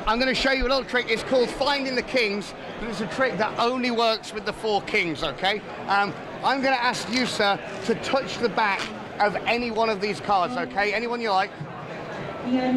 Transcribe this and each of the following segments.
I'm going to show you a little trick. It's called finding the kings, but it's a trick that only works with the 4 kings, okay? I'm going to ask you, sir, to touch the back of any one of these cards, okay? Anyone you like.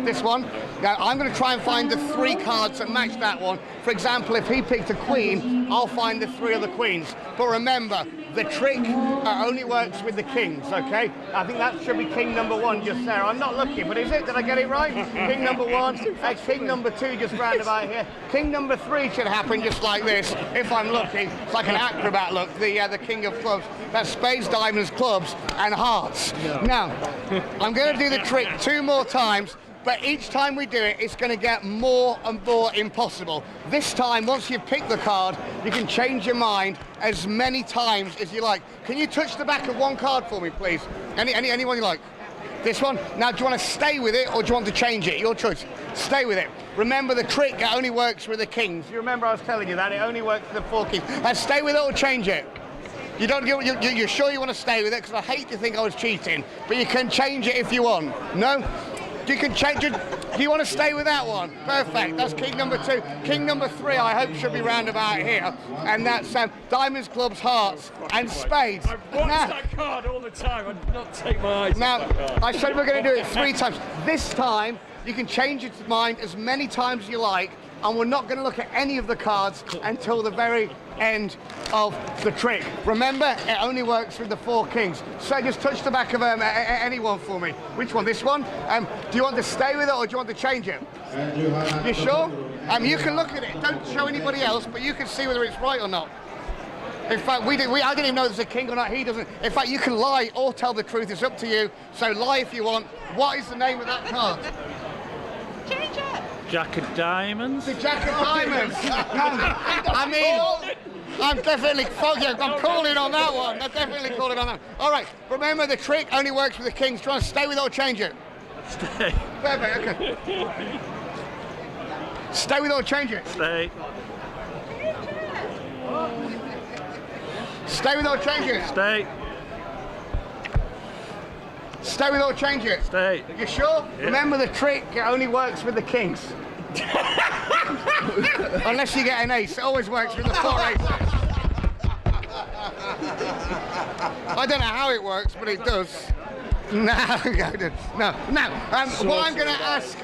This one. Now, I'm going to try and find the 3 cards that match that one. For example, if he picked a queen, I'll find the 3 other queens. But remember, the trick only works with the kings, okay? I think that should be king number 1 just there. I'm not looking, but is it? Did I get it right? King number 1, king number 2 just round about here. King number 3 should happen just like this, if I'm looking. It's like an acrobat look, the king of clubs. That's spades, diamonds, clubs, and hearts. Now, I'm going to do the trick 2 more times, but each time we do it, it's going to get more and more impossible. This time, once you've picked the card, you can change your mind as many times as you like. Can you touch the back of one card for me, please? Anyone you like? This one? Now, do you want to stay with it, or do you want to change it? Your choice. Stay with it. Remember, the trick only works with the kings. You remember I was telling you that? It only works with the 4 kings. Stay with it or change it? You don't. You're sure you want to stay with it? Because I hate to think I was cheating, but you can change it if you want. No? You can change it. Do you want to stay with that one? Perfect. That's king number 2. King number 3, I hope, should be round about here. And that's diamonds, clubs, hearts, and spades. I watch that card all the time. I do not take my eyes off that card. I said we're going to do it 3 times. This time, you can change your mind as many times as you like, and we're not going to look at any of the cards until the very end of the trick. Remember, it only works with the 4 kings. So just touch the back of anyone for me. Which one? This one? Do you want to stay with it, or do you want to change it? You sure? You can look at it. Don't show anybody else, but you can see whether it's right or not. In fact, I didn't even know there's a king or not. He doesn't. In fact, you can lie or tell the truth. It's up to you. So lie if you want. What is the name of that card? Change it. Jack of diamonds. The Jack of diamonds. I mean, I'm definitely I'm calling on that one. I'm definitely calling on that. All right. Remember, the trick only works with the kings. Try to stay with it or change it. Stay. Perfect. Okay. Stay with it or change it. Stay. Stay with it or change it. Stay. Stay with it or change it. Stay. You sure? Yeah. Remember, the trick only works with the kings. Unless you get an ace, it always works with the 4 aces. I don't know how it works, but it does. No. What I'm going to ask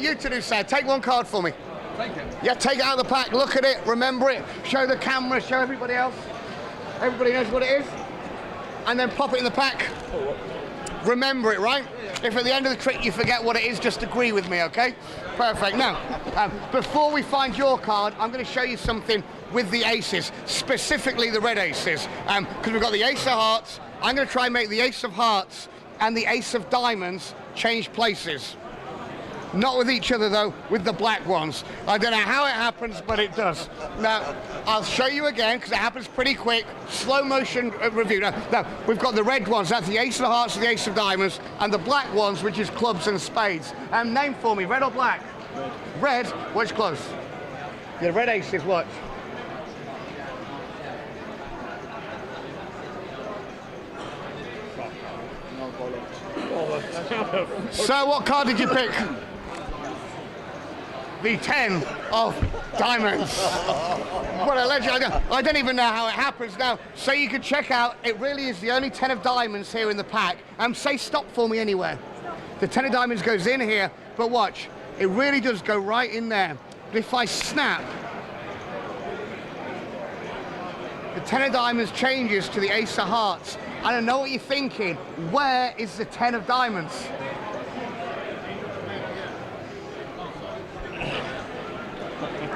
you to do, sir, take 1 card for me. Take it. Yeah, take it out of the pack, look at it, remember it, show the camera, show everybody else. Everybody knows what it is. And then pop it in the pack. Remember it, right? If at the end of the trick you forget what it is, just agree with me, okay? Perfect. Now, before we find your card, I'm going to show you something with the aces, specifically the red aces. Because we've got the ace of hearts. I'm going to try and make the ace of hearts and the ace of diamonds change places. Not with each other, though, with the black ones. I don't know how it happens, but it does. Now, I'll show you again, because it happens pretty quick. Slow motion review. Now, we've got the red ones. That's the ace of hearts and the ace of diamonds. And the black ones, which is clubs and spades. Name for me, red or black? Red. Which close? The red aces, watch. So, what card did you pick? The 10 of diamonds. What a legend. I don't even know how it happens now. So you can check out, it really is the only 10 of diamonds here in the pack. Say stop for me anywhere. The 10 of diamonds goes in here, but watch, it really does go right in there. But if I snap, the 10 of diamonds changes to the ace of hearts. I don't know what you're thinking. Where is the 10 of diamonds?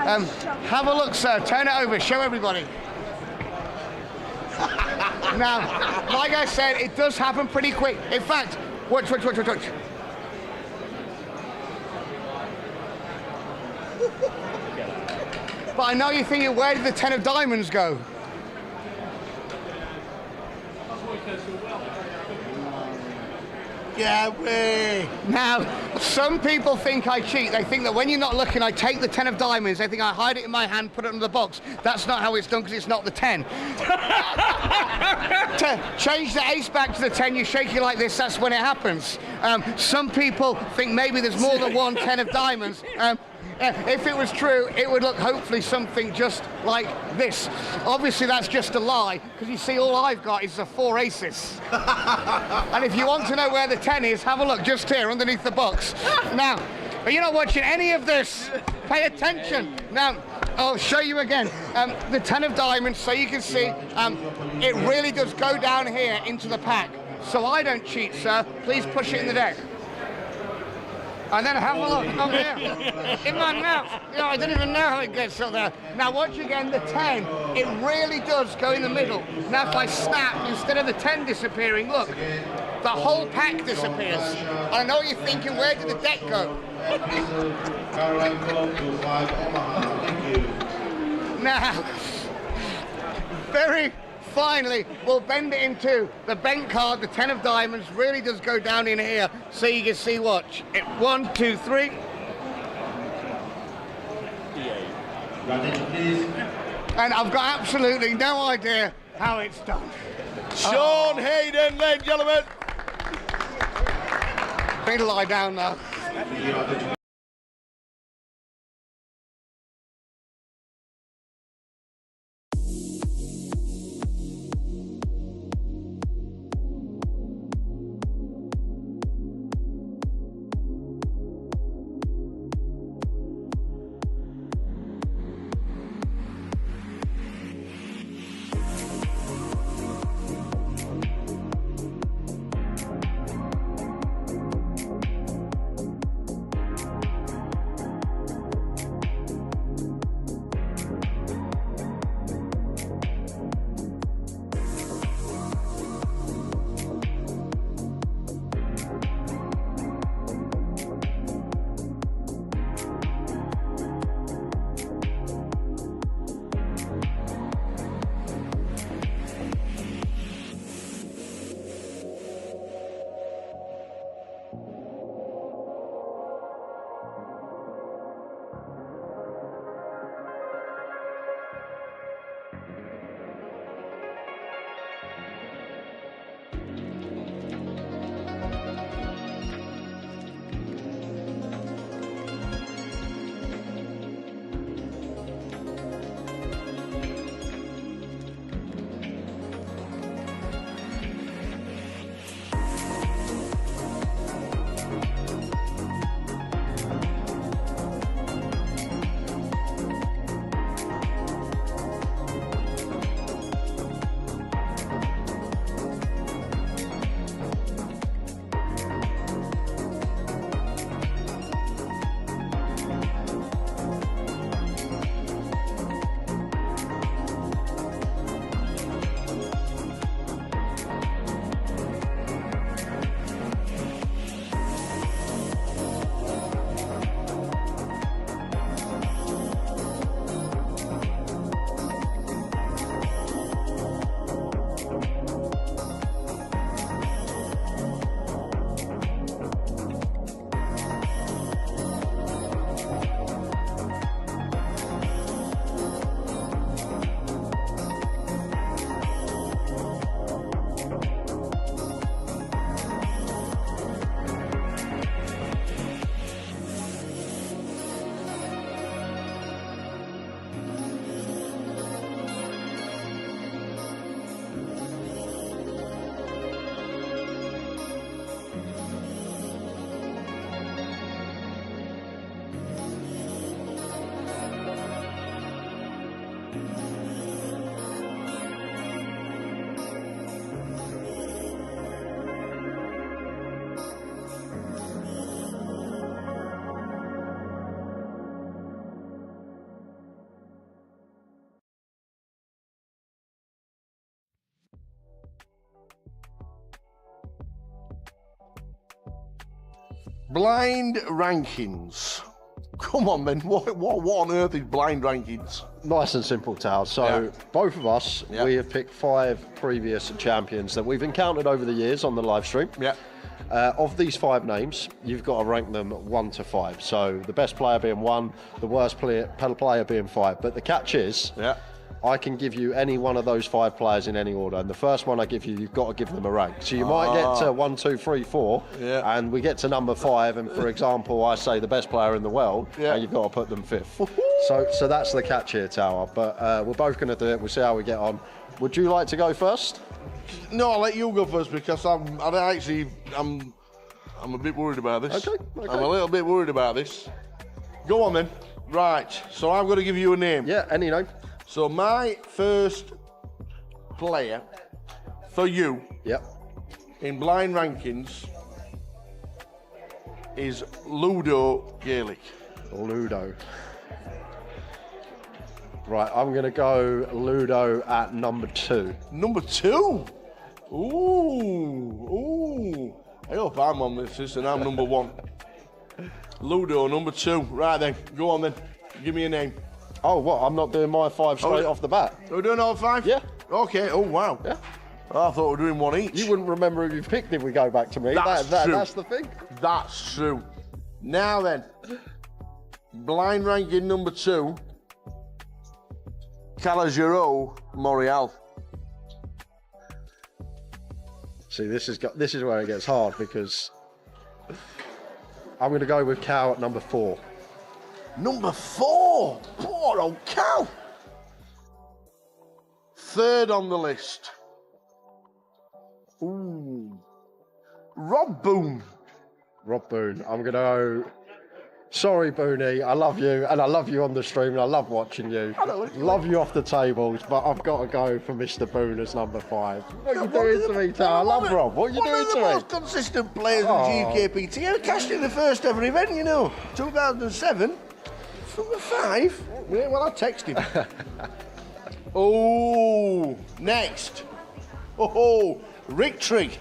Have a look, sir. Turn it over. Show everybody. Now, like I said, it does happen pretty quick. In fact, watch. But I know you're thinking, where did the 10 of diamonds go? Yeah, way. Now, some people think I cheat. They think that when you're not looking, I take the 10 of diamonds. They think I hide it in my hand, put it under the box. That's not how it's done, because it's not the 10. To change the ace back to the 10, you shake it like this, that's when it happens. Some people think maybe there's more than one 10 of diamonds. If it was true, it would look hopefully something just like this. Obviously, that's just a lie, because you see, all I've got is the 4 aces. And if you want to know where the 10 is, have a look just here underneath the box. Now, are you not watching any of this? Pay attention. Now, I'll show you again. The 10 of diamonds, so you can see, it really does go down here into the pack. So I don't cheat, sir. Please push it in the deck. And then have a look over here. In my mouth. You know, I don't even know how it gets up there. Now watch again the 10. It really does go in the middle. Now if I snap, instead of the 10 disappearing, look, the whole pack disappears. I know you're thinking, where did the deck go? Now, very finally, we'll bend it in two. The bent card, the 10 of diamonds, really does go down in here, so you can see, watch. 1, 2, 3. And I've got absolutely no idea how it's done. Sean Hayden, ladies and gentlemen. Need to lie down now. Blind rankings. Come on, man. What on earth is blind rankings? Nice and simple, Tal. So both of us, we have picked 5 previous champions that we've encountered over the years on the live stream. Yeah. Of these 5 names, you've got to rank them 1 to 5. So the best player being 1, the worst player being 5. But the catch is, I can give you any one of those 5 players in any order, and the first one I give you, you've got to give them a rank. So you might get to 1, 2, 3, 4, and we get to number 5, and for example, I say the best player in the world, and you've got to put them 5th. So that's the catch here, Tower. But we're both going to do it. We'll see how we get on. Would you like to go first? No, I'll let you go first because I'm a bit worried about this. Okay. I'm a little bit worried about this. Go on then. Right. So I've got to give you a name. Yeah, any name. So my first player for you in blind rankings is Ludo Gaelic. Ludo. Right, I'm going to go Ludo at number 2. Number 2? Ooh. I hope I'm on this list and I'm number 1. Ludo, number 2. Right then, go on then. Give me a name. Oh, what? I'm not doing my 5 straight off the bat? We're doing all 5? Yeah. Okay, oh wow. Yeah. I thought we were doing 1 each. You wouldn't remember who you picked if we go back to me. That's true. That's the thing. That's true. Now then, blind ranking number 2, Calogero Montreal. See, this is where it gets hard because I'm going to go with Cal at number 4. Number 4? Poor old Cal. 3rd on the list. Ooh. Rob Boone. Rob Boone. I'm going to go... Sorry, Booney, I love you, and I love you on the stream, and I love watching you. Love you off the tables, but I've got to go for Mr. Boone as number 5. What are you doing to me, Tal? I love Rob. What are you doing to me? One of the most consistent players in GUKPT. He cashed in the first ever event, you know. 2007. Number 5. Well, I'll text him. Oh, next. Oh, Rick Trigg.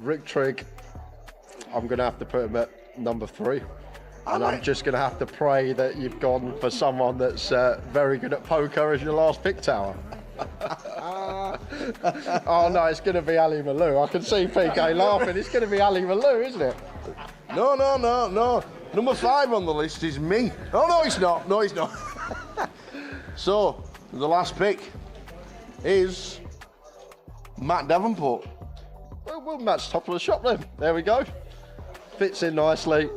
Rick Trigg. I'm going to have to put him at number 3. And I'm just going to have to pray that you've gone for someone that's very good at poker as your last pick, Tower. Oh no, it's going to be Ali Malou. I can see PK laughing. It's going to be Ali Malou, isn't it? No. Number 5 on the list is me. Oh, no, it's not. No, it's not. So, the last pick is Matt Davenport. Well, Matt's top of the shop then. There we go. Fits in nicely,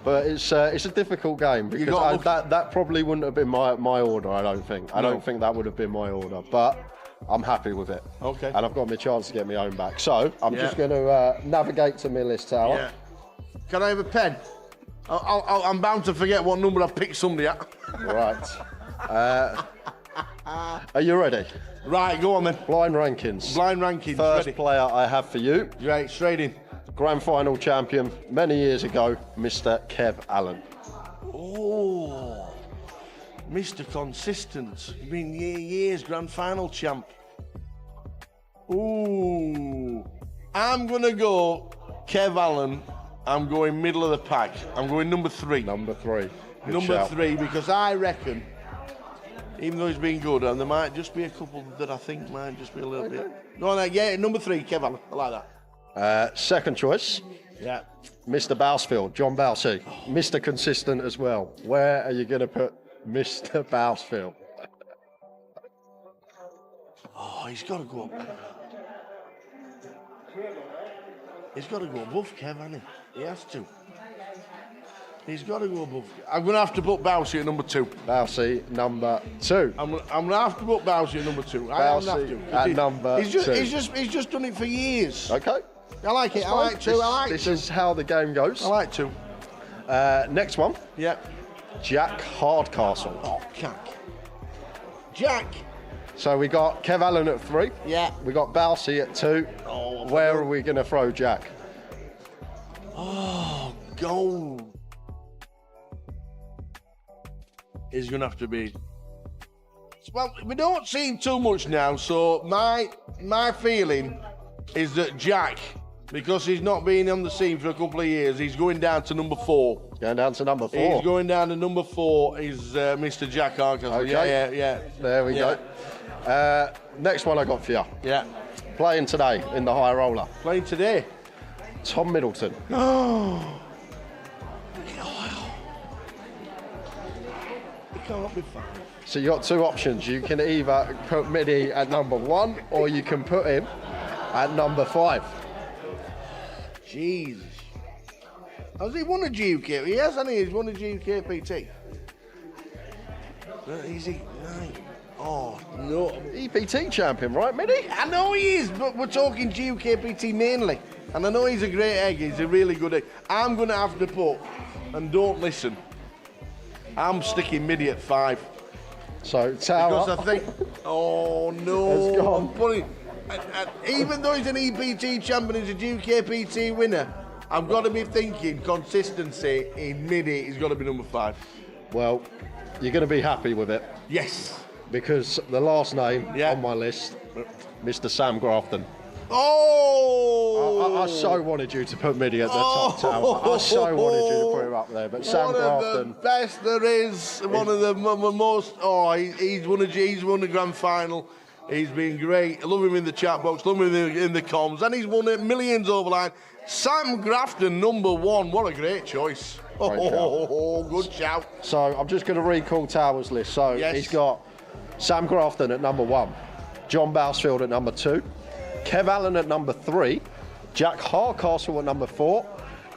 but it's a difficult game because that probably wouldn't have been my order. I don't think. I don't think that would have been my order, but I'm happy with it. Okay. And I've got my chance to get my own back. So I'm just going to navigate to my list, Tower. Yeah. Can I have a pen? I'm bound to forget what number I picked somebody at. Right. Are you ready? Right, go on then. Blind rankings. Blind rankings. First ready. player I have for you. Right, straight in. Grand final champion many years ago, Mr. Kev Allen. Oh, Mr. Consistent. Been years grand final champ. Ooh, I'm gonna go Kev Allen. I'm going middle of the pack. I'm going number 3. Number 3. Good Number shout. 3, because I reckon, even though he's been good, and there might just be a couple that I think might just be a little bit. No, yeah, number 3, Kev Allen. I like that. Second choice, Yeah. Mr. Bousfield, John Bousey. Mr. Consistent as well. Where are you going to put Mr. Bousfield? Oh, he's got to go up. He's got to go above Kev, hasn't he? He has to. He's got to go above. I'm going to have to put Bousey at number 2. Bousey, number 2. I'm going to have to put Bousey at number 2. Bousey at number 2. He's just done it for years. Okay. I like it. I like 2. I like 2. This is how the game goes. I like 2. Next one. Yeah. Jack Hardcastle. Oh, Jack. So we got Kev Allen at 3. Yeah. We got Bousey at 2. Oh, where are we going to throw Jack? Oh, gold. Is going to have to be. Well, we don't see him too much now, so my feeling is that Jack, because he's not been on the scene for a couple of years, he's going down to number 4. Going down to number 4. He's going down to number 4 is Mr. Jack Hardcastle. Okay. Yeah. There we go. Next one I got for you. Yeah. Playing today in the high roller. Playing today. Tom Middleton. Oh. can't be 5? So you got two options. You can either put Midi at number 1 or you can put him at number 5. Jesus. Has he won a GUKPT? He has, hasn't he? He's won a GUKPT. Is he? No. Oh, no. EPT champion, right, Midi? I know he is, but we're talking GUKPT mainly. And I know he's a great egg. He's a really good egg. I'm going to have to put, and don't listen, I'm sticking Midi at 5. So, Tower. Because I think, oh no. It's gone. I'm putting, even though he's an EPT champion, he's a GUKPT winner, I've got to be thinking consistency in Midi. He's got to be number 5. Well, you're going to be happy with it Yes. because the last name Yeah. on my list, Mr. Sam Grafton. Oh! I so wanted you to put Midi at the top, Tower. I so wanted you to put him up there, but Sam One Grafton. of the best there is. One of the most. Oh, he's won a grand final. He's been great. I love him in the chat box. Love him in the comms, and he's won it millions over line. Sam Grafton, number 1. What a great choice. Great Good shout. So I'm just going to recall Tower's list. So Yes. he's got Sam Grafton at number 1, John Bousfield at number 2, Kev Allen at number 3, Jack Hardcastle at number 4,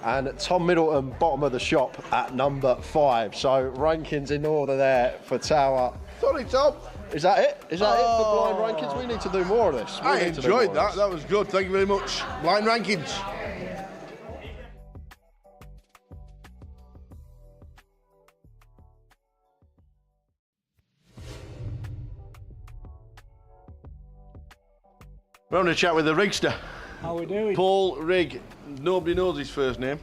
and Tom Middleton, bottom of the shop, at number 5. So rankings in order there for Tower. Sorry, Tom. Is that it? Is that it for blind rankings? We need to do more of this. I enjoyed that. That was good. Thank you very much. Blind rankings. We're having a chat with the Rigster. How we doing? Paul Rigg. Nobody knows his first name,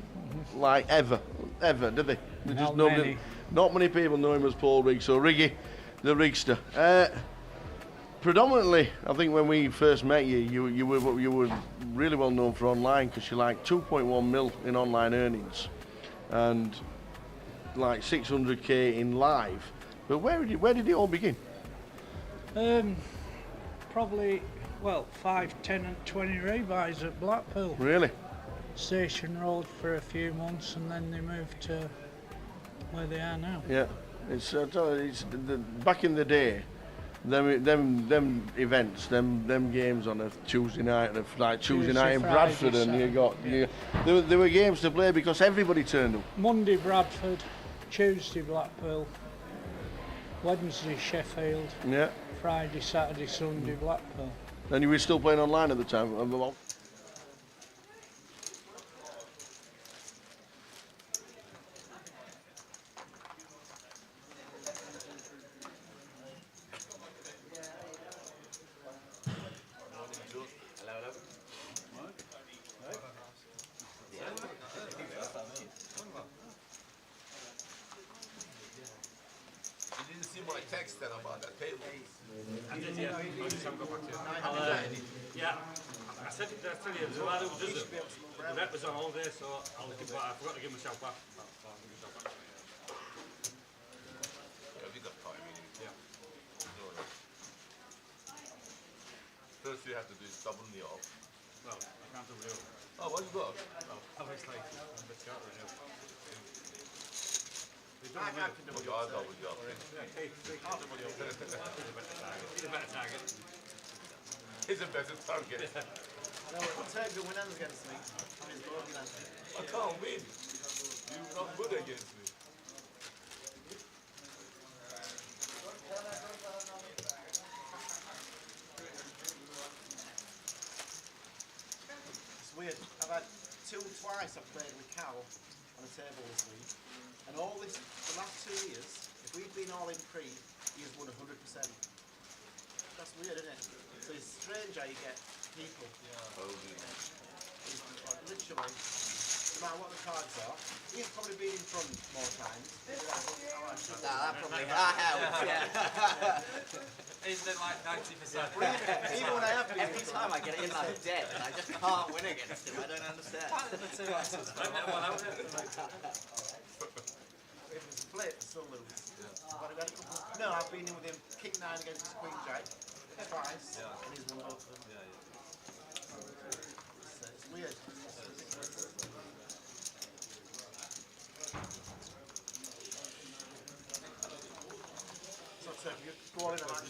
like ever, do they? Not many people know him as Paul Rigg. So Riggy, the Rigster. Predominantly, I think when we first met you, you were really well known for online because you're like 2.1 mil in online earnings, and like 600k in live. But where did it all begin? Probably, 5, 10 and 20 rebuys at Blackpool. Really? Station Road for a few months and then they moved to where they are now. Yeah. It's back in the day, them events, them games on a Tuesday night, Tuesday night in Bradford, and there were games to play because everybody turned up. Monday Bradford, Tuesday Blackpool, Wednesday Sheffield, Yeah. Friday, Saturday, Sunday Blackpool. And you were still playing online at the time? You didn't see my text then about that table. I did, yeah. I just haven't got back to it. Yeah, I said it, I tell you, there's a lad who does it. The rep was on all day, so I forgot to give myself back. Yeah, we got time. Yeah. First you have to do is double me off. Well, I can't do real. Oh, what you got? Well, obviously, I'm a bit short right now. I can do it. I'll double you off. He's a better target. He's a better target. No, I'll take the winners against me. I can't win. You're not good against me. It's weird. I've had twice I've played with Cal on a table this week. And all this, the last 2 years, if we'd been all in pre, he's won 100%. That's weird, isn't it? So it's strange how you get people. It's like, literally, no matter what the cards are, he's probably been in front more times. That probably helps, yeah. Isn't it like 90%? Even when I have been Every time I get it in like dead and I just can't win against him, I don't understand. If it's split, it's still lose. No, I've been in with him, king 9 against his queen jack, twice, and he's won both of them. It's weird.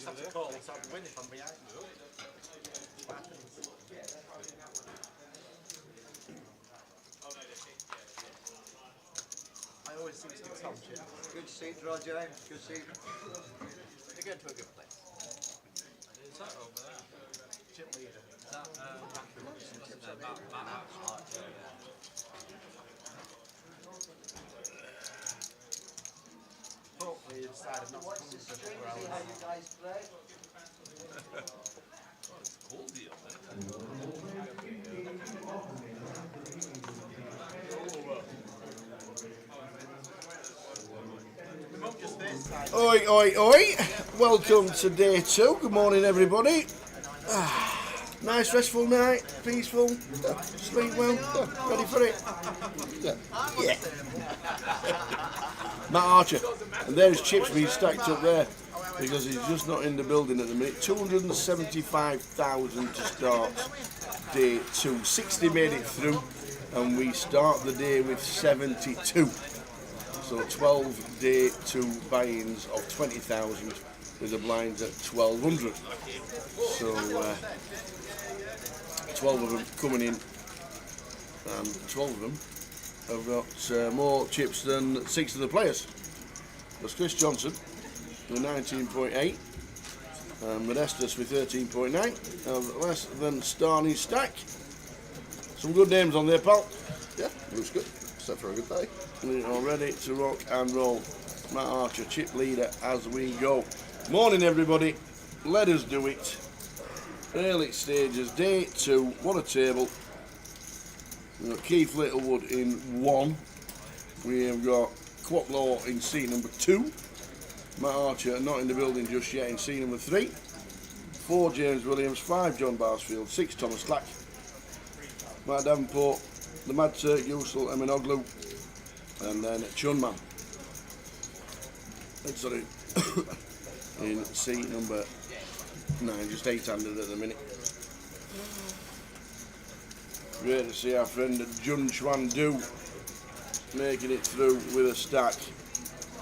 have to call it, so I'll win if I'm behind. I always seem to get Tom Chip. Good seat, Roger. Good seat. You're going to a good place. Is that over there? Chip leader. Is that Hopefully you decided not to come to where I was. it's cold here, man. Just this side. Oi, oi, oi. Welcome to day 2. Good morning, everybody. Nice restful night, peaceful, sleep well, ready for it. Yeah. Matt Archer, and there's Chips being stacked up there because he's just not in the building at the minute. 275,000 to start day 2. 60 made it through, and we start the day with 72. So 12 day 2 buy-ins of 20,000 with the blinds at 1,200. So 12 of them coming in, and 12 of them have got more chips than 6 of the players. There's Chris Johnson with 19.8, Modestus with 13.9, less than Starney's stack. Some good names on there, pal. Yeah, looks good. Except for a good day. We are ready to rock and roll. Matt Archer, chip leader as we go. Morning, everybody. Let us do it. Early stages, day 2. What a table. We've got Keith Littlewood in 1. We have got Quaplaw in seat number 2. Matt Archer not in the building just yet in seat number 3. 4 James Williams, 5 John Barsfield, 6 Thomas Clack. Matt Davenport, the Mad Turk, Yusel Eminoglu, and then Chunman. Sorry, in seat number 9, just 8-handed at the minute. Great to see our friend Jun Chuan Du making it through with a stack.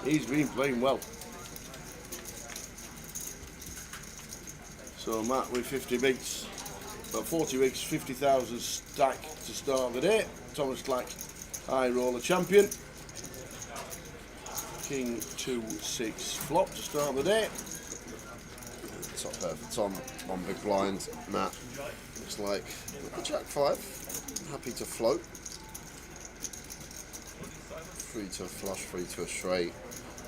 He's been playing well. So Matt with 50 bigs, about 40 bigs, 50,000 stack to start the day. Thomas Clack, high roller champion. King 2-6 flop to start the day. Top pair for Tom, 1 big blind. Matt looks like a Jack 5, happy to float. 3 to a flush, 3 to a straight.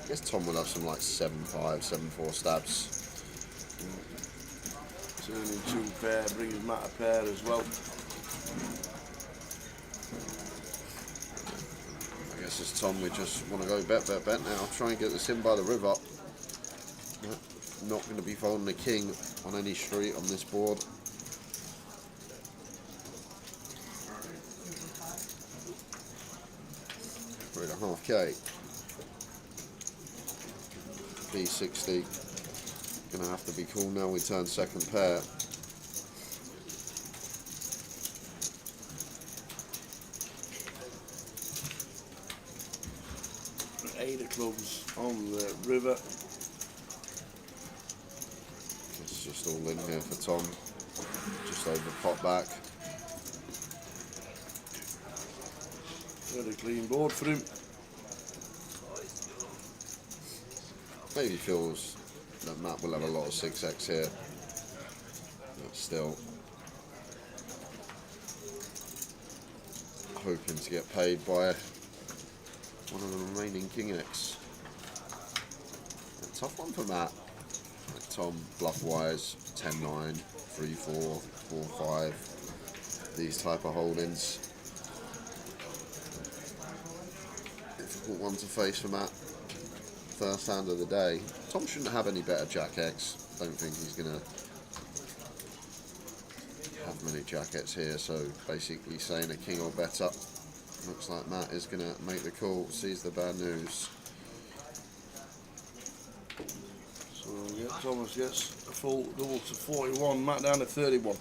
I guess Tom will have some like 7-5, 7-4 stabs. Turning 2 pair, brings Matt a pair as well. I guess as Tom, we just want to go bet now. Try and get this in by the river. Not going to be folding the king on any street on this board. $3.5K. B60. Gonna have to be cool now. We turn second pair. Eight of clubs on the river. It's just all in here for Tom. Just over pot back. Very clean board for him. Maybe feels that Matt will have a lot of 6x here. But still hoping to get paid by one of the remaining King X. A tough one for Matt. Like Tom, bluff wise, 10-9, 3-4, 4-5, these type of holdings. Difficult one to face for Matt. First hand of the day. Tom shouldn't have any better Jack X. Don't think he's gonna have many jackets here, so basically saying a king or better. Looks like Matt is going to make the call, sees the bad news. So yeah, Thomas gets a full double to 41, Matt down to 31.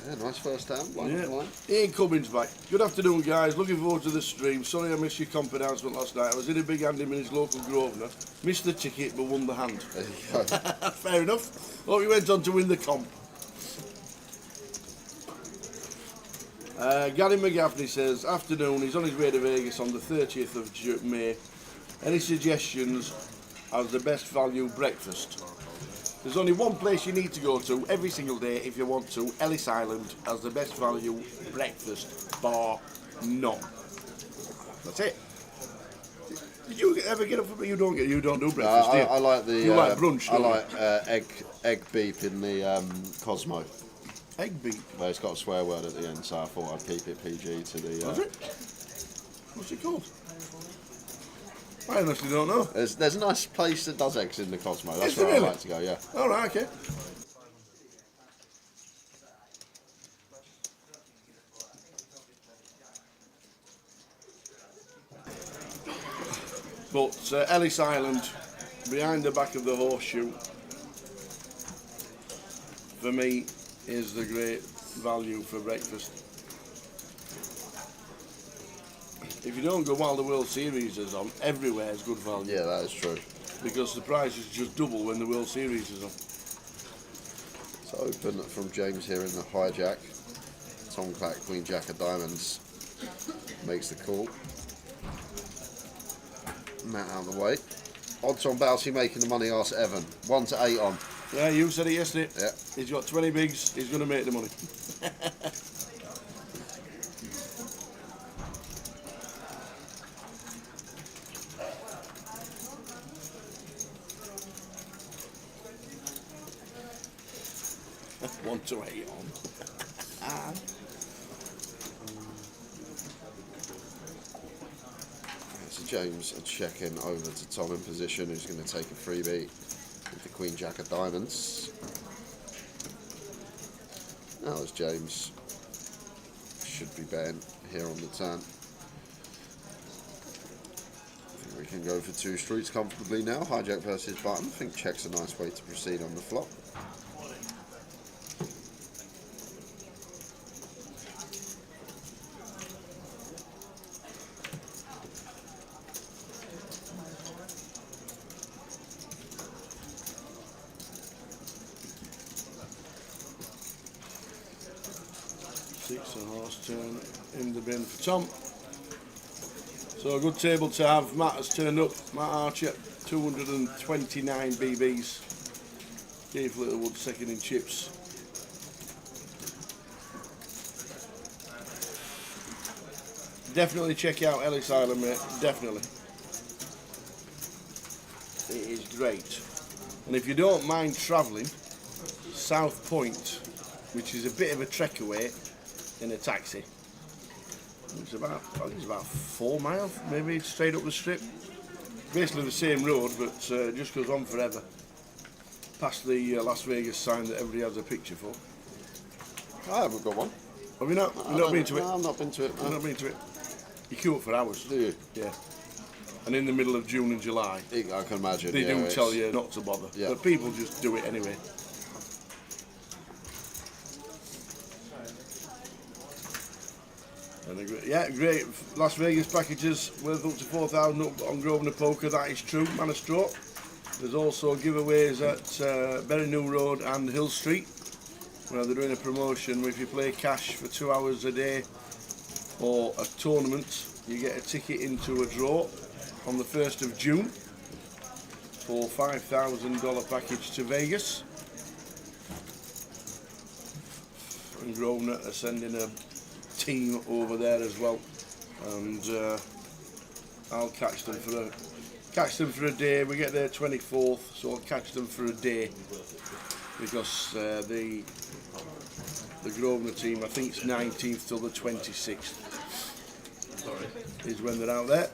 Yeah, nice first down. Yeah. Ian Cummins back. Good afternoon, guys. Looking forward to the stream. Sorry I missed your comp announcement last night. I was in a big hand in his local Grosvenor. Missed the ticket but won the hand. There you go. Fair enough. Hope he went on to win the comp. Gary McGaffney says, afternoon, he's on his way to Vegas on the 30th of May. Any suggestions as the best value breakfast? There's only one place you need to go to every single day if you want to. Ellis Island as the best value breakfast bar none. That's it. Did you ever get up for me? You don't do breakfast, do you? I like the. You like brunch, I don't you? like egg beep in the Cosmo. Egg beep. But it's got a swear word at the end, so I thought I'd keep it PG to the. Is it? What's it called? I honestly don't know. There's a nice place that does eggs in the Cosmo. That's Is there where really? I like to go. Yeah. All right, okay. But Ellis Island, behind the back of the horseshoe, for me, is the great value for breakfast. If you don't go while the World Series is on, everywhere is good value. Yeah, that is true. Because the price is just double when the World Series is on. It's open from James here in the hijack. Tom Clack, Queen Jack of Diamonds makes the call. Matt out of the way. Odds on Bousey making the money, ask Evan. 1 to 8 on. Yeah, you said it yesterday. Yeah. He's got 20 bigs, he's going to make the money. One to 8 on. So James a check in over to Tom in position, who's going to take a freebie with the Queen Jack of Diamonds. That was James. Should be betting here on the turn. I think we can go for 2 streets comfortably now. Hijack versus button. I think check's a nice way to proceed on the flop. Six and horse turn in the bin for Tom. So a good table to have. Matt has turned up. Matt Archer, 229 BBs. Dave Littlewood second in chips. Definitely check out Ellis Island, mate. Definitely. It is great. And if you don't mind travelling, South Point, which is a bit of a trek away, in a taxi. It's about, I think it's about 4 miles, maybe straight up the strip. Basically the same road, but it just goes on forever. Past the Las Vegas sign that everybody has a picture for. I haven't got one. Have you not? You've not been to it? No, I've not been to it. You've not been to it? You queue up for hours. Do you? Yeah. And in the middle of June and July, I can imagine. they yeah, do it's- tell you not to bother. Yeah. But people just do it anyway. And great Las Vegas packages worth up to 4,000 up on Grosvenor Poker. That is true. Man of Straw. There's also giveaways at Berry New Road and Hill Street, where they're doing a promotion. If you play cash for 2 hours a day or a tournament, you get a ticket into a draw on the 1st of June for $5,000 package to Vegas. And Grosvenor are sending a team over there as well, and I'll catch them for a day. We get there 24th, so I'll catch them for a day, because the Grosvenor team, I think it's 19th till the 26th is when they're out there.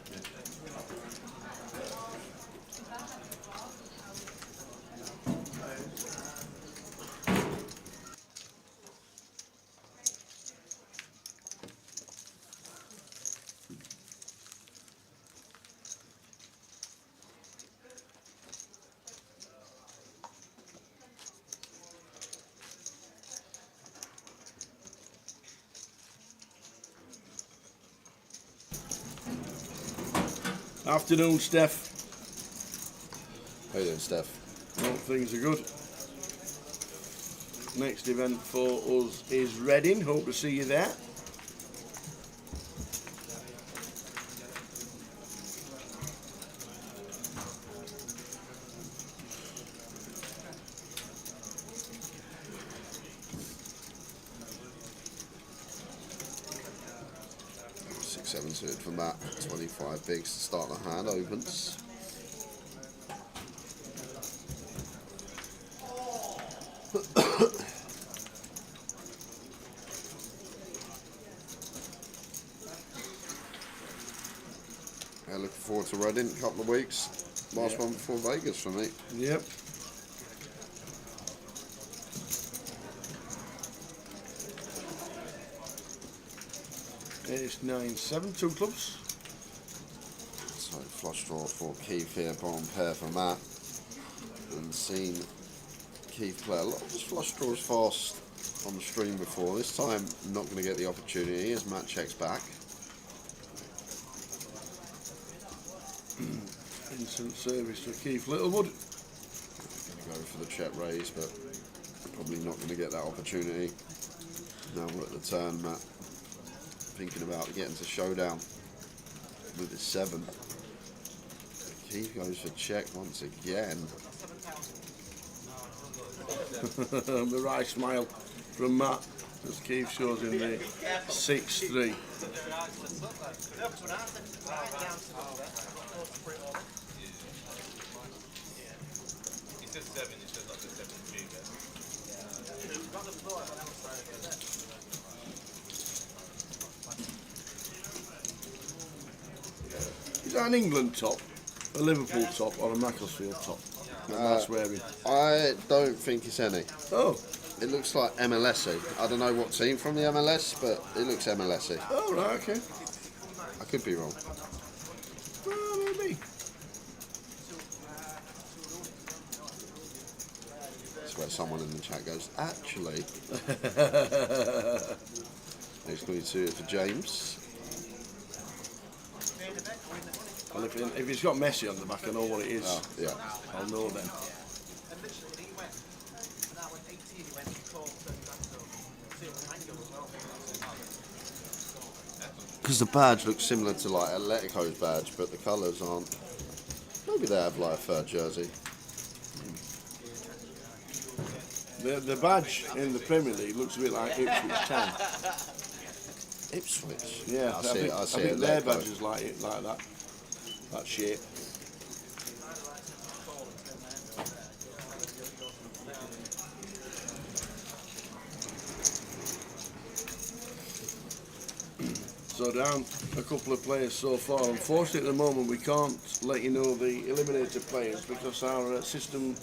Afternoon, Steph. How you doing, Steph? Well, things are good. Next event for us is Reading. Hope to see you there. Seven suited for Matt, 25 bigs to start the hand, opens. Yeah, looking forward to Reading, a couple of weeks. Last one before Vegas for me. Yep. It's 9-7, 2 clubs. So flush draw for Keith here, bottom pair for Matt. And seen Keith play a lot of his flush draws fast on the stream before. This time not going to get the opportunity as Matt checks back. Instant service for Keith Littlewood. Going to go for the check raise, but probably not going to get that opportunity. Now we're at the turn, Matt. Thinking about getting to showdown with his 7. Keith goes for check once again. The right smile from Matt as Keith shows him the 6-3. He said 7, he said not the 7-3 there. Is that an England top, a Liverpool top, or a Macclesfield top? That's wearing. I don't think it's any. Oh, It looks like MLSy. I don't know what team from the MLS, but it looks MLSy. oh right, okay. I could be wrong. Well, maybe. That's where someone in the chat goes, actually. Next going to for James. Well, if it's got Messi on the back, I know what it is. Oh, yeah. I'll know then. Because the badge looks similar to like Atletico's badge, but the colours aren't. Maybe they have like a third jersey. The badge in the Premier League looks a bit like Ipswich Town. Ipswich. Yeah, I see I it. think their badge is like it, like that shape. So down a couple of players so far. Unfortunately, at the moment we can't let you know the eliminated players because our system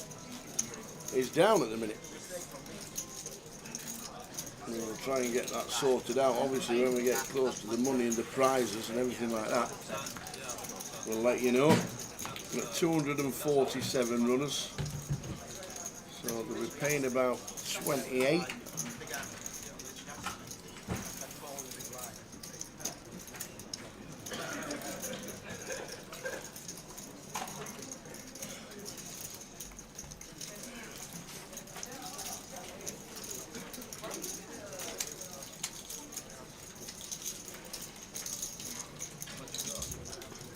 is down at the minute. We'll try and get that sorted out. Obviously, when we get close to the money and the prizes and everything like that, we'll let you know. We've got 247 runners, so they'll be paying about 28.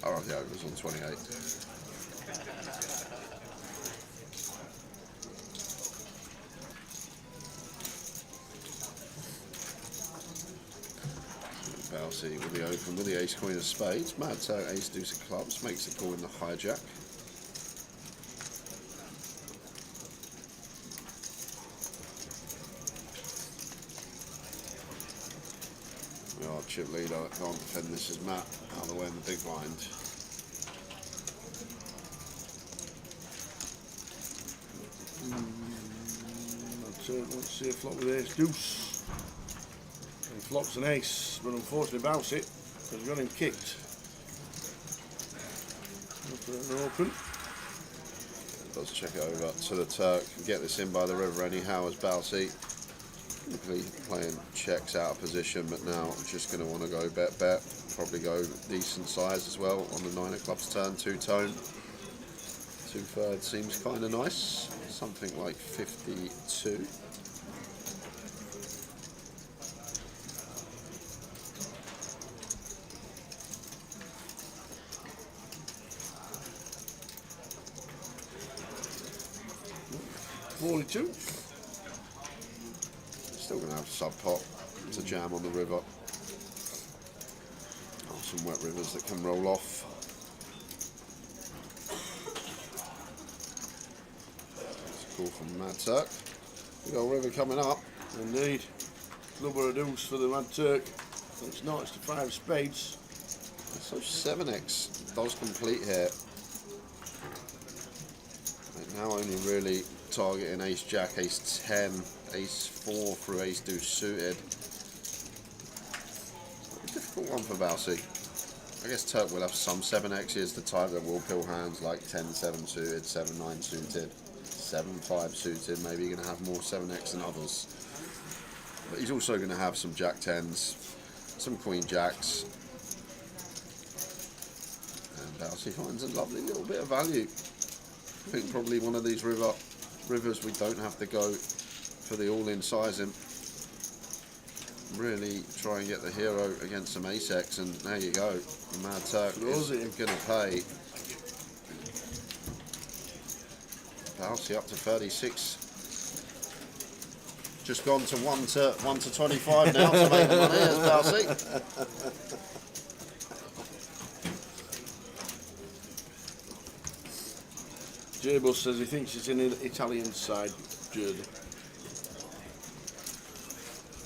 Oh, yeah, it was on 28. Bouncy with the open with the ace queen of spades. Mad tag ace deuce of clubs makes the call in the hijack. Oh, chip leader can't defend this as Matt out of the way in the big blind. Let's see a flop with ace deuce. And flops an ace, but unfortunately bounce it because we got him kicked. Open. Does check it over to the Turk. Get this in by the river anyhow as Bouncy Typically playing checks out of position, but now I'm just going to want to go bet. Probably go decent size as well on the 9 of clubs turn, 2-tone. 2/3 seems kind of nice. Something like 52. Still going to have sub pot to jam on the river. Oh, some wet rivers that can roll off. That's a call from Mad Turk. Big old river coming up. Indeed. Clubber a deuce for the Mad Turk. It's not, it's the 5 of spades. So 7x does complete here. Right now only really targeting ace jack, ace 10, ace 4 through ace deuce suited. A difficult one for Bousey. I guess Turk will have some 7x. Is the type that will pill hands like 10-7 suited, 7-9 suited, 7-5 suited. Maybe you're going to have more 7x than others. But he's also going to have some jack 10s, some queen jacks. And Bousey finds a lovely little bit of value. I think probably one of these rivers we don't have to go for the all-in sizing. Really try and get the hero against some ace-x, and there you go. Mad Turk is going to pay. Bousey up to 36. Just gone to 1 to 25 now to make the money as Bousey. J-Bus says he thinks it's in the Italian side jersey.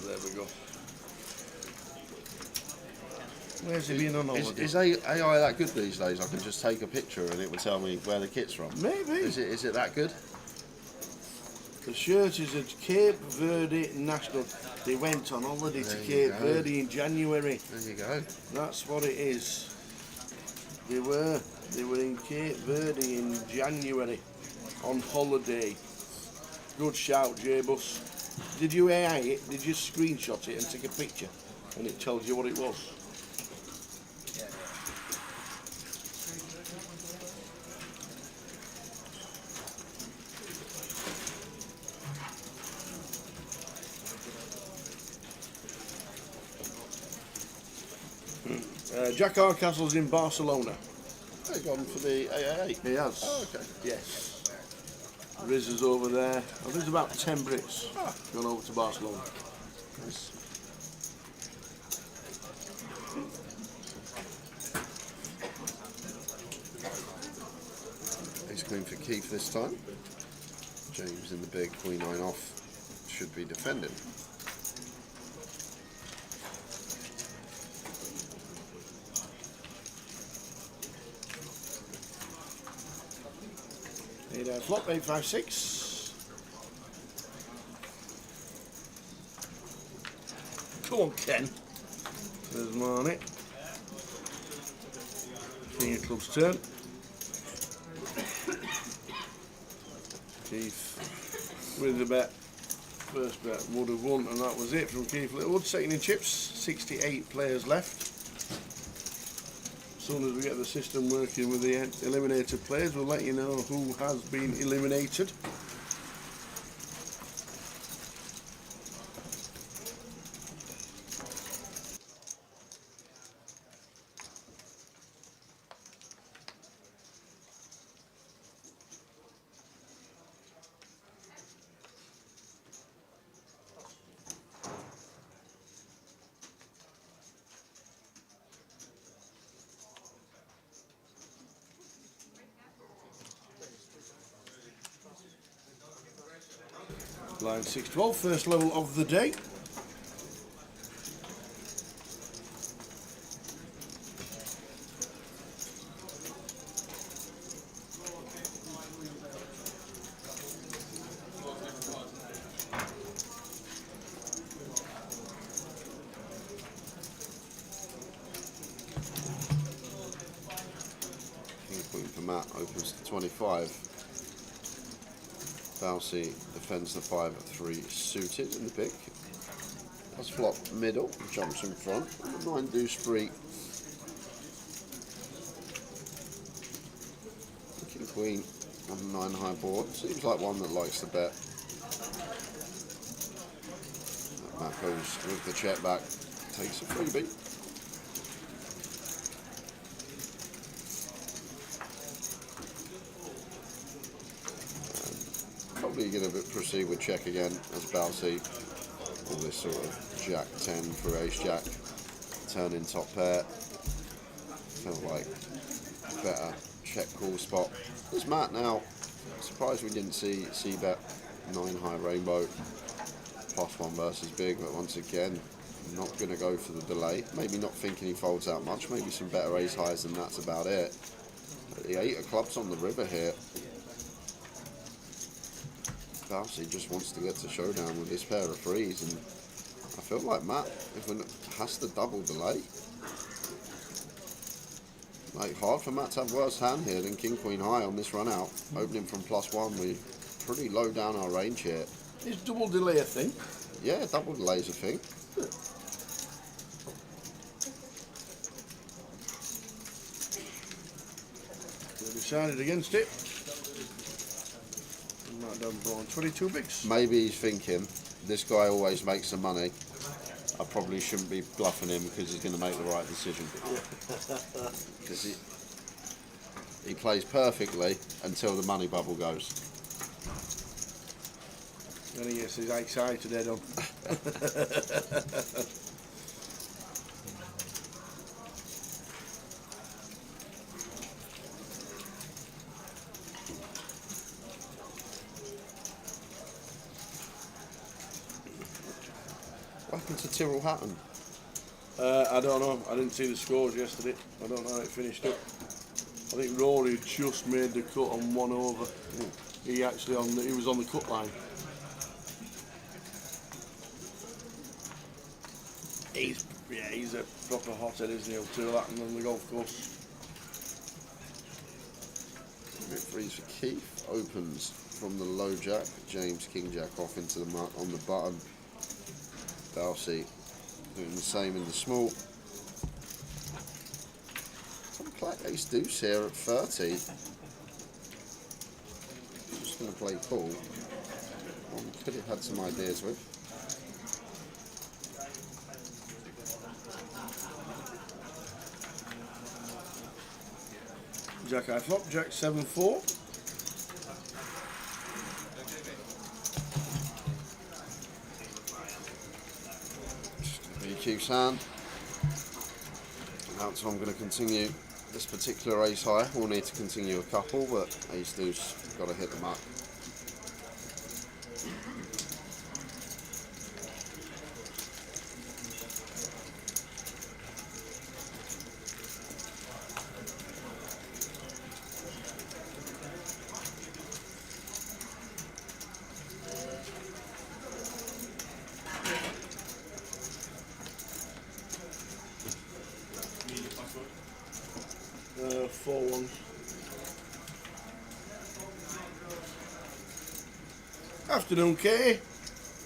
There we go. Where's he been on holiday? Is AI that good these days? I can just take a picture and it will tell me where the kit's from. Maybe. Is it that good? The shirt is a Cape Verde national. They went on holiday to Cape Verde in January. There you go. That's what it is. They were in Cape Verde in January on holiday. Good shout, J-Bus. Did you AI it? Did you screenshot it and take a picture? And it tells you what it was. Jack Hardcastle's in Barcelona. They've gone for the AAA. He has. Oh, okay. Yes. Riz is over there. I think there's about 10 Brits gone over to Barcelona. Nice. Ace queen for Keith this time. James in the big, queen 9 off. Should be defending. Flop 8-5-6. Come on, Ken. There's Marnie. King of clubs turn. Keith with the bet. First bet would have won, and that was it from Keith Littlewood. Second in chips. 68 players left. As soon as we get the system working with the eliminated players, we'll let you know who has been eliminated. Line 6-12, first level of the day. King queen for Matt opens to 25. Bousey defends the 5 at 3 suited in the pick. Let's flop middle, jumps in front. 9 deuce free. King queen on the 9 high board. Seems like one that likes to bet. Matt goes with the check back. Takes a freebie. Probably going to proceed with check again as Balsy. All this sort of Jack 10 for Ace Jack. Turn in top pair. Felt like better check call spot. There's Matt now. Surprised we didn't see bet 9 high rainbow. +1 versus big, but once again, not going to go for the delay. Maybe not thinking he folds out much. Maybe some better ace highs and that's about it. But the 8 of clubs on the river here. Balsy just wants to get to showdown with this pair of threes, and I feel like Matt has to double delay. Like, hard for Matt to have worse hand here than King Queen high on this run out. Opening from +1, we pretty low down our range here. Is double delay a thing? Yeah, double delay is a thing. They decided against it. Matt done for 22 bigs. Maybe he's thinking, this guy always makes the money. I probably shouldn't be bluffing him because he's going to make the right decision. Because he plays perfectly until the money bubble goes. And he gets his excited head on. What happened to Tyrrell Hatton? I don't know. I didn't see the scores yesterday. I don't know how it finished up. I think Rory just made the cut on 1 over. He actually he was on the cut line. He's a proper hothead, isn't he? He'll do that and on the golf course. Bit freeze for Keith. Opens from the low jack. James King Jack off into the mark on the button. Balsy doing the same in the small. Some black ace deuce here at 30. Just going to play cool. One could have had some ideas with. Jack high flop, Jack 7-4. Keith's hand. Now I'm going to continue this particular ace high. We'll need to continue a couple, but ace deuce got to hit the mark. Four ones. Afternoon, Katie.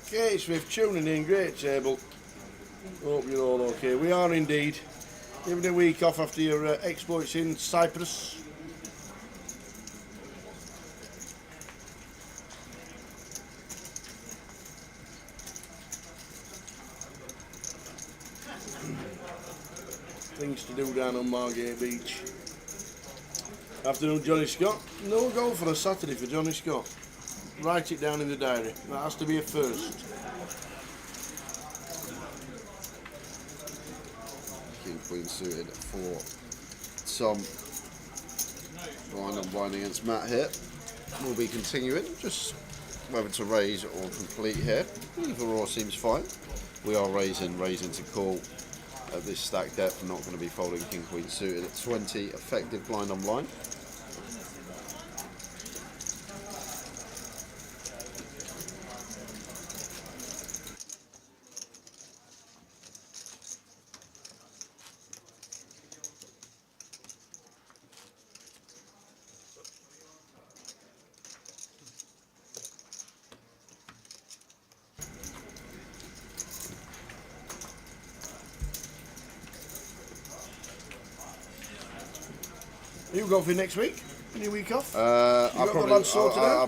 Katie Swift tuning in, great table. Hope you're all okay. We are indeed. Giving a week off after your exploits in Cyprus. Things to do down on Margate Beach. Afternoon, Johnny Scott. No goal for a Saturday for Johnny Scott. Write it down in the diary. That has to be a first. King Queen suited for some blind on blind against Matt here. We'll be continuing, just whether to raise or complete here. Either or seems fine. We are raising to call. At this stack depth, not going to be folding King Queen suited at 20, effective blind on blind. You go for next week? Any week off? I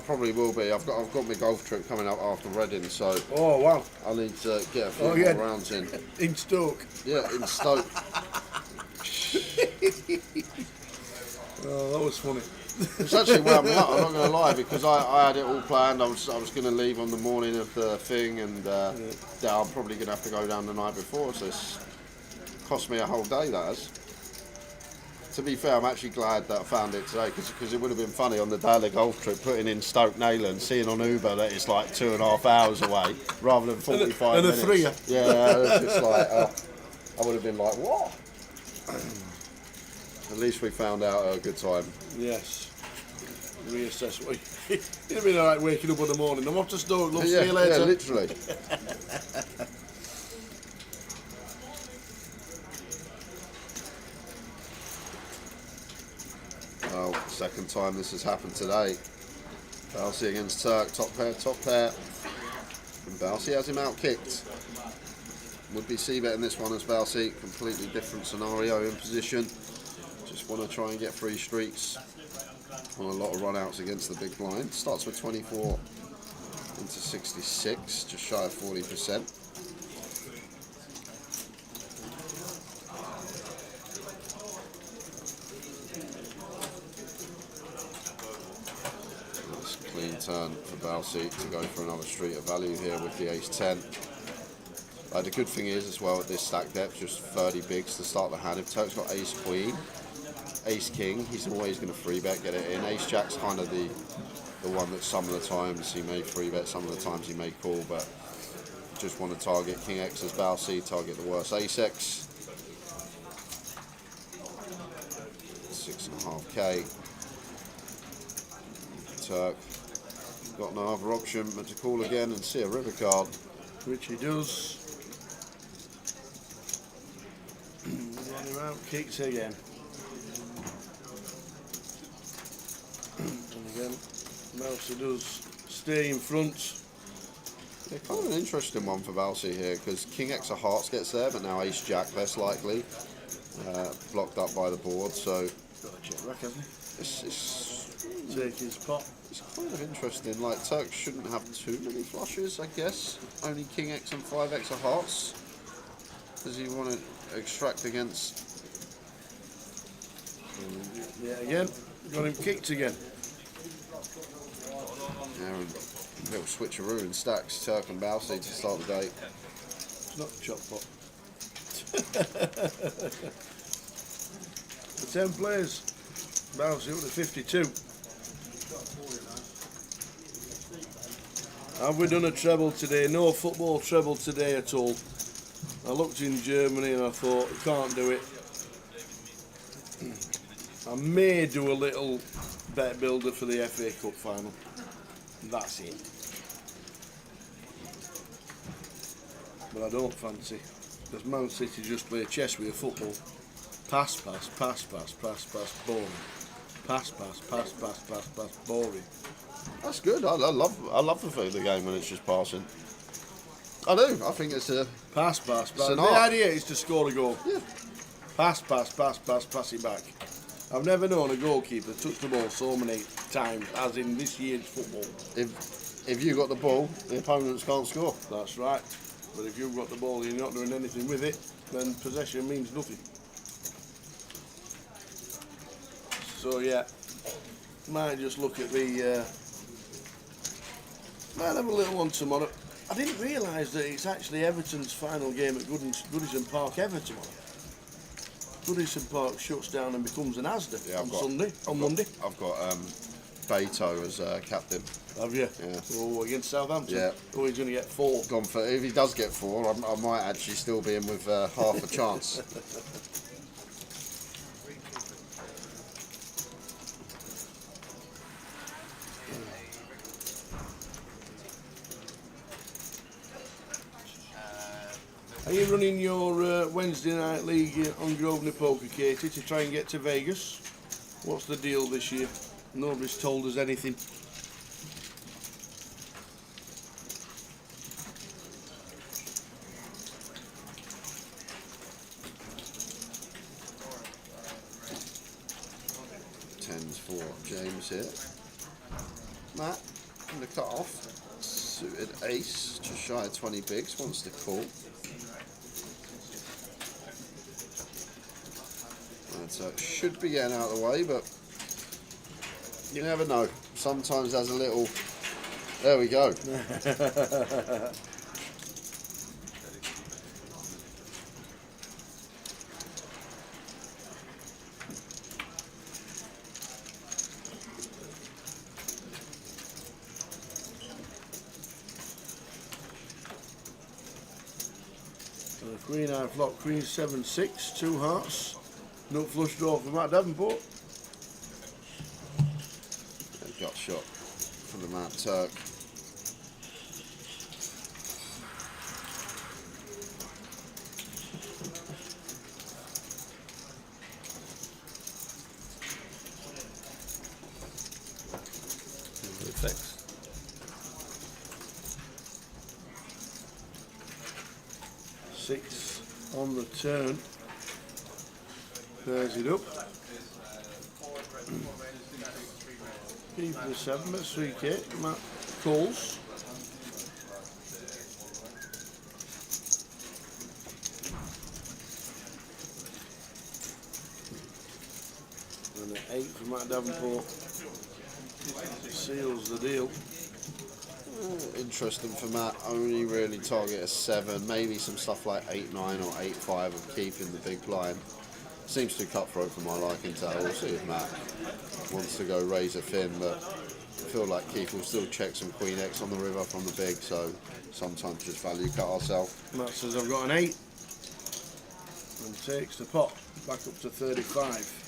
probably will be. I've got my golf trip coming up after Reading, so Oh wow! I need to get a few more rounds in. In Stoke. Yeah, in Stoke. Oh, that was funny. It's actually wound me up. I'm not going to lie, because I had it all planned. I was going to leave on the morning of the thing, and I'm probably going to have to go down the night before. So it's cost me a whole day. That has. To be fair, I'm actually glad that I found it today, because it would have been funny on the day of the golf trip, putting in Stoke Nayland, seeing on Uber that it's like 2.5 hours away rather than 45 minutes. And a 3. Yeah, it's just like I would have been like, what? At least we found out a good time. Yes. Reassess. It'd have been alright waking up in the morning. I'm off to Stoke. Love, see you later. Yeah, literally. Well, second time this has happened today. Balsi against Turk, top pair. And Balsi has him out-kicked. Would be C-bet in this one as Balsi. Completely different scenario in position. Just want to try and get 3 streaks on a lot of run-outs against the big blind. Starts with 24 into 66, just shy of 40%. Clean turn for Balsi to go for another street of value here with the ace-10. The good thing is as well at this stack depth, just 30 bigs to start the hand. If Turk's got ace-queen, ace-king, he's always going to 3-bet, get it in. Ace-jack's kind of the one that some of the times he may 3-bet, some of the times he may call, but just want to target King X as Balsi, target the worst ace-X. 6.5k. Turk got no other option but to call again and see a river card, which he does. Run him out, kicks again. And again, Balsi does stay in front. Yeah, kind of an interesting one for Balsi here, because King X of Hearts gets there, but now Ace Jack less likely, blocked up by the board. So got a check rack, hasn't he? It's take his pot. It's kind of interesting. Like, Turk shouldn't have too many flushes, I guess. Only King X and 5X of Hearts. Does he want to extract against? Yeah, again. Got him kicked again. Yeah, and a little switcheroo in stacks. Turk and Balsi to start the day. It's not a chop pot. The 10 players. Balsi up to 52. Have we done a treble today? No football treble today at all. I looked in Germany and I thought, I can't do it. I may do a little bet builder for the FA Cup final. That's it. But I don't fancy. Because Man City just play chess with a football. Pass, pass, pass, pass, pass, pass, boring. Pass, pass, pass, pass, pass, pass, boring. That's good. I love the feel of the game when it's just passing. I do. I think it's a pass, pass, pass. The art. idea is to score a goal. Yeah. Pass, pass, pass, pass, pass it back. I've never known a goalkeeper touch the ball so many times as in this year's football. If you got the ball, the opponents can't score. That's right. But if you've got the ball and you're not doing anything with it, then possession means nothing. So yeah, might just look at the. Might have a little one tomorrow. I didn't realise that it's actually Everton's final game at Goodison Park ever tomorrow. Goodison Park shuts down and becomes an Asda on Monday. I've got Beto as captain. Have you? Yeah. Oh, against Southampton? Yeah. Oh, he's going to get 4. Gone for, if he does get 4, I might actually still be in with half a chance. Are you running your Wednesday night league on Grosvenor Poker, Katie, to try and get to Vegas? What's the deal this year? Nobody's told us anything. for James here. Matt in the cut off. Suited ace, just shy of 20 bigs, wants to call. That should be getting out of the way, but you never know. Sometimes there's a little. There we go. Queen high flop, Queen 7-6, 2 hearts. No flush draw for Matt Davenport. Gut shot from the Mad Turk. Effects. 6 on the turn. Pairs it up. Key for the 7, but 3K. Matt calls. And an 8 for Matt Davenport. Seals the deal. Interesting for Matt, only really target a 7, maybe some stuff like 8-9 or 8-5 of keeping the big blind. Seems too cutthroat for my liking to we'll see if Matt wants to go razor thin, but I feel like Keith will still check some Queen X on the river from the big, so sometimes just value cut ourselves. Matt says I've got an 8 and takes the pot back up to 35.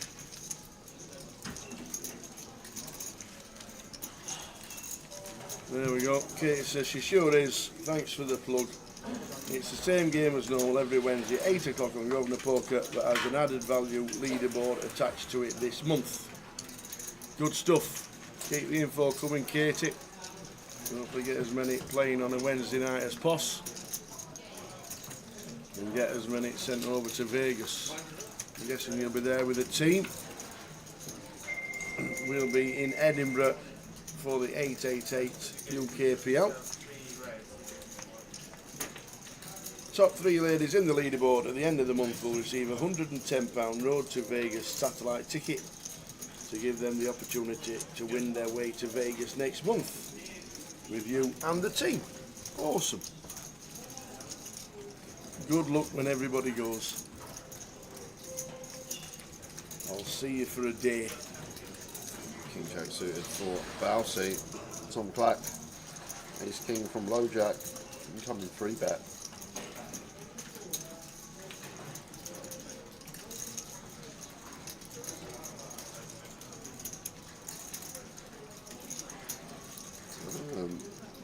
There we go. Katie says she sure is. Thanks for the plug. It's the same game as normal every Wednesday, 8 o'clock on Governor Poker, but has an added value leaderboard attached to it this month. Good stuff. Keep the info coming, Katie. Don't forget as many playing on a Wednesday night as possible. And get as many sent over to Vegas. I'm guessing you'll be there with the team. We'll be in Edinburgh for the 888 GUKPT. Top 3 ladies in the leaderboard at the end of the month will receive a £110 Road to Vegas satellite ticket to give them the opportunity to win their way to Vegas next month with you and the team. Awesome. Good luck when everybody goes. I'll see you for a day. King Jack suited for Bousey. Tom Clack. Ace King from Low Jack. Incoming 3-bet.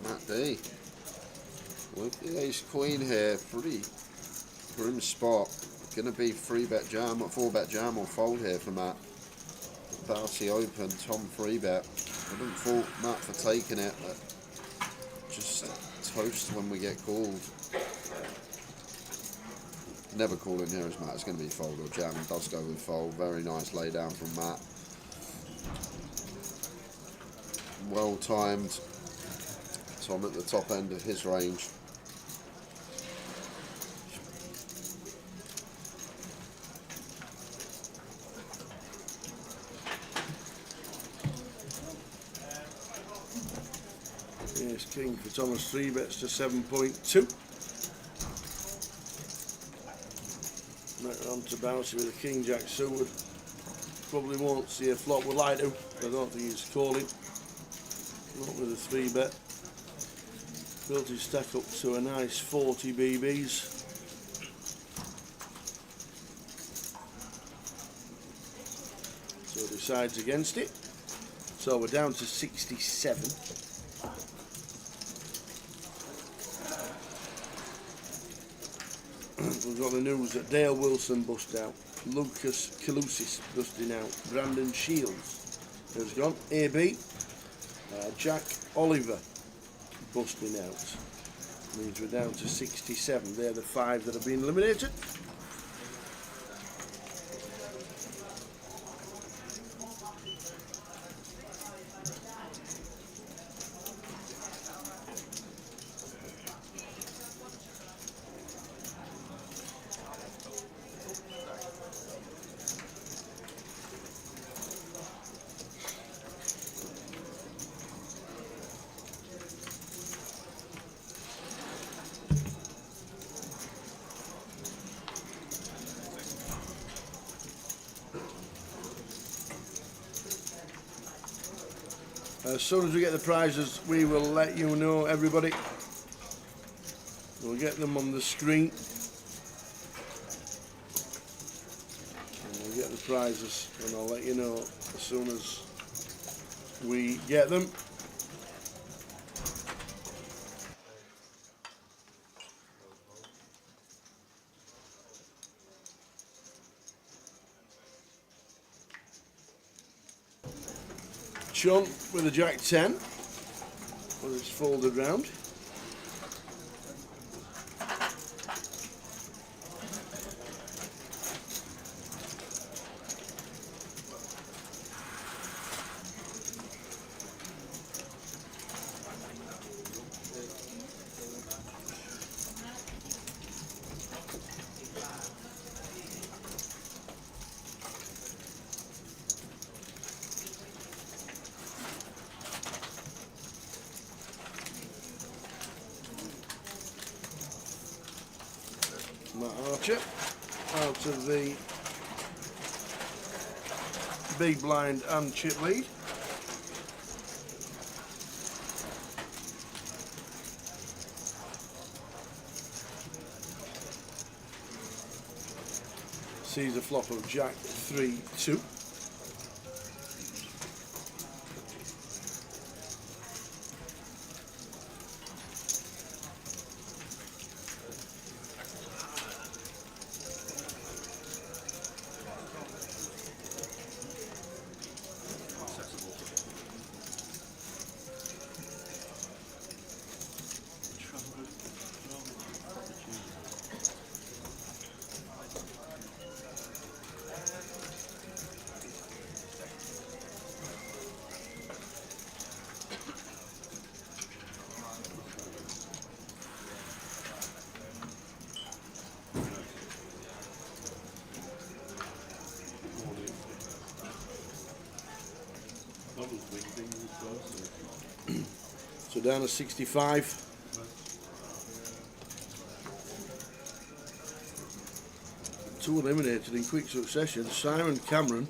Matt D. With the Ace Queen here, pretty grim spot. Gonna be 3-bet jam or 4-bet jam or fold here for Matt. Bouncy open, Tom 3-bet. I don't fault Matt for taking it, but just toast when we get called. Never calling here as Matt. It's going to be fold or jam. It does go with fold. Very nice lay down from Matt. Well timed. Tom at the top end of his range. Yes, King for Thomas, 3-bets to 7.2. Back on to Bouncy with a King Jack suited. Probably won't see a flop, would like to, but I don't think he's calling. Not with a 3-bet. Built his stack up to a nice 40 BBs. So decides against it. So we're down to 67. We've got the news that Dale Wilson bust out, Lucas Kalusis busting out, Brandon Shields has gone, AB, Jack Oliver busting out. Means we're down to 67. They're the 5 that have been eliminated. As soon as we get the prizes, we will let you know, everybody. We'll get them on the screen. And we'll get the prizes, and I'll let you know as soon as we get them. Sean with a Jack 10, with it's folded round. Matt Archer out of the big blind and chip lead. Sees a flop of Jack 3-2. So down to 65. Two eliminated in quick succession, Simon Cameron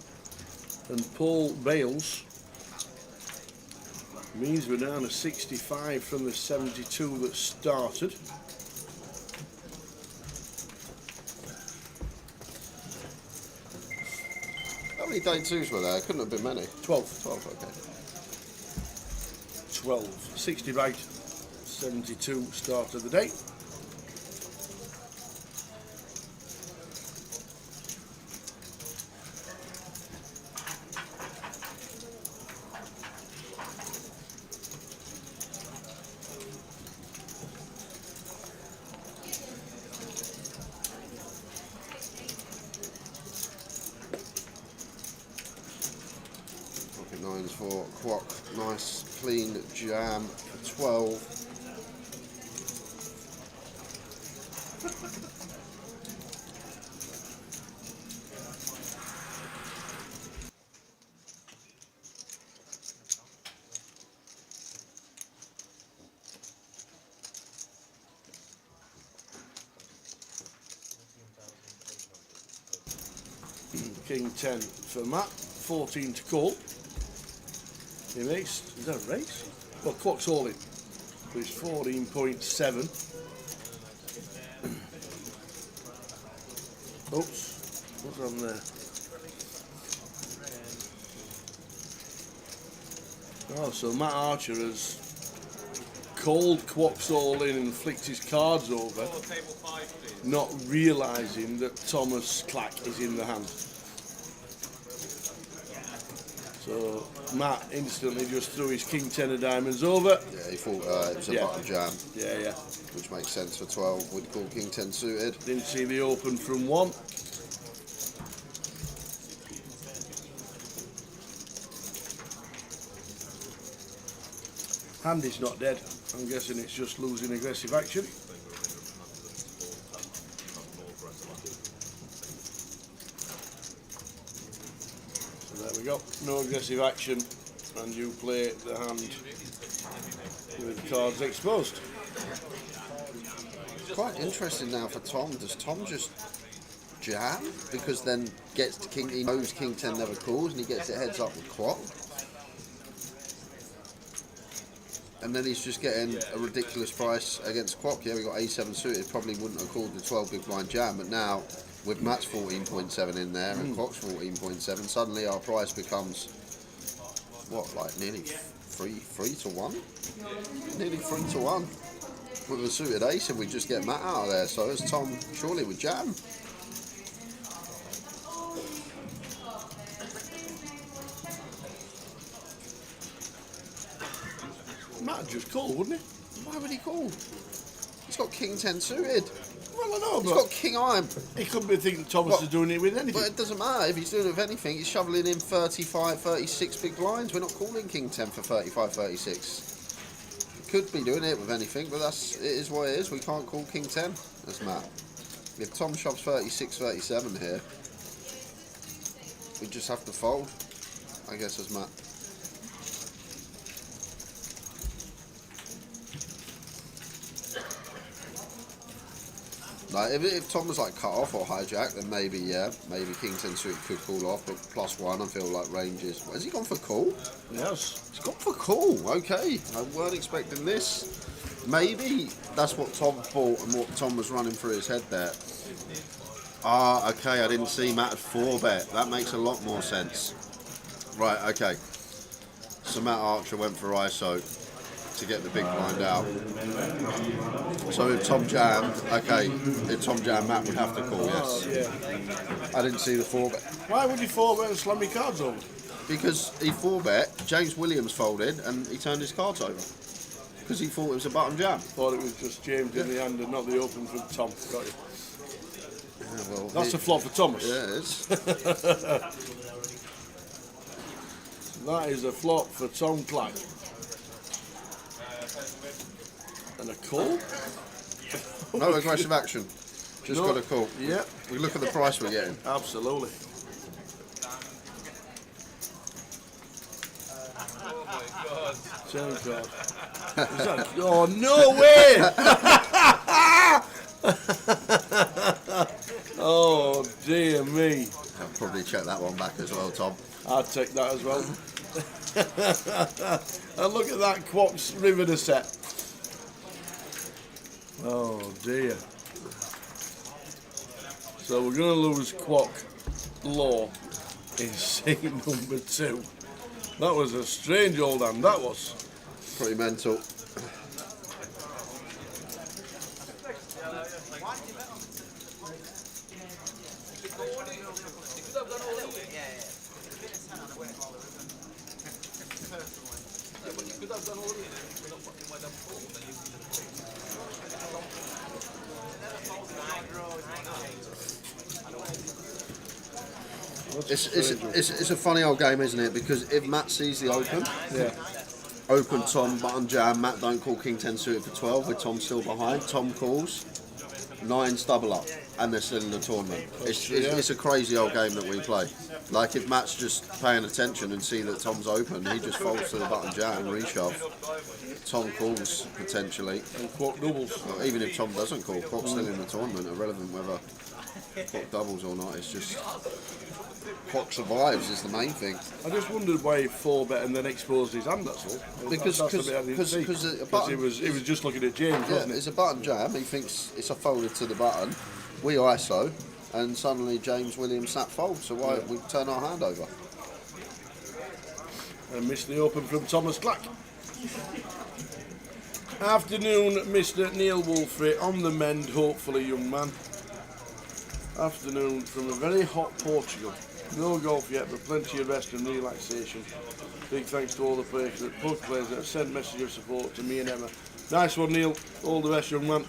and Paul Bales. Means we're down to 65 from the 72 that started. How many day twos were there? Couldn't have been many. 12. 12, okay. 12. 60 bite, 72 start of the day. Nines for Quack, nice clean jam for 12. King 10 for Matt, 14 to call. He makes, is that a race? Well, Quack's all in. So it's 14.7. Oops, what's on there? Oh, so Matt Archer has called Quack's all in and flicked his cards over, not realising that Thomas Clack is in the hand. So Matt instantly just threw his King 10 of diamonds over. Yeah, he thought it was a button jam. Yeah, yeah. Which makes sense for 12. We'd call King 10 suited. Didn't see the open from 1. Hand is not dead. I'm guessing it's just losing aggressive action. So there we go. No aggressive action, and you play the hand with the cards exposed. It's quite interesting now for Tom. Does Tom just jam? Because then gets to King, he knows King 10 never calls, and he gets it heads up with Quack. and then he's just getting a ridiculous price against Kwok. Yeah, we got A7 suited, probably wouldn't have called the 12 big blind jam, but now with Matt's 14.7 in there and Kwok's 14.7, suddenly our price becomes what, like nearly 3 to 1? Nearly 3 to 1 with a suited ace, and we just get Matt out of there. So as Tom surely would jam. Matt just call, wouldn't he? Why would he call? He's got King 10 suited. Well, I know, He's but got King Iron. he couldn't be thinking Thomas is doing it with anything. But it doesn't matter. If he's doing it with anything, he's shoveling in 35, 36 big blinds. We're not calling King 10 for 35, 36. He could be doing it with anything, but it is what it is. We can't call King 10 as Matt. If Tom shoves 36, 37 here, we just have to fold, I guess, as Matt. Like if Tom was like cut off or hijack, then maybe maybe King 10 suited could call off. But +1, I feel like ranges. Has he gone for call? Yes. He's gone for call. Okay, I weren't expecting this. Maybe that's what Tom thought and what Tom was running through his head there. Ah, okay, I didn't see Matt at 4-bet. That makes a lot more sense. Right, okay. So Matt Archer went for ISO to get the big blind out. So if Tom jammed, okay, if Tom jammed, Matt would have to call, yes. Yeah. I didn't see the 4-bet. Why would you 4-bet and slam your cards over? Because he 4-bet, James Williams folded, and he turned his cards over. Because he thought it was a button jam. Thought it was just James in the hand and not the open from Tom. Got you. Yeah, well, That's a flop for Thomas. Yeah, it is. That is a flop for Tom Clark. And a call? No aggressive action. Just No. got a call. Yep. We look at the price we're getting. Absolutely. Turn card. Is that, oh, no way! Oh, dear me. I'll probably check that one back as well, Tom. I'd take that as well. And look at that Kwok's Riveter set. Oh dear. So we're going to lose Kwok Law in seat number 2. That was a strange old hand, that was. Pretty mental. It's a funny old game, isn't it? Because if Matt sees the open, open Tom, button jam, Matt don't call King 10 suited for 12 with Tom still behind. Tom calls, 9's double up, and they're still in the tournament. It's a crazy old game that we play. Like if Matt's just paying attention and see that Tom's open, he just folds to the button jam, reshove. Tom calls potentially. And Kwok doubles. Well, even if Tom doesn't call, Kwok's still in the tournament, irrelevant whether Kwok doubles or not. It's just Kwok survives is the main thing. I just wondered why he 4-bet and then exposed his hand, that's all. Because that's the bit I didn't see. Because he was just looking at James, yeah, wasn't he? it's a button jam. He thinks it's a folded to the button. We ISO, and suddenly James Williams snap fold. So why we turn our hand over? And missed the open from Thomas Clack. Afternoon, Mr. Neil Wolfrey, on the mend, hopefully, young man. Afternoon from a very hot Portugal. No golf yet, but plenty of rest and relaxation. Big thanks to all the players that have sent messages of support to me and Emma. Nice one, Neil. All the best, young man.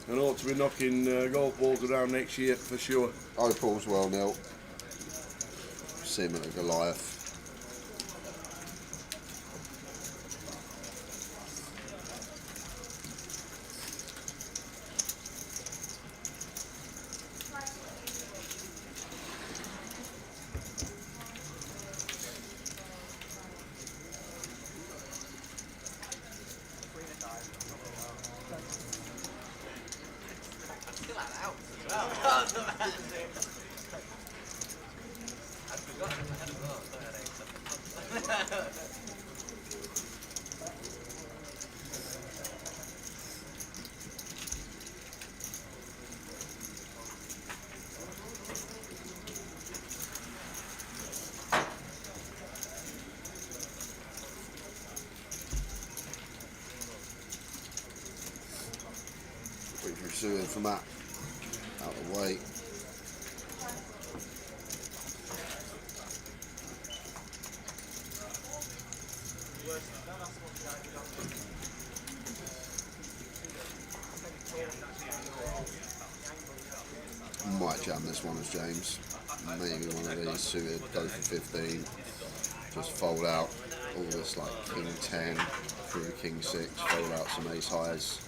And ought to be knocking golf balls around next year for sure. Hope all's well, Neil. See him at a Goliath. suited for Matt. Out of the way. Might jam this one as James. Maybe one of these suited, go for 15. Just fold out all this like King 10 through King 6, fold out some ace highs.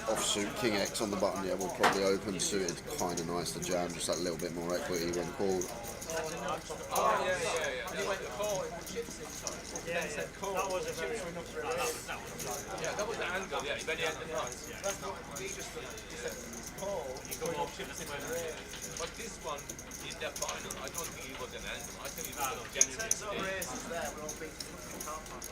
Offsuit King X on the button, yeah, will probably open. Suited, kind of nice to jam, just that little bit more equity when called. Oh, yeah. And he went to call it, chips in, sorry. Then said call. That was a very enough for a raise. Yeah, that was the angle, yeah. Then he had the front. That's not, he just said call, he got more chips in for a raise. But this one, in the final, I don't think he was an angle. I think he was a genuine mistake. No races there, we're all beating the car park.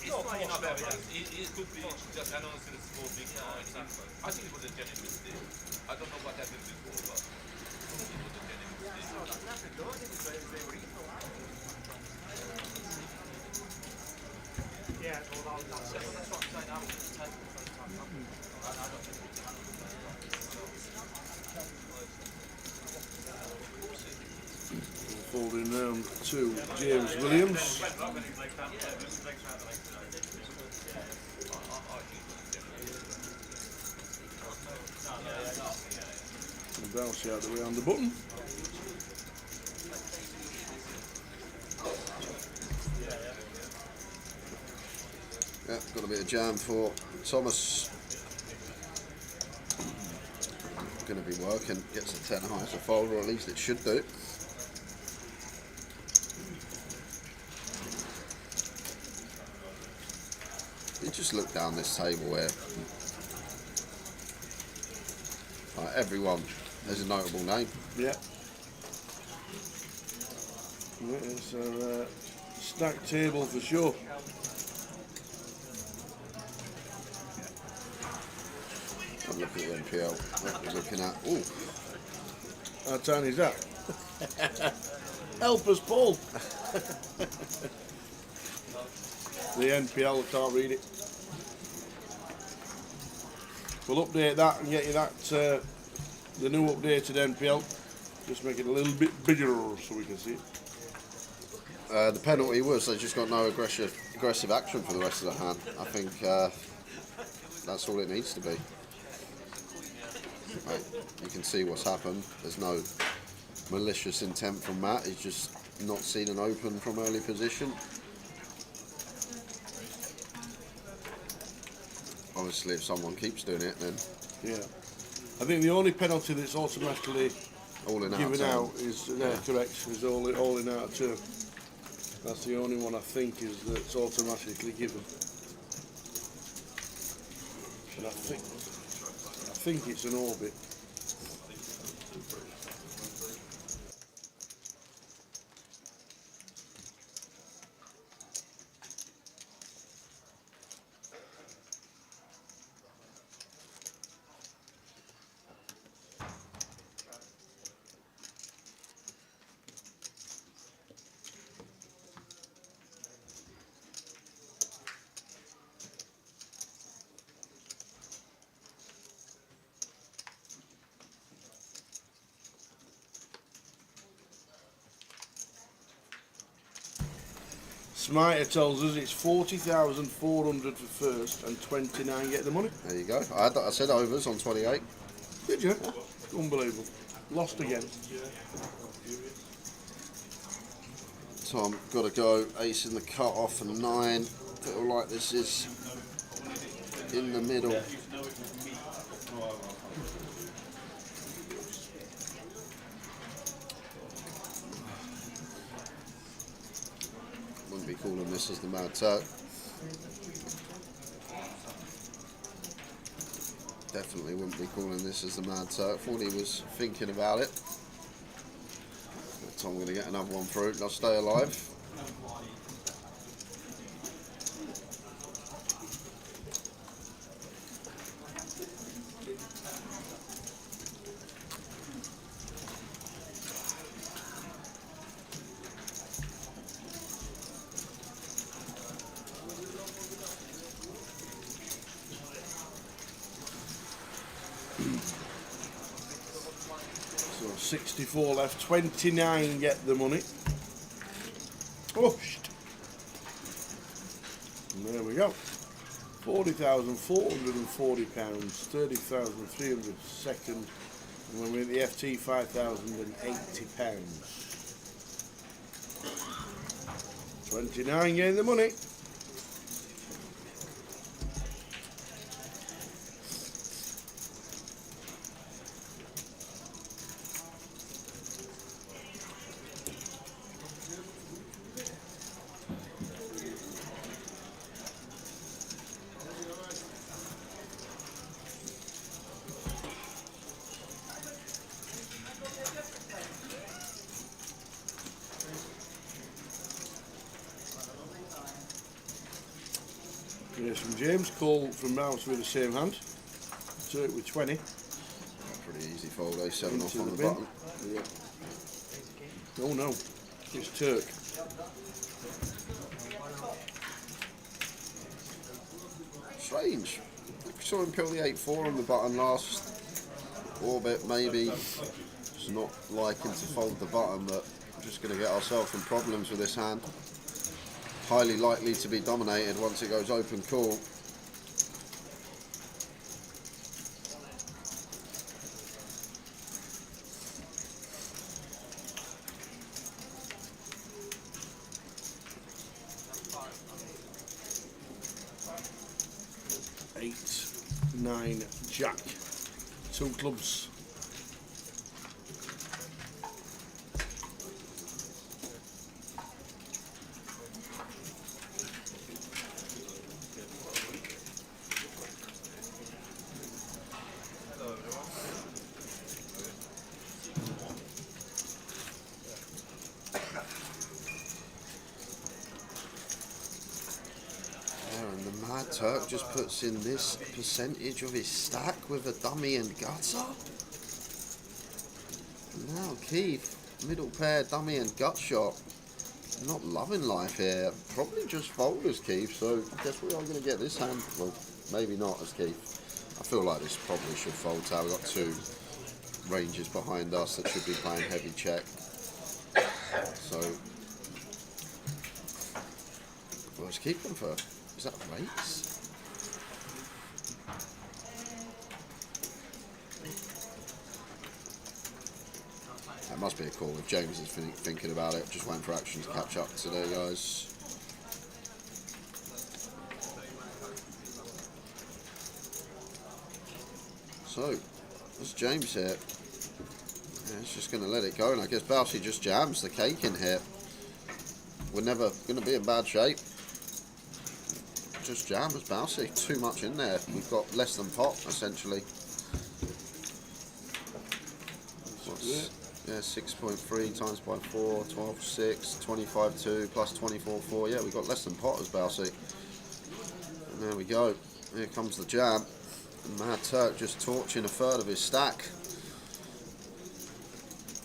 It's not enough evidence. It could be just announcing a small big car. I think it was a genuine mistake. I don't know what happened before, but I think it was a genuine mistake. Yeah, well, that's what I'm saying. I was just taking the first time. I don't think Folding round to James Williams. And bounce out the way on the button. Yeah, got a bit of jam for Thomas. Going to be working, gets a 10 high as a fold, or at least it should do. You just look down this table here. Everyone has a notable name. Yeah. It's a stacked table for sure. And look at the NPL. What we're looking at. Ooh. How tiny is that? Help us, Paul. The NPL, I can't read it. We'll update that and get you that, the new updated NPL. Just make it a little bit bigger so we can see it. The penalty was they just got no aggressive action for the rest of the hand. I think that's all it needs to be. Right, you can see what's happened. There's no malicious intent from Matt. He's just not seen an open from early position. Obviously, if someone keeps doing it, then yeah. I think the only penalty that's automatically all in given out out is correct. Is all in out of turn. That's the only one I think is that's automatically given. And I think it's an orbit. Smiter tells us it's 40,400 for first and 29 get the money. There you go. I said overs on 28. Did you? Unbelievable. Lost again. Tom, got to go. Ace in the cut off and 9. Feel like this is in the middle. Wouldn't be calling this as the Mad Turk. Definitely wouldn't be calling this as the Mad Turk. Thought he was thinking about it. Tom going to get another one through. I'll stay alive. So 64 left, 29 get the money. Pushed. And there we go. £40,440, 30,300 second, and when we're at the FT, £5,080. 29 getting the money. Here's from James, call from Mouse with the same hand. Turk with 20. Pretty easy fold, eh? 7 off on the bin. button. Yeah. Oh no, it's Turk. Strange. I saw him pill the 8-4 on the button last orbit, maybe. Just not liking to fold the button, but we're just going to get ourselves in problems with this hand. Highly likely to be dominated once it goes open call. Eight, 9, Jack. 2 clubs. Turk just puts in this percentage of his stack with a dummy and gutter. Now Keith, middle pair, dummy and gut shot. Not loving life here. Probably just fold as Keith, so I guess we are going to get this hand. Well, maybe not as Keith. I feel like this probably should fold out. We've got 2 ranges behind us that should be playing heavy check. So, well, let's keep them for. Is that rates? That must be a call if James is thinking about it. Just waiting for action to catch up today, guys. So, there's James here. Yeah, he's just going to let it go, and I guess Bousey just jams the cake in here. We're never going to be in bad shape. Just jam as Bousey. Too much in there. We've got less than pot, essentially. What's, yeah, 6.3 times by 4, 12.6, 25.2 plus 24.4. Yeah, we've got less than pot as Bousey. And there we go. Here comes the jam. And Mad Turk just torching a third of his stack.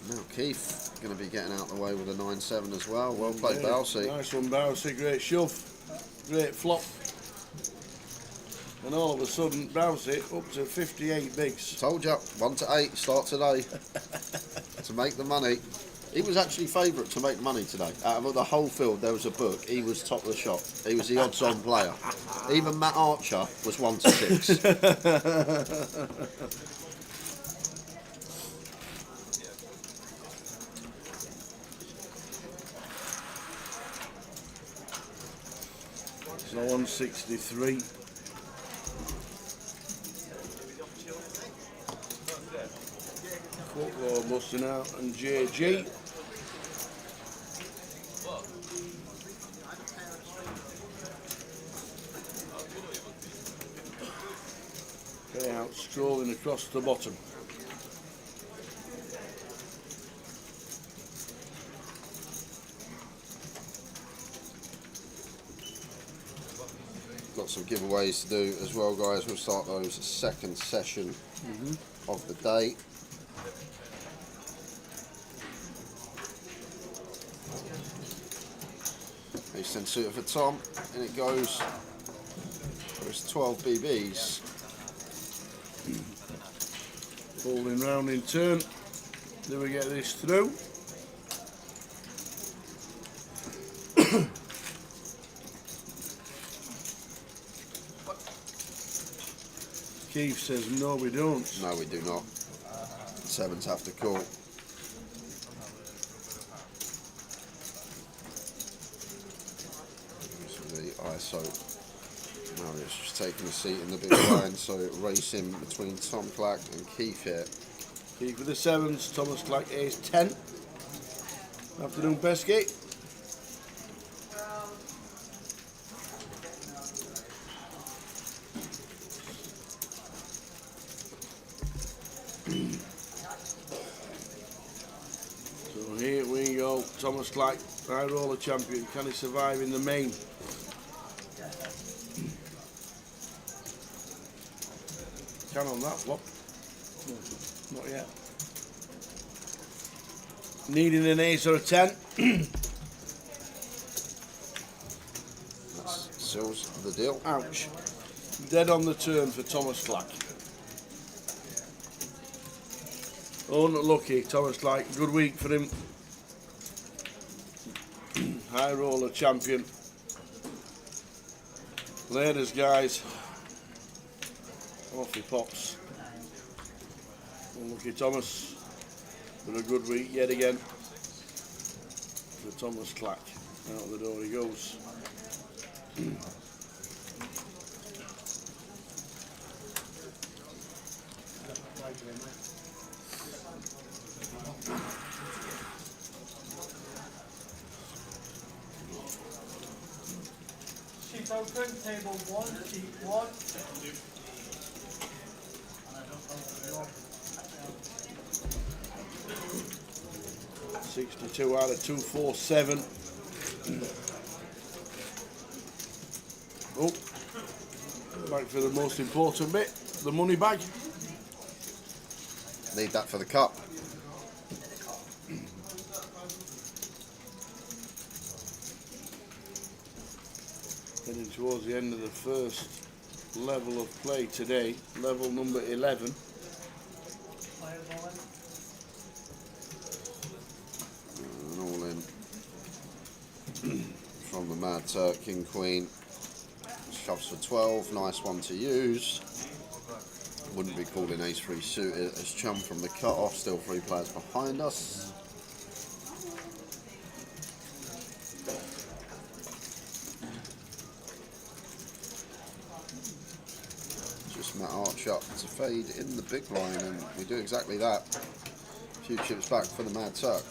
Now Keith going to be getting out the way with a 9-7 as well. Well played, Bousey. Nice one, Bousey. Great shove. Great flop. And all of a sudden, Bousey up to 58 bigs. Told you, 1 to 8, start today. To make the money. He was actually favourite to make money today. Out of the whole field, there was a book. He was top of the shop. He was the odds-on player. Even Matt Archer was 1 to 6. So 163. Football busting out and JG. Payout strolling across the bottom. Got some giveaways to do as well, guys. We'll start those second session of the day. Ace-10 suitor for Tom, and it goes. There's 12 BBs. Folding round in turn. Do we get this through? Keith says no, we don't. No, we do not. Sevens have to call. So the ISO. Marius just taking a seat in the big line, so racing between Tom Clack and Keith here. Keith with the sevens, Thomas Clack ace 10. Afternoon, Pesky. So here we go, Thomas Clack, high roller champion. Can he survive in the main? Can on that flop. No, not yet. Needing an ace or a 10. That seals the deal. Ouch. Dead on the turn for Thomas Clack. Unlucky, Thomas Clack. Good week for him. High roller champion. Ladies, guys. Off he pops. Unlucky Thomas. But a good week yet again for Thomas Clack. Out the door he goes. Sheet open, table 1, sheet 1. 62 out of 247. Oh, back for the most important bit, the money bag. Need that for the cup. Heading towards the end of the first level of play today, level number 11. And all in from the Mad Turk, King Queen. Shoves for 12, nice one to use. Wouldn't be calling ace-3 suited as chum from the cut-off, still 3 players behind us. Just Matt Arch up to fade in the big line, and we do exactly that. A few chips back for the Mad Turk.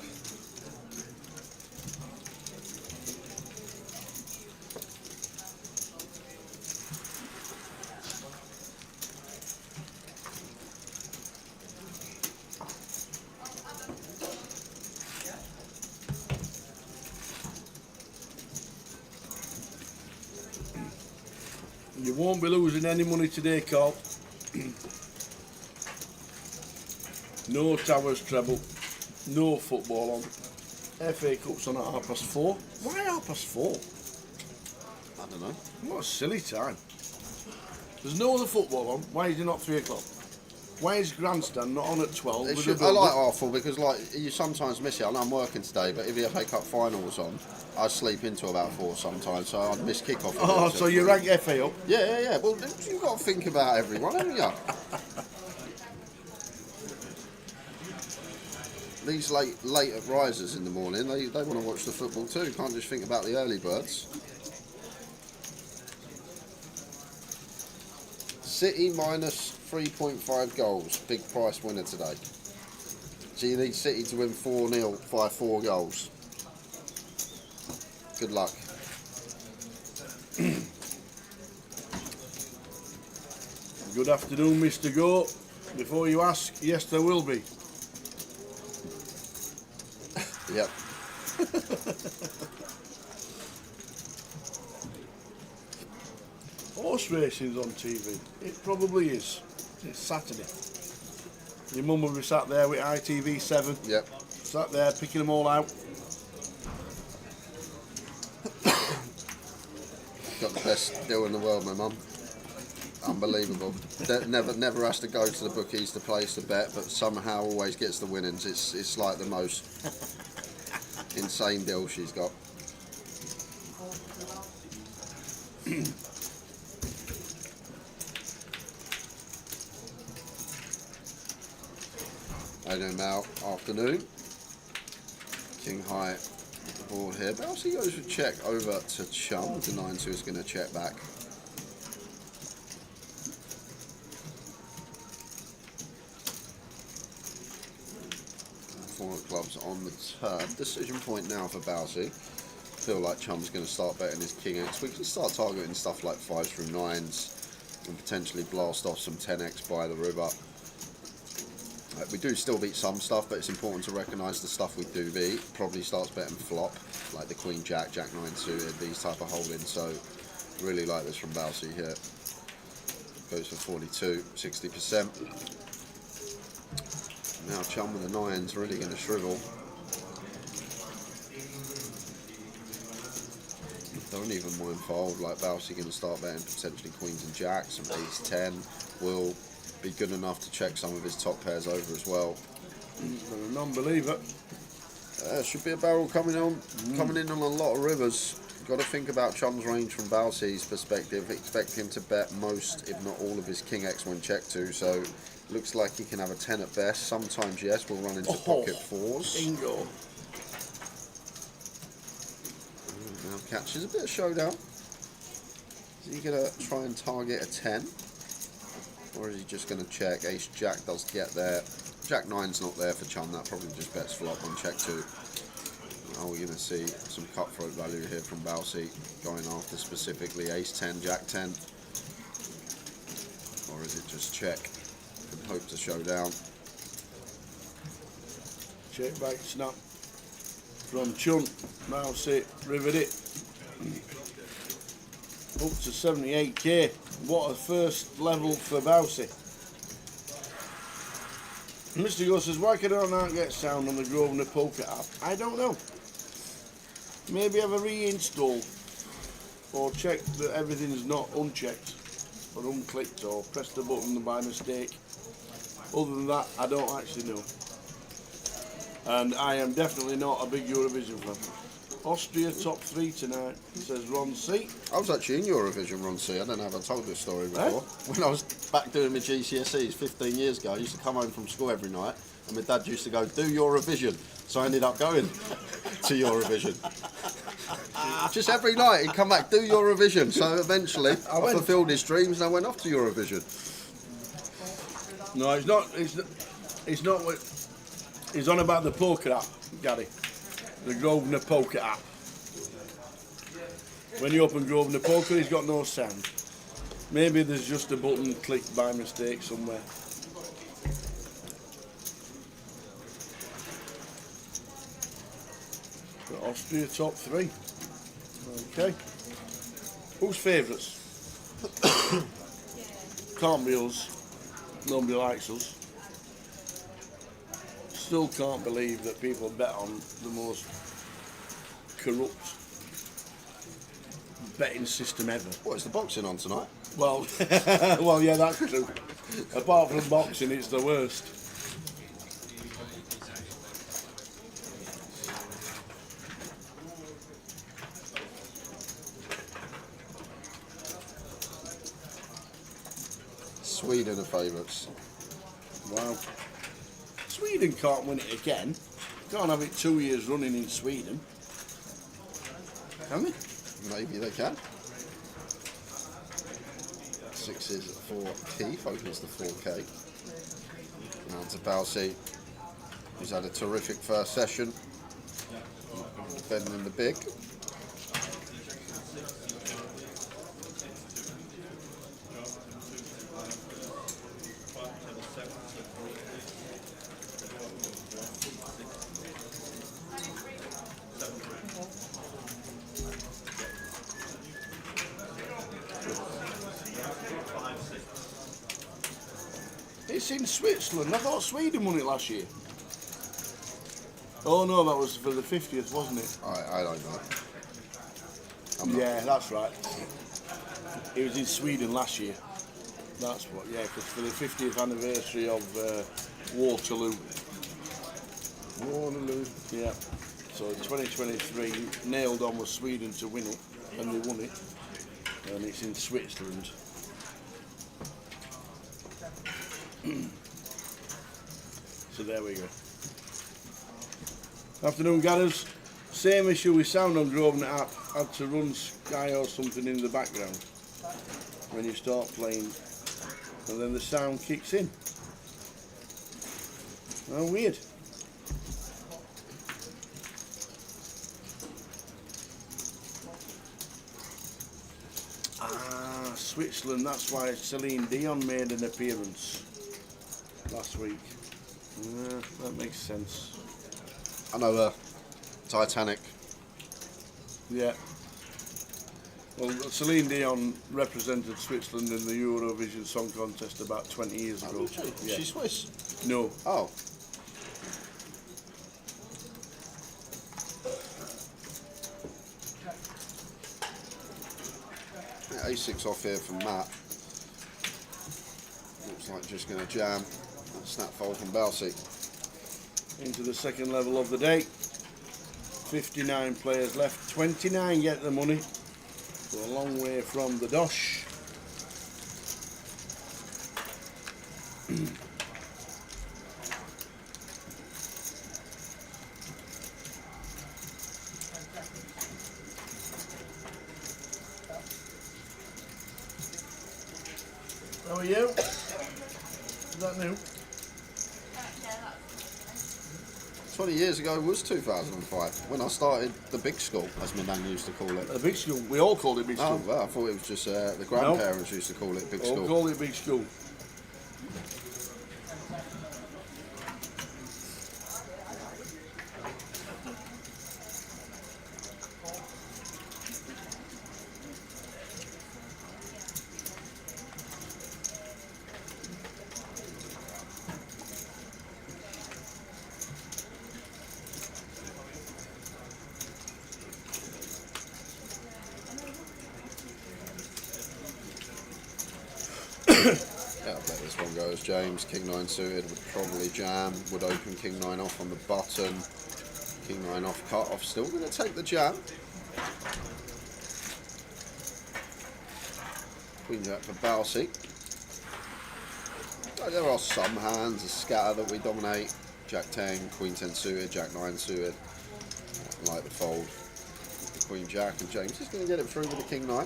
You won't be losing any money today, Carl. No Towers treble, no football on. FA Cup's on at 4:30. Why 4:30? I don't know. What a silly time. There's no other football on. Why is it not 3 o'clock? Why is Grandstand not on at 12? It with should, the I like build-up? R4 because like you sometimes miss it. I know I'm working today, but if the FA Cup final was on, I sleep until about 4 sometimes, so I'd miss kick-off. Oh, so you rank FA up? Yeah. Well, you've got to think about everyone, haven't you? These late risers in the morning, they want to watch the football too. Can't just think about the early birds. City minus 3.5 goals. Big price winner today. So you need City to win 4-0 by 4 goals. Good luck. Good afternoon, Mr. Go. Before you ask, yes, there will be. Yep. Horse racing's on TV. It probably is. It's Saturday. Your mum will be sat there with ITV7. Yep. Sat there picking them all out. Got the best deal in the world, my mum. Unbelievable. Never has to go to the bookies to place the bet, but somehow always gets the winnings. It's like the most insane deal she's got. And now afternoon. King high board here. Bouncy goes for check over to Chum. The 9-2 is going to check back. 4 of clubs on the turn. Decision point now for Bouncy. Feel like Chum's going to start betting his King X. We can start targeting stuff like 5s through 9s and potentially blast off some 10x by the river. We do still beat some stuff, but it's important to recognise the stuff we do beat probably starts betting flop, like the Queen Jack, Jack 9 suited, these type of holdings. So really like this from Bouncy here. Goes for 42, 60%. Now Chum with the 9's really going to shrivel. Don't even mind fold, like Bouncy going to start betting potentially Queens and Jacks, some Ace 10 will be good enough to check some of his top pairs over as well. A non-believer. Should be a barrel coming in on a lot of rivers. Got to think about Chum's range from Bouncy's perspective. Expect him to bet most, if not all, of his King X when checked to. So looks like he can have a 10 at best. Sometimes, yes, we'll run into pocket 4s. Bingo. Now catches a bit of showdown. Is he going to try and target a 10? Or is he just going to check? Ace Jack does get there. Jack 9's not there for Chum. That probably just bets flop on check 2. Now we're going to see some cutthroat value here from Bouncy, going after specifically Ace 10, Jack 10. Or is it just check and hope to show down? Check back snap from Chum. Bouncy rivered it. Up to 78k. What a first level for Bouncy. Mr. Go says, why can I not get sound on the Grosvenor Poker app? I don't know. Maybe have a reinstall or check that everything's not unchecked or unclicked or press the button by mistake. Other than that, I don't actually know. And I am definitely not a big Eurovision fan. Austria top 3 tonight, says Ron C. I was actually in Eurovision, Ron C. I don't know if I told this story before. When I was back doing my GCSEs 15 years ago, I used to come home from school every night and my dad used to go, do Eurovision. So I ended up going to Eurovision. Just every night he'd come back, do Eurovision. So eventually I fulfilled his dreams and I went off to Eurovision. No, it's not what... He's on about the poker app, Gary. The Grosvenor Poker app. When you open Grosvenor Poker, he's got no sound. Maybe there's just a button clicked by mistake somewhere. Got Austria top 3. Okay. Who's favourites? Can't be us. Nobody likes us. Still can't believe that people bet on the most corrupt betting system ever. What is the boxing on tonight? Well, well, yeah, that's true. Apart from boxing, it's the worst. Sweden are favourites. Wow. Sweden can't win it again. Can't have it 2 years running in Sweden. Can they? Maybe they can. 6s for Keith, opens the 4k. Now to Bouncy, who's had a terrific first session. Betting in the big. It's in Switzerland. I thought Sweden won it last year. Oh no, that was for the 50th, wasn't it? I don't know. Yeah, that's right. It was in Sweden last year. That's what, yeah, because for the 50th anniversary of Waterloo. Yeah. So 2023, nailed on was Sweden to win it, and they won it. And it's in Switzerland. So there we go. Afternoon, Gathers. Same issue with sound on Grosvenor app. Had to run Sky or something in the background when you start playing, and then the sound kicks in. Oh, weird. Ah, Switzerland. That's why Celine Dion made an appearance last week. Yeah, that makes sense. I know Titanic. Yeah. Well, Celine Dion represented Switzerland in the Eurovision Song Contest about 20 years ago. Yeah. She's Swiss? No. Oh. Yeah, A6 off here from Matt. Looks like just going to jam. Snap fold from Balsey. Into the second level of the day. 59 players left. 29 get the money. So a long way from the dosh. How are you? Is that new? 20 years ago was 2005 when I started the big school, as my nan used to call it. The big school. We all called it big school. Oh, well, I thought it was just the grandparents used to call it big school. All called it big school. Yeah, I'll let this one go as James. King 9 suited would probably jam, would open King 9 off on the button. King 9 off cut off, still going to take the jam. Queen Jack for Balsey. So there are some hands, a scatter that we dominate. Jack 10, Queen 10 suited, Jack 9 suited. I like the fold. The Queen Jack, and James is going to get it through with the King 9.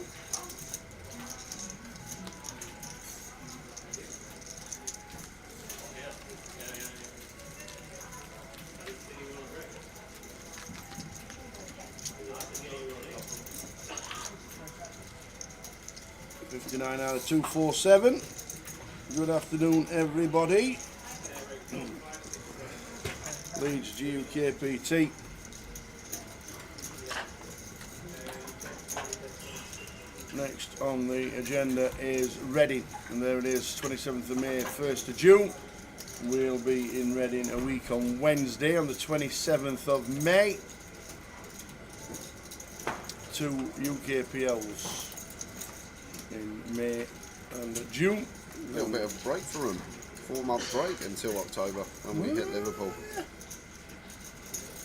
Out of 247. Good afternoon, everybody. Leeds GUKPT. Next on the agenda is Reading, and there it is, 27th of May, 1st of June. We'll be in Reading a week on Wednesday, on the 27th of May. 2 UKPLs. In May and June. A little bit of a break for them. 4-month break until October when we hit Liverpool.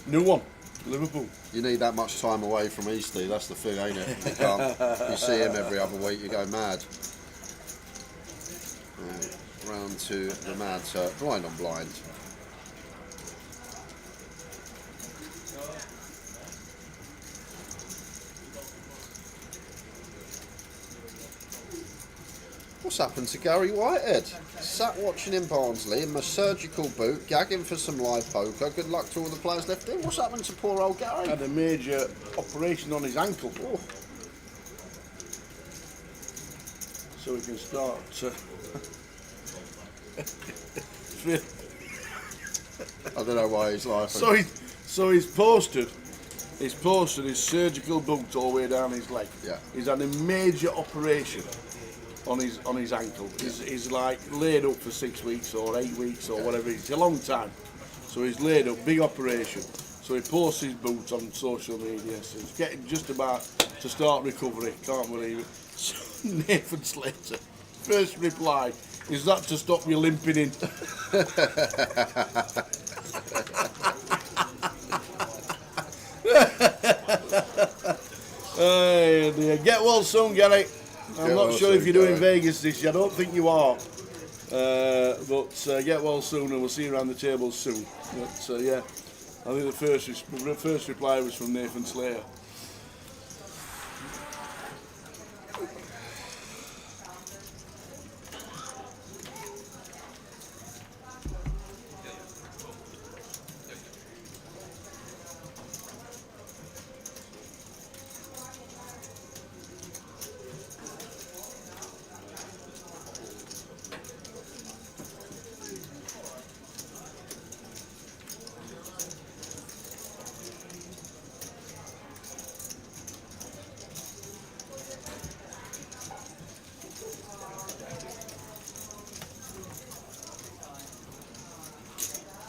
New one, Liverpool. You need that much time away from Eastie, that's the thing, ain't it? You can't. You see him every other week, you go mad. Round to the mad, so blind on blind. What's happened to Gary Whitehead? Sat watching in Barnsley in my surgical boot, gagging for some live poker. Good luck to all the players left in. What's happened to poor old Gary? Had a major operation on his ankle. Oh. So we can start. I don't know why he's laughing. So he's posted his surgical boot all the way down his leg. Yeah. He's had a major operation on his ankle. He's like laid up for 6 weeks or 8 weeks or whatever. It's a long time. So he's laid up, big operation. So he posts his boots on social media. So he's getting just about to start recovery. Can't believe it. So Nathan Slater first reply. Is that to stop you limping in? Hey dear. Get well soon, Gary. I'm not sure if you're doing Vegas this year. I don't think you are. But get well soon, and we'll see you around the tables soon. But yeah, I think the first reply was from Nathan Slater.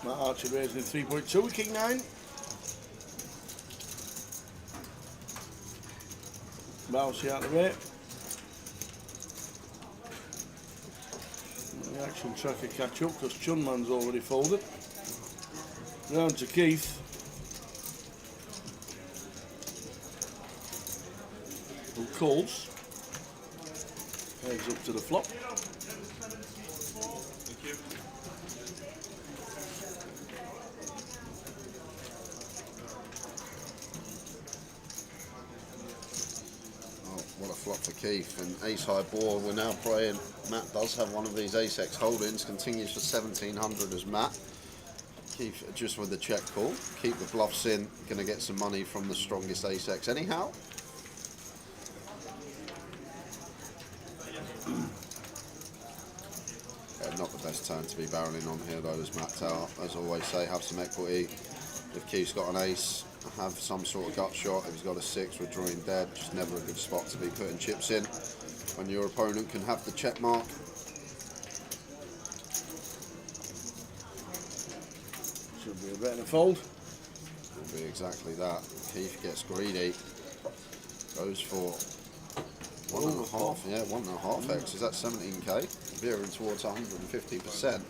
Matt Archer raising 3.2 with King 9. Bouncy out the way. The action tracker catch up because Chunman's already folded. Round to Keith. Who calls. Heads up to the flop. What a flop for Keith, and ace high board. We're now playing. Matt does have one of these ace X holdings, continues for 1700 as Matt. Keith just with the check call, keep the bluffs in, gonna get some money from the strongest ace X anyhow. Yeah, not the best turn to be barreling on here though, as Matt Tower, as I always say, have some equity. If Keith's got an ace, have some sort of gut shot. If he's got a 6, we're drawing dead. Just never a good spot to be putting chips in when your opponent can have the check mark. Should be a better fold. Will be exactly that. Keith gets greedy. Goes for 1.5. Yeah, 1.5 X. Is that 17k? Veering towards 150%.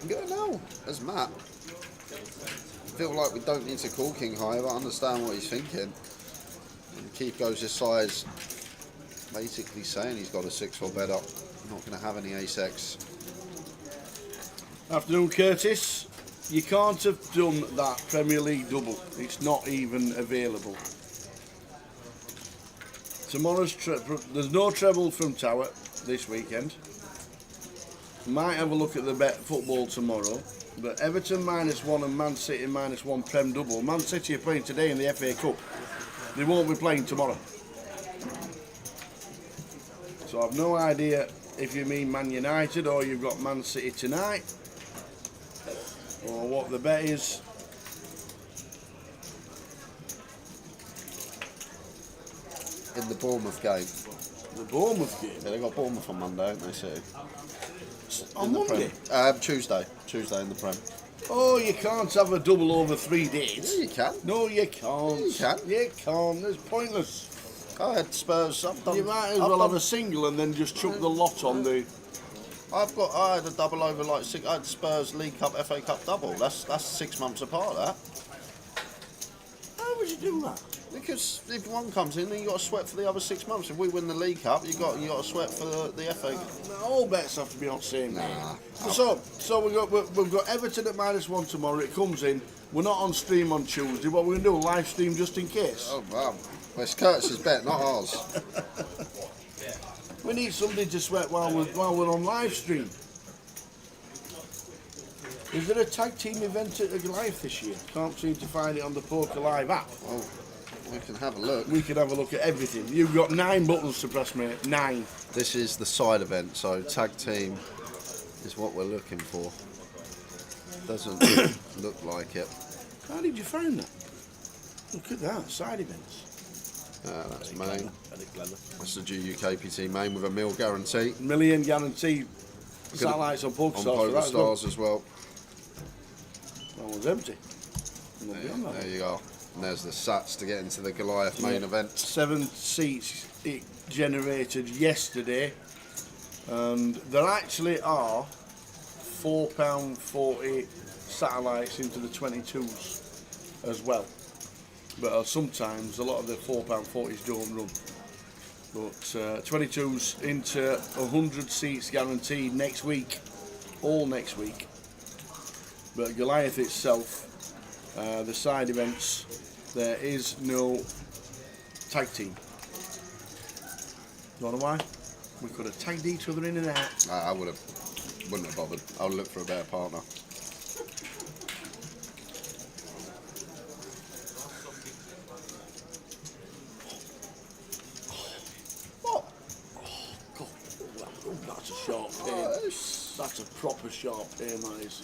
Go now, as Matt. Feel like we don't need to call King high, but I understand what he's thinking. And Keith goes his size, basically saying he's got a 6 or better. Not going to have any ace X. Afternoon, Curtis. You can't have done that Premier League double. It's not even available. Tomorrow's there's no treble from Tower this weekend. Might have a look at the bet football tomorrow, but Everton -1 and Man City -1 Prem double. Man City are playing today in the FA Cup. They won't be playing tomorrow. So I've no idea if you mean Man United or you've got Man City tonight, or what the bet is. In the Bournemouth game. The Bournemouth game? Yeah, they got Bournemouth on Monday, haven't they, City? On Monday? Tuesday in the Prem. Oh, you can't have a double over 3 days. Yeah, you can. No, you can't. You can. You can't. It's pointless. I had Spurs. You might as well have a single and then just chuck the lot on the. I had a double over like 6. I had Spurs League Cup, FA Cup double. That's 6 months apart. That. How would you do that? Because if one comes in, then you got to sweat for the other 6 months. If we win the League Cup, you got to sweat for the FA. All bets have to be on the same day. Nah. So we've got Everton at -1 tomorrow. It comes in. We're not on stream on Tuesday. What we're gonna do? Live stream just in case. Oh wow. Well, it's Curtis's bet, not ours. We need somebody to sweat while we're on live stream. Is there a tag team event at the Live this year? Can't seem to find it on the Poker Live app. Well, we can have a look. We can have a look at everything. You've got 9 buttons to press, mate. 9. This is the side event, so tag team is what we're looking for. Doesn't look like it. How did you find that? Look at that, side events. That's main. That's the GUKPT main with a mil guarantee. $1 million guarantee. Satellites on Poker Stars. On Poker Stars as well. That one's empty. There you go. And there's the Sats to get into the Goliath main event. 7 seats it generated yesterday, and there actually are £4.40 satellites into the 22s as well. But sometimes a lot of the £4.40s don't run. But 22s into 100 seats guaranteed next week, all next week. But Goliath itself, the side events, there is no tag team. You wanna know why? We could have tagged each other in and out. I wouldn't have bothered. I would look for a better partner. What? Oh, God. Oh, that's a sharp pain. That's a proper sharp pain, that is.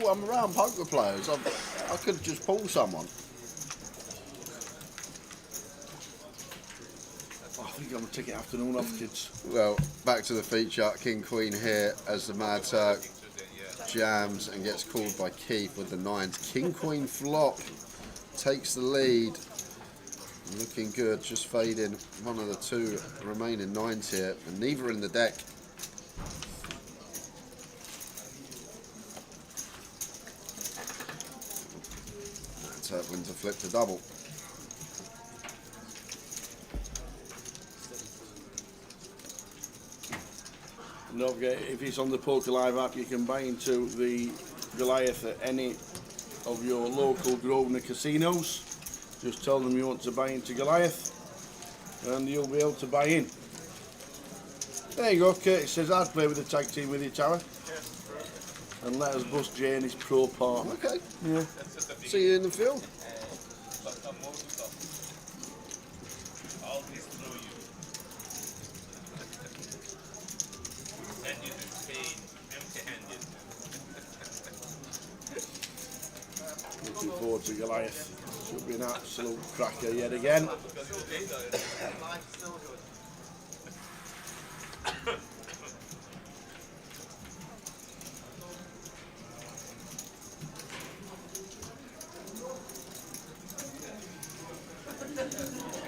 I'm around poker players. I could just pull someone. I think I'm going to take it afternoon off, kids. Well, back to the feature. King Queen here as the Mad Turk jams and gets called by Keith with the 9s. King Queen flop takes the lead. Looking good, just fading one of the 2 remaining 9s here, and neither in the deck. Mad Turk wins a flip to double. And don't forget, if it's on the Poker Live app, you can buy into the Goliath at any of your local Grosvenor casinos. Just tell them you want to buy into Goliath, and you'll be able to buy in. There you go, Curtis says, I'd play with the tag team with you, Tower. And let us bust Jay and his pro partner. Okay. Yeah. See you in the field. Looking forward to Goliath. Should be an absolute cracker yet again.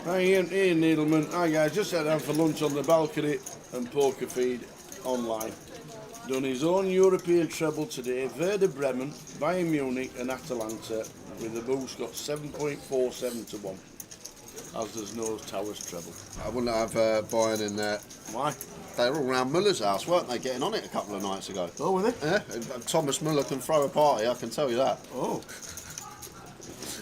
Hi Ian Needleman. Hi guys, just sat down for lunch on the balcony and poker feed online. Done his own European treble today. Werder Bremen, Bayern Munich and Atalanta, with the boost got 7.47 to 1. As there's no Towers treble. I wouldn't have Bayern in there. Why? They were all round Muller's house, weren't they, getting on it a couple of nights ago? Oh, were they? Yeah, Thomas Muller can throw a party, I can tell you that. Oh.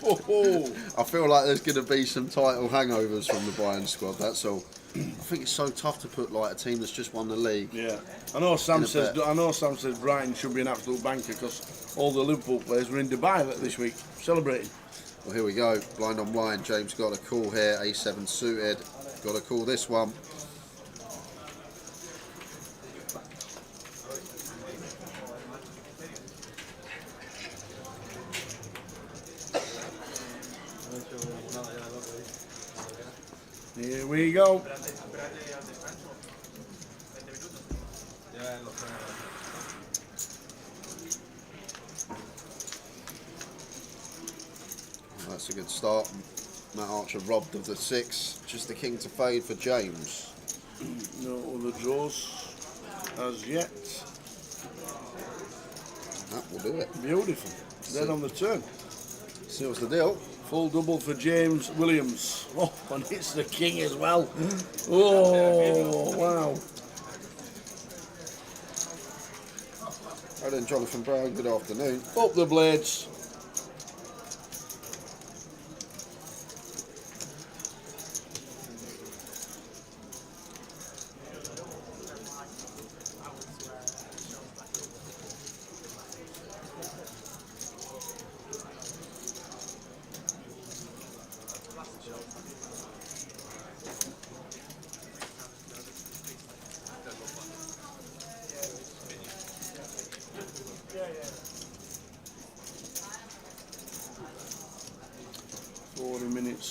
Oh. I feel like there's going to be some title hangovers from the Bayern squad, that's all. I think it's so tough to put like a team that's just won the league. Yeah, I know Sam says Brighton should be an absolute banker because all the Liverpool players were in Dubai this week celebrating. Well, here we go, blind on blind. James got a call here, A7 suited. Got to call this one. Here we go. That's a good start. Matt Archer robbed of the 6. Just the king to fade for James. No other draws as yet. That will do it. Beautiful. Then on the turn. Seals the deal. Full double for James Williams. Oh, and it's the king as well. Oh, wow. Right then, Jonathan Brown, good afternoon. Up the blades.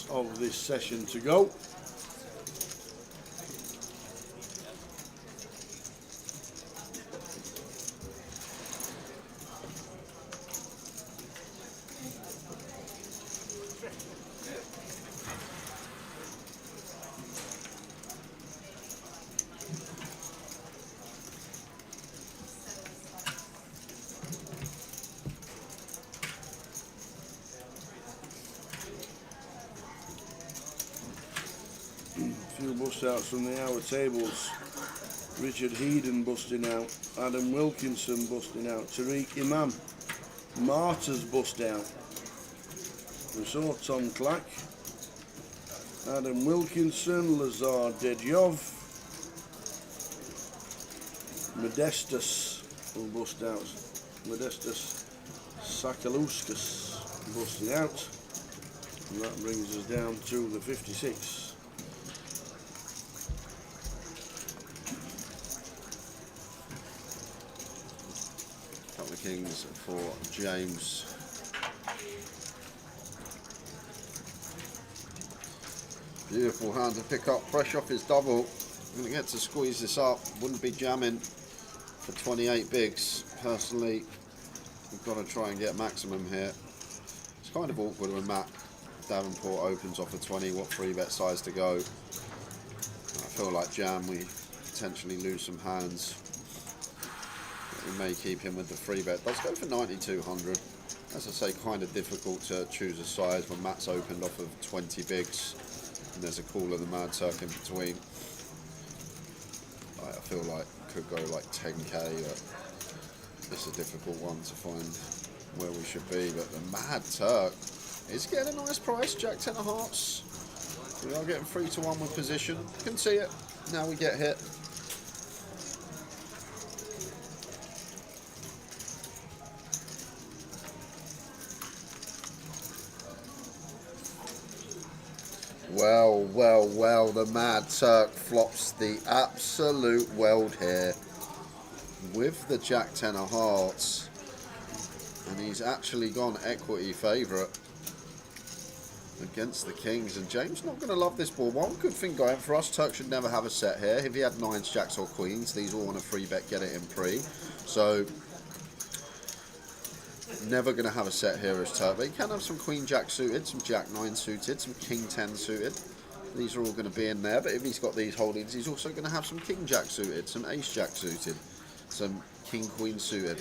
Of this session to go. bust-outs from the hour tables. Richard Heeden busting out. Adam Wilkinson busting out. Tariq Imam. Martyrs bust out. We saw Tom Clack. Adam Wilkinson. Lazar Dedyov. Modestus will bust out. Modestus Sakalauskas busting out. And that brings us down to the 56. Couple of kings for James. Beautiful hand to pick up, fresh off his double. I'm going to get to squeeze this up. Wouldn't be jamming for 28 bigs. Personally, we've got to try and get maximum here. It's kind of awkward when Matt Davenport opens off a 20, what 3-bet size to go. I feel like jam, we potentially lose some hands. We may keep him with the 3-bet. Let's go for 9,200. As I say, kind of difficult to choose a size when Matt's opened off of 20 bigs and there's a call of the Mad Turk in between. I feel like could go like 10k, but it's a difficult one to find where we should be. But the Mad Turk is getting a nice price. Jack 10 of hearts. We are getting 3-1 with position. Can see it. Now we get hit. Well, well, well, the Mad Turk flops the absolute world here with the Jack 10 of hearts, and he's actually gone equity favourite against the Kings, and James not going to love this board. One good thing going for us, Turk should never have a set here. If he had 9s, Jacks or Queens, these all on a 3-bet, get it in pre, so never going to have a set here as Turk, but he can have some Queen Jack suited, some Jack 9 suited, some King 10 suited. These are all going to be in there, but if he's got these holdings, he's also going to have some King Jack suited, some Ace Jack suited, some King Queen suited,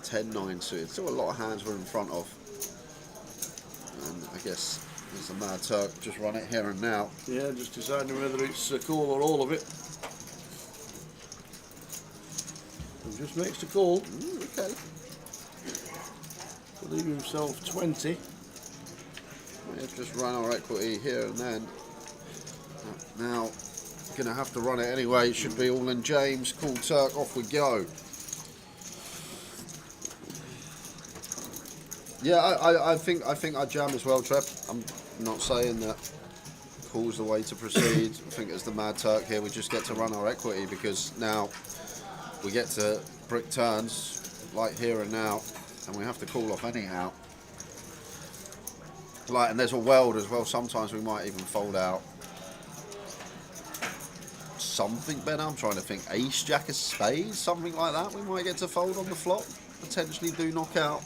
10-9 suited. Still a lot of hands we're in front of. And I guess there's a Mad Turk, just run it here and now. Yeah, just deciding whether it's a call or all of it. He just makes the call. Okay. Leave himself 20. We've just run our equity here and then. Now, going to have to run it anyway. It should be all in James. Cool Turk, off we go. Yeah, I think I jam as well, Trev. I'm not saying that call's the way to proceed. I think as the Mad Turk here, we just get to run our equity because now we get to brick turns like here and now. And we have to call off anyhow. Like, and there's a weld as well. Sometimes we might even fold out something better. I'm trying to think. Ace, Jack of Spades, something like that. We might get to fold on the flop. Potentially do knock out.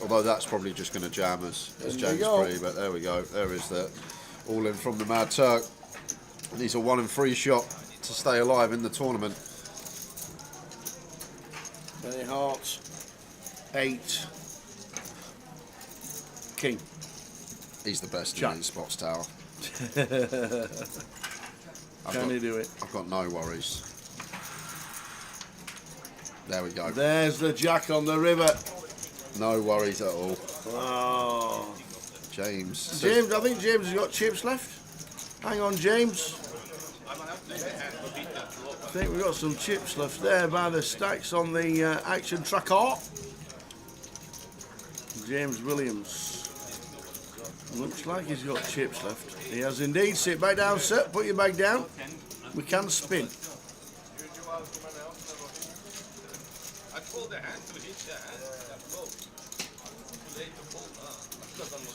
Although that's probably just going to jam us as James free. But there we go. There is the all in from the Mad Turk. And he's a 1 in 3 shot to stay alive in the tournament. 20 hearts, 8, King. He's the best Jack. in his spots tower. Can he do it? I've got no worries. There we go. There's the Jack on the river. No worries at all. Oh. James. James, I think James has got chips left. Hang on, James. I think we've got some chips left there by the stacks on the action tracker. James Williams. Looks like he's got chips left. He has indeed. Sit back down, sir. Put your bag down. We can spin.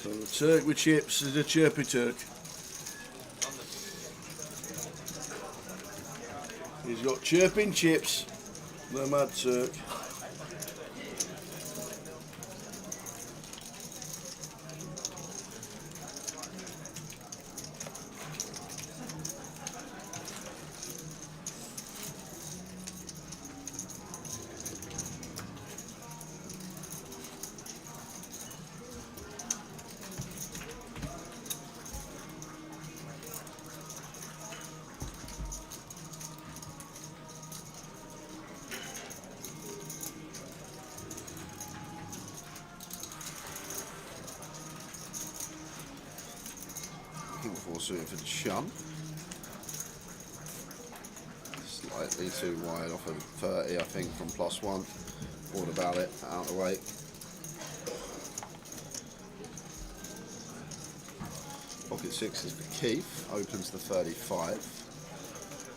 So the Turk with chips is a chirpy Turk. He's got chirping chips, the Mad Turk. suited for Chun. Slightly too wide off of 30, I think, from +1. Thought about it, out of the way. Pocket 6 is for Keith, opens the 35.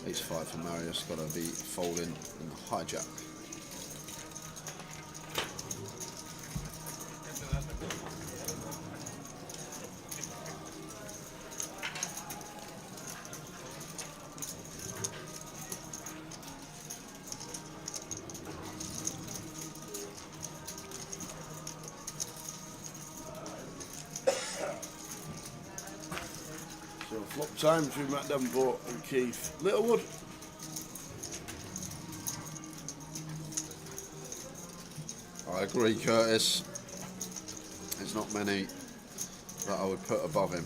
Ace 5 for Marius, got to be folding in the hijack. So flop time between Matt Davenport and Keith Littlewood. I agree, Curtis. There's not many that I would put above him.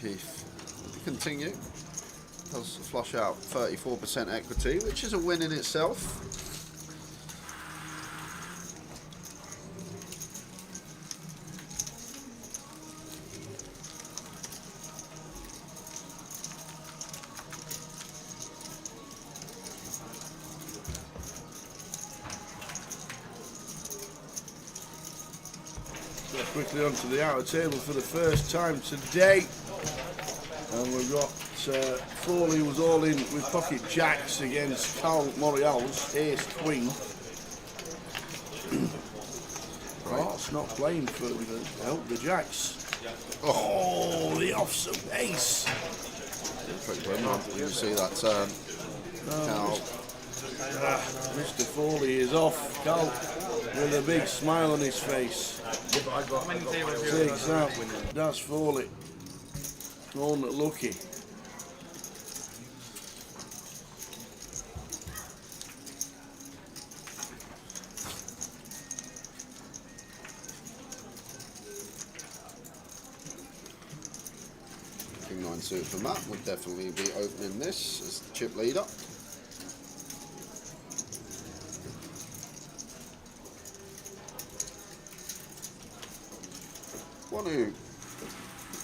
Keith, continue. Does flush out 34% equity, which is a win in itself. Quickly onto the outer table for the first time today, and we've got Foley was all in with pocket jacks against Carl Morial's ace queen. Hearts not playing for the jacks. Oh, the offsuit ace. Pretty good, man. You see that turn. Cal. Mr. Foley is off. Cal with a big smile on his face. Takes out. That's Foley. Unlucky. King 9 suited for Matt would definitely be opening this as the chip leader. One who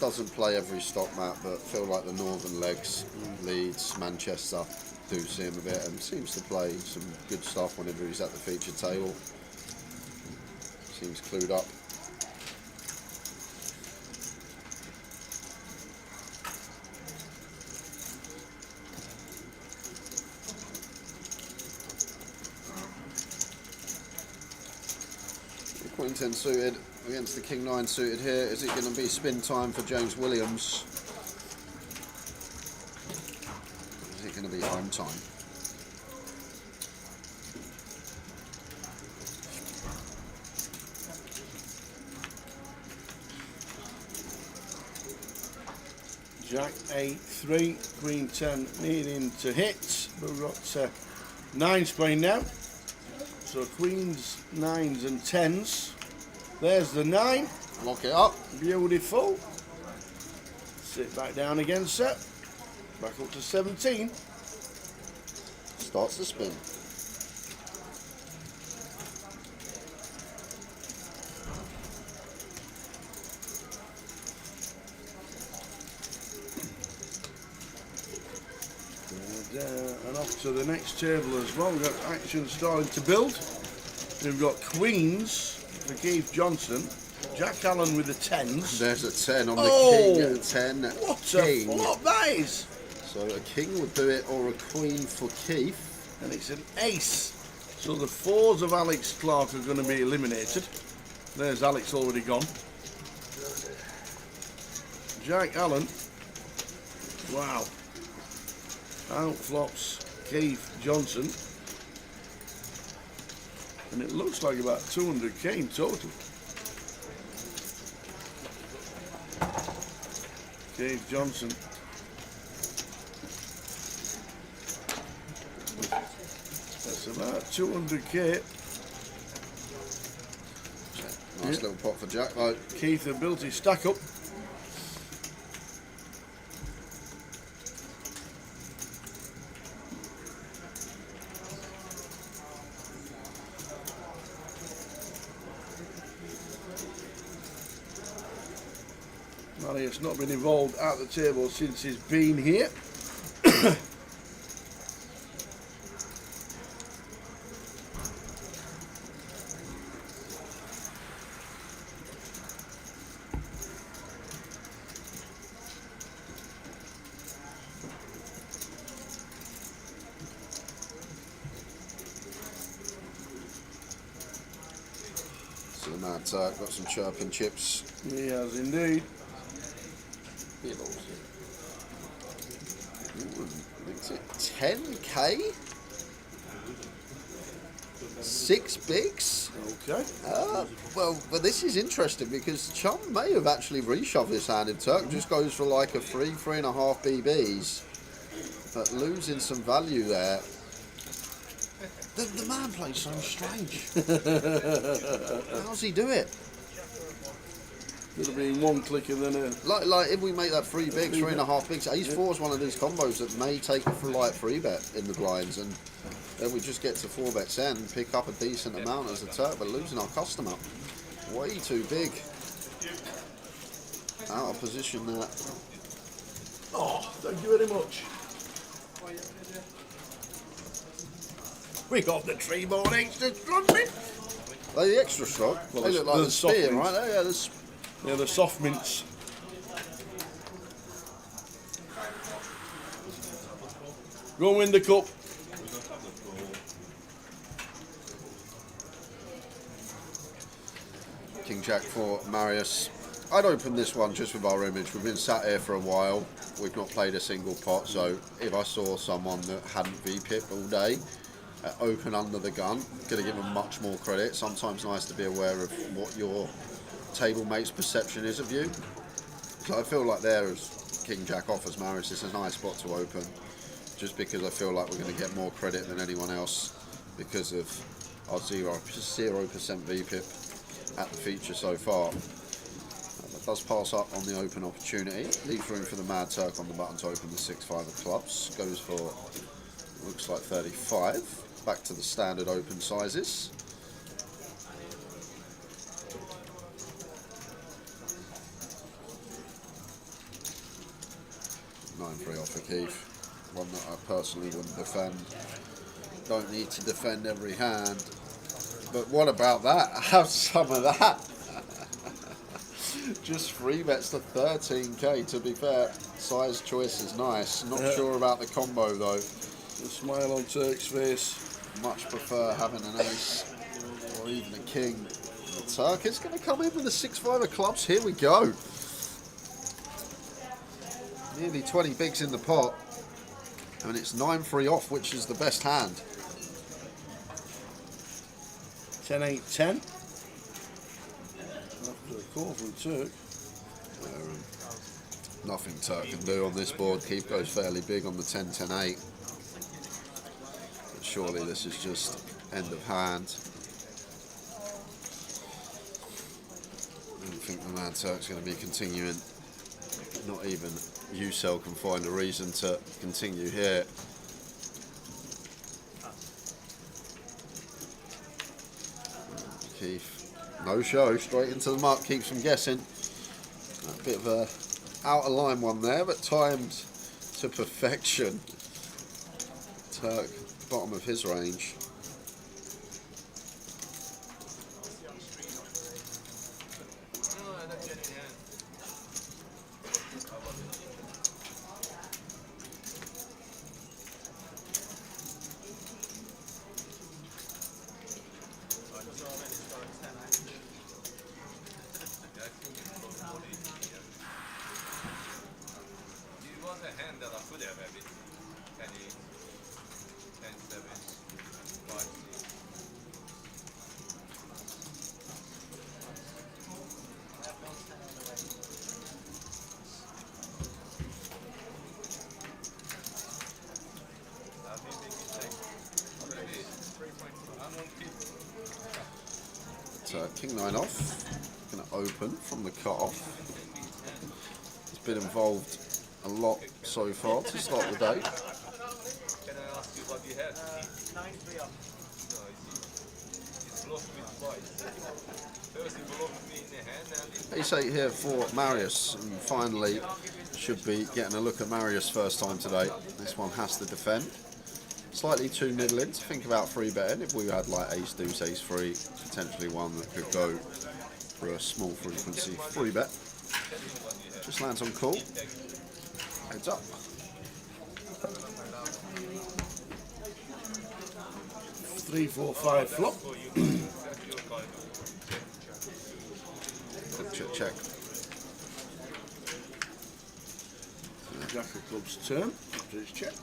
doesn't play every stock, Matt, but feel like the northern legs, Leeds, Manchester, do see him a bit and seems to play some good stuff whenever he's at the feature table. Seems clued up. Queen 10 suited against the King 9 suited here. Is it going to be spin time for James Williams? Is it going to be home time? Jack 8-3, Queen 10 needing to hit. We've got 9s playing now. So Queens, 9s and 10s. There's the 9. Lock it up. Beautiful. Sit back down again, set. Back up to 17. Starts the spin. And off to the next table as well. We've got action starting to build. We've got Queens for Keith Johnson. Jack Allen with the 10s. There's a 10 on the King at a 10. What King. a flop that is! So a King would do it, or a Queen for Keith. And it's an ace. So the 4s of Alex Clark are going to be eliminated. There's Alex already gone. Jack Allen. Wow. Out flops Keith Johnson. And it looks like about 200k in total. Keith Johnson. That's about 200k. Nice little pot for Jack though. Keith had built his stack up. Marius not been involved at the table since he's been here. So the Mad Turk got some chirping chips. He has indeed. Makes it 10k? 6 bigs? Okay. Well, but this is interesting because Chum may have actually reshoved this hand if Turk just goes for like a 3.5 BBs, but losing some value there. The man plays so strange. How's he do it? Could have been one clicker then a... Like if we make that 3 bigs, 3.5 bigs, Ace 4 is one of these combos that may take a light 3 bet in the blinds, and then we just get to 4 bets in, pick up a decent amount as a Turk, but losing our customer. Way too big. Out of position there. Oh, thank you very much. We got the 3 more extra strong bit. They're the extra strong. Well, they look like the spear, right? Yeah, the soft mints. Go and win the cup. King Jack for Marius. I'd open this one just with our image. We've been sat here for a while. We've not played a single pot, so if I saw someone that hadn't VPIP all day, open under the gun, going to give them much more credit. Sometimes nice to be aware of what your table mate's perception is of you. So I feel like there, as King Jack offers Marius, it's a nice spot to open, just because I feel like we're going to get more credit than anyone else because of our 0% VPIP at the feature so far. That does pass up on the open opportunity. Leaves room for the Mad Turk on the button to open the 6-5 of clubs. Goes for, looks like 35. Back to the standard open sizes. (9-3) off for Keith. One that I personally wouldn't defend. Don't need to defend every hand. But what about that? Have some of that. Just 3 bets to 13k, to be fair. Size choice is nice. Not sure about the combo though. The smile on Turk's face. Much prefer having an ace or even a king. The Turk is going to come in with a 6-5 of clubs. Here we go. Nearly 20 bigs in the pot. And it's 9-3 off, which is the best hand. 10-8-10. After a call from Turk. Nothing Turk can do on this board. Keith goes fairly big on the 10-10-8. But surely this is just end of hand. I don't think the Mad Turk's going to be continuing. Not even UCell can find a reason to continue here. Keith, no show, straight into the mark, keeps from guessing. A bit of a out of line one there, but timed to perfection. Turk, bottom of his range. King 9 off, going to open from the cut off. He's been involved a lot so far to start the day. Can I ask you what you had? 9-3 off. No, it's blocked with white. Ace-8 here for Marius, and finally should be getting a look at Marius first time today. This one has to defend. Slightly too middling to think about free betting. If we had like ace deuce, ace three, potentially one that could go for a small frequency free bet. Just lands on call. Heads up. Three, four, five flop. Check. Jack of clubs turn after it's checked.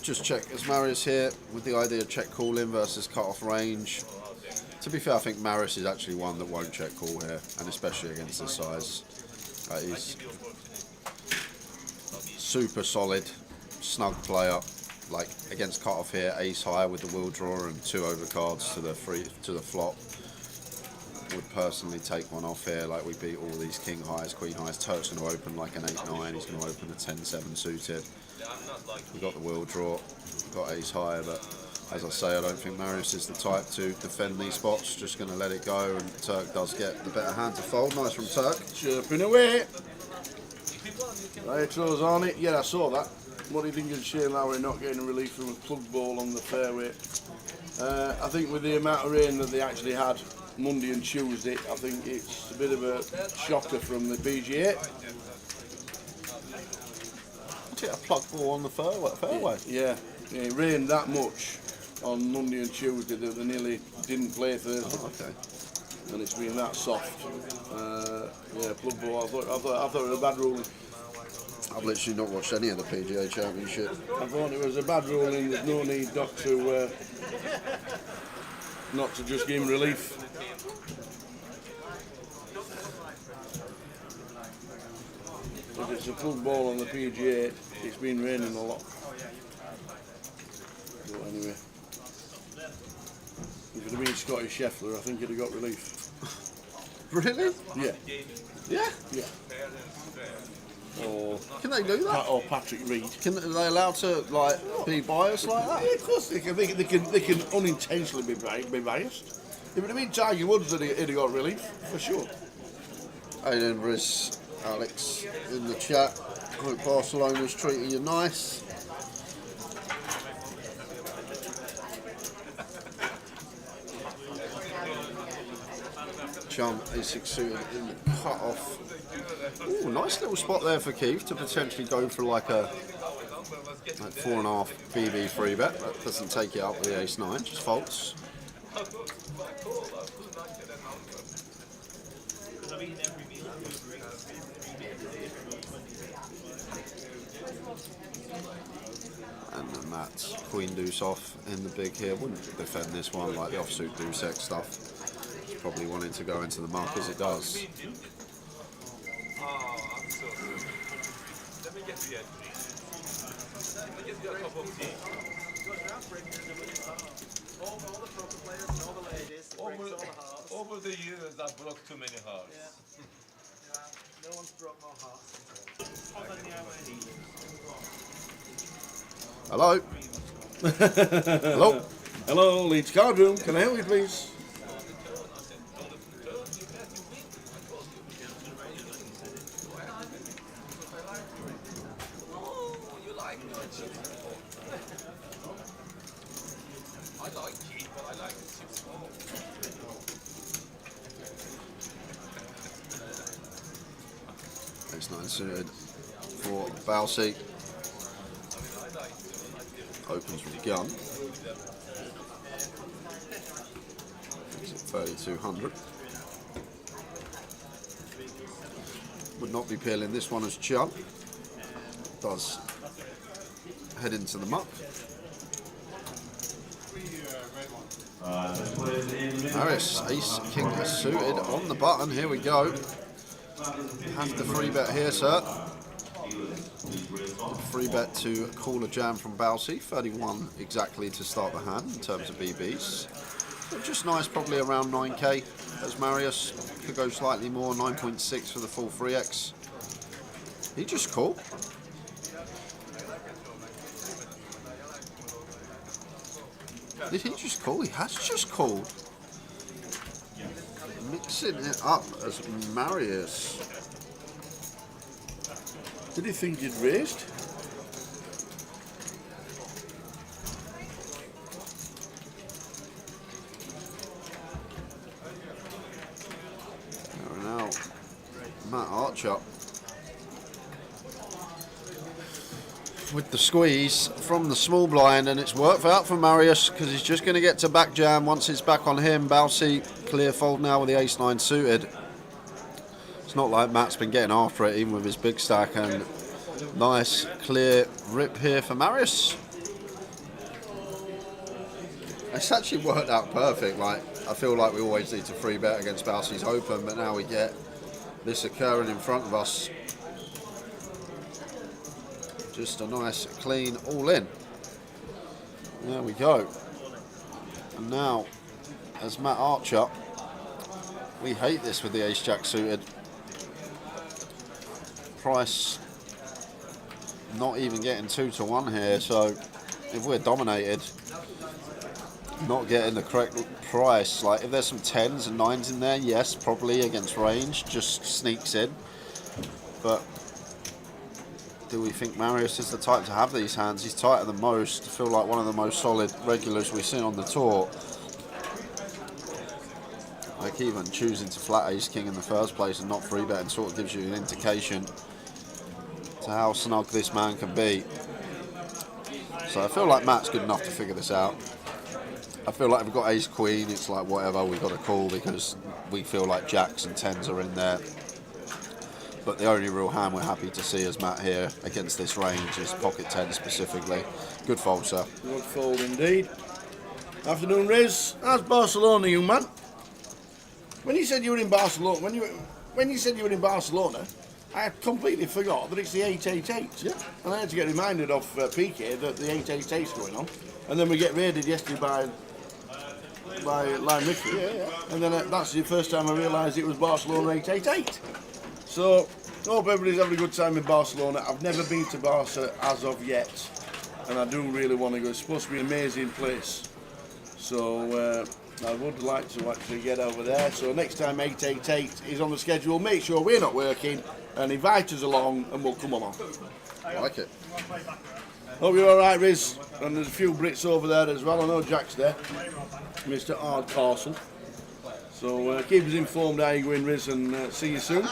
Just check. As Marius here with the idea of check call in versus cut off range. To be fair, I think Marius is actually one that won't check call here, and especially against this size. He's super solid, snug player. Like against cut off here, ace high with the wheel draw and 2 overcards to the flop. Would personally take one off here. Like we beat all these king highs, queen highs. Turk's going to open like an 8-9. He's going to open a 10-7 suited. We got the wheel draw, got ace high, but as I say, I don't think Marius is the type to defend these spots. Just going to let it go, and Turk does get the better hand to fold. Nice from Turk. Chirping away. Right, throws on it. Yeah, I saw that. What do you think of Shane Lowry not getting a relief from a plug ball on the fairway? I think with the amount of rain that they actually had Monday and Tuesday, I think it's a bit of a shocker from the PGA. Hit a plug ball on the fairway. Yeah, it rained that much on Monday and Tuesday that they nearly didn't play Thursday. Oh, okay. And it's been that soft. Yeah, plug ball. I thought it was a bad ruling. I've literally not watched any of the PGA Championship. I thought it was a bad ruling. There's no need not to just give him relief. If it's a plug ball on the PGA, it's been raining a lot. But anyway, if it had been Scottish Scheffler, I think he'd have got relief. Really? Yeah. Yeah? Yeah. Or can they do that? Or Patrick Reed. Are they allowed to like be biased like that? Yeah, of course they can. They can unintentionally be biased. If it had been Tiger Woods, he'd have got relief for sure. Aiden Briss, Alex in the chat. Hope Barcelona's treating you nice. Chum, A6 suited in the cut off. Ooh, nice little spot there for Keith to potentially go for like a 4.5 BB free bet. That doesn't take it up with the ace-9, just folds. And then that's queen deuce off in the big here. Wouldn't defend this one like the offsuit deuce X stuff. It's probably wanting to go into the muck as it does. Over the years, I broke too many hearts. Yeah. No one's broke more hearts than Hello? Hello? Hello, Leeds Card Room. Can I help you, please? Ace-9 suited for Balsey. Opens with gun. It's at 3,200. Would not be peeling this one as chump. Does head into the muck. Harris, ace, king suited on the button. Here we go. Have the free bet here, sir. Free bet to call a jam from Balsey. 31 exactly to start the hand in terms of BBs. But just nice, probably around 9k as Marius. Could go slightly more, 9.6 for the full 3x. He just called. Did he just call? He has just called. Mixing it up as Marius. Did he think he'd raised? There we now. Matt Archer. With the squeeze from the small blind, and it's worked out for Marius because he's just going to get to back jam once it's back on him. Bousey clear fold now with the ace-9 suited. It's not like Matt's been getting after it even with his big stack, and nice clear rip here for Marius. It's actually worked out perfect. Like, I feel like we always need to free bet against Bousey's open, but now we get this occurring in front of us. Just a nice, clean all-in. There we go. And now, as Matt Archer, we hate this with the ace-jack suited. Price not even getting 2-1 here, so if we're dominated, not getting the correct price, like if there's some 10s and 9s in there, yes, probably against range, just sneaks in. But do we think Marius is the type to have these hands? He's tighter than most. I feel like one of the most solid regulars we've seen on the tour. Like even choosing to flat ace king in the first place and not free betting sort of gives you an indication to how snug this man can be. So I feel like Matt's good enough to figure this out. I feel like if we've got ace queen, it's like whatever, we've got to call because we feel like jacks and 10s are in there. But the only real hand we're happy to see as Matt here against this range is pocket 10 specifically. Good fold, sir. Good fold indeed. Afternoon, Riz. How's Barcelona, young man? When you said you were in Barcelona, when you said you were in Barcelona, I completely forgot that it's the 888. Yeah. And I had to get reminded of PK that the 888 is going on. And then we get raided yesterday by Lime Ricky. Yeah. And then that's the first time I realised it was Barcelona 888. So, I hope everybody's having a good time in Barcelona. I've never been to Barca as of yet, and I do really want to go. It's supposed to be an amazing place. So, I would like to actually get over there. So, next time 888 is on the schedule, make sure we're not working and invite us along, and we'll come along. I like it. Hope you're all right, Riz. And there's a few Brits over there as well. I know Jack's there, Mr. Hardcastle. So, keep us informed how you're going, Riz, and see you soon.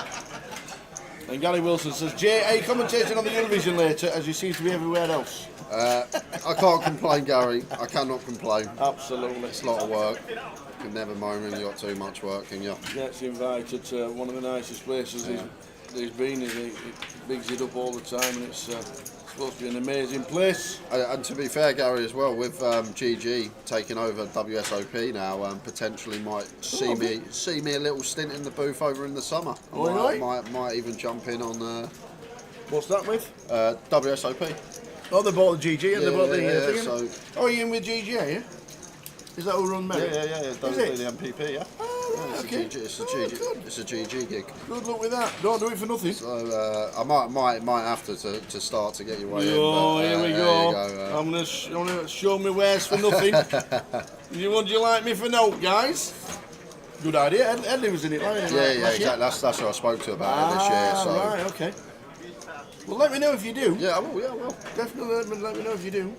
And Gary Wilson says, Jay, are you commentating on the Eurovision later, as you seem to be everywhere else? I can't complain, Gary. I cannot complain. Absolutely. It's a lot of work. You can never moan when you've got too much work, can you? Gets invited to one of the nicest places he's been. He bigs it up all the time, and it's supposed to be an amazing place. And to be fair, Gary, as well, with GG taking over WSOP now, potentially might see me a little stint in the booth over in the summer. Might even jump in on. What's that with? WSOP. Oh, they bought the GG and they bought the thing. So, oh, are you in with GG, are you? Is that who run Merrick? Yeah. Don't do the MPP, yeah. Oh, right, okay. It's a GG gig. Good luck with that. Don't do it for nothing. So I might have to start to get your way in. Oh, here we go. Go I'm gonna show me wares for nothing. Would you like me for note, guys? Good idea. Edley was in it, right? Yeah, exactly. That's who I spoke to about it this year. So. Right, okay. Well, let me know if you do. Yeah, I will. Definitely let me know if you do.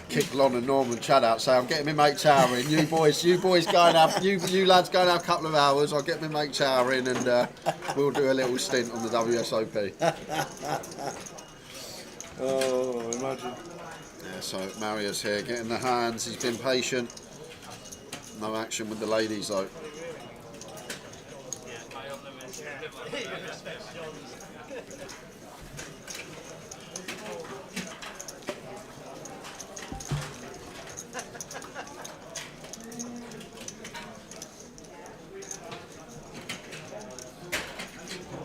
Kick Lon and Norman Chad out, say I'm getting my mate Tower in. You boys going out. You lads going out a couple of hours. I'll get my mate Tower in, and we'll do a little stint on the WSOP. Oh, imagine. Yeah, so Marius here getting the hands. He's been patient. No action with the ladies though.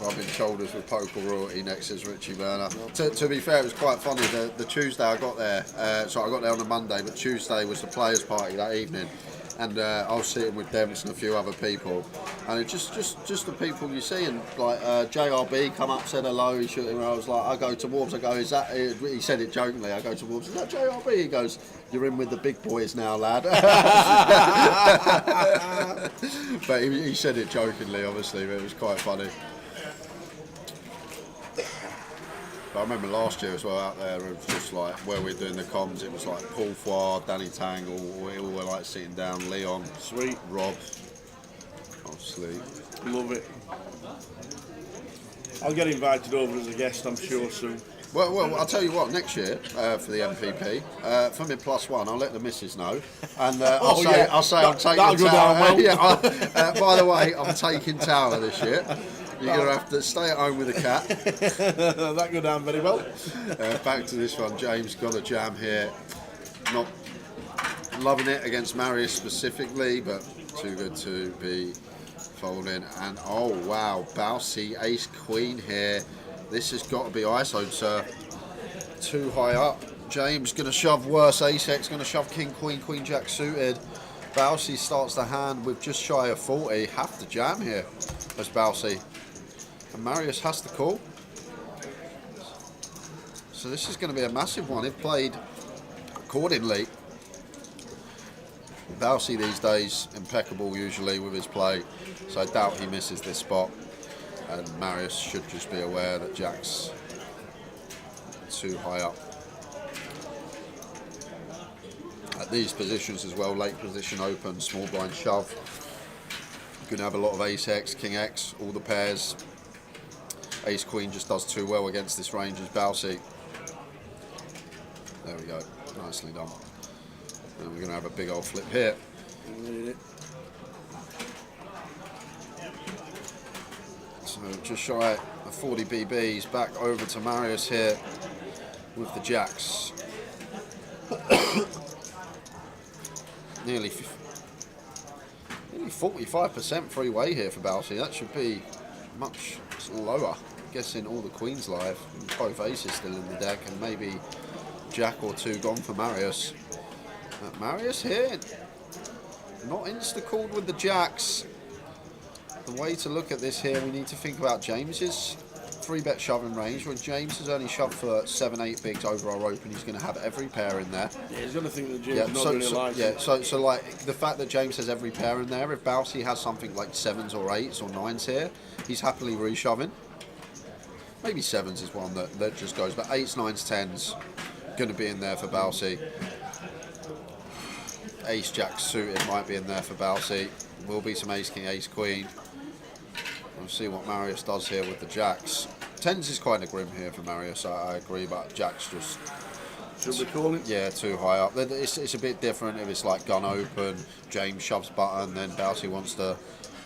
Rubbing shoulders with Poker Royalty next is Richie Werner. To be fair, it was quite funny. The Tuesday I got there, so I got there on a Monday, but Tuesday was the players' party that evening. and I was sitting with Dems and a few other people, and it's just the people you see, and like JRB come up, said hello. He shook him. I was like, I go towards. I go, is that? He said it jokingly. I go towards. Is that JRB? He goes, you're in with the big boys now, lad. But he said it jokingly, obviously, but it was quite funny. But I remember last year as well out there, it was just like where we were doing the comms, it was like Paul Foy, Danny Tang, we all were like sitting down, Leon, Sweet. Rob, obviously. Love it. I'll get invited over as a guest, I'm sure, soon. Well, I'll tell you what, next year for the MPP, for me +1, I'll let the missus know. And I'll say I'm taking Tower. Yeah, by the way, I'm taking Tower this year. You're going to have to stay at home with a cat. That go down very well. Back to this one. James got a jam here. Not loving it against Marius specifically, but too good to be folding. And oh wow, Bousey ace queen here. This has got to be ISO'd, sir. Too high up. James going to shove worse. Ace-X going to shove king, queen, queen, jack suited. Bousey starts the hand with just shy of 40. Have to jam here as Bousey. And Marius has to call. So this is going to be a massive one if played accordingly. Bousey these days, impeccable usually with his play. So I doubt he misses this spot. And Marius should just be aware that Jack's too high up. At these positions as well, late position open, small blind shove. You're going to have a lot of ace-X, king-X, all the pairs. Ace-Queen just does too well against this range as Bousey. There we go, nicely done. And we're going to have a big old flip here. So just shy of 40 BBs, back over to Marius here with the jacks. Nearly 45% free way here for Bousey. That should be much lower. Guessing all the queens live, both aces still in the deck, and maybe jack or two gone for Marius. Marius here, not insta-called with the jacks. The way to look at this here, we need to think about James's 3-bet shoving range. When James has only shoved for 7-8 bigs over our open, he's going to have every pair in there. Yeah, he's going to think that James not really likes it. So like the fact that James has every pair in there, if Bousey has something like 7s or 8s or 9s here, he's happily reshoving. Maybe 7s is one that just goes, but 8s, 9s, 10s going to be in there for Bousey. Ace Jack suited might be in there for Bousey. Will be some Ace King, Ace Queen. We'll see what Marius does here with the jacks. 10s is kind of grim here for Marius, I agree, but jacks just... Should we call it? Yeah, too high up. It's a bit different if it's like gun open, James shoves button, then Bousey wants to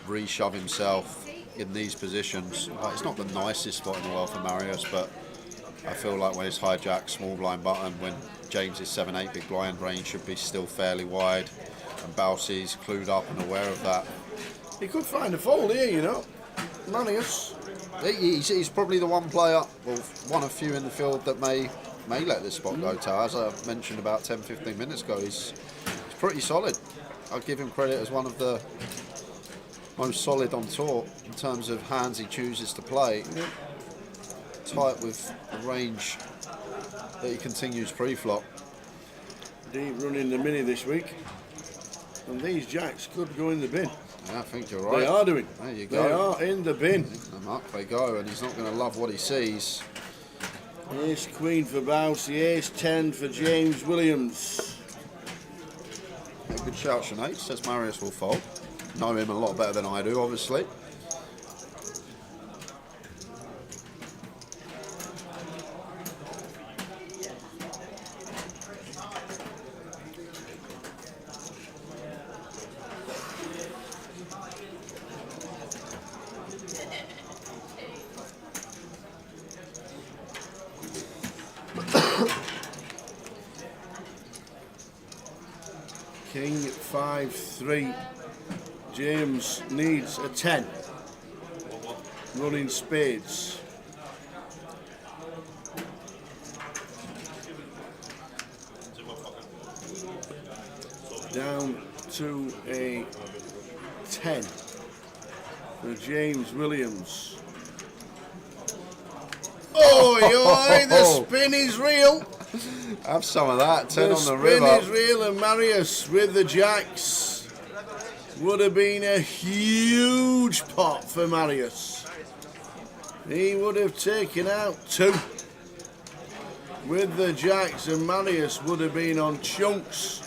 re-shove himself in these positions. Like, it's not the nicest spot in the world for Marius, but I feel like when it's high jack, small blind button, when James is 7-8 big blind range should be still fairly wide, and Bousey's clued up and aware of that. He could find a fold here, you know. Marius. He's probably the one player, well, one of few in the field that may let this spot go, Tao. As I mentioned about 10-15 minutes ago, he's pretty solid. I'll give him credit as one of the most solid on tour in terms of hands he chooses to play. Tight with the range that he continues pre-flop. Deep running the mini this week, and these jacks could go in the bin. Yeah, I think you're right. They are doing. There you go. They are in the bin. And up they go, and he's not going to love what he sees. Ace Queen for Bousey, Ace 10 for James Williams. Yeah, good shout, Sinead. Says Marius will fold. Know him a lot better than I do, obviously. King 5-3. James needs a 10. Running spades. Down to a 10 for James Williams. Oh, the spin is real. Have some of that. 10 The on the spin river. is real, and Marius with the jacks. Would have been a huge pot for Marius. He would have taken out 2 with the jacks, and Marius would have been on chunks.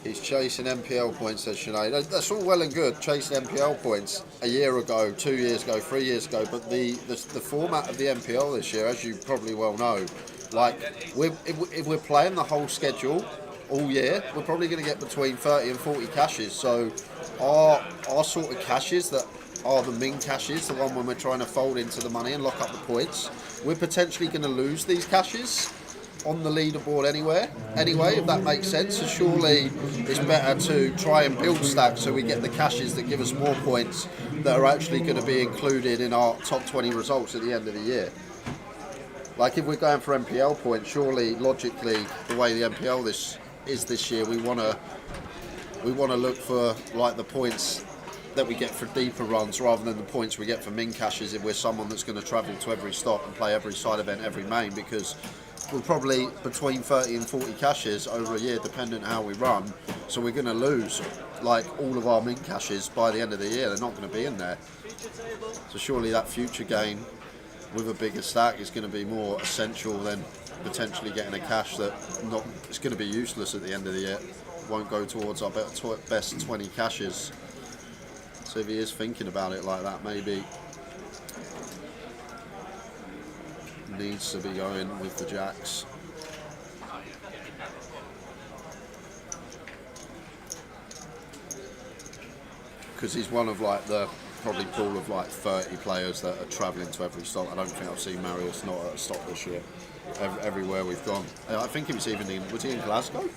He's chasing MPL points, says Sinead. That's all well and good, chasing MPL points a year ago, 2 years ago, 3 years ago. But the format of the MPL this year, as you probably well know, like if we're playing the whole schedule all year, we're probably going to get between 30 and 40 caches. So our sort of caches that are the min caches, the one when we're trying to fold into the money and lock up the points, we're potentially going to lose these caches on the leaderboard anyway, if that makes sense. So surely it's better to try and build stacks so we get the caches that give us more points that are actually going to be included in our top 20 results at the end of the year. Like if we're going for MPL points, surely logically the way the MPL this year, we want to look for like the points that we get for deeper runs rather than the points we get for min caches if we're someone that's going to travel to every stop and play every side event, every main, because we're probably between 30 and 40 caches over a year depending on how we run, so we're going to lose like all of our min caches by the end of the year. They're not going to be in there, so surely that future gain with a bigger stack is going to be more essential than potentially getting a cache that it's going to be useless at the end of the year, won't go towards our best 20 caches. So if he is thinking about it like that, maybe needs to be going with the jacks. Because he's one of like the probably pool of like 30 players that are travelling to every stop. I don't think I've seen Marius not at a stop this year. Everywhere we've gone. I think he was even was he in Glasgow?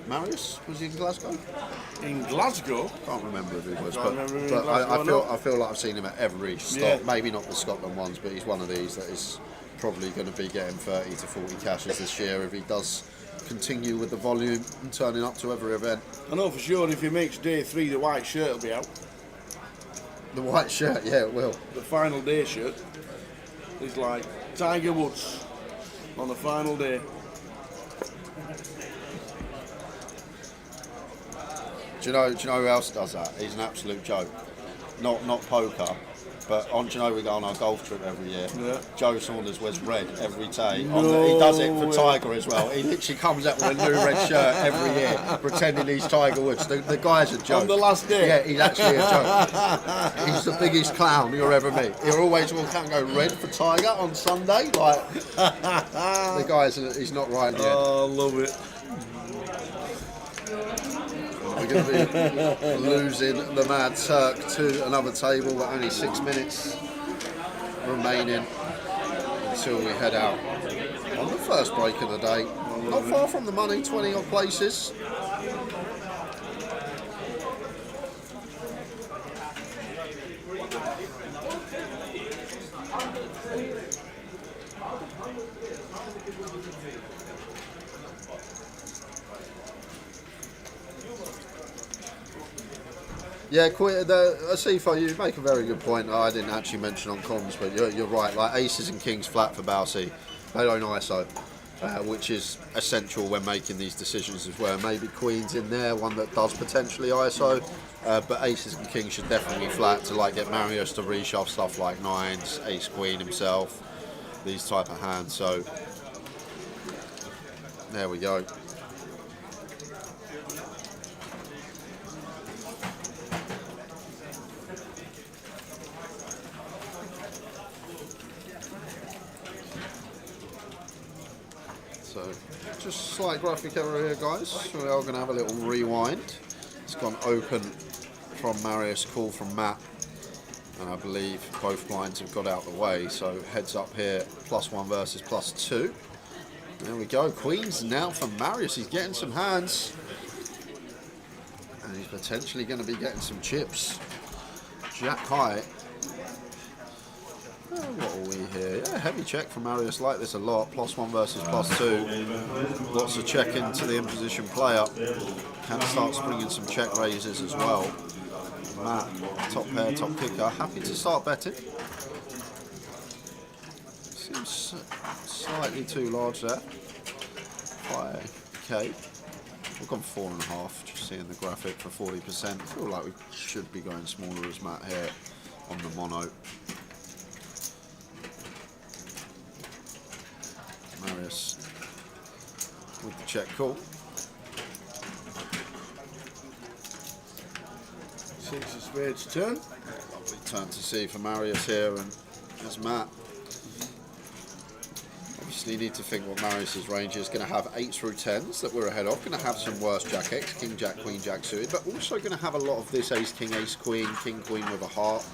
Marius, was he in Glasgow? In Glasgow? Can't remember if he was, Can't but, remember in but Glasgow I feel like I've seen him at every stop. Yeah. Maybe not the Scotland ones, but he's one of these that is probably going to be getting 30 to 40 caches this year if he does continue with the volume and turning up to every event. I know for sure if he makes day 3, the white shirt will be out. The white shirt, yeah, it will. The final day shirt is like Tiger Woods on the final day. Do you know who else does that? He's an absolute joke. Not poker, but do you know we go on our golf trip every year? Yeah. Joe Saunders wears red every day. No He does it for way. Tiger as well. He literally comes out with a new red shirt every year, pretending he's Tiger Woods. The guy's a joke. On the last day? Yeah, he's actually a joke. He's the biggest clown you'll ever meet. He'll always walk out and go red for Tiger on Sunday. Like, the guy's he's not right in the head. Oh, I love it. We're going to be losing the Mad Turk to another table with only 6 minutes remaining until we head out on the first break of the day. Not far from the money, 20 odd places. Yeah, Asifo, you make a very good point. I didn't actually mention on comms, but you're right. Like aces and kings flat for Balsi, they don't ISO, which is essential when making these decisions as well. Maybe queens in there, one that does potentially ISO, but aces and kings should definitely be flat to like get Marius to reshove stuff like nines, ace queen himself, these type of hands. So there we go. So, just slight graphic error here, guys. We are going to have a little rewind. It's gone open from Marius, call from Matt, and I believe both blinds have got out the way. So heads up here, +1 versus +2. There we go. Queens now for Marius. He's getting some hands, and he's potentially going to be getting some chips. Jack high. What are we here? Yeah, heavy check from Marius. Like this a lot. +1 versus +2. Lots of check into the in-position player. Can start springing some check raises as well. Matt, top pair, top kicker. Happy to start betting. Seems slightly too large there. 5k. We've gone 4.5. Just seeing the graphic for 40%. I feel like we should be going smaller as Matt here on the mono. Marius with the check call. 6 of spades turn. Lovely turn to see for Marius here, and there's Matt. Obviously you need to think what Marius's range is. Going to have 8s through 10s that we're ahead of. Going to have some worse Jack X, King Jack, Queen Jack suited, but also going to have a lot of this Ace King, Ace Queen, King Queen with a heart.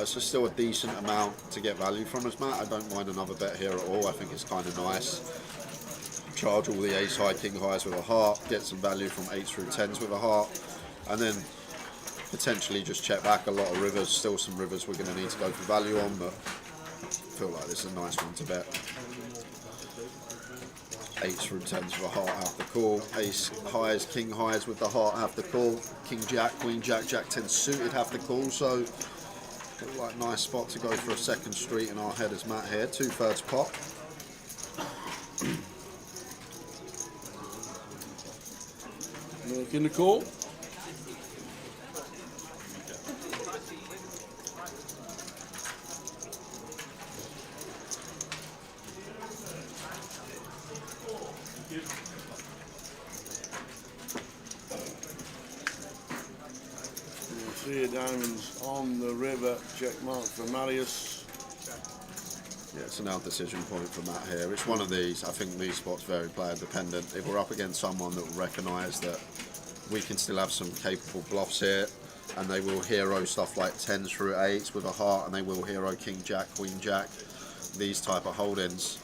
So still a decent amount to get value from us, Matt. I don't mind another bet here at all. I think it's kind of nice. Charge all the Ace High, King Highs with a heart, get some value from 8s through 10s with a heart, and then potentially just check back a lot of rivers. Still some rivers we're going to need to go for value on, but I feel like this is a nice one to bet. 8s through 10s with a heart, have the call. Ace Highs, King Highs with the heart, have the call. King Jack, Queen Jack, Jack 10 suited, have the call. So feel like nice spot to go for a second street in our head as Matt here. 2/3 pot. Making the call. Three of diamonds on the river, check mark for Marius. Yeah, it's an out decision point for Matt here. It's one of these. I think these spots very player dependent. If we're up against someone that will recognise that we can still have some capable bluffs here, and they will hero stuff like 10s through 8s with a heart, and they will hero King Jack, Queen Jack, these type of holdings.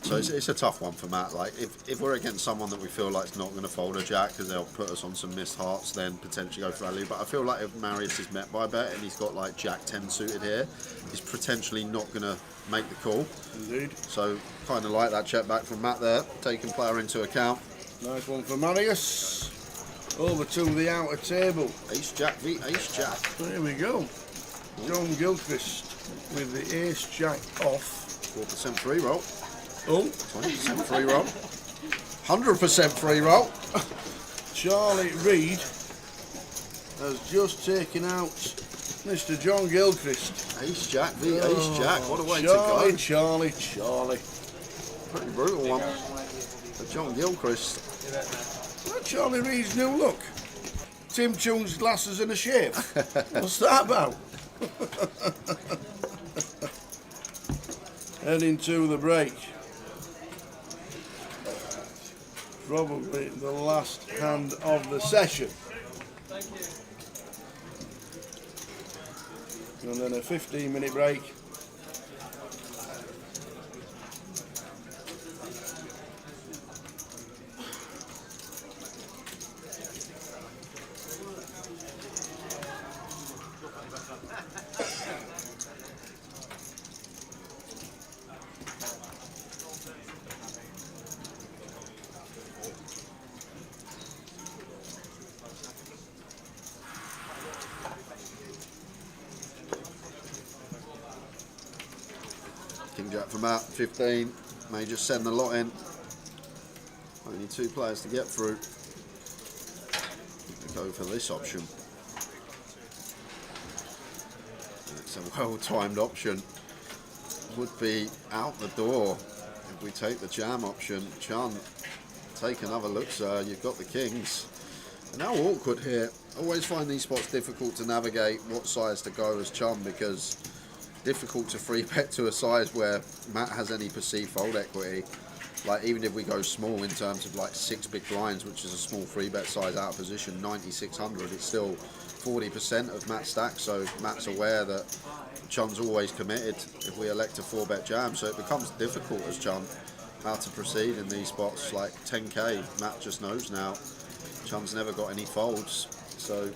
So it's a tough one for Matt. Like if we're against someone that we feel like is not going to fold a jack because they'll put us on some missed hearts, then potentially go for value. But I feel like if Marius is met by a bet and he's got like Jack 10 suited here, he's potentially not going to make the call. Indeed. So kind of like that check back from Matt there, taking player into account. Nice one for Marius. Over to the outer table. Ace Jack v Ace Jack. There we go. John Gilchrist with the Ace Jack off. 4% free roll. Oh, 20% free roll. 100% free roll. Charlie Reid has just taken out Mr. John Gilchrist. Ace Jack v Ace Jack. What a way to Charlie, go. Charlie. Pretty brutal one for John Gilchrist. Well, Charlie Reid's new look. Tim Chung's glasses and a shave. What's that about? Heading to the break. Probably the last hand of the session. And then a 15-minute break. King Jack from out, 15. May just send the lot in. Only 2 players to get through. Go for this option. It's a well-timed option. Would be out the door if we take the jam option. Chun, take another look, sir. You've got the kings. And how awkward here. Always find these spots difficult to navigate what size to go as Chun, because difficult to free bet to a size where Matt has any perceived fold equity. Like even if we go small in terms of like 6 big blinds, which is a small free bet size out of position, 9,600, it's still 40% of Matt's stack. So Matt's aware that Chun's always committed if we elect a 4-bet jam. So it becomes difficult as Chun how to proceed in these spots. Like 10k, Matt just knows now. Chun's never got any folds, so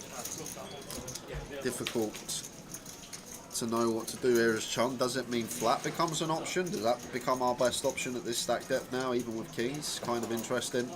difficult to know what to do here as chum. Does it mean flat becomes an option? Does that become our best option at this stack depth now, even with kings? Kind of interesting.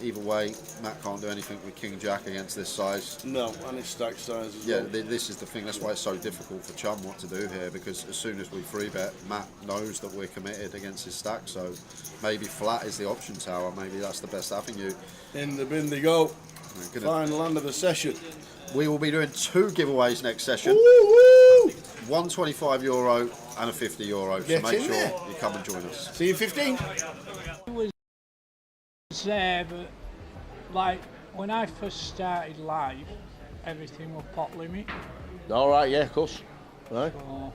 Either way, Matt can't do anything with king jack against this size. No, and it's stack size as yeah, well. this is the thing. That's why it's so difficult for chum what to do here, because as soon as we free bet, Matt knows that we're committed against his stack. So maybe flat is the option tower. Maybe that's the best avenue. In the bin they go. Final hand of the session. We will be doing 2 giveaways next session. Woo-woo! €125 and a €50. So Get make in sure there. you come and join us. See you 15. It was there, but like when I first started live, everything was pot limit. All right, yeah, of course. Right. So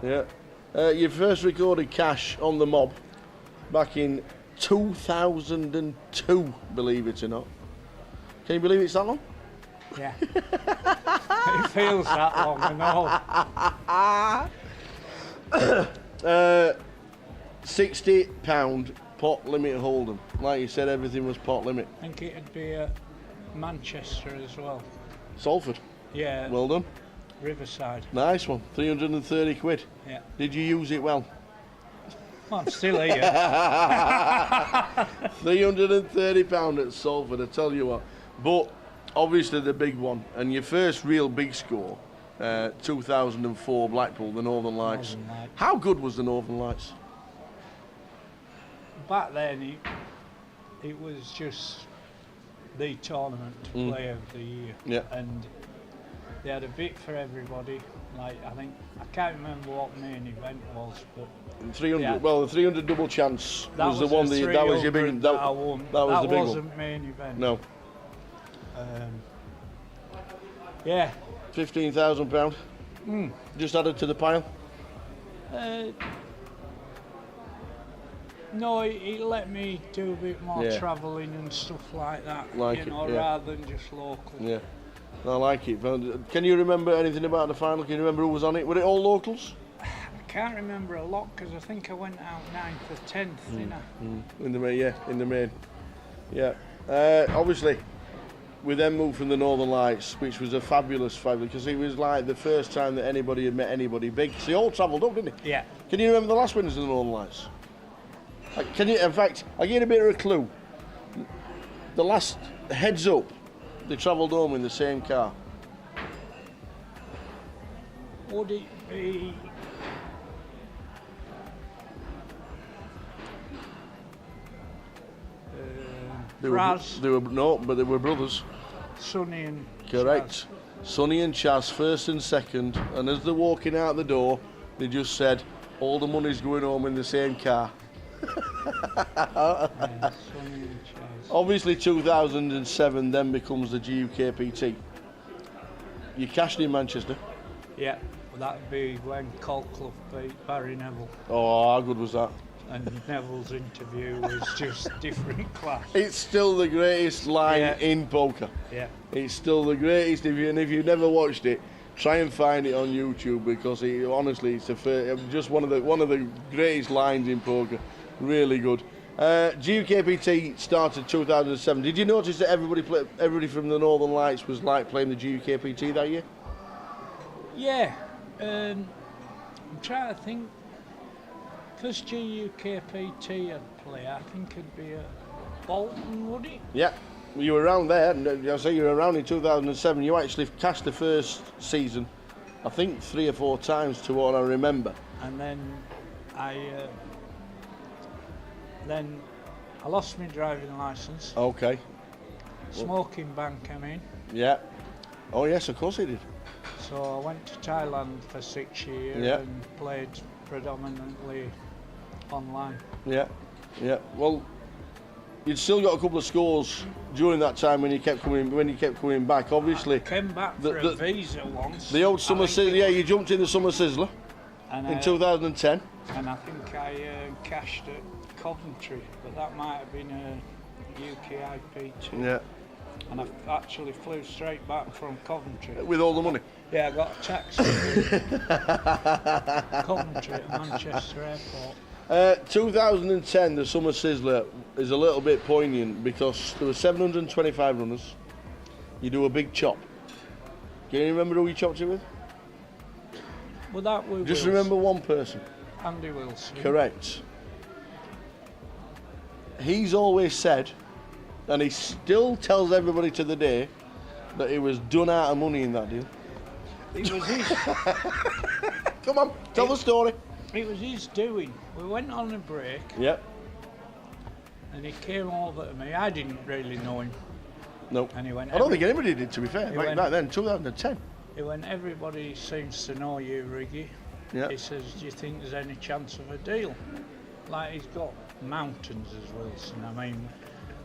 Yeah. You first recorded Cash on the Mob back in 2002, believe it or not. Can you believe it's that long? yeah, it feels that long, I know. £60 pot limit hold'em. Like you said, everything was pot limit. I think it'd be at Manchester as well. Salford. Yeah, Well done. Riverside. Nice one. 330 quid. Yeah, Did you use it well? well, I'm still here. £330 at Salford, I tell you what. But obviously the big one, and your first real big score, 2004 Blackpool, the Northern Lights. Northern Lights. How good was the Northern Lights? Back then, it was just the tournament player of the year. Yeah. And they had a bit for everybody. Like, I can't remember what main event was, but 300. Yeah. Well, the 300 double chance that was the one. the That was your big. 300 that I won. That was the big wasn't one. main event. No, Yeah. £15,000. Just added to the pile. No, it let me do a bit more Yeah. travelling and stuff like that. Like you it, know, yeah. rather than just local. Yeah, I like it. But can you remember anything about the final? Can you remember who was on it? Were it all locals? I can't remember a lot because I think I went out 9th or 10th, didn't I? In the main, yeah, in the main. Yeah. Obviously, we then moved from the Northern Lights, which was a fabulous, because it was like the first time that anybody had met anybody big. So they all travelled up, didn't they? Yeah. Can you remember the last winners of the Northern Lights? Can you? In fact, I'll give you a bit of a clue. The last heads up, they travelled home in the same car. Would it be Raz, They were no, but they were brothers. Sonny and Correct. Sonny and Chaz, first and second, and as they're walking out the door, they just said, all the money's going home in the same car. Yeah, Sonny and Chaz. Obviously 2007 then becomes the GUKPT. You cashed in Manchester. Yeah, well, that'd be when Colclough beat Barry Neville. Oh, how good was that? And Neville's interview was just different class. It's still the greatest line Yeah. in poker. Yeah. It's still the greatest. If you've never watched it, try and find it on YouTube, because honestly, it's just one of the greatest lines in poker. Really good. GUKPT started 2007. Did you notice that everybody from the Northern Lights was like playing the GUKPT that year? Yeah, I'm trying to think. Because GUKPT had play, I think it'd be at Bolton, would it? Yeah. You were around there, and I say you were around in 2007. You actually cashed the first season, I think 3 or 4 times to what I remember. And then I lost my driving licence. Okay. Smoking ban came in. Yeah. Oh yes, of course he did. So I went to Thailand for 6 years Yeah. and played predominantly online. Yeah. Yeah. Well, you'd still got a couple of scores during that time when you kept coming back. Obviously. I came back for a visa once. The old summer sizzler. Yeah, you jumped in the summer sizzler in 2010. And I think I cashed at Coventry, but that might have been a UKIP too. Yeah. And I actually flew straight back from Coventry. With all the money. Yeah, I got a taxi Coventry at Manchester Airport. 2010, the Summer Sizzler is a little bit poignant because there were 725 runners. You do a big chop. Can you remember who you chopped it with? Well, that was Just remember one person. Andy Wilson. Correct. He's always said, and he still tells everybody to the day, that he was done out of money in that deal. It was his. Come on, tell the story. It was his doing. We went on a break. Yep. And he came over to me. I didn't really know him. No. And he went. I don't think anybody did, to be fair. Back then, 2010. He went, everybody seems to know you, Riggy. Yeah. He says, do you think there's any chance of a deal? Like, he's got mountains as Wilson. I mean,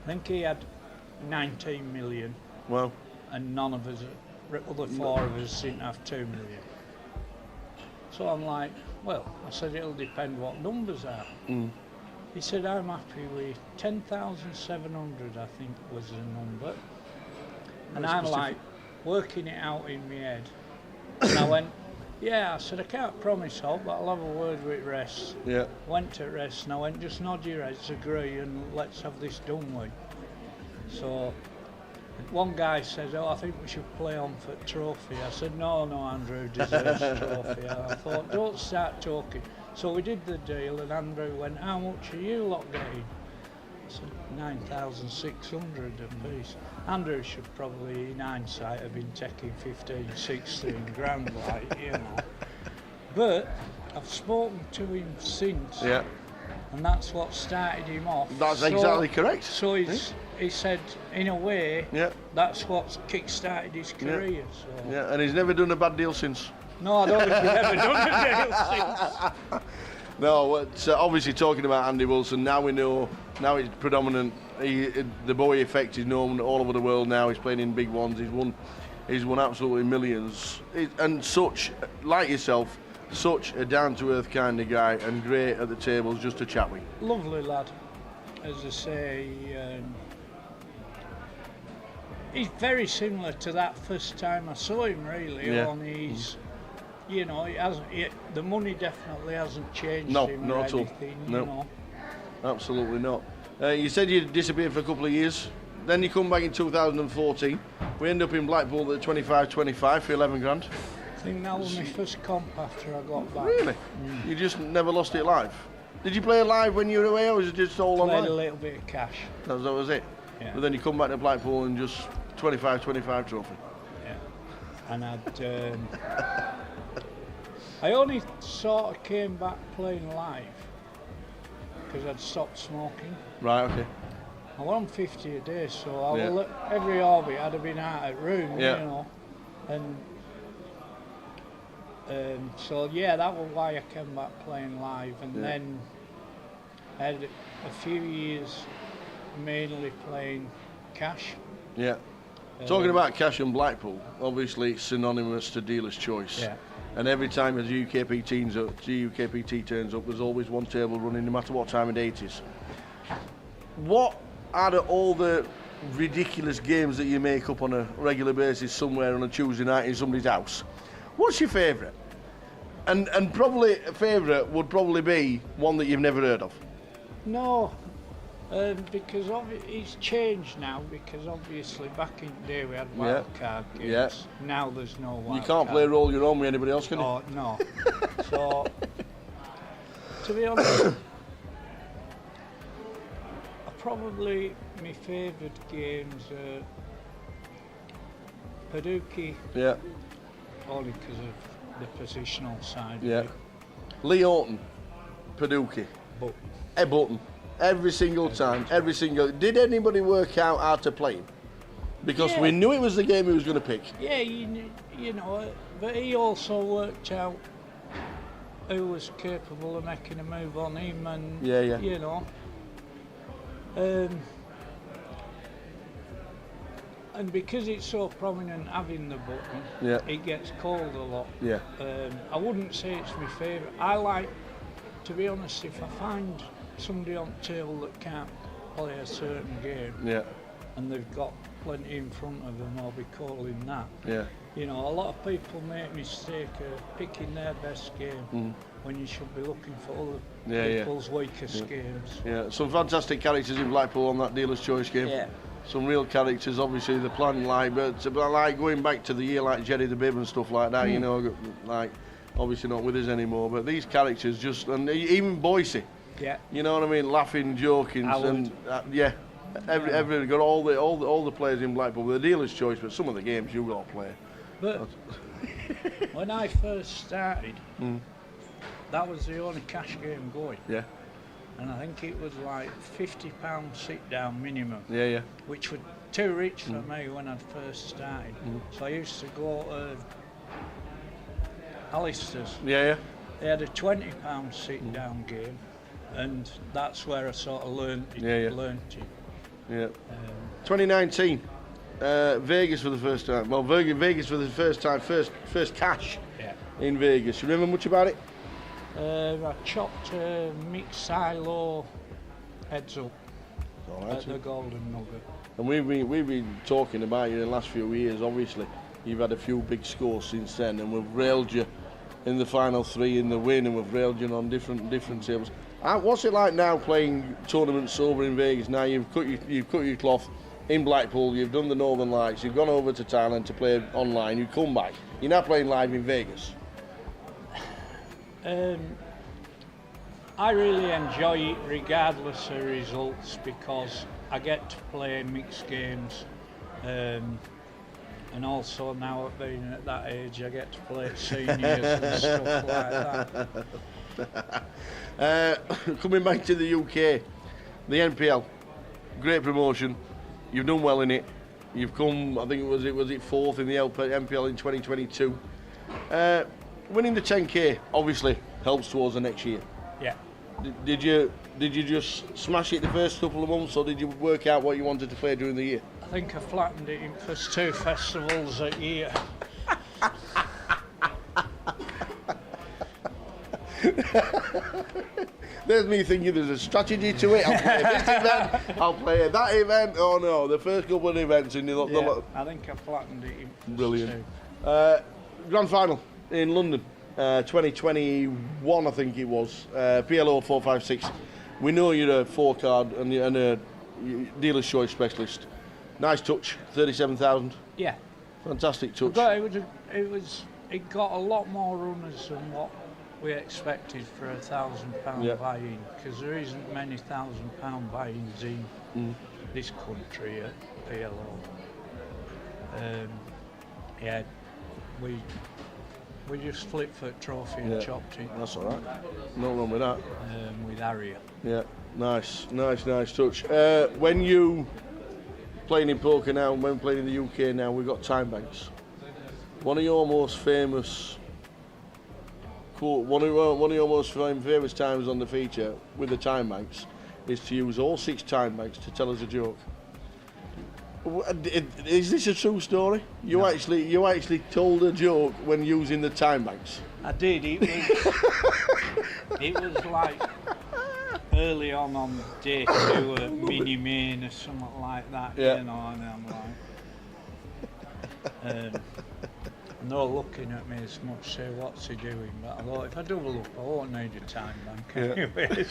I think he had 19 million. Well. And none of us, other four of us, seem to have 2 million. So I'm like, well, I said, it'll depend what numbers are. Mm. He said, I'm happy with 10,700, I think was the number. And I'm like, working it out in my head. And I went, yeah, I said, I can't promise hope, but I'll have a word with Rest. Yeah. Went to Rest and I went, just nod your heads, agree, and let's have this done with. So one guy said, oh, I think we should play on for trophy. I said, no, Andrew deserves trophy. And I thought, don't start talking. So we did the deal and Andrew went, how much are you lot getting? I said, 9,600 a piece. Andrew should probably, in hindsight, have been taking 15, 16 grand, like, you know. But I've spoken to him since. Yeah. And that's what started him off. That's exactly correct. So he said, in a way, that's what kick-started his career. So. Yeah, and he's never done a bad deal since. No, I don't think he's ever done a deal since. No, it's obviously talking about Andy Wilson. Now we know. Now it's predominant. The Bowie effect is known all over the world now. He's playing in big ones. He's won absolutely millions. And such, like yourself, such a down-to-earth kind of guy, and great at the tables just to chat with. Lovely lad, as I say. He's very similar to that first time I saw him. Really, only he's. You know, the money definitely hasn't changed him or anything, you know. Absolutely not. You said you disappeared for a couple of years. Then you come back in 2014. We end up in Blackpool at 25-25 for 11 grand. I think that was my first comp after I got back. Really? You just never lost it live? Did you play live when you were away, or was it just all online? Played a little bit of cash. That was it? Yeah. But then you come back to Blackpool and just 25-25 trophy. Yeah. And I'd... I only sort of came back playing live because I'd stopped smoking. Right, okay. I was on 50 a day, so every orbit I'd have been out of room, you know. And so, that was why I came back playing live. And then I had a few years mainly playing cash. Yeah. Talking about cash and Blackpool, obviously it's synonymous to dealer's choice. Yeah. And every time a GUKPT turns up, there's always one table running, no matter what time of day it is. What out of all the ridiculous games that you make up on a regular basis somewhere on a Tuesday night in somebody's house, what's your favourite? And probably a favourite would probably be one that you've never heard of. No, because it's changed now, because obviously back in the day we had wild card games. Yeah. Now there's no wild You can't play roll your own with anybody else, can you? Oh, no. So, to be honest, probably my favourite games are Paducah. Yeah. Only because of the positional side. Yeah. Of it. Lee Horton, Paducah. Button. Every single time, every single. Did anybody work out how to play him? Because we knew it was the game he was going to pick. Yeah, you know, but he also worked out who was capable of making a move on him, and you know. And because it's so prominent having the button, it gets called a lot. Yeah. I wouldn't say it's my favourite. I like, to be honest, if I find somebody on the table that can't play a certain game, and they've got plenty in front of them, I'll be calling that. Yeah. You know, a lot of people make a mistake of picking their best game when you should be looking for other people's weakest games. Yeah, some fantastic characters in Blackpool on that dealer's choice game. Yeah. Some real characters, obviously the plan, like, but like going back to the year like Jerry the Bib and stuff like that, you know, like obviously not with us anymore, but these characters just, and even Boise, Yeah. you know what I mean, laughing, joking, and yeah, every got all the players in Blackpool with a dealer's choice, but some of the games you got to play. But when I first started, that was the only cash game going. Yeah. And I think it was like £50 sit down minimum. Yeah. Which was too rich for me when I first started. So I used to go to Alistair's. Yeah. They had a £20 sit down game, and that's where I sort of learned it. Yeah. 2019, Vegas for the first time. Well, Vegas for the first time, first cash in Vegas. You remember much about it? I chopped mixed silo heads up at the Golden Nugget. And we've been talking about you in the last few years. Obviously, you've had a few big scores since then, and we've railed you in the final 3 in the win, and we've railed you on different tables. What's it like now playing tournaments over in Vegas? Now you've cut your cloth in Blackpool. You've done the Northern Lights. You've gone over to Thailand to play online. You come back. You're now playing live in Vegas. I really enjoy it regardless of results, because I get to play mixed games, and also now being at that age I get to play at seniors and stuff like that. Coming back to the UK, the NPL, great promotion. You've done well in it. You've come, I think was it 4th in the NPL in 2022. Winning the 10k obviously helps towards the next year. Yeah. Did you just smash it the first couple of months, or did you work out what you wanted to play during the year? I think I flattened it in first 2 festivals a year. There's me thinking there's a strategy to it. I'll play this event, I'll play that event. Oh no, the first couple of events and I think I flattened it in first brilliant. 2. Grand final in London, 2021 I think it was, PLO 456. We know you're a 4-card and a dealer's choice specialist. Nice touch, 37,000. Yeah. Fantastic touch. But it got a lot more runners than what we expected for £1,000 buy-in, because there isn't many £1,000 buy-ins in this country at PLO. We just flipped for a trophy and chopped it. That's all right. No wrong with that. With Harrier. Yeah, nice touch. When you playing in poker now, and when playing in the UK now, we've got time banks. One of your most famous quote, one of your most famous times on the feature with the time banks is to use all 6 time banks to tell us a joke. Is this a true story? You actually told a joke when using the time banks? I did. It was like early on day 2 at Mini Main or something like that, you know, and I'm like, and they're looking at me as much, say, what's he doing? But I thought, if I double up, I won't need a time bank anyway.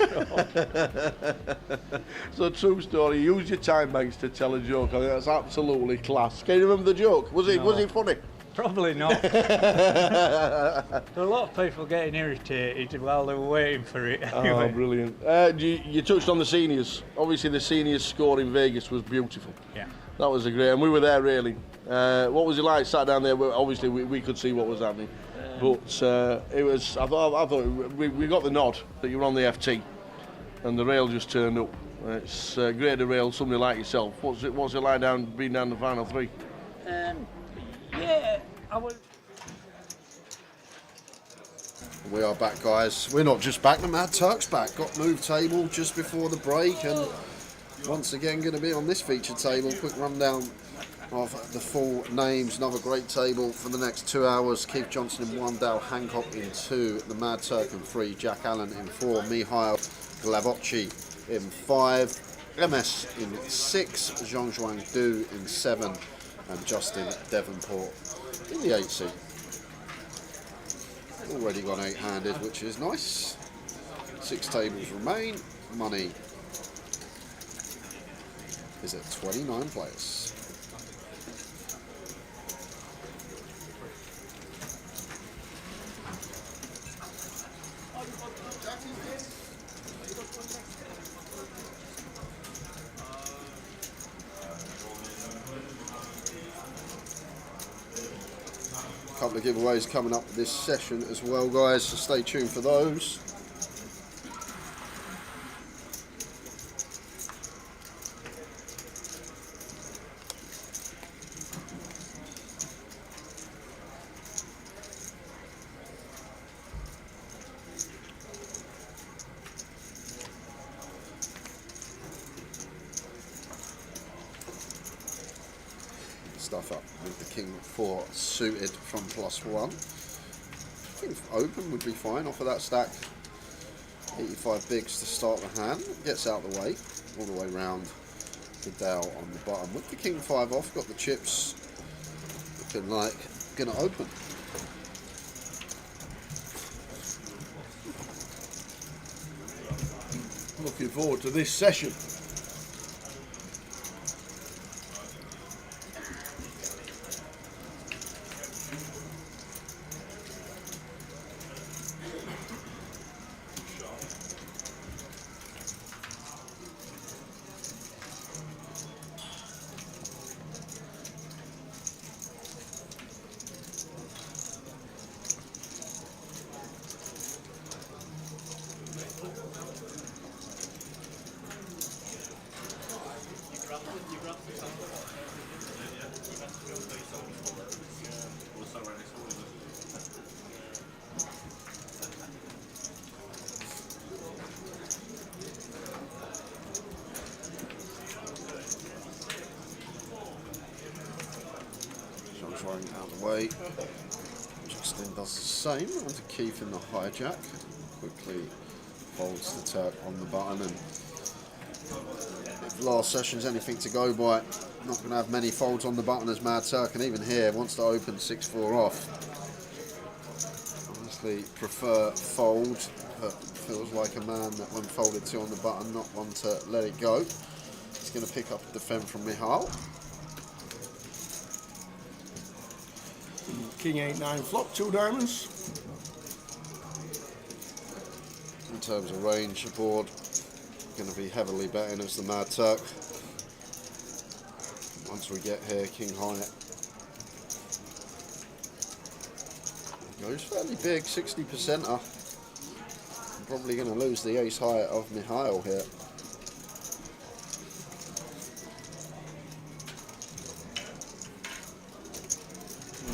So true story, use your time banks to tell a joke. I think that's absolutely class. Can you remember the joke? Was it funny? Probably not. There were a lot of people getting irritated while they were waiting for it. Anyway. Oh, brilliant. You touched on the seniors. Obviously, the seniors score in Vegas was beautiful. Yeah. That was great, and we were there really. What was it like? Sat down there. Obviously, we could see what was happening, but it was. I thought we got the nod that you were on the FT, and the rail just turned up. It's great to rail somebody like yourself. What's it like being down the final 3? Yeah, I would. We are back, guys. We're not just back, the Mad Turk's back. Got moved table just before the break, and once again going to be on this feature table. Quick rundown of the full names. Another great table for the next 2 hours. Keith Johnson in 1, Dale Hancock in 2, the Mad Turk in 3, Jack Allen in 4, Mihail Glavocci in 5, MS in 6, Zhang Zhuang Du in 7, and Justin Devonport in the 8 seat. Already got 8-handed, which is nice. 6 tables remain. Money is at 29 players. A couple of giveaways coming up this session as well, guys, so stay tuned for those. Stuff up with the King 4 suited from +1. I think open would be fine off of that stack. 85 bigs to start the hand. Gets out the way, all the way round the dial on the bottom. With the King 5 off, got the chips looking like gonna open. Looking forward to this session. Out of the way. Justin does the same. Onto Keith in the hijack. Quickly folds the Turk on the button, and if last session's anything to go by, not going to have many folds on the button as Mad Turk, and even here wants to open 6-4 off. Honestly, prefer fold, but feels like a man that when folded 2 on the button, not one to let it go. He's going to pick up a defend from Michal. King 8-9 flop, 2 diamonds. In terms of range, the board going to be heavily betting as the Mad Turk. Once we get here, King High goes fairly big, 60%er. Probably going to lose the ace high of Mihail here.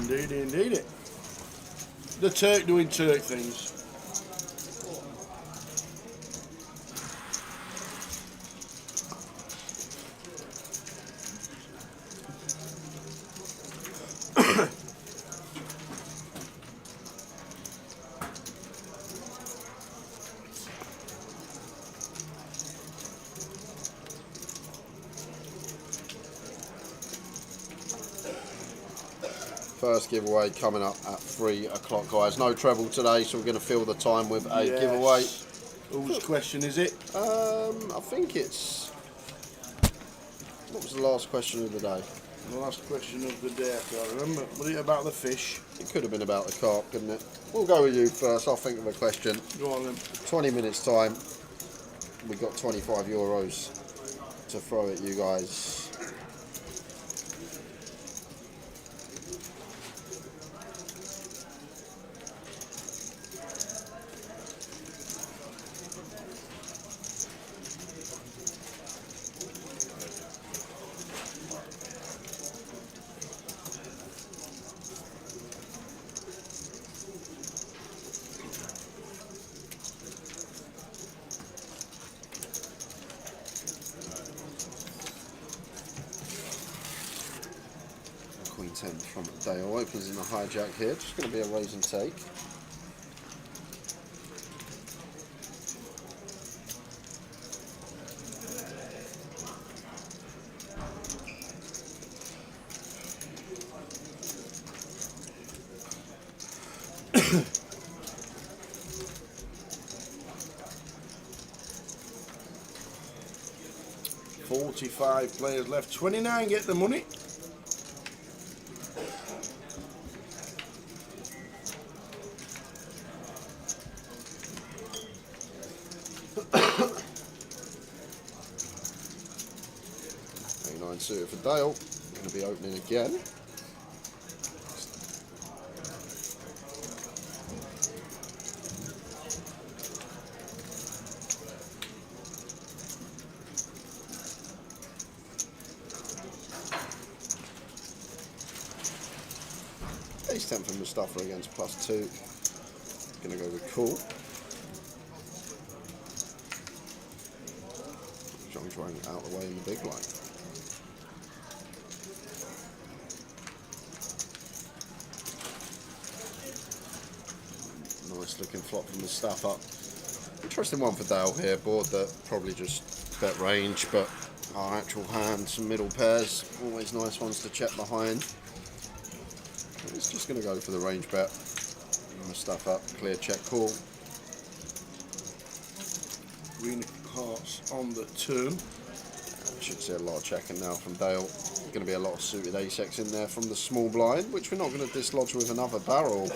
Indeed, indeed it. The Turk doing Turk things. First giveaway coming up at 3 o'clock, guys. No treble today, so we're going to fill the time with a giveaway. Whose question is it? I think it's... What was the last question of the day? The last question of the day, I can't remember. Was it about the fish? It could have been about the carp, couldn't it? We'll go with you first. I'll think of a question. Go on then. 20 minutes time. We've got 25 euros to throw at you guys. Queen 10 from Dale opens in the hijack here. Just going to be a raise and take. $45 players left. 29 get the money. Suited for Dale, going to be opening again. Ace 10 for Mustafa against +2. Gonna go with cool. Zhang Zhuang out the way in the big line. Nice looking flop from Mustafa. Interesting one for Dale here. Board that probably just bet range, but our actual hand, some middle pairs, always nice ones to check behind. It's just going to go for the range bet. Mustafa, clear check call. Green hearts on the turn. Should see a lot of checking now from Dale. Going to be a lot of suited ace-x in there from the small blind, which we're not going to dislodge with another barrel.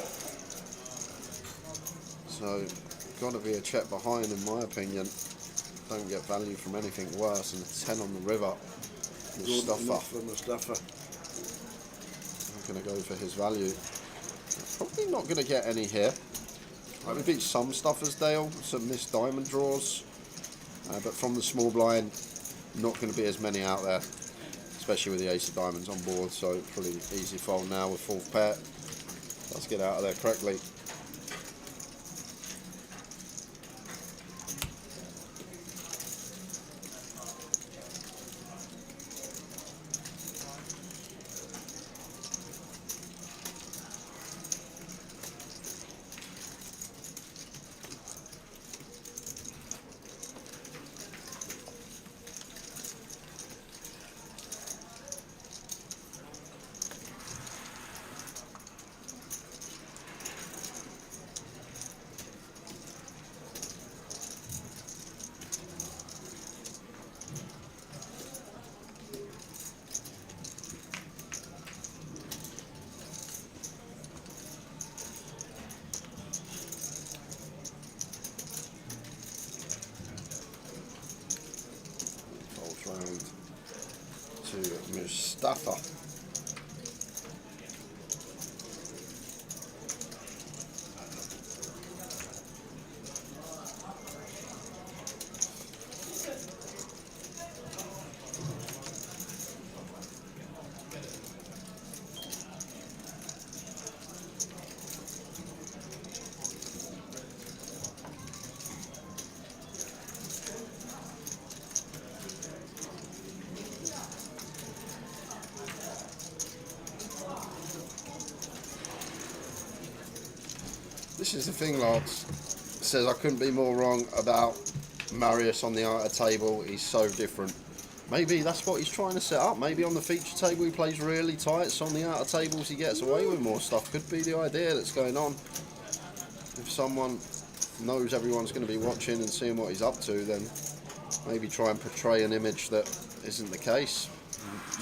So, got to be a check behind, in my opinion. Don't get value from anything worse than a 10 on the river. Mustafa. I'm going to go for his value. Probably not going to get any here. We beat some stuffers, Dale, some missed diamond draws, but from the small blind, not going to be as many out there, especially with the ace of diamonds on board. So pretty easy fold now with 4th pair. Let's get out of there correctly. Round to Mustafa. This is the thing, lads. It says I couldn't be more wrong about Marius on the outer table. He's so different. Maybe that's what he's trying to set up. Maybe on the feature table he plays really tight, so on the outer tables he gets away with more stuff. Could be the idea that's going on. If someone knows everyone's going to be watching and seeing what he's up to, then maybe try and portray an image that isn't the case.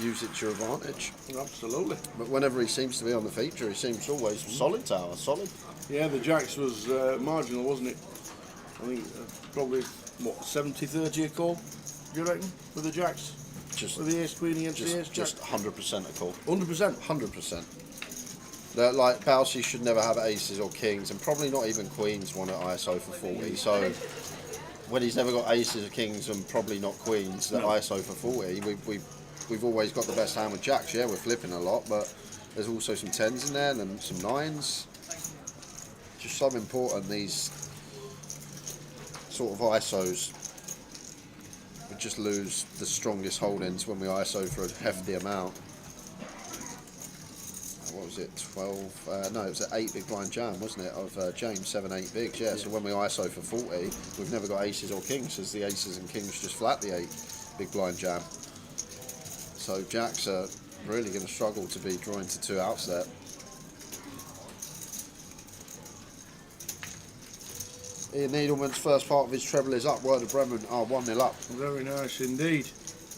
Use it to your advantage. Absolutely. But whenever he seems to be on the feature, he seems always solid tower, solid. Yeah, the jacks was marginal, wasn't it? I think probably, what, 70-30 a call, do you reckon, with the jacks? Just with the ace queen against the ace jack? Just 100% a call. 100%? 100%. Like, Bousey should never have aces or kings, and probably not even queens won at ISO for 40, so when he's never got aces or kings and probably not queens at ISO for 40, we've always got the best hand with jacks. Yeah, we're flipping a lot, but there's also some 10s in there and then some 9s. Just so important, these sort of ISOs. We just lose the strongest holdings when we ISO for a hefty amount. What was it, 12? No, it was an 8 big blind jam, wasn't it, of James, 7-8 bigs, yeah. So when we ISO for 40, we've never got aces or kings, as the aces and kings just flat the 8 big blind jam. So jacks are really going to struggle to be drawing to 2 outs there. Ian Needleman's first part of his treble is up. Word of Bremen are 1-0 up. Very nice indeed.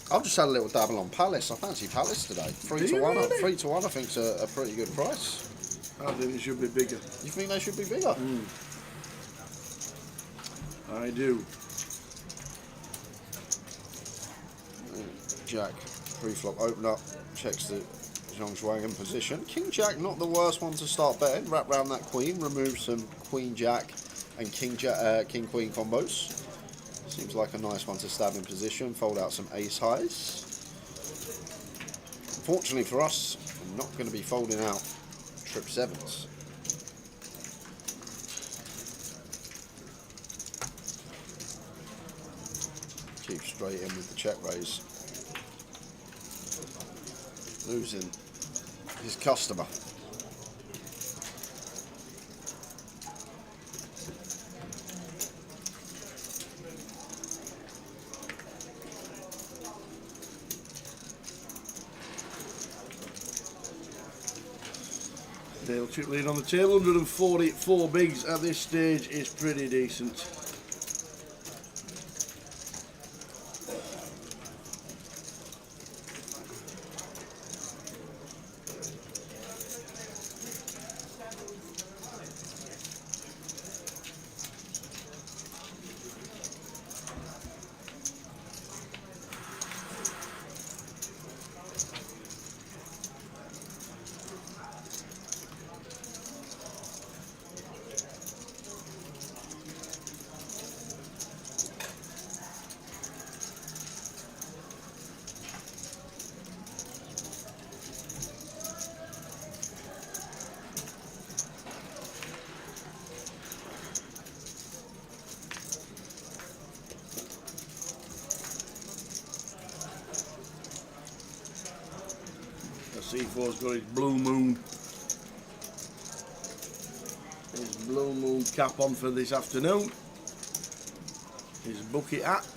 I've just had a little dabble on Palace. I fancy Palace today. 3 to 1. Really? 3 to 1 I think's a pretty good price. I think it should be bigger. You think they should be bigger? I do. Jack, pre-flop open up, checks the Zhang Zhuang in position. King Jack, not the worst one to start betting. Wrap round that queen, remove some Queen Jack and King Queen combos. Seems like a nice one to stab in position. Fold out some ace highs. Unfortunately for us, I'm not going to be folding out trip sevens. Keep straight in with the check raise. Losing his customer. Dale chip lead on the table, 144 bigs at this stage is pretty decent. C4's got his blue moon. His blue moon cap on for this afternoon. His bucket hat.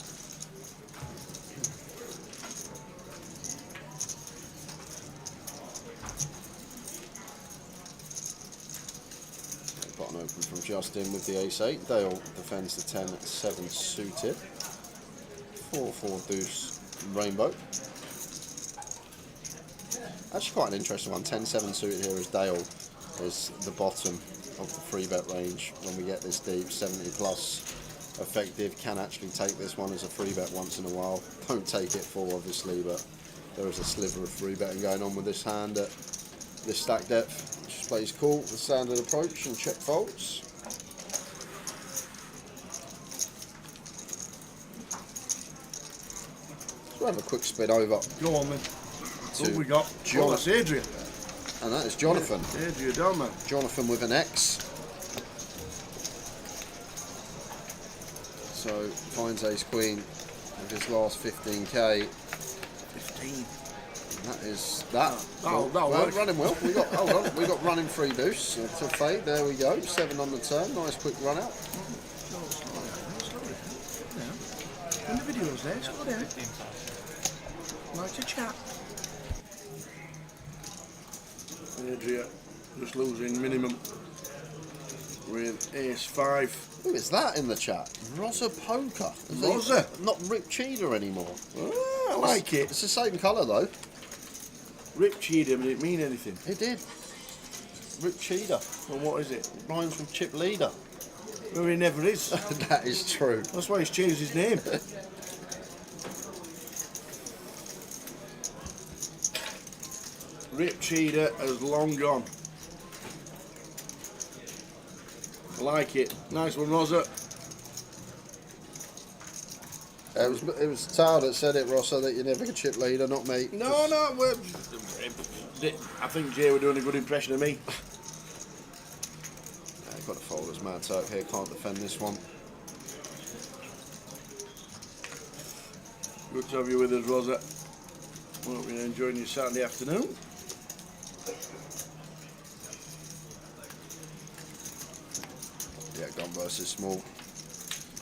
Button open from Justin with the ace-8. Dale defends the 10-7 suited. 4-4 deuce rainbow. Actually quite an interesting one. 10-7 suited here as Dale is the bottom of the free bet range. When we get this deep, 70 plus effective. Can actually take this one as a free bet once in a while. Don't take it full obviously, but there is a sliver of free betting going on with this hand at this stack depth. Just plays cool with standard approach and check folds. So we'll have a quick spin over. Go on then. What we got? Oh, that's Adrian. And that is Jonathan. Yeah, Adrian down man. Jonathan with an X. So finds ace queen with his last 15k. 15. And that is that. That'll work. Running well. We got hold on. We got running free deuce to fade. There we go. 7 on the turn. Nice quick run out. In the videos there, slow down. Like to chat. Adria just losing minimum with ace-5. Who is that in the chat? Rosa Poker. Rosa? Not Rip Cheetah anymore. Oh, I like it. It's the same colour though. Rip Cheetah, but it didn't mean anything. It did. Rip Cheetah. Well, what is it? Rhymes with Chip Leader. Well, he never is. That is true. That's why he's changed his name. Rip Cheetah has long gone. I like it. Nice one, Rosa. It was Tao that said it, Rossa, that you never could chip leader, not me. No, I think Jay were doing a good impression of me. Yeah, got to fold as Mad Turk here, can't defend this one. Good to have you with us, Rosa. Hope you're enjoying your Saturday afternoon. Yeah, gun versus small.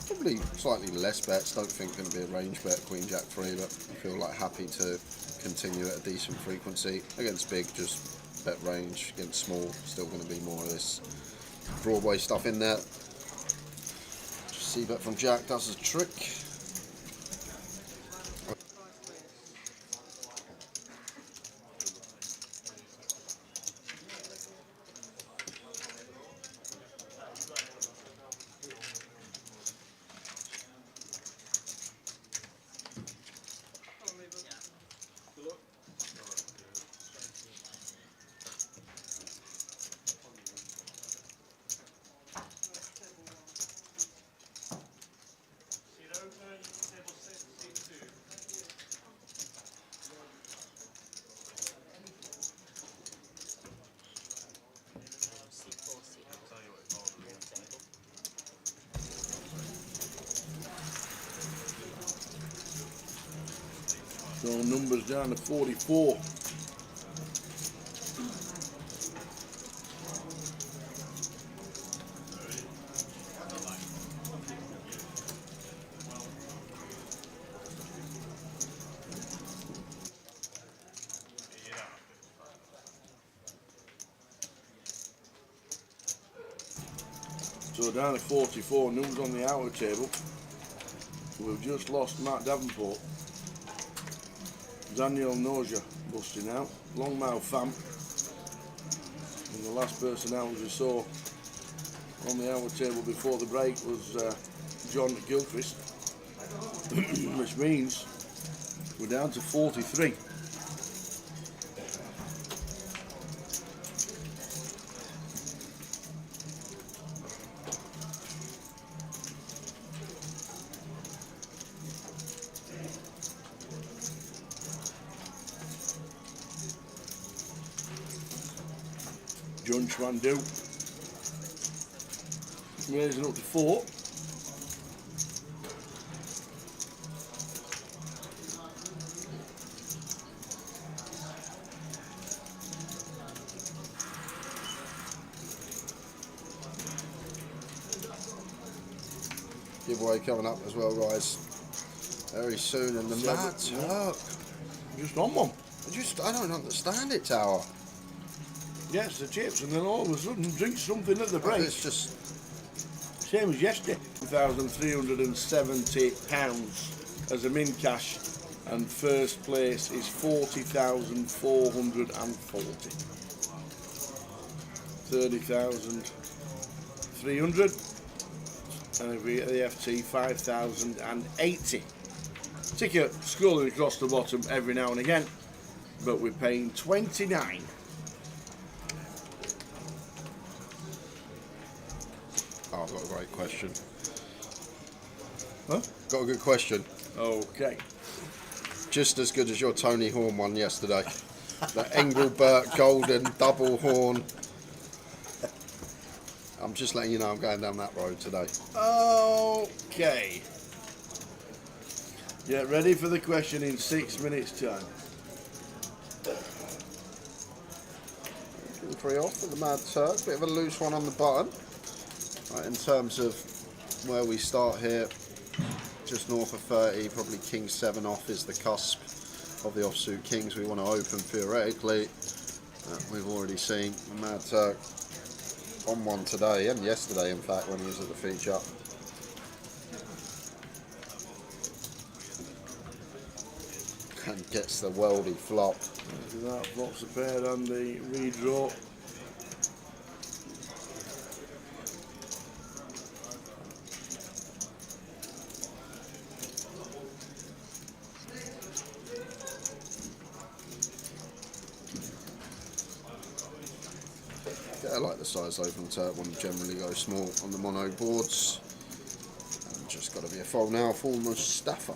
Probably slightly less bets. Don't think going to be a range bet, Queen Jack 3, but I feel like happy to continue at a decent frequency. Against big, just bet range. Against small, still going to be more of this Broadway stuff in there. Just see bet from Jack does a trick. So numbers down to 44. So down to 44, numbers on the outer table. We've just lost Matt Davenport. Daniel Noja busting out. Longmouth Fam. And the last person out, as we saw on the outer table before the break, was John Gilchrist. Which means we're down to 43. John Schwandu raising up to 4. Giveaway coming up as well, guys. Very soon, and the Mad Turk. Just on one. I don't understand it, Tower. Yes, the chips, and then all of a sudden drink something at the break. It's just same as yesterday. £1,370 as a min cash, and first place is 40,440. 30,300, and if we get the FT, 5,080. Ticket scrolling across the bottom every now and again, but we're paying 29. Oh, I've got a great question. Huh? Got a good question. Okay. Just as good as your Tony Horn one yesterday. The Engelbert Golden double horn. I'm just letting you know I'm going down that road today. Okay. Get ready for the question in 6 minutes' time. 3 off for the Mad Turk. Bit of a loose one on the button. Right, in terms of where we start here, just north of 30, probably King 7 off is the cusp of the offsuit Kings we want to open theoretically. We've already seen the Mad Turk on one today, and yesterday in fact when he was at the feature. And gets the worldy flop. That flops a pair on the redraw. Yeah, I like the size open Turk one, generally go small on the mono boards. And just got to be a fold now for Mustafa.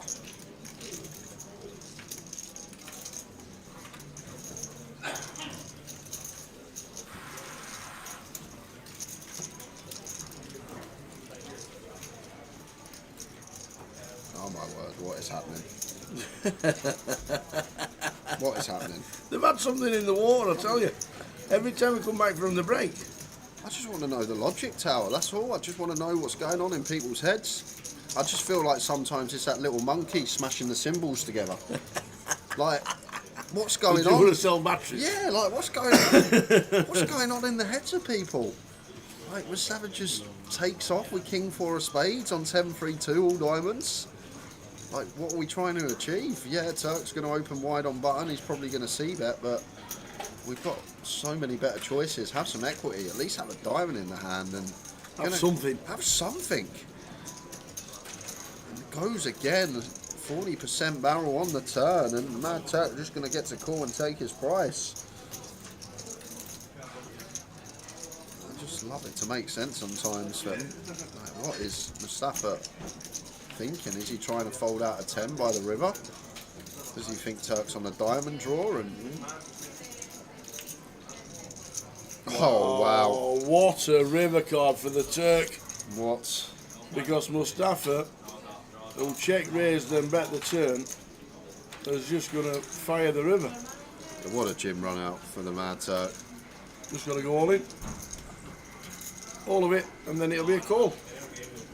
Oh my word, what is happening? What is happening? They've had something in the water, I tell you. Every time we come back from the break. I just want to know the logic, Tower, that's all. I just want to know what's going on in people's heads. I just feel like sometimes it's that little monkey smashing the cymbals together. Like, what's going on? You want to sell batteries? Yeah, like, what's going on? What's going on in the heads of people? Like, when Savage just takes off with King 4 of spades on 7-3-2, all diamonds. Like, what are we trying to achieve? Yeah, Turk's going to open wide on button. He's probably going to c-bet, but we've got so many better choices. Have some equity. At least have a diamond in the hand and have something. Have something. And it goes again. 40% barrel on the turn, and the Mad Turk just going to get to call and take his price. I just love it to make sense sometimes. But like, what is Mustafa thinking? Is he trying to fold out a 10 by the river? Does he think Turk's on a diamond draw? And oh wow! What a river card for the Turk. What? Because Mustafa will check raise then bet the turn is just going to fire the river. What a gym run out for the Mad Turk. Just got to go all in. All of it, and then it'll be a call.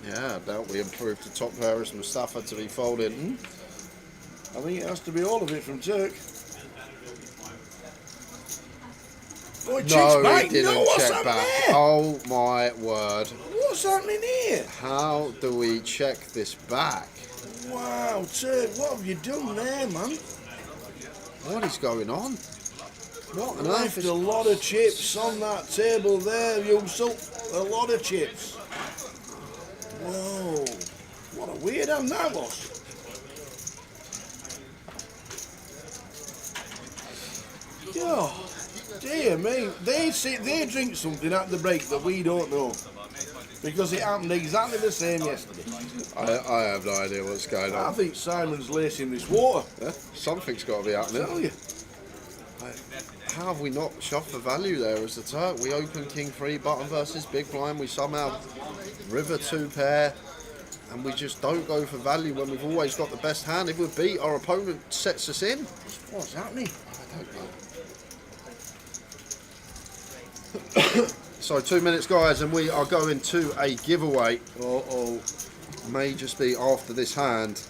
Yeah, I doubt we improved the top pair of Mustafa to be folded. I think it has to be all of it from Turk. Oh, it checks No, back. he didn't No, what's check happening back. there? Oh my word. What's happening here? How do we check this back? Wow, Turk, what have you done there, man? What is going on? What on earth Left is... a lot of chips on that table there, Yusuf. A lot of chips. Whoa, what a weird hand that was. Oh, dear me. They drink something at the break that we don't know. Because it happened exactly the same yesterday. I have no idea what's going I on. think Simon's lacing this water. Yeah, something's got to be I happening. tell you. How have we not shoved the value there as the Turk? We open King 3 button versus Big Blind. We somehow River 2 pair. And we just don't go for value when we've always got the best hand. If we beat, our opponent sets us in. What's happening? I don't know. So 2 minutes, guys, and we are going to a giveaway. Uh-oh. May just be after this hand.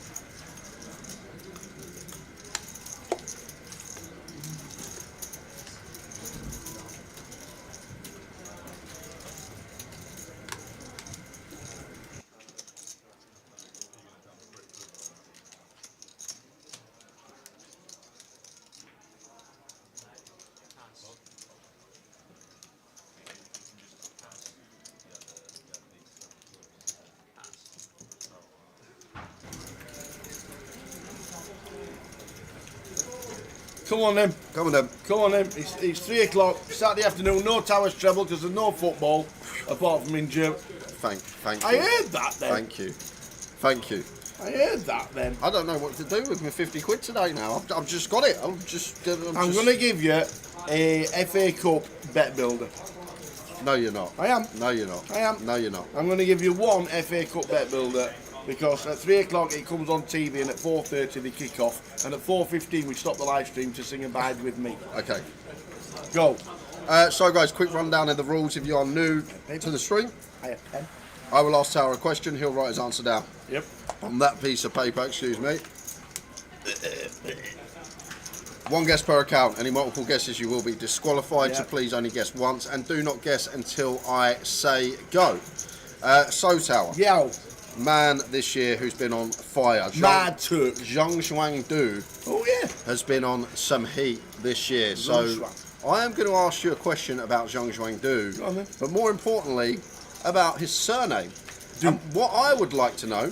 Come on then. Come on then. Come on then. It's 3 o'clock, Saturday afternoon, no Towers treble because there's no football, apart from in Germany. Thank you. I heard that then. Thank you. Thank you. I heard that then. I don't know what to do with my 50 quid today now. I've just got it. I'm going to give you a FA Cup bet builder. No, you're not. I am. No, you're not. I am. No, you're not. I'm going to give you one FA Cup bet builder because at 3 o'clock it comes on TV and at 4:30 they kick off and at 4:15 we stop the live stream to sing Abide With Me. Okay. Go. So, guys, quick rundown of the rules. If you are new to the stream, I have 10. I will ask Tower a question. He'll write his answer down. Yep. On that piece of paper, excuse me. One guess per account. Any multiple guesses, you will be disqualified. So please only guess once and do not guess until I say go. So, Tower. Yeah. Man this year who's been on fire. Mad Turk. Zhang Zhuangdu. Oh, yeah. Has been on some heat this year. So I am going to ask you a question about Zhang Zhuangdu, but more importantly, about his surname. And what I would like to know,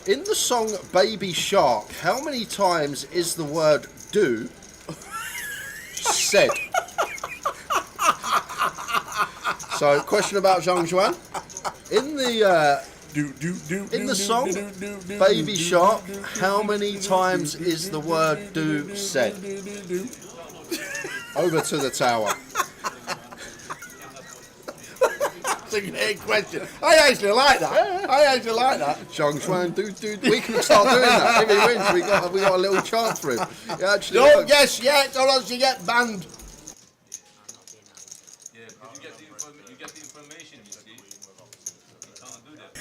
in the song Baby Shark, how many times is the word do said? So, question about Zhang Zhuan. In the song Baby Shark, how many times is the word do said? Over to the Tower. That's a great question. I actually like that. I actually like that. Zhang Zhuan, we can start doing that. If he wins, we got a little chance for him. Don't guess yet, or else you get banned. Yeah, because you get the information, you see. You can't do that.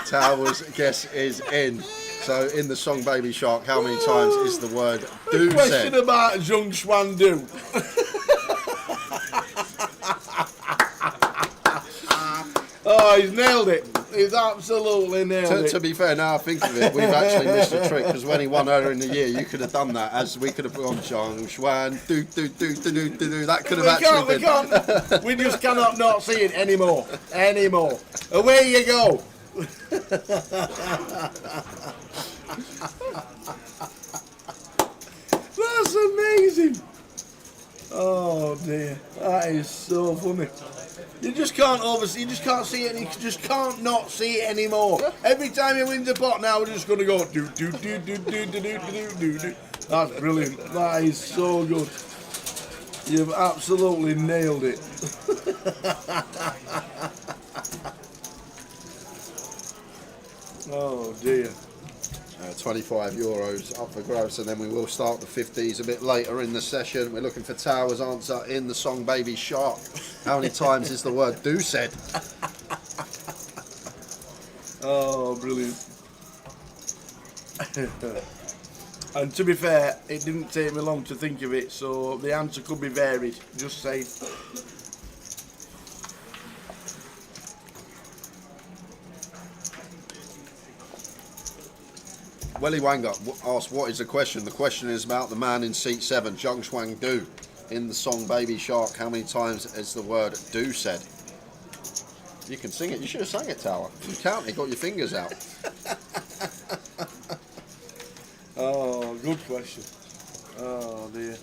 Tower's guess is in. So in the song Baby Shark, how many times is the word do A question said? about Zhang Zhuangdu. Oh, he's nailed it. He's absolutely nailed it. To be fair, now I think of it, we've actually missed a trick because when he won earlier in the year, you could have done that as we could have put on Zhang Xuan, do. That could have We can't. We just cannot not see it anymore. Away you go. That's amazing. Oh dear, that is so funny. You just can't you just can't see it, and you just can't not see it anymore. Every time he wins a pot now, we're just going to go do. That's brilliant. That is so good. You've absolutely nailed it. Oh dear. €25 up for grabs, and then we will start the 50s a bit later in the session. We're looking for Tower's answer in the song Baby Shark. How many times is the word do said? Oh, brilliant. And to be fair, it didn't take me long to think of it, so the answer could be varied. Just saying. Welly Wanga asked, what is the question? The question is about the man in seat 7, Zhang Shuang Du, in the song Baby Shark. How many times is the word do said? You can sing it. You should have sang it, Tower. You can't. You got your fingers out. Oh, good question. Oh, dear.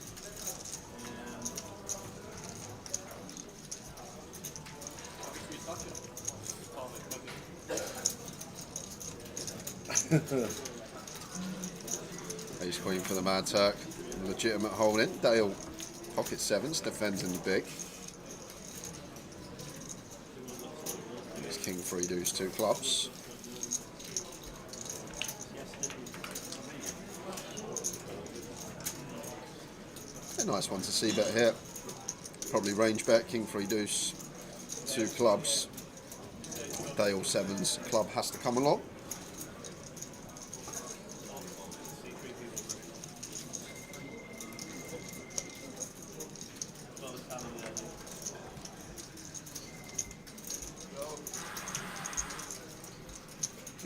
Ace Queen for the Mad Turk. Legitimate holding. Dale, pocket 7s, defends in the big. It's King 3 Deuce 2 clubs. A nice one to see bet here. Probably range bet, King 3 Deuce 2 clubs. Dale 7's club has to come along.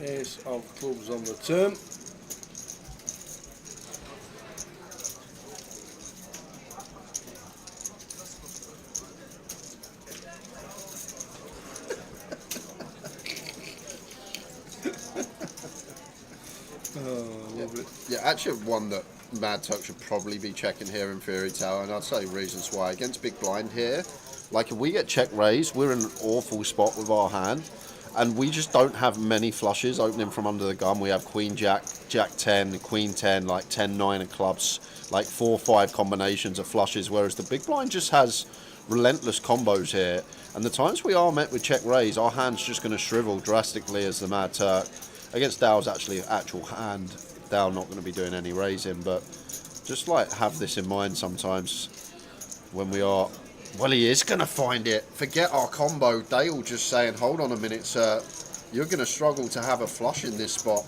Ace of clubs on the turn. Yeah, actually one that Mad Tuck should probably be checking here in Fury Tower, and I'll tell you reasons why. Against big blind here, like if we get check raised, we're in an awful spot with our hand, and we just don't have many flushes opening from under the gun. We have Queen Jack, Jack 10, Queen 10, like 10-9 of clubs, like 4-5 combinations of flushes, whereas the big blind just has relentless combos here, and the times we are met with check raise, our hand's just going to shrivel drastically as the Mad Turk. Against Dow's actual hand, Dow not going to be doing any raising, but just like have this in mind sometimes when we are. Well, he is going to find it. Forget our combo. Dale just saying, hold on a minute, sir. You're going to struggle to have a flush in this spot.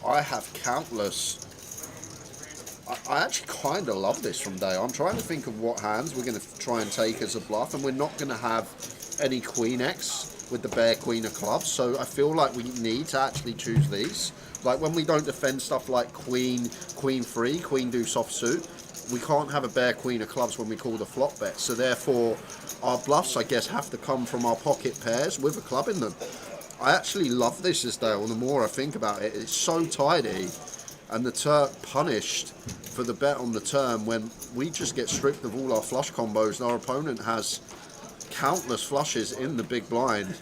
I have countless. I actually kind of love this from Dale. I'm trying to think of what hands we're going to try and take as a bluff, and we're not going to have any Queen X with the bare Queen of clubs, so I feel like we need to actually choose these. Like when we don't defend stuff like Queen 3, Queen Deuce offsuit, we can't have a bare Queen of clubs when we call the flop bet, so therefore our bluffs, I guess, have to come from our pocket pairs with a club in them. I actually love this as Dale. The more I think about it, it's so tidy, and the Turk punished for the bet on the turn when we just get stripped of all our flush combos and our opponent has countless flushes in the big blind.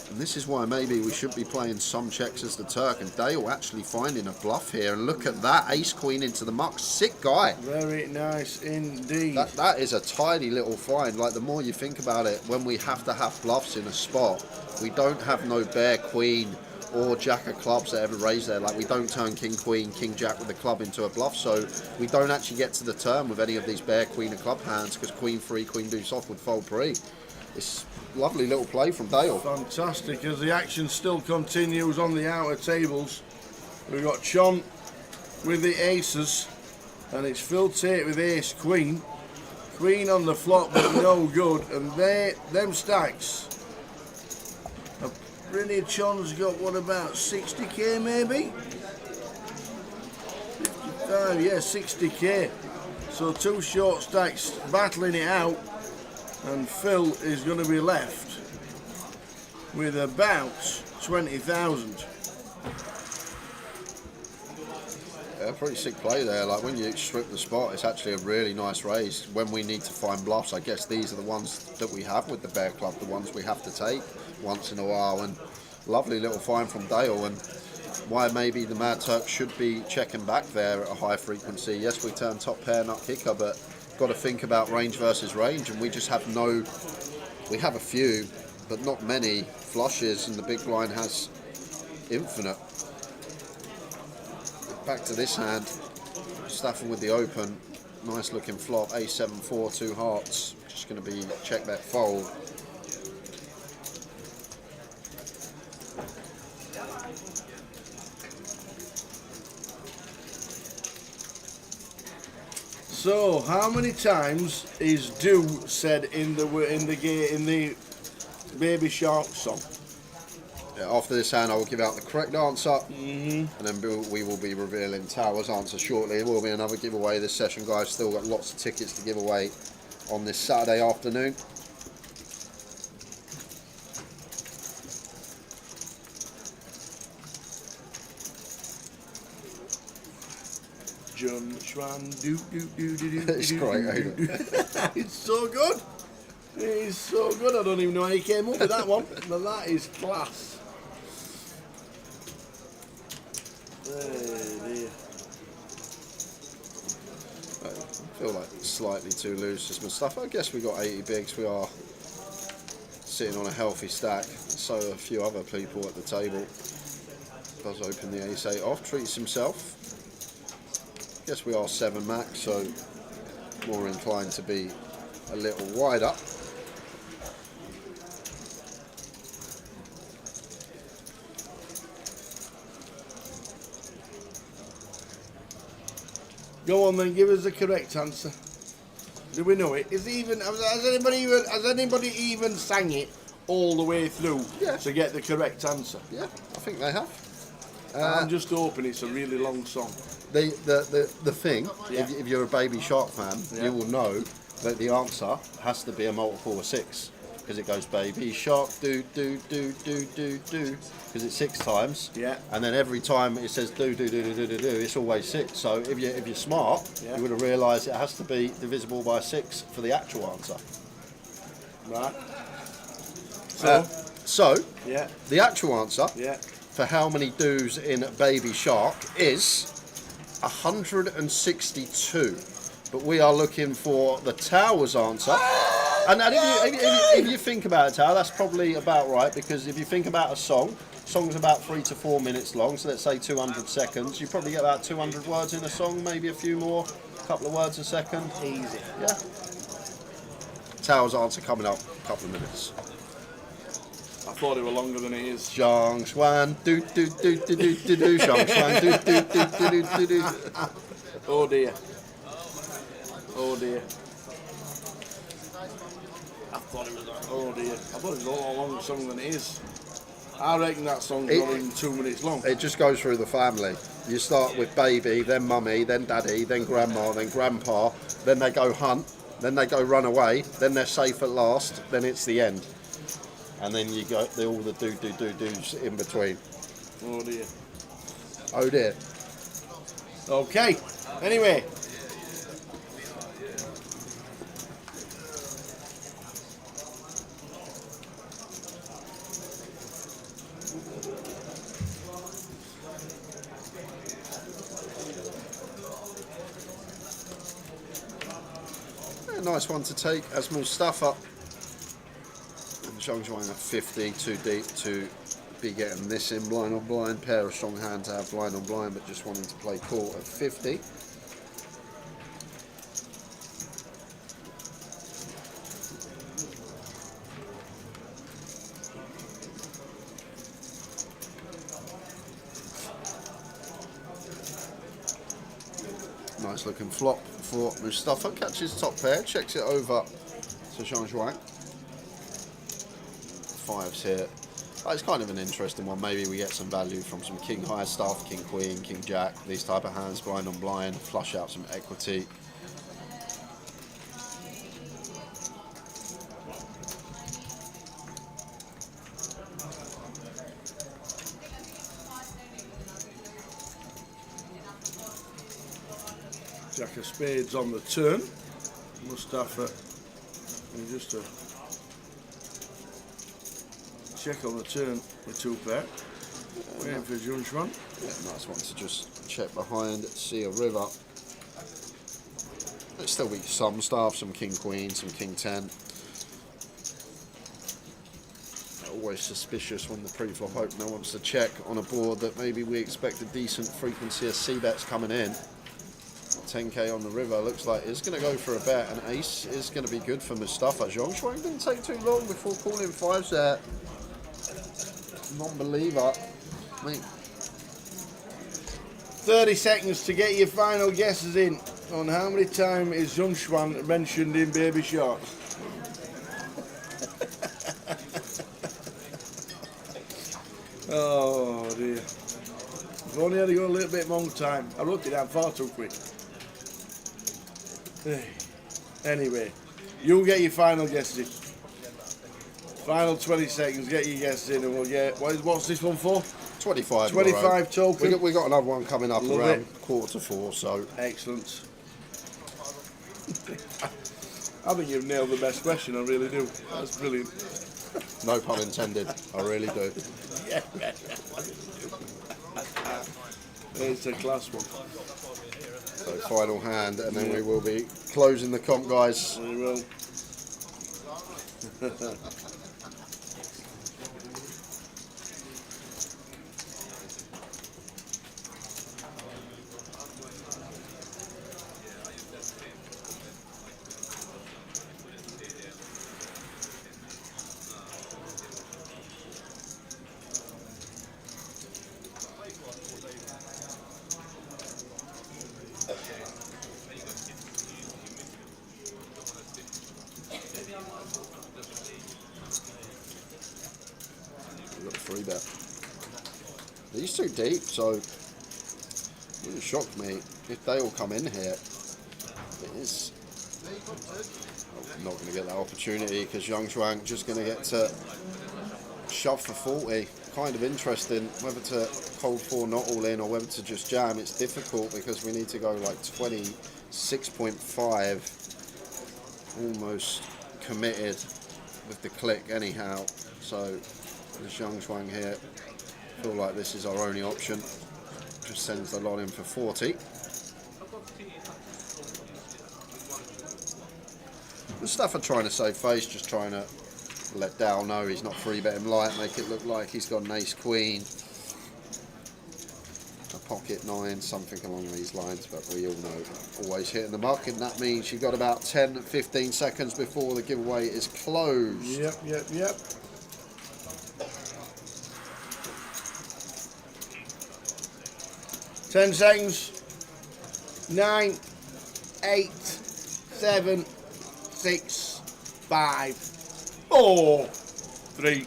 And this is why maybe we should be playing some checks as the Turk, and Dale actually finding a bluff here, and look at that, ace queen into the muck. Sick guy. Very nice indeed. That is a tidy little find. Like the more you think about it, when we have to have bluffs in a spot, we don't have no bare queen or jack of clubs that ever raise there. Like we don't turn king queen, king jack with the club into a bluff, so we don't actually get to the turn with any of these bare queen of club hands, because queen 3, queen deuce off would fold pre. It's lovely little play from Dale. Fantastic. As the action still continues on the outer tables, we've got Chon with the aces, and it's Phil Tate with ace queen. Queen on the flop, but no good, and them stacks. Really, Chon's got what, about 60k maybe? 55, yeah, 60k. So two short stacks battling it out, and Phil is going to be left with about 20,000. Yeah, pretty sick play there. Like when you strip the spot, it's actually a really nice raise. When we need to find bluffs, I guess these are the ones that we have with the bare club, the ones we have to take once in a while. And lovely little find from Dale, and why maybe the Mad Turk should be checking back there at a high frequency. Yes, we turn top pair nut kicker, but got to think about range versus range, and we just have no. We have a few, but not many flushes, and the big blind has infinite. back to this hand. Staffing with the open. Nice looking flop. A7-4, 2 hearts. Just going to be check bet fold. So, how many times is "do" said in the Baby Shark song? Yeah, after this hand, I will give out the correct answer, and then we will be revealing Tower's answer shortly. There will be another giveaway this session, guys. Still got lots of tickets to give away on this Saturday afternoon. John Schwan, do. It's great, ain't it? It's so good. It is so good. I don't even know how you came up with that one, but that is class. Dear. I feel like it's slightly too loose, just my stuff. I guess we got 80 bigs. We are sitting on a healthy stack. So a few other people at the table. Does open the ace-8 off, treats himself. Guess we are 7 max, so more inclined to be a little wider. Go on then, give us the correct answer. Do we know it? Has anybody even sang it all the way through to get the correct answer? Yeah, I think they have. I'm just hoping it's a really long song. The thing, if you're a Baby Shark fan, you will know that the answer has to be a multiple of 6, because it goes Baby Shark, do, because it's 6 times. Yeah. And then every time it says do, it's always 6. So if you're smart, you would have realised it has to be divisible by 6 for the actual answer. Right. So Yeah. the actual answer Yeah. for how many do's in Baby Shark is 162. But we are looking for the Tower's answer. And if you think about it, Tower, that's probably about right, because if you think about a song's about 3 to 4 minutes long, so let's say 200 seconds. You probably get about 200 words in a song, maybe a few more, a couple of words a second. Easy. Yeah. Tower's answer coming up in a couple of minutes. I thought it were longer than it is. Zhang Xuan, do, Zhang Xuan, do. Oh dear. Oh dear. I thought it was a lot longer song than it is. I reckon that song's not even 2 minutes long. It just goes through the family. You start with baby, then mummy, then daddy, then grandma, then grandpa, then they go hunt, then they go run away, then they're safe at last, then it's the end. And then you go all the do's in between. Oh dear. Oh dear. Okay. Anyway. A nice one to take as Mustafa. And Zhang Xuan at 50, too deep to be getting this in blind on blind. Pair of strong hand to have blind on blind, but just wanting to play cool at 50. Nice looking flop for Mustafa. Catches top pair, checks it over to Zhang Xuan. 5s here. It's kind of an interesting one. Maybe we get some value from some king high stuff, king queen, king jack, these type of hands, blind on blind, flush out some equity. Jack of spades on the turn. Mustafa, and just a check on the turn with 2 pair. Waiting for Zhang Xuan. Yeah, nice one to just check behind, see a river. There'll still be some stuff, some king queen, some king 10. always suspicious when the pre-flop opener wants to check on a board that maybe we expect a decent frequency of C-bets coming in. 10k on the river looks like it's going to go for a bet, and ace is going to be good for Mustafa. Zhongshuang didn't take too long before calling fives there. Non-believer. I mean, 30 seconds to get your final guesses in on how many times is Zhongshuang mentioned in Baby Sharks. Oh dear. If only had to go a little bit long time. I wrote it down far too quick. Anyway, you'll get your final guesses in. Final 20 seconds, get your guesses in, and we'll get. What's this one for? 25. 25 token. We got another one coming up Love around it. 3:45, so. Excellent. I think you've nailed the best question, I really do. That's brilliant. No pun intended, I really do. Yeah. It's a class one. So final hand, and then we will be closing the comp, guys. We will. We've got a free bet. These two deep, so it wouldn't shock me if they all come in here. It is. I'm not going to get that opportunity because Zhongshuang just going to get to shove for 40. Kind of interesting whether to cold 4 not all in or whether to just jam. It's difficult because we need to go like 26.5, almost committed with the click anyhow. So the Zhongshuang here, feel like this is our only option. Just sends the lot in for 40. Mustafa trying to save face, just trying to let Dal know he's not free bet him light, make it look like he's got an ace queen, a pocket 9, something along these lines, but we all know always hitting the muck, and that means you've got about 10-15 seconds before the giveaway is closed. Yep. 10 seconds. 9, 8, 7, 6, 5, 4, 3,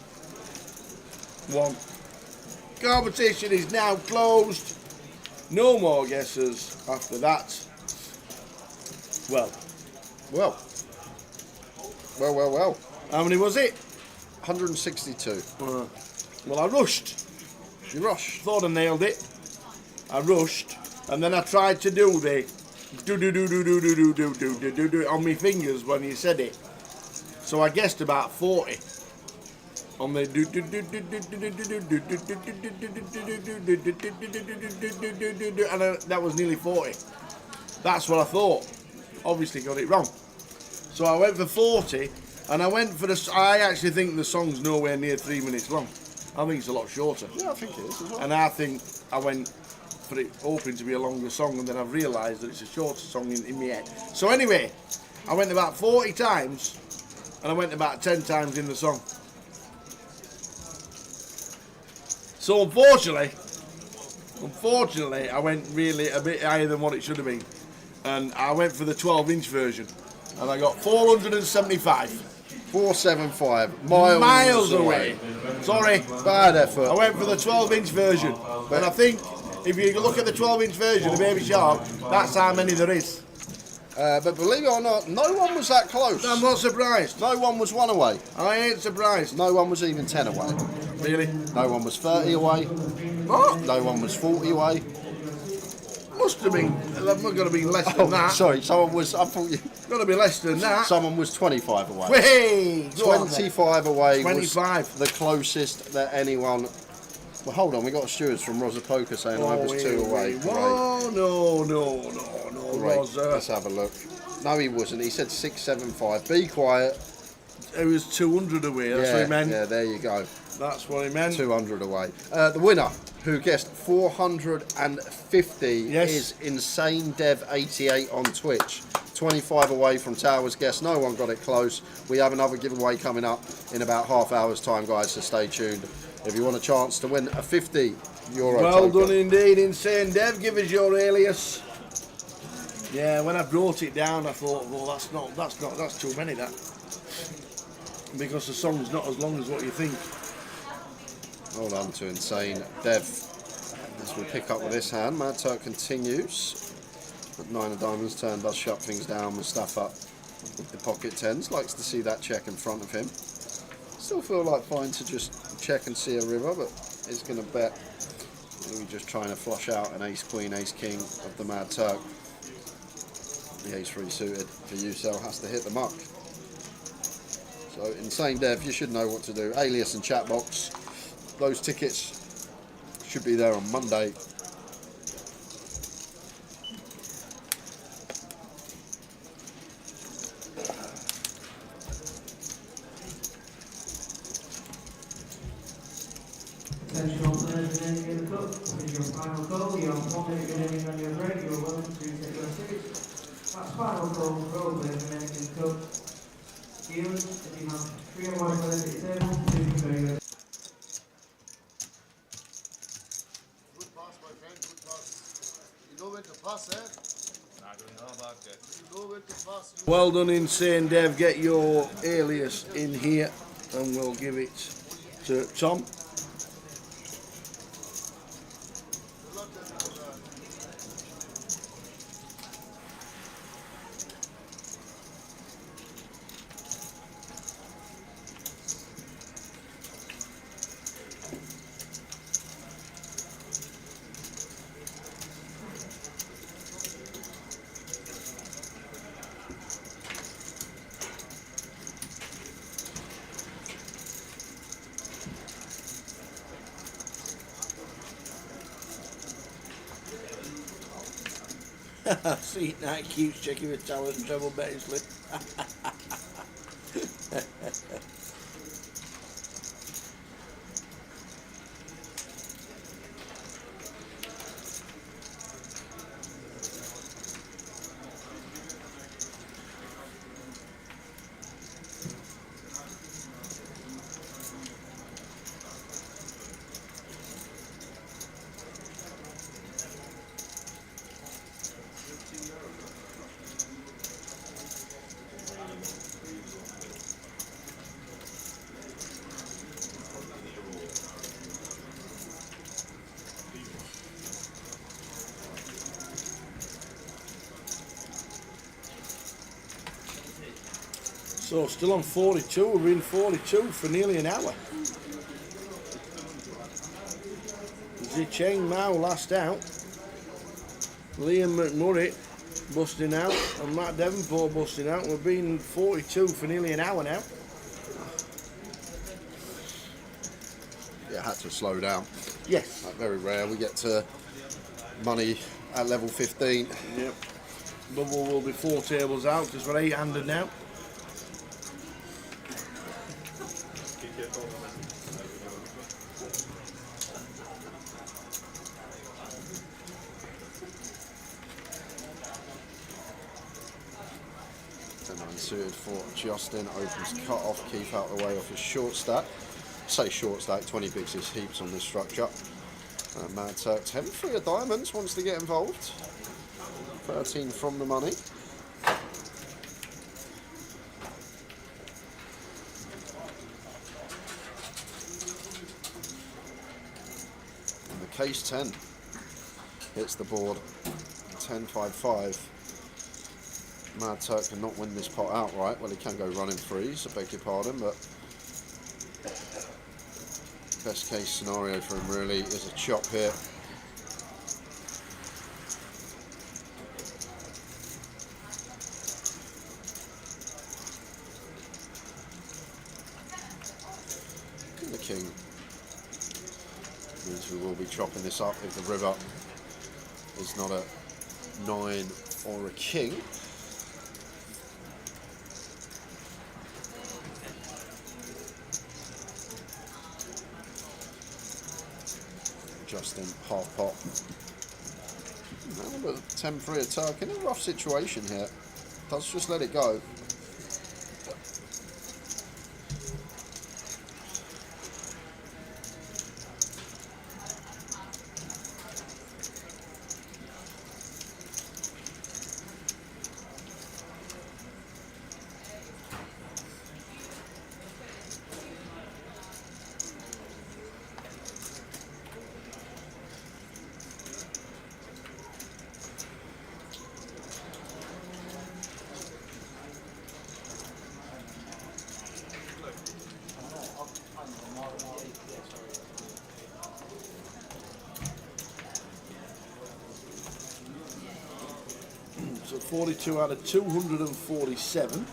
1. Competition is now closed. No more guesses after that. Well. How many was it? 162. Well, I rushed. You rushed. Thought I nailed it. I rushed, and then I tried to do the do on my fingers when you said it. So I guessed about 40 on the and that was nearly 40. That's what I thought. Obviously got it wrong. So I went for 40, and I went for the. I actually think the song's nowhere near 3 minutes long. I think it's a lot shorter. Yeah, I think it is as well. And I think I went for it hoping to be a longer song, and then I've realised that it's a shorter song in my head. So anyway, I went about 40 times, and I went about 10 times in the song. So unfortunately, I went really a bit higher than what it should have been, and I went for the 12-inch version, and I got 475. 475 miles away. Sorry, bad effort. I went for the 12-inch version, and I think if you look at the 12-inch version of Baby Shark, that's how many there is. But believe it or not, no one was that close. I'm not surprised. No one was 1 away. I ain't surprised. No one was even 10 away. Really? No one was 30 away. What? No one was 40 away. Must have been. I've got to be less than that. Sorry, someone was. I thought you. Got to be less than that. Someone was 25 away. Hey, 25 away 25. was the closest that anyone. Well, hold on, we got stewards from Rosa Poker saying I was 2 away. Oh, no, Great. Rosa. Let's have a look. No, he wasn't. He said 675. Be quiet. It was 200 away. That's what he meant. Yeah, there you go. That's what he meant. 200 away. The winner, who guessed 450, Yes. is Insane Dev 88 on Twitch. 25 away from Towers guess. No one got it close. We have another giveaway coming up in about half hour's time, guys, so stay tuned if you want a chance to win a €50 Well token. done indeed, Insane Dev. Give us your alias. Yeah, when I brought it down, I thought, well, that's too many, that. Because the song's not as long as what you think. Hold on to Insane Dev. As we pick up with this hand, Mad Turk continues. At 9 of diamonds, turn does shut things down with stuff up with the pocket tens. Likes to see that check in front of him. Still feel like fine to just check and see a river, but he's going to bet. Maybe just trying to flush out an ace queen, ace king of the Mad Turk. The ace 3 suited for you, so has to hit the muck. So Insane Dev, you should know what to do. Alias and chat box. Those tickets should be there on Monday. Attention all players remaining in the cup. This is your final call. You're on 1 minute remaining on your break. You're welcome to take your seats. That's final call for all players remaining in the cup. Dealers, if you have 3 or more players at your table, please prepare your... Good pass, my friend, good pass. You know when to pass, eh? I don't know about that. You know when to pass. Well done, Insane Dev. Get your alias in here and we'll give it to Tom. See, that keeps checking with Towers and treble betting slip. So still on 42, we're in 42 for nearly an hour. Zicheng Mao last out. Liam McMurray busting out and Matt Devonport busting out. We've been 42 for nearly an hour now. Yeah, had to slow down. Yes. Very rare. We get to money at level 15. Yep. Bubble will be 4 tables out because we're 8-handed now. Suited for Justin, opens cut off, keep out the way off his short stack. Say short stack, 20 bigs is heaps on this structure. Mad Turk 10 for your diamonds, wants to get involved. 13 from the money. And the case 10 hits the board. 10-5-5. Mad Turk cannot win this pot outright. Well, he can go running threes, I beg your pardon, but best case scenario for him really is a chop here. And the king means we will be chopping this up if the river is not a 9 or a king. Justin, half pot. Now look at 10-3 of Turk in a rough situation here. Does just let it go. So 42 out of 247.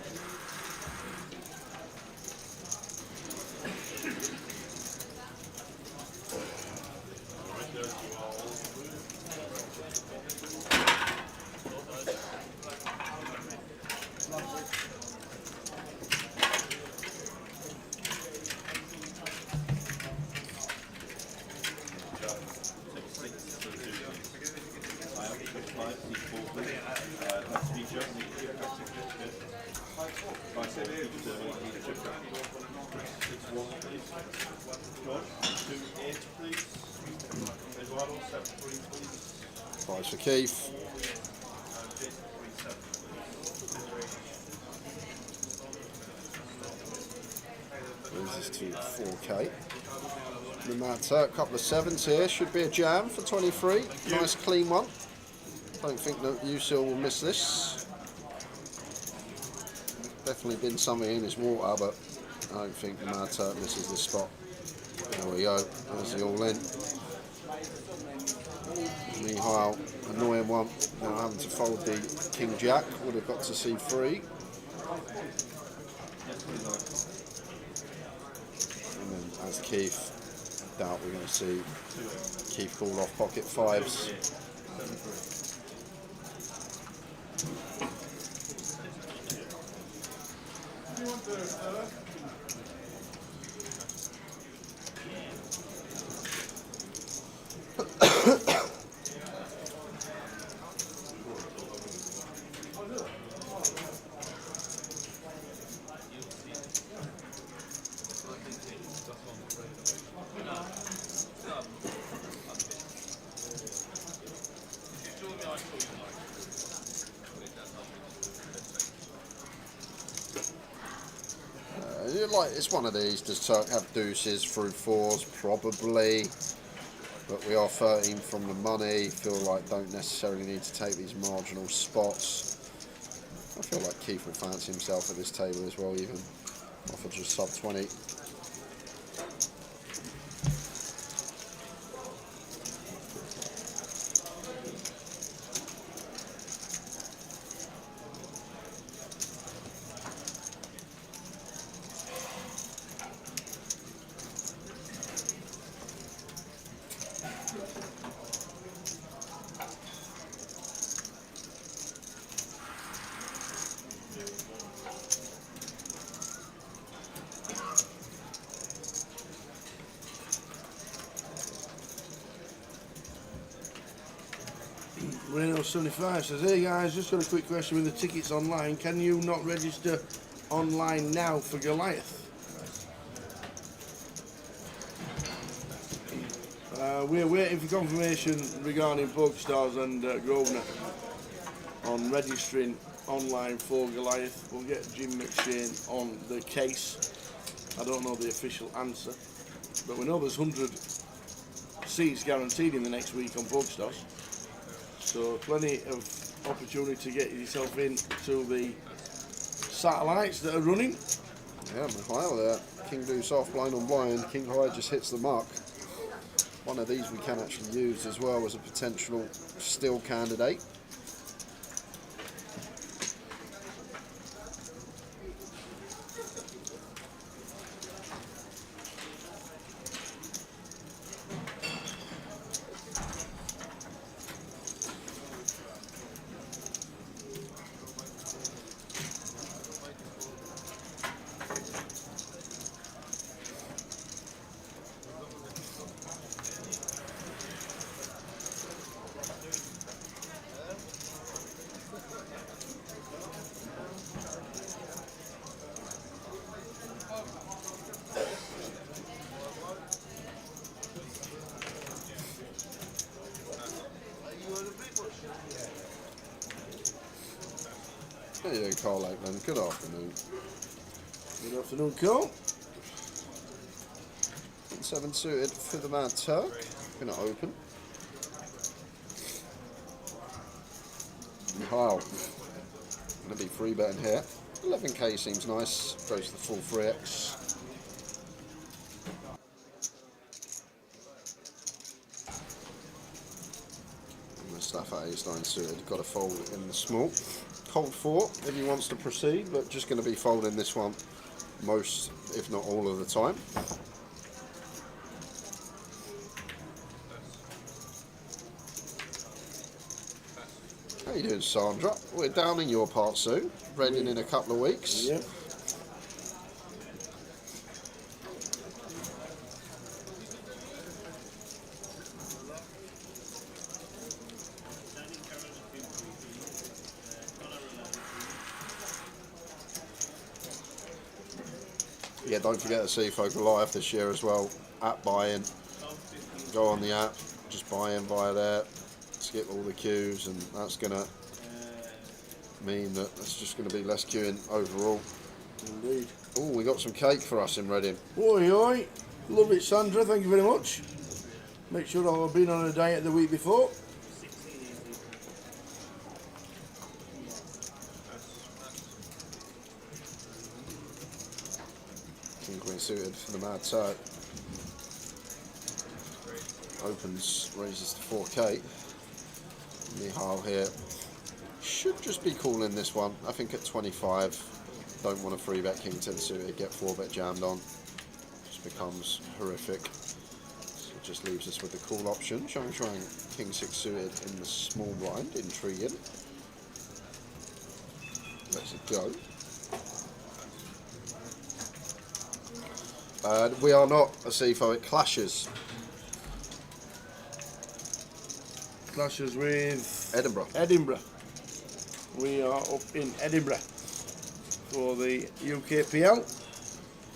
Price for Keith. Raises to 4K. The Mad Turk, couple of sevens here. Should be a jam for 23. Nice clean one. Don't think that Usil will miss this. Definitely been something in his water, but I don't think the Mad Turk misses this spot. There we go. There's the all in. Mihal, annoying one. Now having to fold the King Jack. Would have got to C3. And then as Keith, I doubt we're going to see Keith call off pocket fives. It's one of these. Does Turk have deuces through fours? Probably. But we are 13 from the money. Feel like don't necessarily need to take these marginal spots. I feel like Keith will fancy himself at this table as well, even offer just sub 20. Reno75 says, hey guys, just got a quick question with the tickets online. Can you not register online now for Goliath? We're waiting for confirmation regarding PokerStars and Grosvenor on registering online for Goliath. We'll get Jim McShane on the case. I don't know the official answer, but we know there's 100 seats guaranteed in the next week on PokerStars. So plenty of opportunity to get yourself into the satellites that are running. Yeah, Mikhail there. King Deuce off, blind on blind. King High just hits the mark. One of these we can actually use as well as a potential still candidate. There you go, Carl Lakeland. Good afternoon. Good afternoon, Carl. 7 suited for the Mad Turk. Gonna open. Wow. Gonna be free betting here. 11k seems nice. Goes to the full 3x. And the stuff at ace-9 suited. Got to fold in the small. Cold 4 if he wants to proceed, but just going to be folding this one most, if not all of the time. How you doing, Sandra? We're down in your part soon. Reading in a couple of weeks. Yeah. Yeah, don't forget the Seafolk Live this year as well. App buy-in. Go on the app, just buy in via there. Skip all the queues, and that's going to mean that there's just going to be less queuing overall. Indeed. Oh, we got some cake for us in Reading. Oi, oi. Love it, Sandra. Thank you very much. Make sure I've been on a diet the week before. King Queen suited for the Mad Turk. Opens, raises to 4k. Mihal here should just be calling this one. I think at 25, don't want to free bet King 10 suited, get 4-bet jammed on. Just becomes horrific. So it just leaves us with the call option. Showing King 6 suited in the small blind, intriguing. Let's go. We are not a CFO, it clashes. Clashes with Edinburgh. We are up in Edinburgh for the UKPL.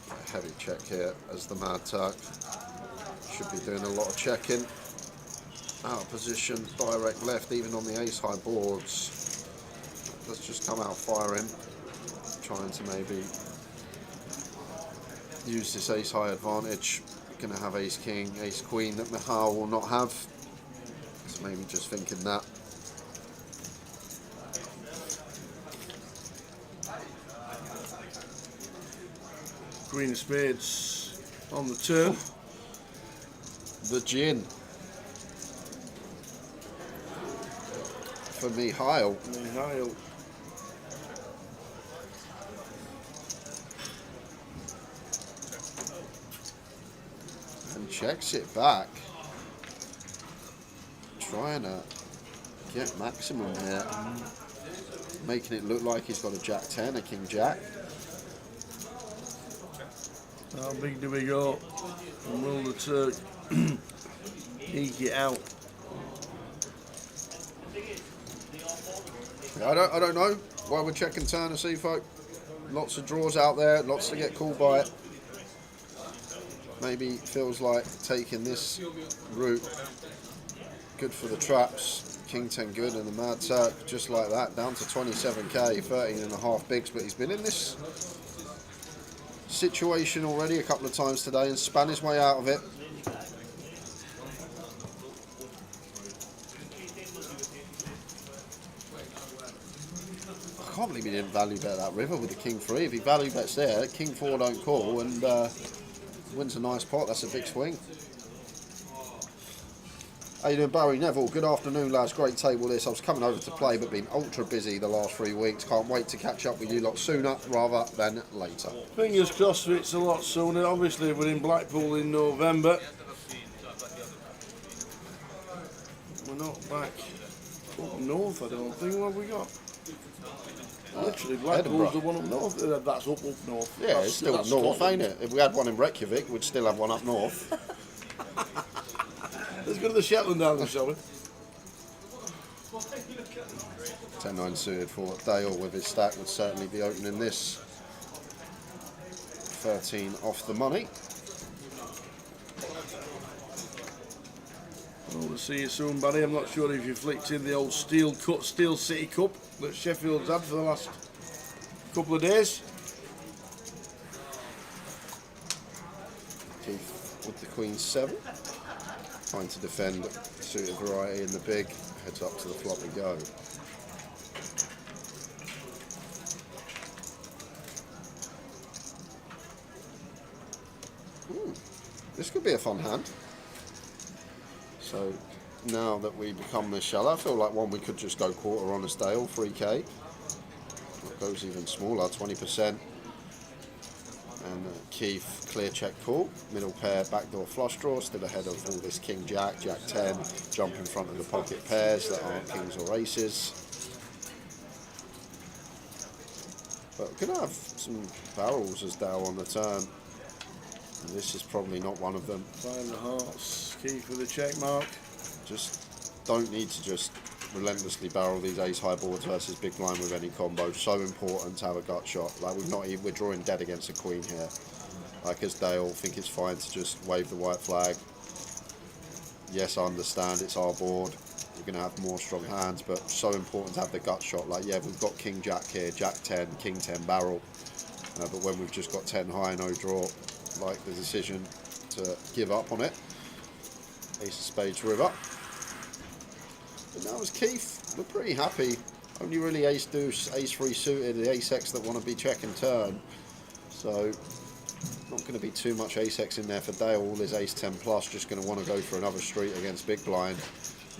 A heavy check here as the Mad Turk. Should be doing a lot of checking. Out of position, direct left, even on the ace high boards. Let's just come out firing. Trying to maybe use this ace high advantage. Going to have ace king, ace queen that Mihal will not have. So maybe just thinking that. Queen of spades on the turn. The gin. For Mihail. Mihail. And checks it back. Trying to get maximum here. Making it look like he's got a jack 10, a king jack. How big do we go? And will the Turk eke it out? I don't know why we're checking turn of Seafolk. Lots of draws out there, lots to get called by it. Maybe feels like taking this route. Good for the traps. King 10 good and the Mad Turk just like that, down to 27k, 13.5 bigs, but he's been in this situation already a couple of times today and span his way out of it. I can't believe he didn't value bet that river with the king 3. If he value bets there, king 4 don't call and wins a nice pot. That's a big swing. How you doing, Barry Neville? Good afternoon, lads. Great table this. I was coming over to play but been ultra busy the last 3 weeks. Can't wait to catch up with you lot sooner rather than later. Fingers crossed it's a lot sooner. Obviously we're in Blackpool in November. We're not back up north, I don't think. What have we got? Literally Blackpool's the one up north. That's up north. Yeah, it's still up north, ain't it? If we had one in Reykjavik, we'd still have one up north. Let's go to the Shetland Islands, shall we? 10-9 suited for Dale with his stack would certainly be opening this. 13 off the money. Well, we'll see you soon, Barry. I'm not sure if you flicked in the old Steel City Cup that Sheffield's had for the last couple of days. Keith with the Queen 7. Trying to defend suited variety in the big. Heads up to the flop we go. This could be a fun hand. So now that we become this shallow, I feel like one we could just go quarter on a Dale, 3k. It goes even smaller, 20%. And Keith, clear check call. Middle pair, backdoor flush draw, still ahead of all this King Jack, Jack 10, jump in front of the pocket pairs that aren't kings or aces. But we're going to have some barrels as Dale on the turn. And this is probably not one of them. 5 of hearts, Keith with a check mark. Just don't need to just relentlessly barrel these ace high boards versus big blind with any combo. So important to have a gut shot. Like we're drawing dead against a queen here. Like as Dale, think it's fine to just wave the white flag. Yes, I understand it's our board. We're going to have more strong hands, but so important to have the gut shot. Like yeah, we've got King Jack here, Jack 10, King 10 barrel. But when we've just got 10 high, no draw, like the decision to give up on it. Ace of spades river. But now as Keith, we're pretty happy. Only really ace deuce, ace 3 suited, the ace X that want to be check and turn. So not going to be too much ace X in there for Dale. All his ace 10 plus, just going to want to go for another street against big blind.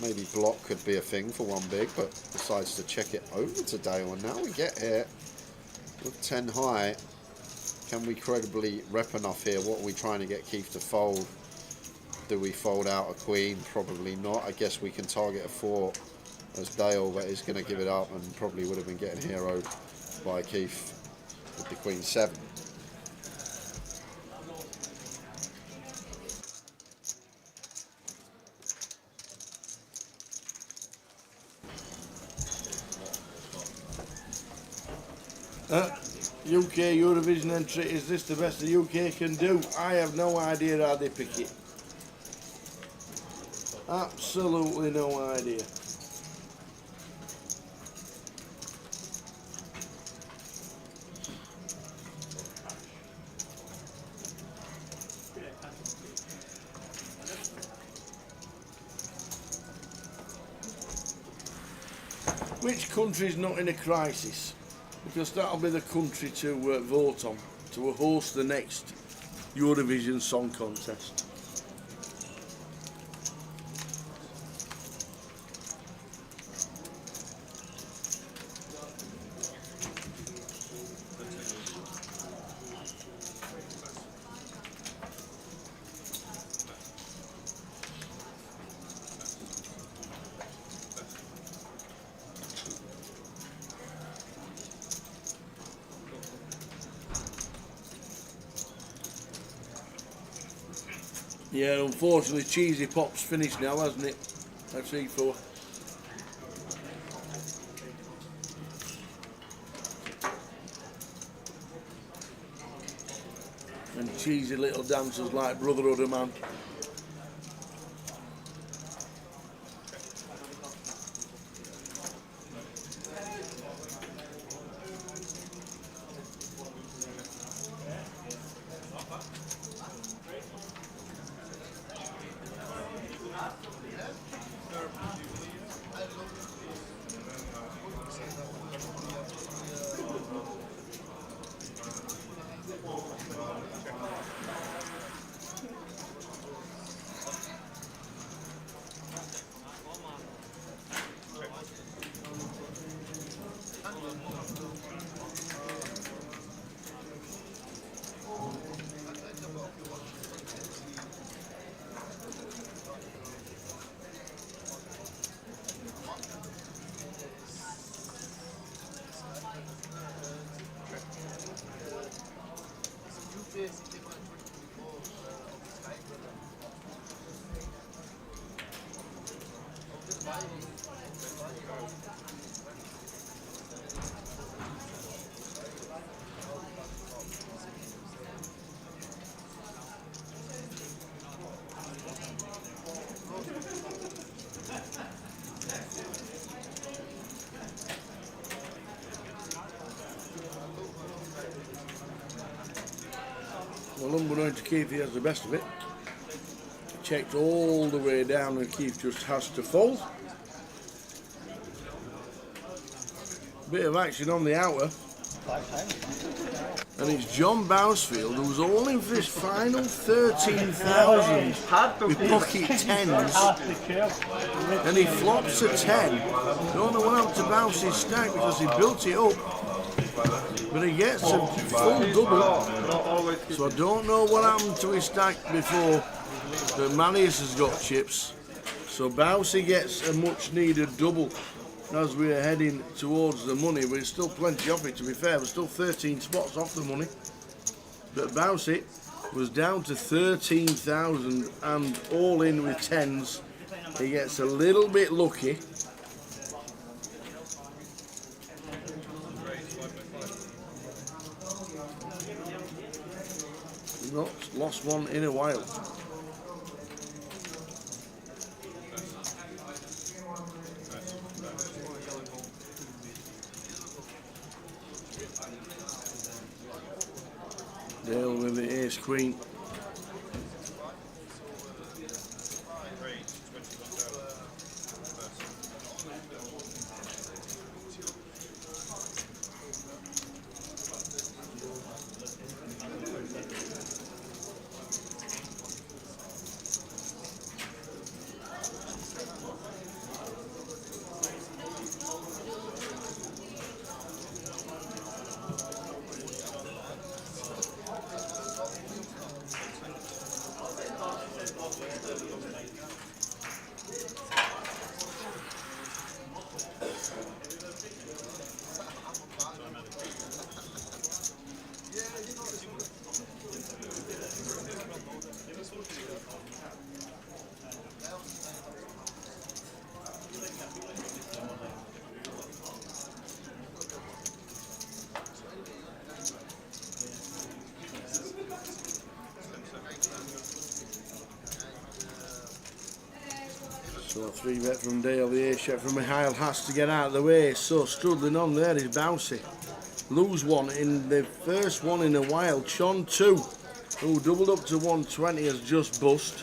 Maybe block could be a thing for one big, but decides to check it over to Dale. And now we get here with 10 high. Can we credibly rep enough here? What are we trying to get Keith to fold? Do we fold out a queen? Probably not. I guess we can target a 4 as Dale, but is going to give it up and probably would have been getting heroed by Keith with the Queen 7. UK Eurovision entry, is this the best the UK can do? I have no idea how they pick it. Absolutely no idea. Which country's not in a crisis? Because that'll be the country to vote on, to host the next Eurovision Song Contest. Yeah, unfortunately, Cheesy Pop's finished now, hasn't it? That's E4. And cheesy little dancers like Brotherhood of Man. going to Keith, he has the best of it. Checked all the way down and Keith just has to fold. Bit of action on the outer. And it's John Bousfield who's all in for his final 13,000 with pocket 10s. And he flops a 10. Don't know what happened to Bounce's stack because he built it up. But he gets a full double. So I don't know what happened to his stack before. But Manius has got chips. So Bouncy gets a much needed double as we're heading towards the money. But it's still plenty of it, to be fair. We're still 13 spots off the money. But Bouncy was down to 13,000 and all in with 10s. He gets a little bit lucky. Not lost one in a while. Dale with the ace queen. So 3-bet from Dale, the ace check from Mihail has to get out of the way. So struggling on there is Bouncy. Lose one in the first one in a while. Chon 2, who doubled up to 120, has just bust.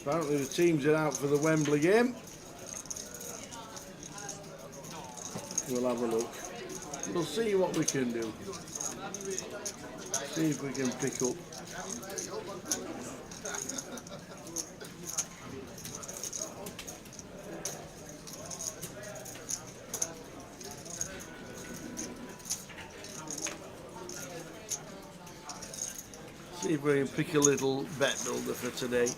Apparently the teams are out for the Wembley game. We'll have a look. We'll see what we can do. See if we can pick up. See if we can pick a little bet builder for today.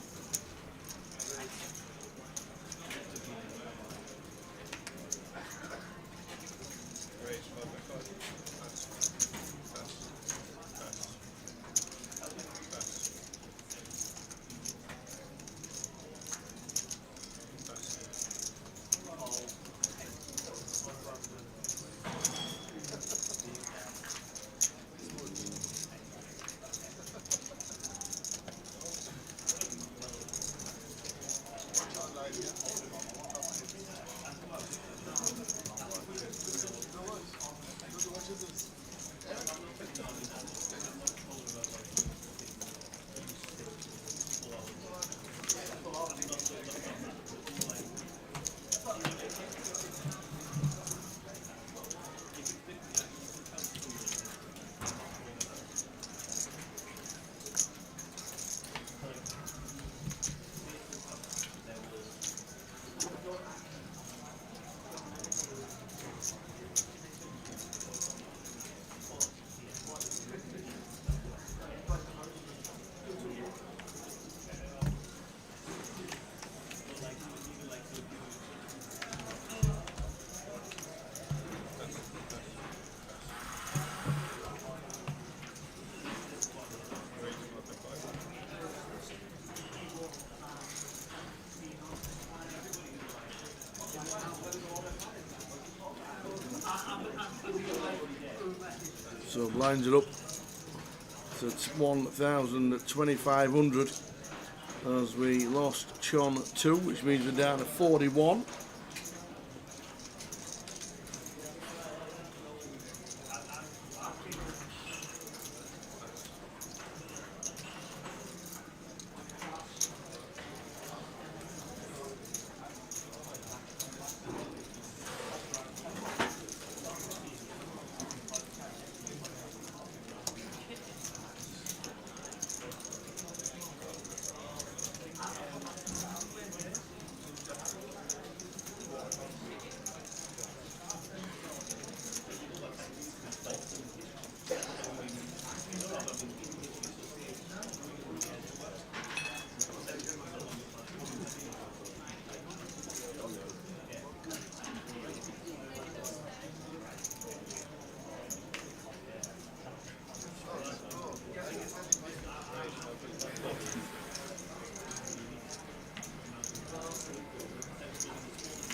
So blinds it up to 1,000 at 2,500. as we lost Chon 2, which means we're down to 41.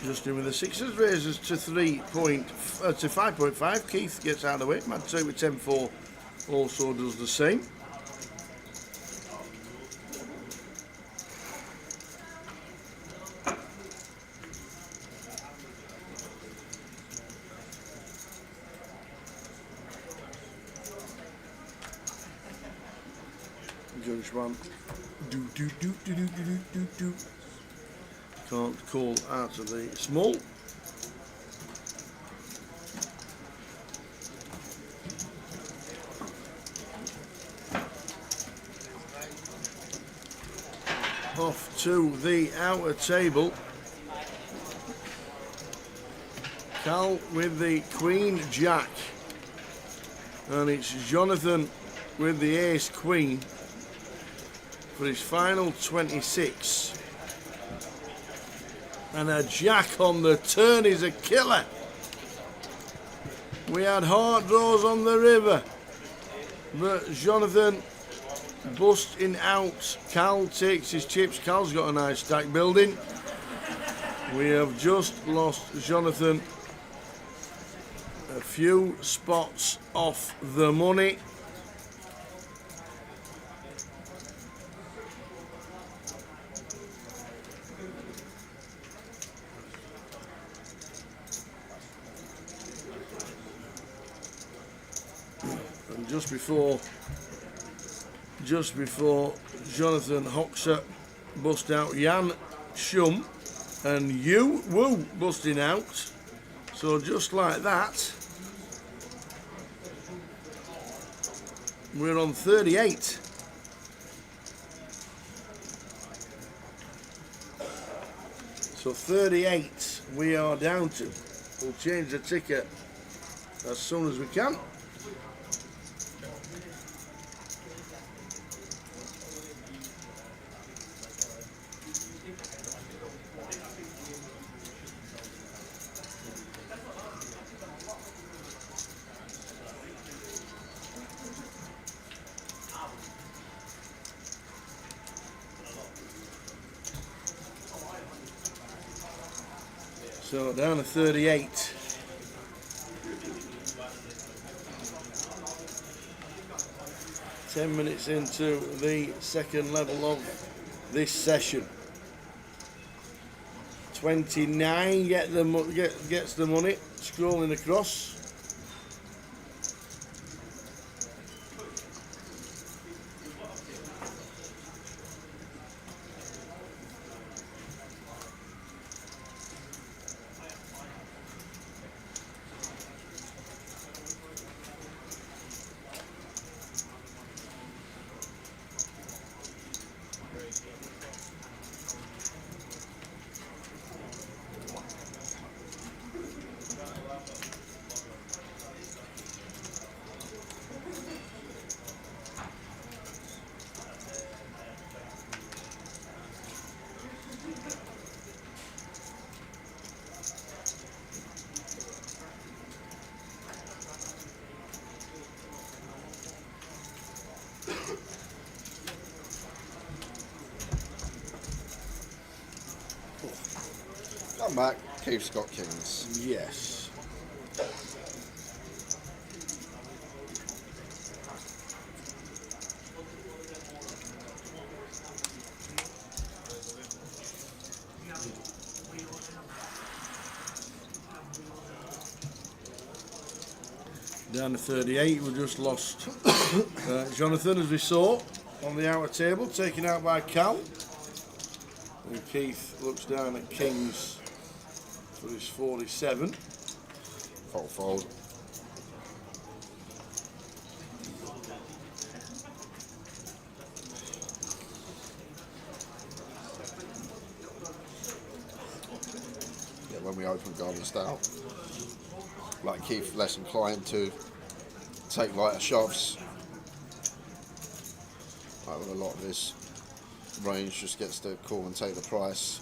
Justin with the sixes, raises to 5.5. Keith gets out of the way. Mad 2 with 10-4 also does the same. Judge one. Do. Can't call out of the small. Off to the outer table. Cal with the Queen Jack. And it's Jonathan with the Ace Queen for his final 26. And a Jack on the turn is a killer. We had heart draws on the river, but Jonathan busting out. Cal takes his chips. Cal's got a nice stack building. We have just lost Jonathan a few spots off the money. Just before Jonathan Hoxer bust out Jan Shum and Yu Wu busting out. So just like that, we're on 38. So 38 we are down to. We'll change the ticket as soon as we can. So down to 38. Ten minutes into the second level of this session. 29 gets the money, scrolling across. Come back, Keith's got kings. Yes. Down to 38, we just lost Jonathan, as we saw, on the outer table, taken out by Cal. And Keith looks down at Kings for his 47. Fold. Yeah, when we open Garden Stout, like Keith, less inclined to take lighter shots. Like with a lot of this range, just gets to call and take the price.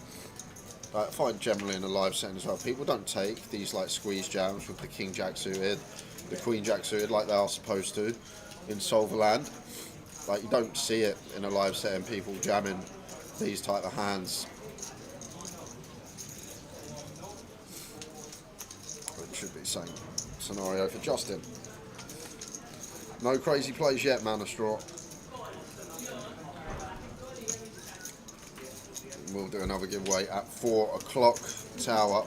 I find generally in a live setting as well, people don't take these like squeeze jams with the King Jack suited, the Queen Jack suited like they are supposed to in Solverland. Like you don't see it in a live setting, people jamming these type of hands. But it should be the same scenario for Justin. No crazy plays yet, Man of Straw. We'll do another giveaway at 4 o'clock. Tower.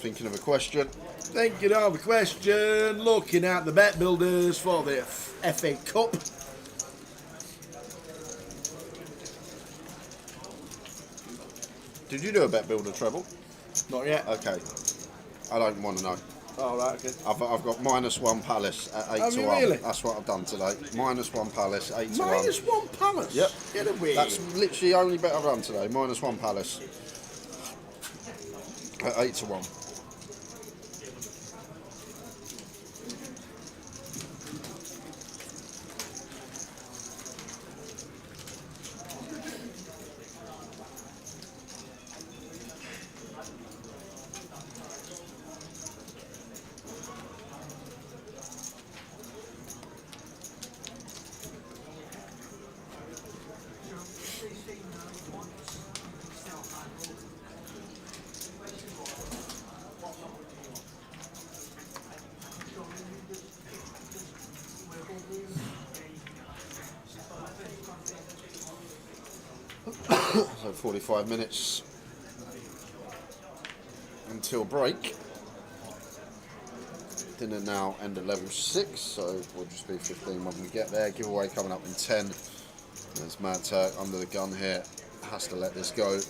Thinking of a question. Thinking of a question. Looking at the bet builders for the FA Cup. Did you do a bet builder treble? Not yet. Okay. I don't want to know. Oh, right, okay. I've got -1 Palace at 8 Have to you 1. really? That's what I've done today. -1 Palace, 8 to 1. -1 Palace? Yep. Get away. That's literally the only bet I've done today. -1 Palace at 8 to 1. So 45 minutes until break. Dinner now end at level 6, so we'll just be 15 when we get there. Giveaway coming up in 10. There's Mad Turk under the gun here. Has to let this go.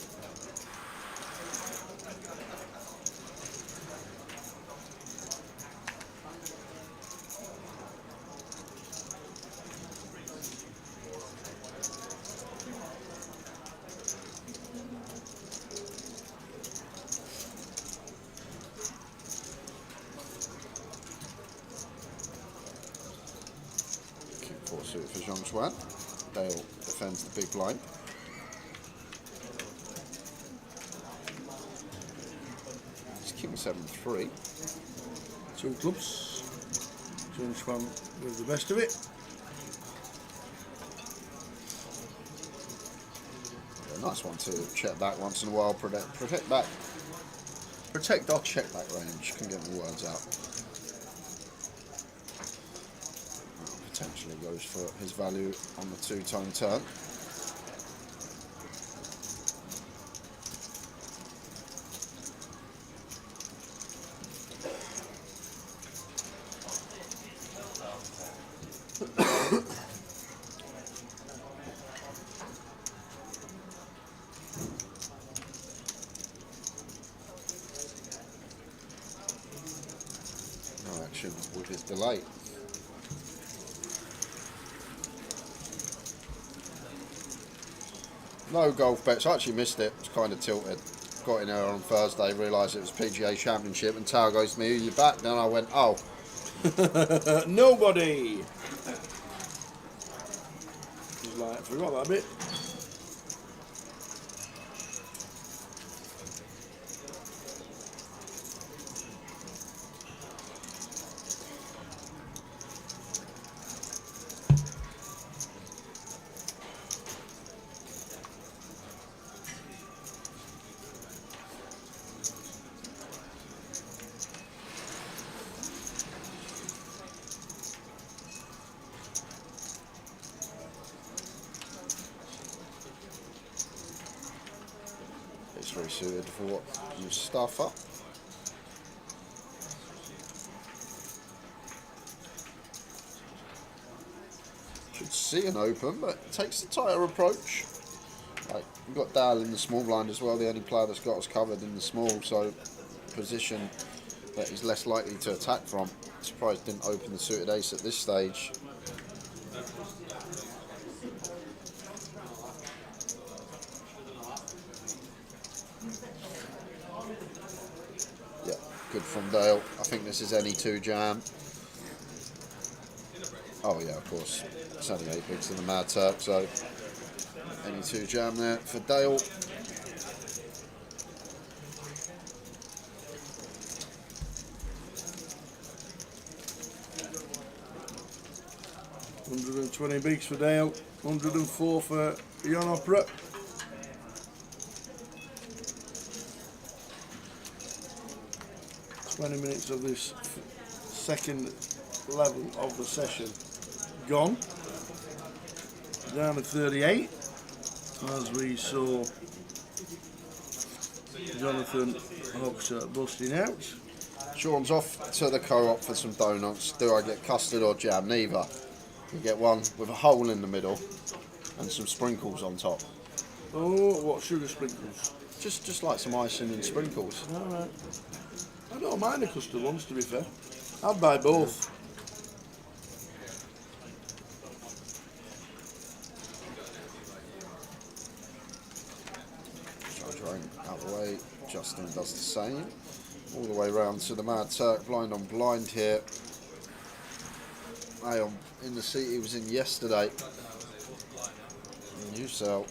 Four suit for Jean Swan. Dale defends the big blind. It's King 7-3. 2 clubs. John Schwan with the best of it. Yeah, nice one to check back once in a while. Protect back. Protect our check back range. Can get the words out. Potentially goes for his value on the 2-tone turn. No action with his delay. No golf bets. I actually missed it. It's kind of tilted. Got in there on Thursday, realised it was PGA Championship, and Tao goes to me, "Who you back?" Then I went, "Oh, Nobody. He's like, forgot that bit. it's very suited for Mustafa." see an open, but takes the tighter approach. Like, we've got Dale in the small blind as well, the only player that's got us covered in the small, so position that he's less likely to attack from. Surprised didn't open the suited ace at this stage. Yeah, good from Dale. I think this is any 2 jam. Oh yeah, of course. It's only 8 bigs in the Mad Turk, so any 2 jam there for Dale. $120 bigs for Dale, 104 for Jan Opera. Minutes of this second level of the session gone. Down to 38 as we saw Jonathan Huxer busting out. Sean's off to the co-op for some donuts. Do I get custard or jam? Neither. You get one with a hole in the middle and some sprinkles on top. Oh, what sugar sprinkles? Just like some icing and sprinkles. Alright. I don't mind the custard ones, to be fair. I'd buy both. Drink out the way. Justin does the same. All the way round to the Mad Turk, blind on blind here. Aeon in the seat he was in yesterday. New cell.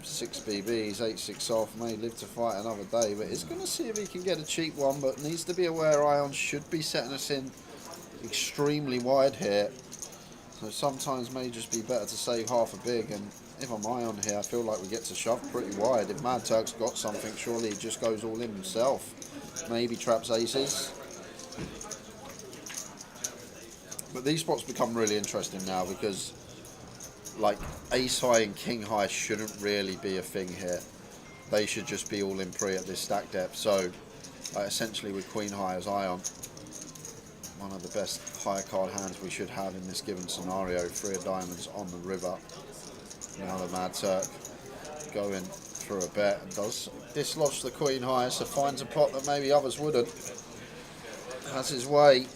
6 BBs, 8-6 off, may live to fight another day, but he's going to see if he can get a cheap one, but needs to be aware Ion should be setting us in extremely wide here, so sometimes may just be better to save half a big, and if I'm Ion here, I feel like we get to shove pretty wide. If Mad Turk's got something, surely he just goes all in himself, maybe traps aces. But these spots become really interesting now because like ace high and king high shouldn't really be a thing here. They should just be all in pre at this stack depth. So essentially with queen high as Ion, one of the best higher card hands we should have in this given scenario. 3 of diamonds on the river. Now the Mad Turk going through a bet and does dislodge the queen high, so finds a pot that maybe others wouldn't. Has his way.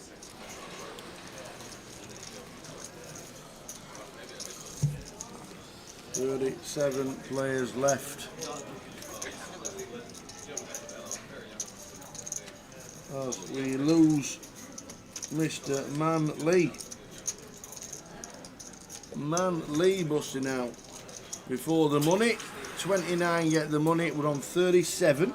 $37 players left. As we lose Mr. Man Lee. Man Lee busting out before the money. 29 get the money. We're on 37.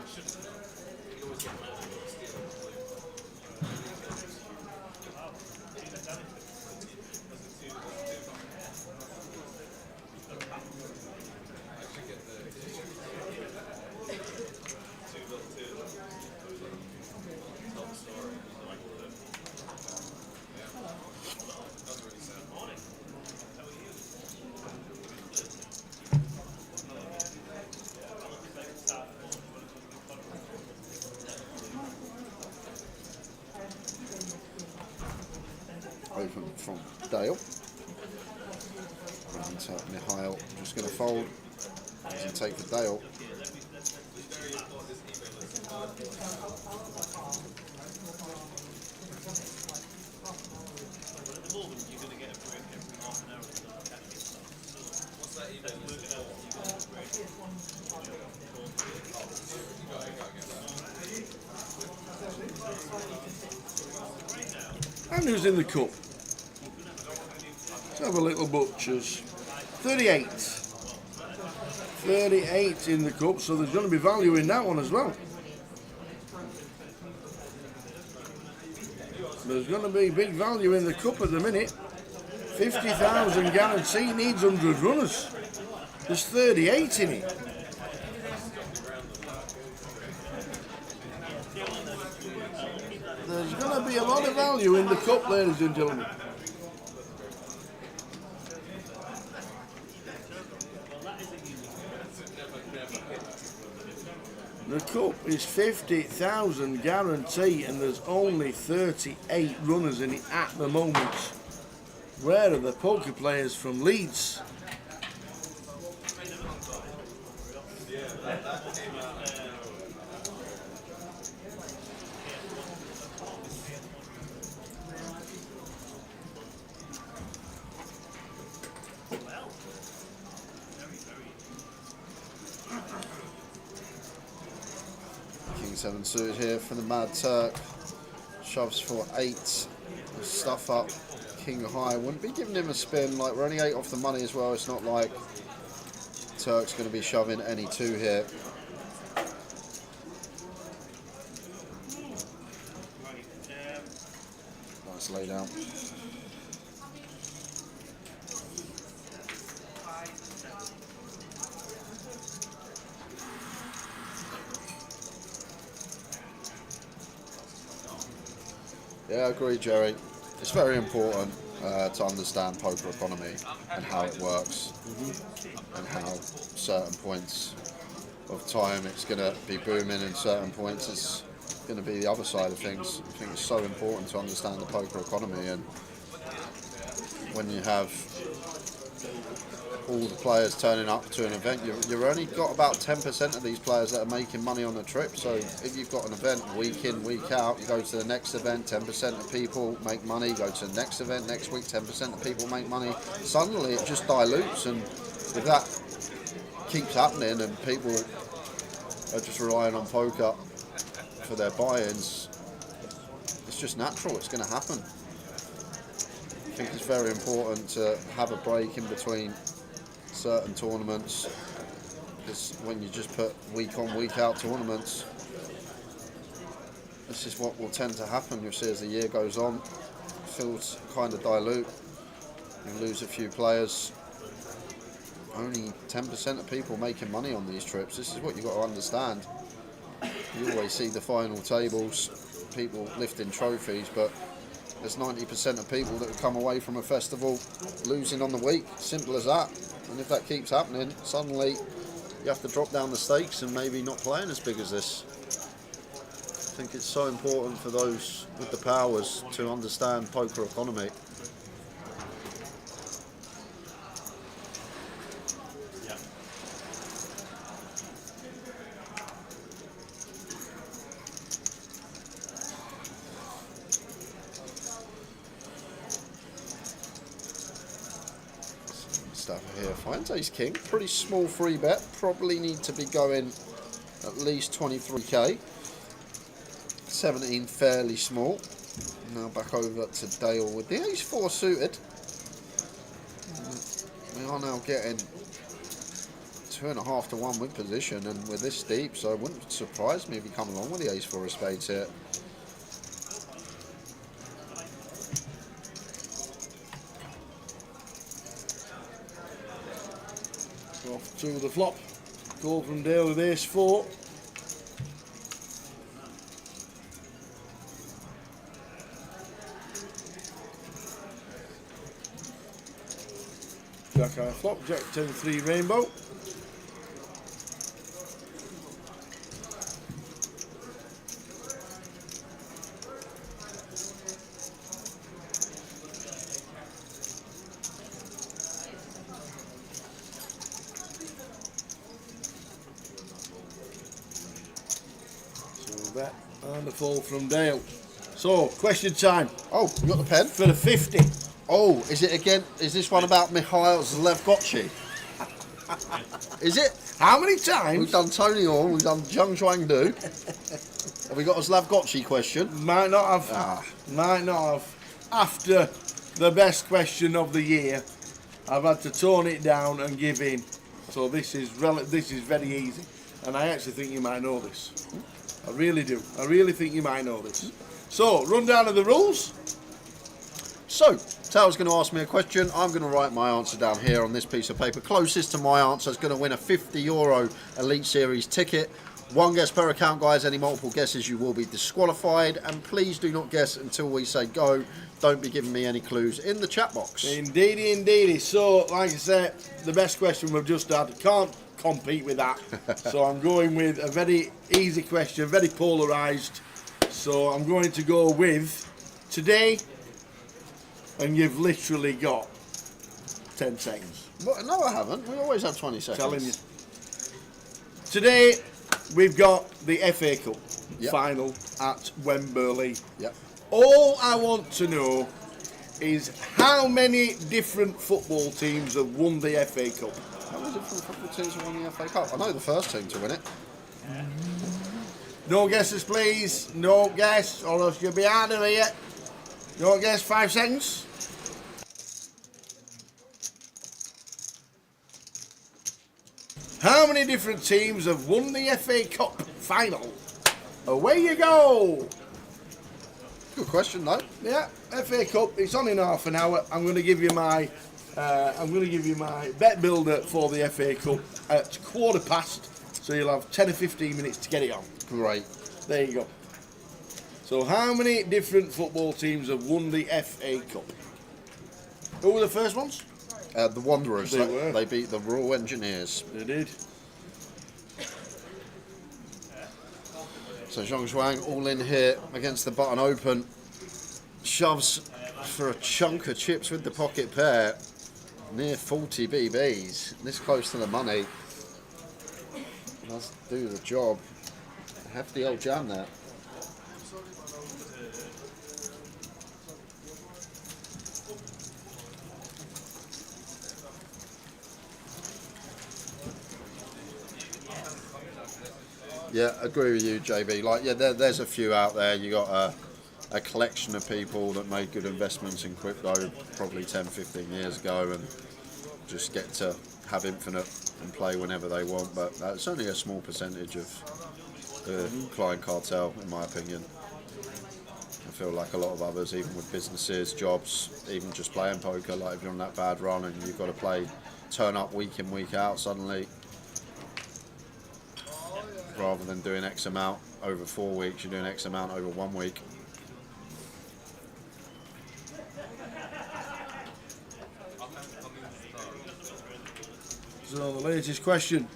Open from Dale. And Mihail just going to fold. Doesn't take for Dale. And who's in the cup? Let's have a little butchers. 38. 38 in the cup, so there's going to be value in that one as well. There's going to be big value in the cup at the minute. 50,000 guarantee, needs 100 runners. There's 38 in it. There's going to be a lot of value in the cup, ladies and gentlemen. The cup is 50,000 guarantee and there's only 38 runners in it at the moment. Where are the poker players from Leeds? King 7 suited here for the Mad Turk. Shoves for 8. Stuff up. King high. Wouldn't be giving him a spin. Like, we're only 8 off the money as well. It's not like Turk's going to be shoving any 2 here. Nice lay down. Yeah, I agree, Jerry. It's very important to understand poker economy and how it works, and how certain points of time it's going to be booming and certain points it's going to be the other side of things. I think it's so important to understand the poker economy, and when you have all the players turning up to an event, you've only got about 10% of these players that are making money on the trip. So if you've got an event week in, week out, you go to the next event, 10% of people make money, go to the next event, next week 10% of people make money. Suddenly it just dilutes, and if that keeps happening and people are just relying on poker for their buy-ins, it's just natural, it's going to happen. I think it's very important to have a break in between certain tournaments, because when you just put week on week out tournaments, this is what will tend to happen. You'll see as the year goes on, fields kind of dilute, you lose a few players. Only 10% of people making money on these trips. This is what you've got to understand. You always see the final tables, people lifting trophies, but there's 90% of people that come away from a festival losing on the week. Simple as that. And if that keeps happening, suddenly you have to drop down the stakes and maybe not playing as big as this. I think it's so important for those with the powers to understand poker economy. Here, finds ace king, pretty small free bet, probably need to be going at least 23k, 17 fairly small. Now back over to Dale with the ace 4 suited. We are now getting 2.5 to 1 win position, and with this deep, so it wouldn't surprise me if he come along with the ace 4 of spades here. Off to the flop. Call from Dale with ace 4. Jack high flop, Jack 10-3 rainbow. Bet and a fall from Dale. So, question time. Oh, you got the pen? For the 50. Oh, is it again? Is this one about Mikhail Zlevgotchi? Is it? How many times? We've done Tony Orr, we've done Zhang Zhuangdu. Have we got a Zlevgotchi question? Might not have. Might not have. After the best question of the year, I've had to tone it down and give in. So this is very easy, and I actually think you might know this. I really do. I really think you might know this. So, rundown of the rules. So, Taylor's going to ask me a question. I'm going to write my answer down here on this piece of paper. Closest to my answer is going to win a €50 Elite Series ticket. One guess per account, guys. Any multiple guesses, you will be disqualified. And please do not guess until we say go. Don't be giving me any clues in the chat box. Indeedy, indeedy. So, like I said, the best question we've just had. Can't compete with that. So I'm going with a very easy question, very polarised. So I'm going to go with, today and you've literally got 10 seconds. What? No, I haven't. We always have 20 seconds. Telling you. Today, we've got the FA Cup final at Wembley. Yep. All I want to know is how many different football teams have won the FA Cup? How many different football teams have won the FA Cup? I know the first team to win it. No guesses, please. No guess, or else you'll be out of here. No guess, 5 seconds. How many different teams have won the FA Cup final? Away you go. Good question, though. Yeah, FA Cup. It's on in half an hour. I'm going to give you my bet builder for the FA Cup at 15:15. So you'll have 10 or 15 minutes to get it on. Great. There you go. So how many different football teams have won the FA Cup? Who were the first ones? The Wanderers. They were. They beat the Royal Engineers. They did. So Zhang Zhuang all in here against the button open. Shoves for a chunk of chips with the pocket pair. Near 40 BBs. This close to the money. Does do the job. Hefty old jam there. Yeah, agree with you, JB. Like, yeah, there's a few out there. You got a collection of people that made good investments in crypto probably 10, 15 years ago and just get to have infinite and play whenever they want. But that's only a small percentage of the client cartel, in my opinion. I feel like a lot of others, even with businesses, jobs, even just playing poker, like if you're on that bad run and you've got to turn up week in, week out suddenly, rather than doing X amount over 4 weeks, you're doing X amount over 1 week. So the latest question.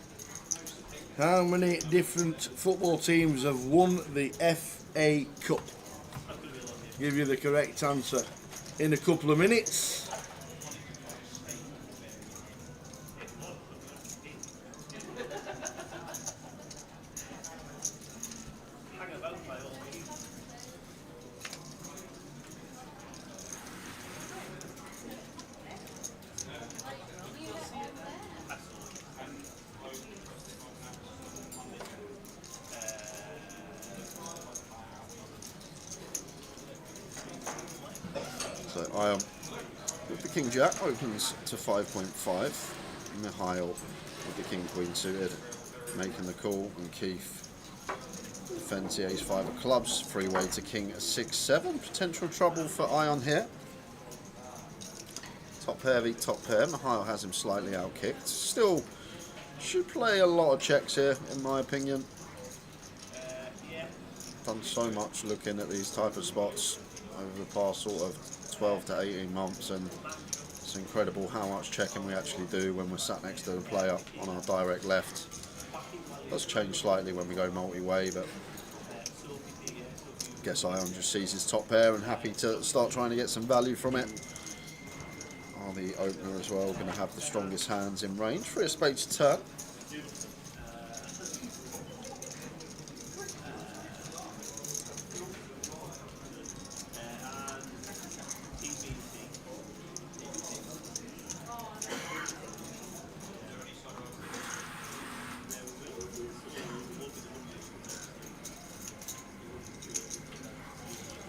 How many different football teams have won the FA Cup? Give you the correct answer in a couple of minutes. So Ion with the King Jack opens to 5.5. Mihail with the King Queen suited, making the call, and Keith defends the ace-5 of clubs. Freeway to King 6-7. Potential trouble for Ion here. Top pair v top pair. Mihail has him slightly outkicked. Still should play a lot of checks here, in my opinion. Done so much looking at these type of spots over the past sort of 12 to 18 months, and it's incredible how much checking we actually do when we're sat next to the player on our direct left. It does change slightly when we go multi-way, but I guess Ion just sees his top pair and happy to start trying to get some value from it. Are the opener as well going to have the strongest hands in range for a spades turn?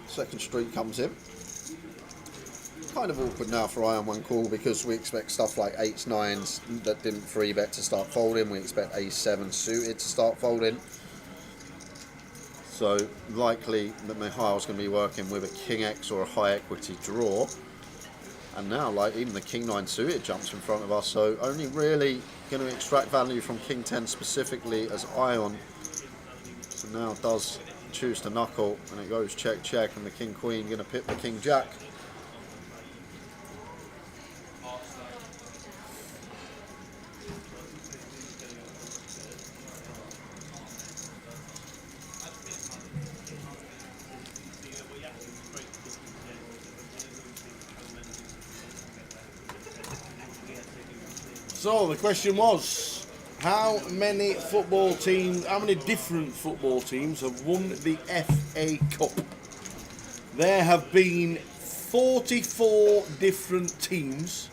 Second street comes in. Kind of awkward now for Ion one call because we expect stuff like 8s, 9s that didn't free bet to start folding. We expect ace-7 suited to start folding. So likely that Mihail's going to be working with a King X or a high equity draw. And now, like, even the King 9 suited jumps in front of us. So only really going to extract value from King 10 specifically as Ion. So now does choose to knuckle, and it goes check check, and the King Queen going to pip the King Jack. So the question was, how many different football teams have won the FA Cup? There have been 44 different teams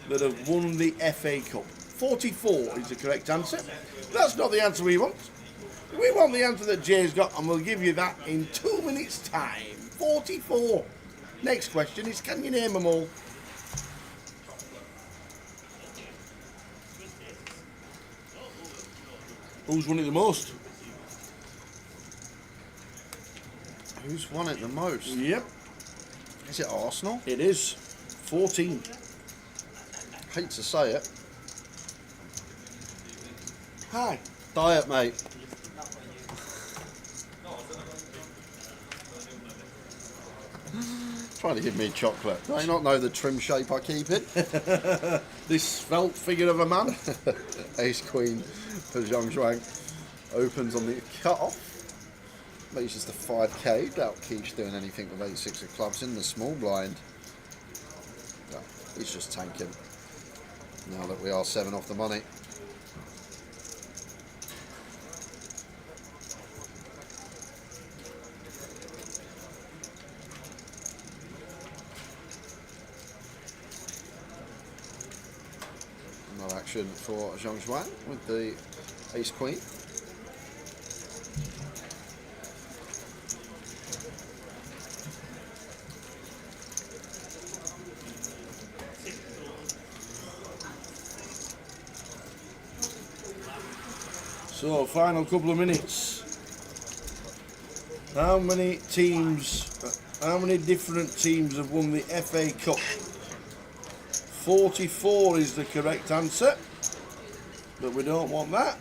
that have won the FA Cup. 44 is the correct answer. That's not the answer we want. We want the answer that Jay's got, and we'll give you that in 2 minutes' time. 44. Next question is, can you name them all? Who's won it the most? Who's won it the most? Yep. Is it Arsenal? It is. 14. Hate to say it. Hi. Diet, mate. Trying to give me chocolate. Do I not know the trim shape I keep in? This svelte figure of a man. Ace Queen for Zhang Zhuang. Opens on the cut-off. Makes just a 5k. Doubt Keish doing anything with 8-6 of clubs in the small blind. No, he's just tanking. Now that we are 7 off the money. No action for Zhang Zhuang with the Ace Queen. So, final couple of minutes. How many different teams have won the FA Cup? 44 is the correct answer, but we don't want that.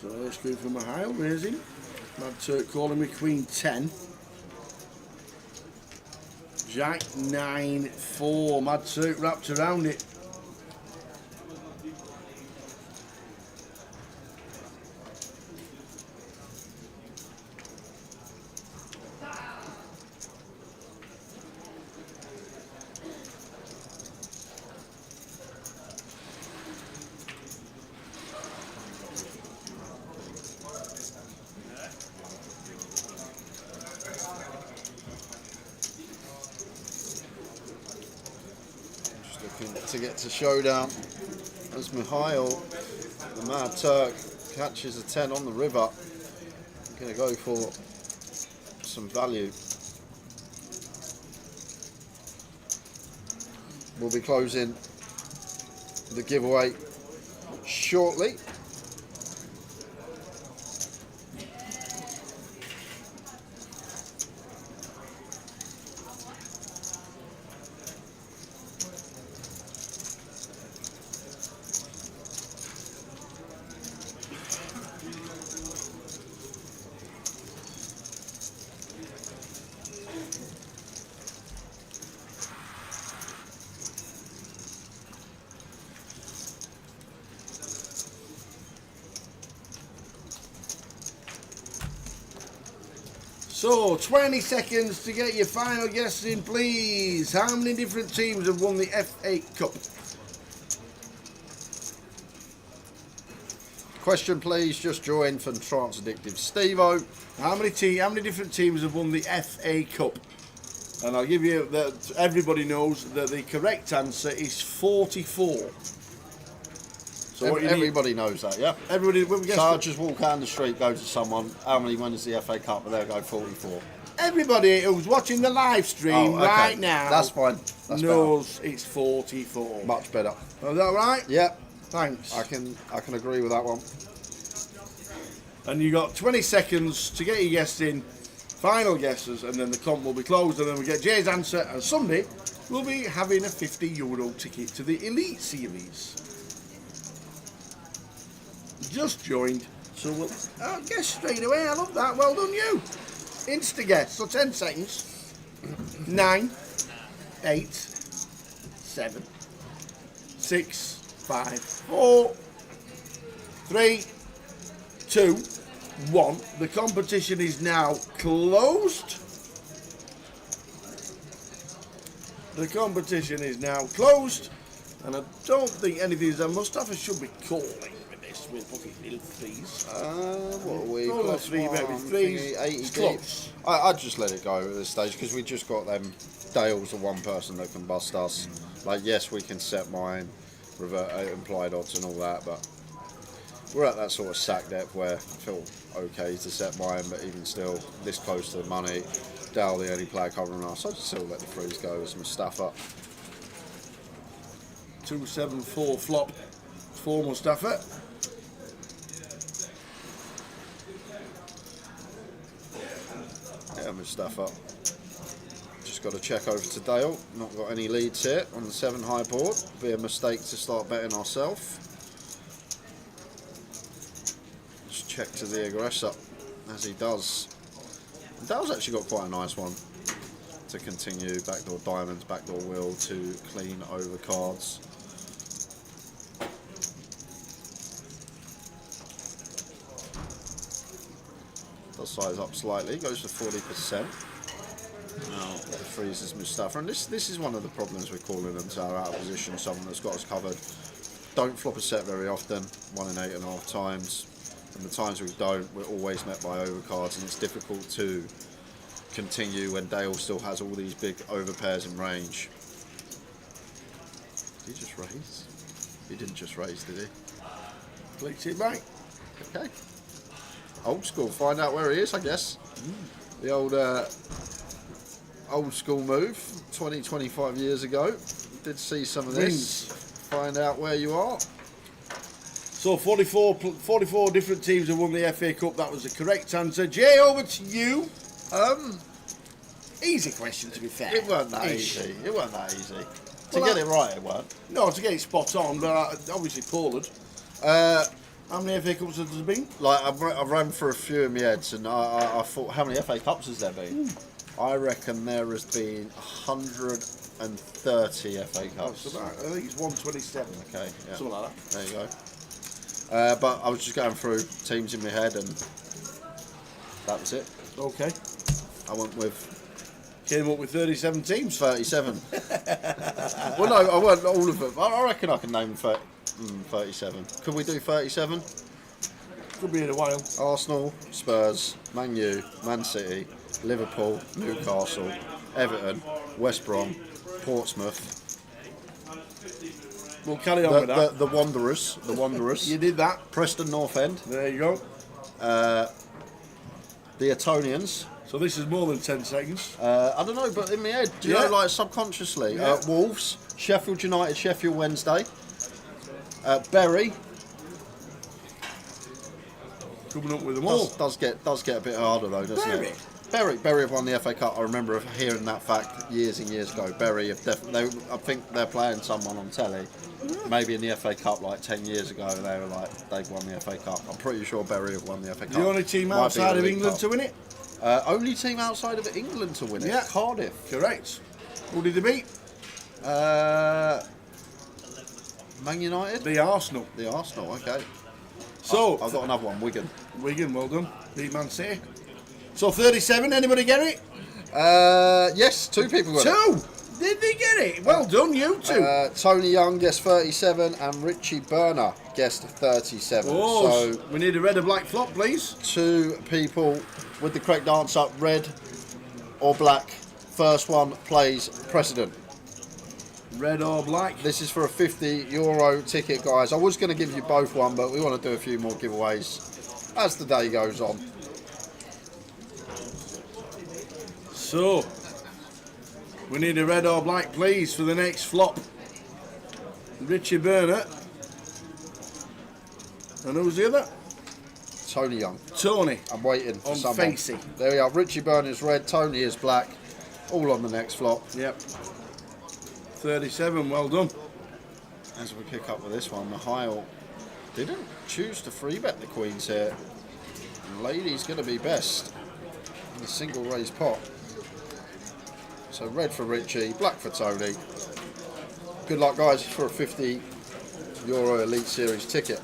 So let's go for my high raising. Mad Turk calling me Queen 10. Jack 9-4. Mad Turk wrapped around it. To get to showdown as Mikhail, the Mad Turk, catches a 10 on the river. I'm going to go for some value. We'll be closing the giveaway shortly. So, 20 seconds to get your final guesses in, please. How many different teams have won the FA Cup? Question, please. Just join from Trance Addictive Steve-O. How many different teams have won the FA Cup? And I'll give you that everybody knows that the correct answer is 44. So Everybody knows that, yeah? Everybody, So I'll just walk down the street, go to someone, how many wins the FA Cup, and they'll go 44. everybody who's watching the live stream right now That's fine. That's knows it's 44. better. Much better. Is that right? Yep. Thanks. I can agree with that one. And you got 20 seconds to get your guess in, final guesses, and then the comp will be closed, and then we get Jay's answer, and Sunday we'll be having a €50 ticket to the Elite Series. Just joined, so we'll guess straight away. I love that. Well done, you. Insta guess. So 10 seconds. 9, 8, 7, 6, 5, 4, 3, 2, 1. The competition is now closed. The competition is now closed, and I don't think anything's done. Mustafa should be calling with this with fucking little threes. What are we? All Plus three, maybe one, threes. thingy, 80 It's deep. close. I'd just let it go at this stage because we just got them. Dale's the one person that can bust us. Like, yes, we can set mine, revert implied odds and all that, but we're at that sort of sack depth where I feel okay to set mine, but even still, this close to the money, Dale the only player covering us, I'd still let the threes go as Mustafa. 2-7-4 flop for Mustafa. Yeah, Mustafa. Just got to check over to Dale. Not got any leads here on the 7 high board. Be a mistake to start betting ourselves. Just check to the aggressor as he does. And Dale's actually got quite a nice one to continue. Backdoor diamonds, backdoor wheel to clean over cards. Does size up slightly, goes to 40%. Now the freezes Mustafa, and this is one of the problems with calling them to our out of position, someone that's got us covered. Don't flop a set very often, 1 in 8.5 times, and the times we don't, we're always met by overcards, and it's difficult to continue when Dale still has all these big overpairs in range. Did he just raise? He didn't just raise, did he? Flicks it back. Okay. Old school, find out where he is, I guess. The old school move, 20, 25 years ago. Did see some of this. Find out where you are. So 44 different teams have won the FA Cup. That was the correct answer. Jay, over to you. Easy question, to be fair. It weren't that easy. It weren't that easy. To Well, get it right, it weren't. No, to get it spot on, but obviously Pollard. How many FA Cups has there been? Like, I've ran through a few in my head, and I thought, how many FA Cups has there been? I reckon there has been 130 FA Cups. That's about, I think it's 127. Okay, yeah. Something like that. There you go. But I was just going through teams in my head, and that was it. Okay. I went with... Came up with 37 teams. 37. Well, no, I weren't all of them. I reckon I can name 37. Could we do 37? Could be in a while. Arsenal, Spurs, Man U, Man City, Liverpool, Newcastle, Everton, West Brom, Portsmouth. We'll carry on with that. The Wanderers. The Wanderers. You did that. Preston North End. There you go. The Etonians. So this is more than 10 seconds. I don't know, but in my head, do you know, like subconsciously, Wolves, Sheffield United, Sheffield Wednesday, Bury. Coming up with them all. Does get a bit harder though, doesn't it? Bury have won the FA Cup. I remember hearing that fact years and years ago. Bury have definitely. I think they're playing someone on telly, maybe in the FA Cup like 10 years ago. They were like they've won the FA Cup. I'm pretty sure Bury have won the FA Cup. The only team Might be outside the of League England Cup. to win it? Only team outside of England to win it. Yeah. Cardiff. Correct. Who did they beat? Man United. The Arsenal. The Arsenal. Okay. So I've got another one. Wigan. Wigan, well done. Beat Man City. So 37. Anybody get it? Yes, 2 people got it. 2. Did they get it? Well done, you 2. Tony Young guessed 37 and Richie Burner guessed 37. Oh, So we need a red or black flop, please. 2 people with the correct answer, red or black First one plays precedent. Red or black? This is for a €50 ticket, guys. I was going to give you both one, but we want to do a few more giveaways as the day goes on. So, we need a red or black, please, for the next flop. Richie Burnett. And who's the other? Tony Young. Tony. I'm waiting for on someone. Facey. There we are. Richie Burnett's red, Tony is black. All on the next flop. Yep. 37, well done. As we pick up with this one, Mihail didn't choose to free bet the queens here. Lady's going to be best in the single raise pot. So red for Richie, black for Tony. Good luck, guys, for a €50 Elite Series ticket.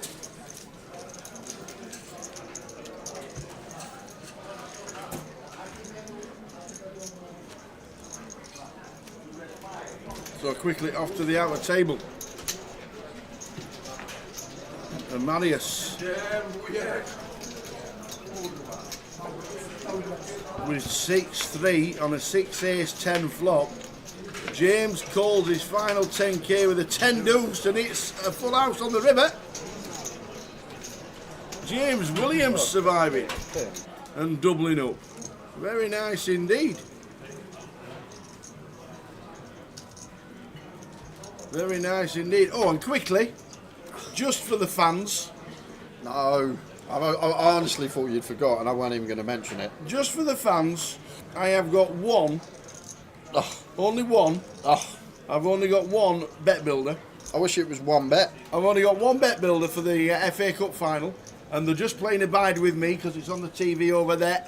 So quickly off to the outer table. And Marius with 6-3 on a 6-ace-10 flop. James calls his final 10k with a 10 deuce, and it's a full house on the river. James Williams surviving and doubling up. Very nice indeed. Very nice indeed. Oh, and quickly, just for the fans. No, I honestly thought you'd forgot, and I wasn't even going to mention it. Just for the fans, I have got one. Only one. I've only got one bet builder. I wish it was one bet. I've only got one bet builder for the FA Cup final, and they're just playing Abide With Me because it's on the TV over there.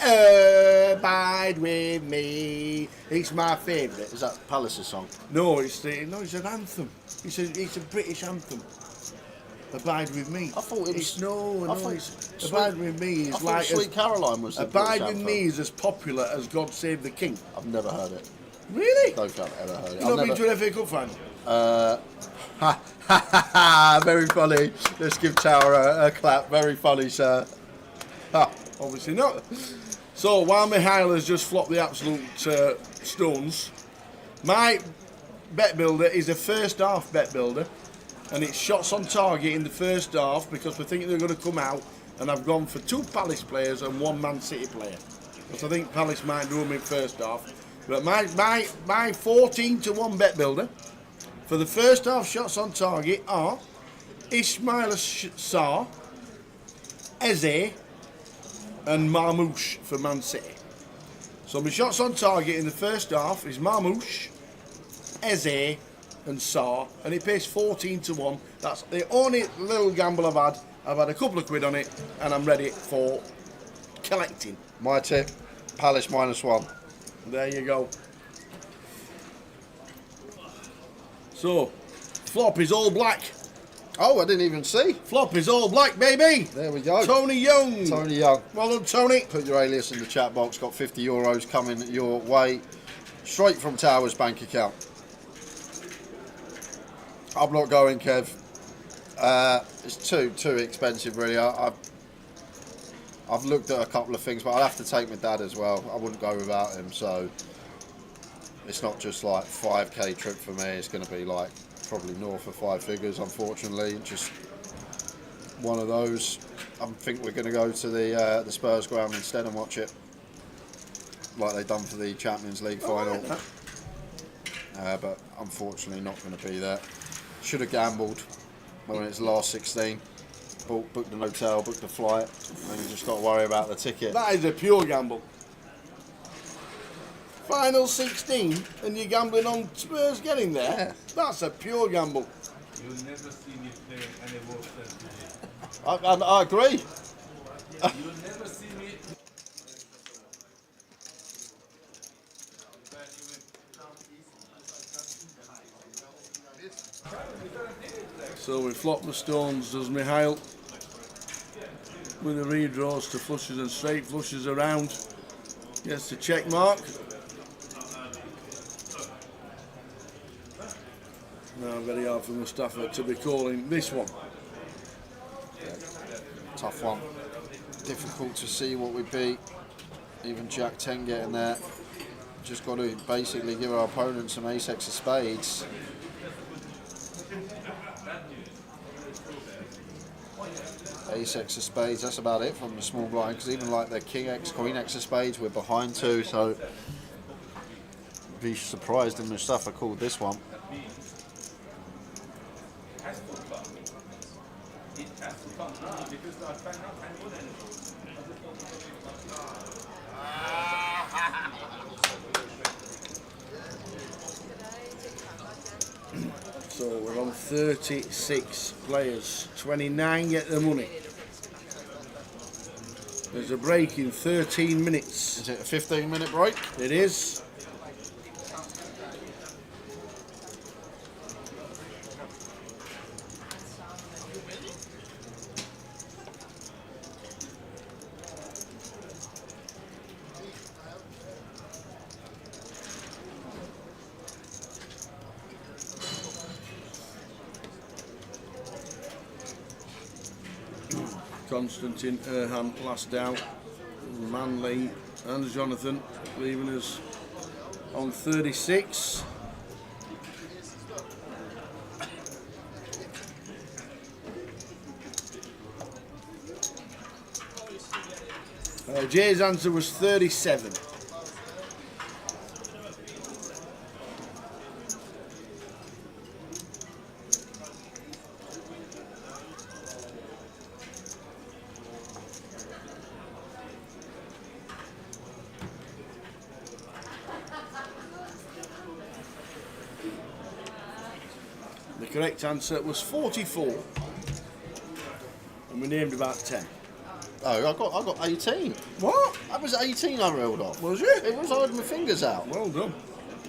Abide With Me. It's my favourite. Is that Palace's song? No, it's an anthem. It's a British anthem. Abide With Me. I thought it was. Abide With Me is like Sweet Caroline was. Abide With Me is as popular as God Save the King. I've never heard it. Really? Don't think I've ever heard it. You've not been to an FA Cup final? Very funny. Let's give Tower a clap. Very funny, sir. Obviously not. So while Mihail has just flopped the absolute stones, my bet builder is a first half bet builder, and it's shots on target in the first half because we think they're going to come out, and I've gone for 2 Palace players and 1 Man City player because I think Palace might do them in first half. But my 14-1 bet builder for the first half shots on target are Ismail Sarr, Eze and Marmoush for Man City. So my shots on target in the first half is Marmoush, Eze and Sarr, and it pays 14-1. That's the only little gamble I've had. I've had a couple of quid on it, and I'm ready for collecting. My tip, Palace -1. There you go. So, flop is all black. Oh, I didn't even see. Flop is all black, baby. There we go. Tony Young. Tony Young. Well done, Tony. Put your alias in the chat box. Got €50 coming your way, straight from Tower's bank account. I'm not going, Kev. It's too expensive, really. I've looked at a couple of things, but I'll have to take my dad as well. I wouldn't go without him, so it's not just like 5k trip for me. It's going to be like probably north of 5 figures, unfortunately. Just one of those. I think we're going to go to the Spurs ground instead and watch it, like they done for the Champions League final. But unfortunately, not going to be there. Should have gambled when it's last 16. Booked an hotel, booked a flight, and you just got to worry about the ticket. That is a pure gamble. Final 16, and you're gambling on Spurs getting there? Yeah. That's a pure gamble. You'll never see me play any worse than today. I agree. You'll never see me. So we flop the stones, does Mihail, with the redraws to flushes and straight flushes around. Gets the check mark. Now very hard for Mustafa to be calling this one. Tough one. Difficult to see what we beat. Even Jack 10 getting there. just got to basically give our opponent some ace-x of spades. Ace-x of spades, that's about it from the small blind, because even like the king-x, queen-x of spades, we're behind too, so be surprised in Mustafa called this one. So we're on 36 players, 29 get the money. There's a break in 13 minutes. Is it a 15-minute break? It is. Constantine, Erhan last out, Manley and Jonathan leaving us on 36. Jay's answer was 37. The correct answer was 44. And we named about 10. Oh, I got 18. What? That was 18 I reeled off. Was it? It was, I had my fingers out. Well done.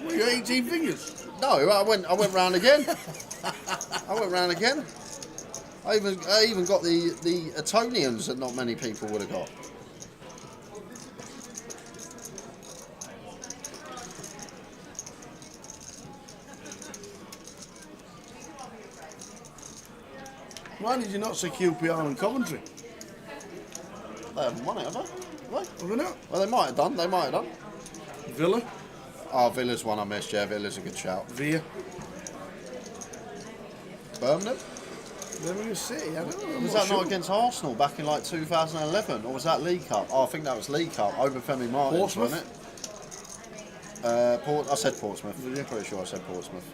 Well, you 18 fingers? No, I went round again. I went round again. I even got the Etonians that not many people would have got. Why did you not say QPR and Coventry? They haven't won it, have they? What? Have they not? Well, they might have done. They might have done. Villa? Oh, Villa's one I missed. Yeah, Villa's a good shout. Villa? Birmingham? Birmingham City? I don't know. Was that not against Arsenal back in like 2011, or was that League Cup? Oh, I think that was League Cup. Obafemi Martins, Portsmouth? wasn't it? I said Portsmouth. I'm pretty sure I said Portsmouth.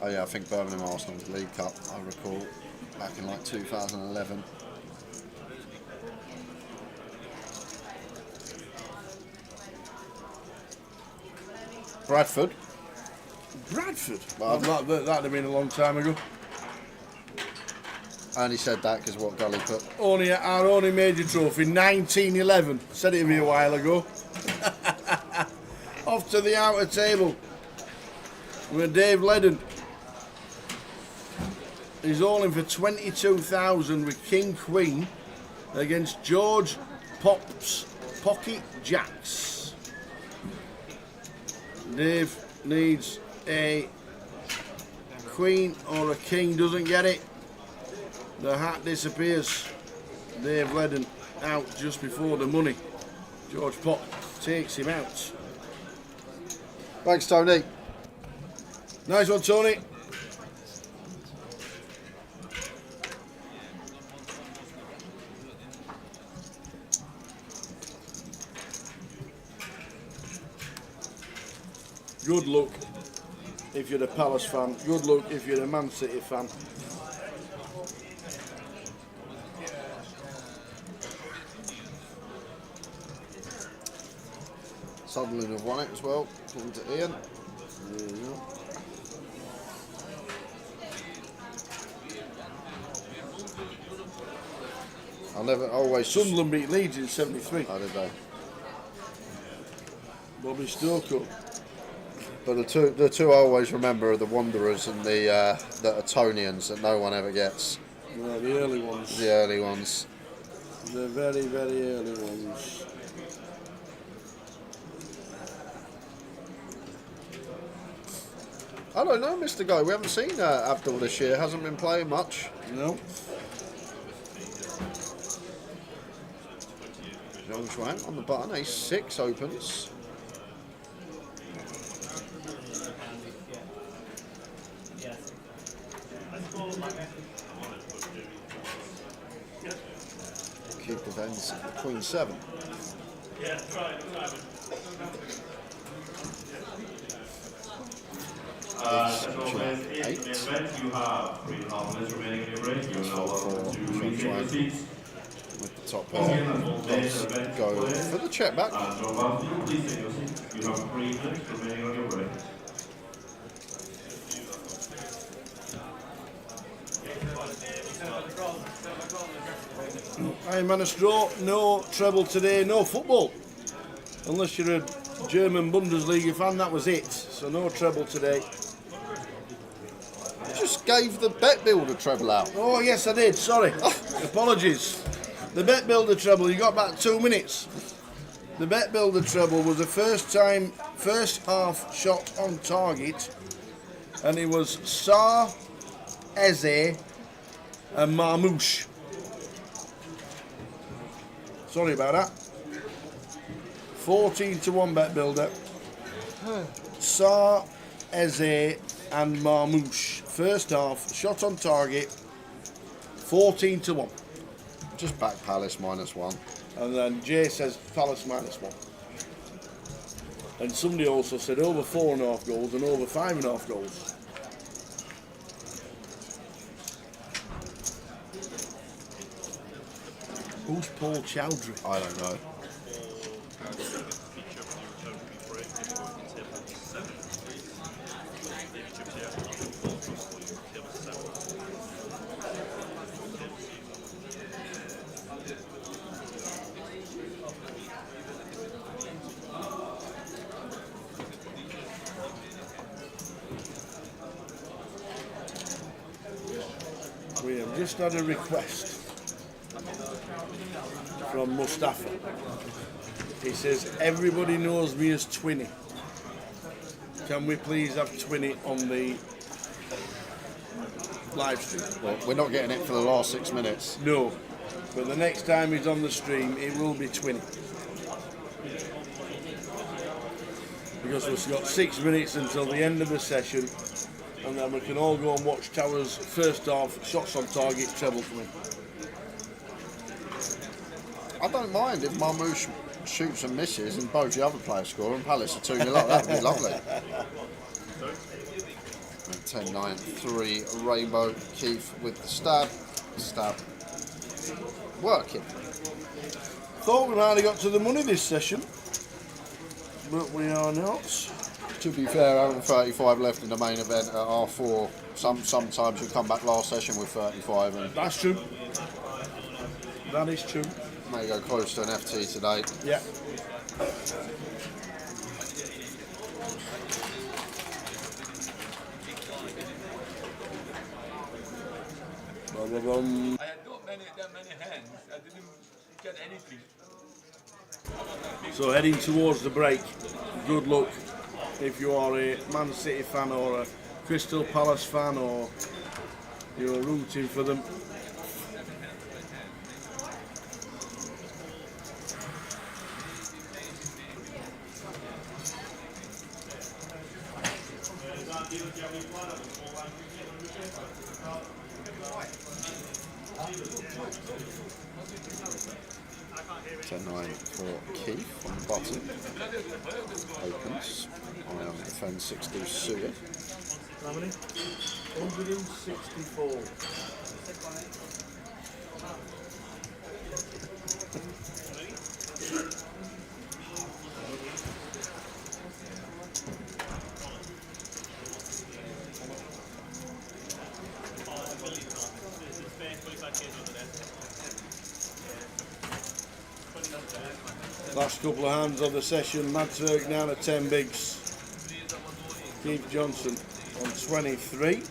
Oh yeah, I think Birmingham Arsenal League Cup. I recall back in like 2011. Bradford. Bradford? Well, that'd have been a long time ago. I only said that because what Gully put. Our only major trophy, 1911. Said it to me a while ago. Off to the outer table with Dave Ledden. He's all in for 22,000 with King Queen against George Pocket Jacks. Dave needs a queen or a king, doesn't get it. The hat disappears. Dave Ledden out just before the money. George Pop takes him out. Thanks, Tony. Nice one, Tony. Good luck if you're a Palace fan. Good luck if you're a Man City fan. Sunderland have won it as well, according to Ian. Sunderland beat Leeds in 73. How did they? Bobby Stoker. But the two I always remember are the Wanderers and the Etonians that no one ever gets. Well, the early ones. The early ones. The very, very early ones. I don't know, Mr. Guy. We haven't seen Abdul this year. Hasn't been playing much. No. Zhang Shuang on the button. Ace 6 opens. Queen 7. Yeah, try it. Gentlemen, in the event you have 3.5 minutes remaining in your break, you are now welcome to regain your seats. With the top pair, does go for the check back. Please take your seats. You have 3 minutes remaining on your break. I managed to draw no treble today, no football. Unless you're a German Bundesliga fan, that was it. So no treble today. Just gave the bet builder treble out. Oh yes, I did. Sorry. Apologies. The bet builder treble. You got about 2 minutes. The bet builder treble was the first half shot on target, and it was Sar, Eze, and Marmouche. Sorry about that. 14-1 bet builder. Sar, Eze, and Marmouche. First half shot on target. 14-1. Just back Palace -1. And then Jay says Palace -1. And somebody also said over 4.5 goals and over 5.5 goals. Who's Paul Chowdhury? I don't know. We have just had a request from Mustafa. He says, everybody knows me as Twinny. Can we please have Twinny on the live stream? Well, we're not getting it for the last 6 minutes. No, but the next time he's on the stream, it will be Twinny. Because we've got 6 minutes until the end of the session, and then we can all go and watch Towers' first half shots on target treble come in. I don't mind if Marmouche shoots and misses and both the other players score and Palace are 2-0 up. That would be lovely. 10-9-3 Rainbow. Keith with the stab. Working. Thought we might have got to the money this session, but we are not. To be fair, having 35 left in the main event at R4, sometimes you come back last session with 35 and That's true. That is true. may go close to an FT today. Yeah. I had not that many hands. I didn't get anything. So heading towards the break, good luck if you are a Man City fan or a Crystal Palace fan or you're rooting for them. For Keith on the bottom. Opens. Ion defends 6 to suited. How many? 164. Last couple of hands of the session, Mad Turk down at 10 bigs. Keith Johnson on 23.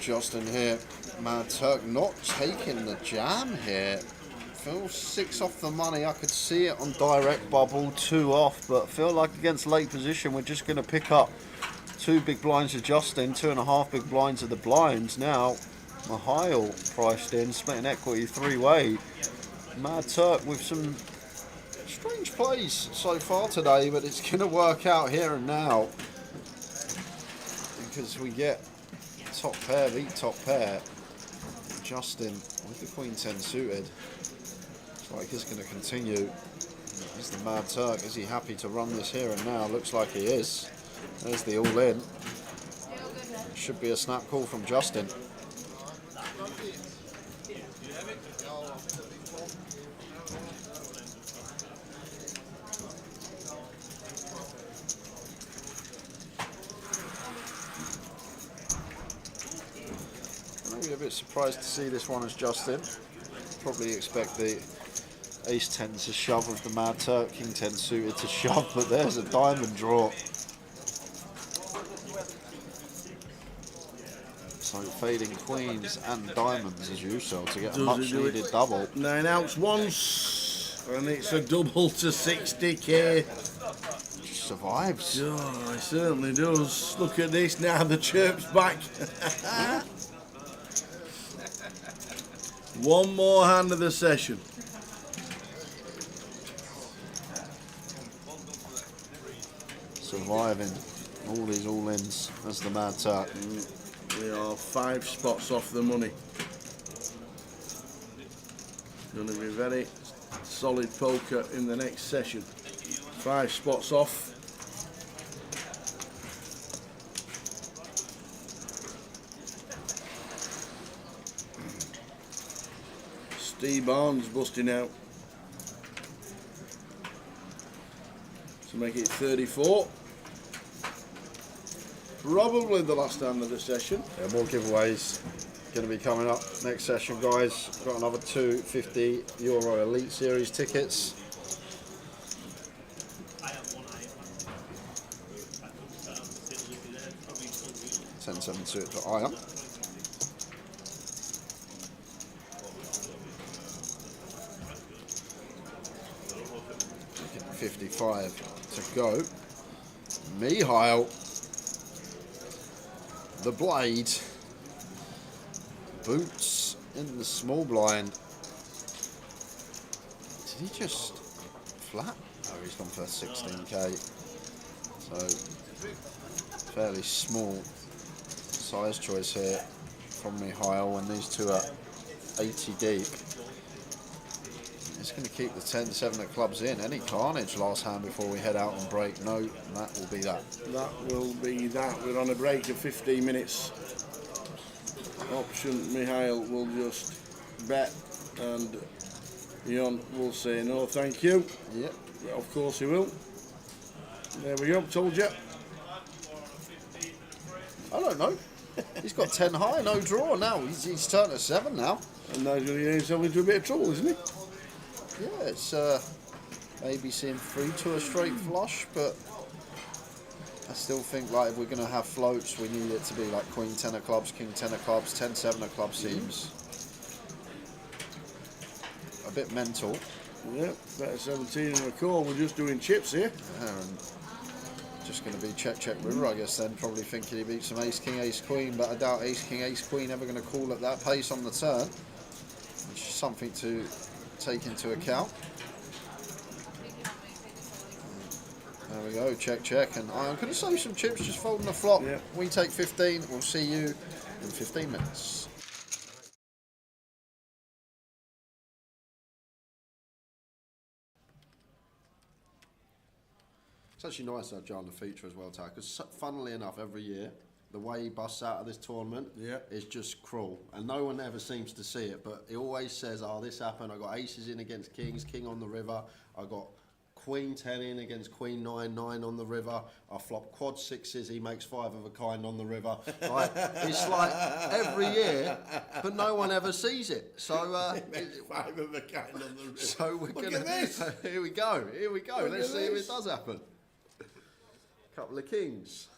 Justin here. Mad Turk not taking the jam here. Phil 6 off the money. I could see it on direct bubble, 2 off, but feel like against late position we're just going to pick up 2 big blinds of Justin, 2.5 big blinds of the blinds. Now Mihail priced in, splitting equity 3-way. Mad Turk with some strange plays so far today, but it's going to work out here and now because we get top pair beat top pair. Justin with the Queen 10 suited. Looks like it's going to continue. Is the Mad Turk, is he happy to run this here and now? Looks like he is. There's the all in. Should be a snap call from Justin. I'm a bit surprised to see this one as Justin. Probably expect the Ace 10 to shove with the Mad Turk, King 10 suited to shove, but there's a diamond draw. So fading queens and diamonds as usual to get a much needed double. 9 outs once, and it's a double to 60k. Survives. Oh, it certainly does. Look at this now, the chirp's back. One more hand of the session. Surviving all these all-ins as the Mad Turk. We are 5 spots off the money. Going to be very solid poker in the next session. 5 spots off. Steve Barnes busting out to make it 34. Probably the last hand of the session. Yeah, more giveaways going to be coming up next session, guys. Got another 2 €50 Elite Series tickets. $10.7 suited for Iron. 55 to go. Mihail, the blade, boots in the small blind. Did he just flat? Oh, he's gone for 16k. So fairly small size choice here from Mihail when these two are 80 deep. It's going to keep the 10-7 of clubs in. Any carnage last hand before we head out on break? No, and that will be that. That will be that. We're on a break of 15 minutes. Option Mihail will just bet and Jan will say no thank you. Yep. Yeah, of course he will. There we go, told you. I don't know. He's got 10 high, no draw now. He's turned at 7 now. And now he's going to get himself into a bit of trouble, isn't he? Yeah, it's maybe seeing 3 to a straight flush, but I still think like if we're going to have floats, we need it to be like Queen 10 of clubs, King 10 of clubs, 10-7 of clubs seems a bit mental. Yeah, better 17 and a call. We're just doing chips here. Yeah, and just going to be check river, I guess. Then probably thinking he beats some Ace King Ace Queen, but I doubt Ace King Ace Queen ever going to call at that pace on the turn, which is something to take into account. There we go, check, and I'm going to save some chips, just folding the flop. Yeah. We take 15. We'll see you in 15 minutes. It's actually nice to have John the feature as well, Ty, because funnily enough, every year, the way he busts out of this tournament is just cruel. And no one ever seems to see it, but he always says, oh, this happened, I got aces in against kings, king on the river, I got Queen 10 in against Queen 9, 9 on the river, I flop quad 6s, he makes 5 of a kind on the river. Like, it's like every year, but no one ever sees it. So, 5 of a kind on the river. So we're Look gonna. at this. Here we go. Look Let's at see if this. it does happen. Couple of kings,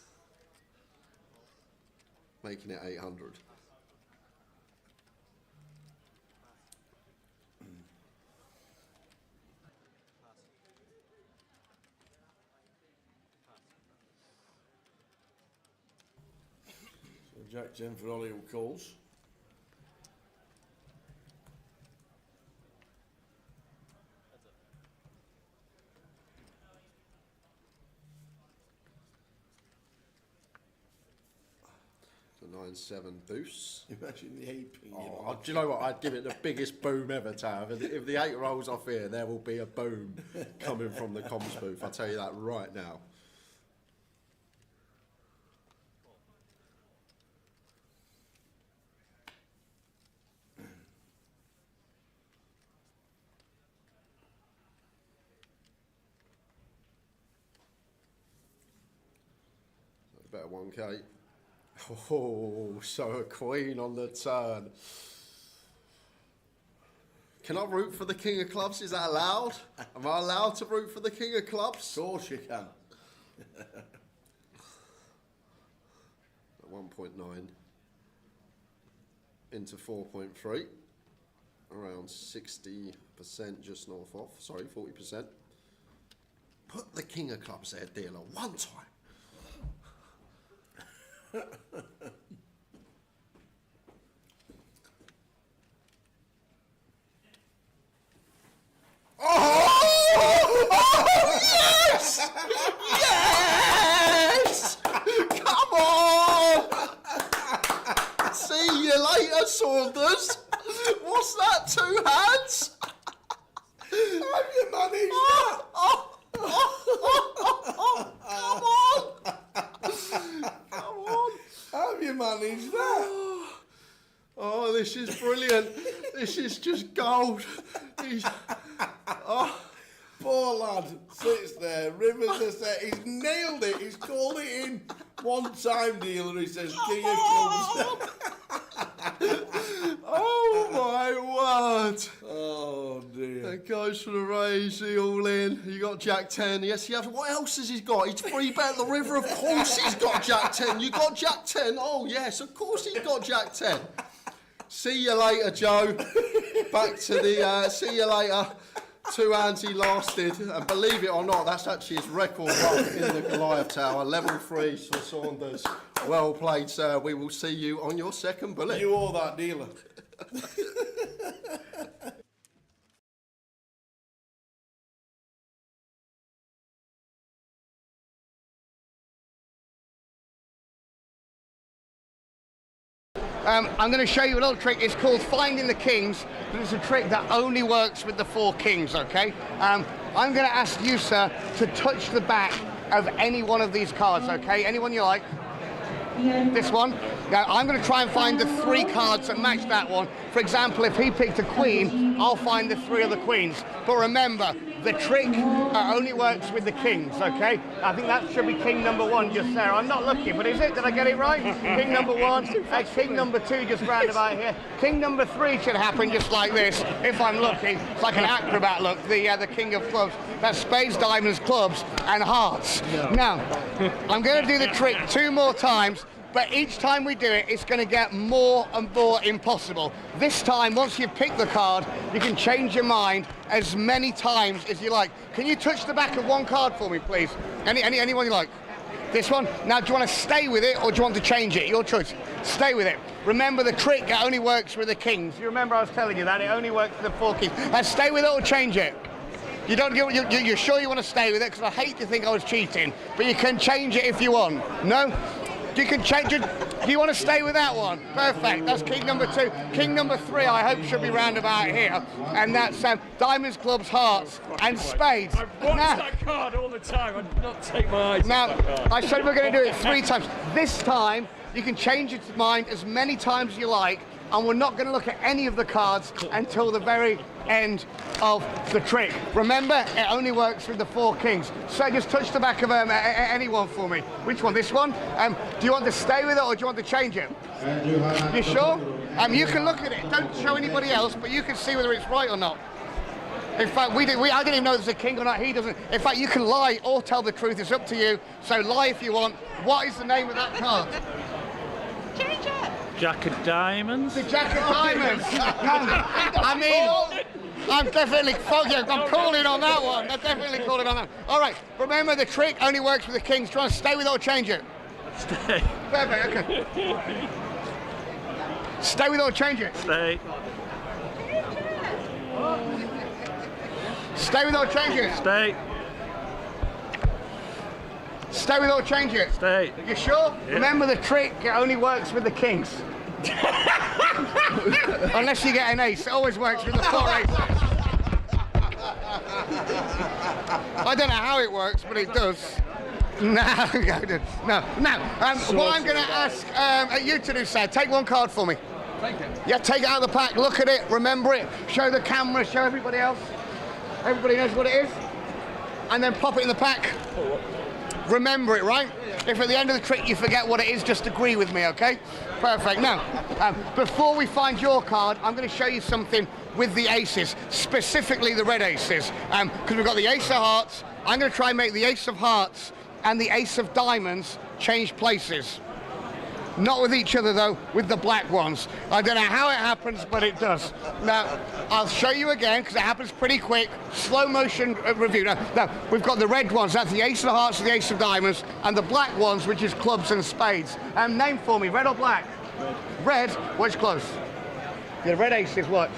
making it 800. Jack 10 for Ollie who calls. The 9-7 boost. Imagine the aping. Oh, do you know what? I'd give it the biggest boom ever, Tav. If the 8 rolls off here, there will be a boom coming from the comms booth. I'll tell you that right now. Better 1K. Oh, so a queen on the turn. Can I root for the king of clubs? Is that allowed? Am I allowed to root for the king of clubs? Of course you can. At 1.9 into 4.3. Around 60%, just north off. Sorry, 40%. Put the king of clubs there, dealer, one time. Oh, yes! Yes! Come on! See you later, Saunders. What's that, 2 hands? Have you managed that? Come on! Come on! Have you managed that? Oh, this is brilliant. This is just gold. Poor lad sits there, rivers are set. He's nailed it. He's called it in one time, dealer. He says, King of Clubs. Oh my word! Oh dear. It goes for the raise, the all in. You got Jack 10. Yes, he has. What else has he got? He's free bet the river. Of course he's got Jack 10. You got Jack 10. Oh yes, of course he's got Jack 10. See you later, Joe. Back to the. See you later. 2 hands he lasted, and believe it or not, that's actually his record run in the Goliath Tower. Level 3 for Saunders. Well played, sir. We will see you on your second bullet. You owe that, dealer. I'm going to show you a little trick. It's called Finding the Kings, but it's a trick that only works with the 4 kings, okay? I'm going to ask you, sir, to touch the back of any one of these cards, okay? Anyone you like. This one. Now, I'm going to try and find the 3 cards that match that one. For example, if he picked a queen, I'll find the 3 other queens. But remember, the trick only works with the kings, okay? I think that should be king number 1 just there. I'm not looking, but is it? Did I get it right? King number 1, king number 2 just round about here. King number 3 should happen just like this, if I'm looking. It's like an acrobat look, the king of clubs. That's spades, diamonds, clubs, and hearts. Now, I'm going to do the trick 2 more times, but each time we do it, it's going to get more and more impossible. This time, once you've picked the card, you can change your mind as many times as you like. Can you touch the back of 1 card for me, please? Anyone you like? This one? Now, do you want to stay with it or do you want to change it? Your choice. Stay with it. Remember, the trick only works with the kings. You remember I was telling you that? It only works with the 4 kings. Now, stay with it or change it. You don't. You're sure you want to stay with it? Because I hate to think I was cheating, but you can change it if you want. No? You can change it. Do you want to stay with that one? Perfect. That's king number 2. King number 3, I hope, should be round about here. And that's diamonds, clubs, hearts, and spades. I watch that card all the time. I do not take my eyes off that card. I said we're going to do it 3 times. This time, you can change your mind as many times as you like, and we're not going to look at any of the cards until the very end of the trick. Remember, it only works with the 4 kings. So just touch the back of anyone for me. Which one? This one? Do you want to stay with it or do you want to change it? You sure? You can look at it. Don't show anybody else, but you can see whether it's right or not. In fact, I didn't even know there's a king or not. He doesn't. In fact, you can lie or tell the truth. It's up to you. So lie if you want. What is the name of that card? Change it. Jack of diamonds. The Jack of diamonds. I mean, I'm definitely I'm calling on that one. I'm definitely calling on that. All right. Remember, the trick only works with the kings. Do you want to stay with it or change it? Stay. perfect, okay. Stay with or change it? Stay. Stay with or change it? Stay. Stay with or change it? Stay. You sure? Yeah. Remember the trick, it only works with the kings. Unless you get an ace, it always works with the 4 aces. I don't know how it works, but it does. No. What I'm going to ask you to do, sir, take one card for me. Take it. Yeah, take it out of the pack, look at it, remember it, show the camera, show everybody else. Everybody knows what it is. And then pop it in the pack. Remember it, right? If at the end of the trick you forget what it is, just agree with me, okay? Perfect. Now, before we find your card, I'm going to show you something with the aces, specifically the red aces. Because we've got the ace of hearts. I'm going to try and make the ace of hearts and the ace of diamonds change places. Not with each other though, with the black ones. I don't know how it happens, but it does. Now, I'll show you again, because it happens pretty quick. Slow motion review. Now, we've got the red ones, that's the ace of hearts and the ace of diamonds, and the black ones, which is clubs and spades. Name for me, red or black? Red. Red, watch close. The red aces, watch.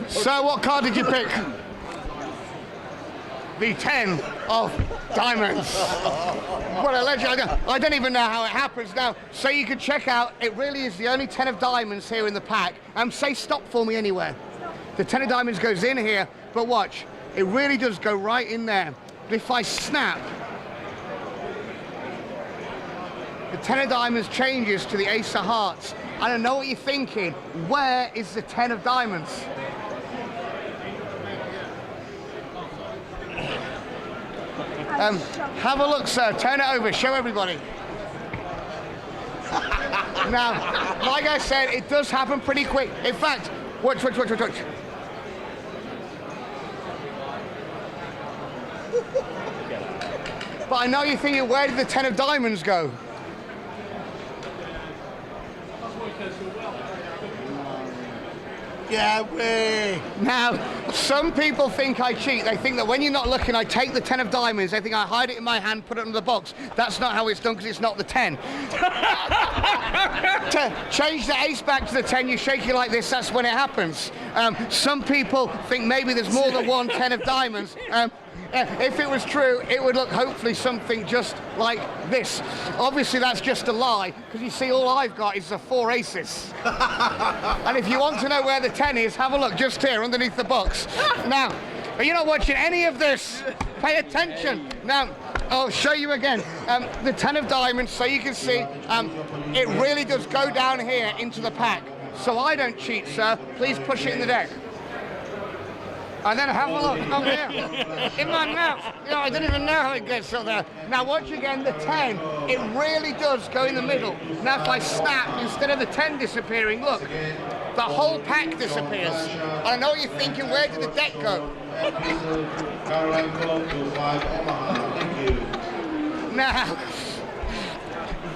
So what card did you pick? The 10 of diamonds. What a legend. I don't even know how it happens now. So you can check out, it really is the only 10 of diamonds here in the pack. Say stop for me anywhere. The 10 of diamonds goes in here, but watch, it really does go right in there. But if I snap, the 10 of diamonds changes to the ace of hearts. I don't know what you're thinking. Where is the 10 of diamonds? Have a look, sir. Turn it over. Show everybody. Now, like I said, it does happen pretty quick. In fact, watch. But I know you're thinking, where did the 10 of diamonds go? Yeah, way. Now, some people think I cheat. They think that when you're not looking, I take the 10 of diamonds. They think I hide it in my hand, put it under the box. That's not how it's done, because it's not the 10. To change the ace back to the 10, you shake it like this, that's when it happens. Some people think maybe there's more than one 10 of diamonds. If it was true, it would look hopefully something just like this. Obviously, that's just a lie, because you see, all I've got is the 4 aces. And if you want to know where the 10 is, have a look just here underneath the box. Now, you're not watching any of this. Pay attention. Now, I'll show you again. The 10 of diamonds, so you can see, it really does go down here into the pack. So I don't cheat, sir. Please push it in the deck. And then have a look over here. In my mouth. You know, I don't even know how it gets up there. Now watch again, the 10. It really does go in the middle. Now if I snap, instead of the 10 disappearing, look, the whole pack disappears. I know you're thinking, where did the deck go? Now,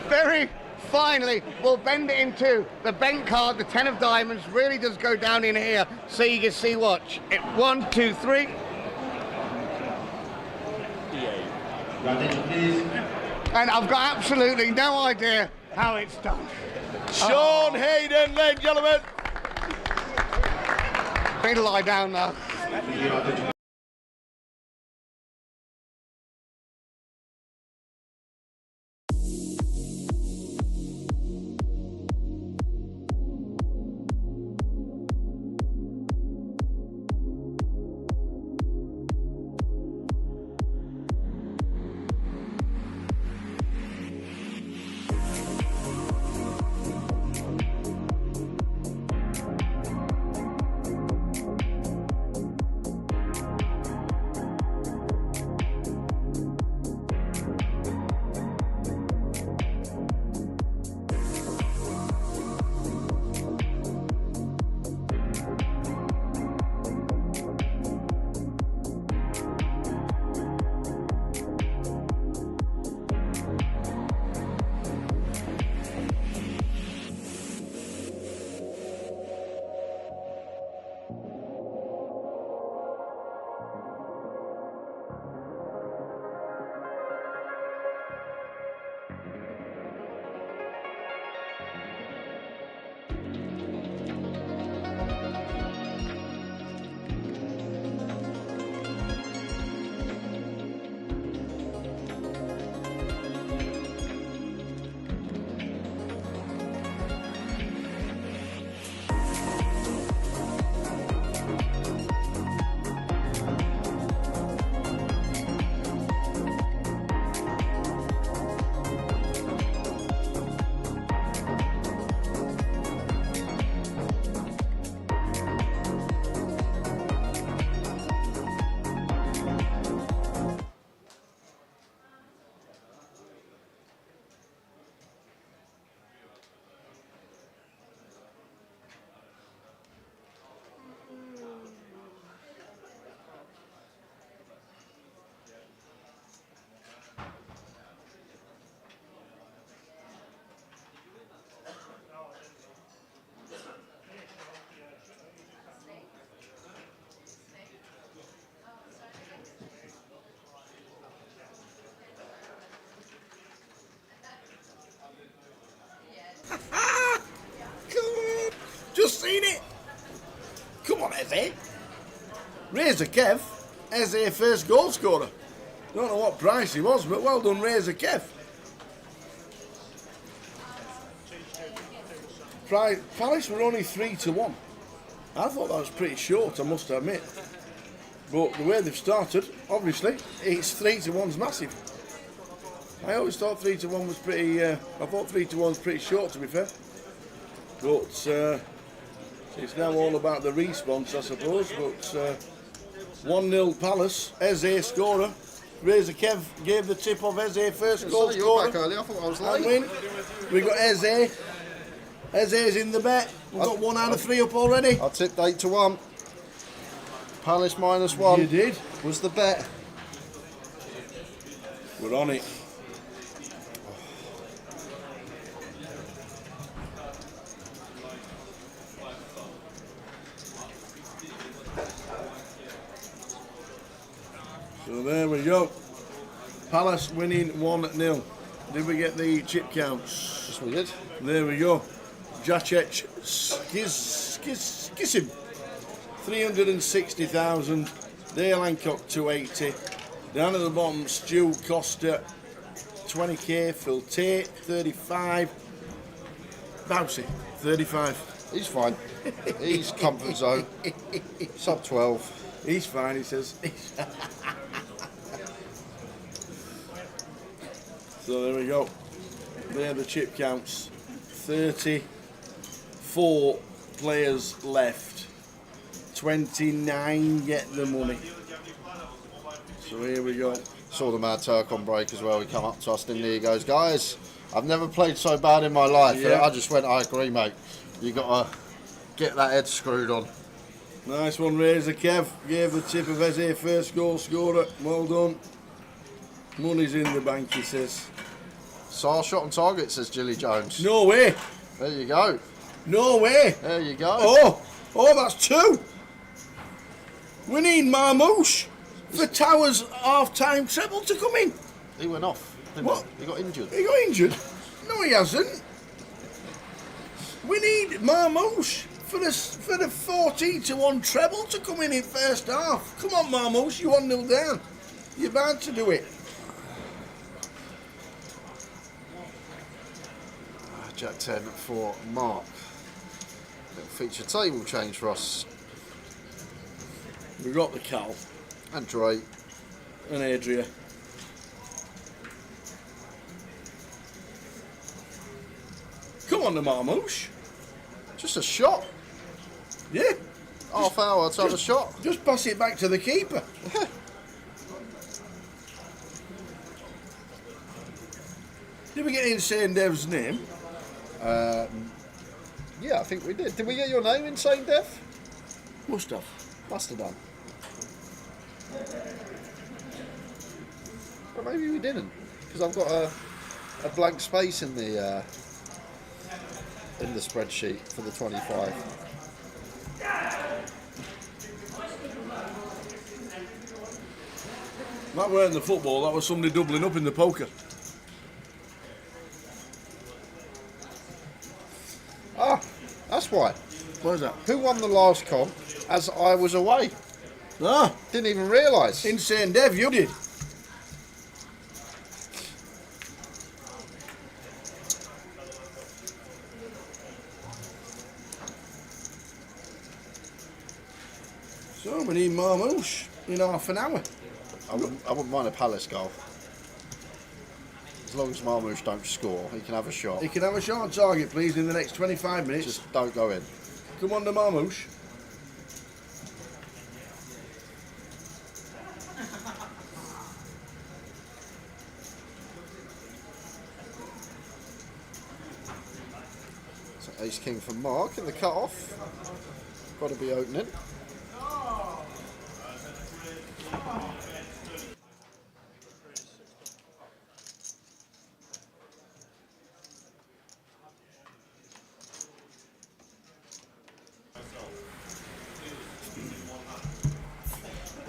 very finally, we'll bend it in two. The bent card, the 10 of diamonds, really does go down in here, so you can see, watch. 1, 2, 3. And I've got absolutely no idea how it's done. Sean Hayden, ladies and gentlemen. Need to lie down now. Razor Kev, SA first goal scorer. Don't know what price he was, but well done, Razor Kev. Palace were only 3-1. I thought that was pretty short, I must admit. But the way they've started, obviously, it's 3-1's massive. I always thought 3-1 was pretty. I thought 3-1 was pretty short, to be fair. But it's now all about the response, I suppose. But 1-0 Palace. Eze scorer. Razor Kev gave the tip of Eze first goal scorer. Back early. I thought I was late. We got Eze. Eze's in the bet. We've got 1 out of 3 up already. I tipped 8-1. Palace -1. You did. Was the bet. We're on it. So there we go. Palace winning 1-0. Did we get the chip counts? Yes, we did. There we go. Jacek Skisim, 360,000. Dale Hancock, 280. Down at the bottom, Stu Costa, 20k. Phil Tate, 35. Bousey, 35. He's fine. He's comfort zone. Sub 12. He's fine, he says. So there we go. There are the chip counts. 34 players left. 29 get the money. So here we go. Saw the Mad Turk on break as well. He come up to us, didn't he? He goes, guys, I've never played so bad in my life. Yeah. I just went, I agree, mate. You got to get that head screwed on. Nice one, Razor Kev. Gave the tip of Eze first goal scorer. Well done. Money's in the bank, he says. Sar shot on target, says Gilly Jones. No way. There you go. No way. There you go. Oh, that's 2. We need Marmouche for Towers half-time treble to come in. He went off. What? He got injured. He got injured? No, he hasn't. We need Marmouche for the 14-1 treble to come in first half. Come on, Marmouche, you 1-0 down. You're bound to do it. Jack 10 for Mark. Little feature table change for us. We got the Cal And Dre. and Adria. Come on, the Marmouche. Just a shot. Yeah. Half hour to have a shot. Just pass it back to the keeper. Did we get Insane Dev's name? Yeah, I think we did. Did we get your name, Insane Dev? Must have. Must have done. Well, maybe we didn't, because I've got a blank space in the spreadsheet for the 25. That weren't the football, that was somebody doubling up in the poker. Ah, that's why. What is that? Who won the last comp as I was away? Ah, Didn't even realise. Insane Dev, you did. So we need Marmouche in half an hour. I wouldn't mind a Palace goal. As long as Marmouche don't score, he can have a shot. He can have a shot on target, please, in the next 25 minutes. Just don't go in. Come on, the Marmouche. So Ace King for Mark in the cut-off. Got to be opening.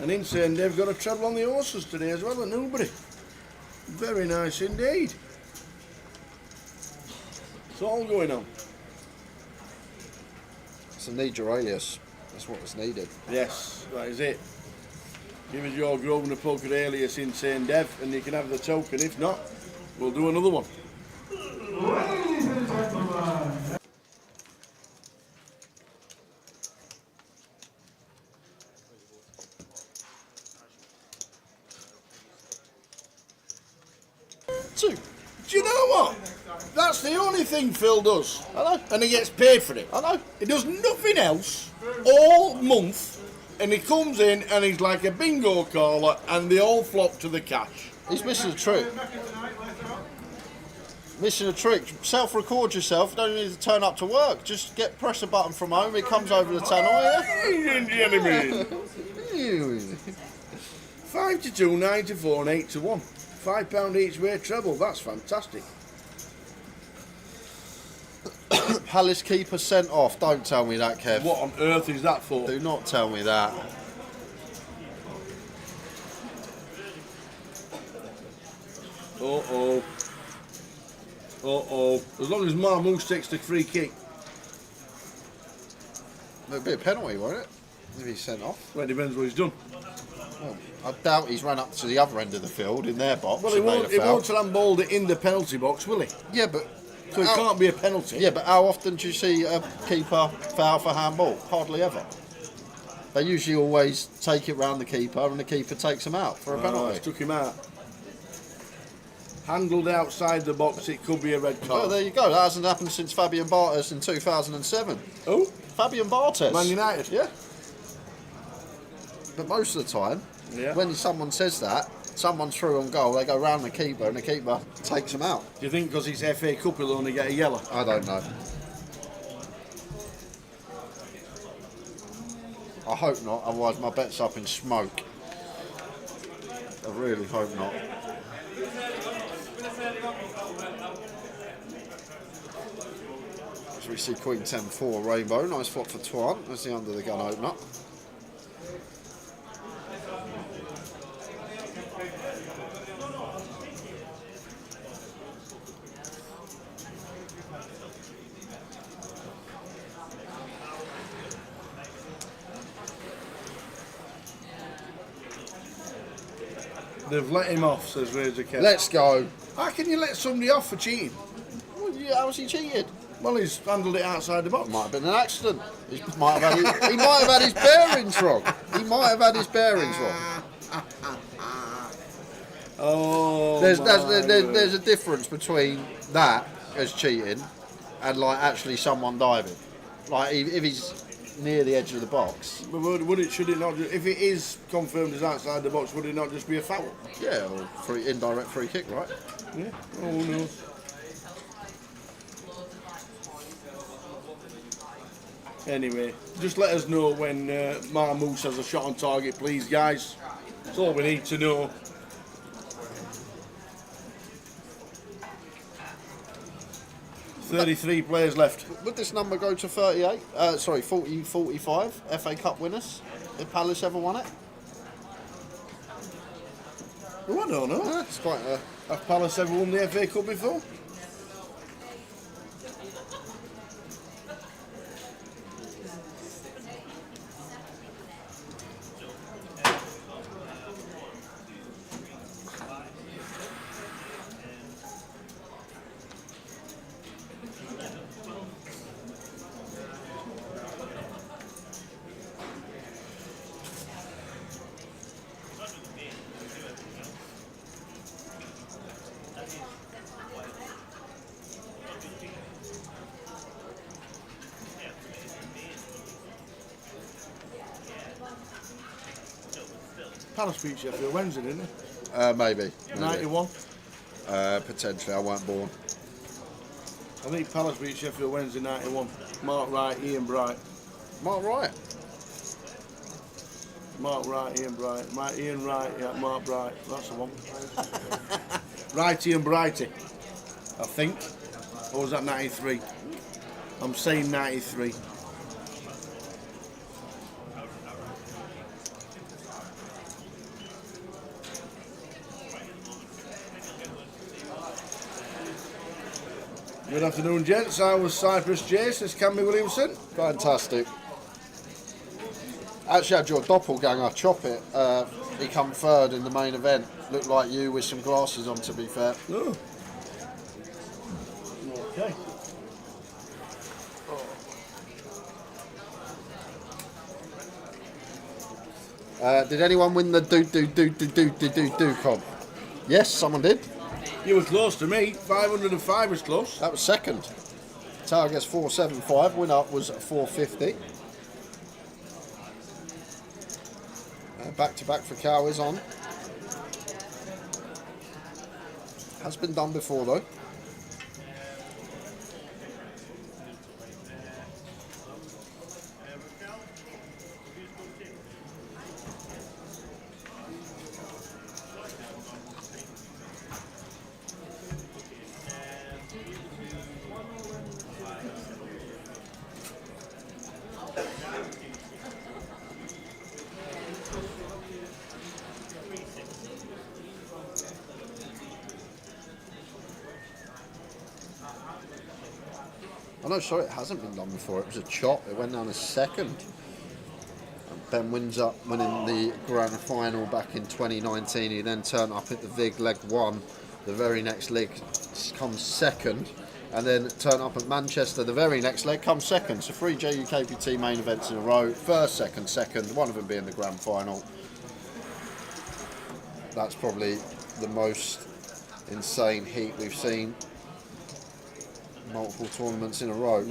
And Insane Dev got a treble on the horses today as well at Newbury. Very nice indeed. It's all going on. It's a need Aurelius. That's what was needed. Yes, that is it. Give us your Grosvenor poker alias in St. Dev and you can have the token. If not, we'll do another one. Ladies and gentlemen. Do you know what? That's the only thing Phil does. I know. And he gets paid for it. I know. He does nothing else all month and he comes in and he's like a bingo caller and they all flock to the cash. He's missing a trick. Missing a trick. Self-record yourself. Don't need to turn up to work. Just press a button from home. It comes over the tunnel. Yeah. 5 to 2, 9 to 4 and 8 to 1. £5 each way treble. That's fantastic. Palace keeper sent off. Don't tell me that, Kev. What on earth is that for? Do not tell me that. Uh-oh. Uh-oh. As long as Marmouche takes the free kick. It'll be a penalty, won't it? If he's sent off. Well, it depends what he's done. Well, I doubt he's run up to the other end of the field in their box. Well, he won't handballed it in the penalty box, will he? Yeah, but... So it can't be a penalty. Yeah, but how often do you see a keeper foul for handball? Hardly ever. They usually always take it round the keeper and the keeper takes him out for a penalty. Took him out. Handled outside the box, it could be a red card. Well, there you go. That hasn't happened since Fabian Barthez in 2007. Oh? Fabian Barthez. Man United? Yeah. But most of the time, when someone says that, someone's through on goal, they go round the keeper and the keeper takes them out. Do you think because it's FA Cup he'll only get a yellow? I don't know. I hope not, otherwise my bet's up in smoke. I really hope not. So we see Queen 10-4 Rainbow, nice flop for Twan, that's the under the gun opener. They've let him off, says Razor Kev. Let's go. How can you let somebody off for cheating? Well, yeah, how's he cheated? Well, he's handled it outside the box. Might have been an accident. He might have had his bearings wrong. He might have had his bearings wrong. Oh, there's a difference between that as cheating and like actually someone diving. Like if he's near the edge of the box. But should it not, if it is confirmed as outside the box, would it not just be a foul? Yeah, or indirect free kick, right? Yeah. Oh no. Anyway, just let us know when Marmouche has a shot on target, please, guys. That's all we need to know. .33 players left. Would this number go to 38? 45 FA Cup winners? Did Palace ever won it? Oh, I don't know. Yeah, it's quite a... Have Palace ever won the FA Cup before? Palace beat Sheffield Wednesday, didn't it? Maybe. 91? Potentially, I weren't born. I think Palace beat Sheffield Wednesday 91. Mark Wright, Ian Bright. Mark Wright? Mark Wright, Ian Bright. Ian Wright, yeah, Mark Bright. That's the one. Righty and Brighty, I think. Or was that 93? I'm saying 93. Good afternoon, gents. I was Cyprus Jace. This is Cammy Williamson. Fantastic. Actually had your doppelganger, Chop It, He come third in the main event. Looked like you with some glasses on, to be fair. Oh. Okay. Did anyone win the do comp? Yes, someone did. You were close to me. 505 was close. That was second. Tower gets 475. Win up was 450. Back to back for Cow is on. Has been done before though. Oh no, sorry, it hasn't been done before. It was a chop. It went down a second. And Ben wins up winning the grand final back in 2019. He then turned up at the Vig leg 1. The very next leg comes second. And then turned up at Manchester. The very next leg comes second. So 3 GUKPT main events in a row. First, second, one of them being the grand final. That's probably the most insane heat we've seen. Multiple tournaments in a row.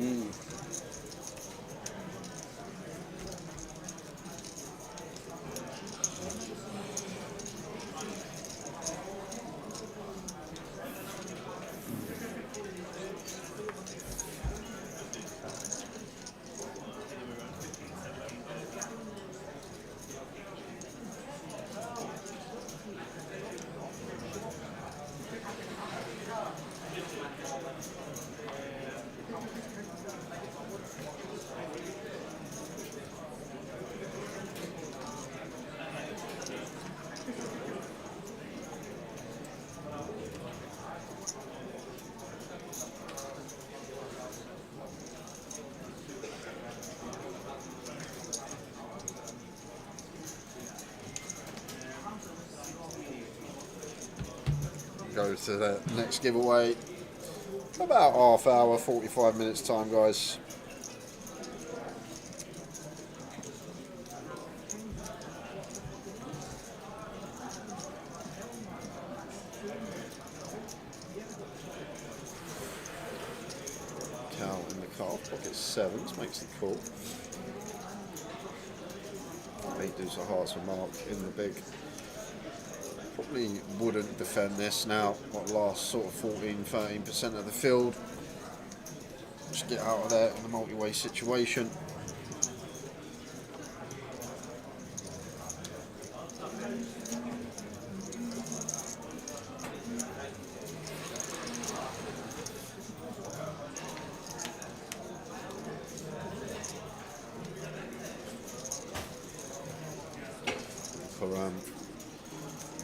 Go to the next giveaway. About half hour, 45 minutes time, guys. Cal in the car, pocket 7s, makes the call. 8 does a hearts for Mark in the big. Probably wouldn't defend this now. What last sort of 14-13% of the field. Just get out of there in the multi-way situation.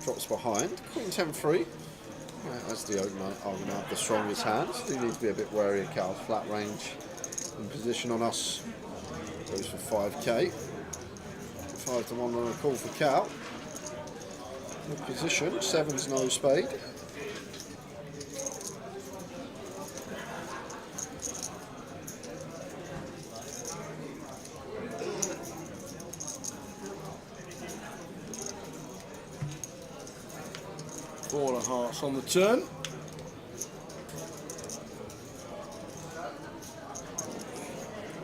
Drops behind, Queen 10-3. As the opener, I'm going to have the strongest hands. You need to be a bit wary of Cal's flat range in position on us. Goes for 5k. 5 to 1 on a call for Cal. Good position, 7's no spade. Four of hearts on the turn.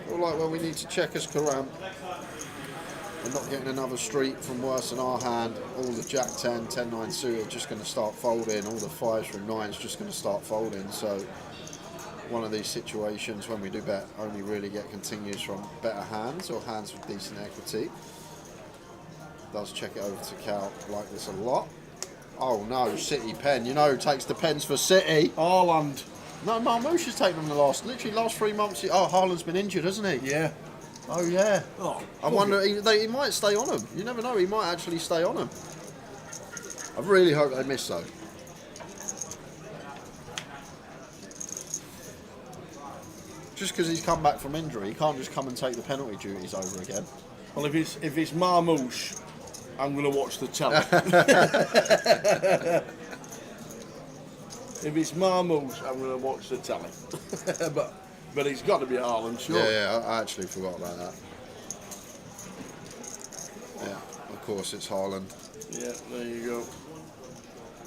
Feel like when we need to check us Karam. We're not getting another street from worse than our hand. All the Jack 10, 10-9 suited just going to start folding. All the 5s from 9s just going to start folding. So one of these situations when we do bet only really get continues from better hands or hands with decent equity. Does check it over to Cal like this a lot. Oh no, City pen. You know who takes the pens for City? Haaland. No, Marmouche has taken them the last 3 months. Oh, Haaland's been injured, hasn't he? Yeah. Oh yeah. Oh, I wonder, he might stay on him. You never know, he might actually stay on him. I really hope they miss though. Just because he's come back from injury, he can't just come and take the penalty duties over again. Well, if it's Marmouche I'm going to watch the telly. If it's Marmouche, I'm going to watch the telly. but it's got to be Haaland, sure. Yeah, I actually forgot about that. Yeah, of course it's Haaland. Yeah, there you go.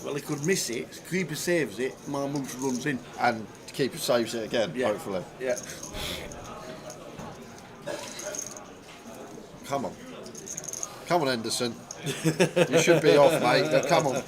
Well, he could miss it. Keeper saves it. Marmouche runs in. And keeper saves it again, hopefully. Yeah. Come on. Come on, Henderson. You should be off, mate, but come on.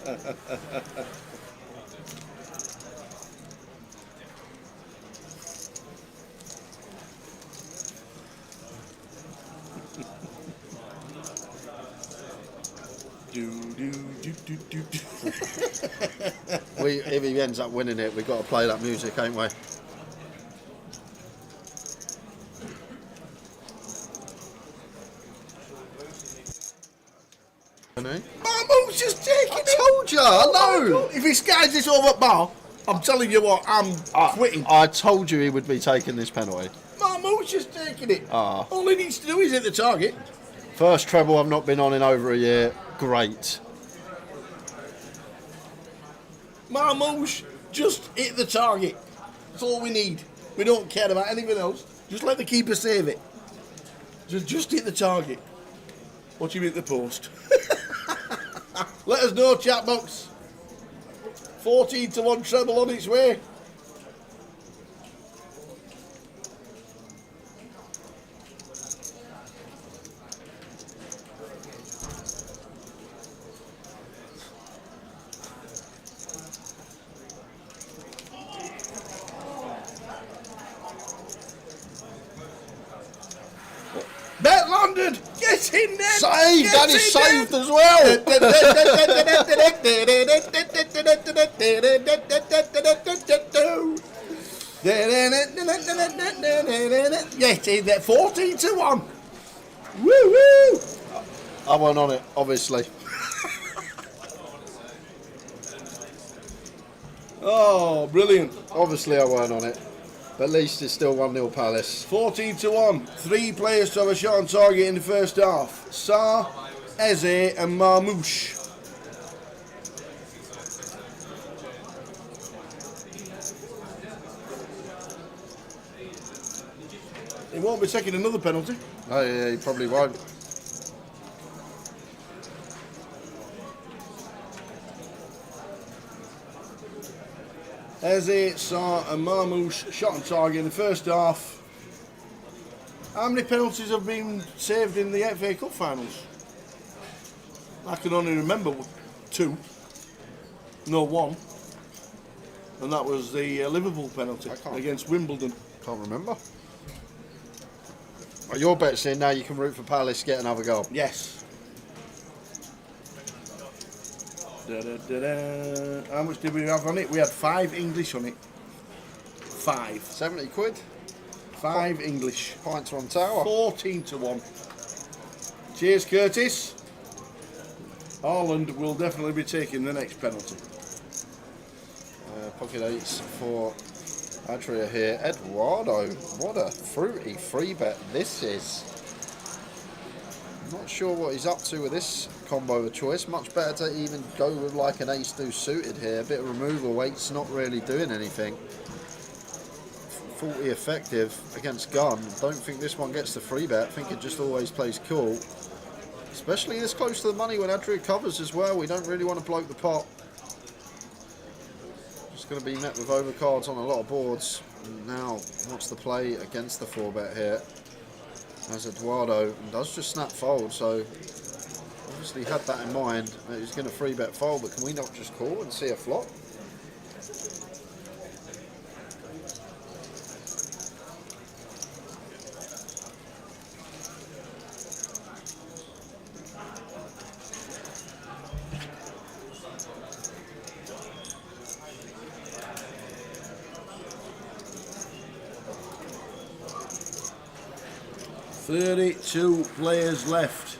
If he ends up winning it, we've got to play that music, ain't we? Marmouche just taking it. Told you, I know. If he skies this over bar, I'm telling you what, I'm quitting. I told you he would be taking this penalty. Marmouche is taking it. Ah. All he needs to do is hit the target. First treble I've not been on in over a year. Great. Marmouche, just hit the target. That's all we need. We don't care about anything else. Just let the keeper save it. Just hit the target. Watch him hit the post. Let us know, chat box. 14-1 treble on its way. Bet landed! Get in there! Saved! And he's saved as well! Get in there! 14-1! Woo-woo! I went on it, obviously. Oh, brilliant. Obviously I weren't on it. But at least it's still 1-0 Palace. 14-1. 3 players to have a shot on target in the first half. Sarr, Eze and Marmouche. He won't be taking another penalty. Oh yeah, he probably won't. Eze, Sarr and Marmouche shot on target in the first half. How many penalties have been saved in the FA Cup finals? I can only remember 2. No, 1. And that was the Liverpool penalty against Wimbledon. Can't remember. Well, your bet's in now. You can root for Palace to get another goal. Yes. How much did we have on it? We had 5 English on it. 5. 70 quid. 5 English. Pints on tower. 14-1. Cheers, Curtis. Haaland will definitely be taking the next penalty. Pocket 8s for Adria here. Eduardo. What a fruity free bet this is. Not sure what he's up to with this combo of choice. Much better to even go with like an ace-2 suited here. A bit of removal weight's not really doing anything. 40 effective against gun. Don't think this one gets the free bet. I think it just always plays cool. Especially this close to the money when Adria covers as well. We don't really want to bloat the pot. Just going to be met with overcards on a lot of boards. And now, what's the play against the 4-bet here? As Eduardo does just snap fold, so obviously had that in mind that he's going to 3-bet fold, but can we not just call and see a flop? Two players left.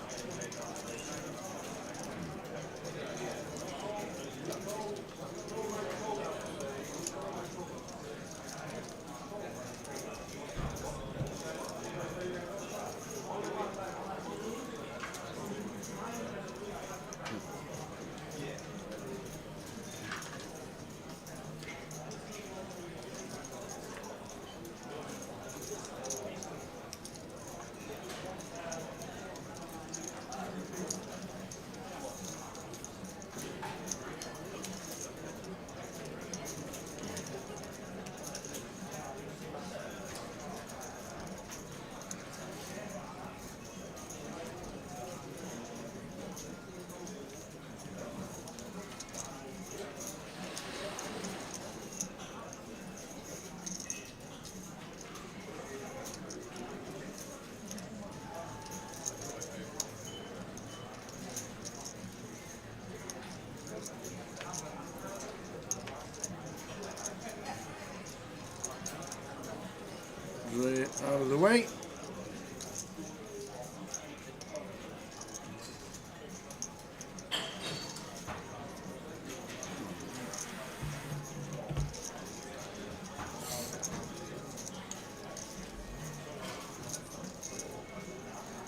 Andre out of the way.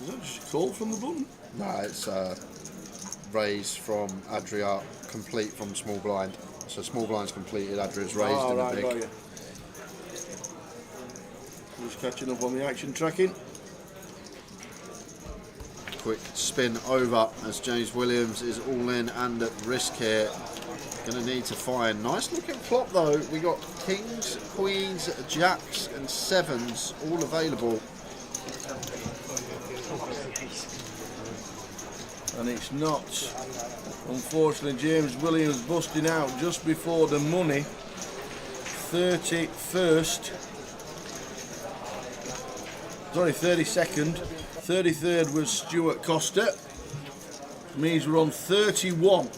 Is that just a call from the button? No, it's raised from Adria, complete from small blind. So small blind's completed, Adria's raised in right, the got big. you. Just catching up on the action tracking. Quick spin over as James Williams is all in and at risk here. Going to need to find. Nice looking flop though. We got kings, queens, jacks and sevens all available. And it's not. Unfortunately, James Williams busting out just before the money. 31st. Sorry, 32nd. 33rd was Stuart Costa. Means we're on 31.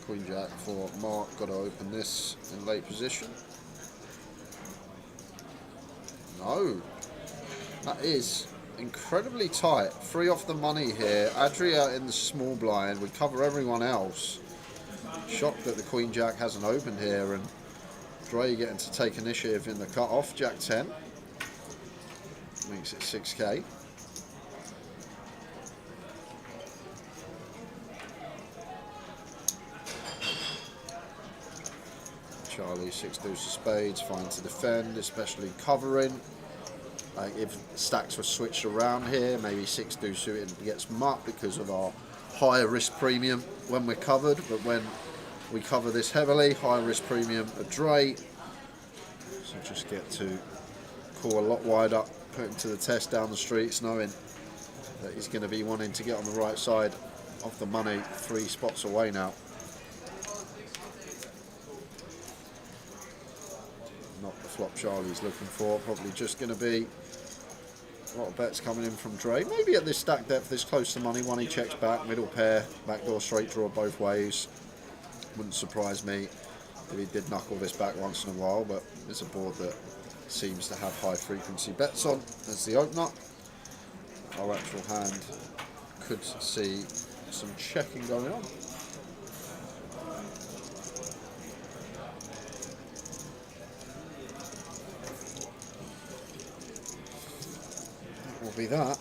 Queen jack for Mark, got to open this in late position. No, that is incredibly tight. 3 off the money here. Adria in the small blind, we cover everyone else. Shocked that the Queen jack hasn't opened here, and Dre getting to take initiative in the cut off. Jack 10 makes it 6k. Charlie, 6 deuce of spades, fine to defend, especially covering. Like if stacks were switched around here, maybe 6 deuce suited gets mucked because of our higher risk premium when we're covered. But when we cover this heavily, high risk premium a Dre. So just get to call a lot wider, put him to the test down the streets, knowing that he's going to be wanting to get on the right side of the money, 3 spots away now. Not the flop Charlie's looking for, probably just going to be a lot of bets coming in from Dre. Maybe at this stack depth, this close to money, one he checks back, middle pair, backdoor straight draw both ways. Wouldn't surprise me if he did knuckle this back once in a while, but it's a board that seems to have high frequency bets on as the opener. Our actual hand could see some checking going on. Will be that.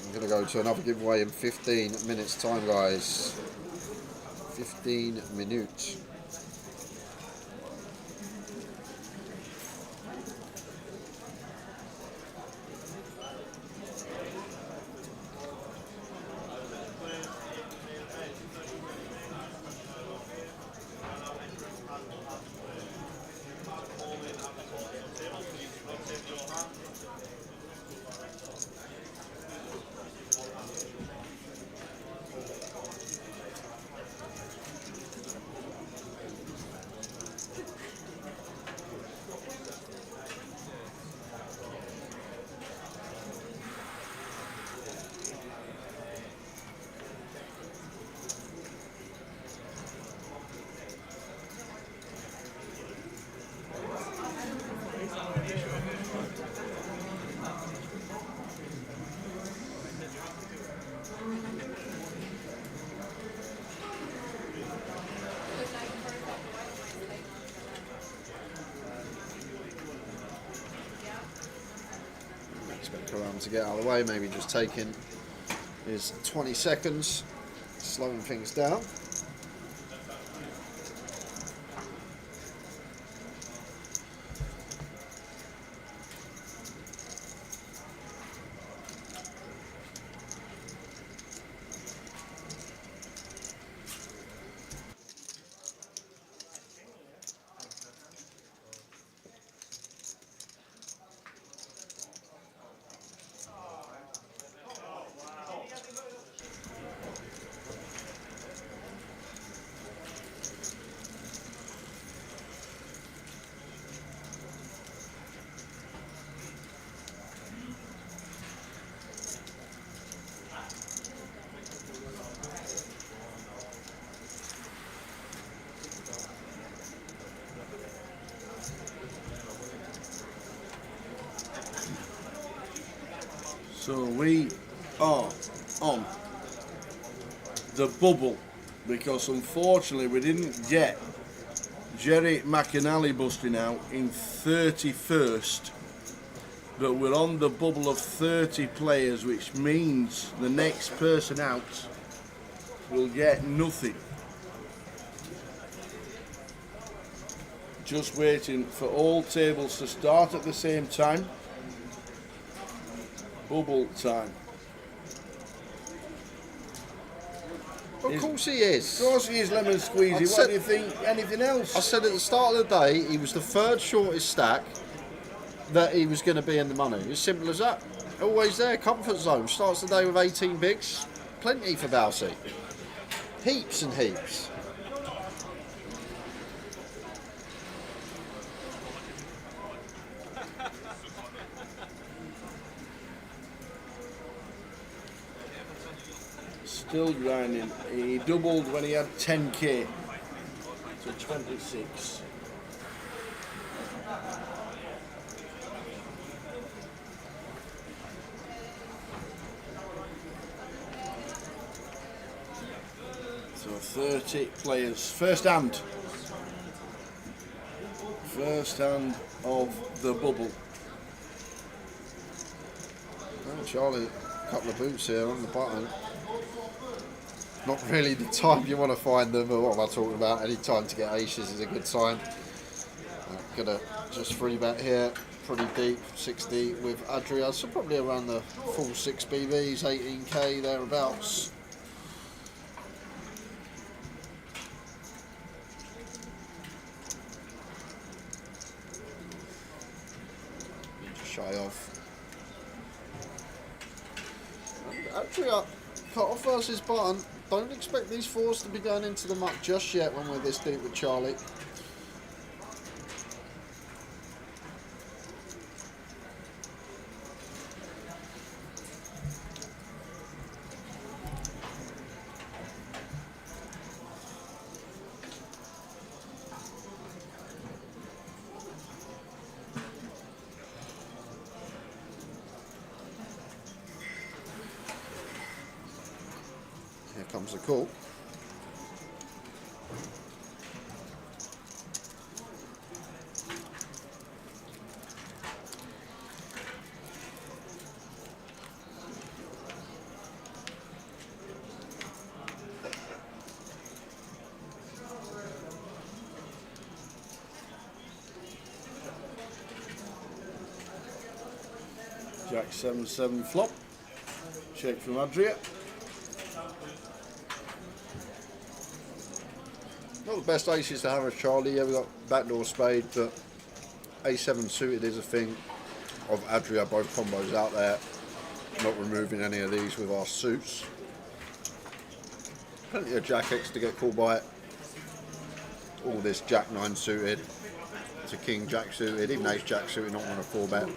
I'm going to go to another giveaway in 15 minutes time, guys. 15 minutes. Expect Karam to get out of the way, maybe just taking his 20 seconds, slowing things down. So we are on the bubble because unfortunately we didn't get Jerry McAnally busting out in 31st, but we're on the bubble of 30 players, which means the next person out will get nothing. Just waiting for all tables to start at the same time. Bubble time. Of course he is. Of course he is, Lemon Squeezy. What do you think? Anything else? I said at the start of the day he was the third shortest stack, that he was going to be in the money. As simple as that. Always there, comfort zone. Starts the day with 18 bigs. Plenty for Balsy. Heaps and heaps. Still grinding. He doubled when he had 10k to 26. So 30 players. First hand of the bubble. Oh, Charlie, a couple of boots here on the button. Not really the time you want to find them, but what am I talking about? Any time to get aces is a good sign. Gonna just free bet here, pretty deep, 60 with Adria, so probably around the full 6 BVs, 18k thereabouts. Just shy off. And Adria, cut off versus button. Don't expect these fours to be going into the muck just yet when we're this deep with Charlie. Here comes the call. Jack 7-7 flop. Check from Adria. Not the best aces to have as Charlie. Yeah, we've got backdoor spade, but A7 suited is a thing of Adria, both combos out there. Not removing any of these with our suits. Plenty of Jack X to get called by it. All this Jack 9 suited. It's a King Jack suited, even Ace Jack suited, not want a 4-bet.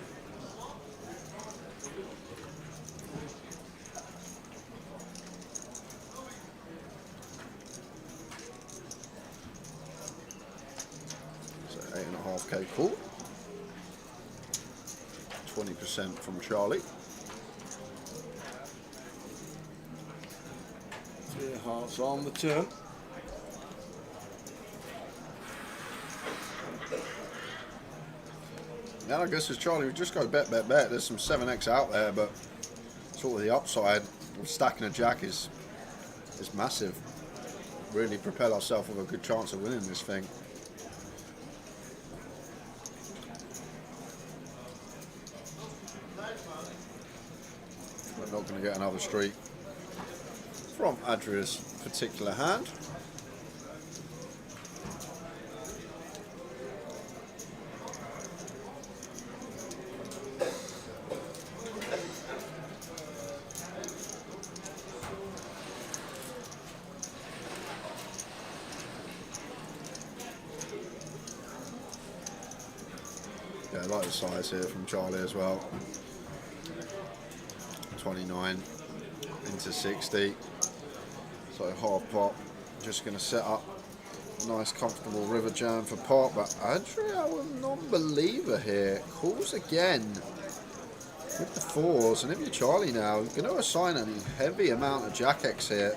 So 8.5k call. 20% from Charlie. 3 hearts on the turn. Yeah, I guess as Charlie, we just go bet, bet, bet. There's some 7x out there, but sort of the upside of stacking a jack is massive. Really propel ourselves with a good chance of winning this thing. We're not going to get another streak from Adria's particular hand. Yeah, I like the size here from Charlie as well. 29 into 60. So half pot. Just going to set up a nice comfortable river jam for pot. But Adria, a non-believer here, calls again. With the fours, and if you're Charlie now, you're going to assign a heavy amount of Jack X here,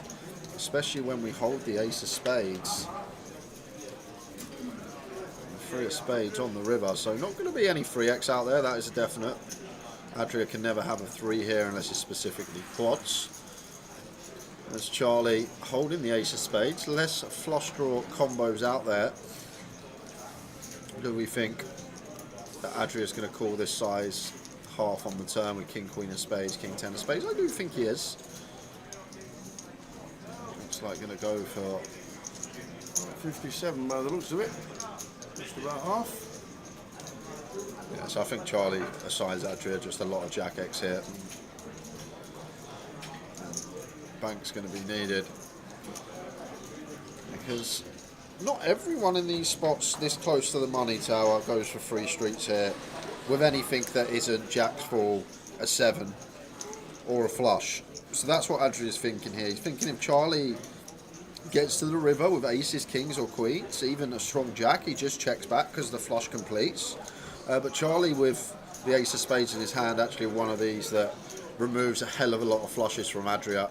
especially when we hold the ace of spades. The 3 of spades on the river, so not going to be any 3x out there, that is a definite. Adria can never have a 3 here unless it's specifically quads. There's Charlie holding the ace of spades, less flush draw combos out there. Do we think that Adria's going to call this size half on the turn with king, queen of spades, king, 10 of spades? I do think he is. Looks like going to go for 57 by the looks of it. Just about half. Yeah, so I think Charlie assigns Adria just a lot of Jack X here. Bank's going to be needed because not everyone in these spots this close to the money tower goes for free streets here with anything that isn't Jack's full, a 7 or a flush. So that's what Adria's thinking here. He's thinking if Charlie gets to the river with aces, kings or queens, even a strong Jack, he just checks back because the flush completes. But Charlie with the ace of spades in his hand, actually one of these that removes a hell of a lot of flushes from Adria.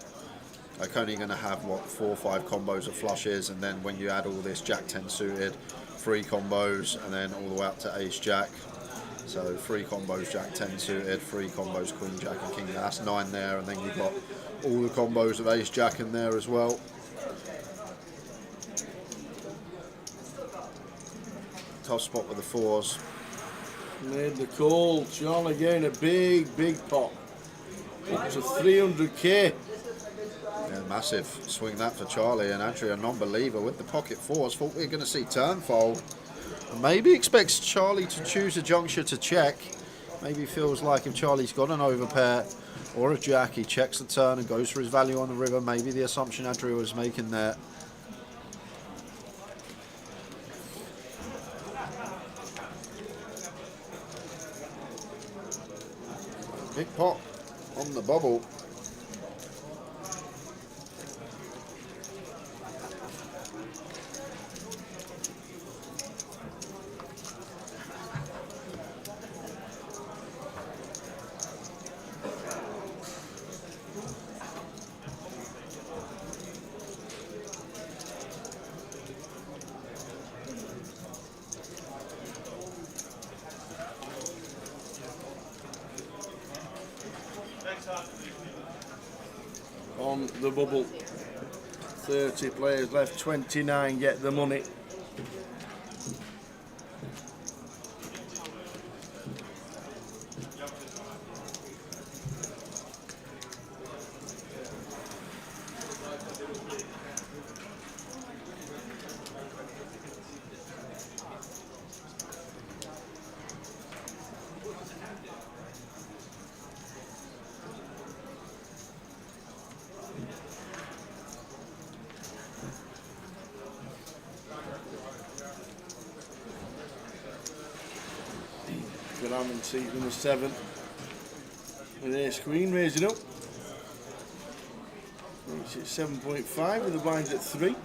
Like only going to have, what, 4 or 5 combos of flushes, and then when you add all this Jack 10 suited, 3 combos, and then all the way up to ace Jack. So 3 combos Jack 10 suited, 3 combos Queen Jack and King. That's 9 there, and then you've got all the combos of ace Jack in there as well. Tough spot with the 4s. Made the call. Charlie getting a big pot. Up to 300k. Yeah, massive swing that for Charlie, and Adria, a non-believer with the pocket 4s. Thought we were going to see turn fold. And maybe expects Charlie to choose a juncture to check. Maybe feels like if Charlie's got an overpair or a Jack, he checks the turn and goes for his value on the river. Maybe the assumption Adria was making there. Big pot on the bubble. On the bubble, 30 players left, 29 get the money. Graham in seat number 7. With ace queen raising up. It's at 7.5 with the blinds at 3.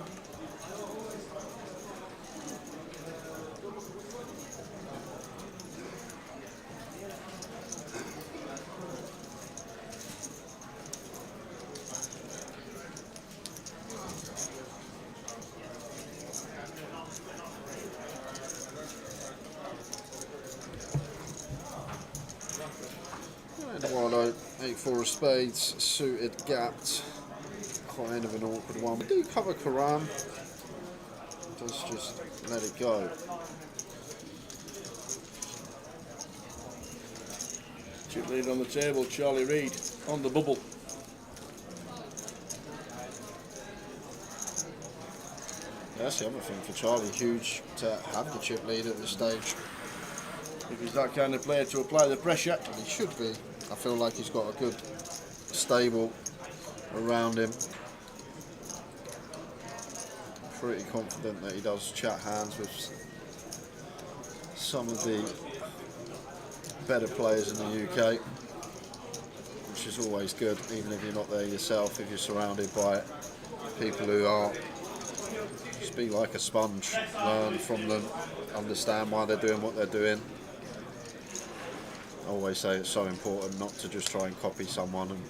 Eduardo, 8-4 of spades, suited, gapped. Kind of an awkward one. We do cover Karam. Does just let it go. Chip lead on the table, Charlie Reid on the bubble. That's the other thing for Charlie, huge to have the chip lead at this stage. If he's that kind of player to apply the pressure. And he should be. I feel like he's got a good stable around him. Pretty confident that he does chat hands with some of the better players in the UK, which is always good, even if you're not there yourself, if you're surrounded by people who are, just be like a sponge, learn from them, understand why they're doing what they're doing. always say it's so important not to just try and copy someone and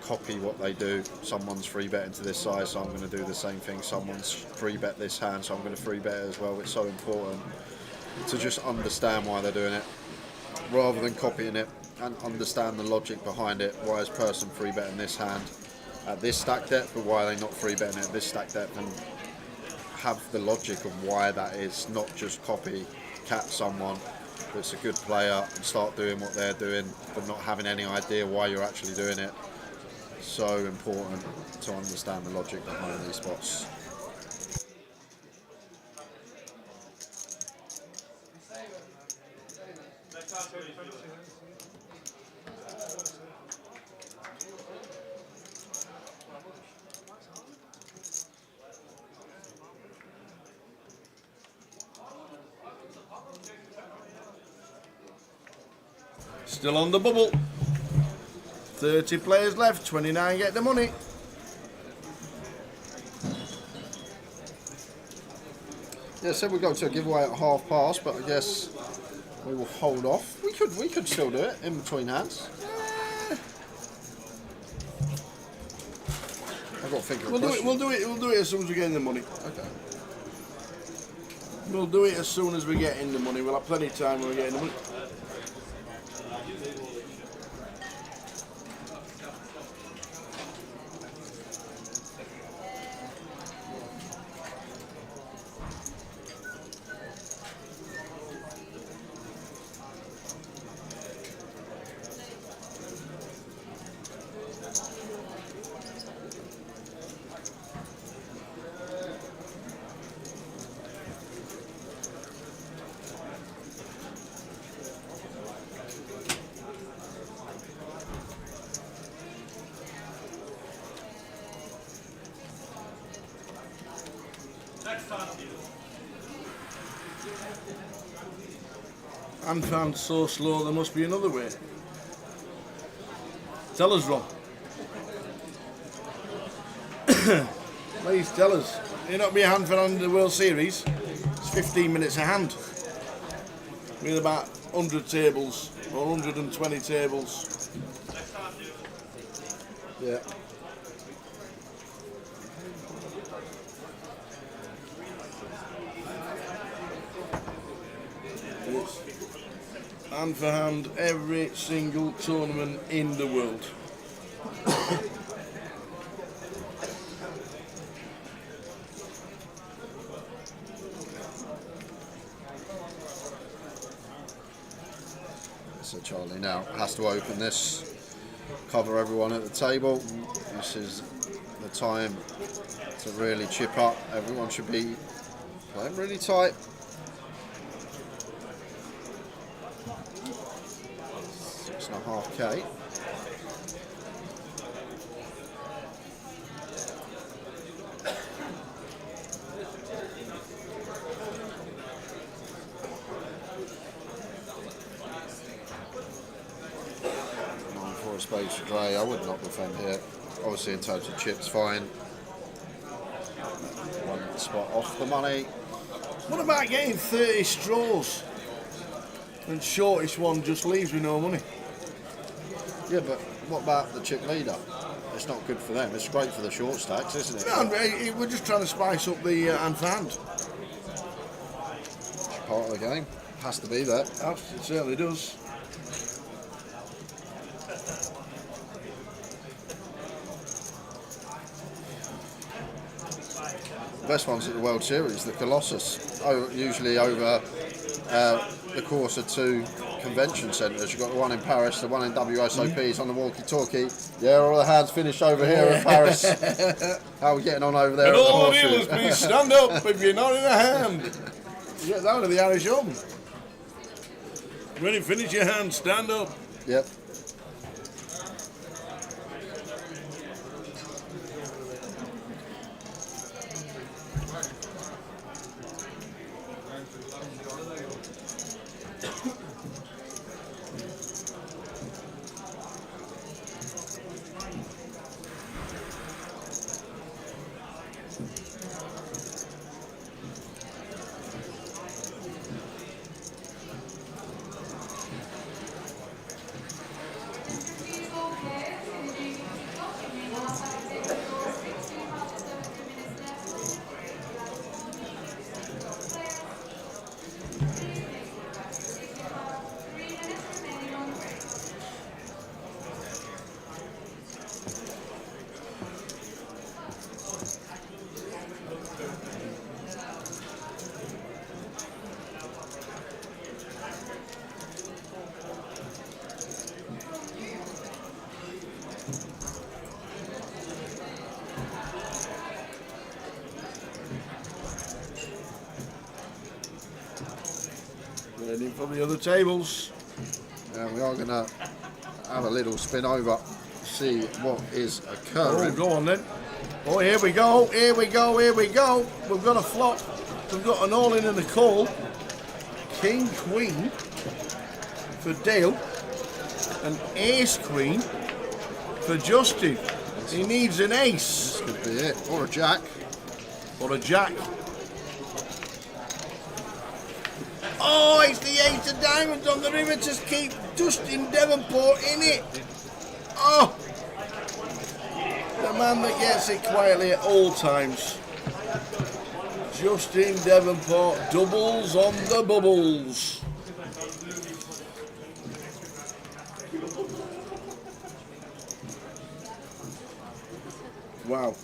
copy what they do. Someone's free betting to this size, so I'm going to do the same thing. Someone's free bet this hand, so I'm going to free bet it as well. It's so important to just understand why they're doing it, rather than copying it, and understand the logic behind it. Why is person free betting this hand at this stack depth, but why are they not free betting it at this stack depth? And have the logic of why that is, not just copycat someone that's a good player and start doing what they're doing, but not having any idea why you're actually doing it. So important to understand the logic behind these spots. Still on the bubble. 30 players left, 29 get the money. Yeah, so we go to a giveaway at 1/2 past, but I guess we will hold off. We could still do it in between hands. I've got to think of a question. We'll do it as soon as we get in the money. Okay. We'll do it as soon as we get in the money. We'll have plenty of time when we get in the money. I'm found so slow, there must be another way. Tell us, Rob. Please tell us. You're not be a hand for hand in the World Series. It's 15 minutes a hand. With about 100 tables, or 120 tables. Yeah. Hand for hand, every single tournament in the world. So Charlie now has to open this, cover everyone at the table. This is the time to really chip up. Everyone should be playing really tight. 6.5k. For a space for Dre, I would not defend here. Obviously in terms of chips, fine. One spot off the money. What about getting 30 straws? And shortest one just leaves with no money. Yeah, but what about the chip leader? It's not good for them. It's great for the short stacks, isn't it? No, we're just trying to spice up the hand for hand. Part of the game. Has to be there. It certainly does. The best ones at the World Series, the Colossus, usually over the course of 2 convention centres. You've got the one in Paris, the one in WSOP, on the walkie-talkie. Yeah, all the hands finished over here in Paris. How are we getting on over there? And at the all the horseshoe? dealers, please stand up if you're not in a hand. You get that with the Irish Open. When you finish your hand, stand up. Yep. Waiting for the other tables. And we are going to have a little spin over, see what is occurring. Oh, go on then. Oh, here we go, here we go, here we go. We've got a flop. We've got an all-in and a call. King, Queen for Dale. An Ace, Queen for Justin. He needs an ace. This could be it. Or a jack. Or a jack. Oh, it's the ace of diamonds on the river. Just keep Justin Devonport in it. Oh, the man that gets it quietly at all times. Justin Devonport doubles on the bubbles. Wow.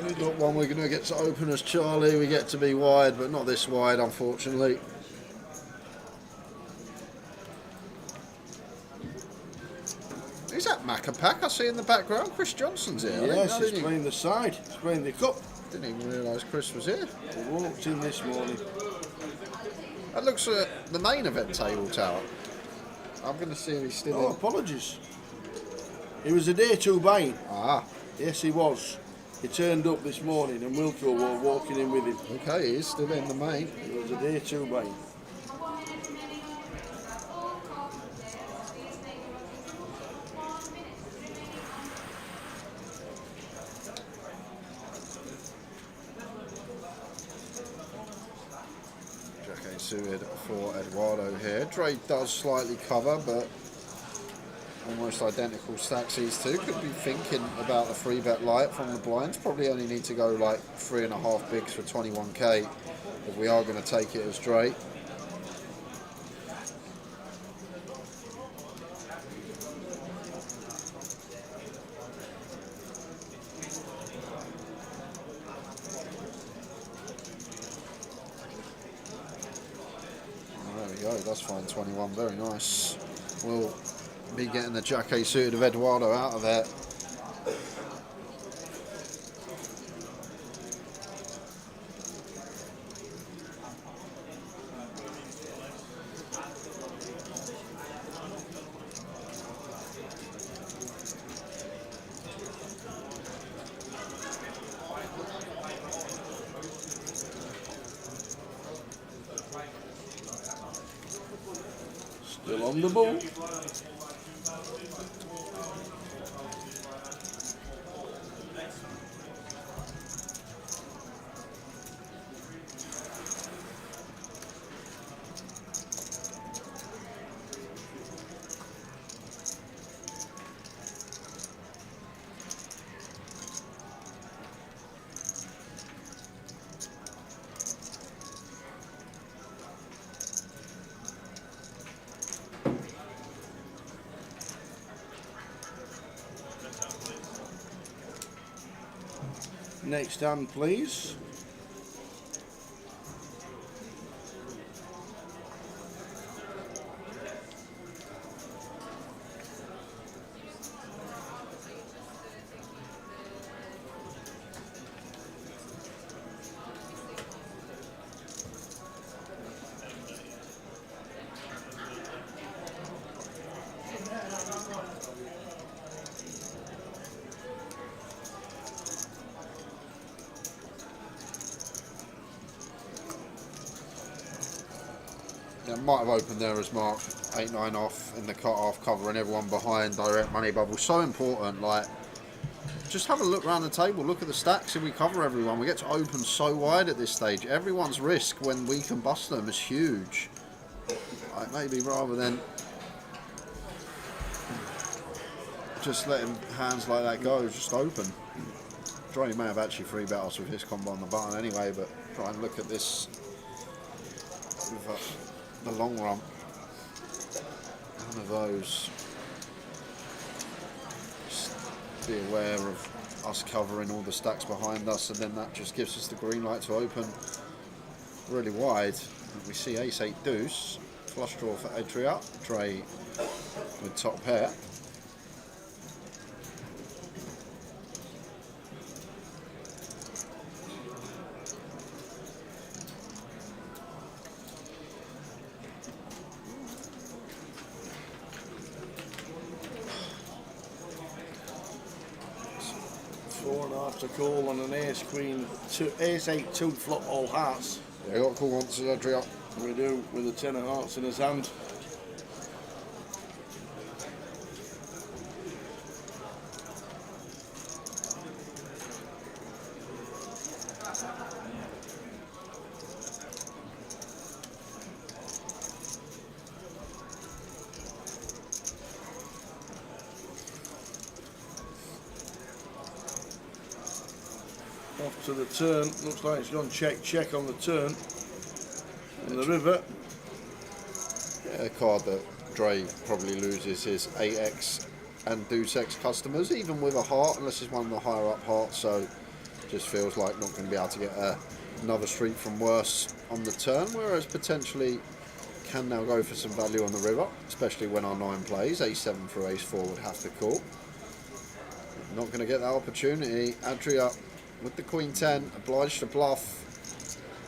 We've got one we're going to get to open as Charlie. We get to be wide, but not this wide, unfortunately. Is that Macapac I see in the background? Chris Johnson's here. Yes, he's playing the side. He's playing the cup. Didn't even realise Chris was here. He walked in this morning. That looks at the main event table tower. I'm going to see if he's still Oh, in. apologies. He was a day two buying. Ah. Yes, he was. He turned up this morning and Wilco were walking in with him. Okay, he is still in the main. He was a day two buying. Jack suited for Eduardo here. Dre does slightly cover, but almost identical stacks these two. Could be thinking about the 3-bet light from the blinds. Probably only need to go like 3.5 bigs for 21k if we are going to take it as Dre. There we go, that's fine, 21, very nice. We'll be getting the Jack A suited of Eduardo out of there. Still on the ball. Next hand, please. Yeah, might have opened there as Mark, 8-9 off in the cut-off, covering everyone behind, direct money bubble. So important, like, just have a look around the table, look at the stacks, if we cover everyone, we get to open so wide at this stage. Everyone's risk when we can bust them is huge. Like, maybe rather than just letting hands like that go, just open. Dre may have actually 3-bet us with his combo on the button anyway, but try and look at this with the long run. One of those. be aware of us covering all the stacks behind us, and then that just gives us the green light to open really wide. And we see ace 8 deuce, flush draw for Adria, Dre with top pair. To call on an ace queen, ace 8 2 flop all hearts. Yeah, got to call once to Adria. We do, with a 10 of hearts in his hand. Off to the turn, looks like it's gone check on the turn. In the river. Yeah, a card that Dre probably loses his 8x and deuce x customers, even with a heart, unless it's one of the higher up hearts, so just feels like not going to be able to get another street from worse on the turn, whereas potentially can now go for some value on the river, especially when our 9 plays. Ace 7 through ace 4 would have to call. Not going to get that opportunity. Adria with the queen 10, obliged to bluff.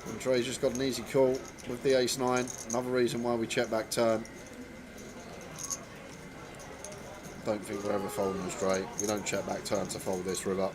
And Dre's just got an easy call with the ace 9. Another reason why we check back turn. Don't think we're ever folding this Dre. We don't check back turn to fold this river.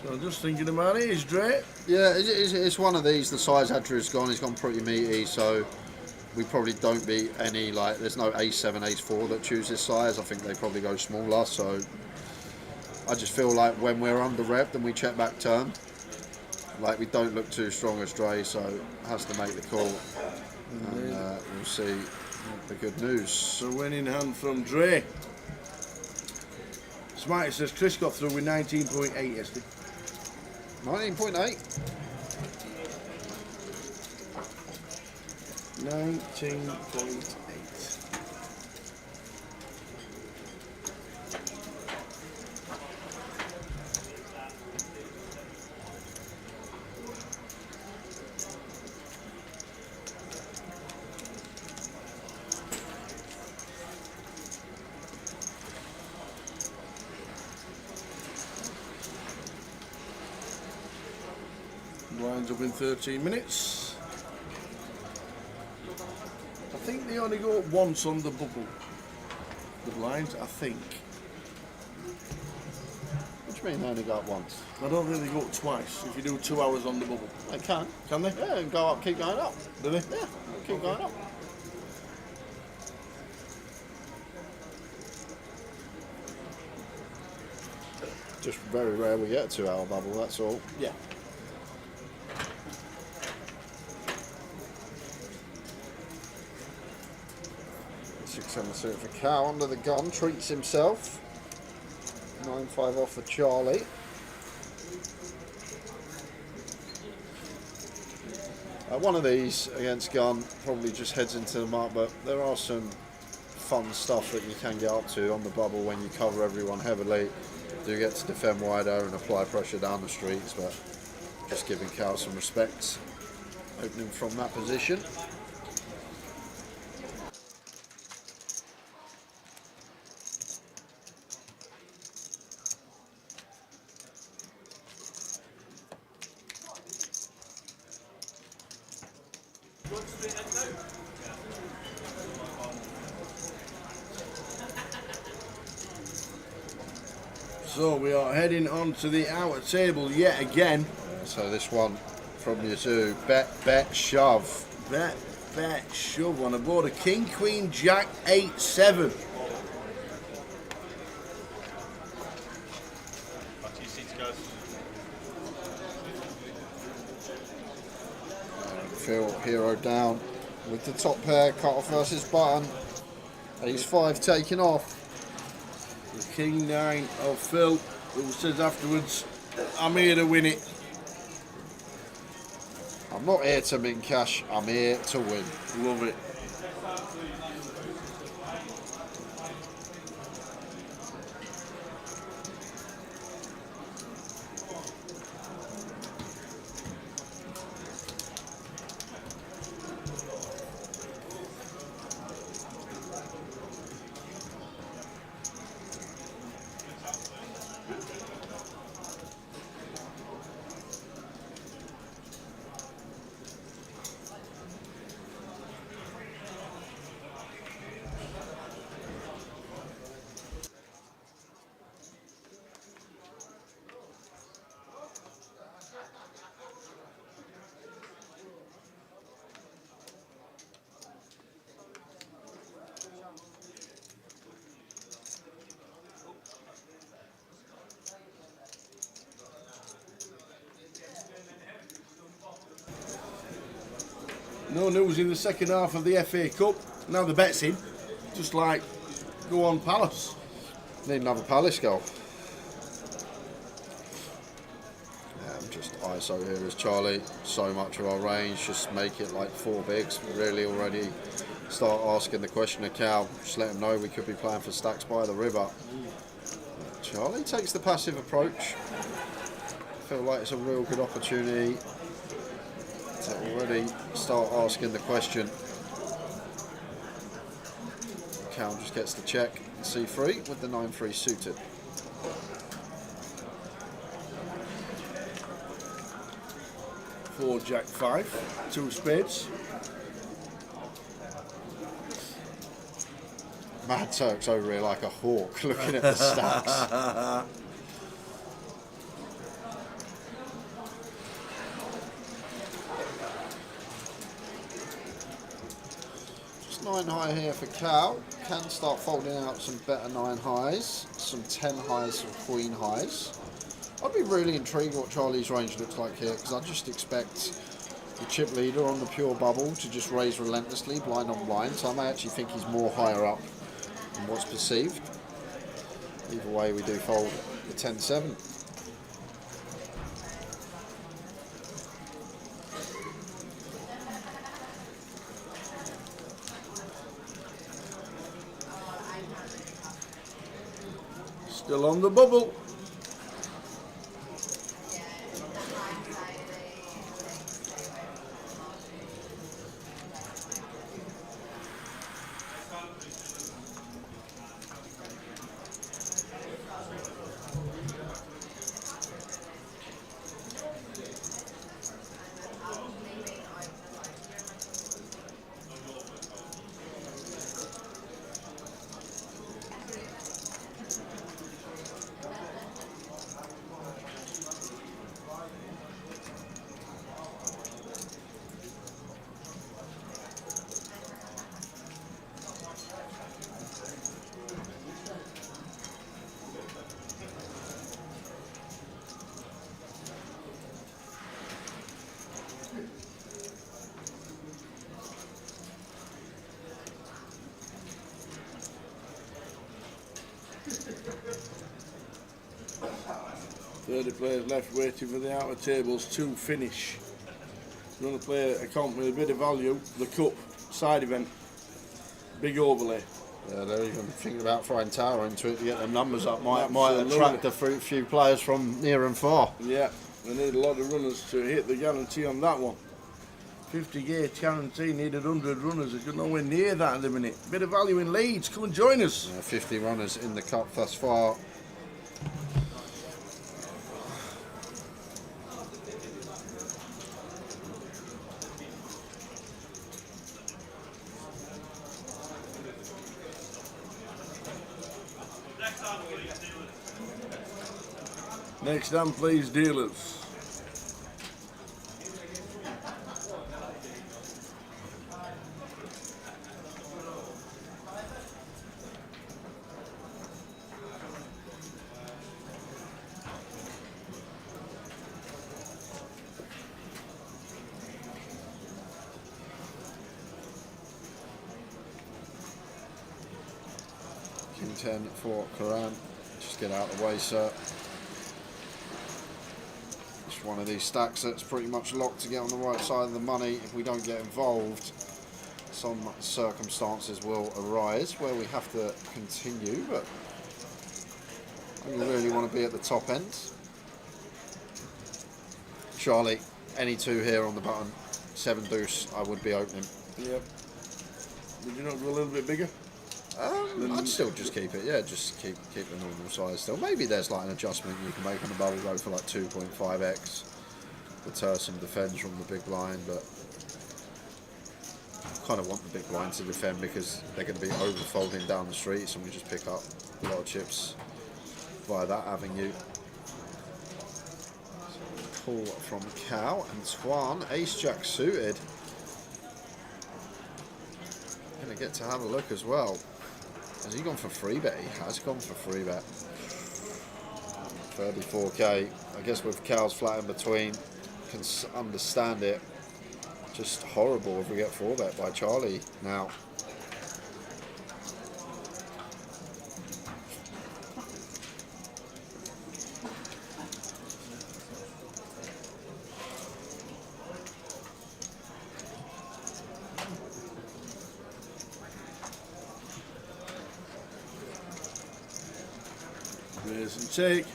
So I'm just thinking about it, is Dre? Yeah, it's one of these. The size Adria's gone. He's gone pretty meaty, so we probably don't beat any, like, there's no ace 7, ace 4 that choose this size. I think they probably go smaller, so I just feel like when we're under rep and we check back turn, like, we don't look too strong as Dre, so has to make the call. And we'll see the good news. The winning hand from Dre. Smarty says Chris got through with 19.8 yesterday. 19.8. 19.8. Lines up in 13 minutes. I think they only go once on the bubble. The blinds, I think. What do you mean they only go up once? I don't think they go up twice if you do 2 hours on the bubble. They can. Can they? Yeah, and go up, keep going up. Do they? Yeah, keep going up. Just very rare we get a 2 hour bubble, that's all. Yeah. On the suit for Cow under the gun, treats himself. 9-5 off for Charlie. One of these against gun probably just heads into the mark, but there are some fun stuff that you can get up to on the bubble when you cover everyone heavily. Do get to defend wider and apply pressure down the streets, but just giving Cow some respect, opening from that position. So we are heading on to the outer table yet again. So this one from Yazoo, bet, shove. Bet, shove on aboard a King, Queen, Jack, 8, 7. Phil Hero down with the top pair, cut off versus button. Ace 5 taking off. The King 9 of Phil, who says afterwards, I'm here to win it. I'm not here to min cash, I'm here to win. Love it. No news in the second half of the FA Cup. Now the bet's in. Just like, go on Palace. Need another Palace goal. Yeah, just ISO here as Charlie. So much of our range, just make it like 4 bigs. Really already start asking the question of Cal. Just let him know we could be playing for stacks by the river. Charlie takes the passive approach. I feel like it's a real good opportunity to already start asking the question. Cal just gets the check. C3 with the 9-3 suited. Four Jack 5, 2 spades. Mad Turk's over here like a hawk looking at the stacks. Just 9 high here for Cal. Can start folding out some better 9 highs, some 10 highs, some queen highs. I'd be really intrigued what Charlie's range looks like here, because I just expect the chip leader on the pure bubble to just raise relentlessly, blind on blind, so I may actually think he's more higher up than what's perceived. Either way, we do fold the 10-7. Still on the bubble. The players left waiting for the outer tables to finish. We're going to play a comp with a bit of value, the Cup side event. Big overlay. Yeah, they're even thinking about throwing Tower into it to get them numbers up. Might attract a few players from near and far. Yeah, we need a lot of runners to hit the guarantee on that one. 50 gauge guarantee, needed 100 runners. There's nowhere near that at the minute. Bit of value in Leeds, come and join us. 50 runners in the Cup thus far. Next hand, please, dealers. 10 for Karan. Just get out of the way, sir. It's one of these stacks that's pretty much locked to get on the right side of the money. If we don't get involved, some circumstances will arise where we have to continue, but we really want to be at the top end. Charlie, any two here on the button, 7 deuce, I would be opening. Yep. Would you not go a little bit bigger? I'd still just keep it, yeah, just keep the normal size still. Maybe there's like an adjustment you can make on the bubble, go for like 2.5x, deter some defends from the big blind, but I kind of want the big blind to defend because they're going to be overfolding down the street, so we just pick up a lot of chips via that avenue. Call from Cal and Twan, ace jack suited. Going to get to have a look as well. Has he gone for free bet? He has gone for free bet. 34k. I guess with Cal's flat in between, can understand it. Just horrible if we get 4 bet by Charlie now. Raise and take.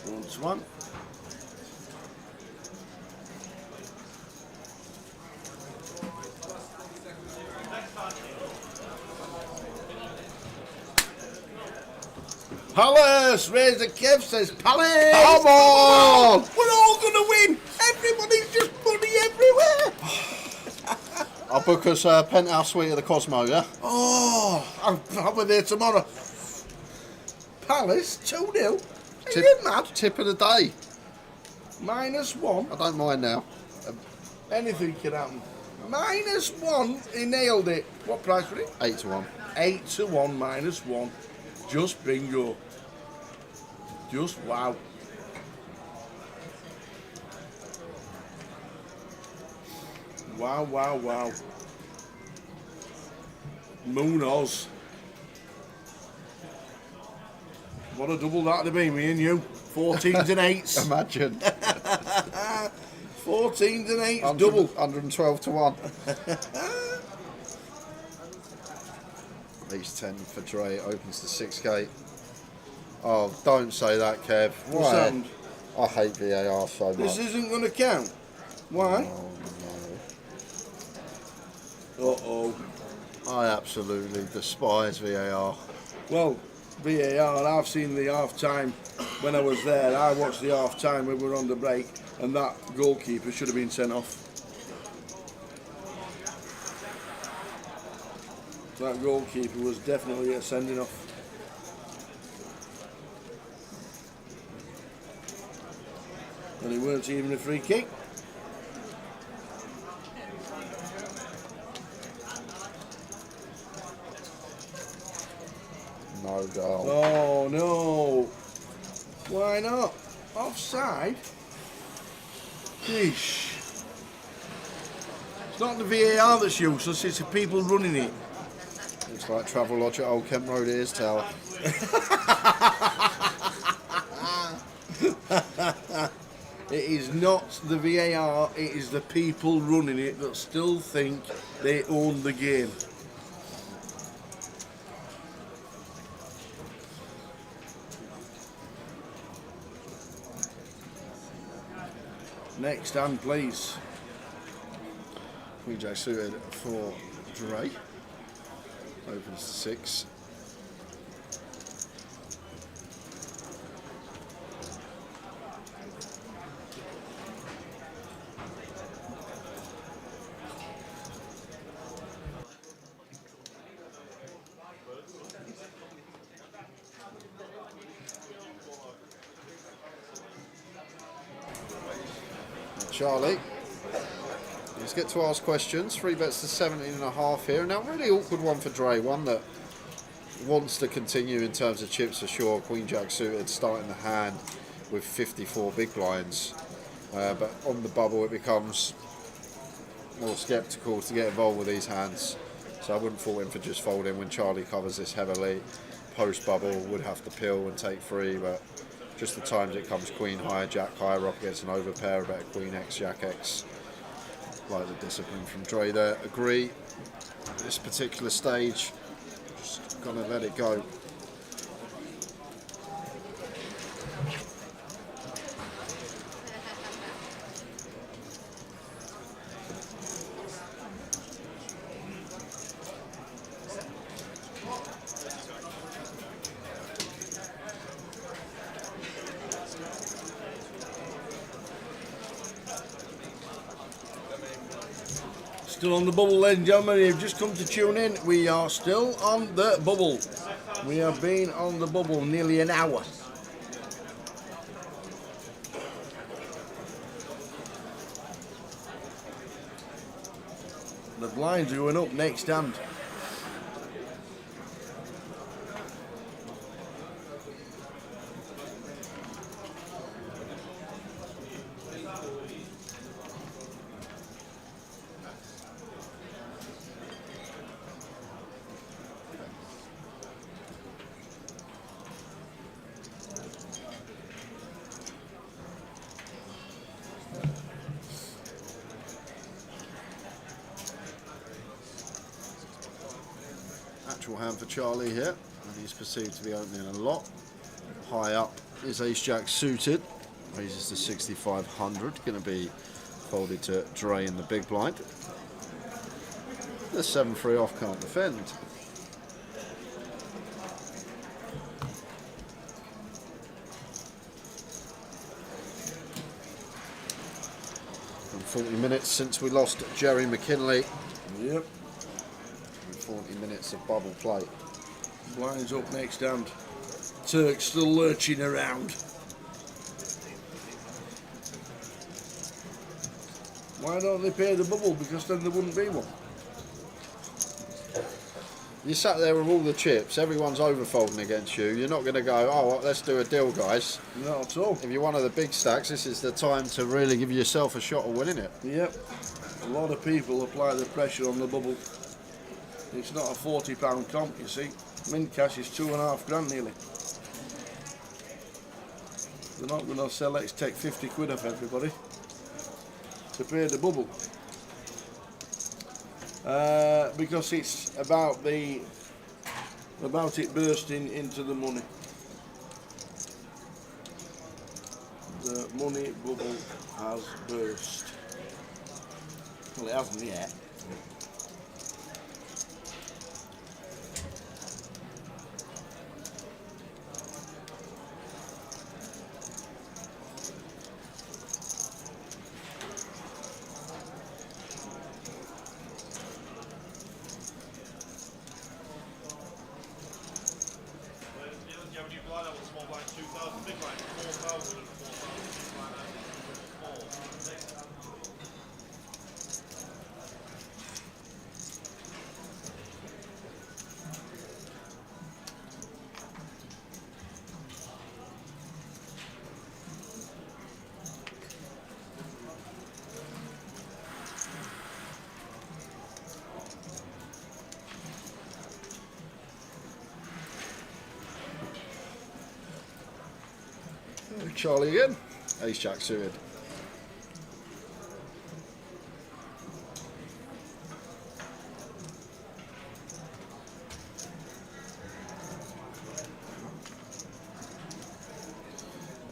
Once one. Palace! Raise the Kev says Palace! Come on! We're all gonna win! Everybody's just money everywhere! I'll book us a penthouse suite at the Cosmo, yeah? Oh, I'll be there tomorrow. Palace, 2-0. Are you mad? Tip of the day. -1. I don't mind now. Anything can happen. -1. He nailed it. What price for it? 8 to 1. 8 to 1, -1. Just bingo. Just wow. Wow, wow, wow. Moon Oz. What a double that'd have been, me and you. 14s and 8s. Imagine. 14s and 8s, double. 112 to 1. Ace 10 for Dre, opens to 6k. Oh, don't say that, Kev. What's Why? happened? I hate VAR so much. This isn't going to count. Why? Uh-oh. I absolutely despise VAR. Well, VAR, I've seen the half-time when I was there. I watched the half-time when we were on the break, and that goalkeeper should have been sent off. That goalkeeper was definitely a sending off. And it weren't even a free kick. No goal. Oh no! Why not? Offside? Yeesh. It's not the VAR that's useless, it's the people running it. Looks like Travelodge at Old Kent Road is Tower. It is not the VAR, it is the people running it that still think they own the game. Next hand, please. Queen Jack suited for Dre. Opens to 6. Charlie, let's get to ask questions. 3 bets to 17.5 here. Now, really awkward one for Dre. One that wants to continue in terms of chips for sure. Queen Jack suited, starting the hand with 54 big blinds. But on the bubble, it becomes more sceptical to get involved with these hands. So I wouldn't fault him for just folding when Charlie covers this heavily. Post bubble would have to pill and take 3, but just the times it comes queen high, jack high, rock against an overpair, a better queen X, jack X. Like the discipline from Dre there. Agree. This particular stage, just gonna let it go. Still on the bubble, ladies and gentlemen. You've just come to tune in. We are still on the bubble. We have been on the bubble nearly an hour. The blinds are going up next hand. Actual hand for Charlie here, and he's perceived to be opening a lot. High up is Ace Jack suited, raises to 6,500, going to be folded to Dre in the big blind. The 7-3 off can't defend. And 40 minutes since we lost Jerry McKinley. Yep. 40 minutes of bubble play. Blinds up next hand. Turk still lurching around. Why don't they pay the bubble? Because then there wouldn't be one. You sat there with all the chips, everyone's overfolding against you. You're not going to go, oh, well, let's do a deal, guys. Not at all. If you're one of the big stacks, this is the time to really give yourself a shot of winning it. Yep. A lot of people apply the pressure on the bubble. It's not a £40 comp, you see. Mint cash is £2.5 nearly. They're not going to say, let's take 50 quid off everybody to pay the bubble. Because it's about it bursting into the money. The money bubble has burst. Well, it hasn't yet. Charlie again. Ace Jack suited.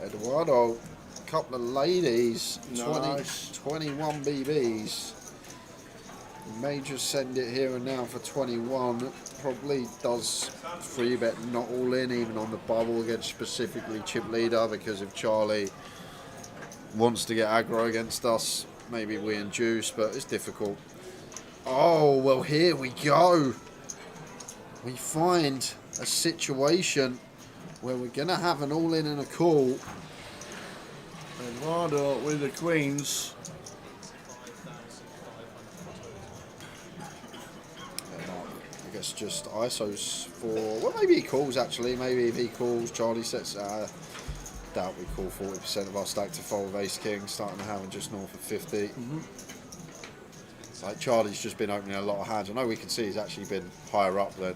Eduardo, couple of ladies, Nice. 21 BBs. Major send it here and now for 21. Probably does 3-bet not all in, even on the bubble against specifically chip leader, because if Charlie wants to get aggro against us, maybe we induce, but it's difficult. Oh, well, here we go. We find a situation where we're going to have an all-in and a call. Eduardo with the queens. I guess just ISOs for, well, maybe he calls actually. Maybe if he calls, Charlie sets. Doubt we call 40% of our stack to fold with ace king, starting to have just north of 50. Like Charlie's just been opening a lot of hands. I know we can see he's actually been higher up than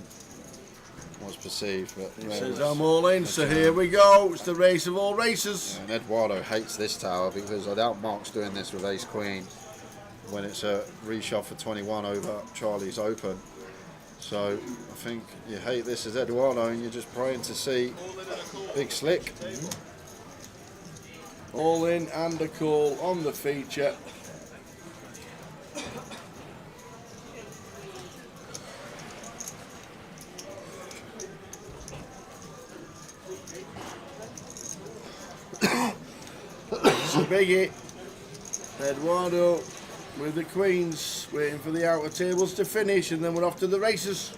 was perceived, but he says I'm all in, so here we go. It's the race of all races. And Eduardo hates this tower because I doubt Mark's doing this with Ace Queen when it's a reshuffle for 21 over Charlie's open. So I think you hate this as Eduardo, and you're just praying to see Big Slick. All in and a call on the feature. It's a biggie. Eduardo with the queens, waiting for the outer tables to finish, and then we're off to the races.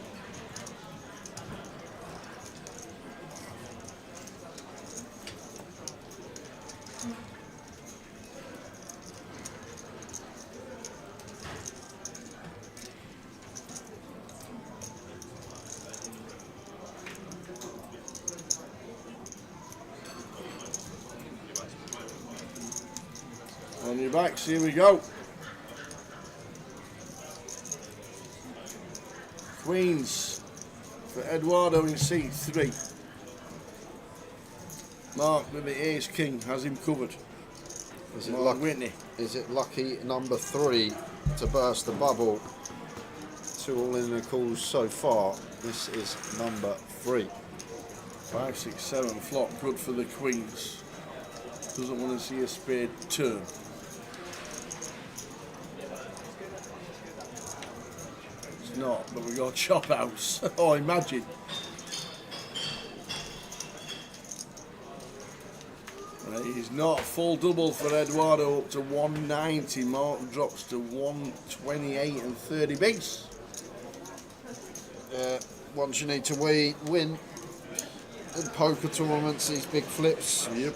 On your backs, here we go. Queens for Eduardo in seat 3. Mark with the Ace King has him covered. Is it lucky number 3 to burst the bubble? 2 all in the calls so far. This is number 3. 5, 6, 7 flop, good for the Queens. Doesn't want to see a spade turn. It's not, but we got chop house. Oh, imagine. He's not. Full double for Eduardo up to 190. Mark drops to 128 and 30 bigs. Once you need to win in poker tournaments, these big flips. Yep.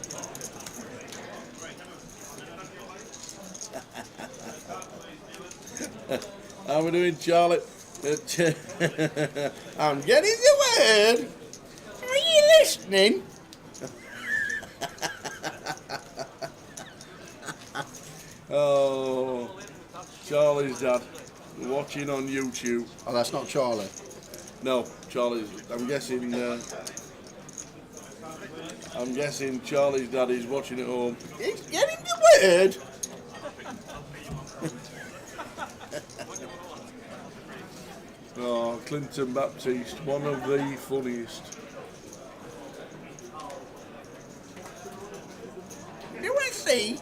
How are we doing, Charlie? I'm getting the word. Are you listening? Oh, Charlie's dad watching on YouTube. Oh, that's not Charlie. No, Charlie's. I'm guessing Charlie's dad is watching at home. He's getting the word. Oh, Clinton Baptiste, one of the funniest. Do I see?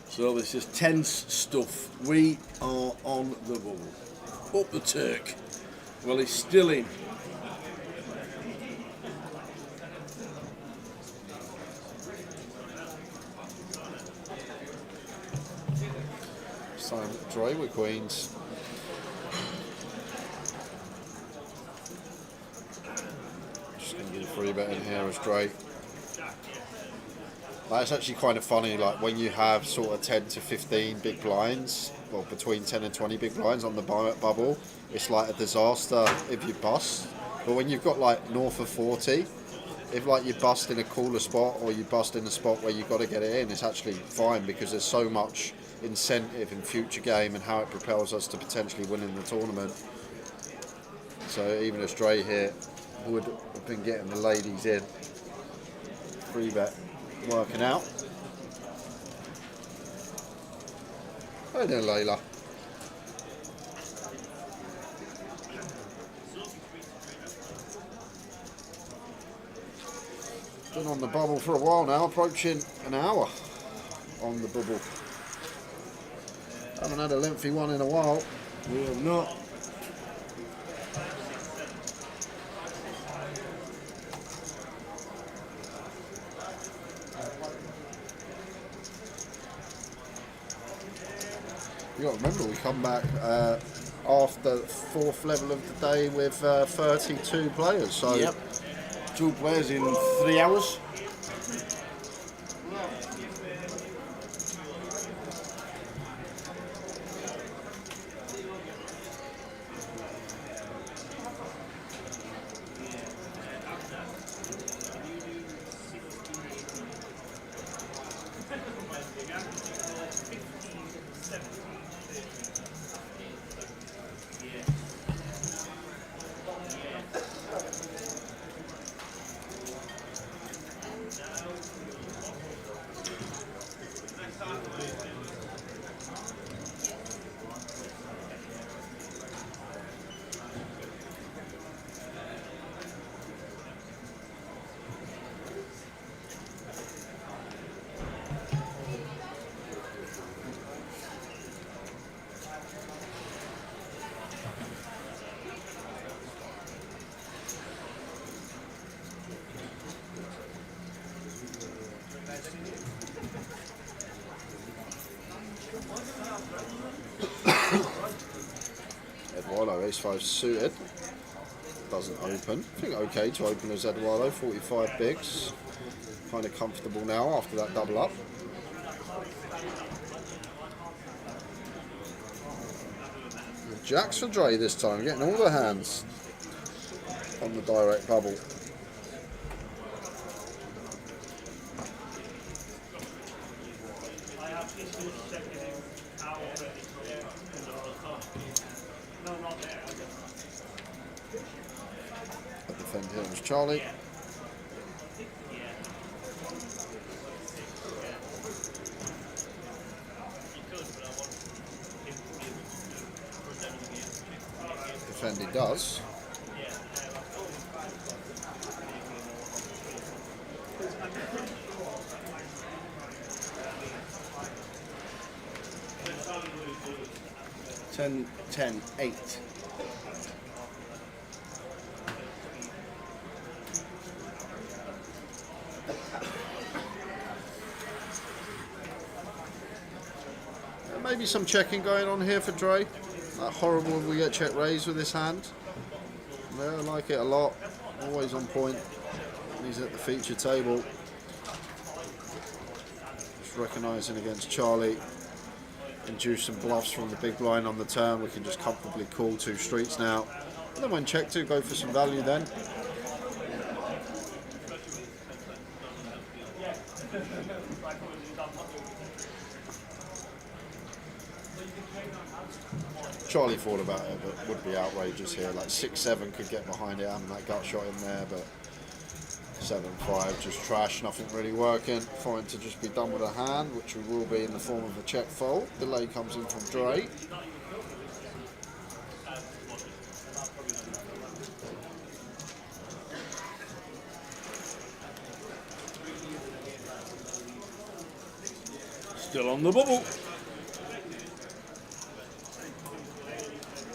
So this is tense stuff. We are on the bubble. Up the Turk. Well, he's still in. Silent Troy with Queens. Just going to get a free bet in here as Drake. That's actually kind of funny, like when you have sort of 10 to 15 big blinds, or between 10 and 20 big blinds on the bubble, it's like a disaster if you bust. But when you've got like north of 40, if like you bust in a cooler spot or you bust in a spot where you've got to get it in, it's actually fine because there's so much incentive in future game and how it propels us to potentially winning the tournament. So even a stray here would have been getting the ladies in. Free bet working out. Hey there, Layla. Been on the bubble for a while now, approaching an hour on the bubble. Haven't had a lengthy one in a while. We have not. You got to remember, we come back after the 4th level of the day with 32 players. So yep. 2 players in 3 hours. ace 5 suited. Doesn't open. I think okay to open as Eduardo, 45 bigs. Kind of comfortable now after that double up. Jacks for Dre this time, getting all the hands on the direct bubble. At defend here was Charlie. Defend he does. Ten, 10, 8. Maybe some checking going on here for Dre. That horrible if we get check raised with this hand. Yeah, I like it a lot. Always on point. He's at the feature table. Just recognising against Charlie. Induce some bluffs from the big blind on the turn. We can just comfortably call 2 streets now. And then when check 2, go for some value then. Charlie thought about it, but would be outrageous here. Like 6-7 could get behind it, having that gut shot in there, but 7-5 just trash, nothing really working. Fine to just be done with a hand, which we will be in the form of a check fold. Delay comes in from Dre. Still on the bubble.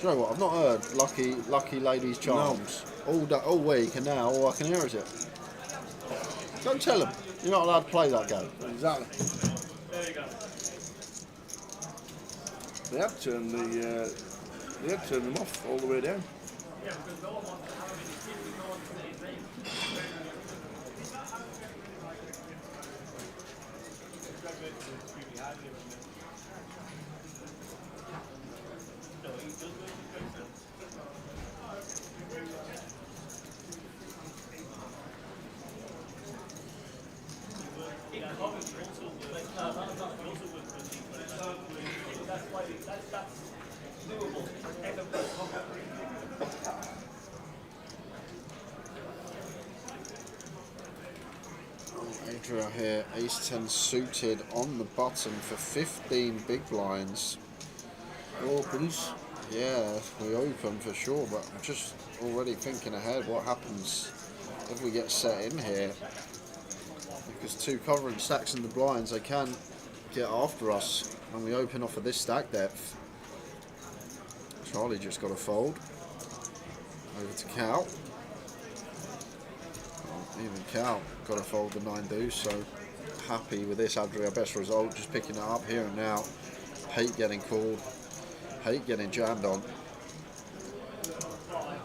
Do you know what? I've not heard Lucky Ladies Charms all week, and now all I can hear is it. Go tell them you're not allowed to play that game. Exactly. They have turned them off all the way down. Adria here, ace 10 suited on the button for 15 big blinds. Opens. Yeah, we open for sure, but I'm just already thinking ahead what happens if we get set in here. Because 2 covering stacks in the blinds, they can get after us when we open off of this stack depth. Charlie just got a fold. Over to Cal. Even Cal got to fold the 9 deuce, so happy with this Adria best result, just picking it up here and now. Hate getting called, hate getting jammed on.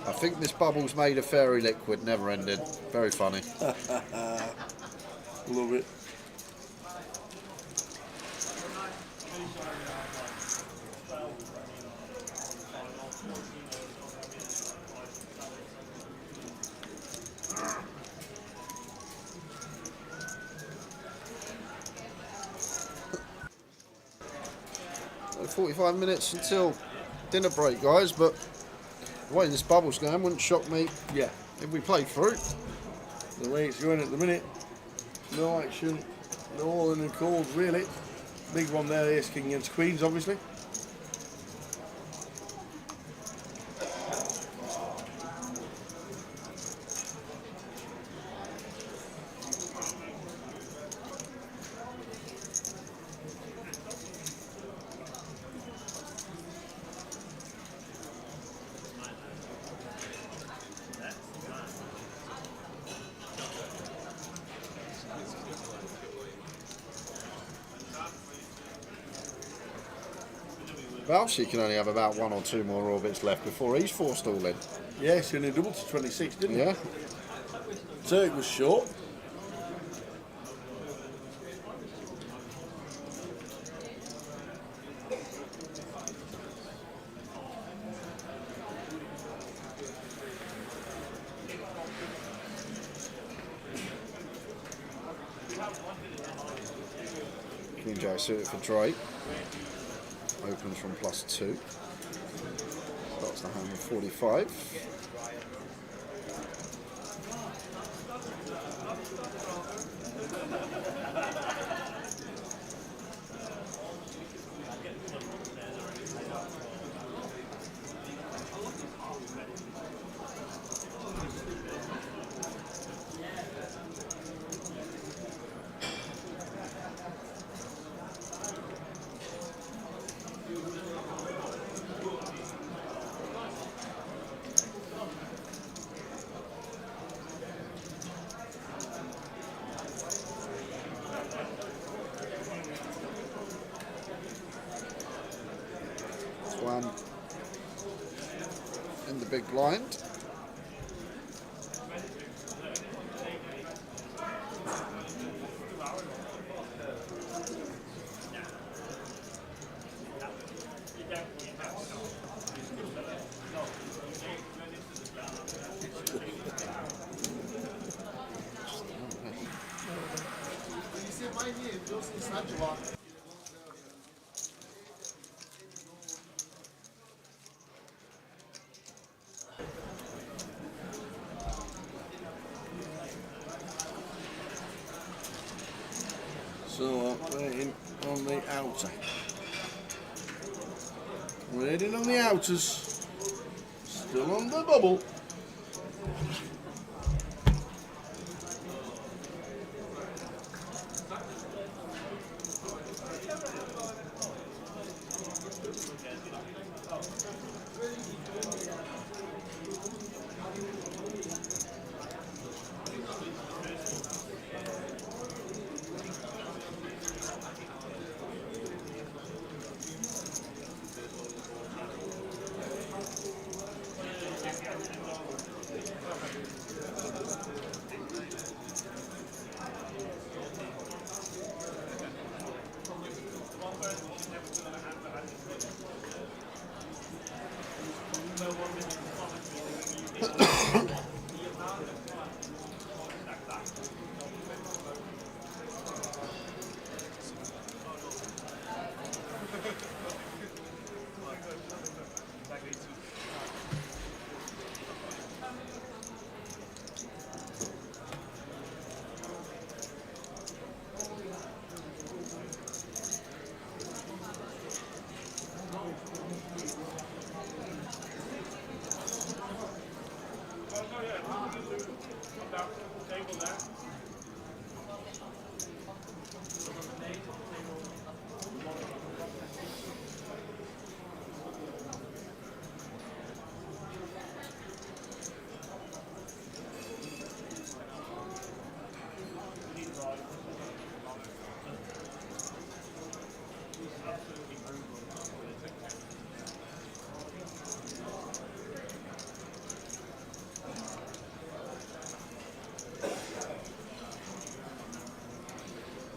I think this bubble's made of fairy liquid, never ended. Very funny. Love it. So 45 minutes until dinner break, guys, but the way this bubble's going wouldn't shock me. Yeah. If we play through. The way it's going at the minute, no action, no all in and calls really. Big one there, ace king against queens, obviously. Balshi can only have about 1 or 2 more orbits left before he's forced all in. Yes, he only doubled to 26, didn't he? Yeah. Turk was short. Queen Jack suited for Drake. Opens from +2. Starts the hand with 45. One in the big blind. You see my name, just in Sanjua. So, waiting on the outer. Waiting on the outers. Still on the bubble.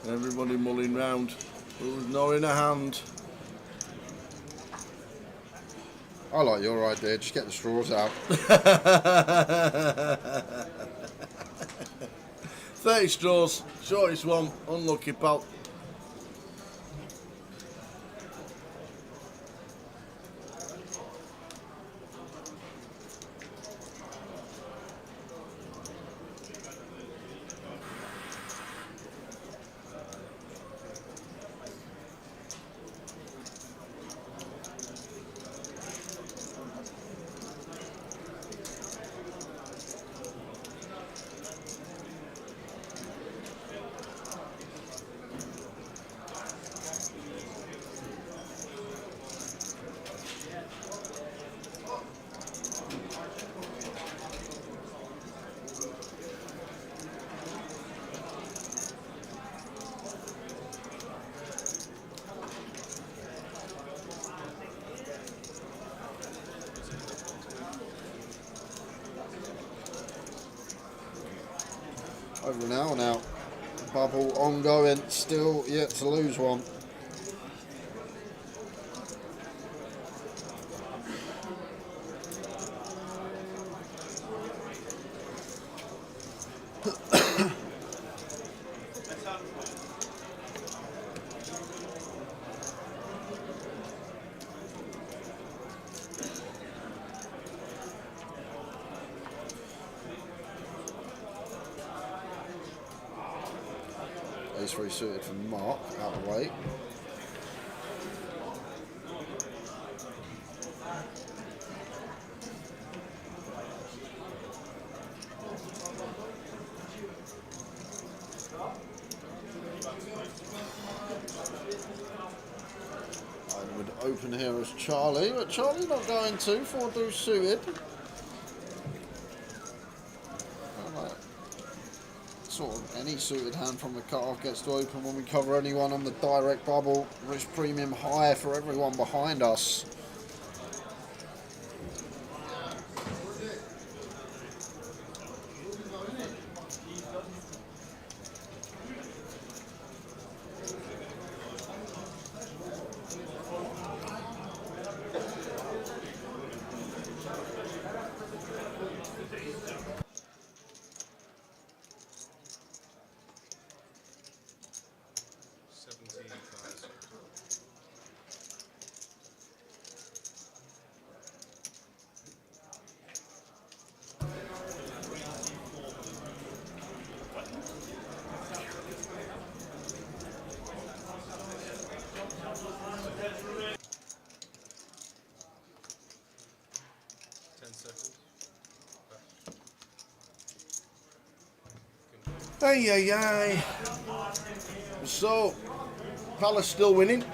Everybody mulling round. Who's not in a hand? I like your idea, just get the straws out. 30 straws, shortest one, unlucky pal. Now. Bubble ongoing, still yet to lose one. Ace 3 suited for Mark, out of the way. I would open here as Charlie, but Charlie not going to, 4 deuce suited. Sort of any suited hand from the cut-off gets to open when we cover anyone on the direct bubble. Risk premium higher for everyone behind us. Hey. So, Palace still winning.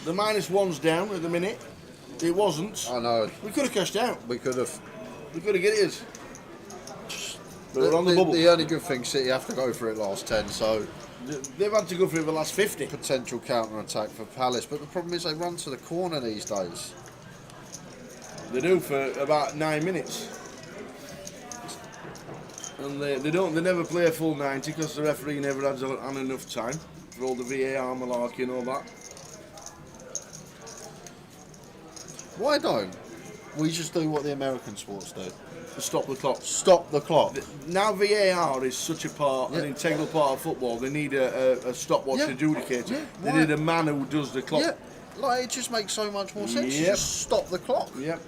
The -1's down at the minute. It wasn't. I know. We could have cashed out. We could have. We could have get it. But we're on the bubble. The only good thing, City have to go for it last 10, so they've had to go for it the last 50. Potential counter-attack for Palace, but the problem is they run to the corner these days. They do for about 9 minutes. And they never play a full 90 because the referee never has had enough time for all the VAR malarkey and all that. Why don't we just do what the American sports do? Stop the clock. Stop the clock. Now VAR is such a part, an integral part of football. They need a stopwatch adjudicator. They need a man who does the clock. Yeah, like it just makes so much more sense. You just stop the clock. Yep.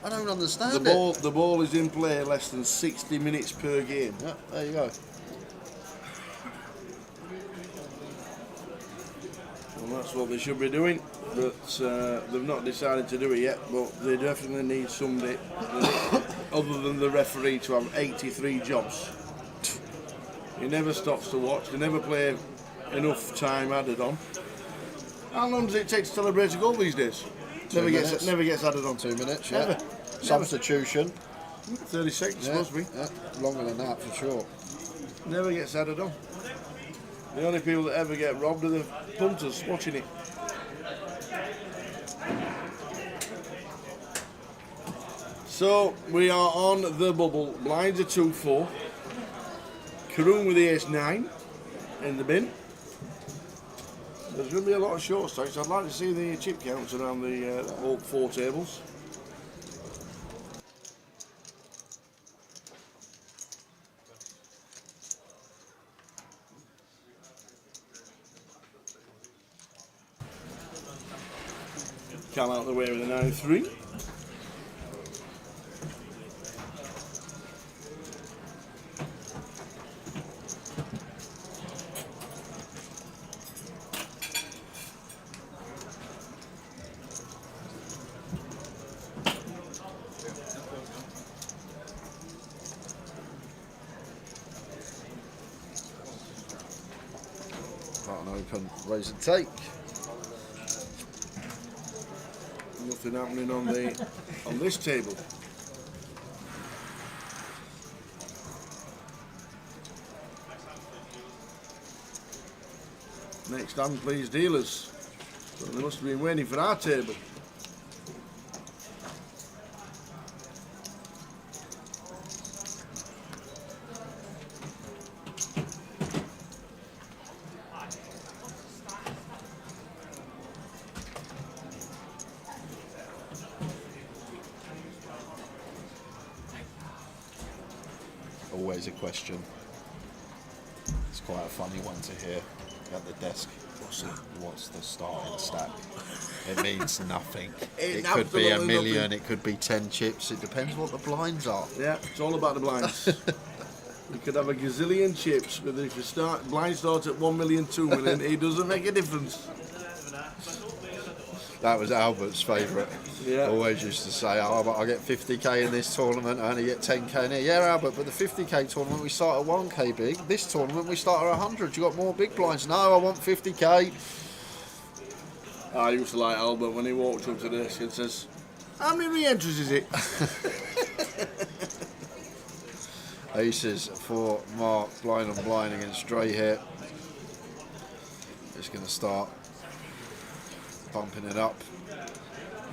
I don't understand The ball is in play less than 60 minutes per game. Yeah, there you go. Well, that's what they should be doing, but they've not decided to do it yet. But they definitely need somebody other than the referee to have 83 jobs. He never stops to watch. They never play enough time added on. How long does it take to celebrate a goal these days? Never gets added on. 2 minutes, Never. yeah. Substitution. 30 seconds, supposed to be. Yeah, longer than that for sure. Never gets added on. The only people that ever get robbed are the punters watching it. So we are on the bubble. Blinds are 2-4. Karoon with the ace-9 in the bin. There's going to be a lot of short stacks. I'd like to see the chip counts around the all 4 tables. Come out the way with a 9-3. Button open, raise and take. Nothing happening on this table. Next hand, please, dealers. So they must have been waiting for our table. always a question. It's quite a funny one to hear at the desk. What's the starting stack? It means nothing. It could be a million, nothing. It could be 10 chips. It depends what the blinds are. Yeah, it's all about the blinds. You could have a gazillion chips, but if you blind start at 1 million, 2 million, it doesn't make a difference. That was Albert's favourite. Yeah. Always used to say, oh, but I get 50k in this tournament, I only get 10k in here. Yeah, Albert, but the 50k tournament we start at 1k big. This tournament we start at 100. You got more big blinds? No, I want 50k. I used to like Albert when he walked up to the desk and says, how many re-entries is it? Aces for Mark, blind on blind against Dre here. Just going to start bumping it up.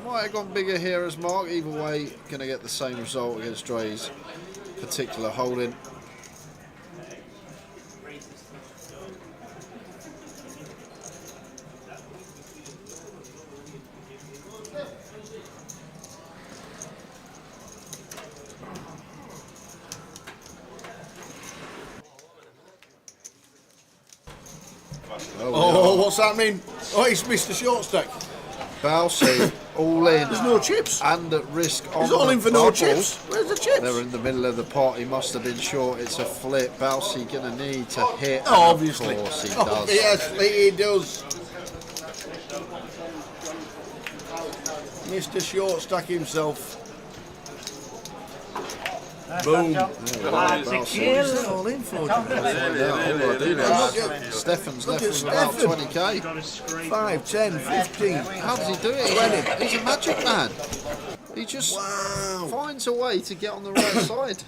Might have gone bigger here as Mark. Either way, going to get the same result against Dre's particular holding. Oh, what's that mean? Oh, he's missed the short stack. Balsi all in. There's no chips. And at risk on He's all in for bubble. no chips. Where's the chips? They're in the middle of the pot. He must have been short. It's a flip. Balsi going to need to hit. Oh, obviously. Of course he does. Obviously he does. Mr. Short stack himself. Boom. Balsi. All in for Stefan's left with about 20k. 5, 10, 15. How does he do it? 20. He's a magic man. He just finds a way to get on the right side.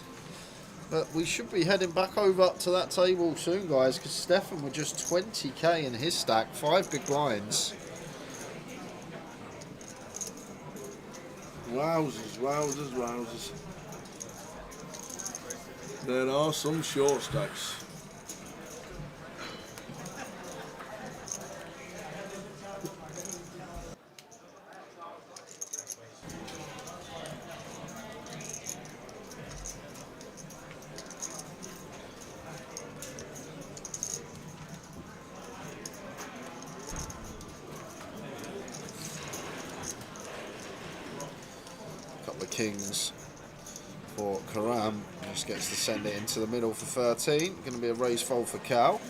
But we should be heading back over to that table soon, guys, because Stefan with just 20k in his stack, 5 big blinds. Wowzers, wowzers, wowzers. There are some short stacks. Couple of kings for Karam. Just gets to send it into the middle for 13. Going to be a raise fold for Cal.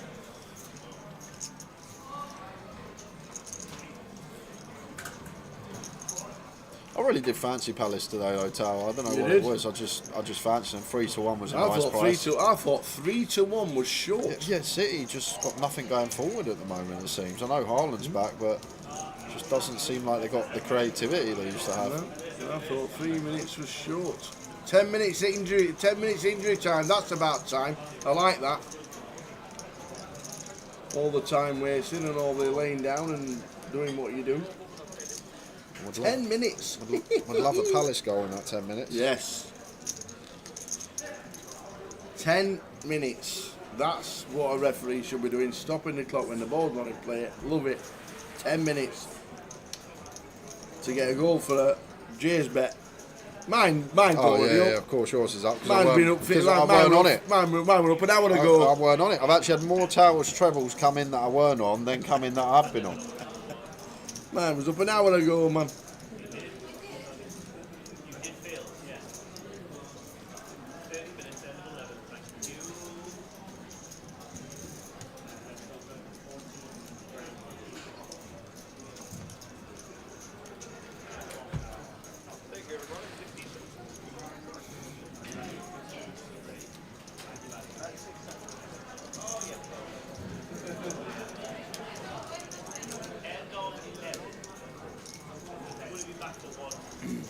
I really did fancy Palace today, though, Tal. I don't know what it was. I just fancied them. 3-1 was a nice price. I thought 3-1 was short. Yeah, City just got nothing going forward at the moment, it seems. I know Haaland's back, but just doesn't seem like they got the creativity they used to have. I thought 3 minutes was short. 10 minutes injury time. That's about time. I like that. All the time wasting and all the laying down and doing what you do. 10 minutes. I'd love a Palace goal in that 10 minutes. Yes. 10 minutes. That's what a referee should be doing. Stopping the clock when the ball's not in play. Love it. 10 minutes to get a goal for a Jay's bet. Mine yeah, of course yours is up. Mine's been up. I weren't on it. Mine were up an hour ago. I weren't on it. I've actually had more towers trebles come in that I weren't on than come in that I've been on. Mine was up an hour ago, man.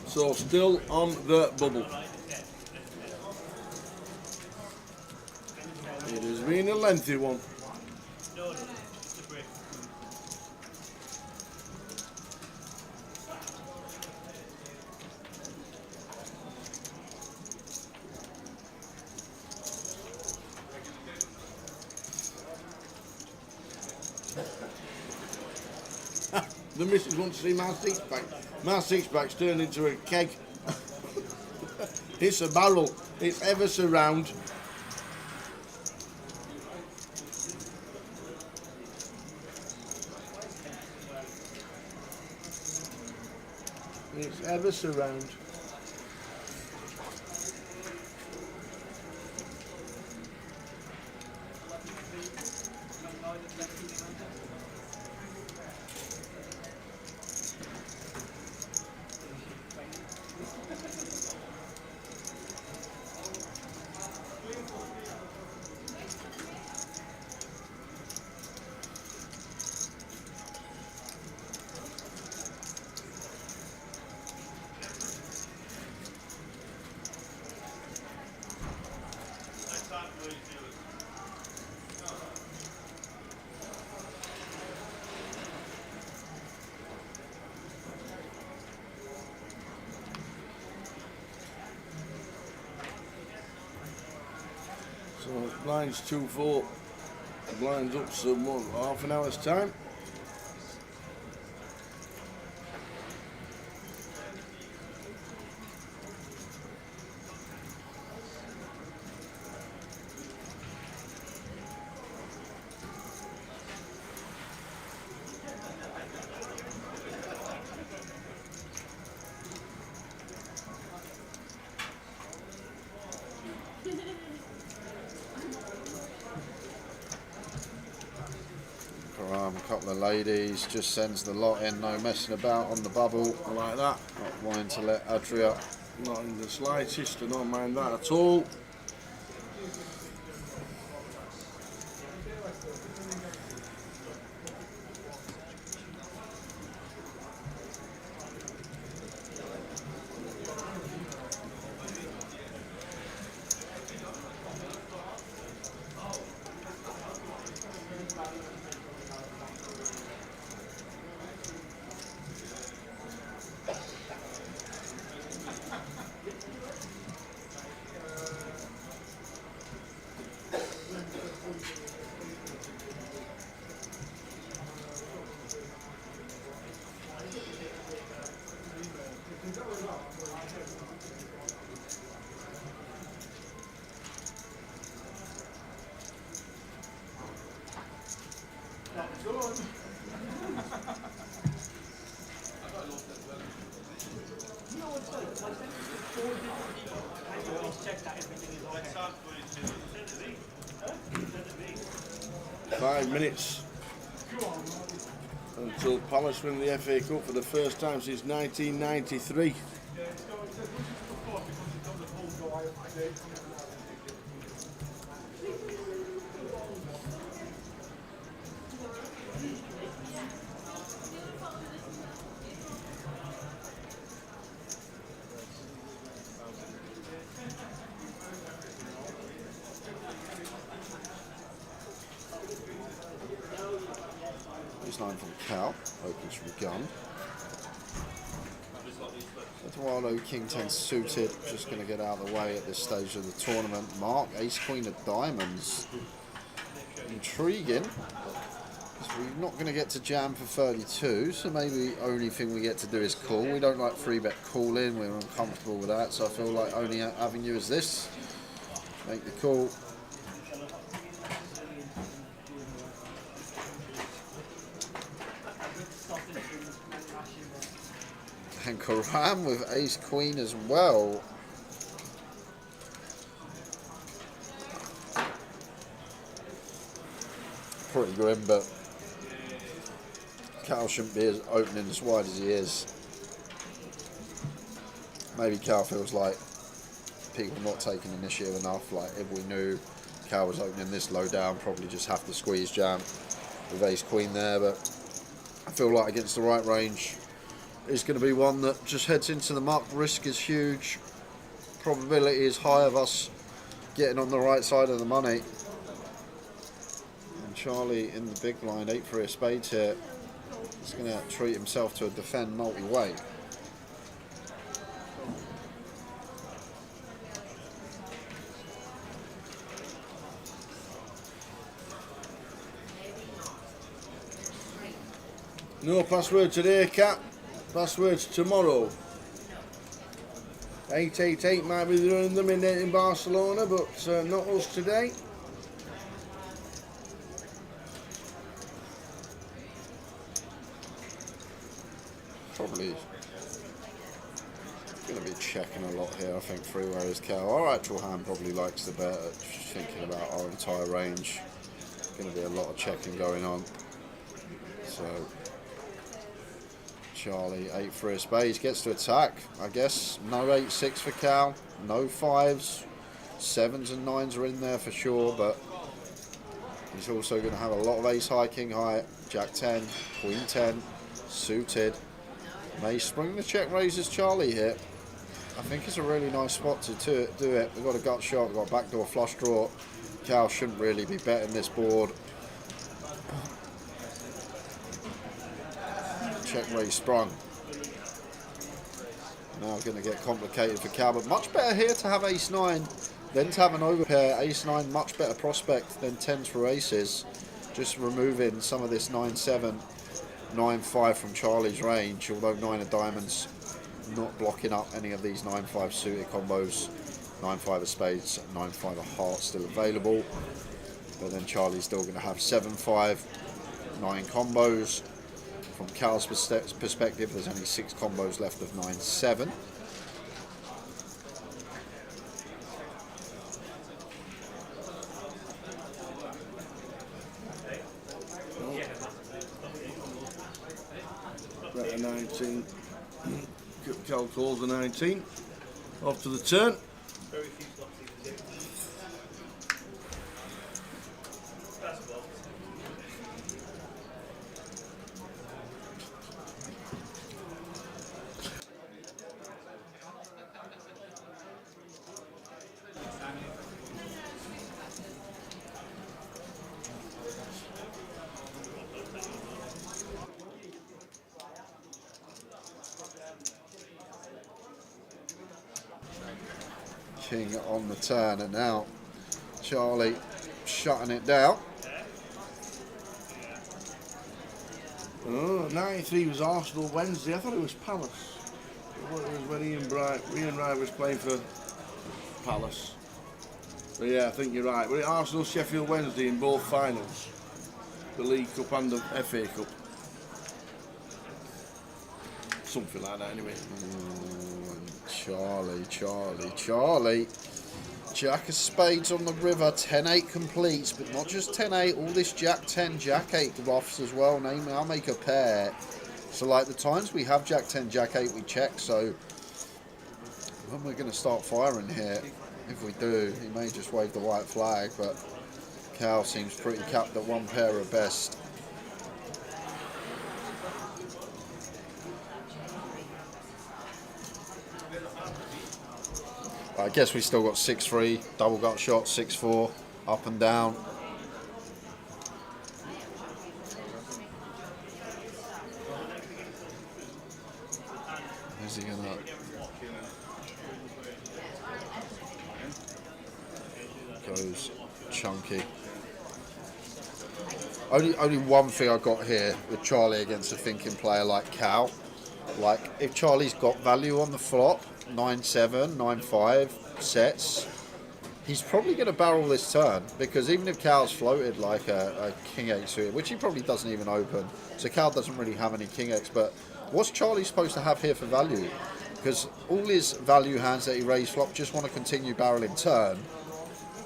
So still on the bubble. It has been a lengthy one. The missus wants to see my six-pack. My six-pack's turned into a keg. It's a barrel. It's ever so round. It's ever surround. So blinds 2-4. Blinds up to half an hour's time. A couple of ladies, just sends the lot in, no messing about on the bubble. I like that. Not wanting to let Adria. Not in the slightest, I don't mind that at all. Five minutes until Palace win the FA Cup for the first time since 1993. Line from Cal, opens from gun. Eduardo King 10 suited, just going to get out of the way at this stage of the tournament. Mark, ace queen of diamonds. Intriguing. We're not going to get to jam for 32, so maybe only thing we get to do is call. We don't like free bet call in, we're uncomfortable with that, so I feel like only avenue is this. Make the call. And Karam with ace queen as well. Pretty grim, but Cal shouldn't be as opening as wide as he is. Maybe Cal feels like people not taking initiative enough. Like if we knew Cal was opening this low down, probably just have to squeeze jam with ace queen there. But I feel like against the right range, is going to be one that just heads into the muck. Risk is huge. Probability is high of us getting on the right side of the money. And Charlie in the big blind, 8 for a spades here. He's going to treat himself to a defend multi-weight. No password today, Cat. Passwords tomorrow. 888 might be running them in Barcelona, but not us today. Probably Going to be checking a lot here, I think, three-way is Cal. Our actual hand probably likes the bet, thinking about our entire range. Going to be a lot of checking going on. So, Charlie, 8 for a spades, gets to attack. I guess no 8-6 for Cal, no 5s. 7s and 9s are in there for sure, but he's also going to have a lot of ace high, king high, jack 10, queen 10, suited. May spring the check raises Charlie here. I think it's a really nice spot to do it. We've got a gut shot, we've got a backdoor flush draw. Cal shouldn't really be betting this board. Check raise sprung. Now going to get complicated for Cal, but much better here to have ace 9 than to have an overpair. Ace 9, much better prospect than 10s for aces. Just removing some of this 9-7, 9-5 from Charlie's range, although 9 of diamonds not blocking up any of these 9-5 suited combos. 9-5 of spades, 9-5 of hearts still available. But then Charlie's still going to have 7-5, 9 combos. From Cal's perspective, there's only 6 combos left of 9-7. Right, a 19. Cal calls a 19. Off to the turn. King on the turn, and now Charlie shutting it down. Oh, 93 was Arsenal Wednesday. I thought it was Palace. It was when Ian Wright was playing for Palace. But yeah, I think you're right. We're at Arsenal Sheffield Wednesday in both finals, the League Cup and the FA Cup. Something like that, anyway. Charlie. Jack of spades on the river, 10-8 completes, but not just 10-8, all this Jack 10, Jack 8 bluffs as well, namely I'll make a pair. So like the times we have Jack 10, Jack 8, we check, so when we're going to start firing here, if we do, he may just wave the white flag, but Cal seems pretty capped at one pair at best. I guess we still got 6-3, double gut shot, 6-4, up and down. Is he gonna? Goes chunky. Only one thing I got here with Charlie against a thinking player like Cal. Like if Charlie's got value on the flop, 9-7, 9-5 sets, he's probably going to barrel this turn, because even if Cal's floated like a King 8 suited, which he probably doesn't even open, so Cal doesn't really have any King 8s, but what's Charlie supposed to have here for value? Because all his value hands that he raised flop just want to continue barreling turn,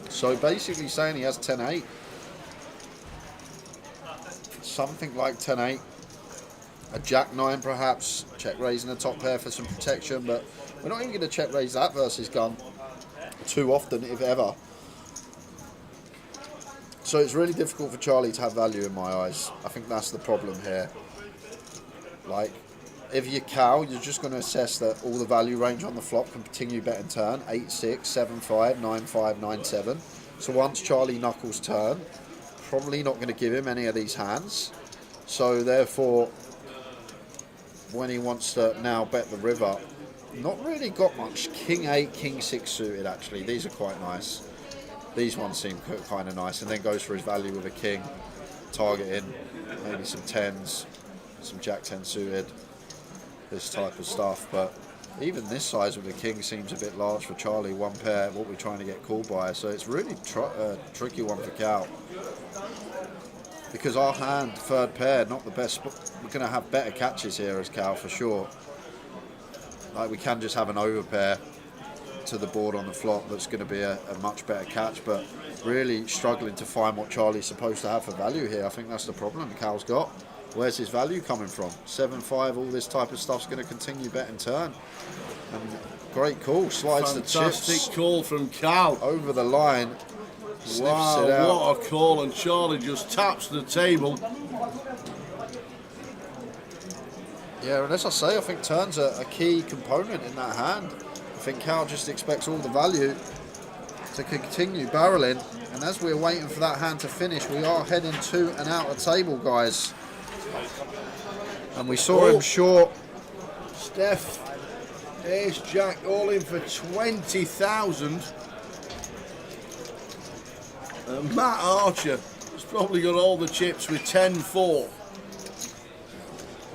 so basically saying he has 10-8, something like 10-8, a Jack 9 perhaps, check raising a top pair for some protection, but we're not even going to check raise that versus gun too often, if ever. So it's really difficult for Charlie to have value in my eyes. I think that's the problem here. Like, if you're Cal, you're just going to assess that all the value range on the flop can continue betting turn, 8-6, 7-5, 9-5, 9-7. So once Charlie knuckles turn, probably not going to give him any of these hands. So therefore, when he wants to now bet the river, not really got much. King 8, King 6 suited actually. These are quite nice. These ones seem kind of nice. And then goes for his value with a king, targeting maybe some 10s, some Jack 10 suited, this type of stuff. But even this size with the king seems a bit large for Charlie. One pair, what we're trying to get called by. So it's really tricky one for Cal. Because our hand, third pair, not the best. We're going to have better catches here as Cal for sure. like we can just have an overpair to the board on the flop that's going to be a much better catch, but really struggling to find what Charlie's supposed to have for value here. I think that's the problem Cal's got. Where's his value coming from? 7-5, all this type of stuff's going to continue bet and turn. And great call, slides the chips. Fantastic call from Cal. Over the line. Wow, it out. what a call, and Charlie just taps the table. Yeah, and as I say, I think turns a key component in that hand. I think Cal just expects all the value to continue barreling, and as we're waiting for that hand to finish, we are heading to and out of table, guys. And we saw him short. Steph, Ace Jack, all in for 20,000. And Matt Archer has probably got all the chips with 10-4.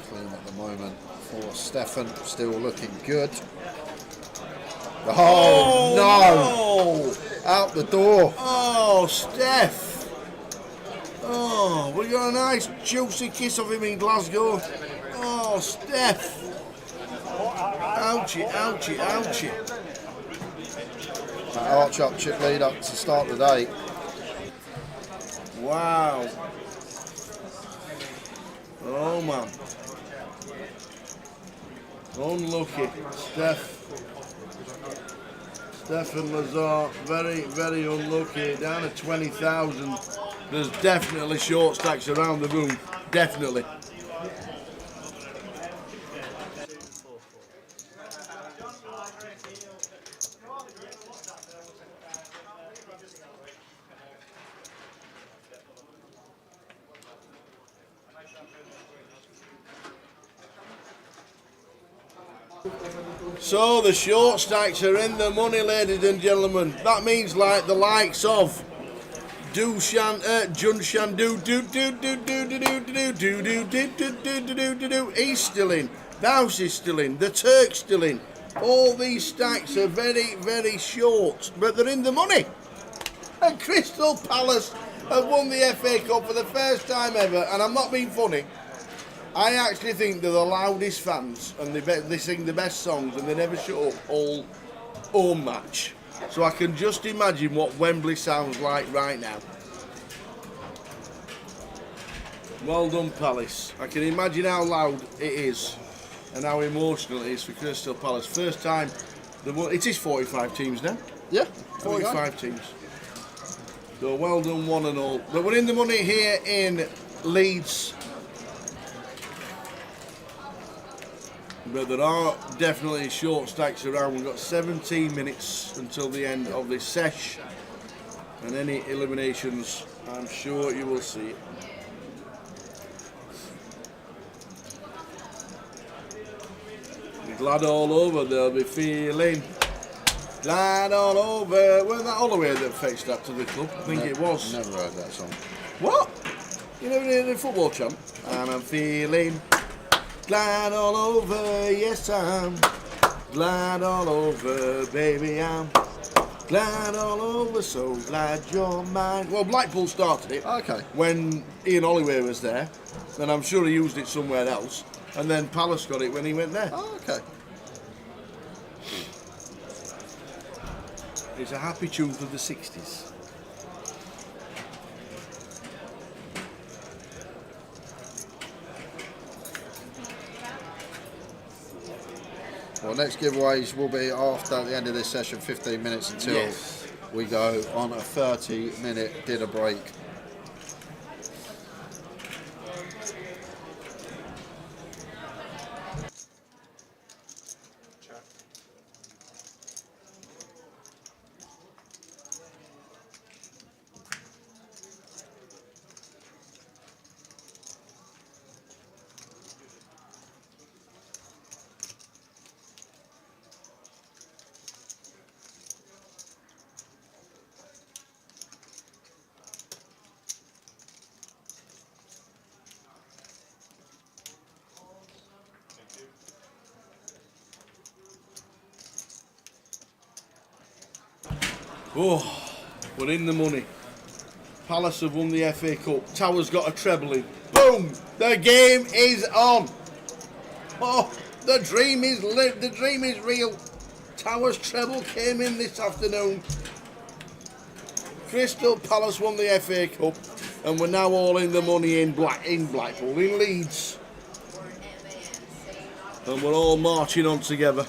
Clean at the moment for Stefan, still looking good. Oh, no! Out the door. Oh, Steph. Oh, we got a nice juicy kiss of him in Glasgow. Oh, Steph. Ouchie, ouchie, ouchie. Arch up chip lead up to start the day. Wow. Oh, man. Unlucky. Stefan Lazar, very, very unlucky. Down at 20,000. There's definitely short stacks around the room. Definitely. So the short stacks are in the money, ladies and gentlemen. That means like the likes of Junshan he's still in, Baus is still in, the Turk's still in. All these stacks are very, very short, but they're in the money. And Crystal Palace have won the FA Cup for the first time ever, and I'm not being funny. I actually think they're the loudest fans, and they sing the best songs, and they never shut up all home match. So I can just imagine what Wembley sounds like right now. Well done, Palace. I can imagine how loud it is and how emotional it is for Crystal Palace. First time, it is 45 teams now. Yeah, 45 teams. So well done, one and all. But we're in the money here in Leeds. But there are definitely short stacks around. We've got 17 minutes until the end of this sesh. And any eliminations, I'm sure you will see it. Glad all over, they'll be feeling. Glad all over. Wasn't that Holloway that fetched that to the club? I think it was. Never heard that song. What? You never heard the football chant? And I'm feeling glad all over, yes I'm glad all over, baby I'm glad all over, so glad you're mine. Well, Blackpool started it. Okay. When Ian Holloway was there, and I'm sure he used it somewhere else, and then Palace got it when he went there. Oh, okay. It's a happy tune for the 60s. Well, next giveaways will be after the end of this session, 15 minutes until we go on a 30-minute dinner break. Oh, we're in the money. Palace have won the FA Cup. Tower's got a treble in. Boom! The game is on. Oh, The dream is lived, the dream is real. Towers treble came in this afternoon. Crystal Palace won the FA Cup, and we're now all in the money in Blackpool, in Leeds. And we're all marching on together.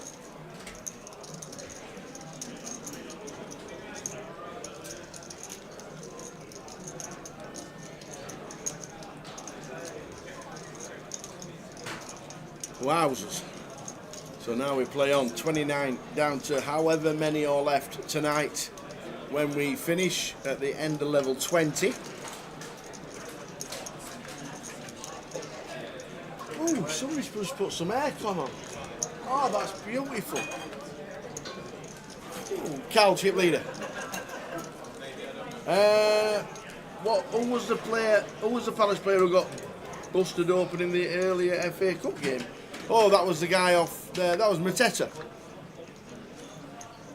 Wowzers. So now we play on 29 down to however many are left tonight when we finish at the end of level 20. Oh, somebody's supposed to put some aircon on. Oh, that's beautiful. Ooh, Cal, chip leader. Who was the Palace player who got busted open in the earlier FA Cup game? Oh, that was the guy off there. That was Mateta.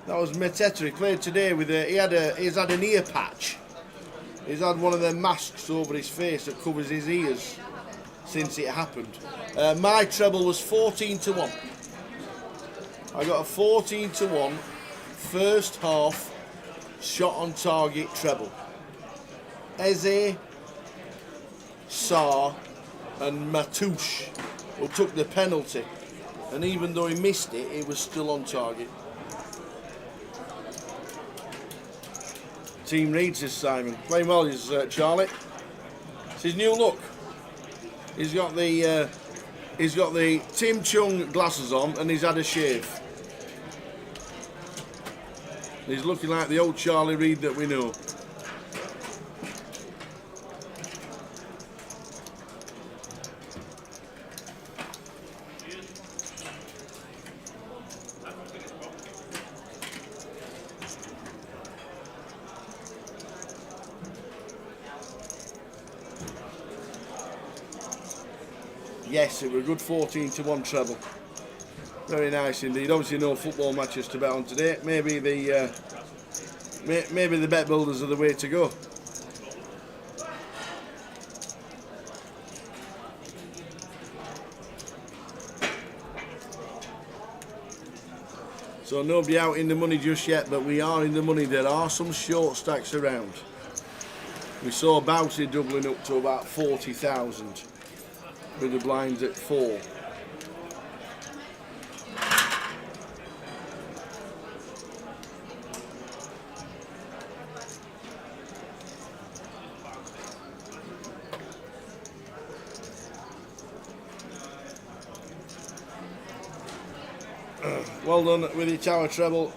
That was Mateta. He played today with he's had an ear patch. He's had one of the masks over his face that covers his ears since it happened. My treble was 14-1. I got a 14-1 first half shot on target treble. Eze, Sarr and Matouche, who took the penalty, and even though he missed it, he was still on target. Team reads this, Simon. Playing well, is Charlie. It's his new look. He's got the Tim Chung glasses on, and he's had a shave. He's looking like the old Charlie Reid that we know. Yes, it was a good 14-1 treble. Very nice indeed. Obviously no football matches to bet on today. Maybe the bet builders are the way to go. So nobody out in the money just yet, but we are in the money. There are some short stacks around. We saw Bouncy doubling up to about 40,000 with the blinds at 4. Well done with your tower treble.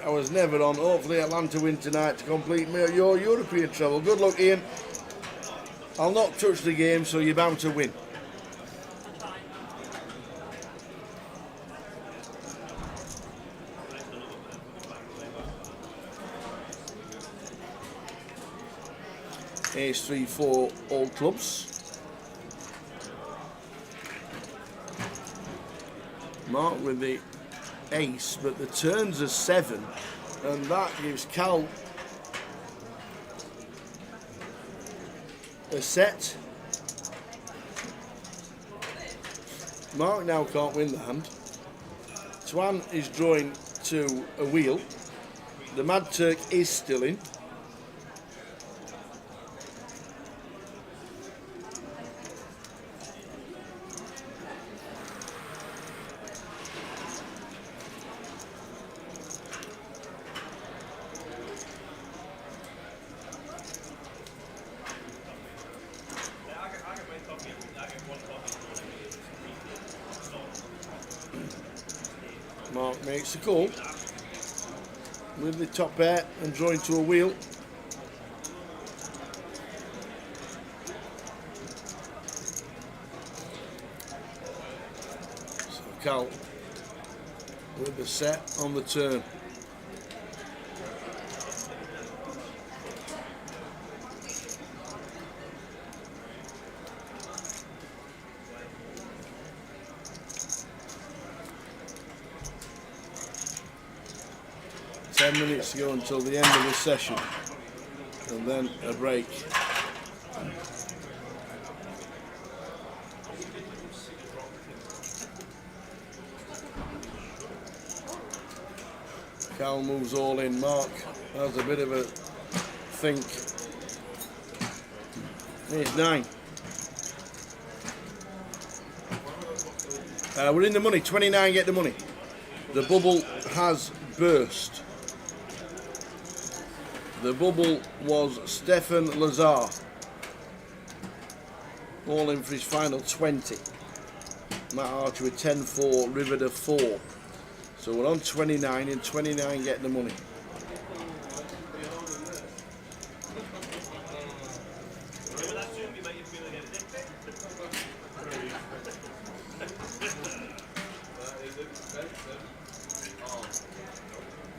I was never on. Hopefully Atlanta win tonight to complete your European treble. Good luck, Ian. I'll not touch the game, so you're bound to win. Ace 3-4 all clubs. Mark with the ace, but the turns are 7, and that gives Cal a set. Mark now can't win the hand. Twan is drawing to a wheel. The Mad Turk is still in. Mark makes the call with the top pair and drawing to a wheel. So Cal with the set on the turn. Minutes to go until the end of the session, and then a break. Cal moves all in. Mark has a bit of a think. Here's 9. We're in the money. 29 get the money. The bubble has burst. The bubble was Stefan Lazar. All in for his final 20. Matt Archer with 10-4, Riveda 4. So we're on 29 and 29 get the money.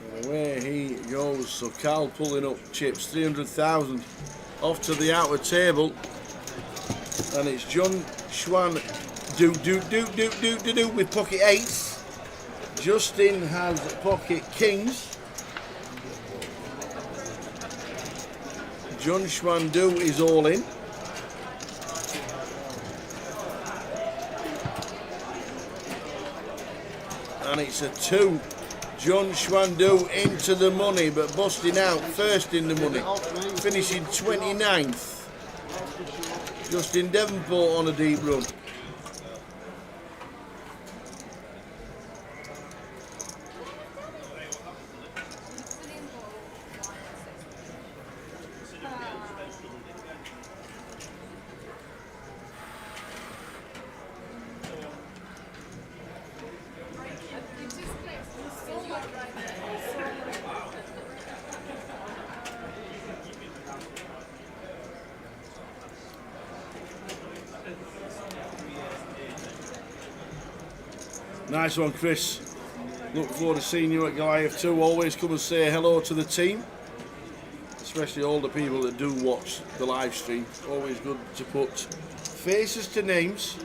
And away he goes. So Cal pulling up chips, 300,000 off to the outer table. And it's John Schwan do with pocket 8s. Justin has pocket kings. John Schwandu is all in. And it's a 2. John Schwandu into the money, but busting out first in the money. Finishing 29th. Justin Devonport on a deep run. Nice one, Chris. Look forward to seeing you at Goliath 2. Always come and say hello to the team, especially all the people that do watch the live stream. Always good to put faces to names.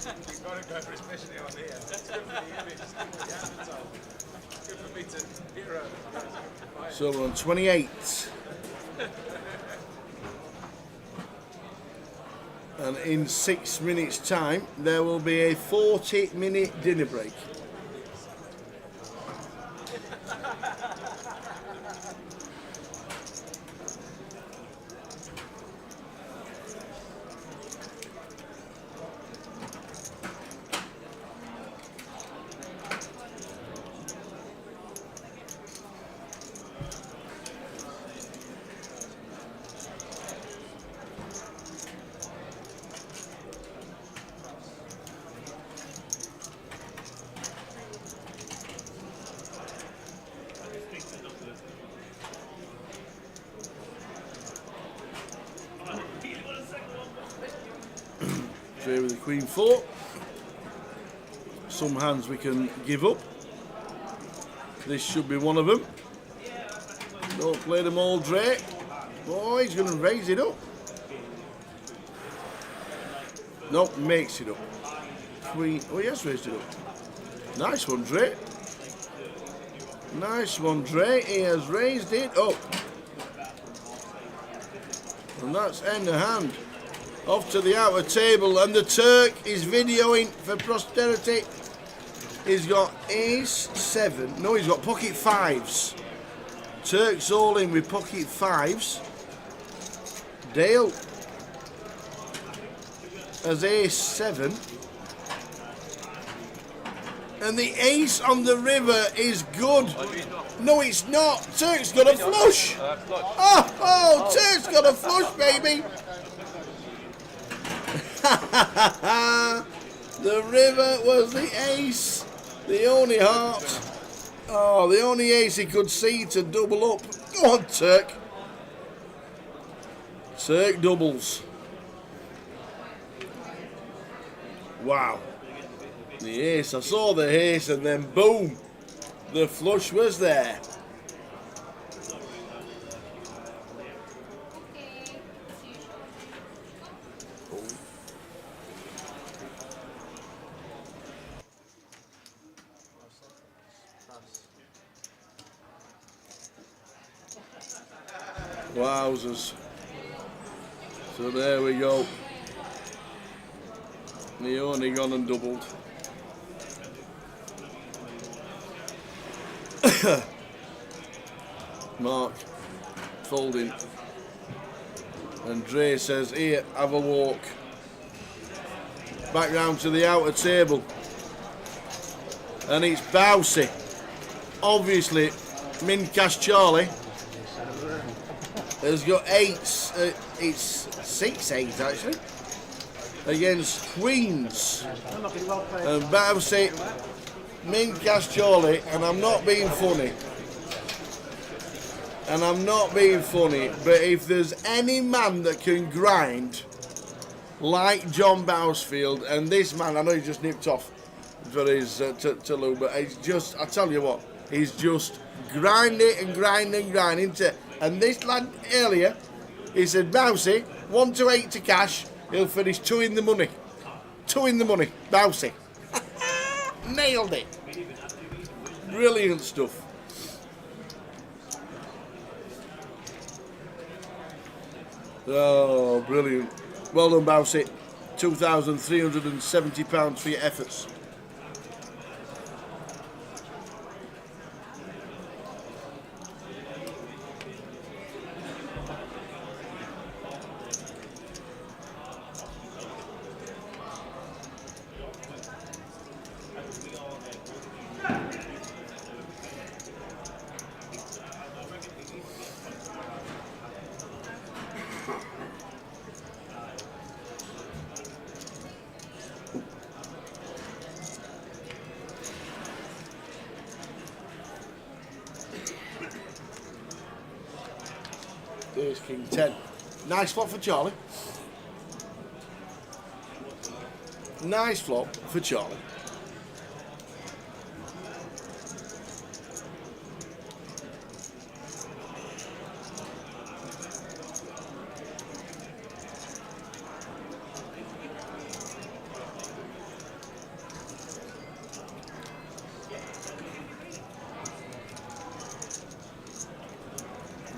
You've got to go for especially on here. It's good for the image, it's good for the advertising. It's good for me to hero. So we're on 28. And in 6 minutes' time, there will be a 40-minute dinner break. Trade with the Queen 4. Some hands we can give up. This should be one of them. Don't play them all, Dre. Oh, he's going to raise it up. Nope, makes it up. Queen. Oh, he has raised it up. Nice one, Dre. Nice one, Dre. He has raised it up. And that's end of hand. Off to the outer table, and the Turk is videoing for posterity. He's got ace 7. No, he's got pocket 5s. Turk's all in with pocket 5s. Dale has ace 7. And the ace on the river is good. No, it's not. Turk's got a flush. Oh, Turk's got a flush, baby. The river was the ace. The only heart. Oh, the only ace he could see to double up. Go on, Turk. Turk doubles. Wow. The ace. I saw the ace and then boom. The flush was there. Wowzers. So there we go. Leone gone and doubled. Mark folding. And Dre says, here, have a walk. Back round to the outer table. And it's Bousey. Obviously, Mincash Charlie has got eights. It's 6-8 actually. Against Queens. And Bousey, Mincash Charlie, and I'm not being funny. And I'm not being funny, but if there's any man that can grind like John Bousfield, and this man, I know he just nipped off for his to Lou, but he's just, I tell you what, he's just grinding and grinding and grinding. And this lad earlier, he said, Bousey, 1 to 8 to cash, he'll finish 2 in the money. 2 in the money, Bousey. Nailed it. Brilliant stuff. Oh, brilliant. Well done, Bousey. £2,370 for your efforts. There's King 10. Nice flop for Charlie. Nice flop for Charlie.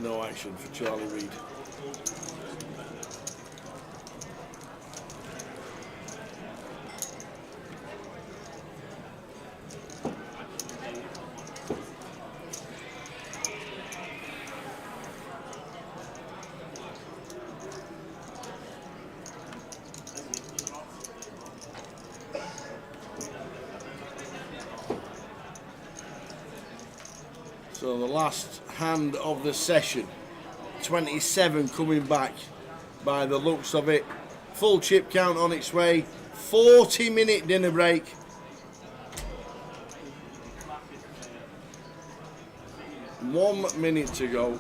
No action for Charlie Reid. So the last hand of the session, 27 coming back by the looks of it. Full chip count on its way, 40-minute dinner break. One minute to go.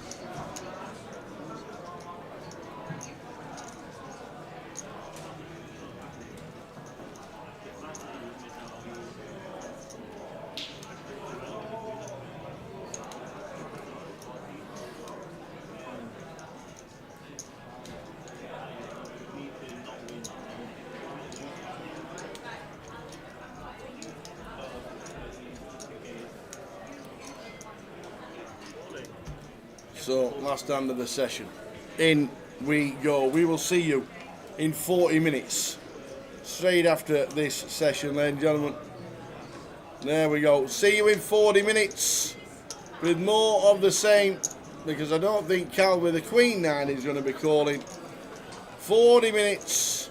So, last hand of the session. In we go. We will see you in 40 minutes. Straight after this session, ladies and gentlemen. There we go. See you in 40 minutes with more of the same, because I don't think Cal with the Queen 9 is going to be calling. 40 minutes.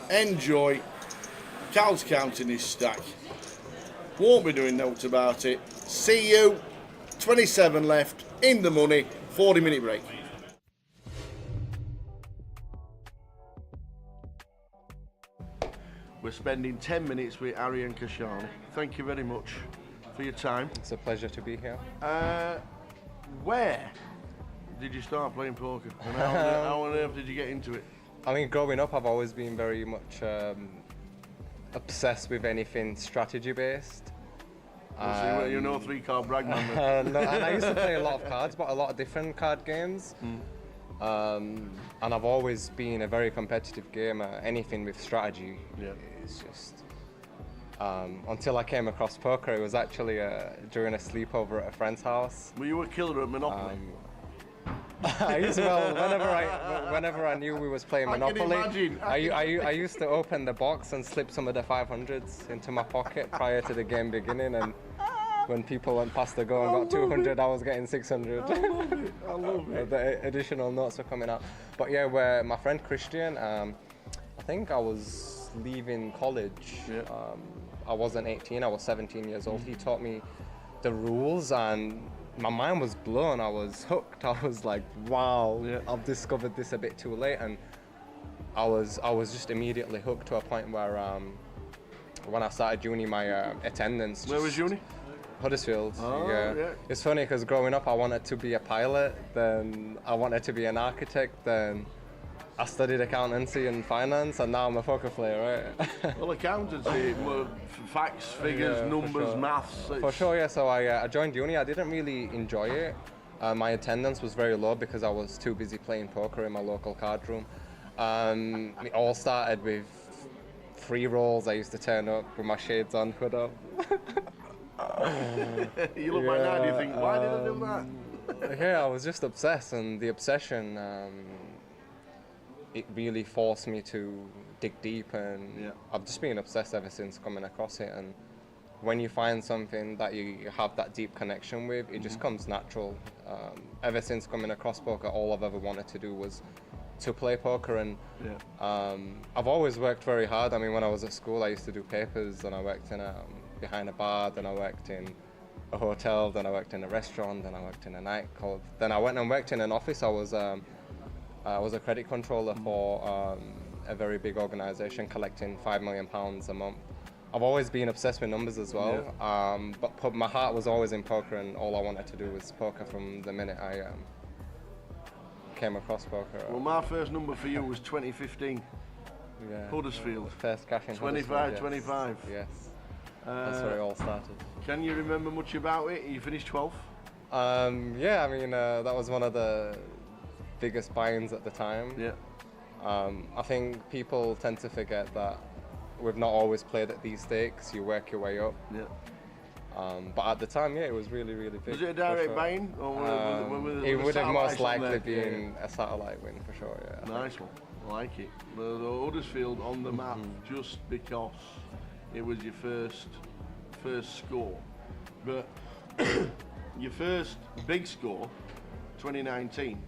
Enjoy. Cal's counting his stack. Won't be doing notes about it. See you. 27 left, in the money, 40-minute break. We're spending 10 minutes with Harry and Kashani. Thank you very much for your time. It's a pleasure to be here. Where did you start playing poker? And how on earth did you get into it? I mean, growing up, I've always been very much obsessed with anything strategy-based. So you're no three-card brag man. No, and I used to play a lot of cards, but a lot of different card games. And I've always been a very competitive gamer. Anything with strategy is just... until I came across poker, it was actually during a sleepover at a friend's house. Were you a killer at Monopoly? I used to, well, whenever I knew we was playing Monopoly, I used to open the box and slip some of the 500s into my pocket prior to the game beginning, and when people went past the go and got 200, I was getting 600. I love it. The additional notes were coming out. But yeah, where my friend Christian, I think I was leaving college. I wasn't 18, I was 17 years old. He taught me the rules and my mind was blown. I was hooked. I was like, wow, I've discovered this a bit too late. And I was just immediately hooked to a point where when I started uni, my attendance... Where was uni? Huddersfield. Oh, yeah. It's funny because growing up I wanted to be a pilot, then I wanted to be an architect, then I studied accountancy and finance, and now I'm a poker player, right? Well, accountancy, facts, figures, numbers, maths. For sure, yeah. So I joined uni. I didn't really enjoy it. My attendance was very low because I was too busy playing poker in my local card room. It all started with free rolls. I used to turn up with my shades on, hood up. You look like now, do you think, why did I do that? Yeah, I was just obsessed, and the obsession, it really forced me to dig deep, and I've just been obsessed ever since coming across it. And when you find something that you have that deep connection with, it just comes natural. Ever since coming across poker, all I've ever wanted to do was to play poker, and I've always worked very hard. I mean, when I was at school, I used to do papers, and I worked in behind a bar, then I worked in a hotel, then I worked in a restaurant, then I worked in a nightclub, then I went and worked in an office. I was a credit controller for a very big organisation, collecting £5 million a month. I've always been obsessed with numbers as well, but my heart was always in poker, and all I wanted to do was poker from the minute I came across poker. Well, my first number for you was 2015. Yeah. Huddersfield. First cash in 25, 25. Yes. That's where it all started. Can you remember much about it? You finished 12th? Yeah, I mean, that was one of the biggest buy-ins at the time. Yeah. I think people tend to forget that we've not always played at these stakes. You work your way up. Yeah. But at the time, yeah, it was really, really big. Was it a direct buy-in? Or it would have most likely been a satellite win, for sure, yeah. Nice one. I like it. The Huddersfield on the map just because it was your first score. But your first big score, 2019,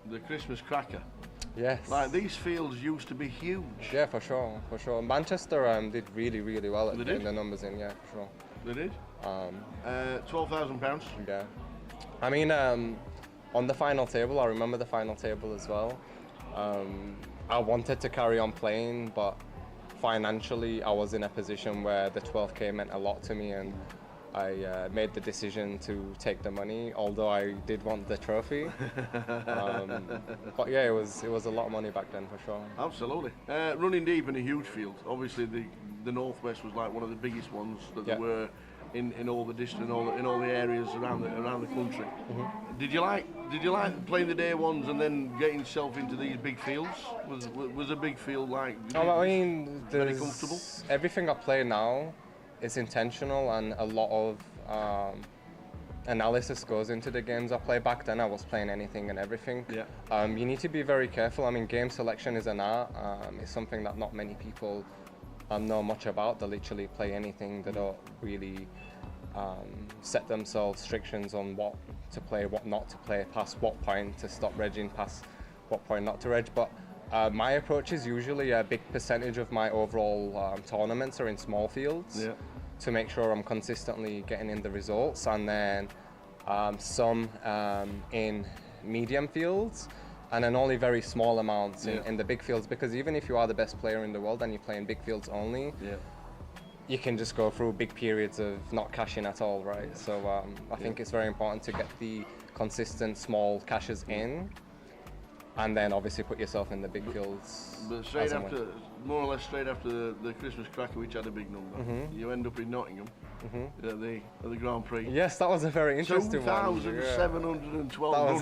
the Christmas cracker. Yes. Like, these fields used to be huge. Yeah, for sure, for sure. Manchester did really, really well at getting the numbers in, yeah, for sure. They did? £12,000. Yeah. I mean, on the final table, I remember the final table as well. I wanted to carry on playing, but financially, I was in a position where the 12K meant a lot to me, and I made the decision to take the money, although I did want the trophy. But yeah, it was a lot of money back then, for sure. Absolutely. Running deep in a huge field. Obviously, the Northwest was like one of the biggest ones that there were in all the districts, in all the areas around the country. Did you like playing the day ones and then getting yourself into these big fields? Was a big field like? I mean, very comfortable. Everything I play now is intentional, and a lot of analysis goes into the games I play. Back then I was playing anything and everything. Yeah. You need to be very careful. I mean, game selection is an art. It's something that not many people know much about. They literally play anything. They don't really set themselves restrictions on what to play, what not to play, past what point to stop regging, past what point not to reg. But my approach is usually a big percentage of my overall tournaments are in small fields. Yeah. to make sure I'm consistently getting in the results, and then some in medium fields, and then only very small amounts in the big fields, because even if you are the best player in the world and you play in big fields only, you can just go through big periods of not cashing at all, right? So I think it's very important to get the consistent small cashes in, and then obviously put yourself in the big fields. But straight after, more or less straight after the Christmas cracker, which had a big number, you end up in Nottingham at the Grand Prix. Yes, that was a very interesting one. 2,712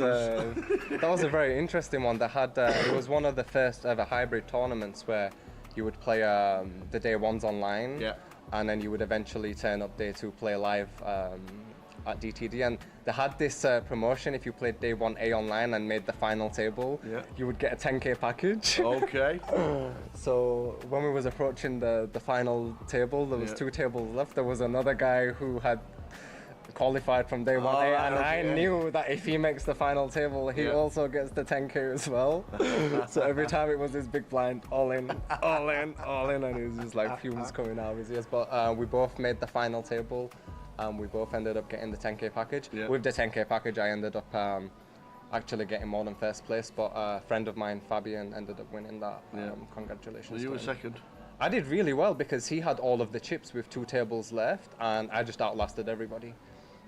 that was a very interesting one. That had it was one of the first ever hybrid tournaments where you would play the day ones online, and then you would eventually turn up day two, play live at DTD, and they had this promotion. If you played day 1A online and made the final table, you would get a 10k package. Okay. So when we was approaching the final table, there was 2 tables left. There was another guy who had qualified from day 1A, and I knew that if he makes the final table, he also gets the 10k as well. So every time it was this big blind, all in, all in, all in, and it was just like fumes coming out of his ears. But we both made the final table. We both ended up getting the 10k package. With the 10k package, I ended up actually getting more than first place, but a friend of mine, Fabian, ended up winning that. Congratulations. Well, you were second. I did really well because he had all of the chips with 2 tables left, and I just outlasted everybody.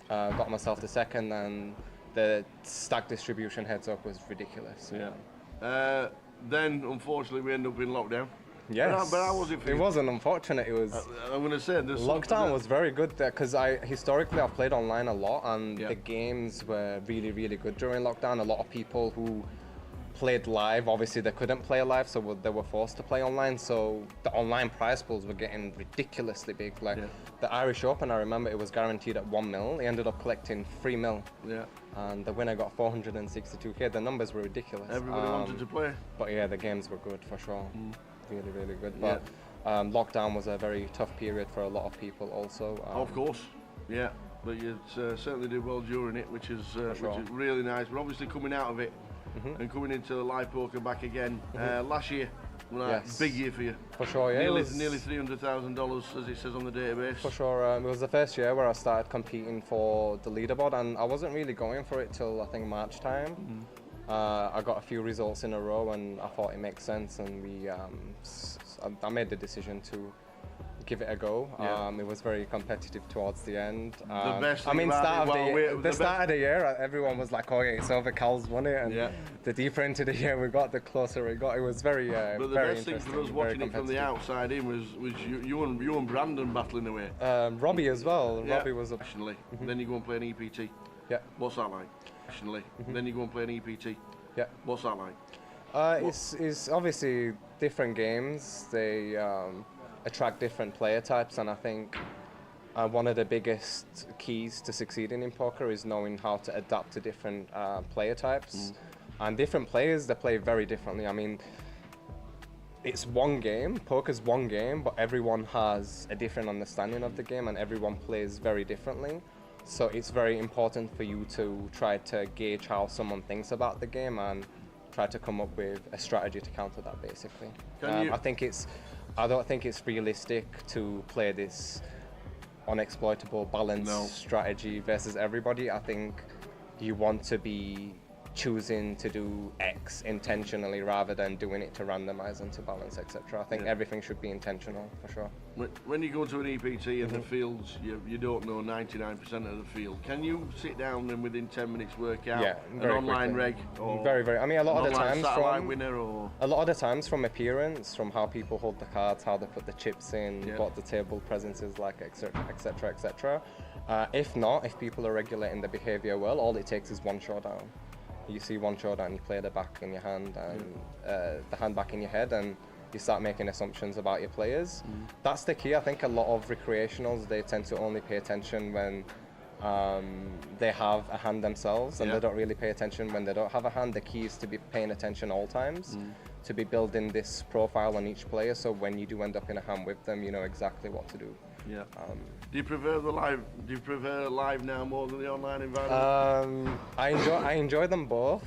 Got myself the second, and the stack distribution heads up was ridiculous. Then, unfortunately, we ended up in lockdown. Yes, but how was it for you? It wasn't unfortunate. It was. I'm going to say lockdown was very good there, because historically I've played online a lot, and the games were really, really good during lockdown. A lot of people who played live, obviously they couldn't play live, so they were forced to play online. So the online prize pools were getting ridiculously big. Like the Irish Open, I remember it was guaranteed at 1 mil. He ended up collecting 3 mil. And the winner got 462k. The numbers were ridiculous. Everybody wanted to play. But yeah, the games were good for sure. Really, really good. But lockdown was a very tough period for a lot of people also. Of course, but you certainly did well during it, which is really nice. But obviously coming out of it and coming into live poker back again, last year, big year for you. For sure, yeah. Nearly $300,000, as it says on the database. For sure, it was the first year where I started competing for the leaderboard, and I wasn't really going for it till I think March time. I got a few results in a row, and I thought it makes sense, and I made the decision to give it a go. It was very competitive towards the end. The best thing I mean, about start of the year, everyone was like, "Oh, yeah, it's over. Cal's won it." And the deeper into the year we got, the closer we got. It was very, but the very best thing for us watching it from the outside in was you and Brandon battling away. Robbie as well. Robbie was professionally. Then you go and play an EPT. What's that like? Professionally. Then you go and play an EPT. What's that like? It's obviously different games. They attract different player types, and I think one of the biggest keys to succeeding in poker is knowing how to adapt to different player types. And different players, they play very differently. I mean, it's one game, poker's one game, but everyone has a different understanding of the game, and everyone plays very differently. So it's very important for you to try to gauge how someone thinks about the game and try to come up with a strategy to counter that, basically. I don't think it's realistic to play this unexploitable balance strategy versus everybody. I think you want to be choosing to do X intentionally rather than doing it to randomize and to balance, etc. I think everything should be intentional, for sure. When you go to an EPT and the fields, you don't know 99% of the field. Can you sit down and within 10 minutes work out an online reg? Or very. I mean, a lot of the times a lot of the times from appearance, from how people hold the cards, how they put the chips in, what the table presence is like, etc., etc. If people are regulating the behavior well, all it takes is one showdown. You see one showdown, you play the back in your hand and the hand back in your head, and you start making assumptions about your players. That's the key. I think a lot of recreationals, they tend to only pay attention when they have a hand themselves, and they don't really pay attention when they don't have a hand. The key is to be paying attention all times, to be building this profile on each player, so when you do end up in a hand with them, you know exactly what to do. Do you prefer the live? Do you prefer live now more than the online environment? I enjoy them both.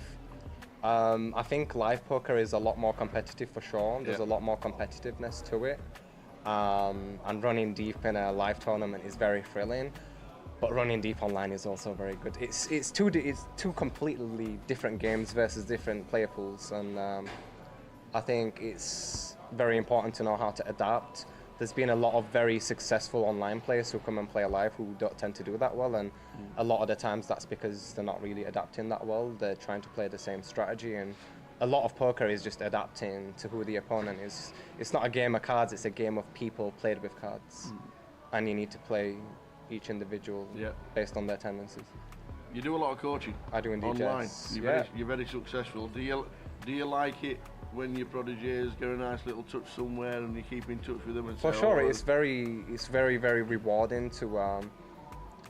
I think live poker is a lot more competitive for sure. There's a lot more competitiveness to it. and running deep in a live tournament is very thrilling. But running deep online is also very good. It's two completely different games versus different player pools, and I think it's very important to know how to adapt. There's been a lot of very successful online players who come and play live who don't tend to do that well, and a lot of the times that's because they're not really adapting that well. They're trying to play the same strategy, and a lot of poker is just adapting to who the opponent is. It's not a game of cards, it's a game of people played with cards, and you need to play each individual based on their tendencies. You do a lot of coaching. I do indeed. Online. Yes. You're very successful. Do you like it when your proteges get a nice little touch somewhere and you keep in touch with them? And For say, sure, oh, it's very rewarding to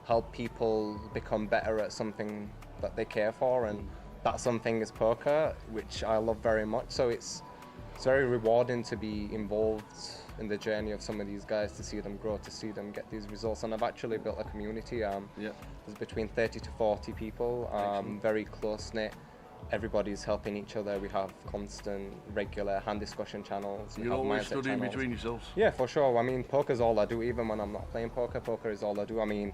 help people become better at something that they care for, and that something is poker, which I love very much. So it's very rewarding to be involved in the journey of some of these guys, to see them grow, to see them get these results. And I've actually built a community. There's between 30 to 40 people, very close-knit. Everybody's helping each other. We have constant, regular hand discussion channels. You're always studying between yourselves? Yeah, for sure. I mean, poker's all I do. Even when I'm not playing poker, poker is all I do. I mean,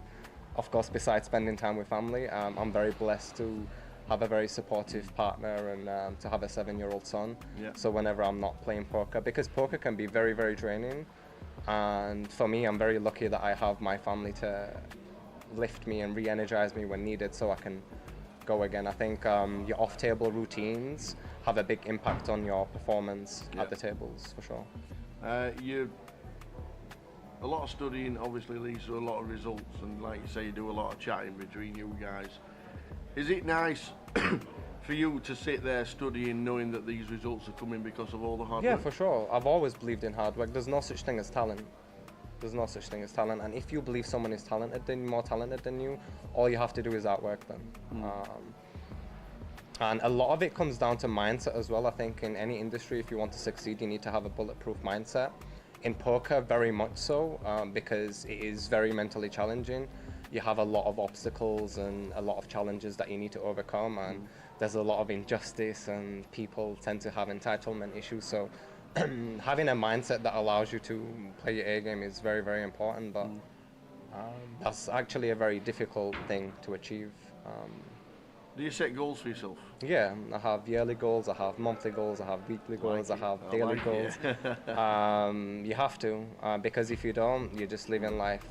of course, besides spending time with family, I'm very blessed to have a very supportive partner and to have a 7-year-old son. So whenever I'm not playing poker, because poker can be very, very draining, and for me, I'm very lucky that I have my family to lift me and re-energize me when needed, so I can go again. I think your off-table routines have a big impact on your performance at the tables, for sure. A lot of studying obviously leads to a lot of results, and like you say, you do a lot of chatting between you guys. Is it nice for you to sit there studying, knowing that these results are coming because of all the hard work? Yeah, for sure. I've always believed in hard work. There's no such thing as talent. There's no such thing as talent. And if you believe someone is more talented than you, all you have to do is outwork them. And a lot of it comes down to mindset as well. I think in any industry, if you want to succeed, you need to have a bulletproof mindset. In poker, very much so, because it is very mentally challenging. You have a lot of obstacles and a lot of challenges that you need to overcome, and there's a lot of injustice, and people tend to have entitlement issues. So having a mindset that allows you to play your A game is very, very important, but that's actually a very difficult thing to achieve. Do you set goals for yourself? Yeah, I have yearly goals, I have monthly goals, I have weekly goals, I have daily goals. You have to, because if you don't, you're just living life.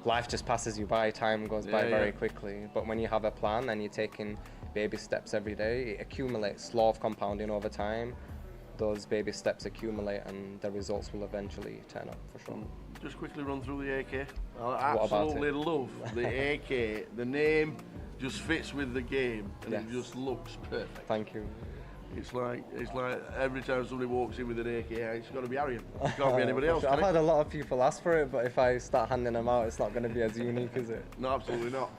Life just passes you by, time goes by very quickly. But when you have a plan and you're taking baby steps every day, it accumulates, law of compounding over time. Those baby steps accumulate and the results will eventually turn up, for sure. Just quickly run through the AK. I absolutely love the AK. The name just fits with the game, and it just looks perfect. Thank you. It's like every time somebody walks in with an AK, it's got to be Arian. It can't be anybody else. I've had a lot of people ask for it, but if I start handing them out, it's not going to be as unique, is it? No, absolutely not.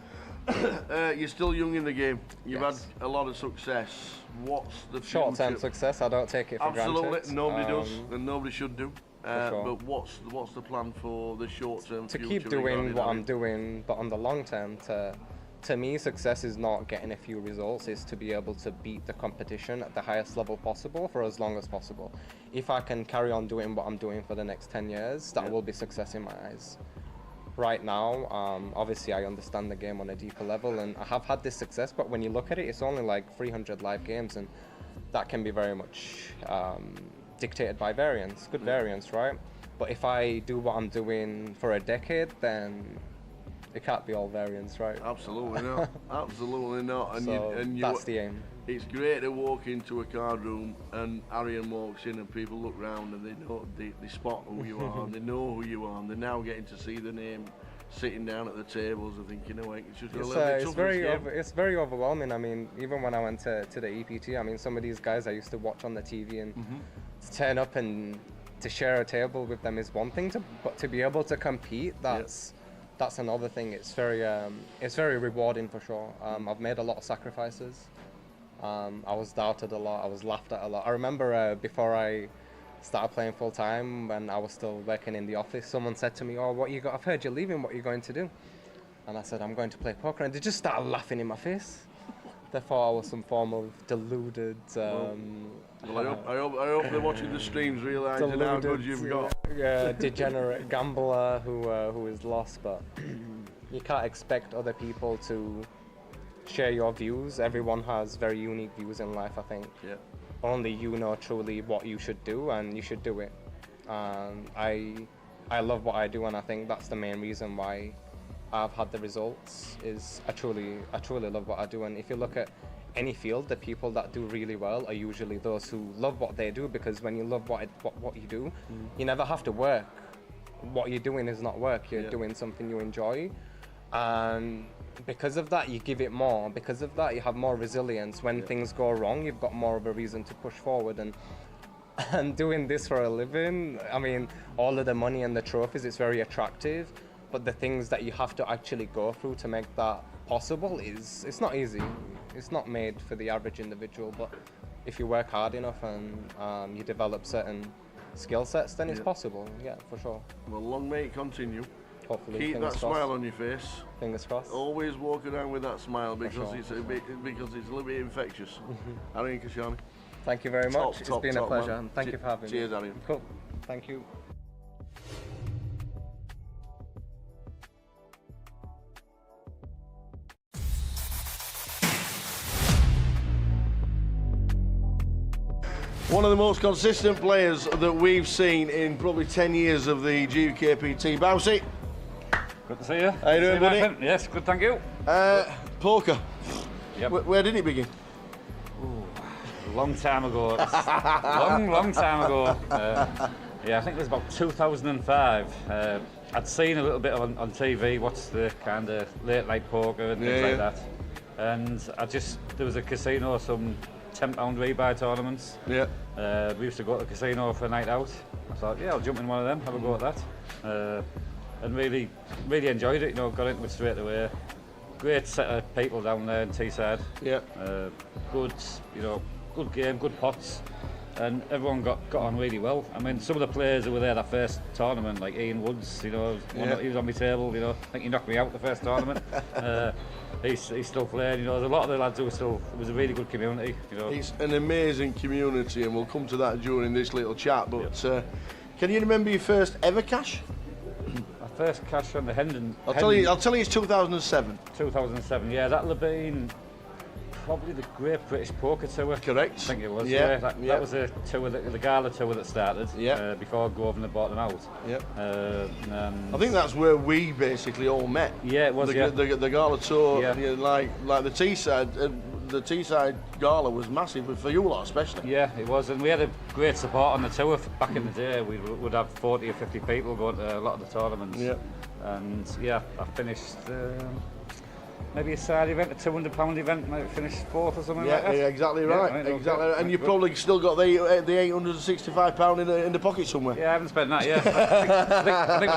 You're still young in the game. You've had a lot of success. What's the future? Short-term success, I don't take it for granted. Absolutely, nobody does, and nobody should do. Sure. But what's the plan for the short-term future? To keep doing what I'm doing, but on the long term, to me, success is not getting a few results, it's to be able to beat the competition at the highest level possible for as long as possible. If I can carry on doing what I'm doing for the next 10 years, that will be success in my eyes. Right now, obviously I understand the game on a deeper level, and I have had this success, but when you look at it, it's only like 300 live games, and that can be very much dictated by variance, good variance, right? But if I do what I'm doing for a decade, then it can't be all variance, right? Absolutely not. Absolutely not. And so that's the aim. It's great to walk into a card room and Arian walks in and people look round and they spot who you are and they know who you are, and they're now getting to see the name sitting down at the tables and thinking, you know, it's just a little bit tougher. It's very overwhelming. I mean, even when I went to the EPT, I mean, some of these guys I used to watch on the TV, and to turn up and to share a table with them is one thing, but to be able to compete, that's another thing. It's very rewarding, for sure. I've made a lot of sacrifices. I was doubted a lot. I was laughed at a lot. I remember before I started playing full time, when I was still working in the office, someone said to me, "Oh, I've heard you're leaving. What are you going to do?" And I said, "I'm going to play poker." And they just started laughing in my face. They thought I was some form of deluded. Well, I hope they're watching the streams realising how good you've got. Degenerate gambler who is lost, but you can't expect other people to share your views. Everyone has very unique views in life, I think. Yeah. Only you know truly what you should do, and you should do it. I love what I do, and I think that's the main reason why I've had the results. Is I truly love what I do. And if you look at any field, the people that do really well are usually those who love what they do, because when you love what you do, you never have to work. What you're doing is not work. You're doing something you enjoy, and because of that, you give it more. Because of that, you have more resilience. When things go wrong, you've got more of a reason to push forward. And doing this for a living, I mean, all of the money and the trophies, it's very attractive, but the things that you have to actually go through to make that possible it's not easy. It's not made for the average individual, but if you work hard enough and you develop certain skill sets, then it's possible. Yeah, for sure. Well, long may it continue. Hopefully. Keep that smile on your face. Fingers crossed. Always walk around with that smile, because it's a little bit infectious. Arian Kashani. Thank you very much. It's been a pleasure, and thank you for having me. Cheers, Arian. Cool. Thank you. One of the most consistent players that we've seen in probably 10 years of the GUKPT. Bouncy. Good to see you. How you doing, buddy? Yes, good, thank you. Poker. Yep. Where did it begin? Ooh, long time ago. long time ago. Yeah, I think it was about 2005. I'd seen a little bit on TV, what's the kind of late night poker and things like that. And there was a casino, some £10 rebuy tournaments. Yeah. We used to go to the casino for a night out. I thought, yeah, I'll jump in one of them, have a go at that. And really enjoyed it, you know, got into it straight away. Great set of people down there in Teesside. Yeah. Good, you know, good game, good pots. And everyone got on really well. I mean, some of the players who were there that first tournament, like Ian Woods, you know, he was on my table, you know, I think he knocked me out the first tournament. He's still playing, you know, there's a lot of the lads who were still, it was a really good community, you know. It's an amazing community, and we'll come to that during this little chat, but can you remember your first ever cash? My first cash on the Hendon. I'll tell you it's 2007. 2007, yeah, that'll have been probably the Great British Poker Tour. Correct. I think it was, that was a tour, the gala tour that started before Governor bought them out. I think that's where we basically all met. Yeah, it was, the gala tour, like the Teesside gala was massive, for you lot especially. Yeah, it was, and we had a great support on the tour. Back in the day, we would have 40 or 50 people going to a lot of the tournaments. Yeah. And I finished maybe a side event, a £200 event, maybe finished fourth or something like that. Yeah, exactly right. Exactly. And you've probably still got the £865 in the pocket somewhere. Yeah, I haven't spent that yet. I think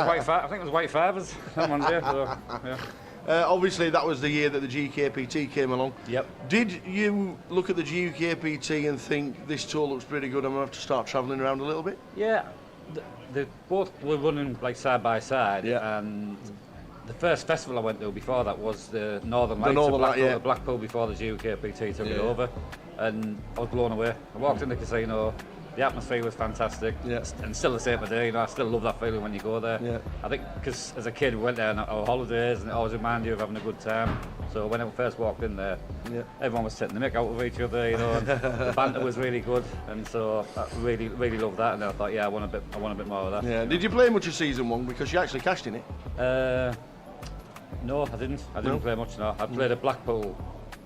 it was White Fivers one day. So, yeah. Obviously, that was the year that the GUKPT came along. Yep. Did you look at the GUKPT and think this tour looks pretty good? I'm gonna have to start travelling around a little bit. Yeah, they both were running like side by side. Yeah. And the first festival I went to before that was the Northern Lights at Blackpool before the GUKPT took it over, and I was blown away. I walked in the casino. The atmosphere was fantastic, and still the same today. You know, I still love that feeling when you go there. Yeah. I think because as a kid we went there on our holidays, and it always reminded you of having a good time. So when I first walked in there, everyone was taking the mick out of each other. You know, and the banter was really good, and so I really loved that. And I thought, I want a bit more of that. Yeah. Did you play much of season one, because you actually cashed in it? No, I didn't. I didn't play much. No, I played at Blackpool.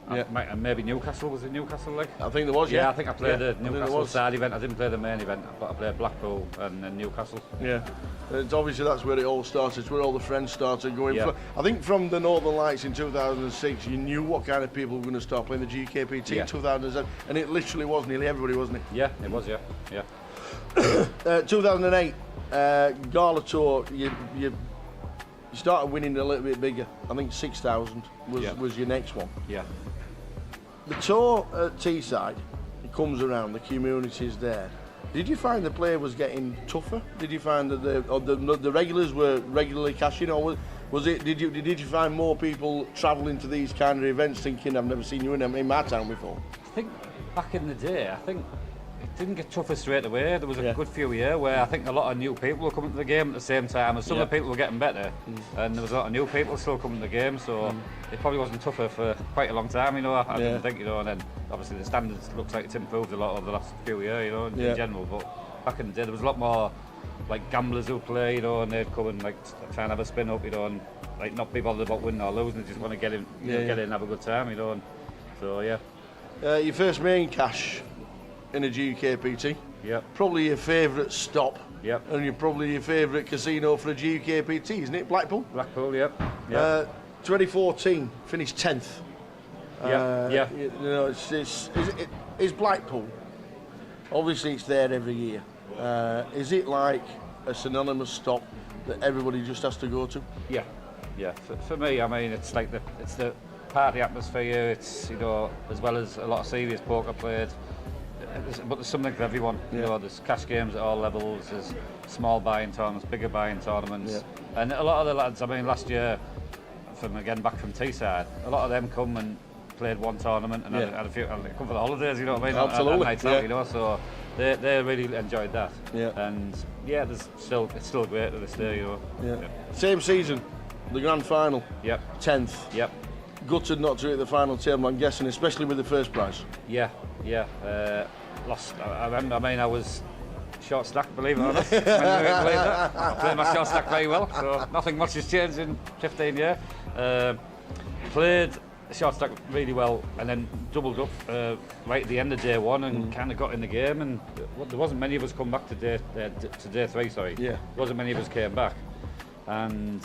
And maybe Newcastle, was it Newcastle like? I think there was, I think I played the Newcastle side event. I didn't play the main event, but I played Blackpool and then Newcastle. Yeah, it's obviously that's where it all started. It's where all the friends started going. I think from the Northern Lights in 2006, you knew what kind of people were going to start playing the GUKPT in 2007, and it literally was nearly everybody, wasn't it? Yeah, it was, yeah. 2008, Gala Tour, you started winning a little bit bigger. I think 6,000 was your next one. Yeah. The tour at Teesside, it comes around, the community's there. Did you find the play was getting tougher? Did you find that the regulars were regularly cashing, or was it? Did you find more people travelling to these kind of events thinking, I've never seen you in my town before? I think back in the day, I think it didn't get tougher straight away. There was a good few years where I think a lot of new people were coming to the game at the same time, and some of the people were getting better, and there was a lot of new people still coming to the game, so it probably wasn't tougher for quite a long time, you know. I didn't think, you know, and then obviously the standards looks like it's improved a lot over the last few years, you know, in general, but back in the day there was a lot more like gamblers who play, you know, and they'd come and like try and have a spin up, you know, and like not be bothered about winning or losing, they just want to get in, get in and have a good time, you know, and so your first main cash in a GUKPT. Yep. Probably your favourite stop. Yep. And probably your favourite casino for a GUKPT, isn't it? Blackpool? Blackpool, yep. 2014, finished 10th. Yeah. You know, is Blackpool, obviously it's there every year. Is it like a synonymous stop that everybody just has to go to? Yeah. For me, I mean, it's like it's the party atmosphere. It's, you know, as well as a lot of serious poker played. But there's something for everyone. You know, there's cash games at all levels. There's small buy-in tournaments, bigger buy-in tournaments, and a lot of the lads. I mean, last year, back from Teesside, a lot of them come and played one tournament and had a few. And they come for the holidays. You know what I mean? Absolutely. Nights out, you know, so they really enjoyed that. Yeah. And it's still great to this day. You know. Yeah. Same season, the grand final. Yep. 10th. Yep. Gutted not to hit the final table, I'm guessing, especially with the first prize. Yeah. Lost. I remember. I mean, I was short stack, believe it or not. I played my short stack very well, so nothing much has changed in 15 years. Played short stack really well, and then doubled up right at the end of day one, and kind of got in the game. And there wasn't many of us come back to day three. Sorry. Yeah. There wasn't many of us came back, and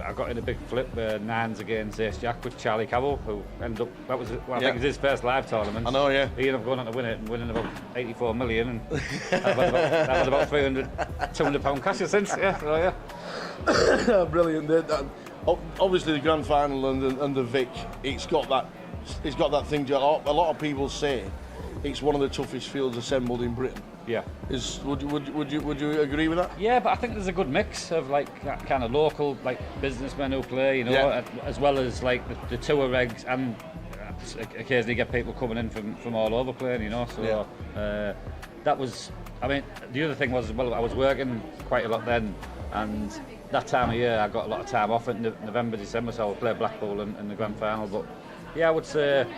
I got in a big flip, nines against Ace Jack with Charlie Cabell, who ended up, I think it was his first live tournament. I know, yeah. He ended up going on to win it and winning about 84 million, and I've had about £200 cash since, Brilliant. Obviously the grand final and the Vic, it's got that thing. A lot of people say it's one of the toughest fields assembled in Britain. Yeah. Would you agree with that? Yeah, but I think there's a good mix of like kind of local like businessmen who play, you know, as well as like the tour regs, and occasionally get people coming in from all over playing, you know. So that was. I mean, the other thing was, well, I was working quite a lot then, and that time of year I got a lot of time off in November, December, so I would play Blackpool in the grand final. But yeah, I would say.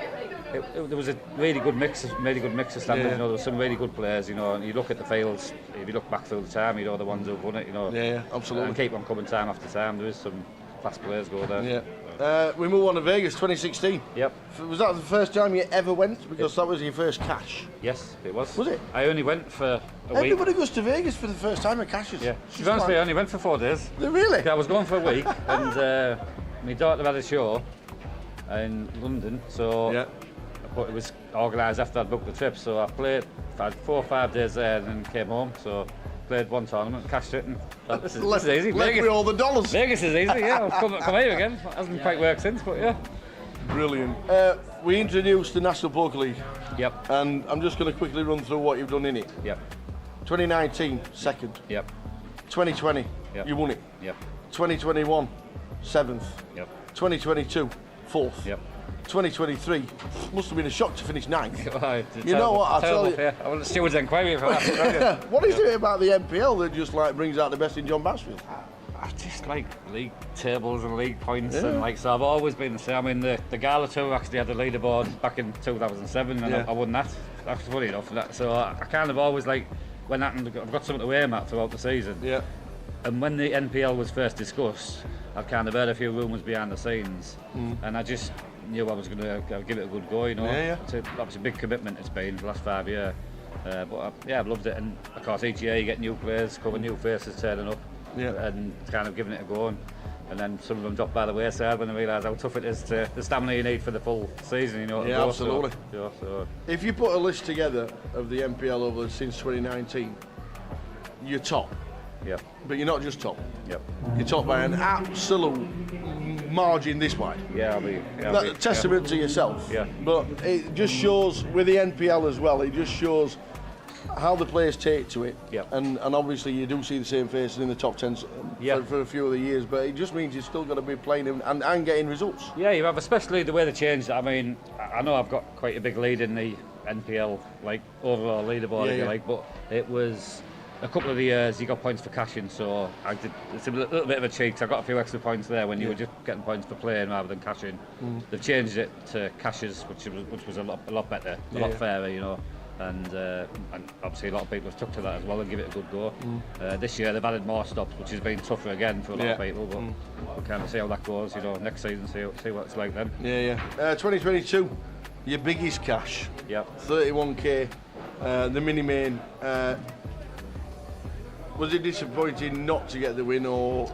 There was a really good mix of standards. You know, there were some really good players. You know, and you look at the fields. If you look back through the time, you know the ones who've won it. You know, absolutely. And keep on coming time after time. There is some class players go there. Yeah. We move on to Vegas, 2016. Yep. Was that the first time you ever went? Because that was your first cash. Yes, it was. Was it? I only went for a week. Everybody goes to Vegas for the first time at cashes. Yeah. To be honest, I only went for 4 days. Really? Yeah, I was going for a week, and my daughter had a show in London, so. But it was organised after I'd booked the trip, so I had 4 or 5 days there and then came home, so played one tournament, cashed it, and this is easy. Left me all the dollars. Vegas is easy, yeah. I'll come here again. It hasn't quite worked since, but yeah. Brilliant. We introduced the National Poker League. Yep. And I'm just going to quickly run through what you've done in it. Yep. 2019, second. Yep. 2020, you won it. Yep. 2021, 7th. Yep. 2022, 4th. Yep. 2023 must have been a shock to finish 9th. You know terrible, what? I'll tell you. I want the steward's inquiry for that. What is it about the NPL that just like brings out the best in John Bassfield? I just like league tables and league points, and like so. I've always been the same. I mean, the Gala Tour actually had the leaderboard back in 2007, and I won that. That's funny enough. So I kind of always like when that, I've got something to aim at throughout the season. Yeah. And when the NPL was first discussed, I've kind of heard a few rumours behind the scenes, and I just knew I was going to give it a good go, you know. It's obviously a big commitment it's been the last 5 years, but I've loved it, and of course each year you get new players, new faces turning up, and kind of giving it a go, and then some of them drop by the wayside when they realise how tough it is the stamina you need for the full season, you know. Yeah, absolutely. So. If you put a list together of the NPL over since 2019, you're top. Yep. But you're not just top. Yep. You're top by an absolute margin this wide. Yeah, testament to yourself. Yeah. But it just shows with the NPL as well. It just shows how the players take to it. Yep. And obviously you do see the same faces in the top 10 for a few of the years, but it just means you're still going to be playing and getting results. Yeah, you have, especially the way they changed. I mean, I know I've got quite a big lead in the NPL, like overall leaderboard, if you like, but it was a couple of the years you got points for cashing, so it's a little bit of a cheat, 'cause I got a few extra points there when you were just getting points for playing rather than cashing. They've changed it to cashes, which was a lot better, a lot fairer, you know. And obviously a lot of people have stuck to that as well and give it a good go. This year they've added more stops, which has been tougher again for a lot of people, but we'll kind of see how that goes, you know, next season, see what it's like then. 2022, your biggest cash, 31k, the mini main. Was it disappointing not to get the win, or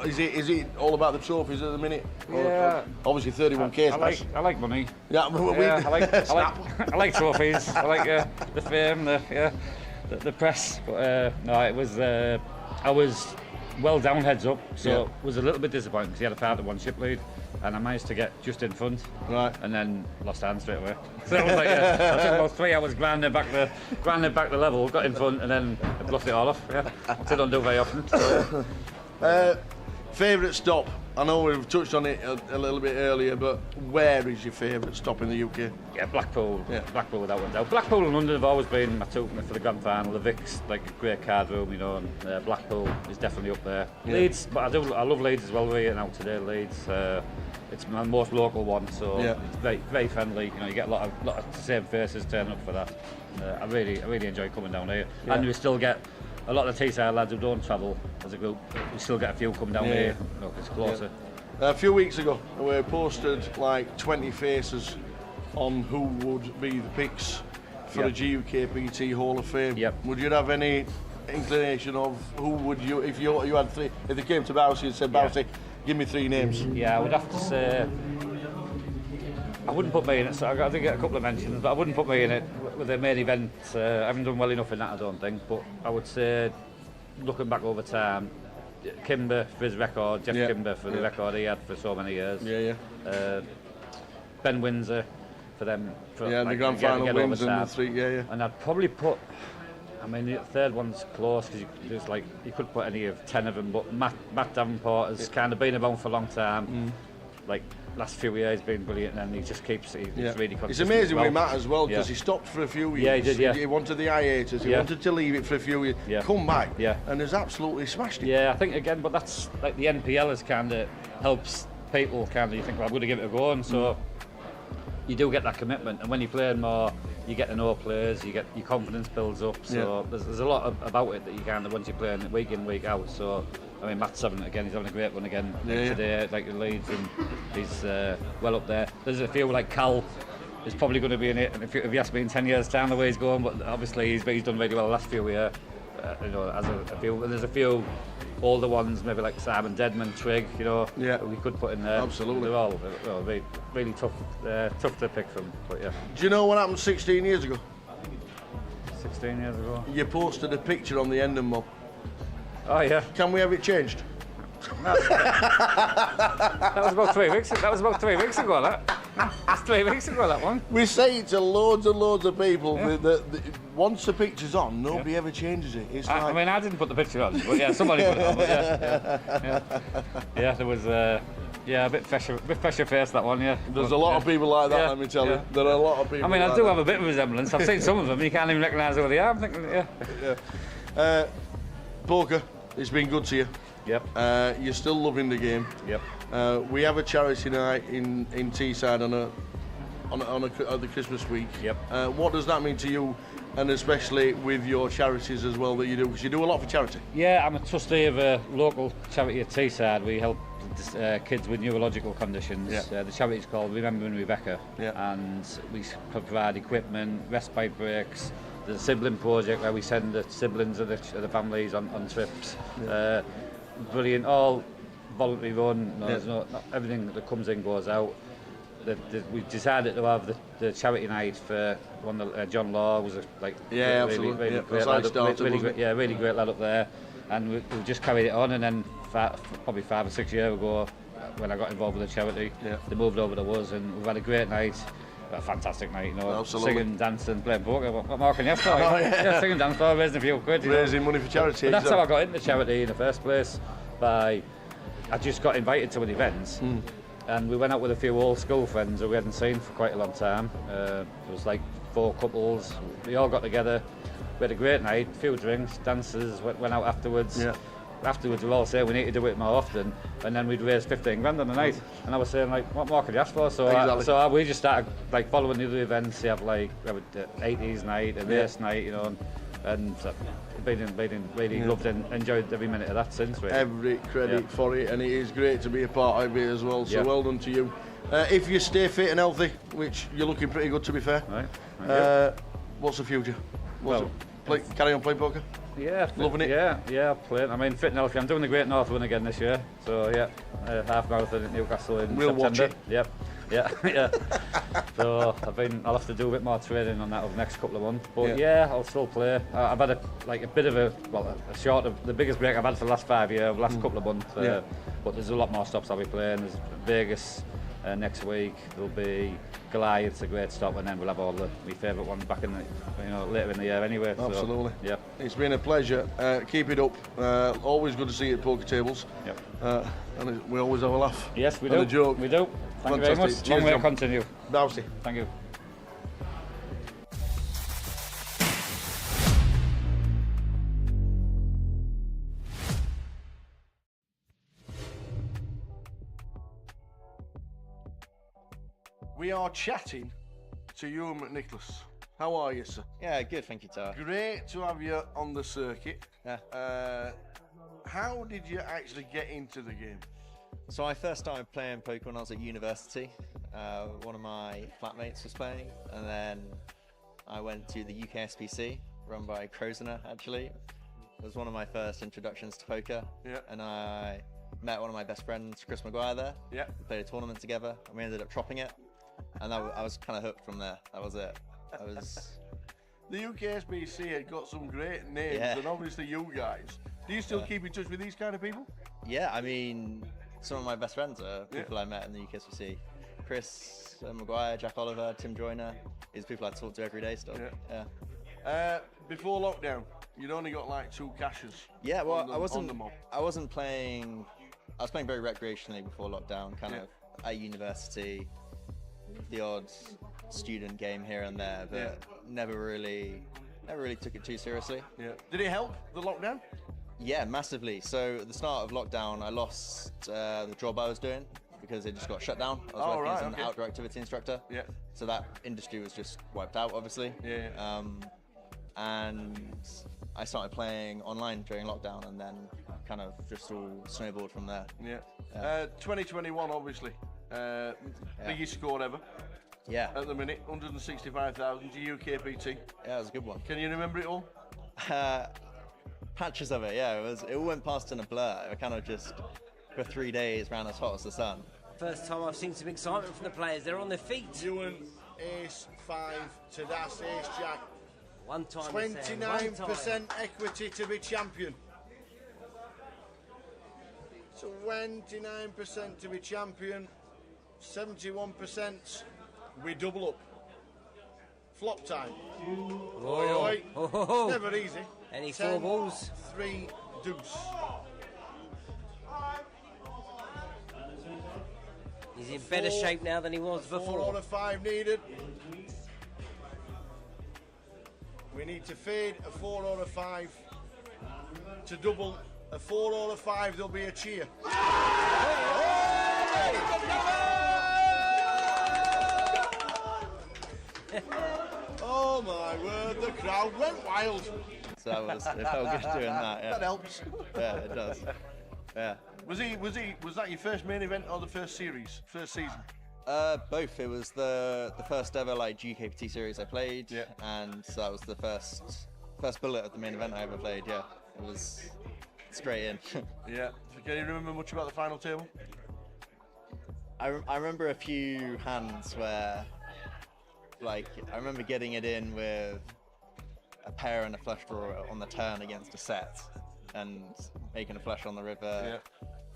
is it all about the trophies at the minute? Yeah. Obviously 31k. I like money. Yeah, I like trophies. I like the fame, the press. But no, it was. I was well down heads up, so it was a little bit disappointing because he had a 5-1 ship lead, and I managed to get just in front, and then lost hands straight away. So it was like I took about 3 hours grinding back the level, got in front, and then I bluffed it all off. Yeah, which I don't do very often. So. Favourite stop? I know we've touched on it a little bit earlier, but where is your favourite stop in the UK? Yeah, Blackpool. Yeah. Blackpool without one doubt. Blackpool and London have always been my two for the grand final. The Vic's like a great card room, you know, and Blackpool is definitely up there. Yeah. Leeds, but I love Leeds as well. We're here now today, Leeds. It's my most local one, so it's very friendly. You know, you get a lot of the same faces turning up for that. I really enjoy coming down here, and we still get a lot of the Teesside lads who don't travel as a group. We still get a few coming down here. Look, it's closer. A few weeks ago, we posted like 20 faces on who would be the picks for the GUKPT Hall of Fame. Would you have any inclination of who would you, if you had three, if they came to Bousey and said, Bousey, give me 3 names? Yeah, I would have to say, I wouldn't put me in it, so I did get a couple of mentions, but I wouldn't put me in it with the main event. I haven't done well enough in that, I don't think, but I would say, looking back over time, Kimber for his record, Jeff Kimber for the record he had for so many years. Ben Windsor for them. For, the grand final wins and the 3, And I'd probably put, I mean, the third one's close because you could put any of 10 of them, but Matt Davenport has kind of been around for a long time. Like last few years been brilliant, and he just keeps he's really consistent. It's amazing with Matt as well, because he stopped for a few years. Yeah, he did. He wanted the hiatus. He wanted to leave it for a few years. Come back. And has absolutely smashed it. Yeah, I think again, but that's like the NPL has kind of helps people kind of. You think, well, I'm going to give it a go, and so you do get that commitment. And when you're playing more, you get to know players. You get your confidence builds up. So there's a lot about it that you kind of once you're playing week in, week out. So. I mean, Matt's having a great one again today, like the Leeds, and he's well up there. There's a few like Cal is probably going to be in it, and if you ask me in 10 years' time the way he's going, but obviously he's done really well the last few years. You know, there's a few older ones, maybe like Simon Deadman, Trigg, you know, we could put in there. Absolutely. They're all really tough to pick from, but yeah. Do you know what happened 16 years ago? 16 years ago? You posted a picture on the Endon Mob. Oh yeah. Can we have it changed? That was about 3 weeks. That was about 3 weeks ago. That's 3 weeks ago. That one. We say it to loads and loads of people. That once the picture's on, nobody ever changes it. It's I mean, I didn't put the picture on, but yeah, somebody put it on. But yeah, there was a bit fresher face that one. Yeah. There's a lot of people like that. Let me tell you, there are a lot of people. I mean, like I do have a bit of resemblance. I've seen some of them. You can't even recognise who they are. I'm thinking, Poker, it's been good to you. Yep. You're still loving the game. Yep. We have a charity night in Teesside on the Christmas week. Yep. What does that mean to you, and especially with your charities as well that you do? Because you do a lot for charity. Yeah, I'm a trustee of a local charity at Teesside. We help kids with neurological conditions. The charity is called Remembering Rebecca, and we provide equipment, respite breaks. There's a sibling project where we send the siblings of the families on trips. Brilliant, all voluntary run. There's not everything that comes in goes out. We decided to have the charity night for one. John Law was really great lad, really great lad up there, and we just carried it on. And then probably 5 or 6 years ago, when I got involved with the charity, they moved over to us, and we've had a great night. a fantastic night, you know. Absolutely. Singing, dancing, playing poker. What more can you ask for? Oh, yeah. Singing, dancing, raising a few quid. Raising money for charity. But that's how I got into charity in the first place. I just got invited to an event, and we went out with a few old school friends who we hadn't seen for quite a long time. It was like 4 couples. We all got together. We had a great night, a few drinks, dances, went out afterwards. Yeah. Afterwards, we all say we need to do it more often, and then we'd raise 15 grand on the night. And I was saying, like, what more could you ask for? So, Exactly. we just started like following the other events. You have like 80s night, a race night, you know, and been really loved and enjoyed every minute of that since. Really. Every credit for it, and it is great to be a part of it as well. So well done to you. If you stay fit and healthy, which you're looking pretty good to be fair. Right. What's the future? Carry on playing poker? Yeah, loving it. Yeah, playing. I mean, fit and healthy. I'm doing the Great North Run again this year. So half marathon at Newcastle in We'll September. watch it. Yeah. So I'll have to do a bit more training on that over the next couple of months. But I'll still play. I've had a bit of a short of the biggest break I've had for the last 5 years, the last couple of months. But there's a lot more stops I'll be playing. There's Vegas next week. There'll be Goliath's a great stop, and then we'll have all my favourite ones back in later in the year anyway. Absolutely. So, it's been a pleasure. Keep it up. Always good to see you at poker tables. And we always have a laugh. Yes, we and do. a joke. We do. Thank you very much. Cheers, Long way to John. continue. Bouncy. Thank you. We are chatting to Ewan McNicholas. How are you, sir? Yeah, good, thank you, Tara. Great to have you on the circuit. Yeah. How did you actually get into the game? So I first started playing poker when I was at university. One of my flatmates was playing, and then I went to the UKSPC, run by Croziner, actually. It was one of my first introductions to poker. Yeah. And I met one of my best friends, Chris Maguire, there. Yeah. We played a tournament together, and we ended up chopping it. And I was kind of hooked from there. That was it. The UKSBC had got some great names, and obviously you guys. Do you still keep in touch with these kind of people? Yeah, I mean, some of my best friends are people I met in the UKSBC. Chris Maguire, Jack Oliver, Tim Joyner, these people I talk to every day still. Before lockdown, you'd only got like 2 cashes. Yeah, well, I wasn't playing. I was playing very recreationally before lockdown, kind of at university, the odd student game here and there, but never really took it too seriously. Yeah. Did it help the lockdown? Yeah, massively. So at the start of lockdown, I lost the job I was doing because it just got shut down. I was working as an outdoor activity instructor. Yeah. So that industry was just wiped out, obviously. Yeah. And I started playing online during lockdown, and then kind of just all snowballed from there. Yeah. 2021, obviously, biggest score ever. Yeah. At the minute, 165,000 GUKPT. Yeah, it was a good one. Can you remember it all? Patches of it, yeah. It all went past in a blur. I kind of just, for 3 days, ran as hot as the sun. First time I've seen some excitement from the players. They're on their feet. Ewan, ace 5 to das, ace jack. One time. 29% equity to be champion. 29% to be champion. 71%. We double up. Flop time. Oi. It's never easy. Any 10, 4 balls? 3 deuce. He's in better shape now than he was before. 4 out of 5 needed. We need to fade a 4 out of 5 to double. A 4 out of 5, there'll be a cheer. Oh my word, the crowd went wild. So it felt good doing that. Yeah. That helps. Yeah, it does. Yeah. Was that your first main event or the first series, first season? Both. It was the first ever GUKPT series I played, and so that was the first bullet of the main event I ever played. Yeah, it was straight in. Yeah. Can you remember much about the final table? I remember a few hands where, I remember getting it in with a pair and a flush draw on the turn against a set, and making a flush on the river,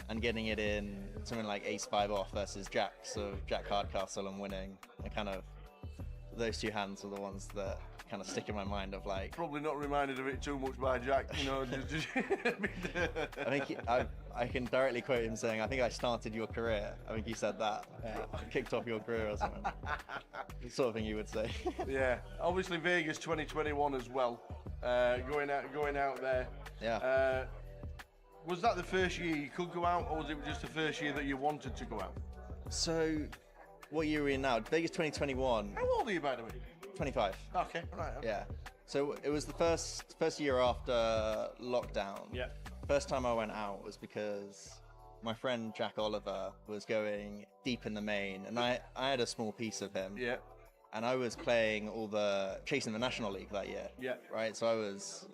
and getting it in something like ace 5 off versus jack, so jack hardcastle and winning. I kind of those two hands are the ones that kind of stick in my mind of like. Probably not reminded of it too much by Jack, you know. I think I can directly quote him saying, "I think I started your career." I think he said that. Kicked off your career or something. The sort of thing you would say. Yeah, obviously Vegas 2021 as well. Going out there. Yeah. Was that the first year you could go out, or was it just the first year that you wanted to go out? So, what year are we in now? Vegas 2021. How old are you, by the way? 25. Okay, right. Okay. Yeah. So it was the first year after lockdown. Yeah. First time I went out was because my friend Jack Oliver was going deep in the main, and I had a small piece of him. Yeah. And I was playing chasing the National League that year. Yeah. Right. So I was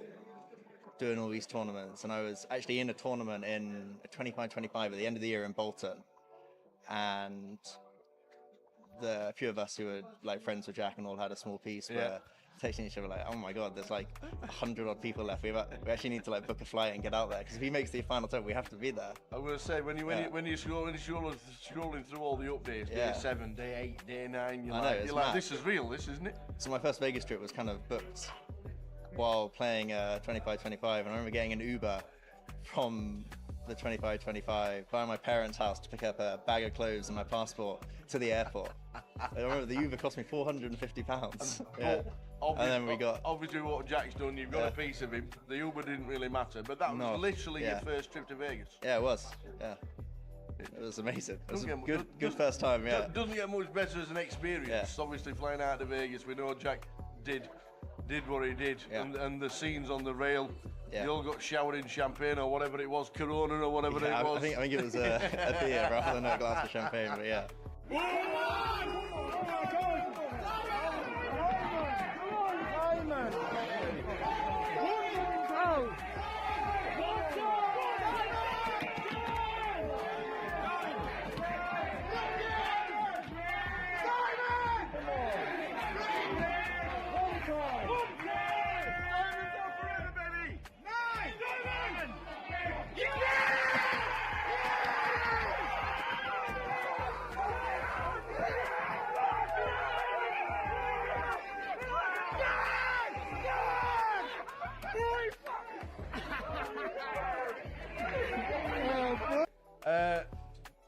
doing all these tournaments, and I was actually in a tournament in 25-25 at the end of the year in Bolton, and a few of us who were like friends with Jack and all had a small piece were texting each other like, "Oh my god, there's like 100 odd people left. We actually need to like book a flight and get out there, because if he makes the final turn, we have to be there." I'm gonna say when you're scrolling through all the updates, day 7, day 8, day 9, you're like, this is real, this isn't it? So my first Vegas trip was kind of booked while playing 25-25, and I remember getting an Uber from the 25-25 by my parents' house to pick up a bag of clothes and my passport to the airport. I remember the Uber cost me £450. Yeah. And then we got... Obviously what Jack's done, you've got a piece of him. The Uber didn't really matter, but that was literally your first trip to Vegas. Yeah, it was. Yeah. It was amazing. It was a good first time, yeah. Doesn't get much better as an experience. Obviously flying out to Vegas, we know Jack did what he did, and the scenes on the rail. Yeah. You all got showered in champagne or whatever it was, Corona or whatever it was. I think it was a beer rather than a glass of champagne, but yeah.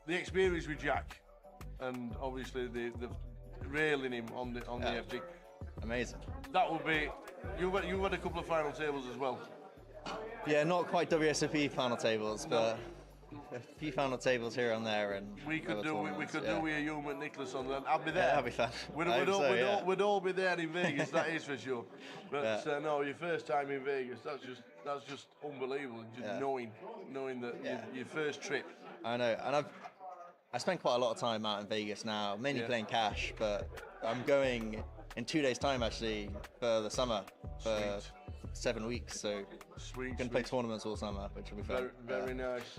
The experience with Jack, and obviously the railing him on the FD. Amazing. That would be. You had a couple of final tables as well. Yeah, not quite WSOP final tables, but a few final tables here and there, and we could do with you and Nicholas on that. I'd be there. Yeah, that'd be fun. We'd all be there in Vegas. That is for sure. But no, your first time in Vegas, that's just unbelievable. Just knowing that your first trip. I know, and I spent quite a lot of time out in Vegas now, mainly playing cash, but I'm going in 2 days' time actually for the summer for 7 weeks. So sweet. Can play tournaments all summer, which will be fun. Very nice.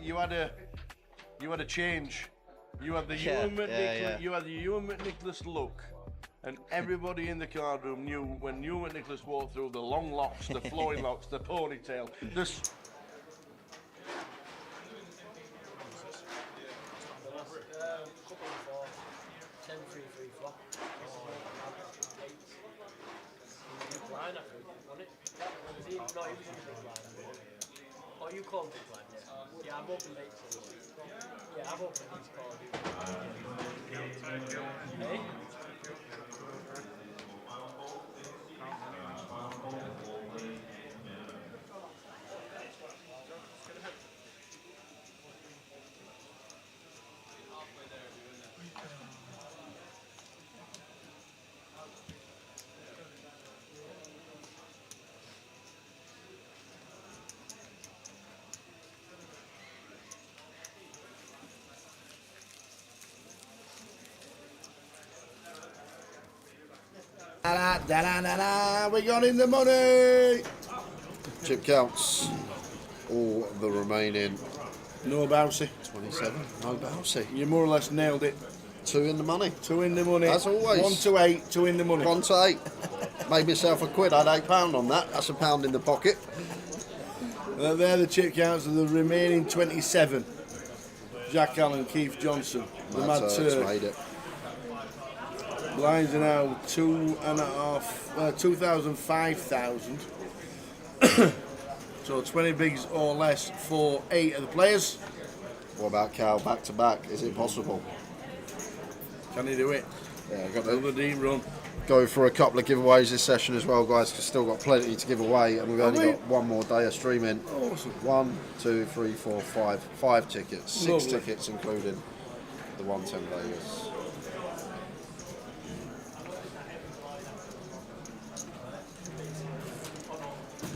You had a change. You had the Ewan McNicholas look, and everybody in the card room knew when Ewan McNicholas walked through the long locks, the flowing locks, the ponytail. Oh, you called big blind, yeah. Yeah, I've opened late. Yeah, I've opened these calls. Hey? We got in the money! Chip counts. All the remaining. No bouncy. 27. No bouncy. You more or less nailed it. 2 in the money. 2 in the money. As always. 1 to 8, 2 in the money. 1 to 8. Made myself £1. I had £8 on that. That's £1 in the pocket. They're the chip counts of the remaining 27. Jack Allen, Keith Johnson, the Mad Turk. Made it. Blinds are now 2.5, 2,000, 5,000. So 20 bigs or less for 8 of the players. What about Cal back to back? Is it possible? Can he do it? Yeah, I've got Another deep run. Go for a couple of giveaways this session as well, guys. We've still got plenty to give away, and we've only got one more day of streaming. Awesome. 1, 2, 3, 4, 5. 5 tickets. 6 Lovely. tickets, including the 110 Vegas.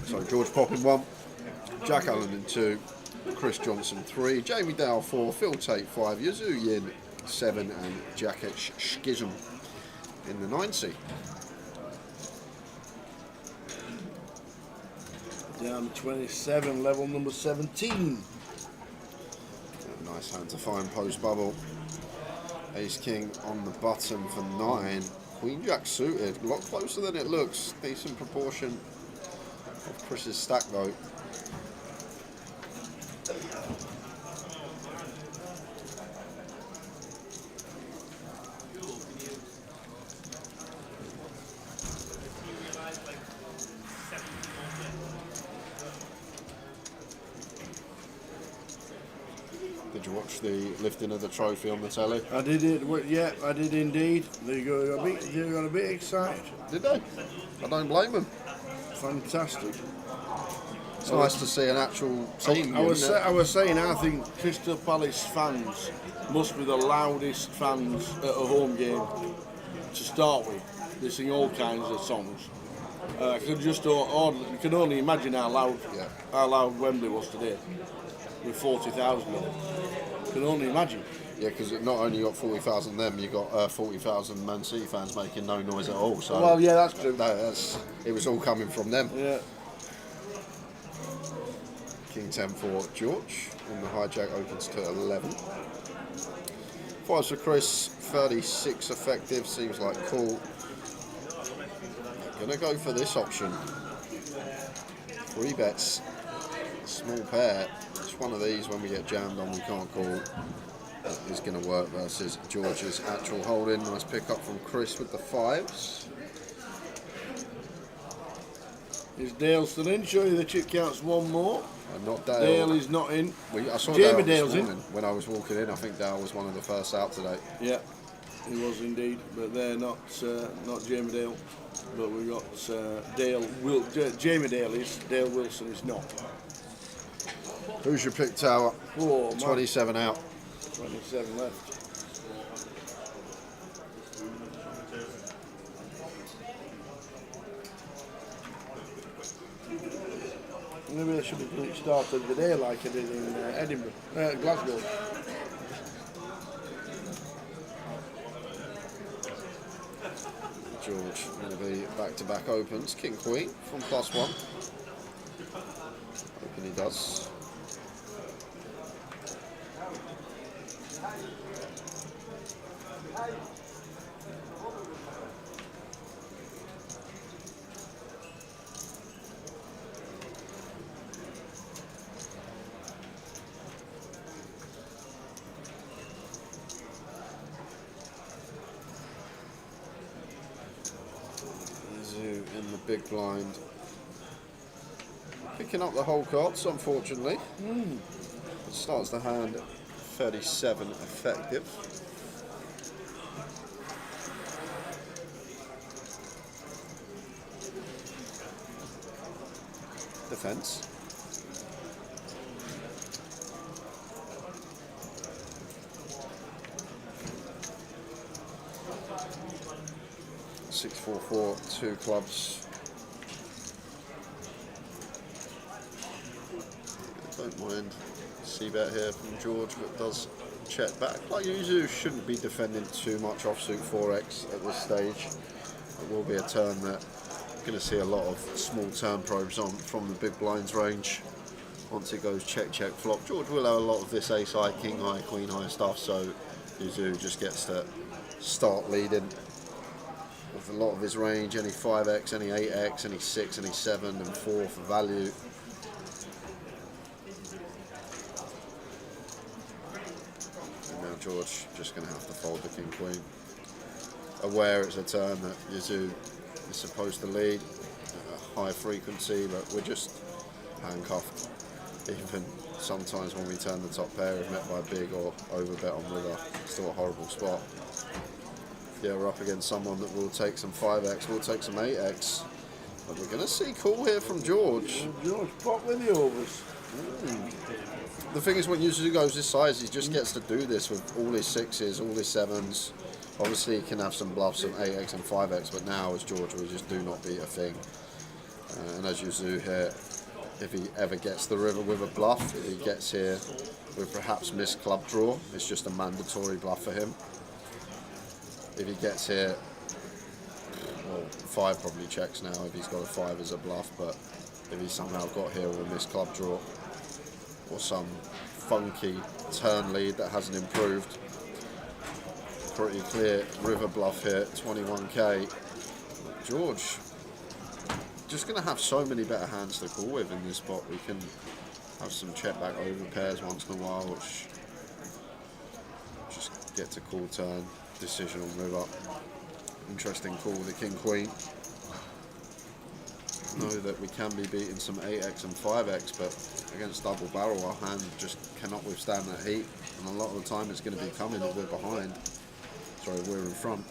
So George Poppin 1, Jack Allen in 2, Chris Johnson 3, Jamie Dow 4, Phil Tate 5, Yazoo Yin 7, and Jacket Schism in the 90. Down to 27, level number 17. Nice hand to find post bubble. Ace King on the button for 9. Queen Jack suited, a lot closer than it looks. Decent proportion of Chris's stack though. Did you watch the lifting of the trophy on the telly? I did it, yeah, I did indeed. They got a bit excited. Did they? I don't blame them. Fantastic. It's nice to see an actual team. I was saying, I think Crystal Palace fans must be the loudest fans at a home game to start with. They sing all kinds of songs. You can only imagine how loud Wembley was today with 40,000 of them. You can only imagine. Yeah, because not only you got 40,000 them, you got 40,000 Man City fans making no noise at all. So well, yeah, that's true. It was all coming from them. Yeah. King 10 for George, and the hijack opens to 11. 5s for Chris, 36 effective, seems like cool. Gonna go for this option. 3 bets, small pair. It's one of these when we get jammed on, we can't call. That is going to work versus George's actual holding. Nice pick up from Chris with the 5s. Is Dale still in? Show you the chip counts one more. Not Dale. Dale is not in. I saw Jamie Dale Dale's this morning when I was walking in. I think Dale was one of the first out today. Yeah, he was indeed, but they're not Jamie Dale. But we've got Dale. Jamie Dale is. Dale Wilson is not. Who's your pick, Tower? Oh, 27 out. 27 left. Maybe I should have done it started the day like I did in Edinburgh, Glasgow. George going to be back-to-back opens. King Queen from +1. Hoping he does. In the big blind, picking up the whole cards, unfortunately. It starts the hand 37 effective. Defense. Six, 4, 4, 2 clubs. Don't mind C-bet here from George, but does check back. Like usual, shouldn't be defending too much offsuit 4x at this stage. It will be a turn that you're going to see a lot of small turn probes on from the big blinds range. Once it goes check, check, flop. George will have a lot of this ace high, king high, queen high stuff, so Yuzu just gets to start leading with a lot of his range, any 5x, any 8x, any 6, any 7 and 4 for value. And now George just going to have to fold the king queen. aware it's a turn that Yazoo is supposed to lead at a high frequency, but we're just handcuffed. Even sometimes when we turn the top pair, if met by a big or overbet on river, still a horrible spot. Yeah, we're up against someone that will take some 5x, will take some 8x. But we're going to see call here from George. George, pop with the overs. The thing is, when Yuzu goes this size, he just gets to do this with all his 6s, all his 7s. Obviously, he can have some bluffs of 8x and 5x, but now as George, we just do not beat a thing. And as Yuzu here, if he ever gets the river with a bluff, if he gets here with perhaps missed club draw, it's just a mandatory bluff for him. If he gets here, well, 5 probably checks now if he's got a 5 as a bluff, but if he somehow got here with a missed club draw or some funky turn lead that hasn't improved, pretty clear river bluff here, 21k. George, just going to have so many better hands to call with in this spot. We can have some check back over pairs once in a while, which just get to call turn, decision on river. Interesting call with the king queen. Know that we can be beating some 8x and 5x, but against double barrel our hand just cannot withstand that heat, and a lot of the time it's going to be coming if we're behind. Sorry, we're in front.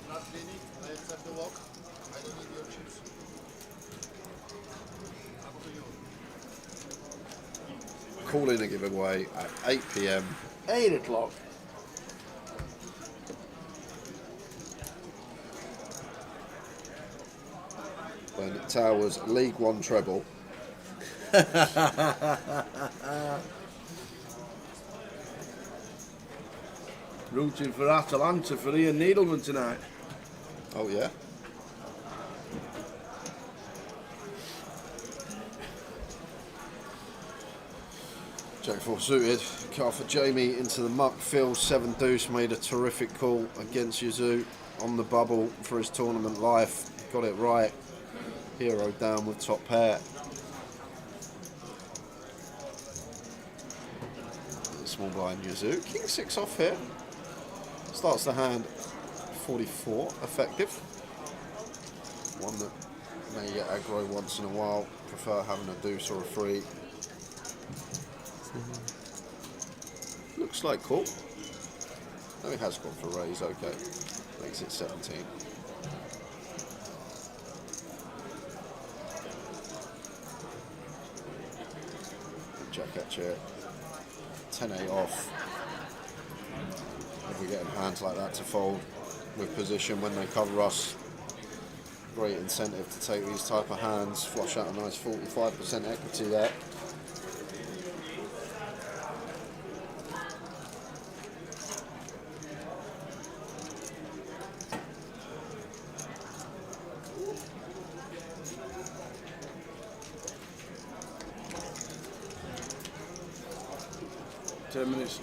Calling a giveaway at 8 p.m. 8 o'clock. When Towers League One treble. Rooting for Atalanta for Ian Needleman tonight. Oh yeah. Jack 4 suited, cut for Jamie into the muck. Phil 7 deuce made a terrific call against Yazoo on the bubble for his tournament life. Got it right. Hero down with top pair. Small blind Yazoo. King 6 off here. Starts the hand 44 effective. One that may get aggro once in a while. Prefer having a deuce or a 3. Looks like call. No, he has gone for raise, okay. Makes it 17. Jack at chair. 10-8 off. If we're getting hands like that to fold with position when they cover us, great incentive to take these type of hands. Flush out a nice 45% equity there.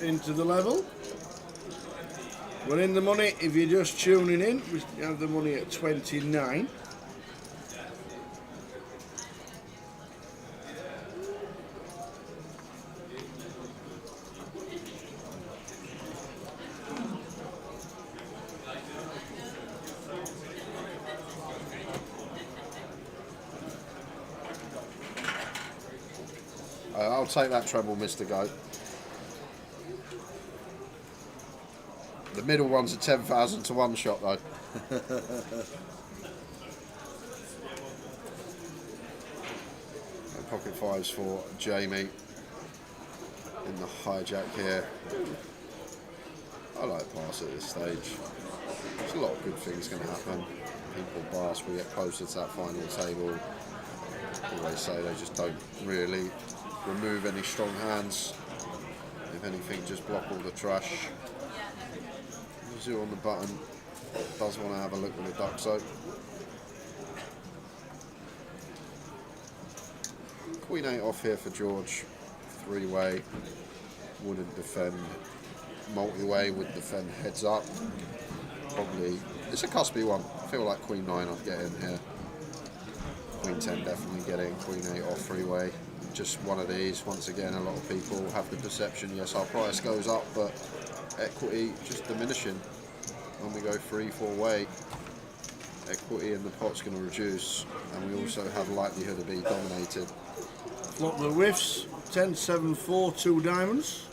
Into the level. We're in the money if you're just tuning in. We have the money at 29. I'll take that treble, Mr. Goat. The middle one's a 10,000 to 1 shot though. Pocket fives for Jamie in the hijack here. I like pass at this stage. There's a lot of good things going to happen. People pass, we get closer to that final table. Always say they just don't really remove any strong hands. If anything, just block all the trash. Zoo on the button, does want to have a look with the duck soap. Queen 8 off here for George. 3-way, wouldn't defend. Multi-way would defend heads up. Probably, it's a cuspy one. I feel like Queen 9 I'd get in here. Queen 10 definitely get in. Queen 8 off 3-way. Just one of these. Once again, a lot of people have the perception, yes, our price goes up, but equity just diminishing when we go 3-4 way. equity in the pot's going to reduce, and we also have likelihood of being dominated. Flop the whiffs. 10, 7, 4, 2 diamonds.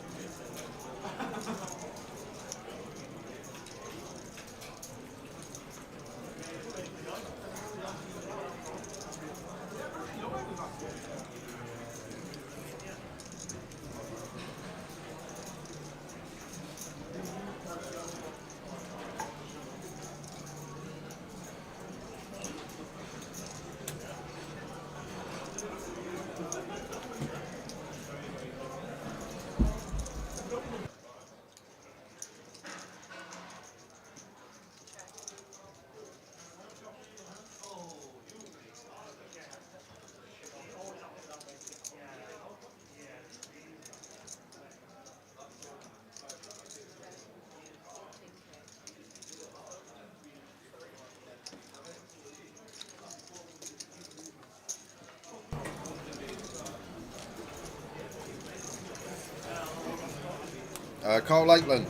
Carl Lakeland,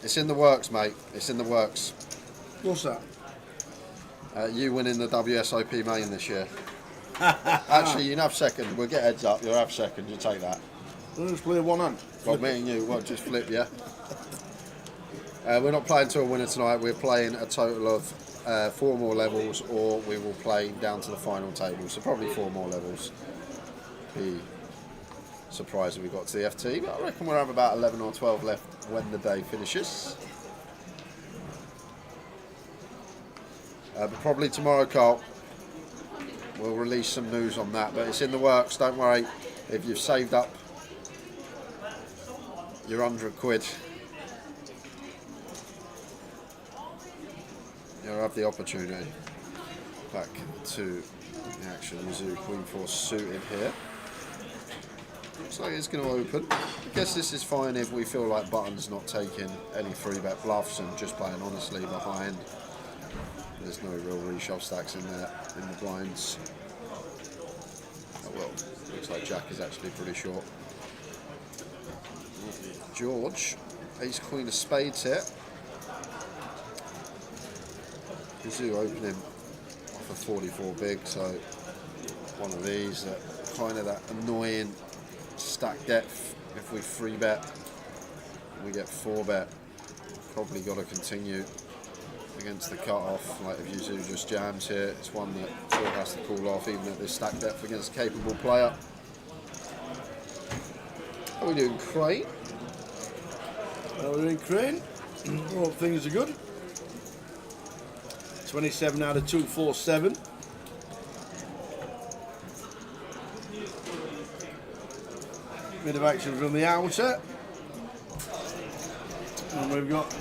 it's in the works, mate. It's in the works. What's that? You winning the WSOP main this year. Actually, you can have second. We'll get heads up. You'll have second. You take that. We'll just play one hand. Well, me and you won't just flip, yeah? We're not playing to a winner tonight. We're playing a total of 4 more levels, or we will play down to the final table. So probably 4 more levels. Be surprised if we got to the FT, but I reckon we'll have about 11 or 12 left when the day finishes. But probably tomorrow, Carl, we'll release some news on that, but it's in the works. Don't worry. If you've saved up your £100, you'll have the opportunity. Back to the action. Mizzou Queen 4 suited here. Looks like it's going to open. I guess this is fine if we feel like Button's not taking any 3-bet bluffs and just playing honestly behind. There's no real reshove stacks in there in the blinds. Oh well, looks like Jack is actually pretty short. George, ace queen of spades here. Mizzou opening off a 44 big, so one of these that kind of that annoying stack depth. If we 3-bet, we get 4-bet. Probably got to continue against the cut-off. Like if Mizzou just jams here, it's one that sort of has to call off, even at this stack depth against a capable player. How are we doing, Crane? How are we doing, Crane? All things are good. 27 out of 247. Bit of action from the outer. And we've got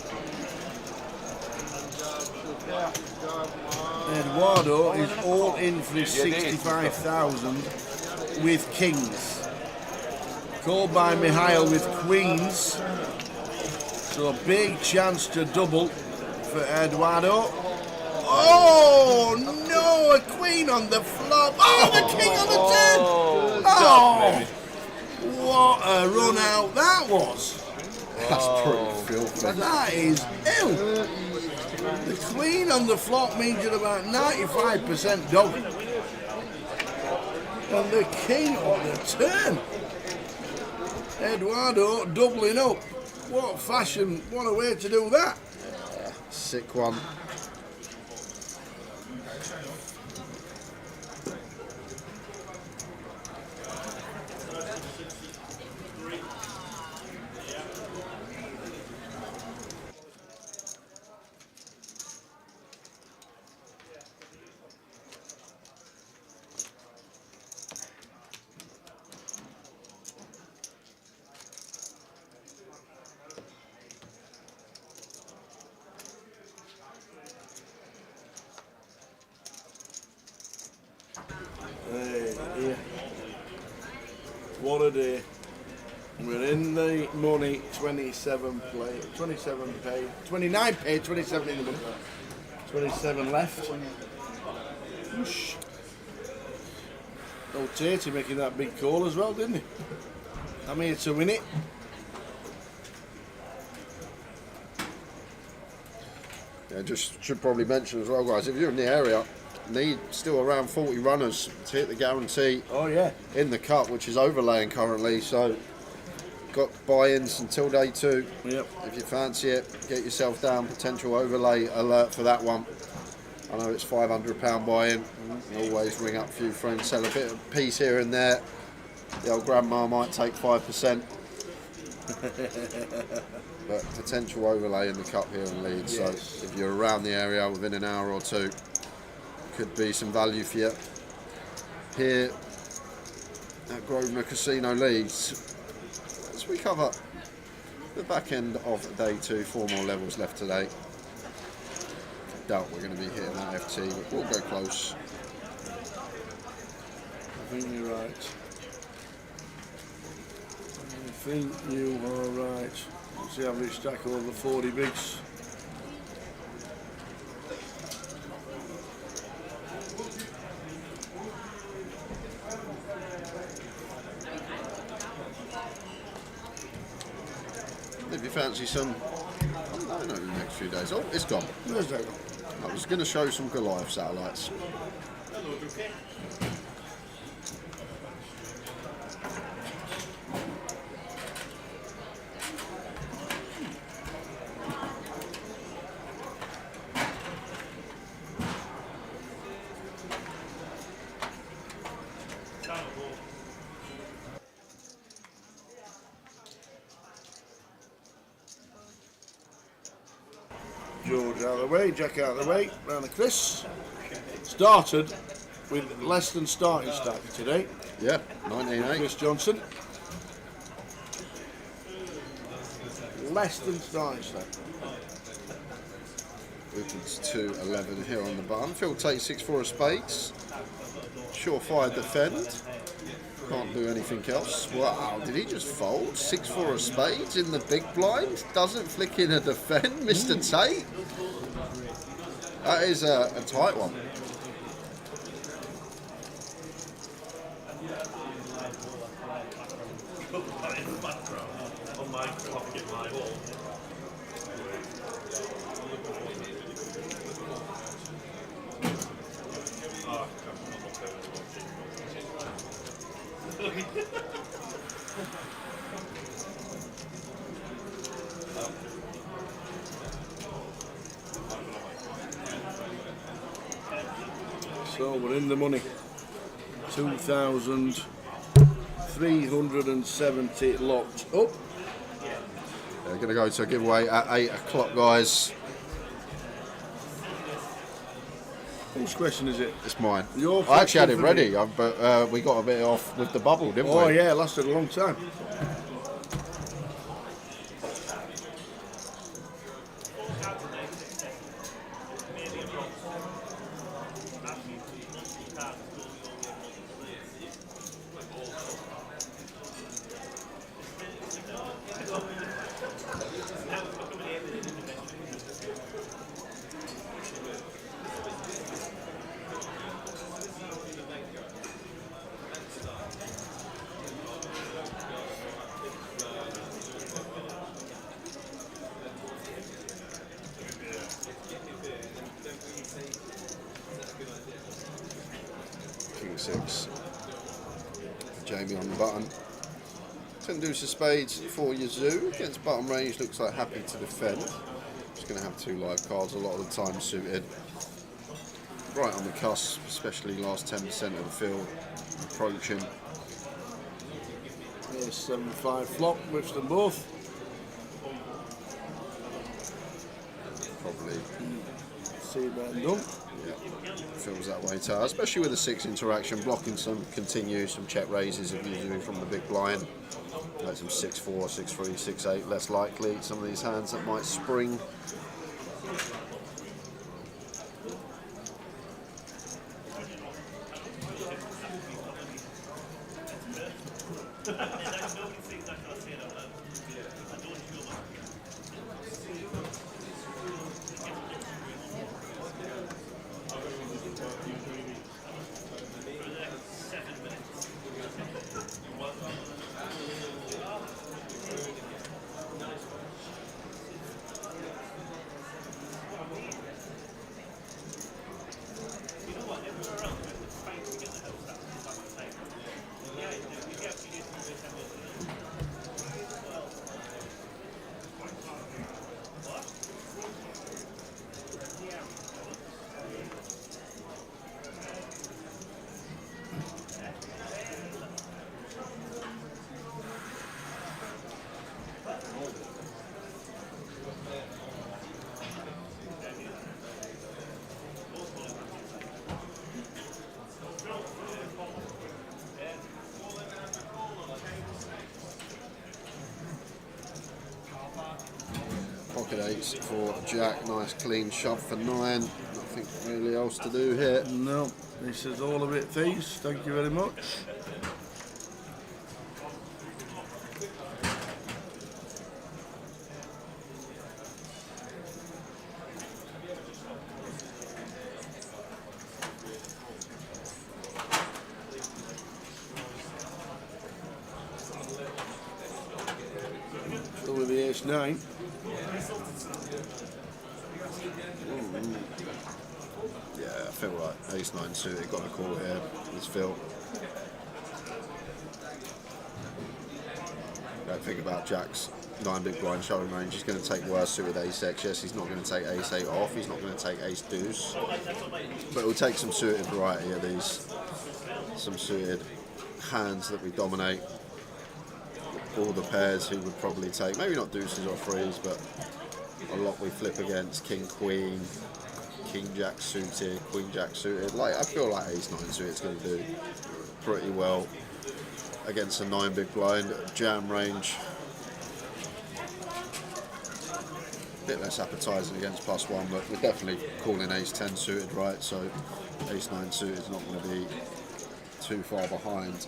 Eduardo is all in for his 65,000 with kings. Called by Mihail with queens. So a big chance to double for Eduardo. Oh no, a queen on the flop. Oh, the king on the turn. Oh, what a run out that was. That's pretty filthy. That is ill. The queen on the flop means you're about 95% dog. And the king on the turn. Eduardo doubling up. What fashion, what a way to do that. Sick one. Yeah. What a day. We're in the money, 27 play, 27 pay, 29 pay, 27 in the money. 27 left. Whoosh. Old Tatey making that big call as well, didn't he? I'm here to win it. Yeah, just should probably mention as well, guys, if you're in the area, need still around 40 runners to hit the guarantee. Oh yeah. In the cup, which is overlaying currently, so got buy-ins until day 2. Yep. If you fancy it, get yourself down. Potential overlay alert for that one. I know it's £500 buy-in. Always ring up a few friends, sell a bit of piece here and there. The old grandma might take 5%. But potential overlay in the cup here in Leeds. Yes. So if you're around the area within an hour or two, could be some value for you. Here at Grosvenor Casino Leeds, as we cover the back end of day 2, 4 more levels left today. Doubt we're going to be hitting that FT, but we'll go close. I think you're right. I think you are right. Let's see how we stack over 40 bigs. If you fancy some, I don't know, the next few days. Oh, it's gone. Where's that gone? I was going to show some Goliath satellites. George out of the way, Jack out of the way, round the Chris. Started with less than starting stack today. Yeah, 19.8. Chris Johnson. Less than starting stack. Opens 2-11 here on the button. Phil takes 6-4 of spades. Surefire defend. Can't do anything else. Wow, did he just fold? 6-4 of spades in the big blind? Doesn't flick in a defend, Mr. Tate? That is a tight one. So we're in the money. 2,370 locked up. They're going to go to a giveaway at 8 o'clock, guys. Whose question is it? It's mine. Your I actually had it question for ready, me. but we got a bit off with the bubble, didn't we? Oh yeah, it lasted a long time. King 6. Jamie on the button. 10 deuce of spades for Yazoo. Against button range, looks like happy to defend. Just going to have 2 live cards a lot of the time suited. Right on the cusp, especially last 10% of the field. Approaching. There's 7-5 flop, which them both. Probably. See that done. Yeah, feels that way too. Especially with the 6 interaction, blocking some continue, some check raises of Yazoo from the big blind. Like some 6-4, 6-3, 6-8, less likely. Some of these hands that might spring. pocket eights for Jack. Nice clean shove for 9. Nothing really else to do here. No, this is all of it, thieves. Thank you very much. Still with the ace 9. Yeah, I feel like ace 9 suited, got a call here. It's Phil. Don't think about Jack's 9 big blind showing range. He's going to take worse suited ace X. Yes, he's not going to take ace 8 off. He's not going to take ace deuce. But he'll take some suited variety of these. Some suited hands that we dominate. All the pairs he would probably take. Maybe not deuces or threes, but a lot we flip against. King, queen, king, jack suited, queen, jack suited. Like, I feel like ace 9 suited is going to do pretty well against a 9 big blind jam range. A bit less appetising against +1, but we're definitely calling ace 10 suited, right? So ace 9 suited is not going to be too far behind.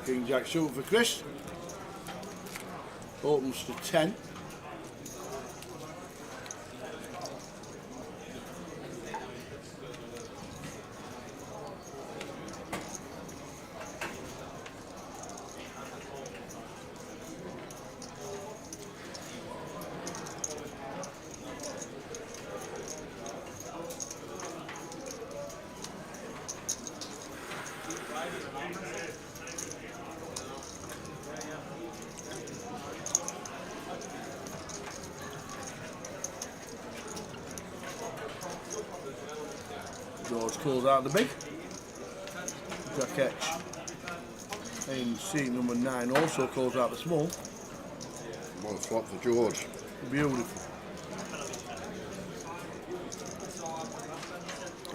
King Jack suited for Chris. Opens to 10. George calls out the big. Jack H in seat number 9 also calls out the small. What a flop for George. Beautiful.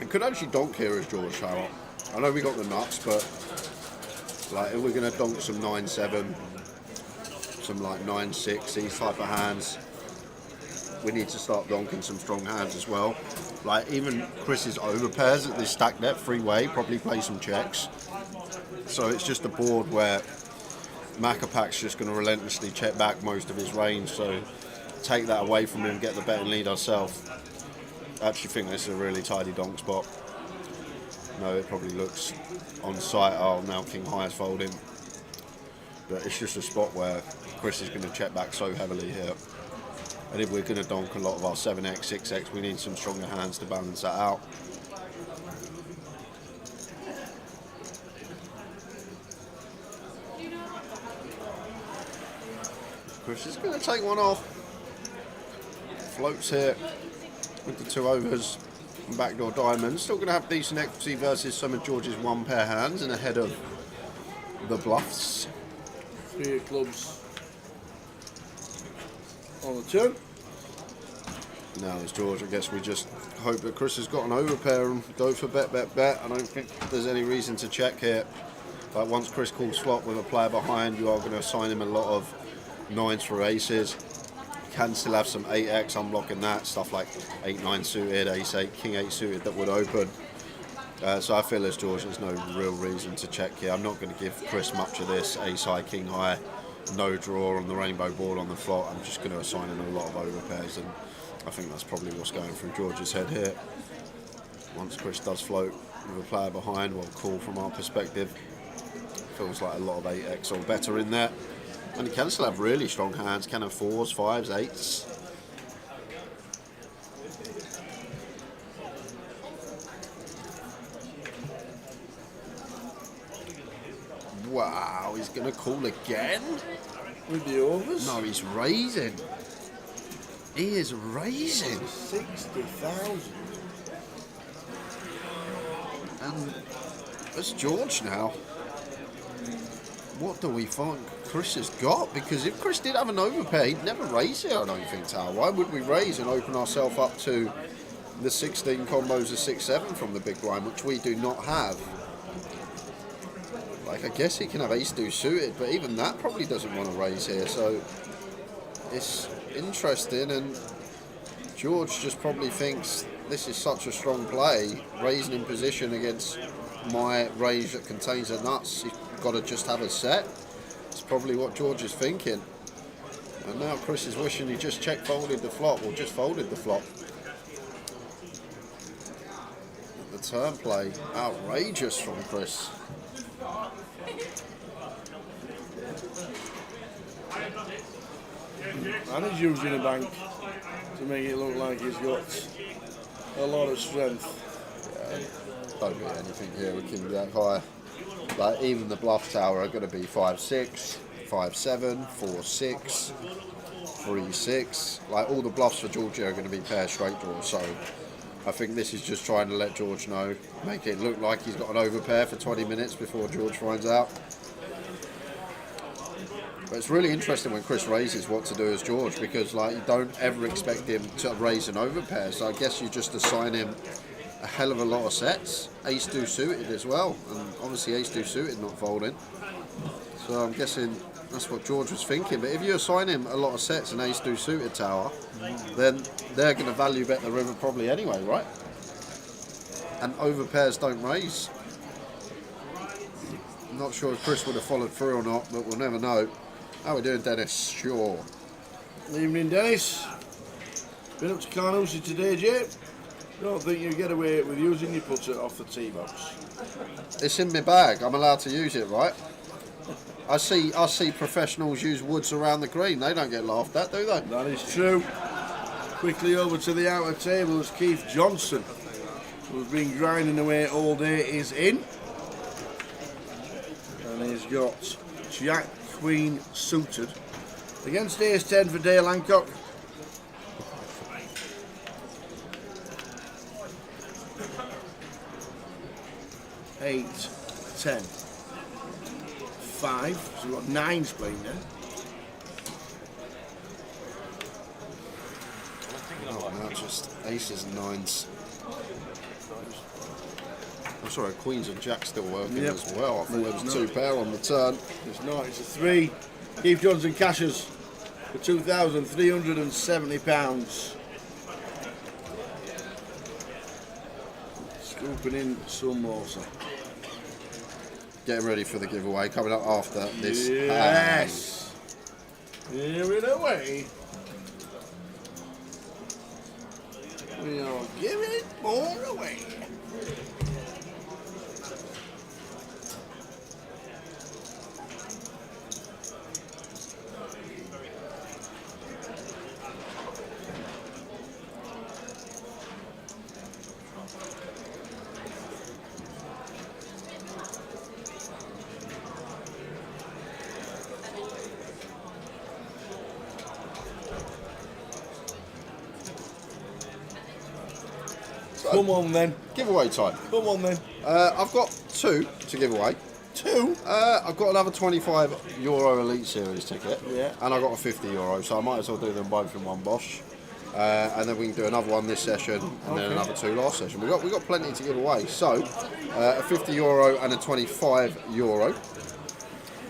It could actually donk here as George Harrop. I know we got the nuts, but like if we're going to donk some 9-7, some like 9-6, these type of hands, we need to start donking some strong hands as well. Like even Chris's overpairs at this stack net freeway probably play some checks. So it's just a board where Macapac's just going to relentlessly check back most of his range. So take that away from him, get the betting lead ourselves. I actually think this is a really tidy donk spot. No, it probably looks on site. Oh, now King High is folding. But it's just a spot where Chris is going to check back so heavily here. And if we're going to donk a lot of our 7x, 6x, we need some stronger hands to balance that out. Chris is going to take one off. Floats here with the 2 overs and backdoor diamonds. Still going to have decent equity versus some of George's 1 pair hands and ahead of the bluffs. 3 clubs on the turn. Now as George, I guess we just hope that Chris has got an overpair and go for bet, bet, bet. I don't think there's any reason to check here. But once Chris calls flop with a player behind, you are going to assign him a lot of 9s for aces. You can still have some 8x unblocking that, stuff like 8-9 suited, ace 8, king 8 suited that would open. So I feel as George, there's no real reason to check here. I'm not going to give Chris much of this ace high, king high, no draw on the rainbow board on the flop. I'm just going to assign him a lot of overpairs, and I think that's probably what's going through George's head here. Once Chris does float with a player behind, well, cool from our perspective. Feels like a lot of 8x or better in there. And he can still have really strong hands, can have 4s, 5s, 8s. Wow, he's going to call again? With the overs? No, he's raising. He is raising. 60,000. And it's George now. What do we think Chris has got? Because if Chris did have an overpay, he'd never raise it, I don't think, Tower. Why would we raise and open ourselves up to the 16 combos of 6-7 from the big blind, which we do not have? Like, I guess he can have ace-deuce suited, but even that probably doesn't want to raise here, so it's interesting, and George just probably thinks this is such a strong play, raising in position against my range that contains the nuts, he's got to just have a set. It's probably what George is thinking. And now Chris is wishing he just check-folded the flop, or just folded the flop. The turn play, outrageous from Chris. And he's using a bank to make it look like he's got a lot of strength. Yeah, don't get anything here with king jack high. Like, even the bluff tower are going to be 5-6, 5-7, 4-6, 3-6. Like, all the bluffs for Georgia are going to be pair straight draw. So I think this is just trying to let George know, make it look like he's got an overpair for 20 minutes before George finds out. But it's really interesting when Chris raises what to do as George, because like, you don't ever expect him to raise an overpair. So I guess you just assign him a hell of a lot of sets. Ace-deuce suited as well, and obviously ace-deuce suited not folding. So I'm guessing that's what George was thinking. But if you assign him a lot of sets and ace-deuce suited tower, then they're going to value bet the river probably anyway, right? And overpairs don't raise. I'm not sure if Chris would have followed through or not, but we'll never know. How are we doing, Dennis? Sure. Evening, Dennis. Been up to Carnoustie today, Jay? Don't think you get away with using your putter off the tee box. It's in my bag. I'm allowed to use it, right? I see professionals use woods around the green. They don't get laughed at, do they? That is true. Quickly over to the outer tables, Keith Johnson, who's been grinding away all day, is in. And he's got Jack Queen suited against ace-10 for Dale Hancock. Eight, 10, 5, so we've got 9s playing there. Oh, no, just aces and 9s. I'm sorry, queens and jacks still working as well. I thought there was 2 pair on the turn. It's not, it's a 3. Keith Johnson cashes for £2,370. Scooping in some more, sir. Getting ready for the giveaway coming up after this. Yes. Here it away. We are giving it more away. Come on then. Giveaway time. Come on then. I've got 2 to give away. 2? I've got another €25 Elite Series ticket. Yeah. And I've got a €50, so I might as well do them both in one bosh. And then we can do another one this session, and then another 2 last session. We've got plenty to give away. So, a €50 and a €25.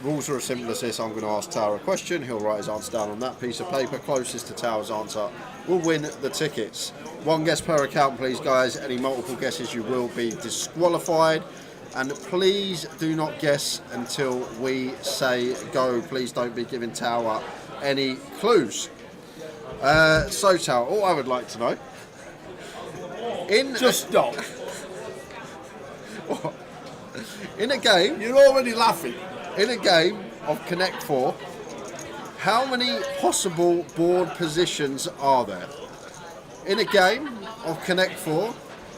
Rules are as simple as this. I'm going to ask Tower a question. He'll write his answer down on that piece of paper. Closest to Tower's answer will win the tickets. 1 guess per account, please, guys. Any multiple guesses, you will be disqualified. And please do not guess until we say go. Please don't be giving Tower any clues. So, Tower, all I would like to know... Just stop. In a game... You're already laughing. In a game of Connect 4, how many possible board positions are there? In a game of Connect 4,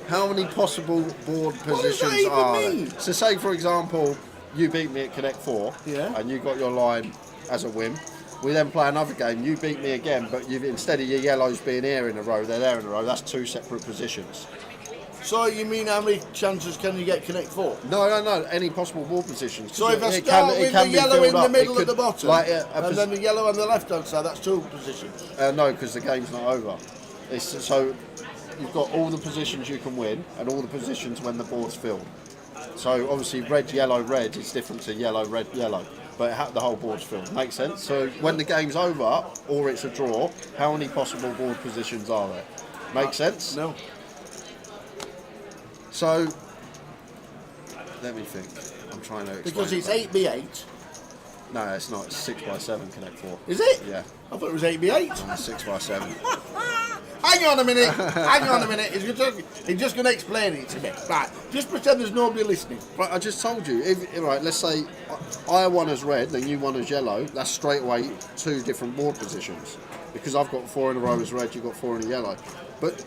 how many possible board positions are there? So say, for example, you beat me at Connect 4, Yeah. and you got your line as a win. We then play another game, you beat me again, but you've instead of your yellows being here in a row, they're there in a row. That's 2 separate positions. So you mean how many chances can you get Connect 4? No, any possible board positions. So if I start with the yellow in the middle at the bottom, and then the yellow on the left-hand side, that's 2 positions? No, because the game's not over. So you've got all the positions you can win, and all the positions when the board's filled. So obviously red, yellow, red is different to yellow, red, yellow. But the whole board's filled. Makes sense? So when the game's over, or it's a draw, how many possible board positions are there? Make sense? No. So, let me think. I'm trying to explain. Because it's 8v8. No, it's not. It's 6x7 Connect 4. Is it? Yeah. I thought it was 8v8. No, 6x7. Hang on a minute. Hang on a minute. He's just going to explain it to me. Right. Just pretend there's nobody listening. Right, I just told you. Right, let's say I won as red, then you won as yellow. That's straight away 2 different board positions. Because I've got 4 in a row as red, you've got 4 in a yellow. But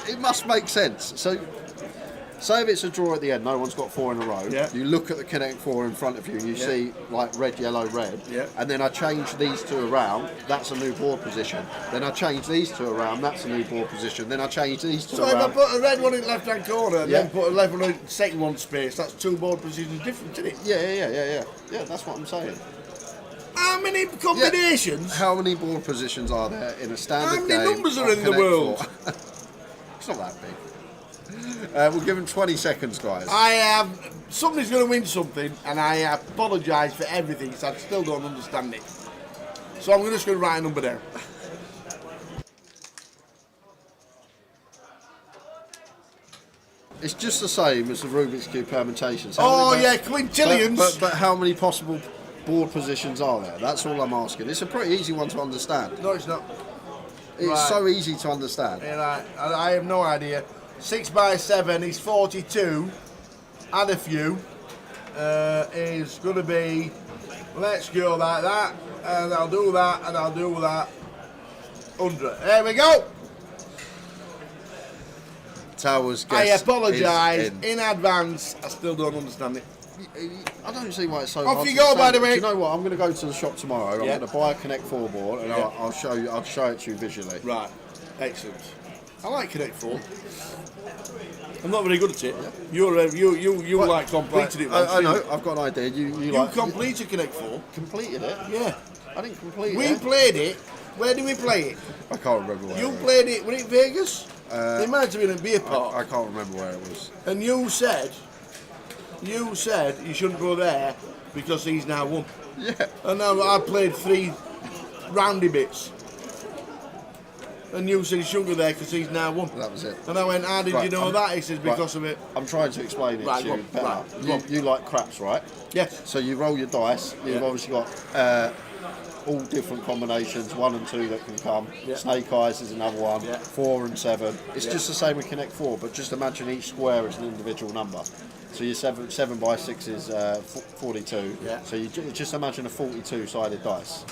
it must make sense. So, say if it's a draw at the end, no one's got 4 in a row. Yeah. You look at the Connect 4 in front of you and you see like red, yellow, red. Yeah. And then I change these 2 around, that's a new board position. Then I change these 2 around, that's a new board position. Then I change these 2 So if I around. put a red one in the left-hand corner and Yeah. then put a left one in the second one space, that's 2 board positions different, isn't it? Yeah, that's what I'm saying. How many combinations? Yeah. How many board positions are there in a standard game? How many numbers are of in the Connect world? 4? It's not that big. We'll give him 20 seconds, guys. Somebody's going to win something, and I apologise for everything, so I still don't understand it. So I'm just going to write a number down. It's just the same as the Rubik's Cube permutations. Quintillions. But how many possible board positions are there? That's all I'm asking. It's a pretty easy one to understand. No, it's not. It's so easy to understand. Right. I have no idea. 6x7 is 42. Add a few. Is going to be, let's go like that, and I'll do that, and I'll do that. 100. There we go. Towers. I apologise in advance. I still don't understand it. I don't see why it's so Off hard you to go, understand. by the way. Do you know what? I'm going to go to the shop tomorrow. Yeah. I'm going to buy a Connect 4 board, and Yeah. I'll show you. I'll show it to you visually. Right. Excellent. I like Connect 4. I'm not very good at it. You like completed it once. I know. I've got an idea. You like completed Connect 4. Completed it? Yeah. I didn't complete it. We played it. Where did we play it? I can't remember where. You played it. Were it Vegas? It might have been a beer park. I can't remember where it was. And you said you shouldn't go there because he's now won. Yeah. And now I played 3 roundy bits. And you said you shouldn't go there because he's now won. That was it. And I went, how did you know that? He says, because of it. I'm trying to explain it to you better. Right. You like craps, right? Yes. So you roll your dice. You've Yeah. obviously got all different combinations, 1 and 2 that can come. Yeah. Snake Eyes is another one. Yeah. 4 and 7. It's Yeah. just the same with Connect 4, but just imagine each square is an individual number. So your 7 by 6 is 42. Yeah. So you just imagine a 42-sided dice,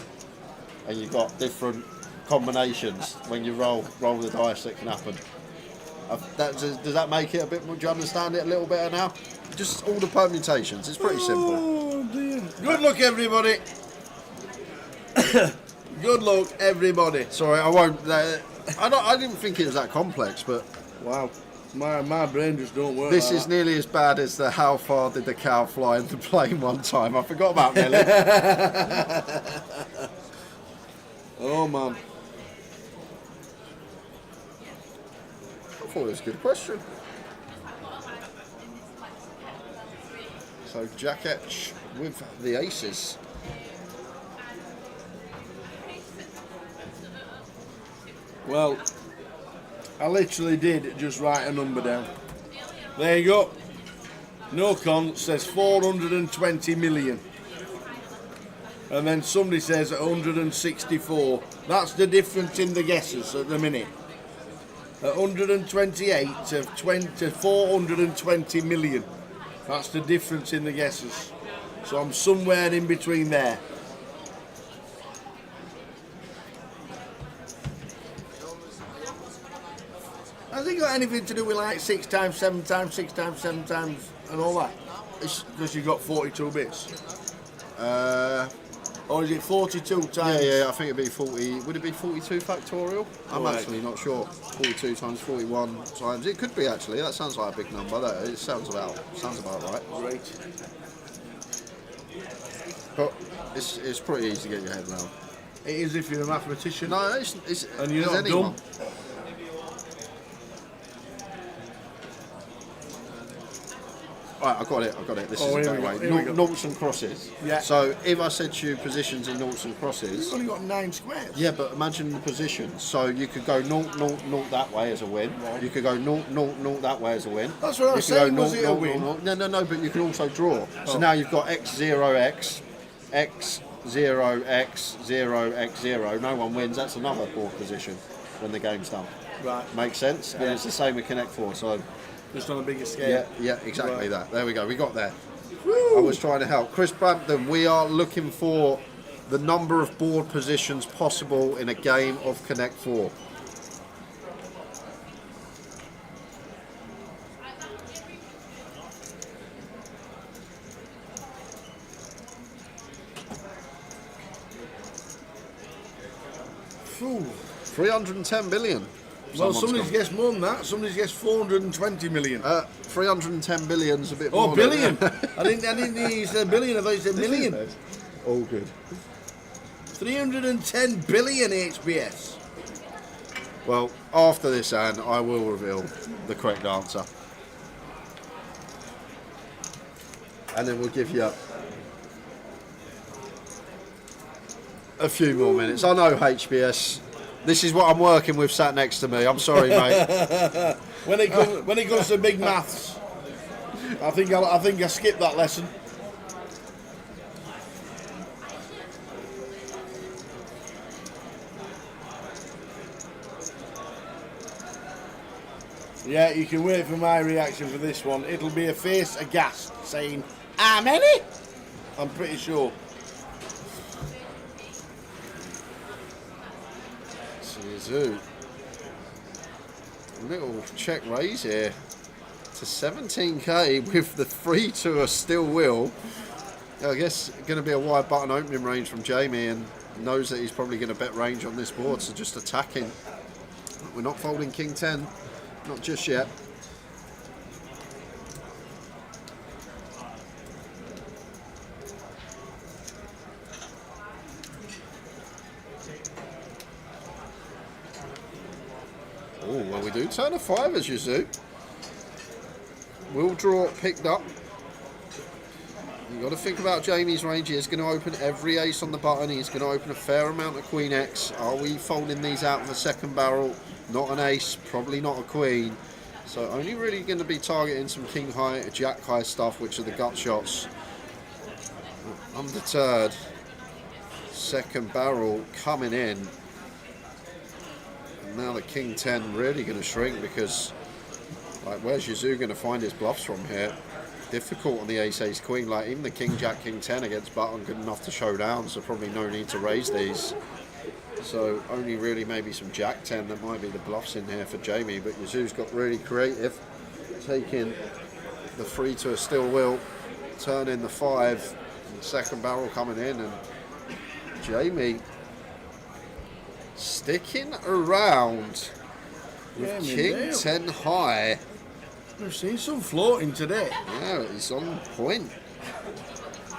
and you've got different combinations when you roll the dice that can happen. Does that make it a bit more? Do you understand it a little better now? Just all the permutations. It's pretty simple. Oh dear. Good luck, everybody. Good luck, everybody. Sorry, I won't. I didn't think it was that complex, but wow, my brain just don't work. This like is that. nearly as bad as the how far did the cow fly in the plane one time. I forgot about Nelly. Oh man. I thought it was a good question. So Jack Etch with the aces. Well, I literally did just write a number down. There you go. No con says 420 million. And then somebody says 164. That's the difference in the guesses at the minute. 128 to 420 million. That's the difference in the guesses. So I'm somewhere in between there. Has it got anything to do with like 6 times, 7 times, 6 times, 7 times, and all that? Because you've got 42 bits. Or is it 42 times? Yeah, I think it'd be 40. Would it be 42 factorial? I'm Right. actually not sure. 42 times 41 times. It could be actually. That sounds like a big number. It sounds about right. Great. But it's pretty easy to get your head around. It is if you're a mathematician. No, it's and you're is not anyone. dumb. Right, I got it. This is a here better we way. go, here we go. Noughts and crosses. Yeah. So if I said to you positions in noughts and crosses. You've only got 9 squares. Yeah, but imagine the positions. So you could go naught, naught, naught that way as a win. Right. You could go naught, naught, naught that way as a win. That's what I was saying, was it a win? No, but you can also draw. So Oh. now you've got x0, x0, x0, x0. No one wins. That's another board position when the game's done. Right. Makes sense? Yeah. And it's the same with Connect 4. So just on a bigger scale. Yeah, exactly Right. that. There we go. We got there. I was trying to help. Chris Brampton, we are looking for the number of board positions possible in a game of Connect 4. Phew. 310 billion. Well, Someone's somebody's gone. guessed more than that. Somebody's guessed 420 million. 310 billion's a bit more. Oh, billion! I didn't think you said billion. I thought you said million. All good. 310 billion HBS. Well, after this, Anne, I will reveal the correct answer. And then we'll give you a few more minutes. I know HBS. This is what I'm working with sat next to me. I'm sorry, mate. when it comes to big maths, I think I skipped that lesson. Yeah, you can wait for my reaction for this one. It'll be a face aghast saying, "How many?" I'm pretty sure. Zoo. Little check raise here to 17k with the 3 to a still will. I guess going to be a wide button opening range from Jamie, and knows that he's probably going to bet range on this board, so just attacking. We're not folding King 10, not just yet. Oh, well, we do turn a 5 as Yazoo. Will draw picked up. You've got to think about Jamie's range. He's going to open every ace on the button. He's going to open a fair amount of Queen X. Are we folding these out of the second barrel? Not an ace, probably not a queen. So only really going to be targeting some King High, Jack High stuff, which are the gut shots. Undeterred. Second barrel coming in. And now the King 10 really going to shrink, because like, where's Yazoo going to find his bluffs from here? Difficult on the ace queen. Like, even the King Jack King 10 against button good enough to show down, so probably no need to raise these. So only really maybe some Jack 10 that might be the bluffs in here for Jamie, but Yazoo's got really creative, taking the 3 to a still will, turning the 5, and second barrel coming in, and Jamie sticking around with King 10 high. We've seen some floating today. Yeah, he's on point.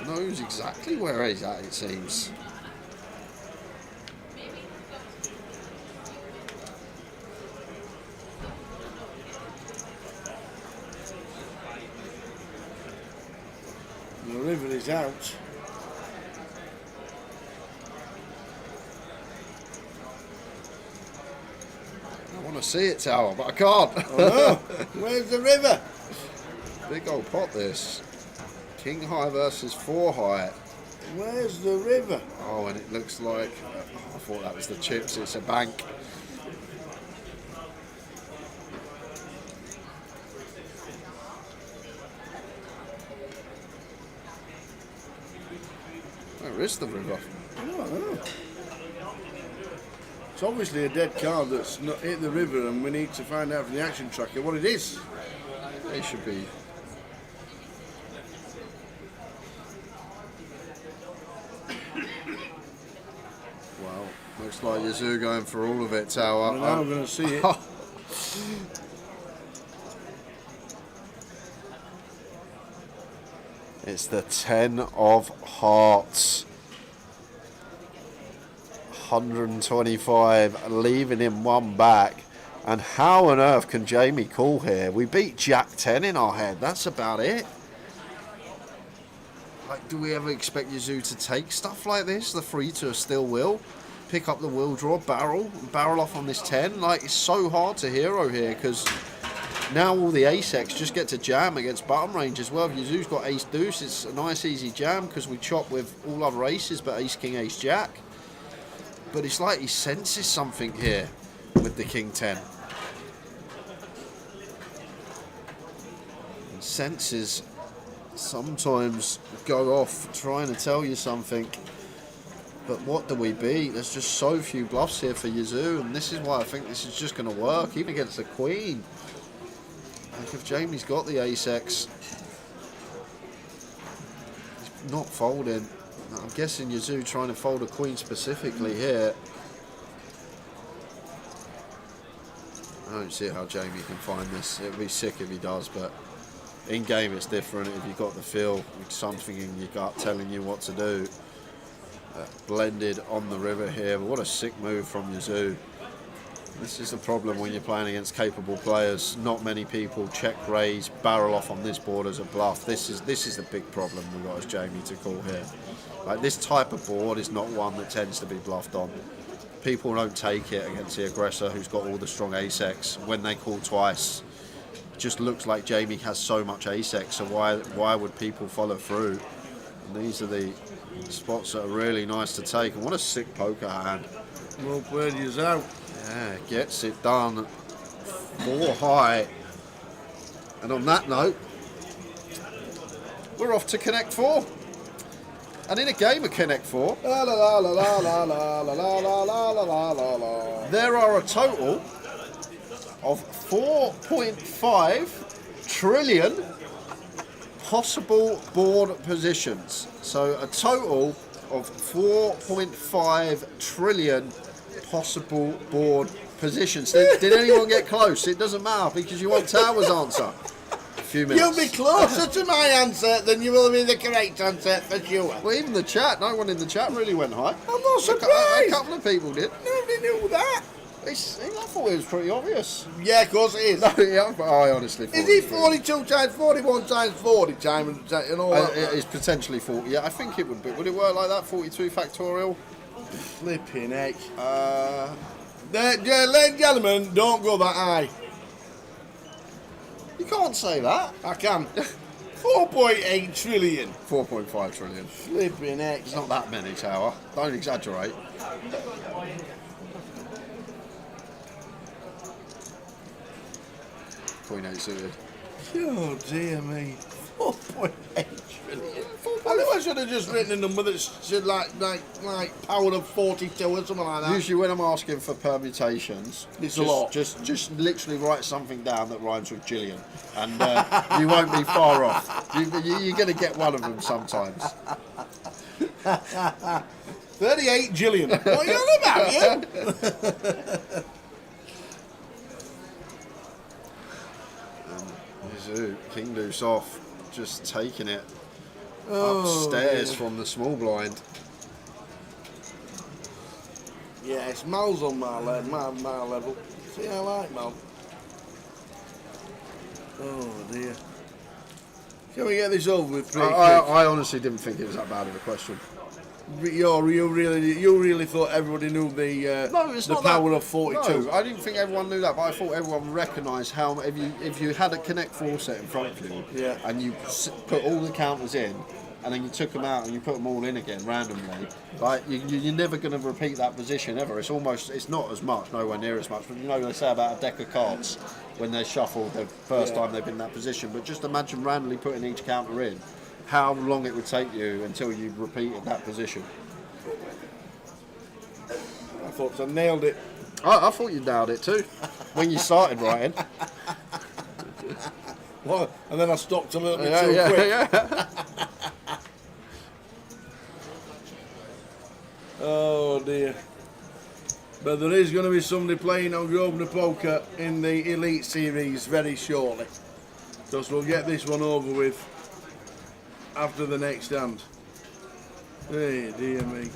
Knows exactly where he's at, it seems. The river is out. I want to see it, Tower, but I can't. Oh, no. Where's the river? Big old pot, this. King high versus 4 high. Where's the river? Oh, and it looks like, I thought that was the chips, it's a bank. Where is the river? I don't know. It's obviously a dead card that's not hit the river, and we need to find out from the action tracker what it is. They should be. Well, looks like Yazoo going for all of it, Tower. Well, now I'm going to see it. It's the 10 of hearts. 125, leaving him one back. And how on earth can Jamie call here? We beat Jack 10 in our head. That's about it. Like, do we ever expect Yazoo to take stuff like this? The 3-2 still will. Pick up the wheel draw, barrel off on this 10. Like, it's so hard to hero here because now all the ace-X just get to jam against bottom range as well. If Yazoo's got ace-deuce, it's a nice easy jam because we chop with all other aces but ace-king, ace-jack. But it's like he senses something here with the king 10. And senses sometimes go off trying to tell you something. But what do we beat? There's just so few bluffs here for Yazoo, and this is why I think this is just going to work, even against the queen. Like if Jamie's got the ace-X, he's not folding. I'm guessing Yazoo trying to fold a queen specifically here. I don't see how Jamie can find this. It would be sick if he does, but in game it's different. If you've got the feel, something in your gut telling you what to do. Blended on the river here, but what a sick move from Yazoo. This is the problem when you're playing against capable players. Not many people check raise, barrel off on this board as a bluff. This is the big problem we've got as Jamie to call here. Like, this type of board is not one that tends to be bluffed on. People don't take it against the aggressor who's got all the strong ace-X when they call twice. It just looks like Jamie has so much ace-X, so why would people follow through? And these are the spots that are really nice to take. And what a sick poker hand. Well played, Yazoo. Yeah, gets it done. 4 high. And on that note, we're off to Connect 4. And in a game of Connect 4, La la la la la la la la la la la la la la. there are a total of 4.5 trillion possible board positions. So a total of 4.5 trillion possible board positions. Did anyone get close? It doesn't matter because you want Tower's answer. A few minutes. You'll be closer to my answer than you will be the correct answer for sure. Well, even the chat, no one in the chat really went high. I'm not surprised. A couple of people did. Nobody knew that. I thought it was pretty obvious. Yeah, of course it is. No, yeah, I honestly thought Is it 42 times 41 times 40 times and all that? It's potentially 40. Yeah, I think it would be. Would it work like that? 42 factorial? Flipping heck. Ladies and gentlemen, don't go that high. You can't say that. I can. 4.8 trillion. 4.5 trillion. Flipping heck. It's not that many, Tower. Don't exaggerate. Queen 8 suited. Oh dear me. 4.8 trillion. I knew I should have just written a number that should like power of 42 or something like that. Usually when I'm asking for permutations, It's a lot. Just literally write something down that rhymes with Gillian, and you won't be far off. You're going to get one of them sometimes. 38 Gillian. What are you on about, you? Yazoo, king deuce off, just taking it dear. upstairs from the small blind. Yeah, it's Mal's on my level. See, I like Mal. Oh dear. Can we get this over with pretty quick? I honestly didn't think it was that bad of a question. You really thought everybody knew the power of 42? No, I didn't think everyone knew that, but I thought everyone recognised how if you had a Connect 4 set in front of you, yeah, and you put all the counters in, and then you took them out and you put them all in again randomly, like you're never going to repeat that position ever. It's not as much, nowhere near as much. But you know they say about a deck of cards when they're shuffled the first time they've been in that position. But just imagine randomly putting each counter in. How long it would take you until you repeated that position. I thought I nailed it. I thought you nailed it too when you started writing. Well, and then I stopped a little bit too quick. Yeah. Oh dear. But there is going to be somebody playing on Grosvenor Poker in the Elite Series very shortly. So we'll get this one over with after the next hand. Hey, dear me.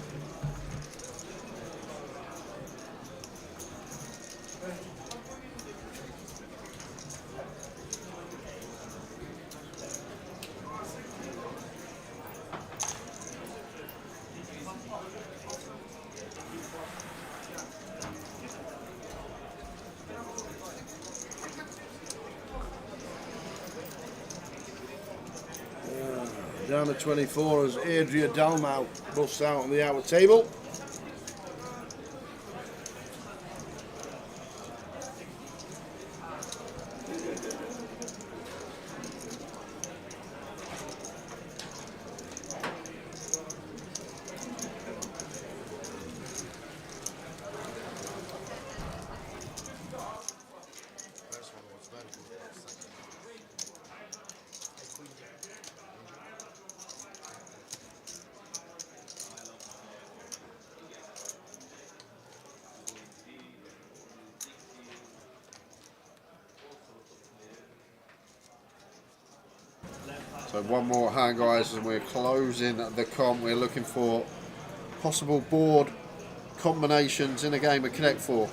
Down to 24 as Adria Dalmau busts out on the outer table. So one more hand, guys, and we're closing the comp. We're looking for possible board combinations in a game of Connect 4.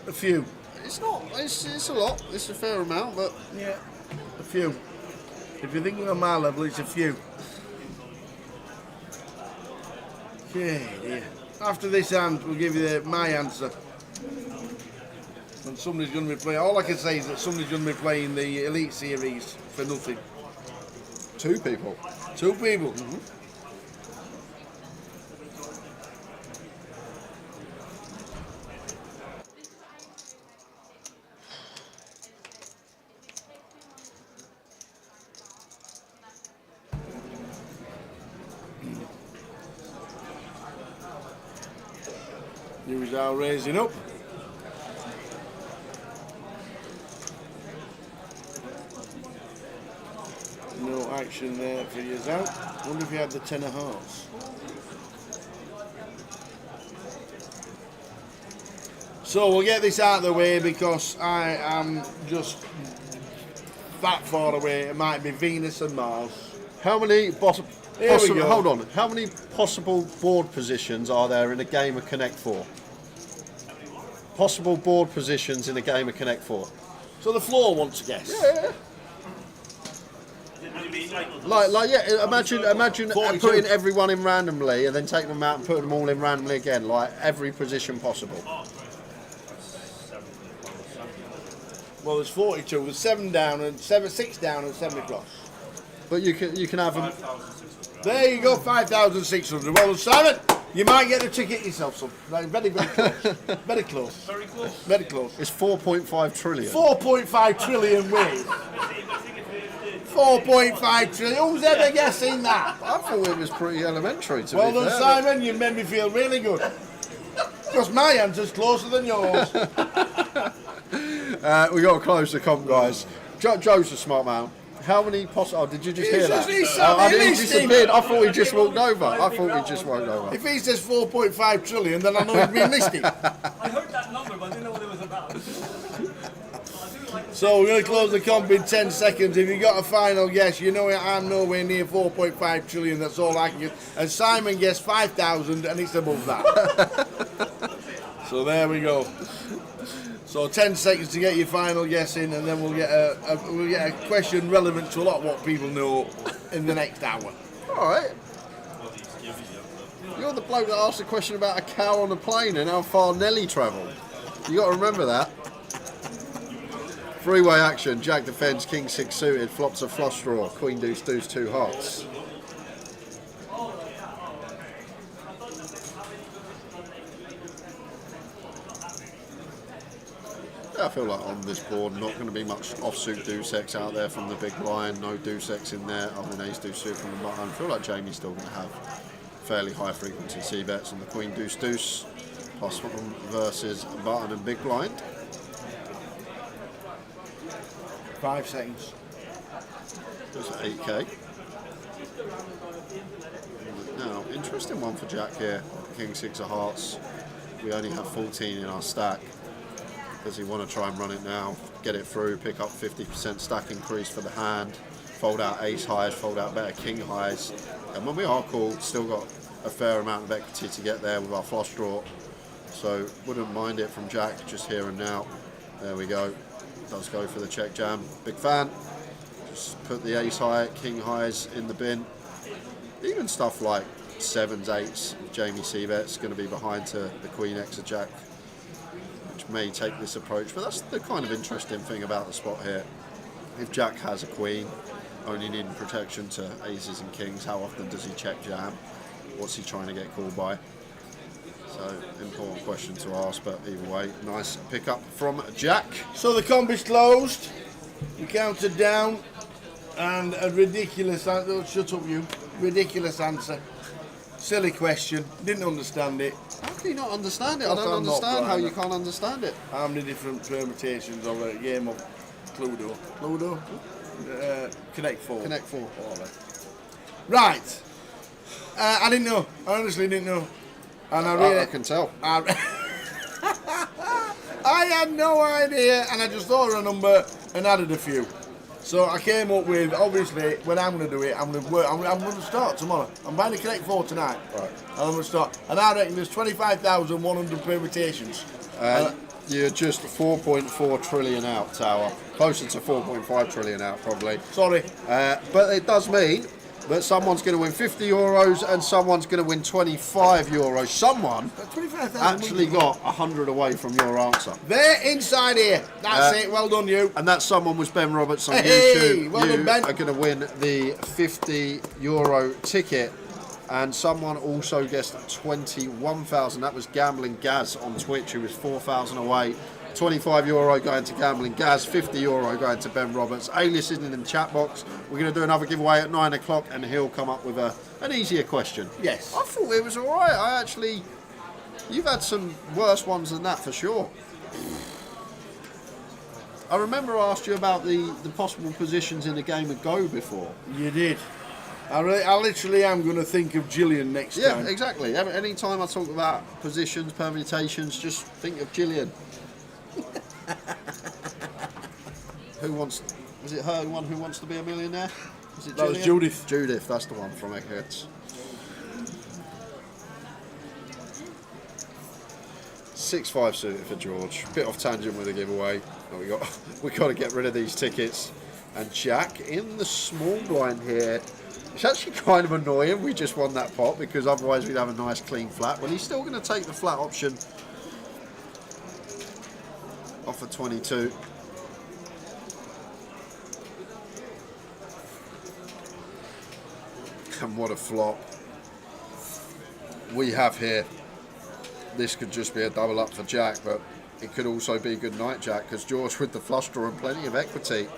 A few. It's not. It's a lot. It's a fair amount, but yeah, a few. If you're thinking on my level, it's a few. Okay, dear. After this hand, we'll give you my answer. And somebody's going to be playing. All I can say is that somebody's going to be playing the Elite Series for nothing. Two people. Two people. Mm-hmm. He was out raising up. No action there for years out. Wonder if he had the 10 of hearts. So we'll get this out of the way because I am just that far away. It might be Venus and Mars. How many possible? Here we go. Hold on. How many possible board positions are there in a game of Connect 4? Possible board positions in a game of Connect 4. So the floor wants to guess. Yeah. Like yeah. Imagine 42. putting everyone in randomly and then taking them out and putting them all in randomly again. Like every position possible. Well, there's 42. There's 7 down and 6 down and 7 across. But you can have them. There you go, 5,600. Well, Simon, you might get a ticket yourself, son. Like, very, very close. Very close. Very close. Very close. It's 4.5 trillion. 4.5 trillion with. 4.5 trillion. Who's ever guessing that? I thought it was pretty elementary to Well be done, fair, Simon. You made me feel really good. Because my answer's closer than yours. We got to close the comp, guys. Joe's a smart man. How many possible? Oh, did you just hear that? He disappeared. I thought he just walked over. If he says 4.5 trillion, then I know he's been listening. I heard that number, but I didn't know what it was about. So we're going to close the comp in 10 seconds. If you got a final guess, you know I'm nowhere near 4.5 trillion. That's all I can get. And Simon guessed 5,000, and it's above that. So there we go. So 10 seconds to get your final guess in, and then we'll get a question relevant to a lot of what people know in the next hour. All right. You're the bloke that asked a question about a cow on a plane and how far Nelly travelled. You got to remember that. Three-way action. Jack defends. King 6 suited. Flops a flush draw. Queen deuce deuce 2 hearts. I feel like on this board, not going to be much offsuit deuce X out there from the big blind. No deuce X in there other than ace deuce suit from the bottom. I feel like Jamie's still going to have fairly high frequency C bets on the queen deuce deuce. Plus one versus button and big blind. 5 seconds. Goes at 8k. Now, interesting one for Jack here. King 6 of hearts. We only have 14 in our stack. Does he want to try and run it now? Get it through, pick up 50% stack increase for the hand, fold out ace highs, fold out better king highs. And when we are called, still got a fair amount of equity to get there with our flush draw. So wouldn't mind it from Jack, just here and now. There we go. Does go for the check jam. Big fan. Just put the ace high, king highs in the bin. Even stuff like 7s, 8s, Jamie Seabet's going to be behind to the Queen X of Jack, which may take this approach. But that's the kind of interesting thing about the spot here. If Jack has a Queen, only needing protection to aces and kings, how often does he check jam? What's he trying to get called by? So, important question to ask, but either way, nice pick up from Jack. So the comp is closed. We counted down, and a ridiculous answer. Oh, shut up, you. Ridiculous answer. Silly question. Didn't understand it. How can you not understand it? I don't understand how you can't understand it. How many different permutations of a game of Cluedo? Cluedo? Connect 4. Connect 4. Right. I didn't know. I honestly didn't know. And I can tell. I had no idea, and I just thought of a number and added a few. So I came up with, obviously, when I'm going to do it, I'm going to work. I'm going to start tomorrow. I'm buying a Connect 4 tonight. Right. And I'm going to start. And I reckon there's 25,100 permutations. You're just 4.4 trillion out, Tower. Closer to 4.5 trillion out, probably. Sorry. But it does mean that someone's going to win 50 euros and someone's going to win 25 euros. Someone actually got 100 away from your answer. They're inside here. That's it. Well done, you. And that someone was Ben Roberts on Hey, YouTube. well done, Ben. You are going to win the 50 euro ticket. And someone also guessed 21,000. That was Gambling Gaz on Twitch, who was 4,000 away. 25 euro going to Gambling Gaz, 50 euro going to Ben Roberts. Alias is in the chat box. We're going to do another giveaway at 9 o'clock, and he'll come up with an easier question. Yes. I thought it was all right. You've had some worse ones than that for sure. I remember I asked you about the possible positions in a game of Go before. You did. I literally am going to think of Gillian next time. Yeah, exactly. Any time I talk about positions, permutations, just think of Gillian. Was it her one who wants to be a millionaire? Was it That was Judith. Judith, that's the one from Eggheads. 6-5 suited for George. Bit off tangent with the giveaway. But we got to get rid of these tickets. And Jack in the small blind here. It's actually kind of annoying. We just won that pot because otherwise we'd have a nice clean flat. Well, he's still going to take the flat option. Offer 22. And what a flop we have here. This could just be a double up for Jack, but it could also be good night Jack because George with the flush draw and plenty of equity.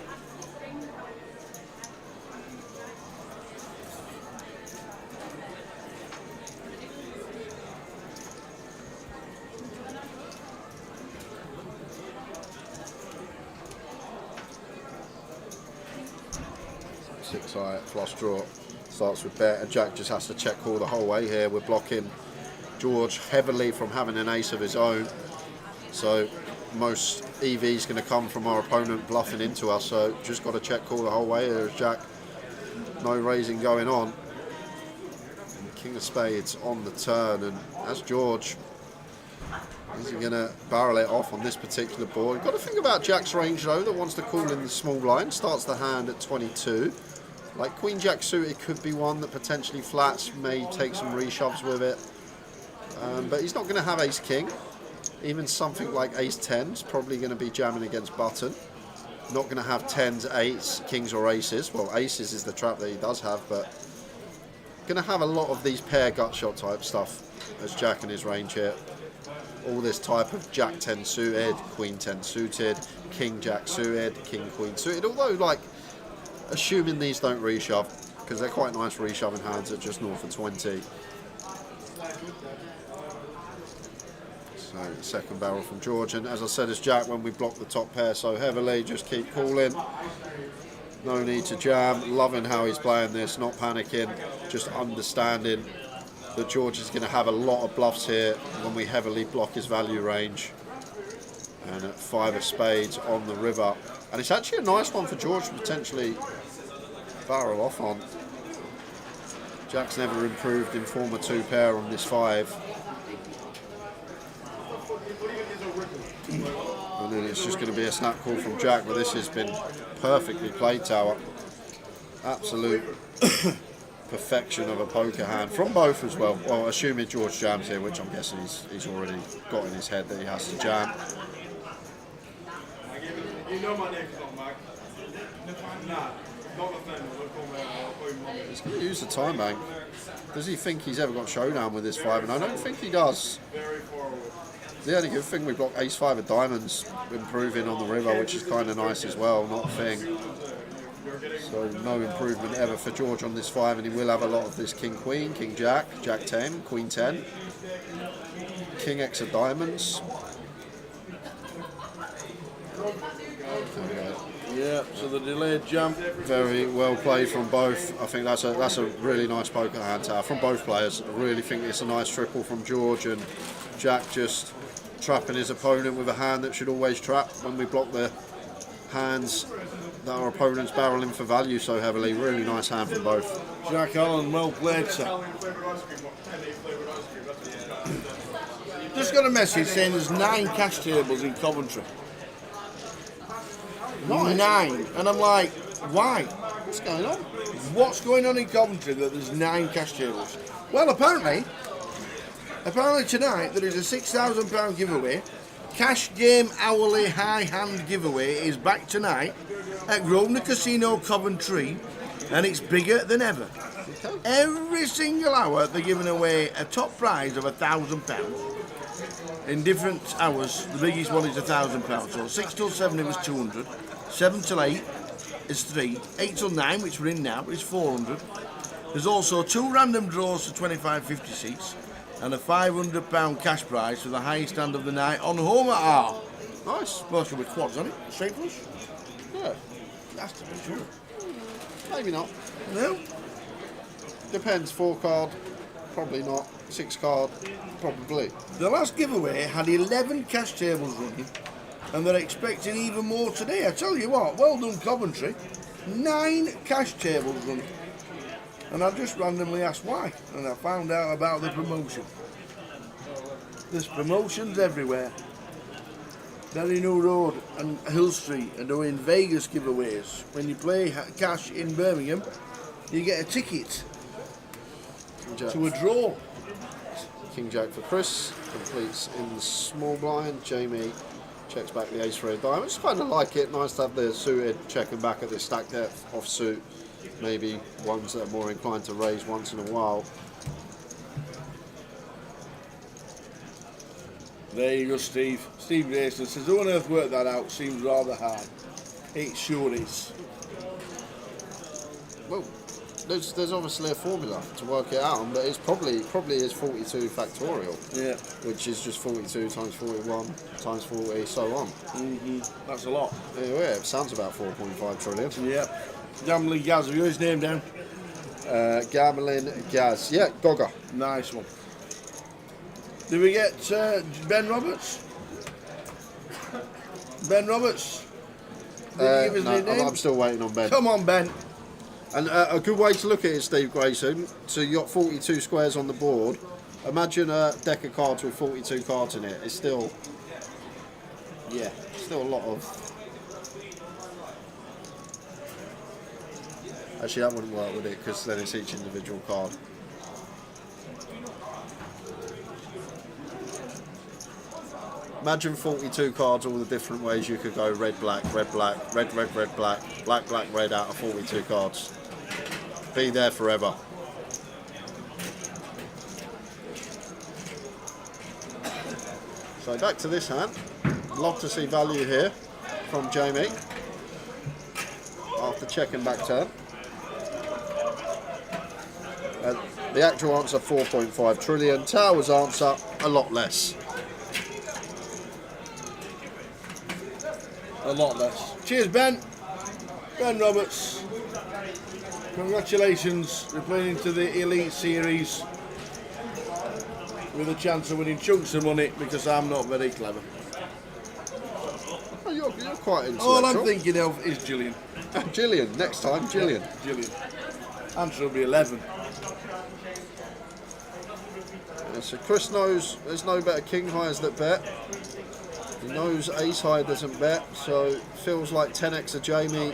Six high flush draw starts with bet, and Jack just has to check call the whole way here. We're blocking George heavily from having an ace of his own, so most EV is going to come from our opponent bluffing into us, so just got to check call the whole way. There's Jack, no raising going on, and King of Spades on the turn, and that's George. Is he going to barrel it off on this particular board? Got to think about Jack's range though, that wants to call in the small blind. Starts the hand at 22. Like Queen Jack suited could be one that potentially flats, may take some reshoves with it. But he's not going to have Ace King. Even something like Ace 10 is probably going to be jamming against button. Not going to have 10s, 8s, Kings or Aces. Well, Aces is the trap that he does have, but going to have a lot of these pair gut shot type stuff as Jack in his range here. All this type of Jack 10 suited, Queen 10 suited, King Jack suited, King Queen suited. Although, like, assuming these don't reshove, because they're quite nice reshoving hands at just north of 20. No, second barrel from George, and as I said, as Jack, when we block the top pair so heavily, just keep calling. No need to jam. Loving how he's playing this, not panicking, just understanding that George is going to have a lot of bluffs here when we heavily block his value range. And at 5 of spades on the river. And it's actually a nice one for George to potentially barrel off on. Jack's never improved in former 2 pair on this 5. And then it's just going to be a snap call from Jack, but this has been perfectly played, Tower. Absolute perfection of a poker hand from both as well. Well, assuming George jams here, which I'm guessing he's already got in his head that he has to jam. He's going to use the time bank. Does he think he's ever got showdown with this 5? And I don't think he does. The only good thing, we've got ace-5 of diamonds improving on the river, which is kind of nice as well, not a thing. So no improvement ever for George on this 5, and he will have a lot of this king-queen, king-jack, jack-10, queen-10, king-x of diamonds. Yeah, so the delayed jump. Very well played from both. I think that's a really nice poker hand Tower from both players. I really think it's a nice triple from George, and Jack just trapping his opponent with a hand that should always trap when we block the hands that our opponents barreling for value so heavily. Really nice hand from both. Jack Allen, well played, sir. Just got a message saying there's 9 cash tables in Coventry. 9? And I'm like, why? What's going on? What's going on in Coventry that there's 9 cash tables? Well, apparently tonight there is a £6,000 giveaway. Cash game hourly high hand giveaway is back tonight at Grosvenor Casino, Coventry, and it's bigger than ever. Every single hour they're giving away a top prize of £1,000. In different hours, the biggest one is £1,000. So 6 till 7 it was 200, 7 till 8 is 3, 8 till 9, which we're in now, is 400. There's also 2 random draws for 25-50 seats, and a £500 cash prize for the highest hand of the night on home at R. Nice. Mostly with quads on it. Straight flush? Yeah. That's to be sure. Maybe not. No? Depends. 4 card, probably not. 6 card, probably. The last giveaway had 11 cash tables running, and they're expecting even more today. I tell you what, well done Coventry. 9 cash tables running. And I just randomly asked why, and I found out about the promotion. There's promotions everywhere. Derry New Road and Hill Street are doing Vegas giveaways. When you play cash in Birmingham, you get a ticket to a draw. King Jack for Chris, completes in the small blind. Jamie checks back the ace-3 of diamonds. Kind of like it, nice to have the suited checking back at the stack depth offsuit. Maybe ones that are more inclined to raise once in a while. There you go, Steve. Steve Grayson says, who on earth worked that out? Seems rather hard. It sure is. Well, there's obviously a formula to work it out, but it's probably is 42 factorial. Yeah. Which is just 42 times 41 times 40, so on. That's a lot. Yeah, it sounds about 4.5 trillion. Yeah. Gambling Gaz, have you got his name down? Gambling Gaz. Yeah, Gogger. Nice one. Did we get Ben Roberts? Ben Roberts? Did he give his name? I'm still waiting on Ben. Come on, Ben. And a good way to look at it, Steve Grayson, so you got 42 squares on the board. Imagine a deck of cards with 42 cards in it. It's still, yeah, still a lot of... Actually, that wouldn't work, would it? Because then it's each individual card. Imagine 42 cards, all the different ways you could go red, black, red, black, red, red, red, black, black, black, red out of 42 cards. Be there forever. So back to this hand. Love to see value here from Jamie after checking back turn. The actual answer 4.5 trillion. Tower's answer a lot less. A lot less. Cheers, Ben. Ben Roberts. Congratulations. We're playing into the Elite Series with a chance of winning chunks of money because I'm not very clever. Oh, you're quite intellectual. All I'm thinking of is Gillian. Gillian, next time, Gillian. Gillian. Answer will be 11. Yeah, so Chris knows there's no better king highs that bet. He knows ace high doesn't bet, so feels like 10x of Jamie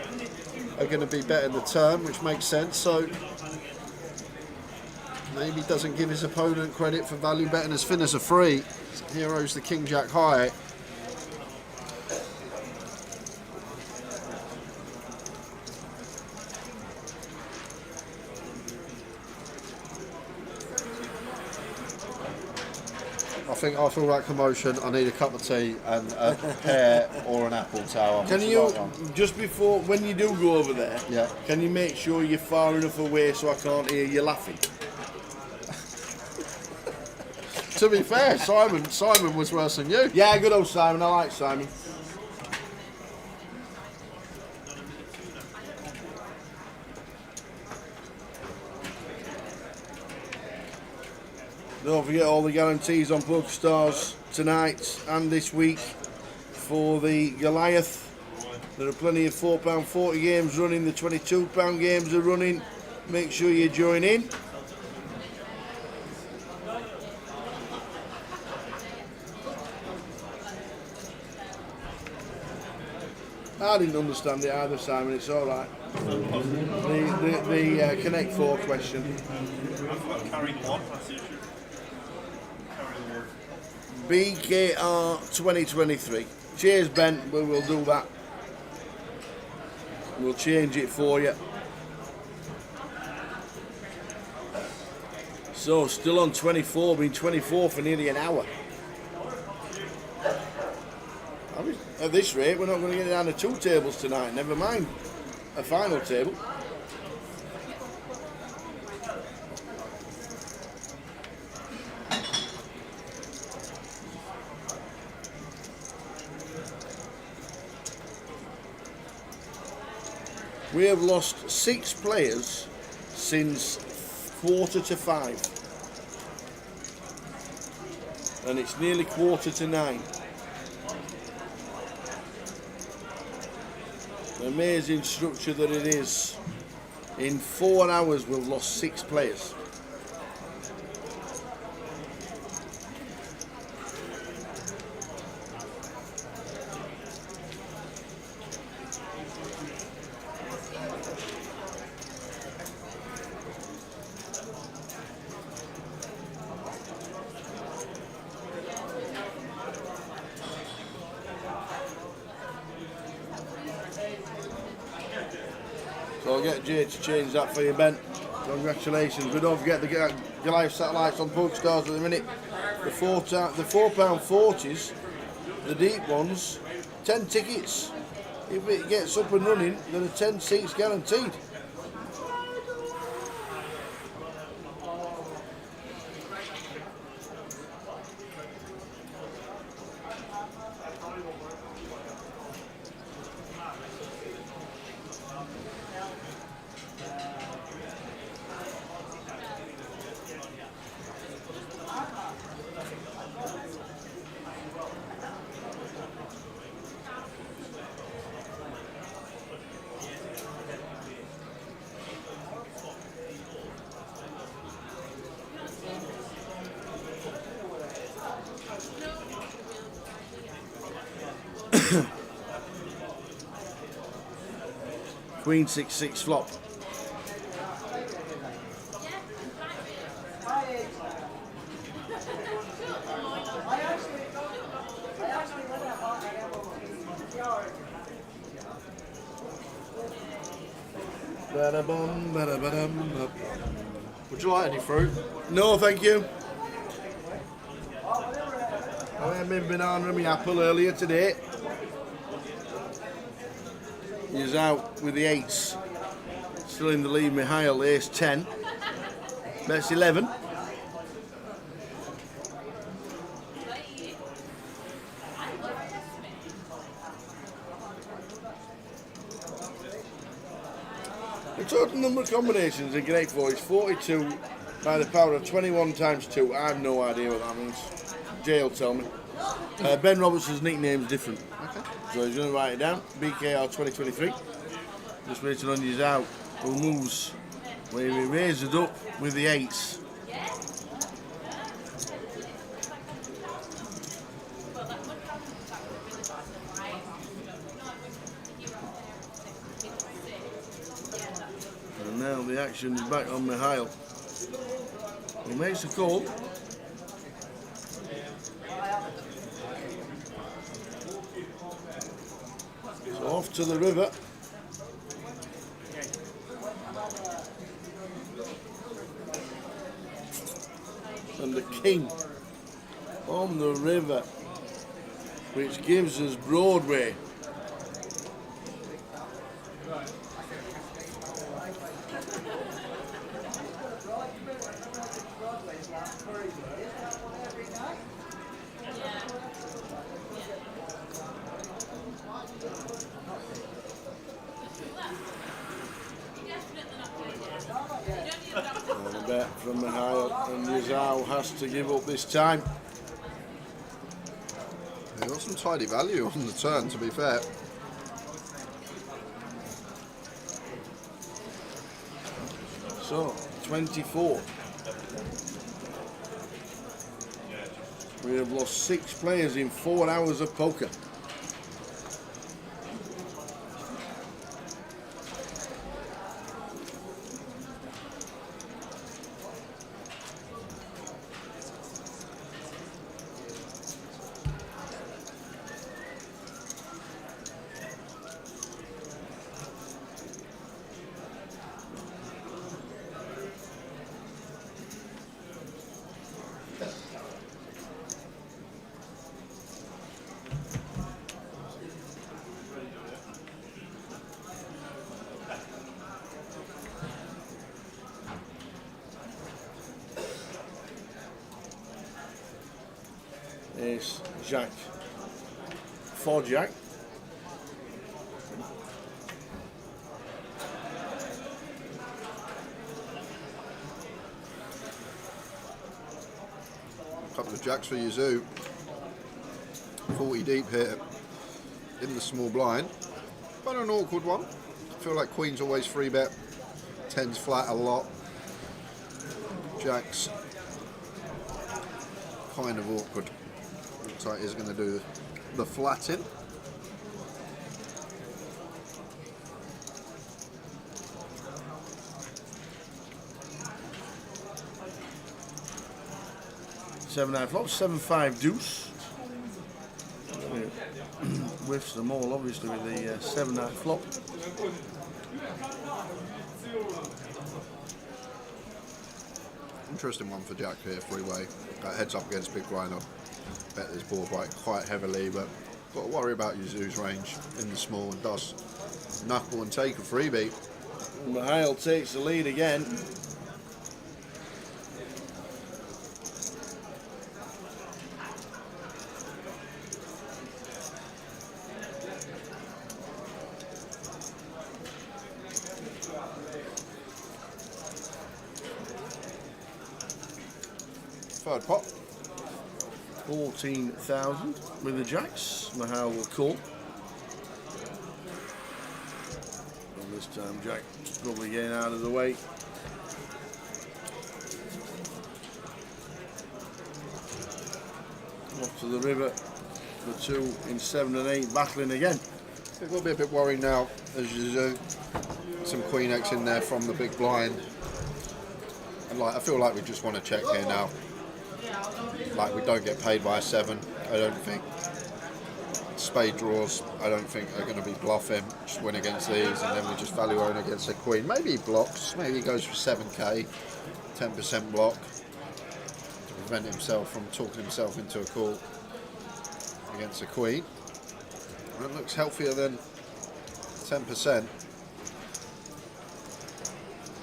are going to be betting the turn, which makes sense. So maybe doesn't give his opponent credit for value betting as thin as a 3. Heroes the king jack high. I think after all that commotion, I need a cup of tea and a pear or an apple tower. Can you, just before, when you do go over there, yeah, can you make sure you're far enough away so I can't hear you laughing? To be fair, Simon was worse than you. Yeah, good old Simon. I like Simon. Don't forget all the guarantees on PokerStars tonight and this week for the Goliath. There are plenty of £4.40 games running, the £22 games are running. Make sure you join in. I didn't understand it either, Simon, it's alright. The Connect 4 question. BKR 2023. Cheers, Ben. We will do that. We'll change it for you. So, still on 24, been 24 for nearly an hour. At this rate, we're not going to get down to 2 tables tonight, never mind a final table. We have lost 6 players since 5:45. And it's nearly 8:45. Amazing structure that it is. In 4 hours we've lost 6 players. So I'll get Jay to change that for you, Ben. Congratulations. But don't forget the Goliath satellites on PokerStars at the minute. The £4.40s, the deep ones, 10 tickets. If it gets up and running, there are 10 seats guaranteed. Queen 6-6 flop. Would you like any fruit? No, thank you. I had my banana and my apple earlier today. He's out with the 8s. Still in the lead, Mihail, ace 10. That's 11. The total number of combinations in Grade 4 is 42 by the power of 21 times 2. I have no idea what that means. Jay will tell me. Ben Robertson's nickname is different. Okay. So he's going to write it down. BKR 2023. Just waiting on his out. Who moves where he raises it up with the 8s. And now the action is back on Mihail. He makes a call. So off to the river. And the king on the river, which gives us Broadway. And a bet from Mihail, and Yazao has to give up this time. He got some tidy value on the turn, to be fair. So, 24. We have lost 6 players in 4 hours of poker. Is Jack for Jack. Couple of jacks for Yazoo. 40 deep here in the small blind, but an awkward one. I feel like Queen's always free bet, 10's flat a lot. Jack's kind of awkward. Looks like he's going to do the flat in. Seven high flop, 7-5 deuce. Whiffs them all, obviously, with the 7 high flop. Interesting one for Jack here, freeway. Heads up against big blind. Bet this board quite heavily, but got to worry about Yazoo's range in the small and does knuckle and take a freebie. Mihail takes the lead again. Third pot. 14,000 with the jacks. Mihail will call. And this time Jack is probably getting out of the way. Off to the river. The 2 in 7 and 8 battling again. It will be a bit worried now as Yazoo. Some Queen X in there from the big blind. And I feel like we just want to check here now. Like, we don't get paid by a 7, I don't think. Spade draws, I don't think are going to be bluffing. Just win against these, and then we just value own against a Queen. Maybe he blocks, maybe he goes for 7k, 10% block to prevent himself from talking himself into a call against a Queen. That looks healthier than 10%.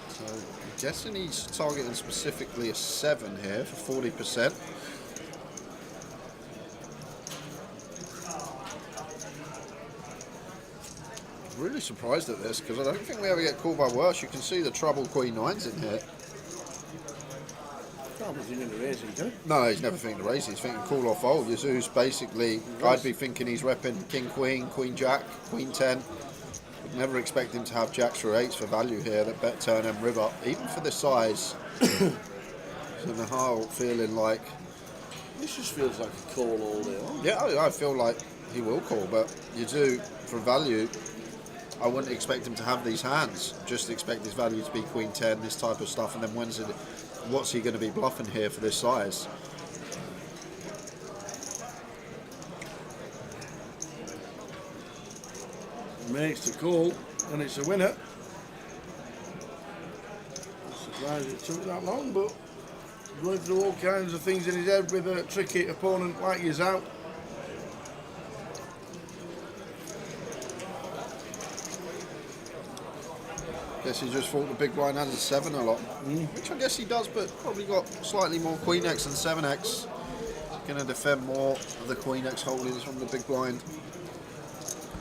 So I'm guessing he's targeting specifically a 7 here for 40%. really surprised at this because I don't think we ever get called by worse. You can see the trouble Queen 9's in here. No, he's never thinking to raise. He's thinking call or fold. Yazoo's basically, I'd be thinking he's repping King Queen, Queen Jack, Queen 10. Would never expect him to have Jacks through 8s for value here. That bet turn and river, even for the size. So Nahal feeling like this just feels like a call all day long. Yeah, I feel like he will call, but Yazoo for value. I wouldn't expect him to have these hands. Just expect his value to be Queen 10, this type of stuff, and then what's he going to be bluffing here for this size? Makes the call, and it's a winner. I'm surprised it took that long, but going through all kinds of things in his head with a tricky opponent like he's out. Guess he just thought the big blind had a 7 a lot, which I guess he does, but probably got slightly more Queen X than 7X. Going to defend more of the Queen X holdings from the big blind.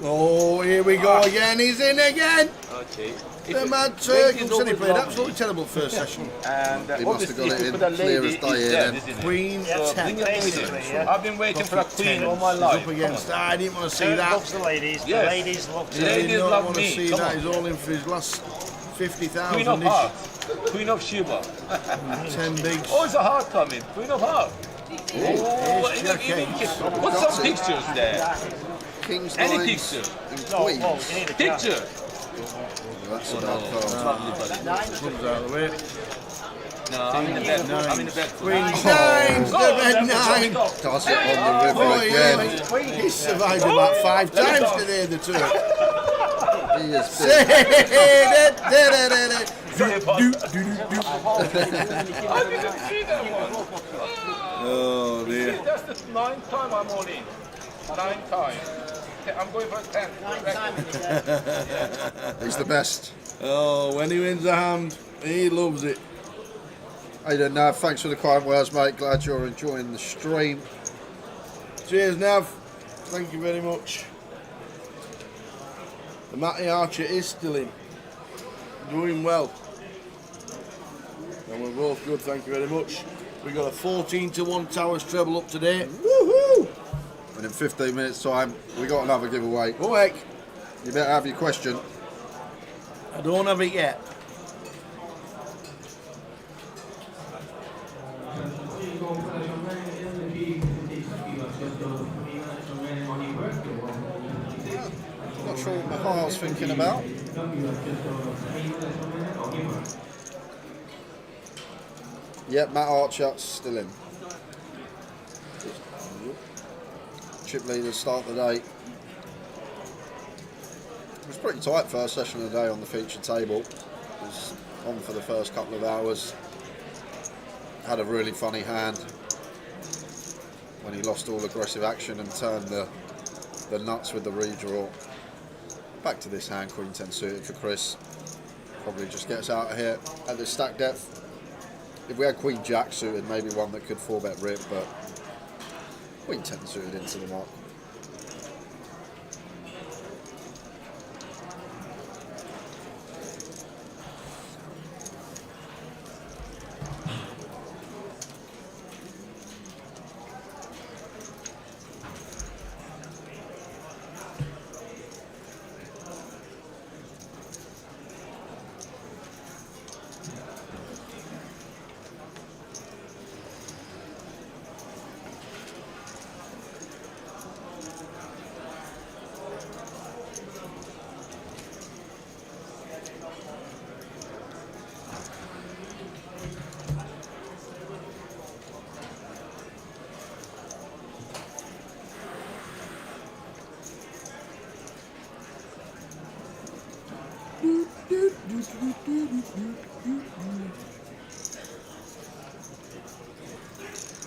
Oh, here we go again. He's in again. Okay. The mad Turk. He played absolutely terrible first session. And he must have got it in clear as day here then. Queen 10. I've been waiting for a queen all my life. Up against. I didn't want to see that. Loves the ladies. Yes. The ladies love The ladies did not love want me. to see Come that. on. He's all in for his last 50,000. Queen of Hearts. Queen of Sheba. 10 bigs. Oh, it's a heart coming. Queen of Hearts. Oh, put some pictures there. King's Any nines picture. and queens. Picture. That's a bad card. Comes out of the way. No, I'm in the bed. I'm in the bed. Queen's nines, the red 9. Does it on the river again. He's survived about 5 times today, the Turk. He is Oh dear. That's the 9th time I'm all in. 9 times. I'm going for a 10. He's the best. Oh, when he wins a hand, he loves it. Hey there, Nav. Thanks for the kind words, mate. Glad you're enjoying the stream. Cheers, Nav. Thank you very much. The Matty Archer is still in. Doing well. And we're both good, thank you very much. We got a 14-1 Towers treble up today. Woohoo! And in 15 minutes' time, we got another giveaway. Oh heck. You better have your question. I don't have it yet. Not sure what Mahal's thinking about. Yep, Matt Archer still in. Chip leaders start the day. It was pretty tight first session of the day on the feature table. It was on for the first couple of hours. Had a really funny hand when he lost all aggressive action and turned the nuts with the redraw. Back to this hand, Queen 10 suited for Chris. Probably just gets out of here at this stack depth. If we had Queen Jack suited, maybe one that could 4-bet rip, but Queen 10 suited into the mark.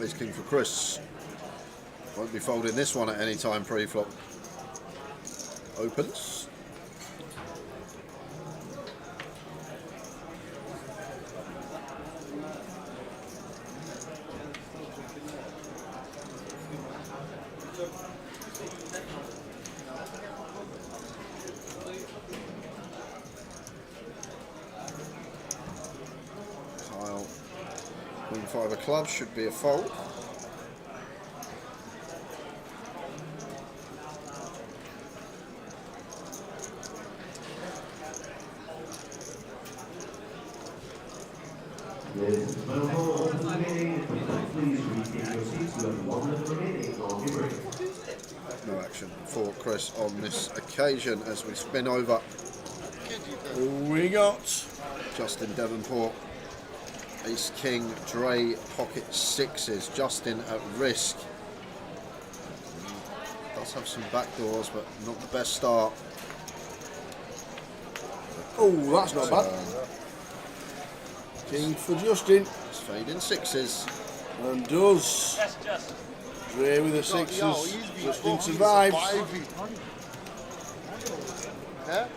Ace King for Chris. Won't be folding this one at any time pre-flop. Opens. Queen 5 of clubs should be a fold. Ladies and gentlemen, open the meeting. Please retake your seats. You have 1 minute remaining on your break. No action for Chris on this occasion as we spin over. We got Justin Devonport, Ace King, Dre, pocket sixes. Justin at risk. Does have some back doors, but not the best start. Oh, that's not bad. King for Justin. It's fading sixes. And does. Dre with the sixes. Justin survives. Yeah?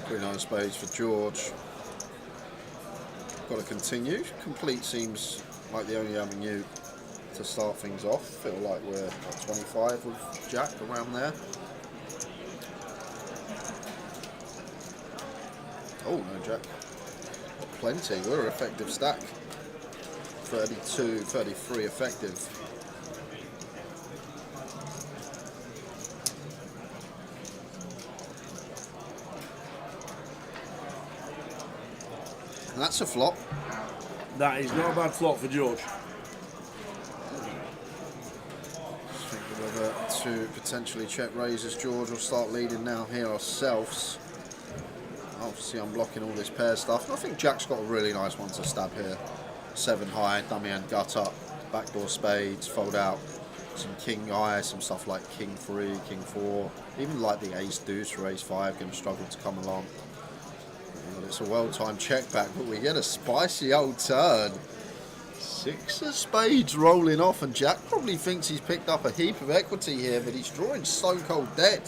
Queen 9 spades for George. Got to continue. Complete seems like the only avenue to start things off. Feel like we're at 25 with Jack around there. Oh no, Jack. Got plenty. We're an effective stack. 32, 33 effective. And that's a flop. That is not a bad flop for George. Thinking whether to potentially check raises. George will start leading now here ourselves. Obviously I'm blocking all this pair stuff. And I think Jack's got a really nice one to stab here. 7 high, dummy and gut up, backdoor spades, fold out. Some king high, some stuff like king 3, king 4. Even like the ace deuce or ace 5 going to struggle to come along. But it's a well-timed check back, but we get a spicy old turn. 6 of spades rolling off, and Jack probably thinks he's picked up a heap of equity here, but he's drawing stone cold dead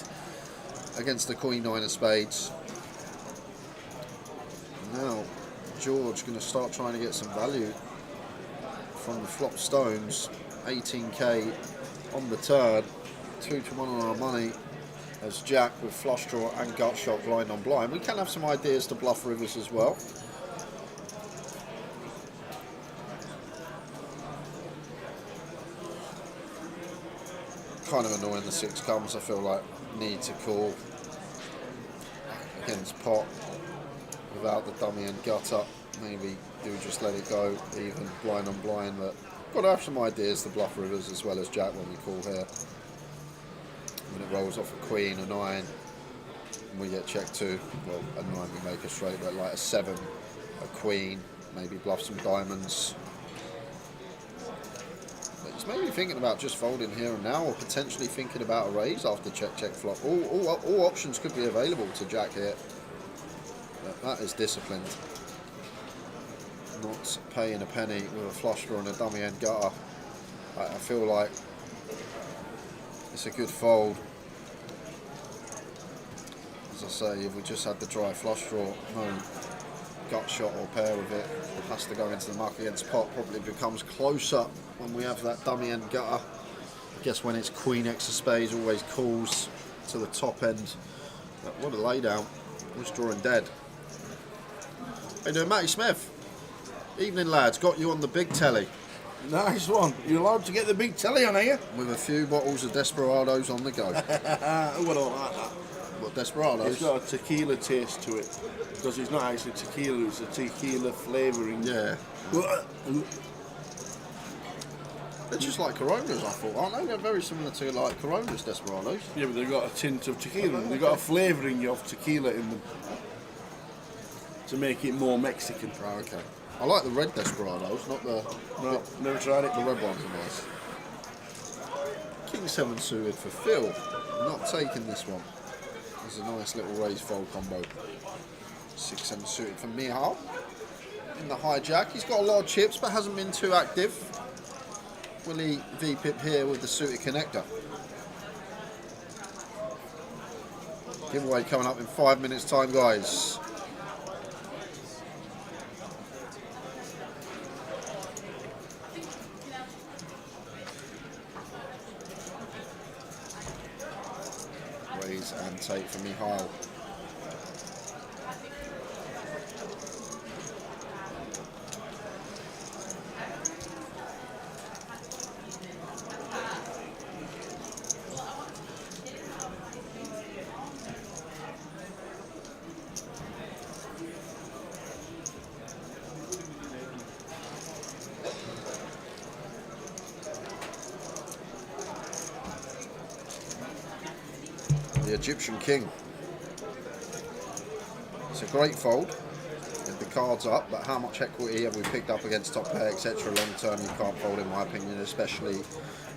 against the Queen 9 of spades. Now George going to start trying to get some value from the flop stones. 18k on the turn, 2 to 1 on our money. As Jack with flush draw and gut shot blind on blind. We can have some ideas to bluff rivers as well. Kind of annoying the 6 comes. I feel like need to call against pot without the dummy and gut up. Maybe do just let it go even blind on blind, but got to have some ideas to bluff rivers as well as Jack when we call here. When it rolls off a queen, a 9, and we get check 2, well, a 9 we make a straight, but like a 7, a queen, maybe bluff some diamonds. But he's maybe thinking about just folding here and now, or potentially thinking about a raise after check flop. All options could be available to Jack here. But that is disciplined. Not paying a penny with a flush draw and a dummy end gutter. I feel like it's a good fold. As I say, if we just had the dry flush draw, no gut shot or pair with it, has to go into the muck against pot, probably becomes closer when we have that dummy end gutter. I guess when it's queen x of spades, always calls to the top end. But what a laydown. Just drawing dead. How you doing, Matty Smith? Evening, lads. Got you on the big telly. Nice one. You're allowed to get the big telly on here. With a few bottles of Desperados on the go. Oh, I don't like that. What, Desperados? It's got a tequila taste to it. Because it's not actually tequila, it's a tequila flavouring. Yeah. They're just like Coronas, I thought, aren't they? They're very similar to like Coronas, Desperados. Yeah, but they've got a tint of tequila. They've got a flavouring of tequila in them. To make it more Mexican. Oh, okay. I like the red Desperados, not the... No, never tried it. The red ones are nice. King 7 suited for Phil. Not taking this one. It's a nice little raise fold combo. 6-7 suited for Mihal. in the hijack. He's got a lot of chips, but hasn't been too active. Will he V-pip here with the suited connector? Giveaway coming up in 5 minutes time, guys. Raise and take for Michal. The Egyptian King. It's a great fold with the cards up, but how much equity have we picked up against top pair, etc. Long term, you can't fold in my opinion, especially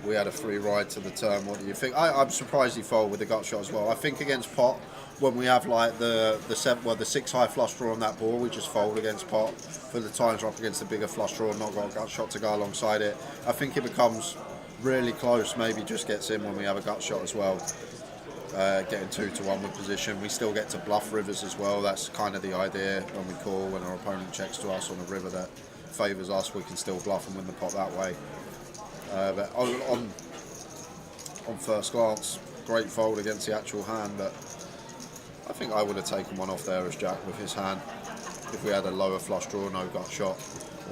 we had a free ride to the turn. What do you think? I'm surprised he fold with the gut shot as well. I think against pot, when we have like the 6 high flush draw on that board, we just fold against pot. For the times we're up against the bigger flush draw and not got a gut shot to go alongside it, I think it becomes really close, maybe just gets in when we have a gut shot as well. Getting 2-1 with position. We still get to bluff rivers as well. That's kind of the idea when we call, when our opponent checks to us on a river that favours us, we can still bluff and win the pot that way. But on first glance, great fold against the actual hand, but I think I would have taken one off there as Jack with his hand. If we had a lower flush draw, no gut shot,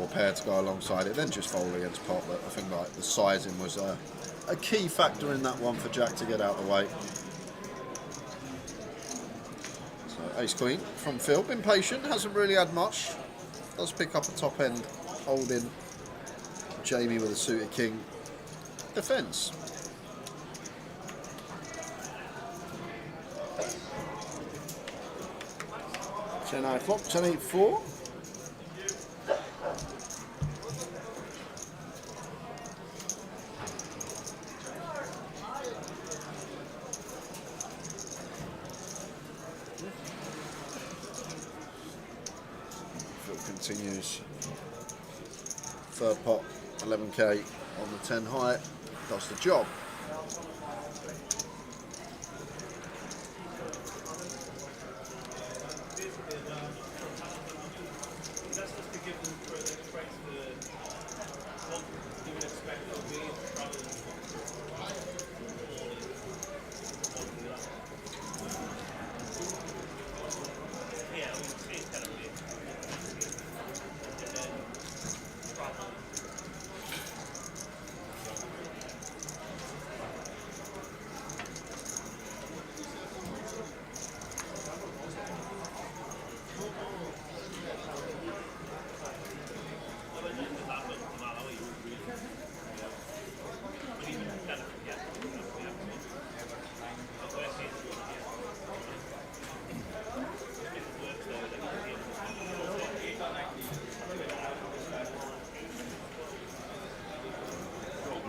or pair to go alongside it, then just fold against pot. But I think like the sizing was a key factor in that one for Jack to get out of the way. Ace Queen from Phil, been patient, hasn't really had much. Does pick up a top end holding. Jamie with a suited king. Defence. Ten high flop, 10-8-4. Continues. Third pot, 11k on the 10 high, does the job.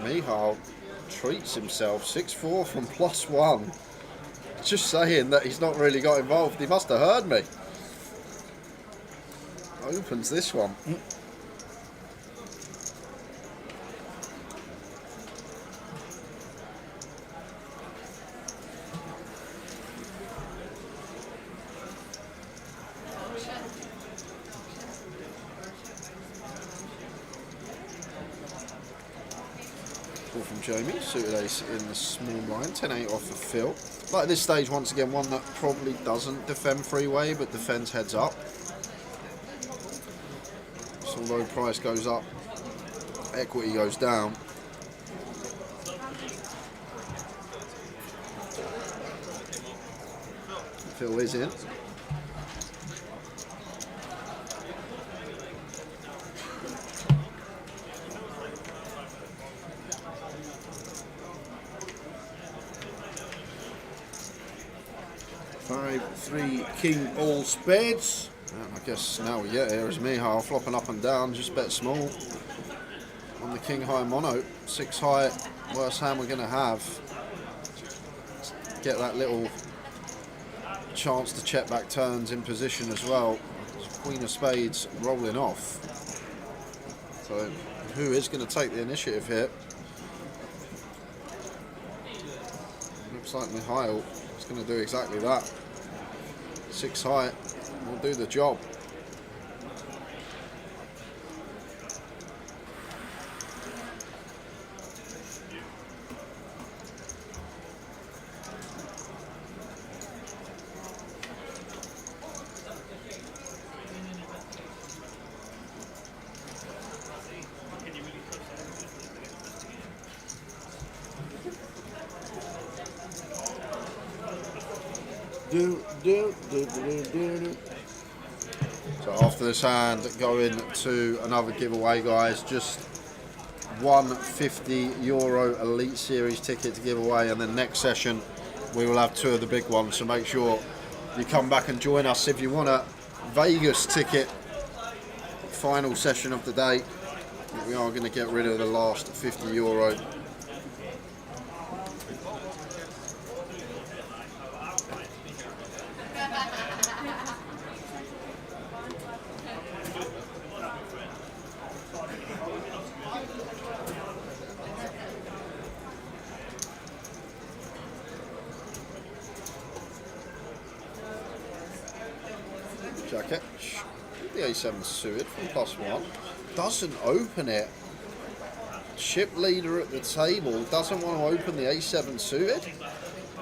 Michal treats himself 6-4 from +1. Just saying that he's not really got involved. He must have heard me. Opens this one. From Jamie, suited ace in the small blind, 10-8 off of Phil. Like at this stage, once again, one that probably doesn't defend freeway, but defends heads up. So although price goes up, equity goes down. Phil is in. King all spades. And I guess now we get here is Michal flopping up and down, just bet small on the king high mono. 6 high, worst hand we're going to have. Get that little chance to check back turns in position as well. Queen of Spades rolling off. So who is going to take the initiative here? Looks like Mihail is going to do exactly that. 6 high will do the job. So after this hand, going to another giveaway, guys. Just one €50 Elite Series ticket to give away, and then next session we will have 2 of the big ones. So make sure you come back and join us if you want a Vegas ticket. Final session of the day. We are going to get rid of the last €50. Jacket. The A7 suited from +1. Doesn't open it. Chip leader at the table doesn't want to open the A7 suited,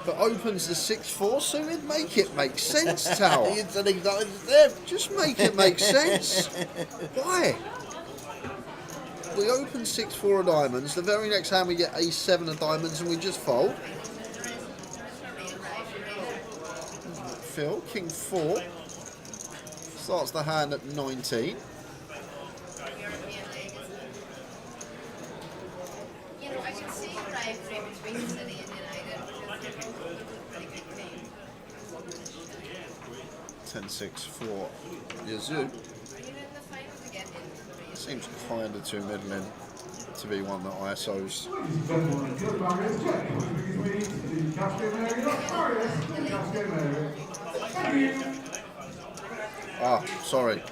but opens the 6-4 suited. Make it make sense, Tower. Just make it make sense. Why? We open 6-4 of diamonds. The very next hand we get A7 of diamonds and we just fold. Phil, King 4. Starts the hand at 19. Ten, 6, 4. Yazoo. Seems kind of too middling to be one that ISOs. Ah, sorry.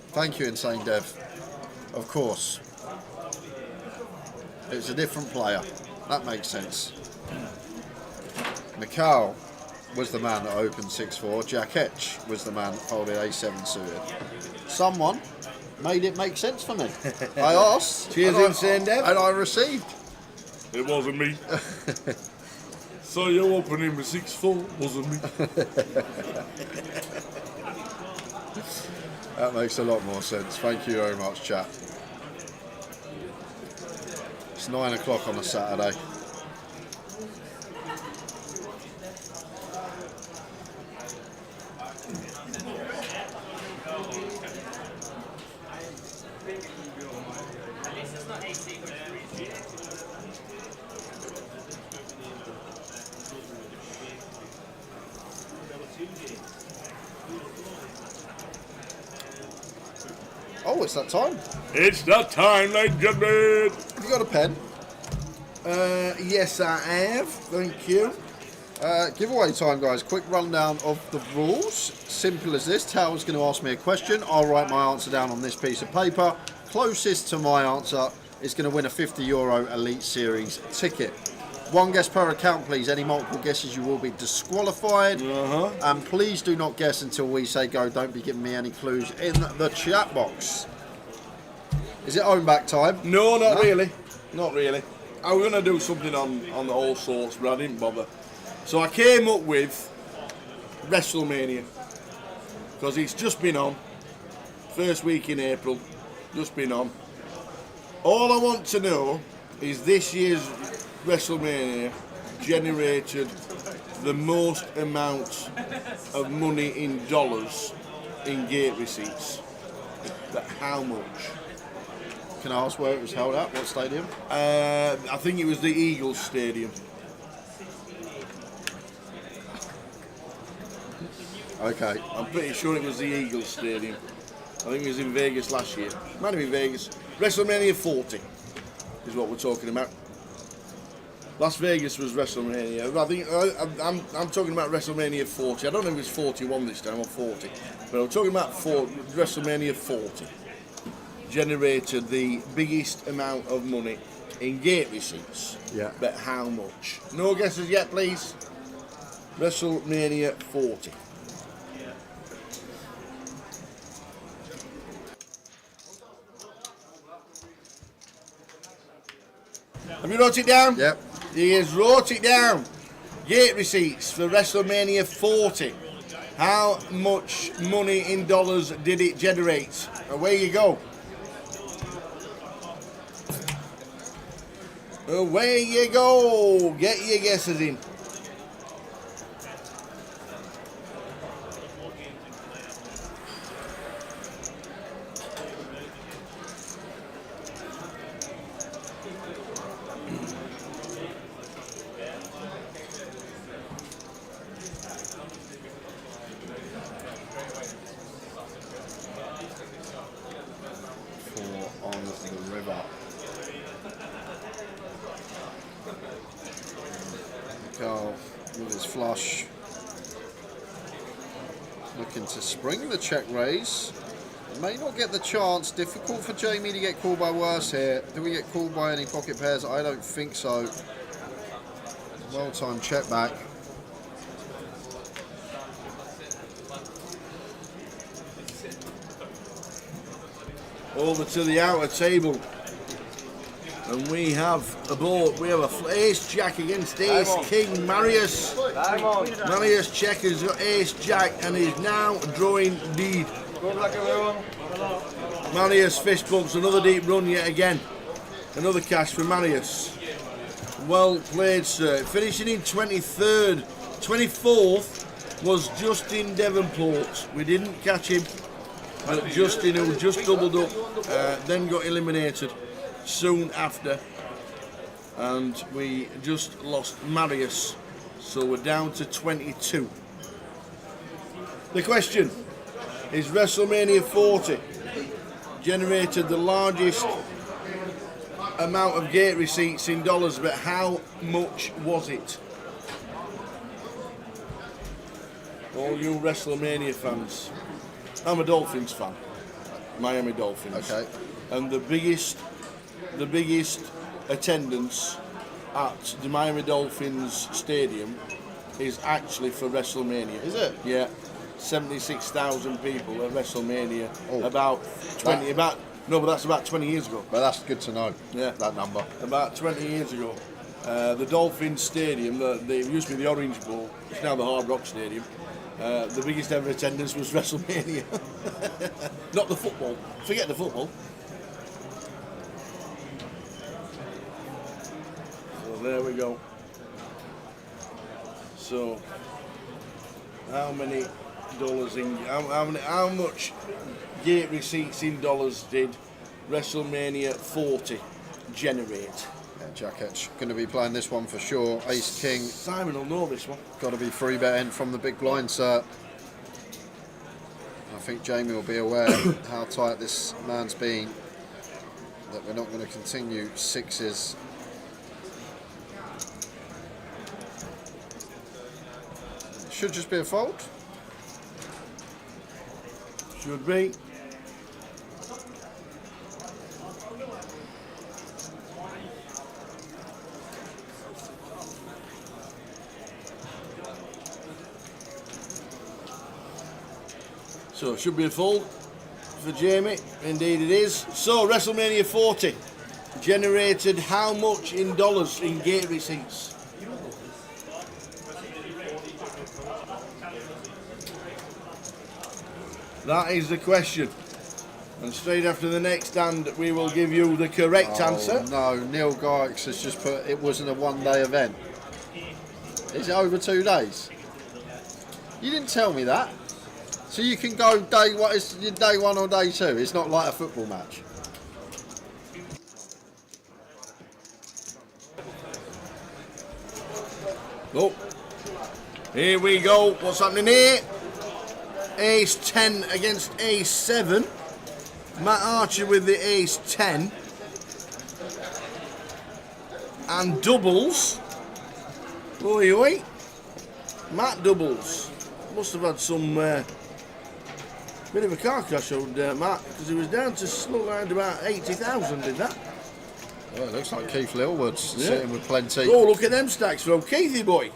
Thank you, Insane Dev. Of course. It's a different player. That makes sense. Mikhail was the man that opened 6-4. Jack Etch was the man that folded A7 suited. Someone made it make sense for me. I asked. Cheers, Insane Dev. And I received. It wasn't me. So you're opening with 6-4, wasn't me? That makes a lot more sense. Thank you very much, chat. It's 9 o'clock on a Saturday. Oh, it's that time. It's that time, ladies and gentlemen. Have you got a pen? Yes, I have. Thank you. Giveaway time, guys. Quick rundown of the rules. Simple as this. Tower's going to ask me a question. I'll write my answer down on this piece of paper. Closest to my answer is going to win a €50 Elite Series ticket. One guess per account, please. Any multiple guesses, you will be disqualified. And please do not guess until we say go. Don't be giving me any clues in the chat box. Is it own back time? No, not really. Not really. I was going to do something on the all sorts, but I didn't bother. So I came up with WrestleMania. Because it's just been on. First week in April. Just been on. All I want to know is this year's WrestleMania generated the most amount of money in dollars in gate receipts. But how much? Can I ask where it was held at? What stadium? I think it was the Eagles Stadium. Okay. I'm pretty sure it was the Eagles Stadium. I think it was in Vegas last year. Might have been Vegas. WrestleMania 40 is what we're talking about. Las Vegas was WrestleMania. I think I'm talking about WrestleMania 40. I don't know if it's 41 this time or 40, but I'm talking about WrestleMania 40. Generated the biggest amount of money in gate receipts. Yeah. But how much? No guesses yet, please. WrestleMania 40. Have you wrote it down? Yep. He has wrote it down. Gate receipts for WrestleMania 40. How much money in dollars did it generate? Away you go. Away you go. Get your guesses in. On the river. Go with his flush. Looking to spring the check raise. May not get the chance. Difficult for Jamie to get called by worse here. Do we get called by any pocket pairs? I don't think so. Well-timed check back. Over to the outer table, and we have a board. We have a ace jack against ace king. Marius check has got ace jack and is now drawing deed. Marius fist bumps, another deep run yet again. Another cash for Marius. Well played, sir. Finishing in 23rd. 24th was Justin Devonport. We didn't catch him. But Justin, who just doubled up, then got eliminated soon after, and we just lost Marius, so we're down to 22. The question is, WrestleMania 40 generated the largest amount of gate receipts in dollars, but how much was it? All you WrestleMania fans. I'm a Dolphins fan, Miami Dolphins. Okay. And the biggest attendance at the Miami Dolphins stadium is actually for WrestleMania. Is it? Yeah. 76,000 people at WrestleMania. Oh. But that's about 20 years ago. But that's good to know. Yeah. That number. About 20 years ago. The Dolphins stadium, they used to be the Orange Bowl, it's now the Hard Rock Stadium. The biggest ever attendance was WrestleMania. Not the football. Forget the football. So there we go. So how many dollars in how much gate receipts in dollars did WrestleMania 40 generate? Jacket's going to be playing this one for sure. Ace King. Simon will know this one. Got to be free betting from the big blind, sir. I think Jamie will be aware how tight this man's been. That we're not going to continue sixes. Should just be a fold. Should be. So it should be a fold for Jamie. Indeed it is. So WrestleMania 40 generated how much in dollars in gate receipts? That is the question. And straight after the next hand, we will give you the correct answer. No, Neil Gykes has just put it wasn't a one-day event. Is it over 2 days? You didn't tell me that. So you can go day one, it's your day one or day two. It's not like a football match. Oh, here we go. What's happening here? Ace 10 against Ace 7. Matt Archer with the Ace 10. And doubles. Oi, oi. Matt Doubles. Must have had some bit of a car crash on Matt, because he was down to slow around about 80,000, did that? Well, it looks like Keith Littlewood's Yeah. sitting with plenty. Oh, look at them stacks from Keithy boy.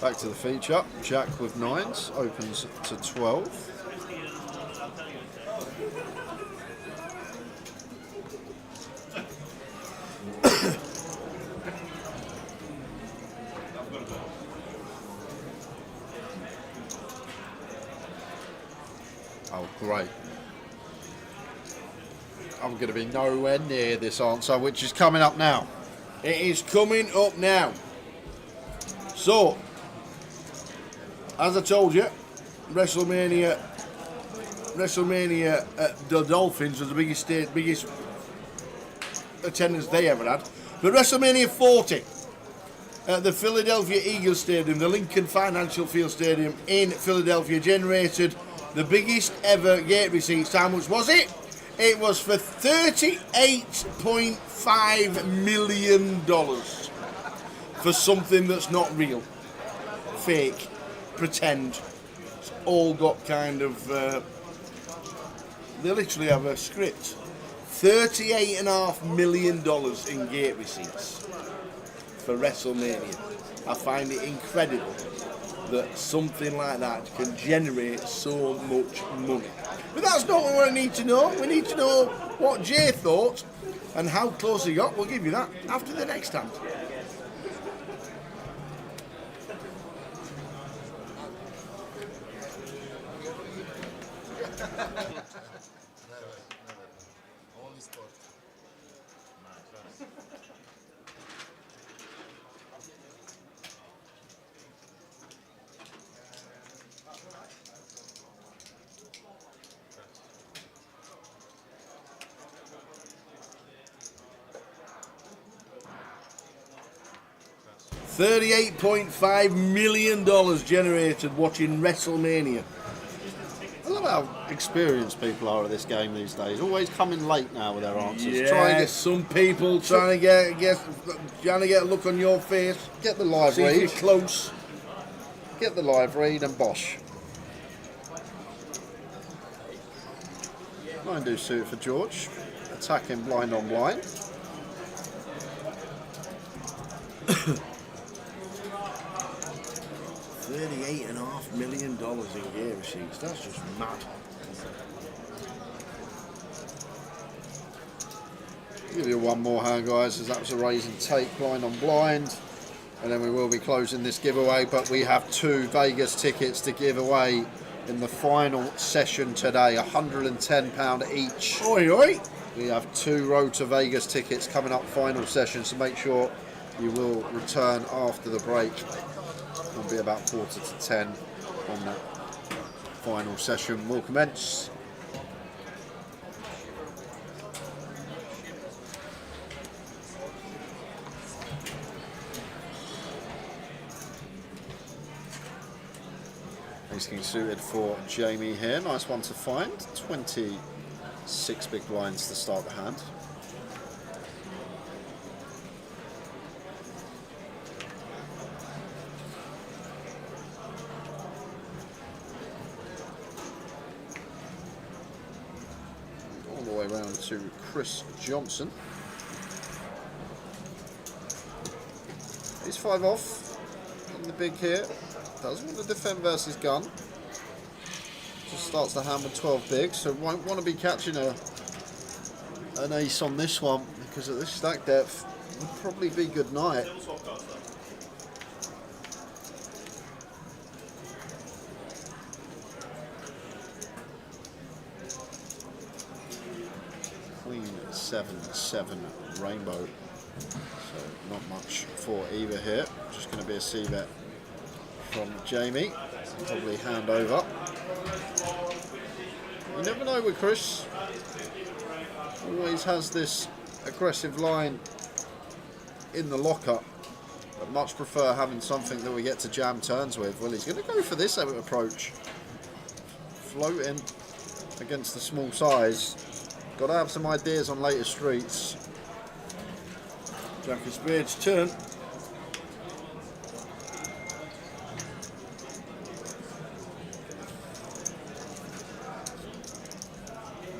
Back to the feature. Jack with 9s opens to 12. Oh, great. I'm going to be nowhere near this answer, which is coming up now. It is coming up now. So, as I told you, WrestleMania at the Dolphins was the biggest attendance they ever had. But WrestleMania 40 at the Philadelphia Eagles Stadium, the Lincoln Financial Field Stadium in Philadelphia, generated the biggest ever gate receipts. How much was it? It was for $38.5 million for something that's not real. Fake. Pretend. It's all got kind of... they literally have a script. $38.5 million in gate receipts for WrestleMania. I find it incredible that something like that can generate so much money. But that's not what we need to know. We need to know what Jay thought and how close he got. We'll give you that after the next hand. $38.5 million generated watching WrestleMania. I love how experienced people are at this game these days. Always coming late now with their answers. Yeah, Try and get some people trying to get a look on your face. Get the live See if read. you're close. Get the live read and bosh. Line do suit for George. Attacking blind on blind. $38.5 million in gate receipts. That's just mad. Give you one more hand, guys, as that was a raise and take blind on blind. And then we will be closing this giveaway, but we have 2 Vegas tickets to give away in the final session today, £110 each. Oi, oi. We have 2 Road to Vegas tickets coming up final session, so make sure you will return after the break. It'll be about 9:45 on that final session. Will commence. King suited for Jamie here. Nice one to find. 26 big blinds to start the hand. All the way around to Chris Johnson. He's 5 off in the big here. Doesn't want to defend versus gun. Just starts the hand with 12 big, so won't want to be catching an ace on this one, because at this stack depth would probably be good night. Queen 7-7 rainbow, so not much for either here. Just going to be a C-bet from Jamie, probably hand over. You never know with Chris. Always has this aggressive line in the locker, but much prefer having something that we get to jam turns with. Well, he's going to go for this approach. Floating against the small size. Got to have some ideas on later streets. Jack of Spades turn.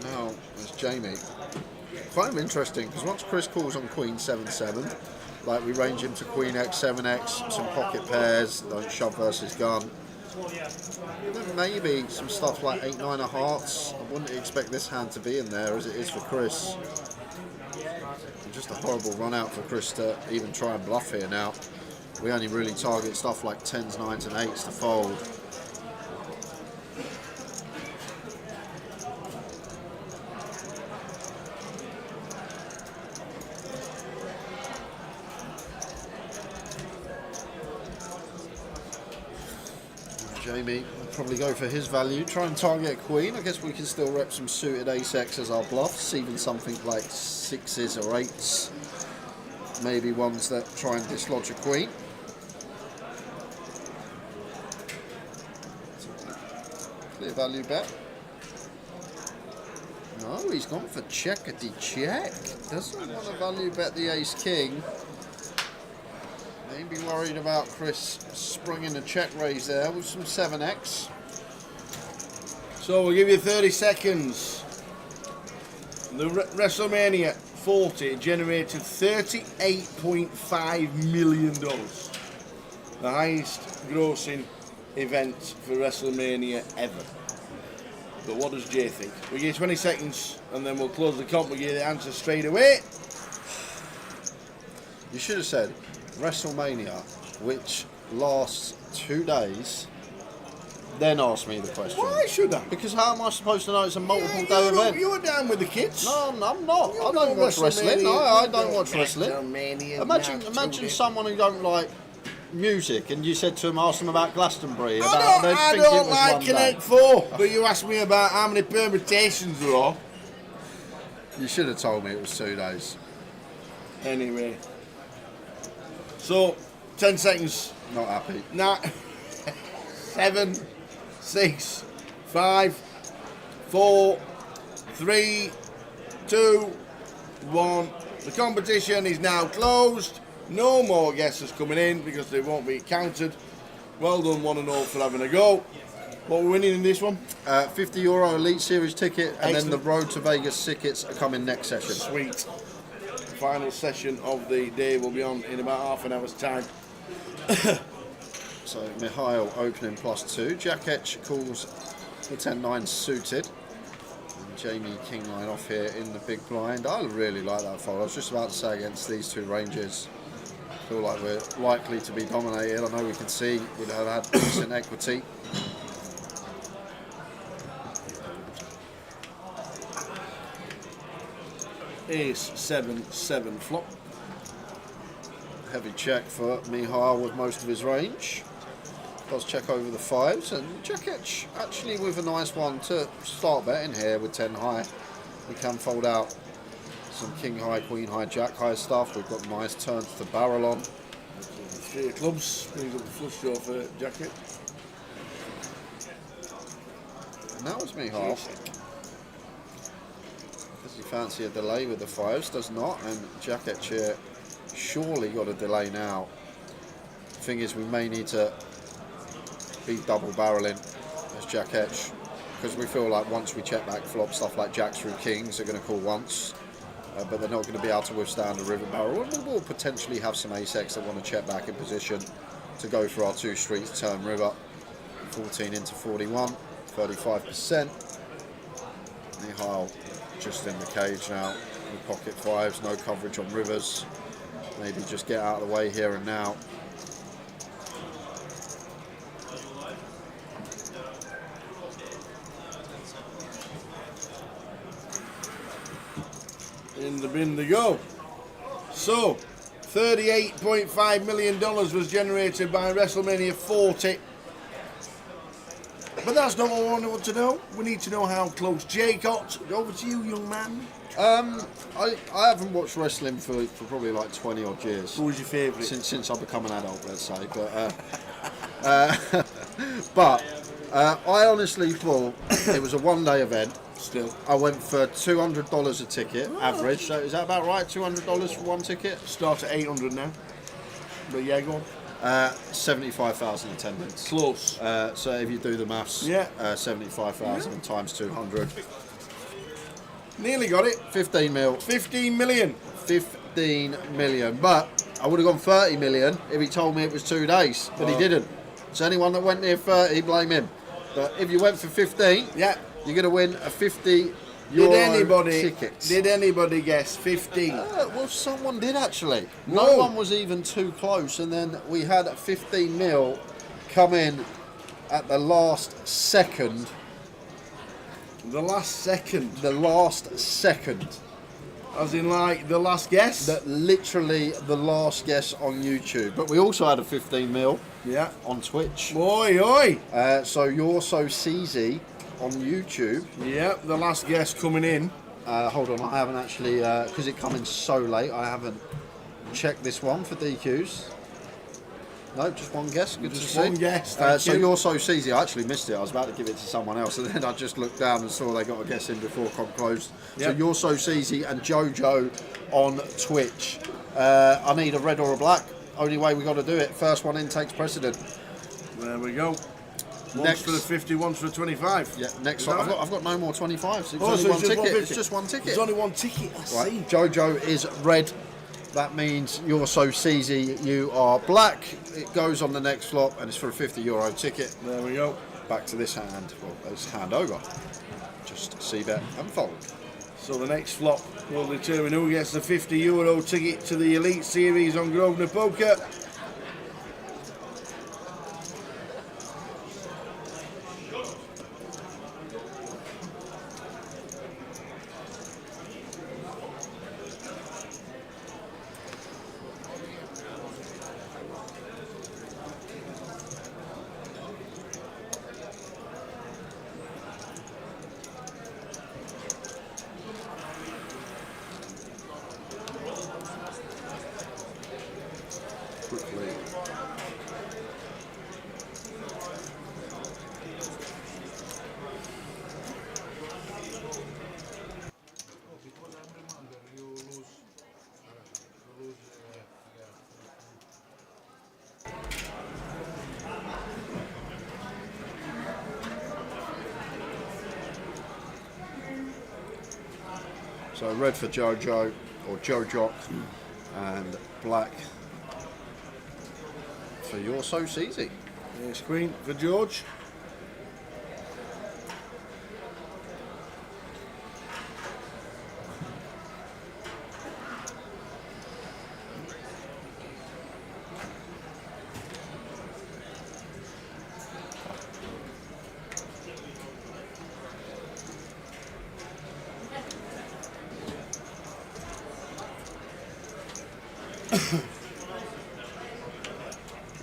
Now, there's Jamie. Kind of interesting, because once Chris calls on Queen 7-7, like we range him to Queen X, 7X, some pocket pairs, like shove versus gun. Then maybe some stuff like 8-9 of hearts. I wouldn't expect this hand to be in there as it is for Chris. Just a horrible run out for Chris to even try and bluff here now. We only really target stuff like 10s, 9s and 8s to fold. Jamie will probably go for his value, try and target a queen. I guess we can still rep some suited ace-x as our bluffs, even something like 6s or 8s. Maybe ones that try and dislodge a queen. Clear value bet. No, he's gone for checkety check. Doesn't want to value bet the ace-king. Maybe worried about Chris springing a check raise there with some 7x. So we'll give you 30 seconds. The WrestleMania 40 generated $38.5 million. The highest grossing event for WrestleMania ever. But what does Jay think? We give you 20 seconds and then we'll close the comp. We'll give you the answer straight away. You should have said WrestleMania, which lasts 2 days, then ask me the question. Why should I? Because how am I supposed to know it's a multiple day event? You're down with the kids. No, I'm not. I don't watch wrestling. No, I don't watch wrestling. Imagine someone who don't like music and you said to him, ask them about Glastonbury. I don't like Connect 4, but you asked me about how many permutations there are. You should have told me it was 2 days. Anyway. So, 10 seconds. Not happy. 7, 6, 5, 4, 3, 2, 1. The competition is now closed. No more guesses coming in because they won't be counted. Well done, one and all, for having a go. What we're winning in this one? €50 Elite Series ticket, and then the Road to Vegas tickets are coming next session. Sweet. Final session of the day will be on in about half an hour's time. So Mihail opening +2. Jack Etch calls the 10-9 suited. And Jamie king line off here in the big blind. I really like that fold. I was just about to say against these two ranges, I feel like we're likely to be dominated. I know we can see we've had decent equity. Ace 7-7 flop. Heavy check for Mihail with most of his range. Does check over the 5s, and Jack Etch actually with a nice one to start betting here with 10 high. We can fold out some king high, queen high, jack high stuff. We've got nice turns to barrel on. 3 of clubs, brings up the flush draw for Jack Etch. And that was Mihail. Does he fancy a delay with the 5s? Does not, and Jack Etch here surely got a delay now. The thing is, we may need to be double barreling as Jack Etch, because we feel like once we check back flop, stuff like jacks through kings are going to call once, but they're not going to be able to withstand a river barrel, and we will potentially have some ace-x that want to check back in position to go for our 2 streets turn river. 14 into 41, 35%. Mihail just in the cage now with pocket 5s, no coverage on rivers. Maybe just get out of the way here and now. In the bin they go. So, $38.5 million was generated by WrestleMania 40. But that's not what we want to know. We need to know how close Jay got. Over to you, young man. I haven't watched wrestling for probably like 20 odd years. Who was your favourite? Since I've become an adult, let's say. But I honestly thought it was a one-day event. Still. I went for $200 a ticket, average. So is that about right? $200 for one ticket? Start at 800 now. But yeah, go on. 75,000 attendance. Close. So if you do the maths, Yeah. 75,000 times 200. Nearly got it. 15 mil. 15 million. 15 million. But I would have gone 30 million if he told me it was 2 days. But he didn't. So anyone that went near 30, blame him. But if you went for 15, yeah, you're going to win a 50 ticket. Did anybody guess 15? Well, someone did actually. No one was even too close, and then we had 15 mil come in at the last second. The last second? The last second. As in, like, the last guess? Literally the last guess on YouTube. But we also had a 15 mil on Twitch. Oi, oi! So You're So CZ on YouTube. Yep, the last guess coming in. Hold on, I haven't actually, because it come in so late, I haven't checked this one for DQs. No, just one guess. Good Just to see. one guess, So thank you. You're So CZ, I actually missed it. I was about to give it to someone else, and then I just looked down and saw they got a guess in before comp closed. So Yep. You're So CZ and Jojo on Twitch. I need a red or a black. Only way we got to do it. First one in takes precedent. There we go. One's Next. for the 50, one's for the 25. Yeah, next Is one. that I've got no more 25s. It's Oh, only so one it's just ticket. 150. It's just one ticket. There's only one ticket. I Right, see. Jojo is red. That means You're So CZ, you are black. It goes on the next flop, and it's for a €50 ticket. There we go. Back to this hand. Well, it's hand over. Just see bet and fold. So the next flop will determine who gets the €50 ticket to the Elite Series on Grosvenor Poker. Quickly. So red for Jojo, or Jojo, and black for You're So CZ. Yes, Queen for George.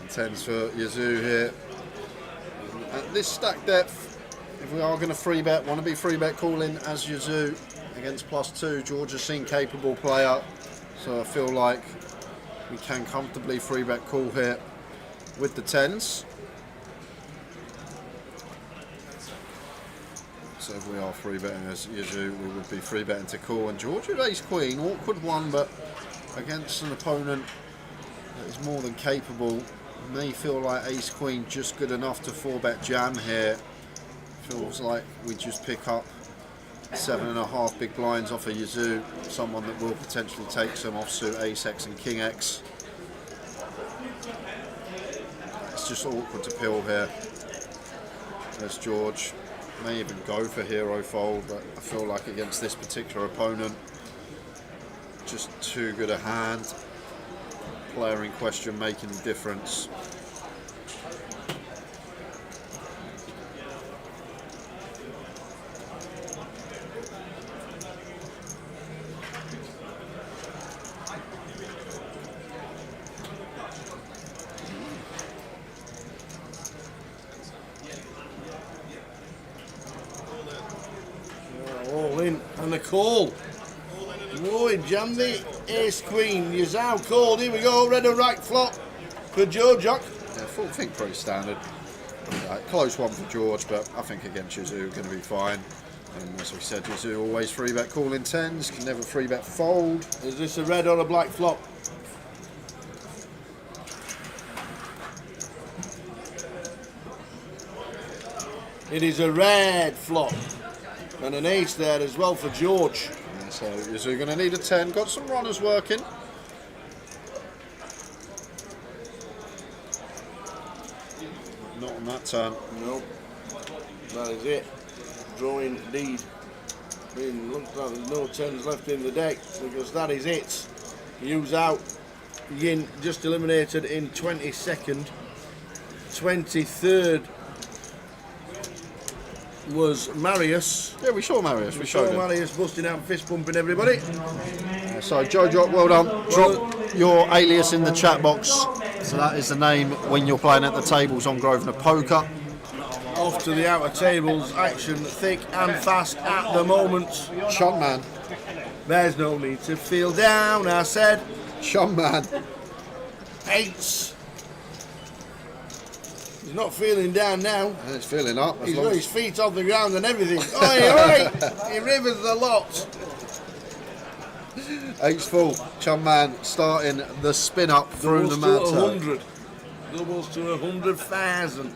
Tens for Yazoo here. At this stack depth, if we are going to free bet, want to be free bet calling as Yazoo against +2. George has seen capable player, so I feel like we can comfortably free bet call here with the tens. So if we are free betting as Yazoo, we would be free betting to call. And George with ace queen, awkward one, but against an opponent that is more than capable. May feel like ace queen just good enough to 4-bet jam here. Feels like we just pick up 7.5 big blinds off of Yazoo, someone that will potentially take some offsuit ace x and king x. It's just awkward to pill here. There's George. May even go for hero fold, but I feel like against this particular opponent, just too good a hand. Player in question making the difference. All in and the call. Boy, jammed the ace queen. Yazoo called. Here we go. Red or right flop for George. Yeah, I think pretty standard. Close one for George, but I think against Yazoo going to be fine. And as we said, Yazoo always 3-bet calling 10s, can never 3-bet fold. Is this a red or a black flop? It is a red flop. And an ace there as well for George. Yeah, so Yazoo going to need a 10. Got some runners working. Not on that turn. Nope. That is it. Drawing lead. I mean, looks like there's no 10s left in the deck because that is it. Hughes out. Yin just eliminated in 22nd. 23rd was Marius. Yeah, we saw Marius. We showed him. Marius busting out, fist pumping everybody. So Joe Jock, well done. Drop your alias in the chat box. So that is the name when you're playing at the tables on Grosvenor Poker. Off to the outer tables, action thick and fast at the moment. Chum man. There's no need to feel down, I said. Chum man. 8s. He's not feeling down now. He's feeling up. He's got his feet off the ground and everything. Oi, oi! He rivers the lot. 8's full. Chum man starting the spin up through the Doubles to matter. 100. Doubles to 100,000.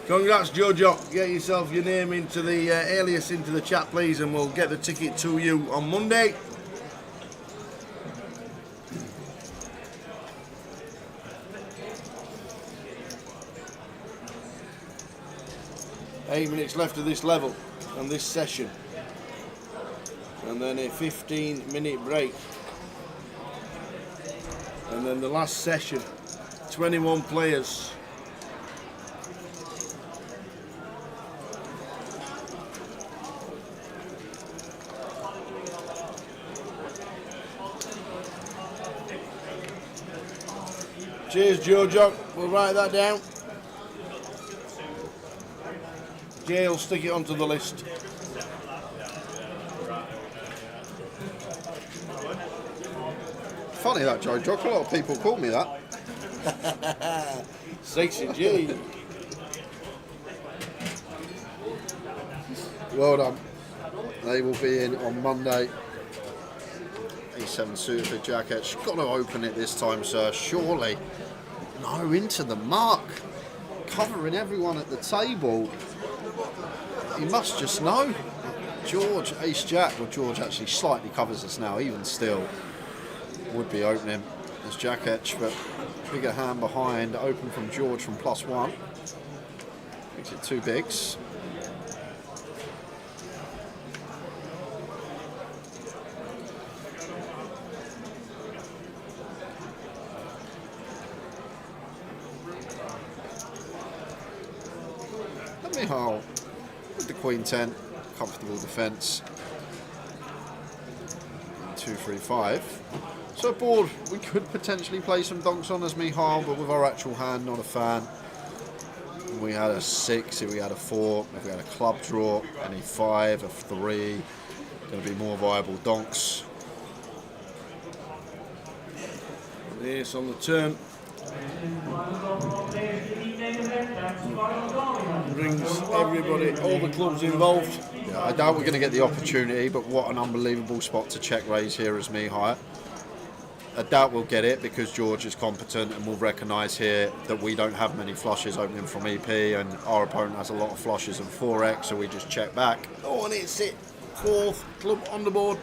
Congrats, Jojo. Get yourself your name into the alias into the chat, please, and we'll get the ticket to you on Monday. Eight minutes left of this level and this session, and then a 15-minute break, and then the last session. 21 players. Cheers, Jojo. We'll write that down. Jay will stick it onto the list. Funny that, Joe Jock. A lot of people call me that. Sexy G. Well done. They will be in on Monday. A7 suited for Jacket. She's got to open it this time, sir. Surely. No, into the mark. Covering everyone at the table. He must just know. George, Ace Jack. Well, George actually slightly covers us now. Even still, would be opening as Jack Etch, but bigger hand behind. Open from George from +1. Makes it 2 bigs. Mihal with the Queen 10, comfortable defence. 2-3-5. So board we could potentially play some donks on as Mihal, but with our actual hand, not a fan. If we had a 6, if we had a 4, if we had a club draw, any 5, a 3, going to be more viable donks. Ace on the turn. Brings everybody, all the clubs involved. Yeah, I doubt we're going to get the opportunity, but what an unbelievable spot to check raise here as Mihal. I doubt we'll get it because George is competent and will recognise here that we don't have many flushes opening from EP and our opponent has a lot of flushes and 4x, so we just check back. Oh, and it's it. 4th club on the board.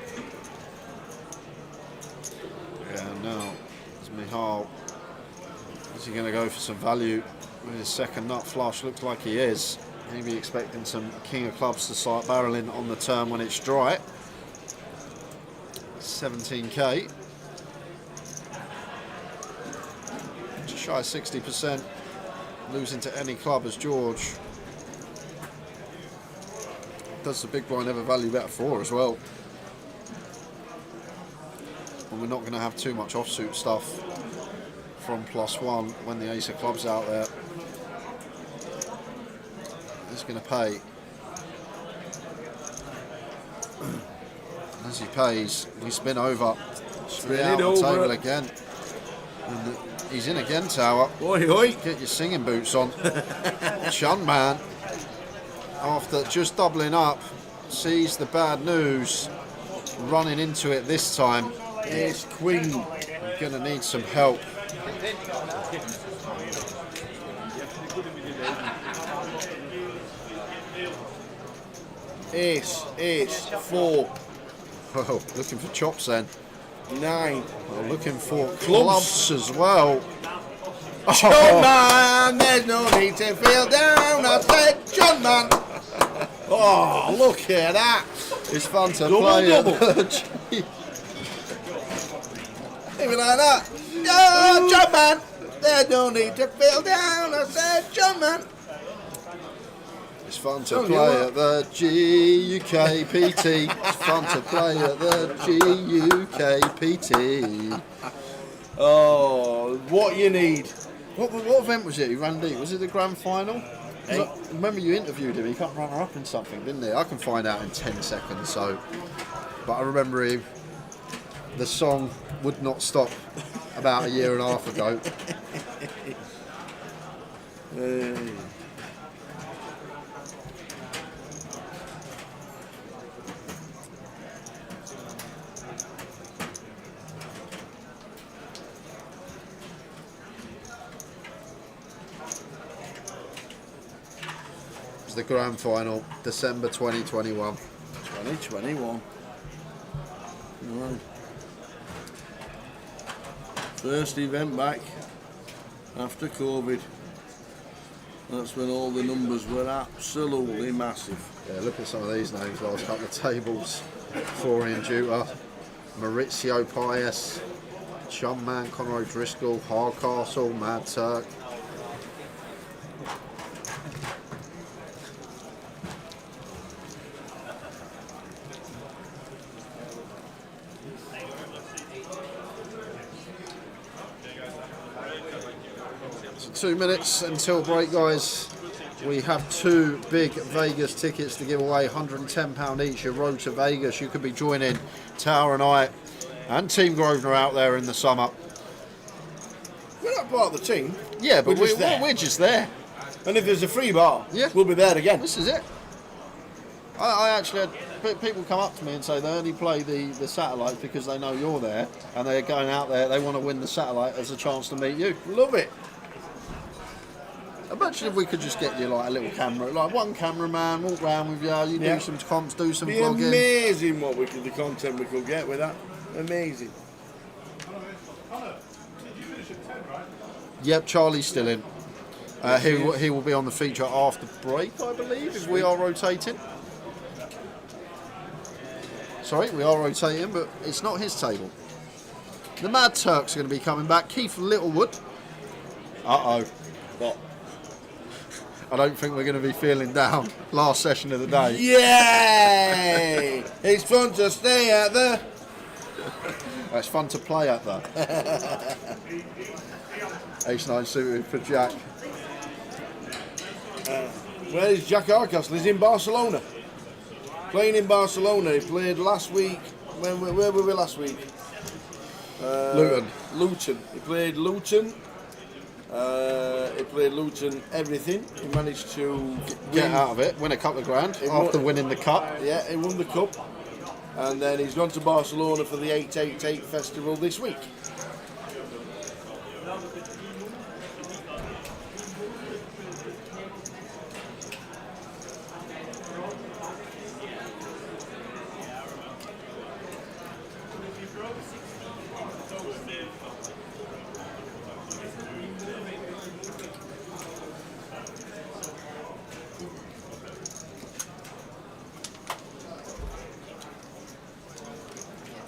Yeah, now it's Mihal. Is he going to go for some value with his second nut flush? Looks like he is. Maybe expecting some king of clubs to start barreling on the turn when it's dry. 17k. Just shy of 60%. Losing to any club as George. Does the big blind ever value bet 4 as well? And we're not going to have too much offsuit stuff from +1 when the ace of clubs out there. He's going to pay. As he pays, we spin over. Spin out the table again. And he's in again, Tower. Oi, oi. Get your singing boots on. Chun man, after just doubling up, sees the bad news running into it this time. Ace Queen. You're going to need some help. Ace, 4. Oh, looking for chops then. 9. Oh, looking for clubs as well. John man, there's no need to feel down. I said, John man. Oh, look at that. It's fun to Double, play double. Even like that. Oh, John man, there's no need to feel down. I said, John man. It's fun to Tell you play what. at the GUKPT. It's fun to play at the GUKPT. Oh, what you need. What event was it? He ran deep. Was it the grand final? 'Cause I remember you interviewed him. He got runner up in something, didn't he? I can find out in 10 seconds. So, but I remember him. The song Would Not Stop about a year and a half ago. It was the grand final, December 2021. 2021. Right. First event back after COVID. That's when all the numbers were absolutely massive. Yeah, look at some of these names. Last couple of tables. Florian Juta, Maurizio Paes, Chumman, Conroy Driscoll, Hardcastle, Mad Turk. So 2 minutes until break, guys. We have 2 big Vegas tickets to give away, £110 each, a road to Vegas. You could be joining Tower and I and Team Grosvenor out there in the summer. We're not part of the team. Yeah, but we're just there. And if there's a free bar, we'll be there again. This is it. I actually had people come up to me and say they only play the satellite because they know you're there and they're going out there, they want to win the satellite as a chance to meet you. Love it. Imagine if we could just get you like a little camera, like one cameraman, walk round with you, you Yeah. do some comps, do some Be vlogging. amazing what the content we could get with that. Amazing. Yep, Charlie's still in. He will be on the feature after break, I believe, if we are rotating. Sorry, we are rotating, but it's not his table. The Mad Turks are going to be coming back. Keith Littlewood. Uh-oh. What? I don't think we're going to be feeling down. Last session of the day. Yay! It's fun to stay at the... It's fun to play at that. Ace-9 suited for Jack. Where is Jack Hardcastle? He's in Barcelona. Playing in Barcelona. He played last week. Where were we last week? Luton. He played Luton. He played Luton everything. He managed to Get out of it, win a couple of grand after winning the cup. Yeah, he won the cup. And then he's gone to Barcelona for the 888 festival this week.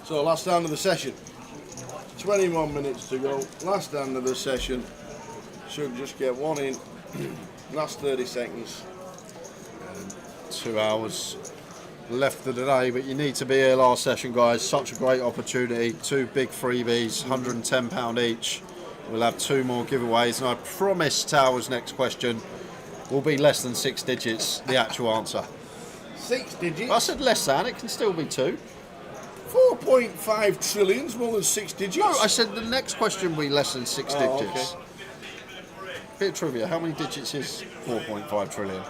So last round of the session. 21 minutes to go. Last round of the session. Should just get one in. Last 30 seconds. 2 hours left of the day, but you need to be here last session, guys. Such a great opportunity. 2 big freebies, £110 each. We'll have 2 more giveaways, and I promise Tower's next question will be less than 6 digits, the actual answer. 6 digits? I said less than, it can still be 2. 4.5 trillions, more than 6 digits. No, I said the next question will be less than 6 digits. Okay. Bit of trivia, how many digits is 4.5 trillion?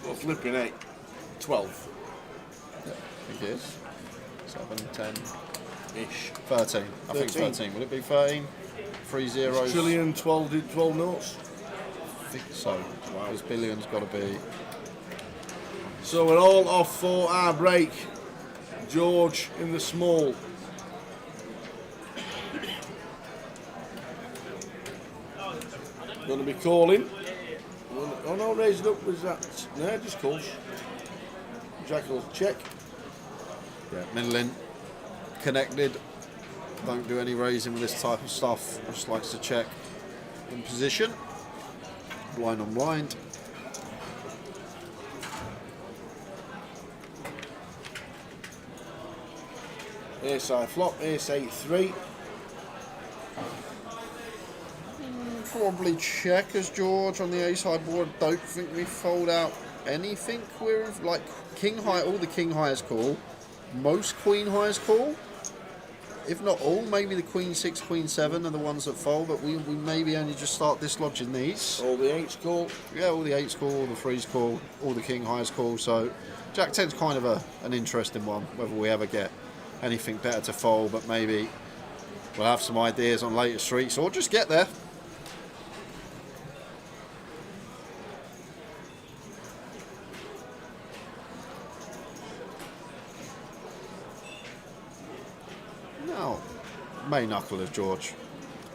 Well, flipping 8. 12. I think it is. 7, 10 ish. 13. I think 13. Will it be 13? 3 zeros. Trillion, 12 notes. I think so. Because billion's got to be. So we're all off for our break. George in the small. Going to be calling. Oh no, raise it up. Was that? No, just calls. Jack will check. Yeah, middling. Connected. Don't do any raising with this type of stuff. Just likes to check in position. Blind on blind. Ace high flop, ace 8-3. Probably checkers, George, on the ace high board. Don't think we fold out anything. We're like king high, all the king highs call. Most queen highs call. If not all, maybe the queen 6, queen 7 are the ones that fold, but we maybe only just start dislodging these. All the 8s call. Yeah, all the 8s call, all the 3s call, all the king highs call. So Jack 10's kind of an interesting one, whether we ever get anything better to fold, but maybe we'll have some ideas on later streets or just get there. Now, main knuckle of George,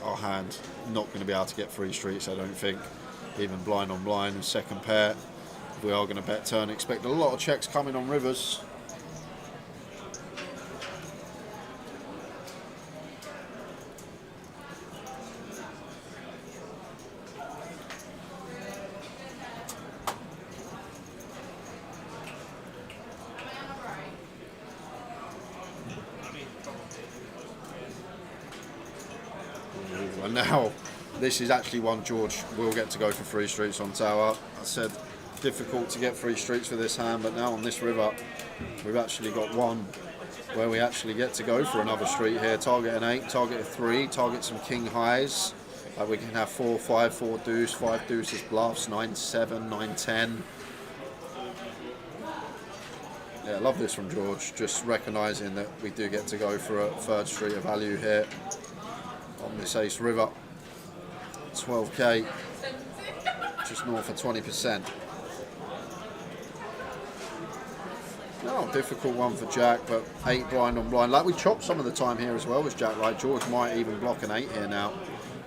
our hand, not going to be able to get 3 streets, I don't think. Even blind on blind and second pair. If we are going to bet turn, expect a lot of checks coming on rivers. And now, this is actually one George will get to go for 3 streets on tower. I said difficult to get 3 streets for this hand, but now on this river, we've actually got one where we actually get to go for another street here. Target an 8, target a 3, target some king highs. We can have 4, 5, 4 deuce, 5 deuces bluffs, 9, 7, 9, 10. Yeah, I love this from George, just recognising that we do get to go for a 3rd street of value here on this ace river. 12k, just north of 20%. No, difficult one for Jack, but 8 blind on blind. Like we chop some of the time here as well as Jack. Like George might even block an 8 here now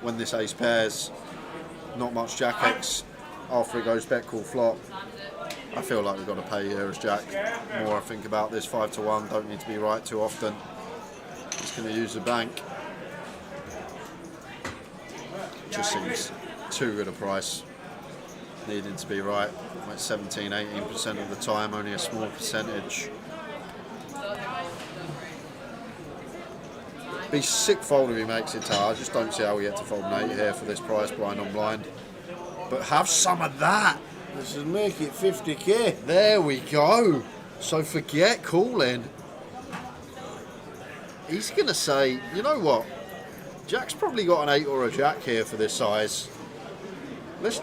when this ace pairs. Not much Jack X after it goes bet call flop. I feel like we've got to pay here as Jack. The more I think about this, 5 to 1, don't need to be right too often. Just going to use the bank. Just seems too good a price, needing to be right, like 17-18% of the time, only a small percentage. Be sick fold if he makes it tower. I just don't see how we get to fold an 8 here for this price, blind on blind. But have some of that. This is make it 50k. There we go. So forget calling. He's going to say, you know what? Jack's probably got an 8 or a jack here for this size. Let's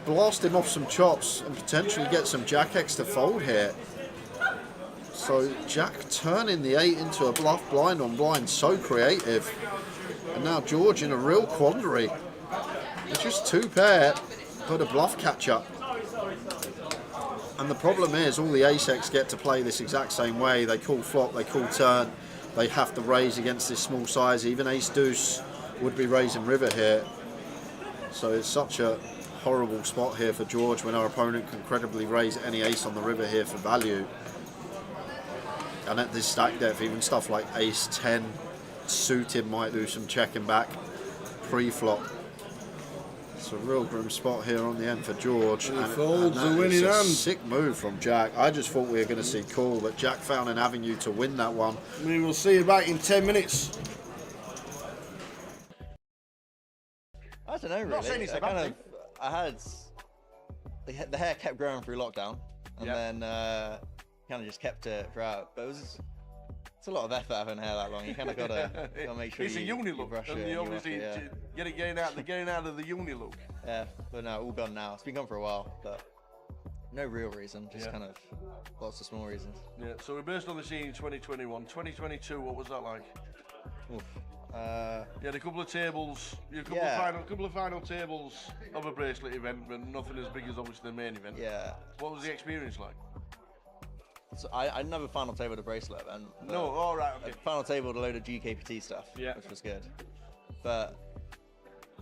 blast him off some chops and potentially get some Jack X to fold here. So Jack turning the 8 into a bluff blind on blind, so creative. And now George in a real quandary. It's just 2 pair, but a bluff catch up. And the problem is all the ace X get to play this exact same way. They call flop, they call turn. They have to raise against this small size. Even ace deuce would be raising river here. So it's such a horrible spot here for George when our opponent can credibly raise any ace on the river here for value. And at this stack depth, even stuff like ace 10 suited might do some checking back pre-flop. It's a real grim spot here on the end for George. And folds the winning is a hand. sick move from Jack. I just thought we were going to see call, but Jack found an avenue to win that one. We will see you back in 10 minutes. I don't know really. Not saying it's a bad thing. I had the hair kept growing through lockdown, and then kind of just kept it throughout. But it's a lot of effort having hair that long. You kind of gotta make sure it's a uni look, brush and it. you obviously getting out of the uni look. Yeah, but no, all gone now. It's been gone for a while, but No real reason, just kind of lots of small reasons. Yeah, so we burst on the scene in 2021. 2022, what was that like? Oof. You had a couple of tables, couple of final tables of a bracelet event, but nothing as big as obviously the main event. Yeah. What was the experience like? So I didn't have a final table at a bracelet event. No, all right, okay. A final table with a load of GUKPT stuff, which was good. But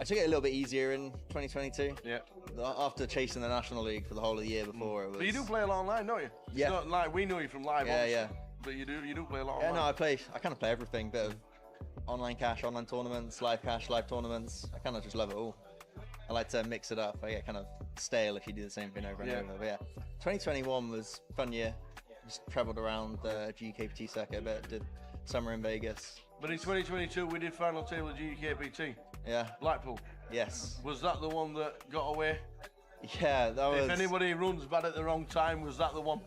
I took it a little bit easier in 2022. Yeah. After chasing the National League for the whole of the year before, it was. But you do play a lot online, don't you? It's Yeah. not like we know you from live, Yeah, obviously. yeah. But you do play a lot Yeah, online. no, I kind of play everything. Bit of online cash, online tournaments, live cash, live tournaments. I kind of just love it all. I like to mix it up. I get kind of stale if you do the same thing over and over. But yeah, 2021 was a fun year. Just travelled around the GUKPT circuit a bit, did summer in Vegas. But in 2022, we did final table at GUKPT. Yeah. Blackpool. Yes. Was that the one that got away? Yeah, that was. If anybody runs bad at the wrong time, was that the one?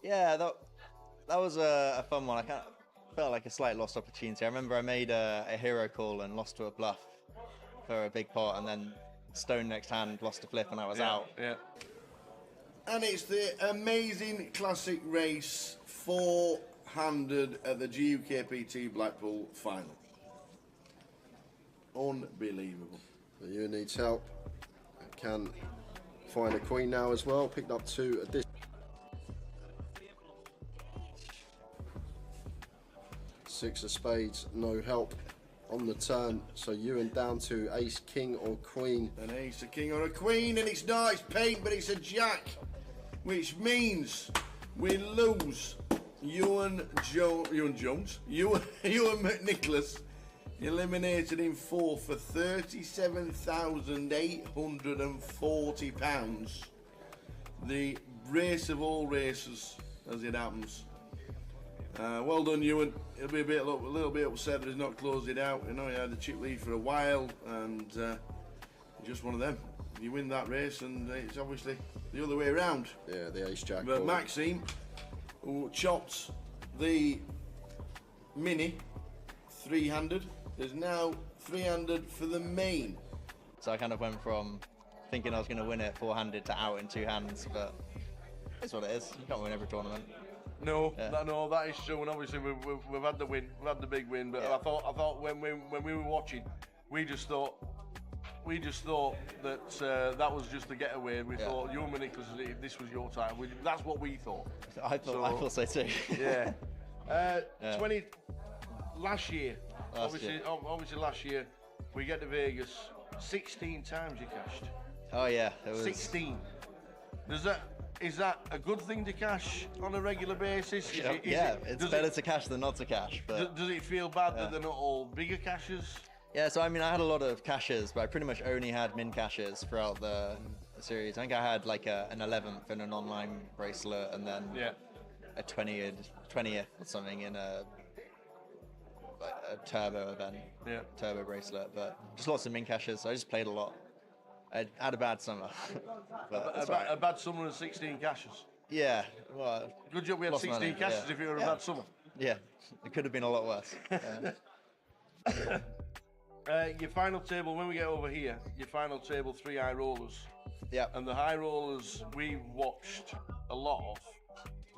Yeah, that was a fun one. I kind of felt like a slight lost opportunity. I remember I made a hero call and lost to a bluff for a big pot, and then stone next hand, lost a flip, and I was out. Yeah. And it's the amazing classic race 400 at the GUKPT Blackpool final. Unbelievable. You needs help. Can find a queen now as well. Picked up 2 additional. Six of spades, no help on the turn. So Ewan down to ace, king or queen. An ace, a king or a queen, and it's not, it's paint, but it's a jack. Which means we lose Ewan McNicholas, eliminated in 4 for £37,840. The race of all races, as it happens. Well done, Ewan. He'll be a little bit upset that he's not closed it out. You know, he had the chip lead for a while, and just one of them. You win that race, and it's obviously the other way around. Yeah, the ace jack. But Maxime, who chopped the mini 300, is now 300 for the main. So I kind of went from thinking I was going to win it four-handed to out in 2 hands, but it's what it is. You can't win every tournament. No, that is true, and obviously we've had the win, we've had the big win. But I thought when we were watching, we just thought that that was just a getaway. We thought you and Nicholas, this was your time. That's what we thought. I thought so too. Yeah. Last year, obviously last year, we get to Vegas. 16 times you cashed. Oh yeah, it was 16. Is that a good thing to cash on a regular basis? It's better to cash than not to cash. But does it feel bad that they're not all bigger cashes? Yeah, so I mean, I had a lot of cashes, but I pretty much only had min cashes throughout the series. I think I had like an 11th in an online bracelet, and then a 20th or something in a turbo event, turbo bracelet. But just lots of min cashes. So I just played a lot. I had a bad summer. A bad summer and 16 cashes. Yeah, well. Good job we had 16 cashes if it were a bad summer. Yeah, it could have been a lot worse. Your final table, when we get over here, your final table, 3 high rollers. Yeah. And the high rollers we watched a lot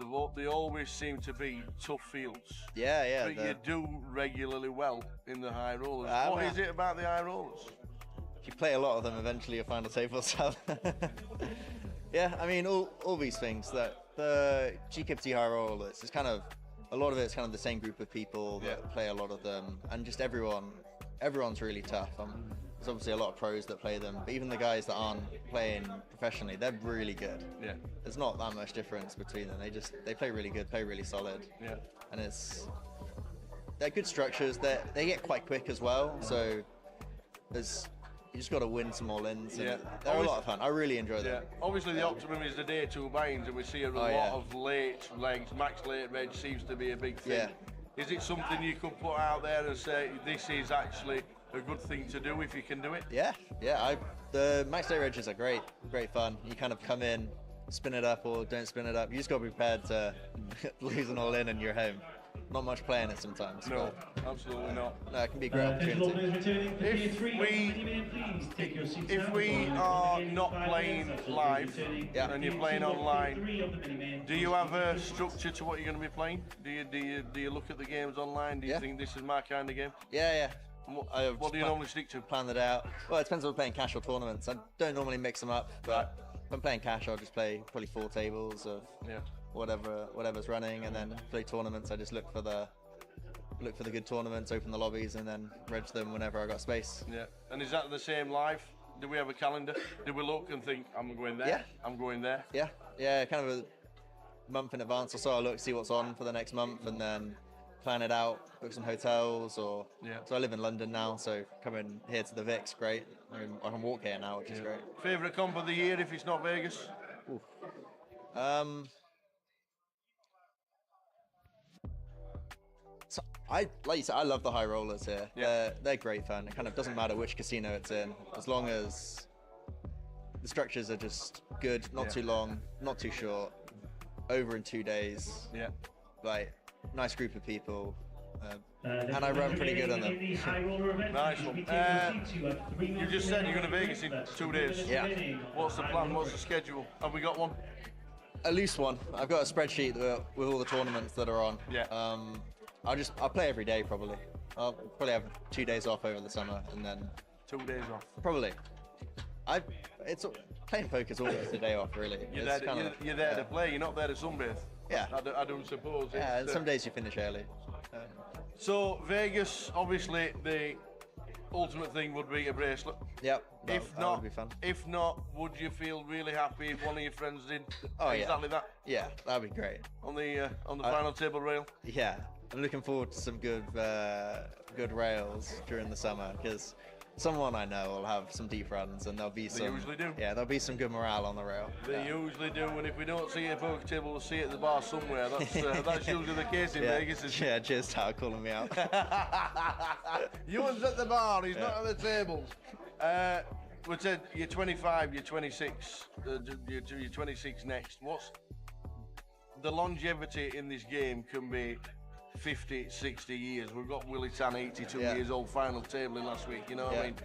of, they always seem to be tough fields. Yeah. But you do regularly well in the high rollers. What is it about the high rollers? If you play a lot of them, eventually your final tables have. Yeah, I mean, all these things, that the GUKPT high rollers, it's kind of, a lot of it's kind of the same group of people that play a lot of them, and just everyone's really tough. There's obviously a lot of pros that play them, but even the guys that aren't playing professionally, they're really good. Yeah. There's not that much difference between them. They play really good, play really solid. Yeah. And they're good structures. They get quite quick as well. So you just got to win some all-ins. They're a lot of fun. I really enjoy them. Obviously, the optimum is the day 2 buy-ins, and we see a lot of late legs. Max late reg seems to be a big thing. Is it something you could put out there and say this is actually a good thing to do if you can do it? Yeah. The max late regs are great fun. You kind of come in, spin it up or don't spin it up. You just got to be prepared to lose an all-in and you're home. not much play in it sometimes. No, absolutely not. No, it can be a great opportunity. If we are not playing live and you're playing online, do you have a structure to what you're going to be playing? Do you look at the games online? Do you think this is my kind of game? Yeah. What do you normally stick to? Plan that out. Well, it depends on we're playing cash or tournaments. I don't normally mix them up, but if I'm playing cash, I'll just play probably 4 tables of whatever's running, and then play tournaments. I just look for the good tournaments, open the lobbies, and then reg them whenever I got space. Yeah. And is that the same live? Do we have a calendar? Do we look and think, I'm going there? Yeah. I'm going there? Yeah. Kind of a month in advance or so. I look, see what's on for the next month, and then plan it out, book some hotels, or so I live in London now, so coming here to the Vic's great. I can walk here now, which is great. Favourite comp of the year if it's not Vegas? So like you said, I love the high rollers here. They're great fun. It kind of doesn't matter which casino it's in, as long as the structures are just good, not too long, not too short, over in 2 days. Like, nice group of people, and I run pretty good on them. Nice one. You just said you're going to Vegas in 2 days. Yeah. What's the plan? What's the schedule? Have we got one? A loose one. I've got a spreadsheet with all the tournaments that are on. I'll play every day probably. I'll probably have 2 days off over the summer, and then 2 days off. Probably. Playing poker's always a day off, really. You're there to play. You're not there to sunbathe. Yeah. I don't suppose. Yeah, and some days you finish early. So Vegas, obviously, the ultimate thing would be a bracelet. Yep. That would be fun. If not, would you feel really happy if one of your friends did exactly that? Yeah, that'd be great. On the final table rail. Yeah, I'm looking forward to some good rails during the summer, because someone I know will have some deep runs, and there'll be some. They usually do. Yeah, there'll be some good morale on the rail. They usually do, and if we don't see it at the poker table, we'll see it at the bar somewhere. That's usually the case in Vegas. Isn't it? Cheers, Tao, calling me out. Ewan's at the bar, he's not at the tables. We said you're 25, you're 26, you're 26 next. What's the longevity in this game? Can be 50, 60 years. We've got Willie Tan, 82 years old, final tabling last week, you know what I mean?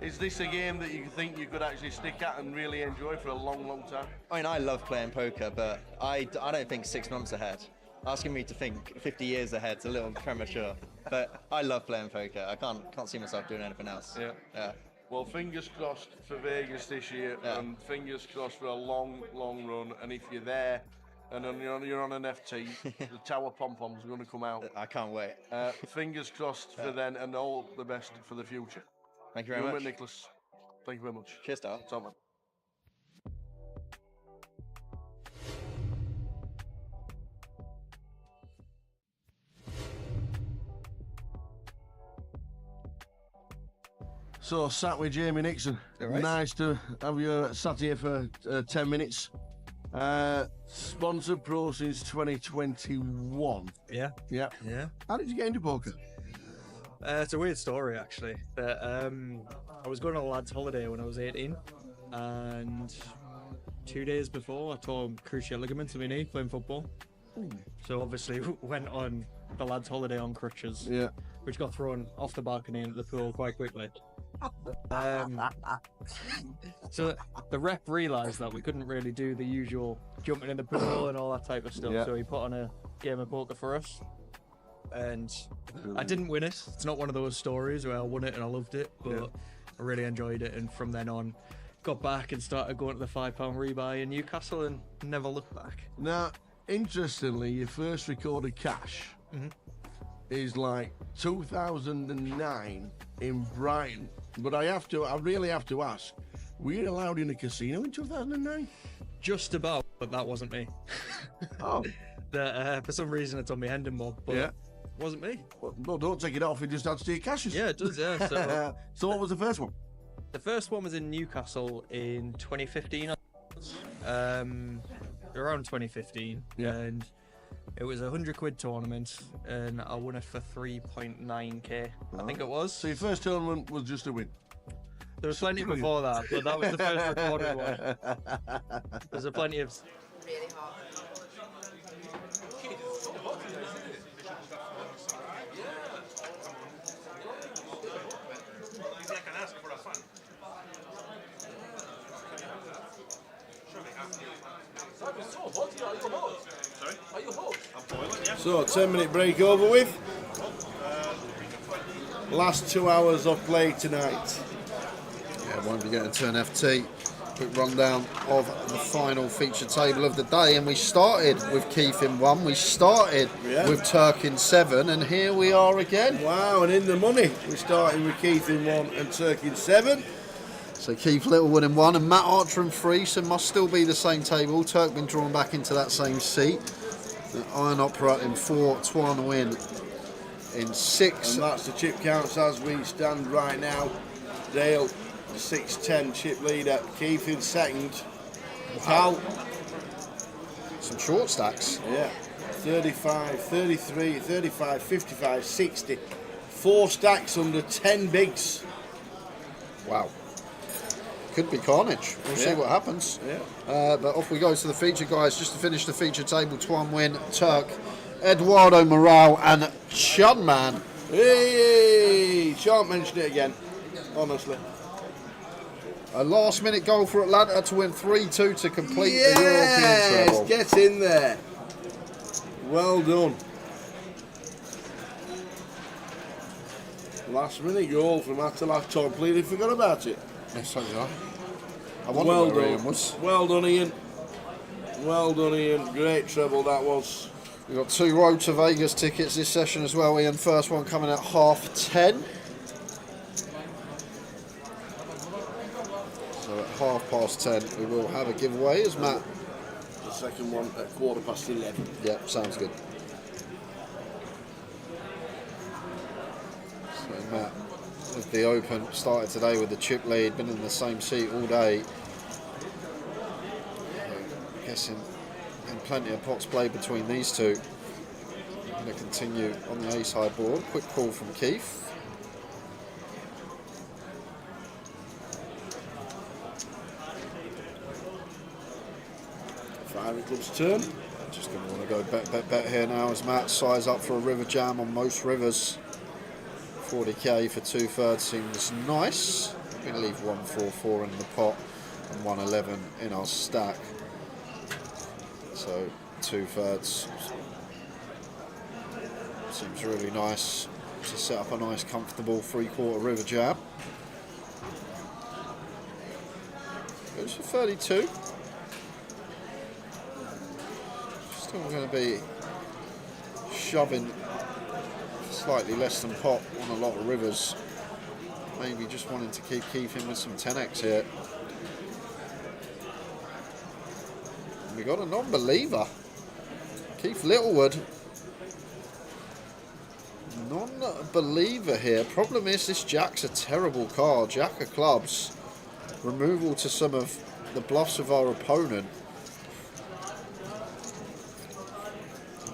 Is this a game that you think you could actually stick at and really enjoy for a long, long time? I mean, I love playing poker, but I don't think 6 months ahead. Asking me to think 50 years ahead is a little premature, but I love playing poker. I can't see myself doing anything else. Yeah. Well, fingers crossed for Vegas this year, and fingers crossed for a long, long run. And if you're there, and then you're on an FT, the Tower Pom-Poms are going to come out. I can't wait. Fingers crossed for then, and all the best for the future. Thank you very much. Nicholas. Thank you very much. Cheers, Dal. Tom, man. So, sat with Jamie Nixon. Right. Nice to have you sat here for 10 minutes. Sponsored pro since 2021. Yeah. How did you get into poker? It's a weird story, actually. But, I was going on a lad's holiday when I was 18, and 2 days before I tore cruciate ligament in my knee playing football. So obviously went on the lad's holiday on crutches, which got thrown off the balcony into the pool quite quickly. So the rep realised that we couldn't really do the usual jumping in the pool and all that type of stuff, so he put on a game of poker for us. And I didn't win it. It's not one of those stories where I won it and I loved it, but I really enjoyed it, and from then on got back and started going to the £5 rebuy in Newcastle and never looked back. Now, interestingly, your first recorded cash is like 2009 in Brighton. But I really have to ask, were you allowed in a casino in 2009? Just about, but that wasn't me. Oh. For some reason it's on my Hendon mob, but it wasn't me. Well, don't take it off, it just adds to your cashes. Yeah, it does, yeah. So, so what was the first one? The first one was in Newcastle in 2015. Around 2015. And it was a £100 tournament, and I won it for 3.9k. I think it was. So your first tournament was just a win? There was plenty before that, but that was the first recorded one. There's a plenty of... Really hot. So 10-minute break over with. Last 2 hours of play tonight. Yeah, won't be getting to an FT. Quick rundown of the final feature table of the day, and we started with Keith in 1, we started with Turk in 7, and here we are again. Wow, and in the money. We're starting with Keith in 1 and Turk in 7. So Keith Littlewood in 1 and Matt Archer in 3, so must still be the same table. Turk been drawn back into that same seat. The Iron Opera in 4, Twan Win in 6. And that's the chip counts as we stand right now. Dale, 6-10 chip leader. Keith in 2nd. Cal. Some short stacks. Yeah. 35, 33, 35, 55, 60. 4 stacks under 10 bigs. Wow. Could be carnage. We'll see what happens. Yeah. But off we go to the feature, guys. Just to finish the feature table, Twan Win, Turk, Eduardo Morale, and Chudman. Hey! Shan't mention it again. Honestly. A last-minute goal for Atlanta to win 3-2 to complete the European treble. Get in there. Well done. Last-minute goal from Attila. Completely forgot about it. Yes, so did I. Well done. Well done, Ian. Well done, Ian. Great treble that was. We've got 2 Road to Vegas tickets this session as well, Ian. First one coming at 10:30. So at 10:30 we will have a giveaway, as Matt. The second one at 11:15. Yep, sounds good. So Matt, with the Open, started today with the chip lead, been in the same seat all day. So, guessing and plenty of pots played between these two. I'm going to continue on the ace high board. Quick call from Keith. Five clubs turn. Just going to want to go bet here now as Matt size up for a river jam on most rivers. 40k for 2/3 seems nice. We're going to leave 144 in the pot and 111 in our stack. So 2/3 seems really nice to set up a nice comfortable 3/4 river jab. Goes for 32. Still going to be shoving slightly less than pot on a lot of rivers. Maybe just wanting to keep Keith in with some 10x here. We got a non-believer. Keith Littlewood. Non-believer here. Problem is this Jack's a terrible card. Jack of clubs. Removal to some of the bluffs of our opponent.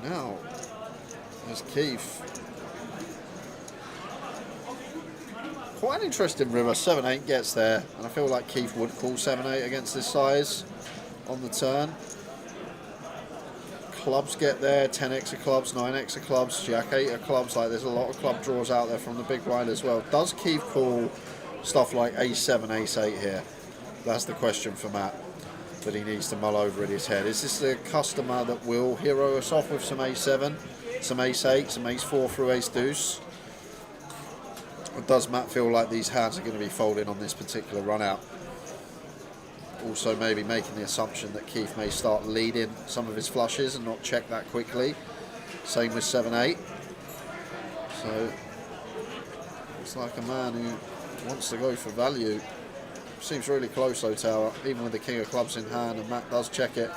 Now, there's Keith. Quite an interesting river. 7-8 gets there, and I feel like Keith would call 7-8 against this size on the turn. Clubs get there, 10x of clubs, 9x of clubs, Jack 8 of clubs. Like there's a lot of club draws out there from the big blind as well. Does Keith call stuff like ace 7, ace 8 here? That's the question for Matt that he needs to mull over in his head. Is this the customer that will hero us off with some ace 7, some ace 8, some ace 4 through ace deuce? Or does Matt feel like these hands are going to be folding on this particular run out? Also maybe making the assumption that Keith may start leading some of his flushes and not check that quickly. Same with 7-8. So it's like a man who wants to go for value. Seems really close though, Tower, even with the king of clubs in hand, and Matt does check it.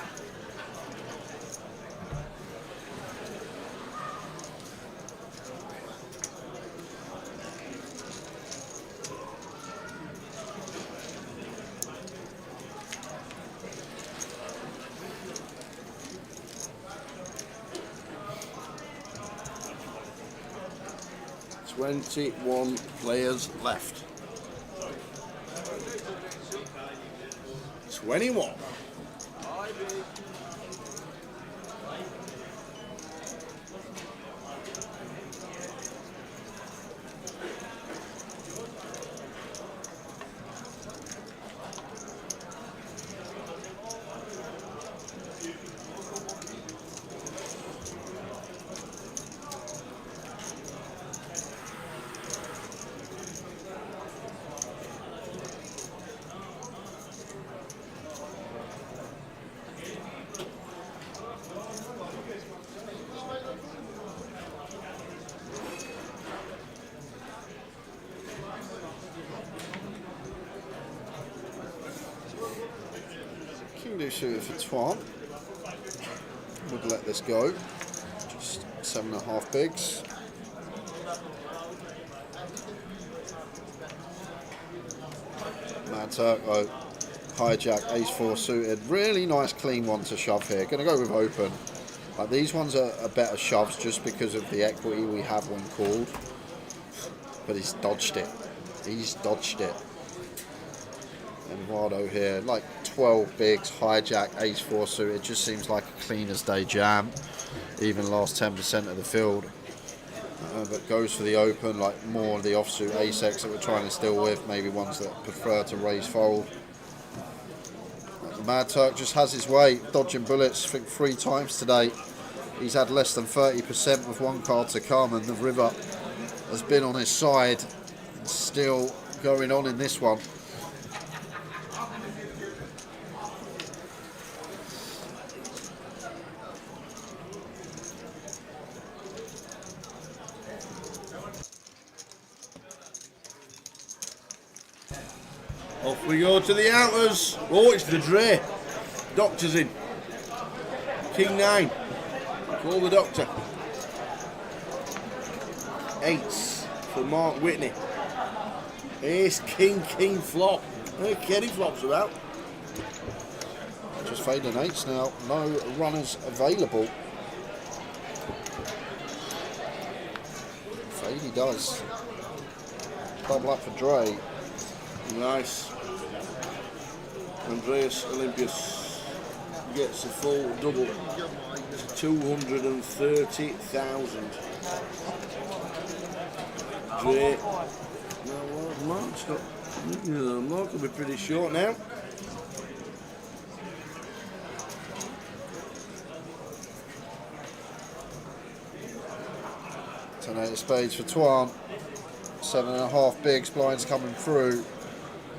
One players left. 21. can do suited for Twan. Would let this go. Just 7.5 bigs. Mad Turco, hijack, ace 4 suited. Really nice clean one to shove here. Going to go with open. Like these ones are better shoves just because of the equity we have when called. But he's dodged it. He's dodged it. Eduardo here, like 12 bigs, hijack, ace 4 suited. Just seems like a clean as day jam. Even last 10% of the field. But goes for the open, like more of the offsuit ace-x that we're trying to steal with, maybe ones that prefer to raise fold. The Mad Turk just has his way, dodging bullets, I think 3 times today. He's had less than 30% with one card to come, and the river has been on his side, and still going on in this one. Off we go to the outers. Oh, it's the Dre. Doctor's in. King 9. Call the doctor. 8s for Mark Whitney. Ace, King, King flop. Hey, Kenny flops about. Just fading 8s now. No runners available. Fade he does. Double up for Dre. Nice. Andreas Olympius gets a full double to 230,000. Dre. Mark's got. Mark will be pretty short now. Ten 8 of spades for Twan. 7.5 bigs, blinds coming through.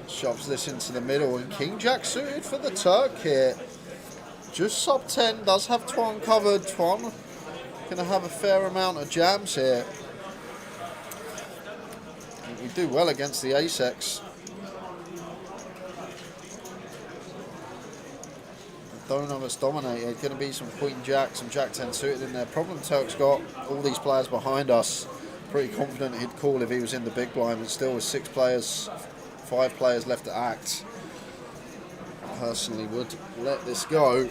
Shoves this into the middle, and King Jack suited for the Turk here. Just sub 10, does have Twan covered. Twan going to have a fair amount of jams here. We do well against the ace-x. Don't have us dominated. Going to be some Queen Jack, some Jack 10 suited in there. Problem Turk's got all these players behind us. Pretty confident he'd call if he was in the big blind, but still with 6 players, 5 players left to act. Personally would let this go.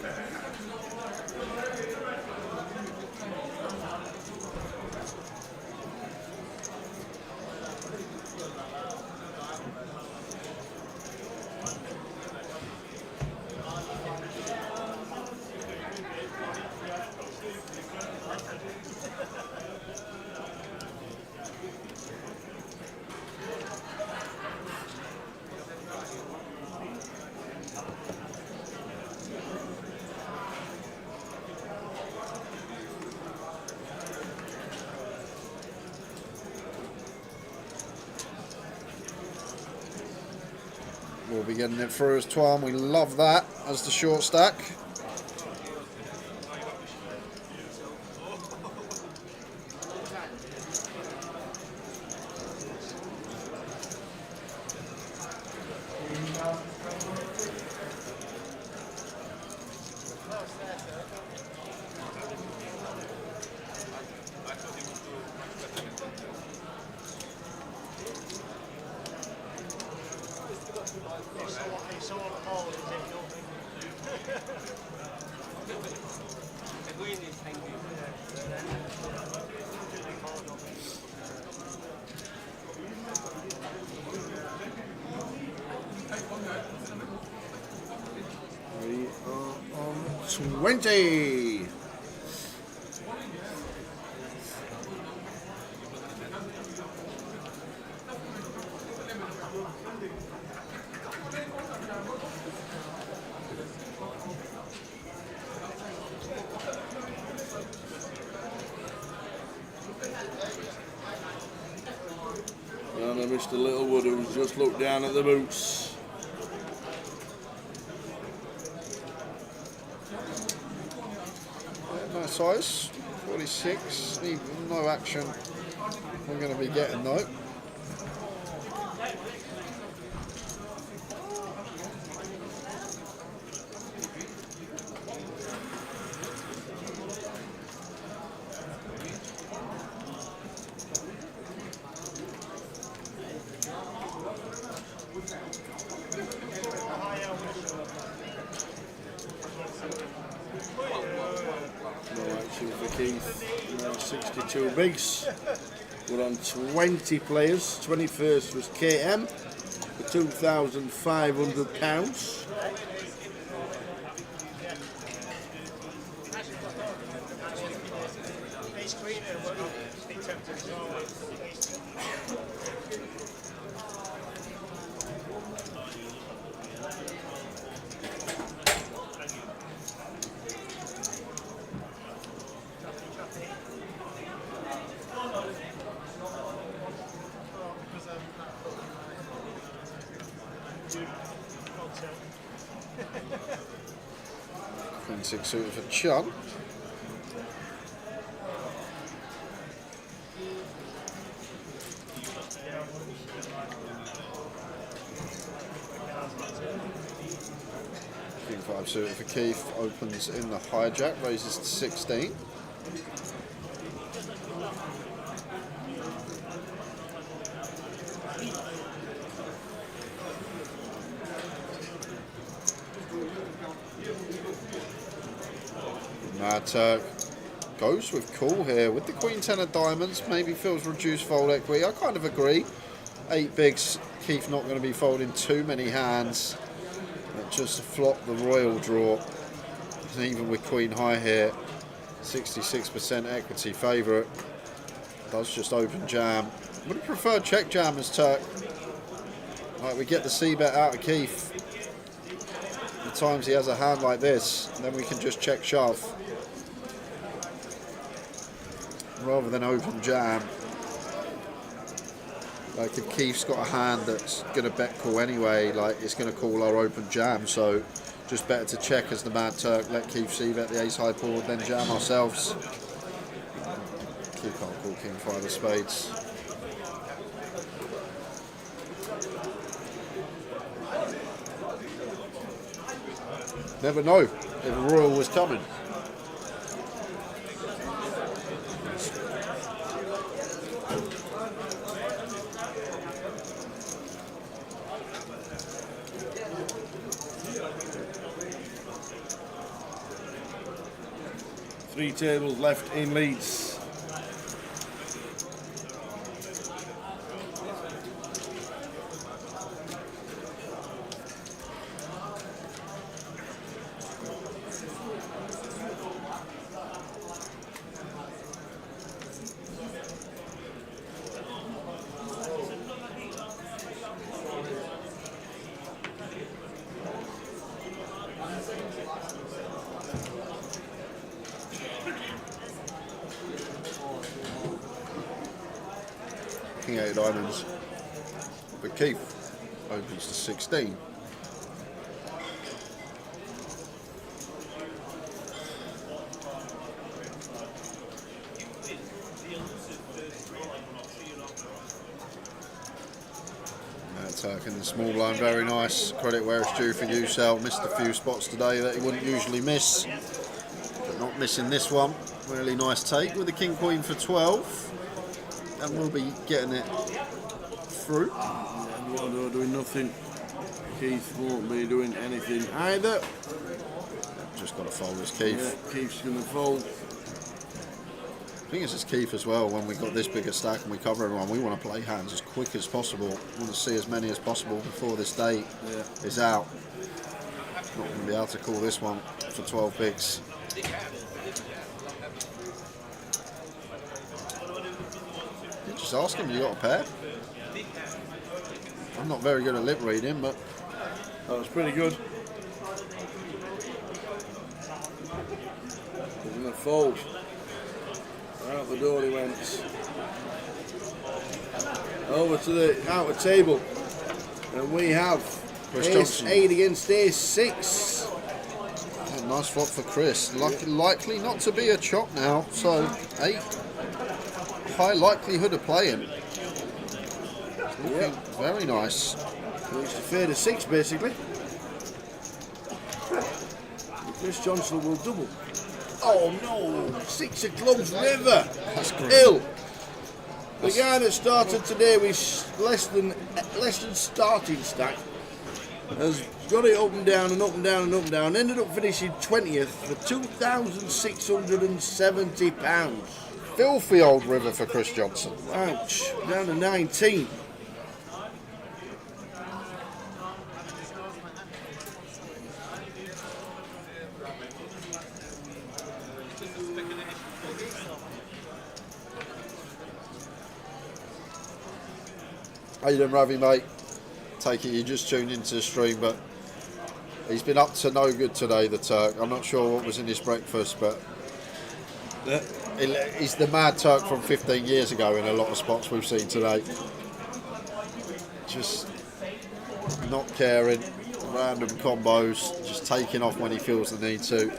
We'll be getting it through as Twan. We love that as the short stack. We are on 20. And Mr. Littlewood, who's just looked down at the boots. Nice size, 46. No action we're going to be getting though. Two for Keith. Now 62 bigs. We're on 20 players. 21st was KM for £2,500. Queen 6 suited for Chun. King 5 suited for Keith opens in the hijack, raises to 16. Mad Turk goes with cool here with the Queen 10 of diamonds, maybe feels reduced fold equity. I kind of agree. 8 bigs, Keith not going to be folding too many hands. But just flop the royal draw. And even with Queen High here, 66% equity favourite. Does just open jam. Would have preferred check jam as Turk. Right, we get the C-bet out of Keith. The times he has a hand like this, then we can just check shove. Rather than open jam. Like if Keith's got a hand that's going to bet call anyway, like it's going to call our open jam, so just better to check as the Mad Turk, let Keith C-bet the ace high board, then jam ourselves. Keith can't call King 5 of spades. Never know if a royal was coming. Three tables left in Leeds. King 8 of diamonds. But Keith opens to 16. Turk in the small line, very nice. Credit where it's due for Ucel. Missed a few spots today that he wouldn't usually miss, but not missing this one. Really nice take with the King Queen for 12, and we'll be getting it through. Eduardo doing nothing. Keith won't be doing anything either. Just got to fold this Keith. Yeah, Keith's going to fold. The thing is, it's Keith as well. When we've got this big a stack and we cover everyone, we want to play hands as quick as possible. We want to see as many as possible before this date is out. Not going to be able to call this one for 12 bigs. Just ask him, you got a pair? I'm not very good at lip reading, but that was pretty good. He's going to fold. Out the door he went. Over to the outer table. And we have Chris ace Johnson. 8 against ace 6. Yeah, nice flop for Chris. Likely not to be a chop now, so 8. High likelihood of playing. Looking very nice. It's a fade of 6 basically. Chris Johnson will double. Oh no! 6 of clubs river. That's great. Ill. The guy that started today with less than starting stack has got it up and down and up and down and up and down. Ended up finishing 20th for £2,670. Filthy old river for Chris Johnson. Ouch. Down to 19. How you doing, Ravi, mate? Take it you just tuned into the stream, but he's been up to no good today, the Turk. I'm not sure what was in his breakfast, but he's the mad Turk from 15 years ago in a lot of spots we've seen today. Just not caring, random combos, just taking off when he feels the need to.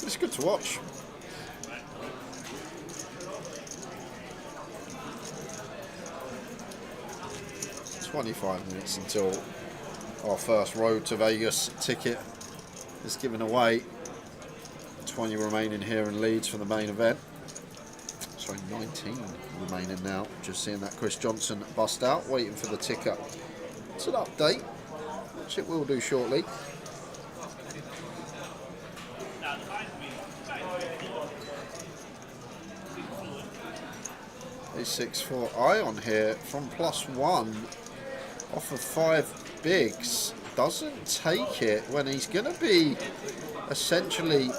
It's good to watch. 25 minutes until our first Road to Vegas ticket is given away. 20 remaining here in Leeds for the main event. Sorry, 19 remaining now. Just seeing that Chris Johnson bust out, waiting for the ticker. It's an update, which it will do shortly. A 6-4 Ion here from +1 off of 5 bigs. Doesn't take it when he's going to be essentially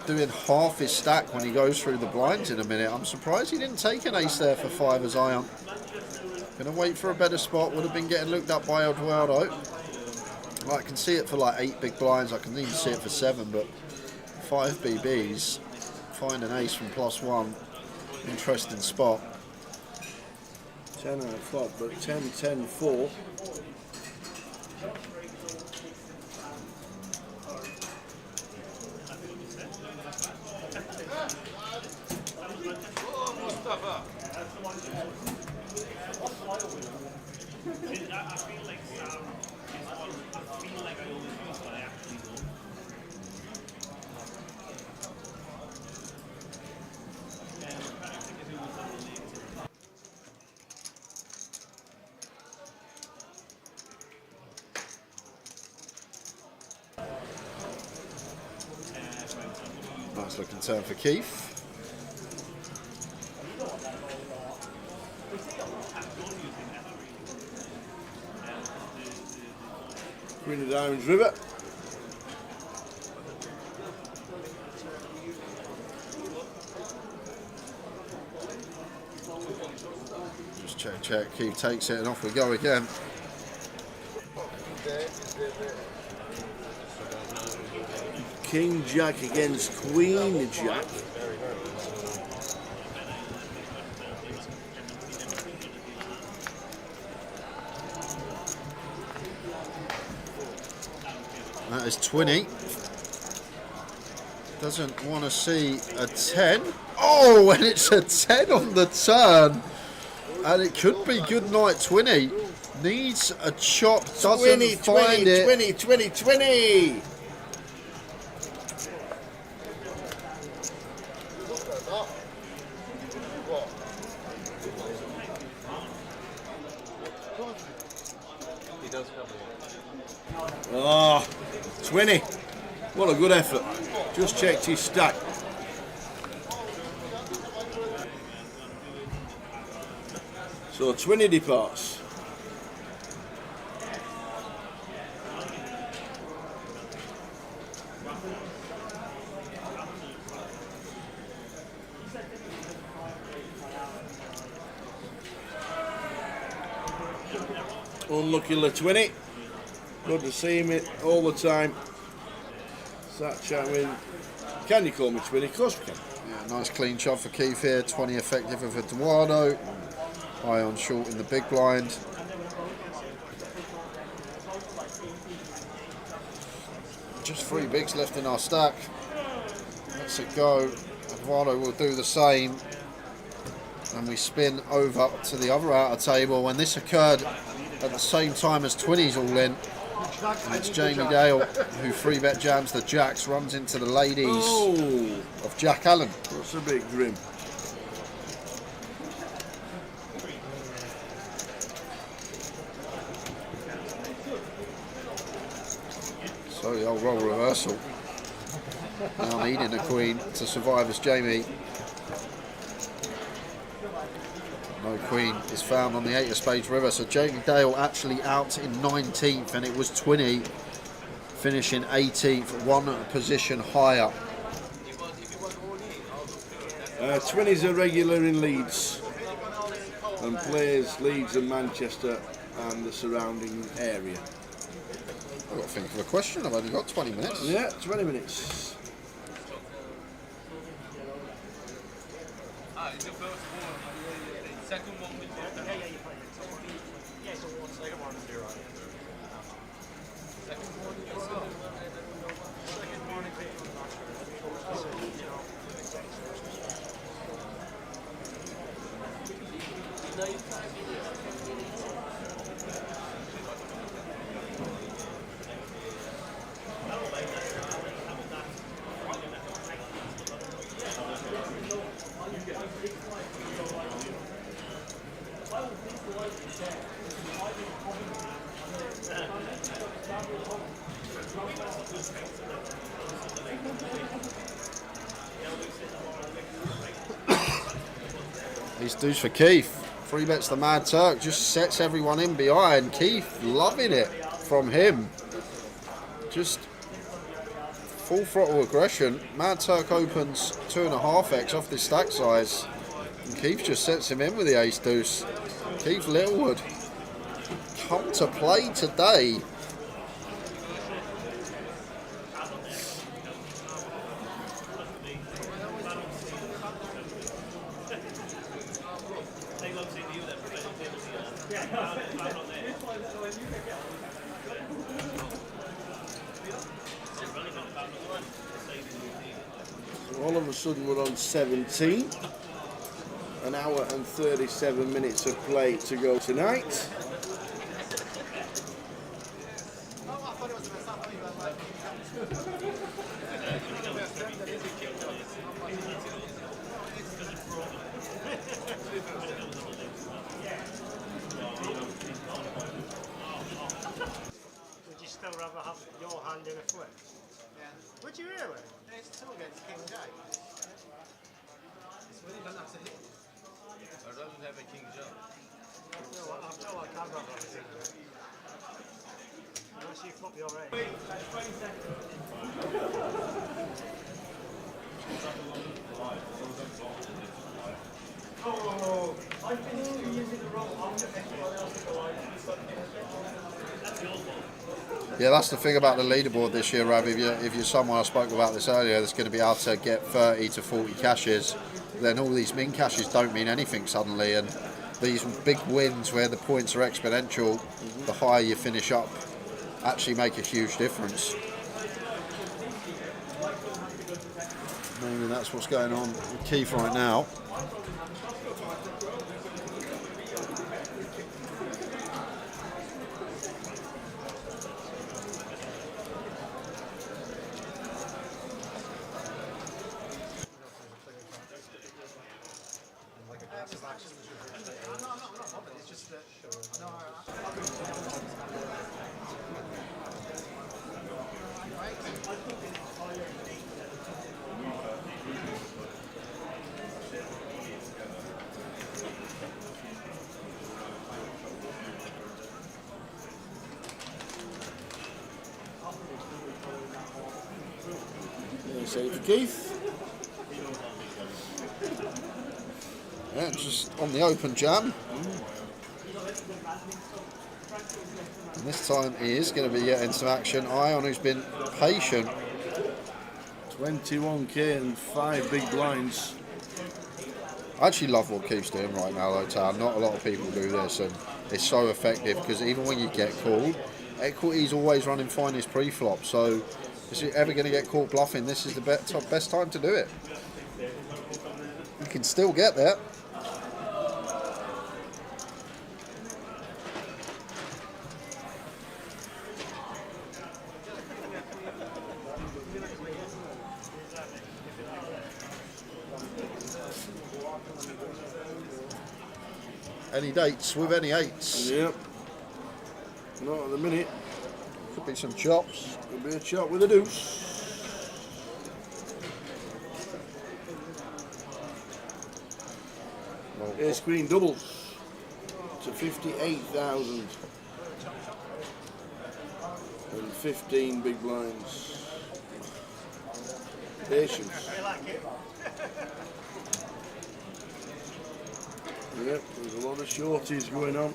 doing half his stack when he goes through the blinds in a minute. I'm surprised he didn't take an ace there for 5 as Ion. Going to wait for a better spot. Would have been getting looked up by Eduardo. I can see it for like 8 big blinds. I can even see it for 7, but 5 BBs. Find an ace from +1. Interesting spot. 10 out of flop, but 10, 10, 4. Nice looking turn for Keith. Queen of Diamonds River. Just check, check. Keith takes it and off we go again. King Jack against Queen Jack. That is 20. Doesn't want to see a 10. Oh, and it's a 10 on the turn. And it could be good night 20. Needs a chop, doesn't 20, find 20, it. 20, 20, 20. Oh, 20. What a good effort. Just checked his stack. So 20 departs. Unlucky 20. Good to see him all the time. Sat chatting. Can you call me 20? Of course we can. Yeah, nice clean shot for Keith here. 20 effective of Eduardo. Ion short in the big blind. Just 3 bigs left in our stack. Let's it go. Eduardo will do the same. And we spin over to the other outer table. When this occurred at the same time as 20's all in. And it's Jamie Dale who 3-bet jams the jacks, runs into the ladies of Jack Allen. That's a bit grim. So the old role reversal. Now needing a queen to survive as Jamie. No queen is found on the 8 of spades river. So Jamie Dale actually out in 19th, and it was Twinney finishing 18th, one position higher. Twinney's a regular in Leeds and plays Leeds and Manchester and the surrounding area. I've got to think of a question. I've only got 20 minutes. Yeah, 20 minutes. Second one with These dudes for Keith. 3 bets the Mad Turk, just sets everyone in behind. Keith loving it from him. Just full throttle aggression. Mad Turk opens 2.5x off this stack size. And Keith just sets him in with the ace deuce. Keith Littlewood come to play today. All of a sudden we're on 17. An hour and 37 minutes of play to go tonight. Would you still rather have your hand in a flip? Yeah. Would you really? It's 2 against King Jack. It's really done that to hit. I'd rather have a king jack. I feel like I'd rather have a king jack. Unless you flop your eight. Oh, I've been using the wrong arm to make everyone else go like that's your fault. Yeah, that's the thing about the leaderboard this year, Rav. If you're someone, I spoke about this earlier, that's going to be able to get 30 to 40 cashes, then all these min cashes don't mean anything suddenly, and these big wins where the points are exponential, the higher you finish up, actually make a huge difference. Maybe that's what's going on with Keith right now. Save for Keith. Yeah, just on the open jam. And this time he is going to be getting some action. Ion, who's been patient. 21k and 5 big blinds. I actually love what Keith's doing right now, though, Tal. Not a lot of people do this, and it's so effective because even when you get called, equity's always running finest pre-flop. So if you're ever going to get caught bluffing, this is the best time to do it. You can still get there. Any dates with any eights? Yep. Not at the minute. Could Could be some chops. Could be a chop with a deuce. Ace queen doubles to 58,000 and 15 big blinds. Patience. Yep, there's a lot of shorties going on.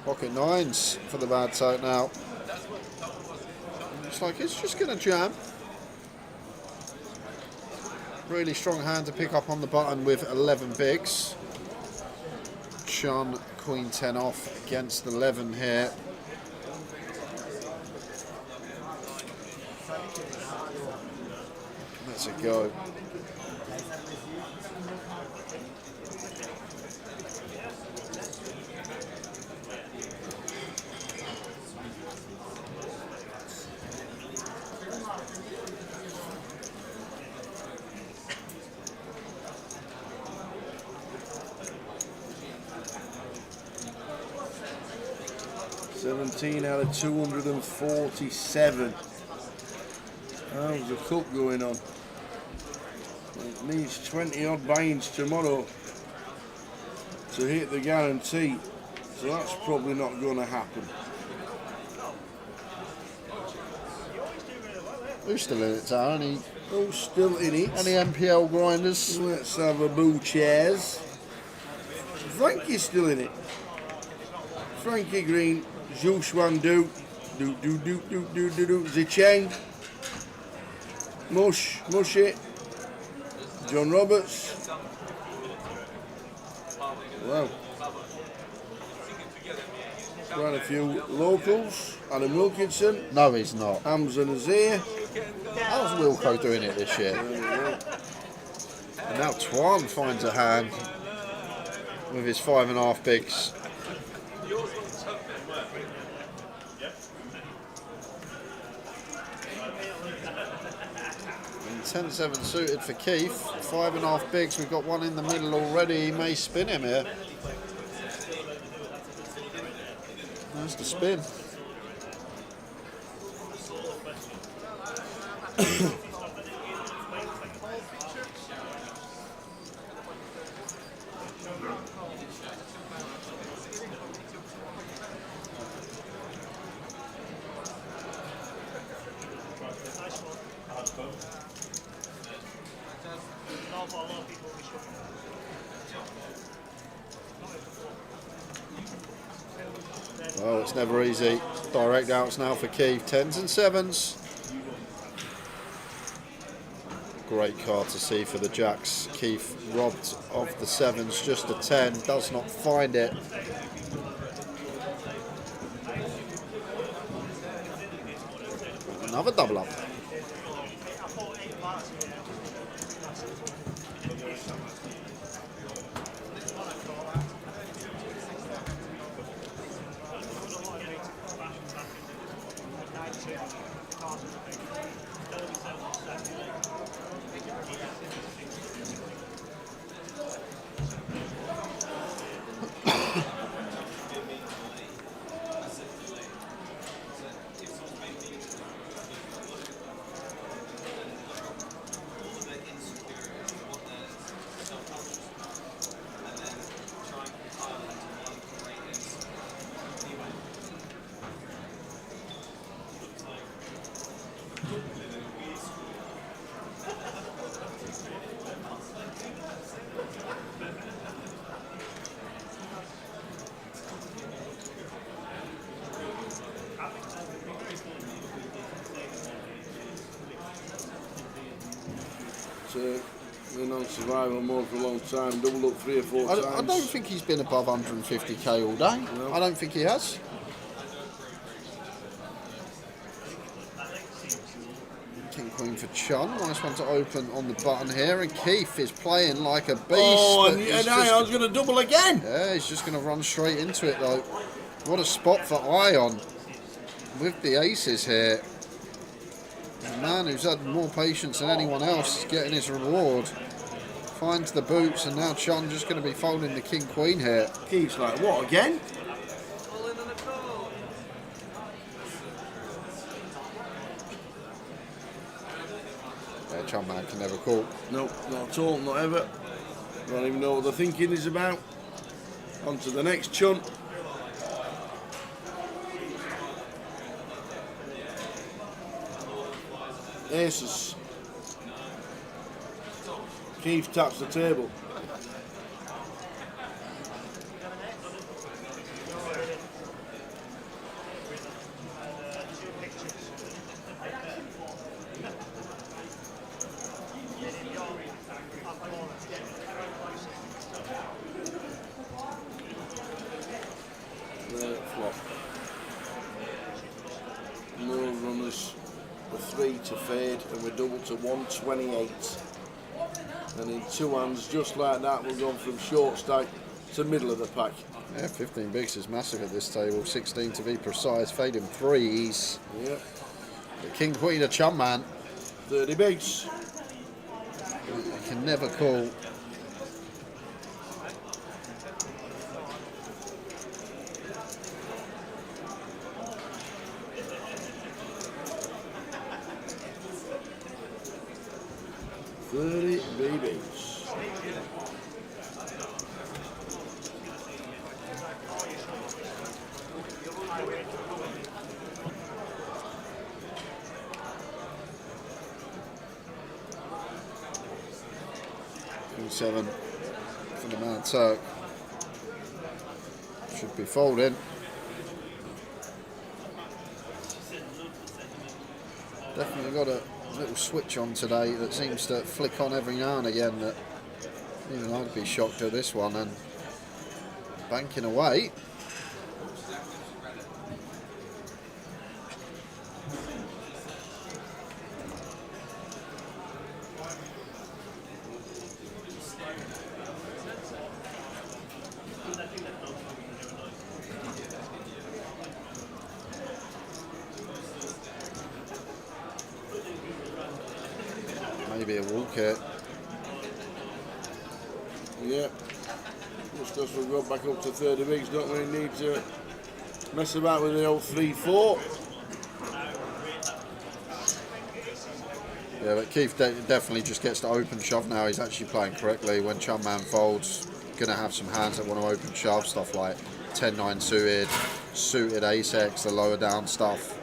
Pocket nines for the bad side now. Looks like it's just going to jam. Really strong hand to pick up on the button with 11 bigs. Sean, queen 10 off against 11 here. Let's it go. Out of 247. How's the cup going on? It needs 20 odd buy-ins tomorrow to hit the guarantee, so that's probably not going to happen. Who's still in it, Tara? Who's still in it? Any MPL grinders? Let's have a boo chairs. Frankie's still in it. Frankie Green. Zhu Xuan Du, Zicheng, Mushy, John Roberts. Wow. Quite a few locals. Adam Wilkinson. No, he's not. Hamza Nazir. How's Wilco doing it this year? And now Twan finds a hand with his 5.5 bigs. And 10-7 suited for Keith. 5.5 bigs. We've got one in the middle already. He may spin him here. There's the spin. Oh, it's never easy. Direct outs now for Keith. 10s and 7s. Great card to see for the Jacks. Keith robbed of the 7s, just a 10. Does not find it. Another double up. Turk. Been on survival mode for a long time, doubled up 3 or 4 times. I don't think he's been above 150k all day. No. I don't think he has. King Queen for Chun. Nice one to open on the button here. And Keith is playing like a beast. Oh, and Ion's going to double again. Yeah, he's just going to run straight into it though. What a spot for Ion with the aces here. The man who's had more patience than anyone else is getting his reward. Finds the boots, and now Chun just going to be folding the King Queen here. Keith's like, what again? Yeah, Chun man can never call. No, not at all, not ever. Don't even know what the thinking is about. On to the next Chun. Aces. Keith taps the table. Flop. Move on this. The 3 to fade, and we're double to 128. And in 2 hands, just like that, we're going from short stack to middle of the pack. Yeah, 15 bigs is massive at this table. 16 to be precise. Fading 3s. Yeah. The King Queen of Chun man. 30 bigs. He can never call. Babies. King 7 for the man Turk. Should be folding. Definitely got a little switch on today that seems to flick on every now and again, that even I'd be shocked at this one. And banking away. Maybe a walk here. Yeah. Just as we go back up to 30 bigs, don't really need to mess about with the old 3-4. Yeah, but Keith definitely just gets to open shove now. He's actually playing correctly. When Chun man folds, going to have some hands that want to open shove, stuff like 10-9 suited ace-x, the lower down stuff.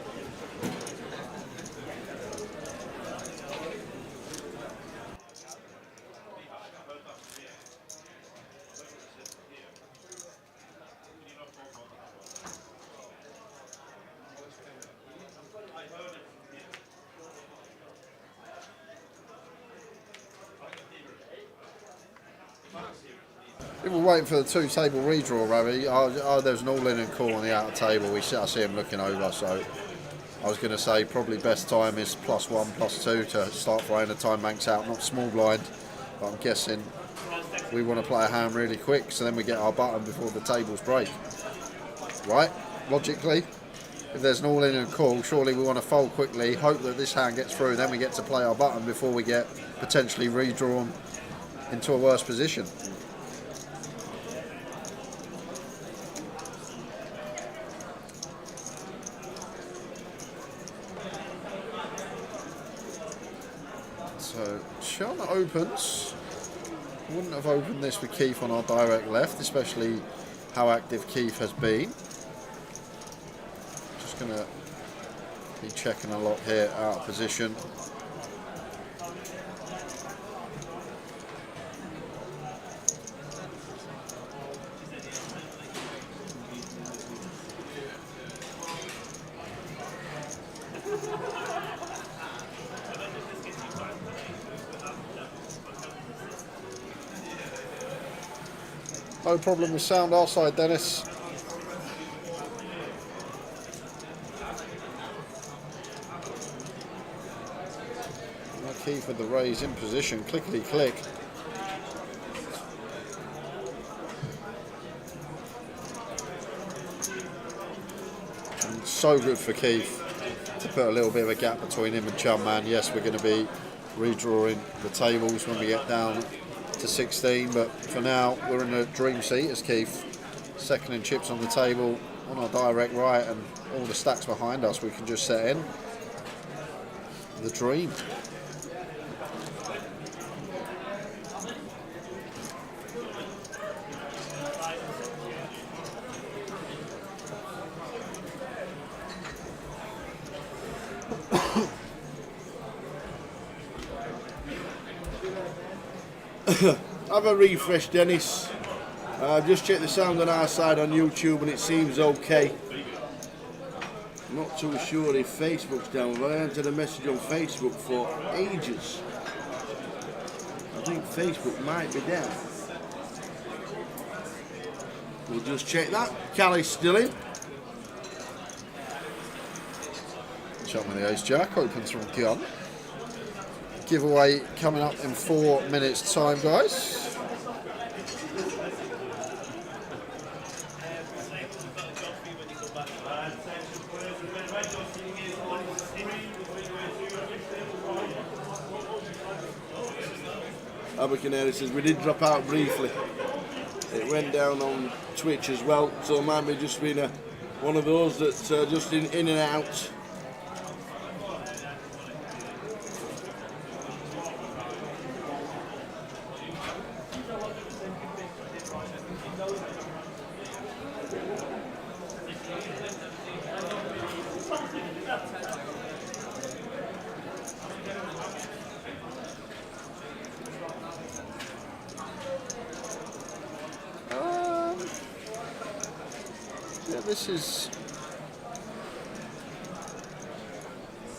If we're waiting for the 2-table redraw, Ravi, there's an all-in and call on the outer table. I see him looking over, so I was going to say probably best time is +1, +2 to start throwing the time banks out, not small blind. But I'm guessing we want to play a hand really quick, so then we get our button before the tables break. Right? Logically, if there's an all-in and call, surely we want to fold quickly, hope that this hand gets through, then we get to play our button before we get potentially redrawn into a worse position. So Chun opens. Wouldn't have opened this with Keith on our direct left, especially how active Keith has been. Just going to be checking a lot here out of position. No problem with sound our side, Dennis. Keith with the raise in position, clickety click. And so good for Keith to put a little bit of a gap between him and Chum Man. Yes, we're going to be redrawing the tables when we get down to 16, but for now we're in a dream seat as Keith, second in chips on the table on our direct right, and all the stacks behind us we can just set in the dream. Have a refresh, Dennis. Just check the sound on our side on YouTube and it seems okay. I'm not too sure if Facebook's down, but I entered a message on Facebook for ages. I think Facebook might be down. We'll just check that. Callie's still in. Chum with the ace jack, opens from gun. Giveaway coming up in 4 minutes time, guys. Abercanary says we did drop out briefly. It went down on Twitch as well, so it might be just been one of those that's just in and out.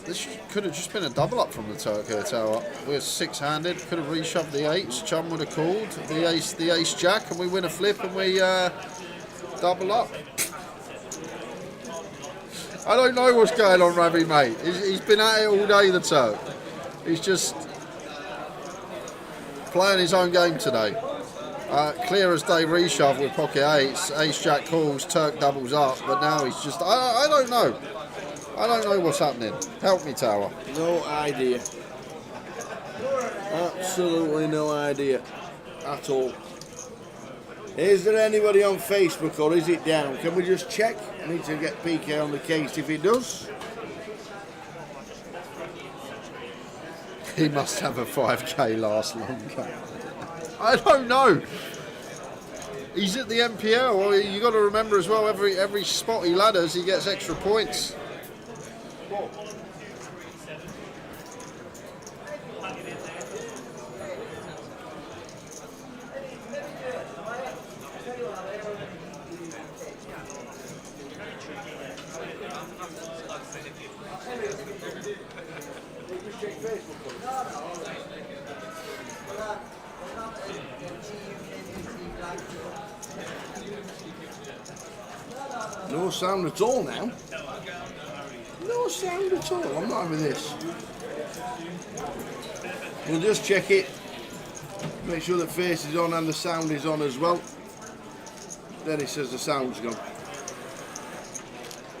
This could have just been a double up from the Turk here, Tower. We're six-handed, could have reshoved the eights. Chum would have called the ace jack, and we win a flip and we double up. I don't know what's going on, Ravi, mate. He's been at it all day, the Turk. He's just playing his own game today. Clear as day reshove with pocket eights. Ace jack calls, Turk doubles up, but now he's just. I don't know. I don't know what's happening. Help me, Tower. No idea. Absolutely no idea at all. Is there anybody on Facebook or is it down? Can we just check? I need to get PK on the case if it does. He must have a 5k last long game. I don't know. He's at the MPL. Well, you got to remember as well. Every spot he ladders, he gets extra points. No sound at all now. No sound at all. I'm not having this. We'll just check it. Make sure the face is on and the sound is on as well. Dennis says the sound's gone.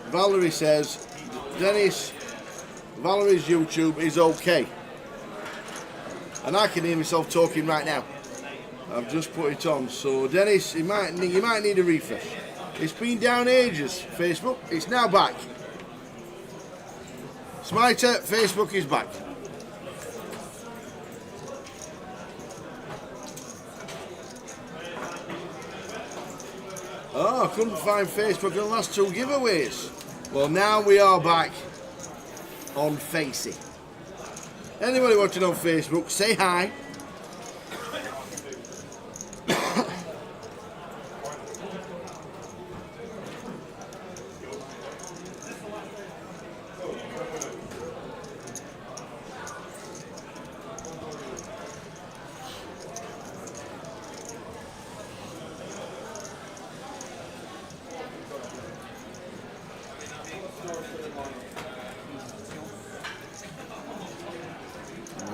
Valerie says, Dennis, Valerie's YouTube is okay. And I can hear myself talking right now. I've just put it on. So Dennis, you might need a refresh. It's been down ages, Facebook. It's now back. Smiter, Facebook is back. Oh, I couldn't find Facebook in the last two giveaways. Well, now we are back on Facey. Anybody watching on Facebook, say hi.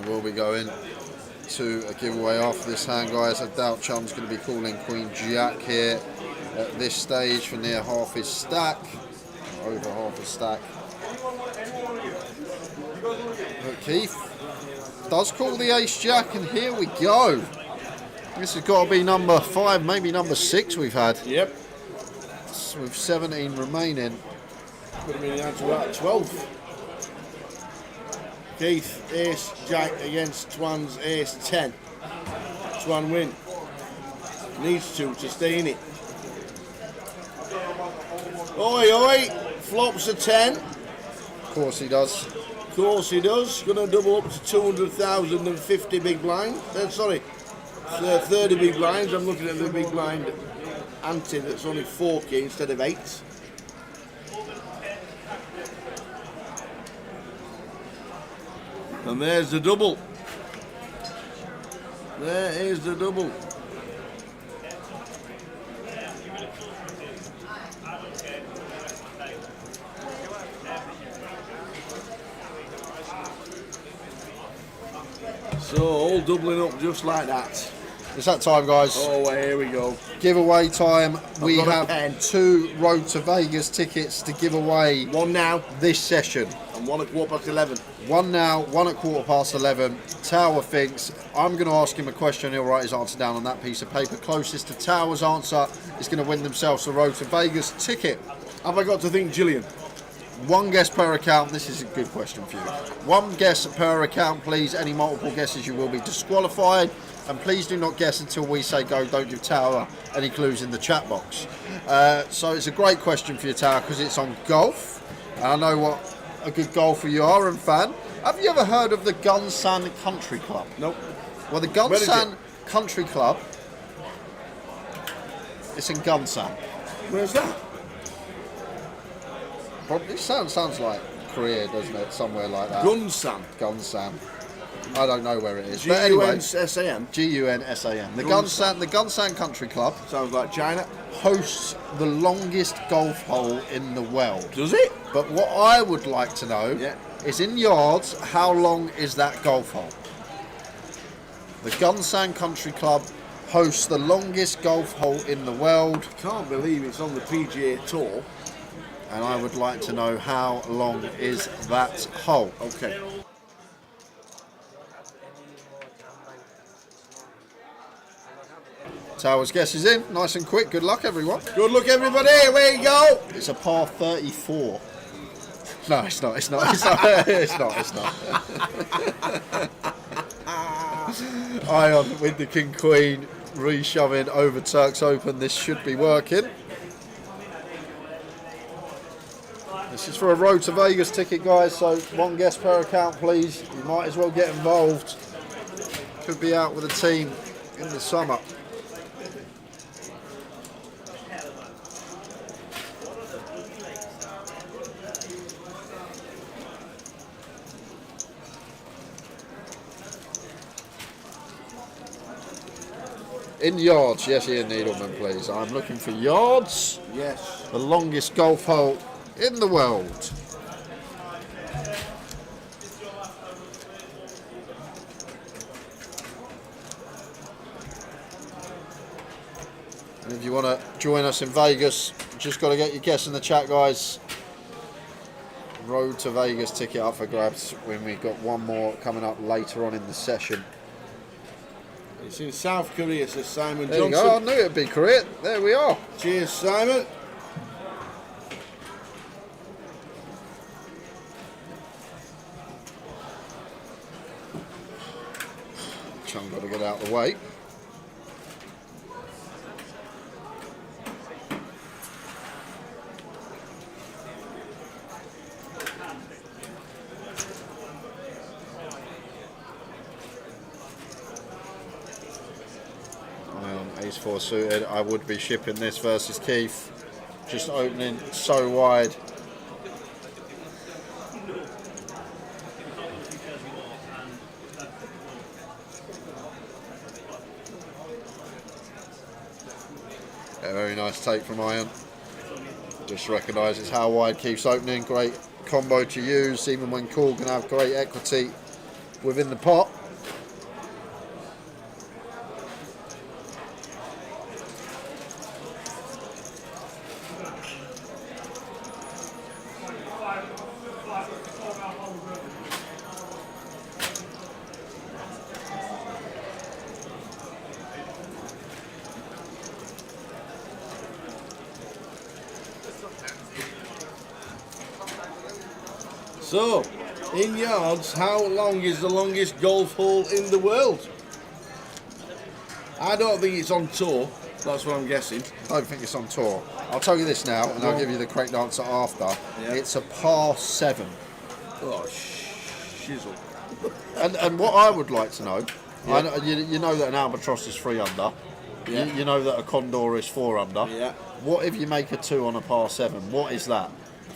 We will be going to a giveaway after this hand, guys. I doubt Chum's going to be calling Queen Jack here at this stage for near half his stack. Over half his stack. But Keith does call the Ace Jack, and here we go. This has got to be number 5, maybe number 6 we've had. Yep. With 17 remaining. Could have been down to about 12. Keith, Ace, Jack against Twan's Ace 10. Twan win. Needs to stay in it. Oi, oi! Flops a 10. Of course he does. Of course he does. Going to double up to 200,000 and 50 big blinds. 30 big blinds. I'm looking at the big blind ante that's only 4k instead of 8. And there's the double. There is the double. So all doubling up just like that. It's that time, guys. Oh, well, here we go. Giveaway time. We got a have 2 Road to Vegas tickets to give away. 1 now. This session. And 1 at 11:15. 1 now, 1 at 11:15. Tower thinks. I'm going to ask him a question. He'll write his answer down on that piece of paper. Closest to Tower's answer is going to win themselves the Road to Vegas ticket. Have I got to think Gillian? 1 guess per account. This is a good question for you. 1 guess per account, please. Any multiple guesses, you will be disqualified. And please do not guess until we say go. Don't give Tower any clues in the chat box. So it's a great question for you, Tower, because it's on golf. And I know what a good golfer you are and fan. Have you ever heard of the Gunsan Country Club? Nope. Well, the Gunsan Country Club, it's in Gunsan. Where's that? Probably sounds like Korea, doesn't it? Somewhere like that. Gunsan. Gunsan. I don't know where it is. But anyway, G-U-N-S-A-M. G-U-N-S-A-M. The Gunsan Country Club sounds like China. Hosts the longest golf hole in the world. Does it? But what I would like to know is in yards, how long is that golf hole? The Gunsan Country Club hosts the longest golf hole in the world. Can't believe it's on the PGA Tour. And I would like to know how long is that hole. Okay. Tower's guess is in, nice and quick. Good luck, everyone. Good luck, everybody. Away you go. It's a par 34. No, it's not. It's not. It's not. It's not. It's not. Ion with the King Queen re-shoving over Turks Open. This should be working. This is for a Road to Vegas ticket, guys. So 1 guess per account, please. You might as well get involved. Could be out with a team in the summer. In yards, yes, Ian Needleman, please. I'm looking for yards. Yes. The longest golf hole in the world. And if you want to join us in Vegas, just got to get your guess in the chat, guys. Road to Vegas ticket up for grabs when we've got 1 more coming up later on in the session. It's in South Korea, says Simon There Johnson. you go, I knew it'd be Korea. There we are. Cheers, Simon. Chum got to get out of the way. Ace 4 suited. I would be shipping this versus Keith. Just opening so wide. A very nice take from Iron. Just recognise it's how wide keeps opening. Great combo to use, even when cool can have great equity within the pot. So, in yards, how long is the longest golf hole in the world? I don't think it's on tour. That's what I'm guessing. I don't think it's on tour. I'll tell you this now, and I'll give you the correct answer after. Yeah. It's a par 7. Oh, shizzle. And what I would like to know, Yeah. I know, you know that an albatross is 3 under. Yeah. You know that a condor is 4 under. Yeah. What if you make a 2 on a par 7? What is that?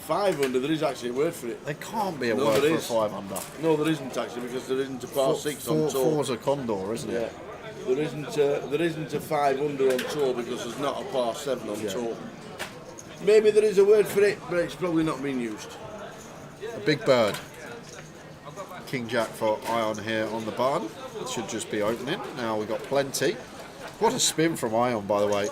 5 under, there is actually a word for it. There can't be a No, word there for is. a 5 under. No, there isn't actually, because there isn't a par 6 on tour. 4's a condor, isn't Yeah. it? There isn't a 5 under on tour because there's not a par 7 on tour. Maybe there is a word for it, but it's probably not being used. A big bird. King Jack for Ion here on the button. It should just be opening. Now we've got plenty. What a spin from Ion, by the way.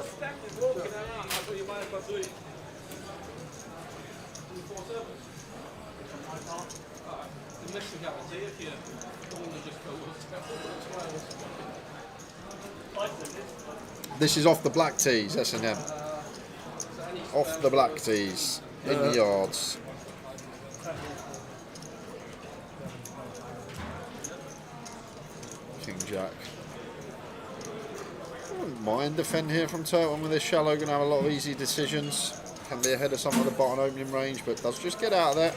This is off the black tees, S&M. Off the black tees, in the yards. King Jack. I wouldn't mind defend here from Turton with this shallow. Going to have a lot of easy decisions. Can be ahead of some of the bottom opening range, but does just get out of there.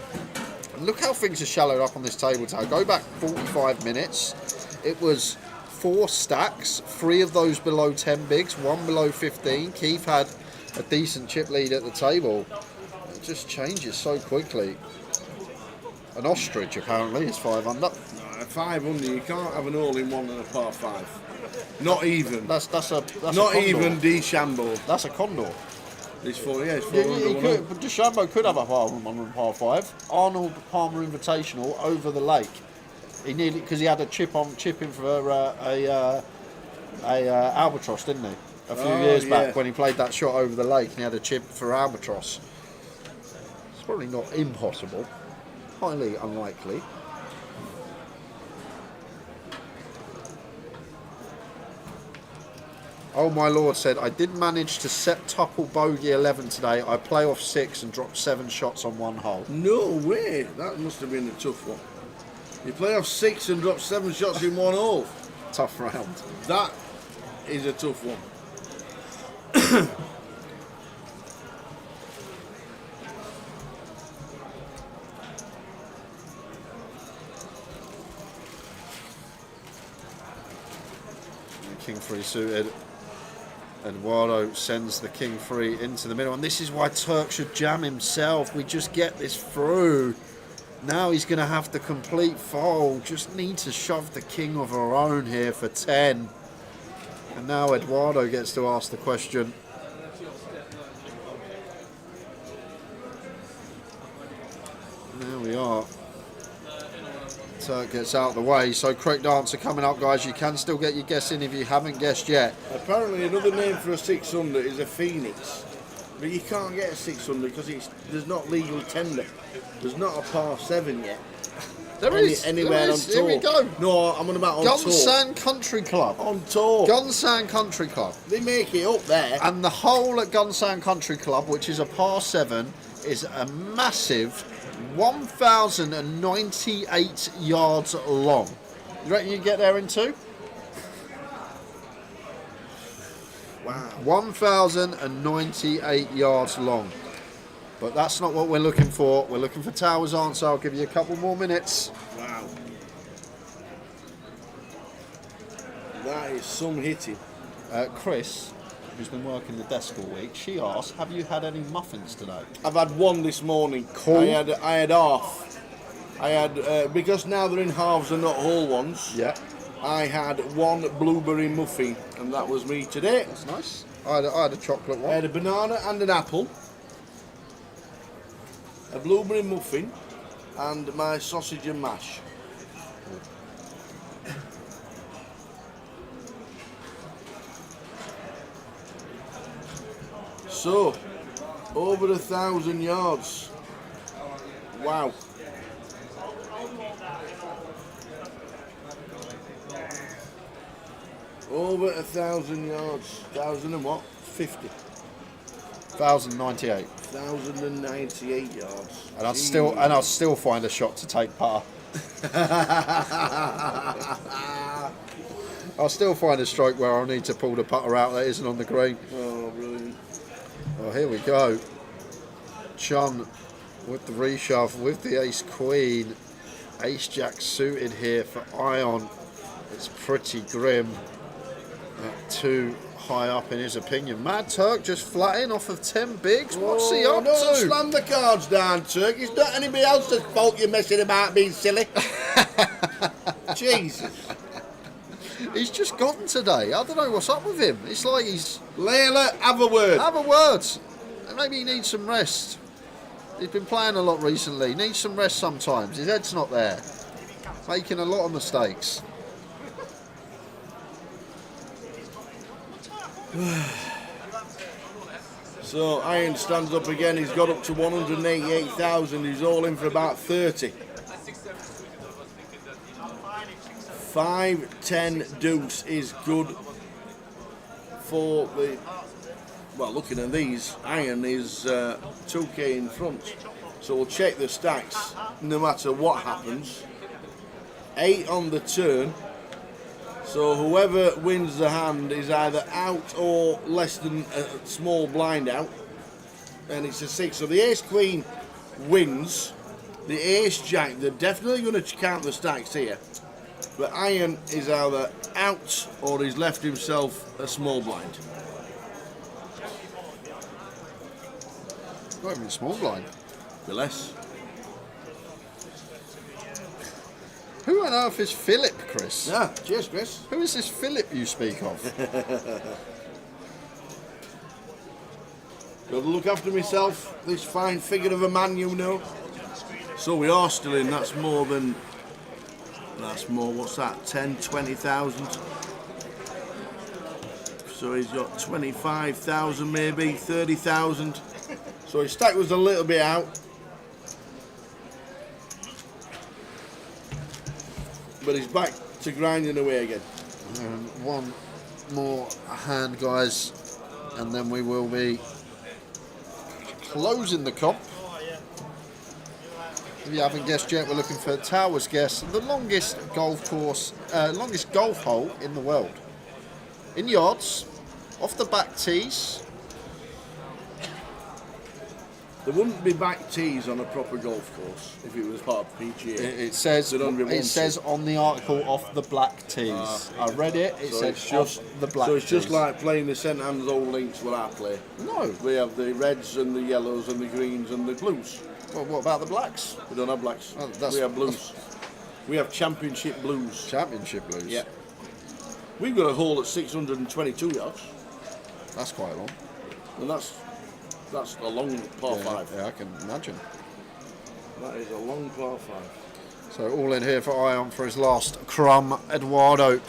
And look how things are shallowed up on this table today. Go back 45 minutes. It was 4 stacks, 3 of those below 10 bigs, 1 below 15. Keith had a decent chip lead at the table. It just changes so quickly. An ostrich apparently is 5 under. No, 5 under, you can't have an all-in-one and a par 5. Not even. That's not a even DeChambeau. That's a condor. It's 4, yeah, it's 4 under. He one could, up. but DeChambeau could have a par 1 and par 5. Arnold Palmer Invitational over the lake. He nearly, because he had a chipping for a albatross, didn't he? A few years back when he played that shot over the lake and he had a chip for albatross. It's probably not impossible, highly unlikely. Oh my lord said, I did manage to septuple bogey 11 today. I play off 6 and drop 7 shots on 1 hole. No way, that must have been a tough one. You play off 6 and drop 7 shots in 1 hole. Tough round. That is a tough one. King 3 suited. Eduardo sends the King 3 into the middle, and this is why Turk should jam himself. We just get this through. Now he's going to have to complete fold. Just need to shove the King of our own here for 10. And now Eduardo gets to ask the question. There we are. Turk gets out of the way. So correct answer coming up, guys. You can still get your guess in if you haven't guessed yet. Apparently another name for a 6 under is a phoenix. But you can't get a 6 under because there's not legal tender. There's not a par 7 yet. There is. Anywhere on tour. Here we go. No, I'm on about on tour. Gunsan Country Club. On tour. Gunsan Country Club. They make it up there. And the hole at Gunsan Country Club, which is a par 7, is a massive 1,098 yards long. You reckon you can get there in 2? Wow. 1,098 yards long. But that's not what we're looking for. We're looking for Tower's answer. I'll give you a couple more minutes. Wow. That is some hitting. Chris, who's been working the desk all week, she asked, have you had any muffins today? I've had one this morning. Cool. I had half. I had, because now they're in halves and not whole ones. Yeah. I had 1 blueberry muffin, and that was me today. That's nice. I had a chocolate one. I had a banana and an apple. a blueberry muffin, and my sausage and mash. So, over 1,000 yards. Wow. Over 1,000 yards. 1,000 and what? 50. 1,098. 1,098 yards. And I'll still find a shot to take par. I'll still find a stroke where I'll need to pull the putter out that isn't on the green. Oh, brilliant. Oh, here we go. Chun with the reshove, with the ace queen. Ace jack suited here for Ion. It's pretty grim. Too high up in his opinion. Mad Turk just flatting off of 10 bigs. What's he up Don't to? slam the cards down, Turk. It's not anybody else's fault you're messing about being silly. Jesus. He's just gone today. I don't know what's up with him. It's like he's... Layla, have a word. Have a word. Maybe he needs some rest. He's been playing a lot recently. Needs some rest sometimes. His head's not there. Making a lot of mistakes. So Iron stands up again. He's got up to 188,000. He's all in for about 30. 5-10 deuce is good for the... Well, looking at these, Iron is 2k in front. So we'll check the stacks no matter what happens. 8 on the turn. So whoever wins the hand is either out or less than a small blind out. And it's a 6. So the ace queen wins. The ace jack, they're definitely going to count the stacks here. But Iron is either out or he's left himself a small blind. Not even a small blind. The less. Who on earth is Philip, Chris? Yeah, cheers, Chris. Who is this Philip you speak of? Got to look after myself, this fine figure of a man, you know. So we are still in, that's more, what's that, 10, 20,000? So he's got 25,000 maybe, 30,000. So his stack was a little bit out. But he's back to grinding away again. One more hand, guys, and then we will be closing the comp. If you haven't guessed yet, we're looking for Towers Guess, the longest golf hole in the world. In yards, off the back tees. There wouldn't be back tees on a proper golf course if it was part of PGA. It says on the article off the black tees. I read it. It so said it's just off the black tees. So it's just like playing the St Anne's Old Links where I play. No. We have the reds and the yellows and the greens and the blues. Well, what about the blacks? We don't have blacks. Oh, we have blues. We have championship blues. Championship blues? Yeah. We've got a hole at 622 yards. That's quite long. And that's a long par 5. Yeah, I can imagine. That is a long par 5. So all in here for Ion for his last crumb. Eduardo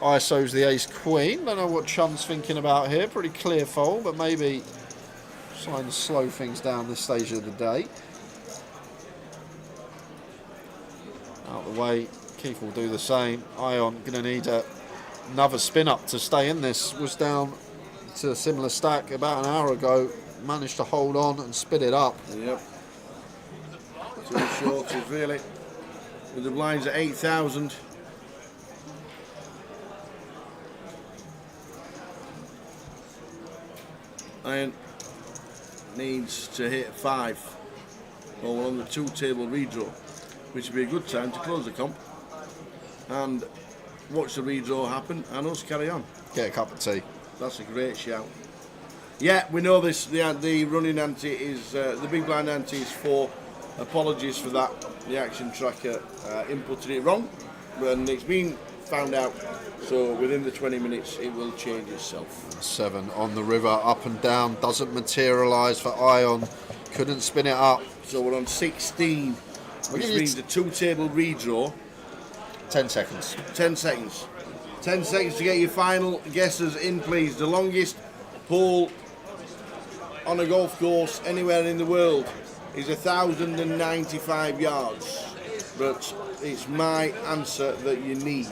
ISO's the ace queen. Don't know what Chun's thinking about here. Pretty clear fold, but maybe trying to slow things down this stage of the day. Out the way. Keith will do the same. Ion going to need another spin up to stay in this. Was down to a similar stack about an hour ago. Managed to hold on and spit it up. Yep. Too short, really. With the blinds at 8,000. Iron needs to hit 5 or on the 2-table redraw, which would be a good time to close the comp and watch the redraw happen and us carry on. Get a cup of tea. That's a great shout. Yeah, we know this. The running ante is the big blind ante is 4. Apologies for that. The action tracker inputted it wrong, and it's been found out. So within the 20 minutes, it will change itself. 7 on the river, up and down, doesn't materialise for Ion. Couldn't spin it up. So we're on 16, which means a two-table redraw. 10 seconds. 10 seconds. 10 seconds to get your final guesses in, please. The longest pole on a golf course anywhere in the world is 1,095 yards. But it's my answer that you need.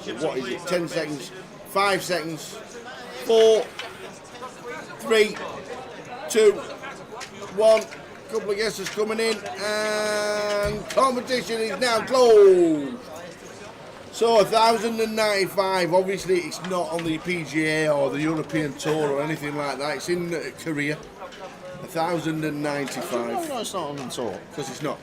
So what is it? 10 seconds, 5 seconds, 4, 3, 2, 1. Couple of guesses coming in, and competition is now closed. So 1,095. Obviously, it's not on the PGA or the European Tour or anything like that. It's in Korea. 1,095. No, it's not on the tour. Because it's not.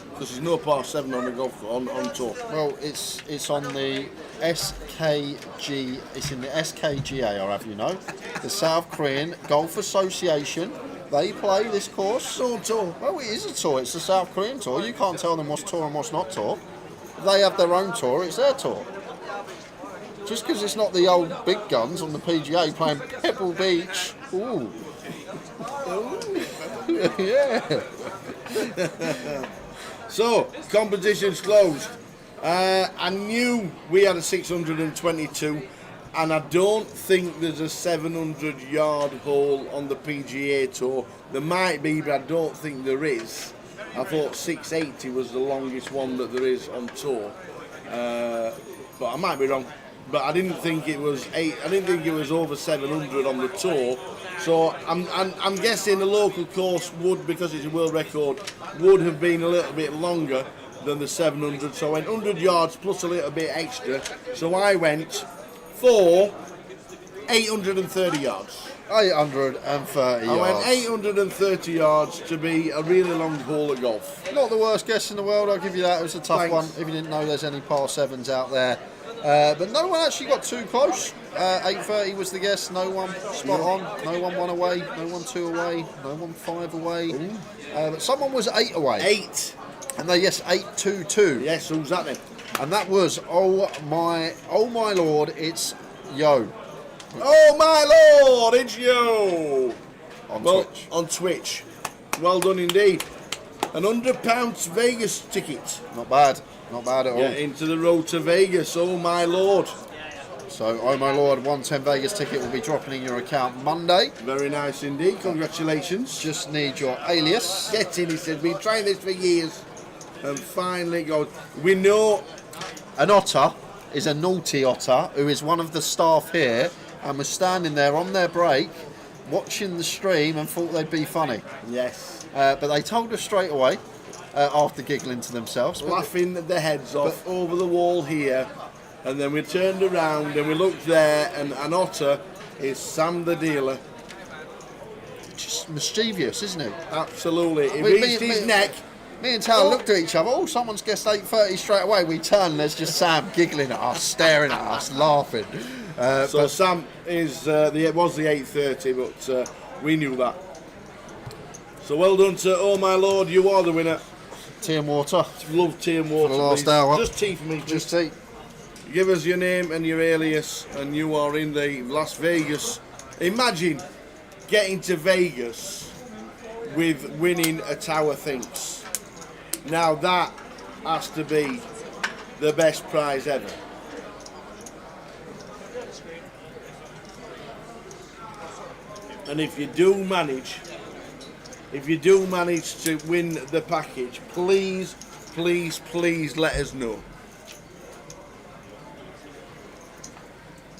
Because there's no par 7 on the golf on tour. Well, it's on the SKG. It's in the SKGA, I'll have you know, the South Korean Golf Association. They play this course. No tour. Well, it is a tour. It's the South Korean tour. You can't tell them what's tour and what's not tour. If they have their own tour, it's their tour. Just because it's not the old big guns on the PGA playing Pebble Beach. Ooh. Yeah. So, competition's closed. I knew we had a 622, and I don't think there's a 700-yard hole on the PGA Tour. There might be, but I don't think there is. I thought 680 was the longest one that there is on tour, but I might be wrong. But I didn't think it was I didn't think it was over 700 on the tour. So I'm guessing the local course would, because it's a world record, would have been a little bit longer than the 700. So I went 100 yards plus a little bit extra. So I went for 830 yards. 830 yards. I went 830 yards to be a really long hole of golf. Not the worst guess in the world, I'll give you that. It was a tough one, if you didn't know there's any par 7s out there. But no one actually got too close. 830 was the guess, no one spot on, no one 1 away, no one 2 away, no one 5 away. But someone was 8 away. 8. And they guessed 822. Yes, who's that then? And that was, oh my lord, it's Yo. Oh my lord, it's Yo! On Twitch. On Twitch. Well done indeed. An £100 Vegas ticket. Not bad. Not bad at all. Yeah, into the road to Vegas, oh my lord. So, oh my lord, 110 Vegas ticket will be dropping in your account Monday. Very nice indeed, congratulations. Just need your alias. Get in, he said, we've been trying this for years. And finally got, we know. An otter is a naughty otter who is one of the staff here and was standing there on their break watching the stream and thought they'd be funny. Yes. But they told us straight away, after giggling to themselves. Laughing their heads off over the wall here. And then we turned around and we looked there, and an otter is Sam the dealer. Just mischievous, isn't it? Absolutely. He reached his neck. Me and Tal looked at each other. Oh, someone's guessed 8:30 straight away. We turn and there's just Sam giggling at us, staring at us, laughing. So Sam is it was the 8:30, but we knew that. So well done to Oh My Lord, you are the winner. Tea and water. Love tea and water. For the last please. hour. Just tea for me, please. Just tea. Give us your name and your alias, and you are in the Las Vegas. Imagine getting to Vegas with winning a Tower Thinks. Now that has to be the best prize ever. And if you do manage to win the package, please, please, please let us know.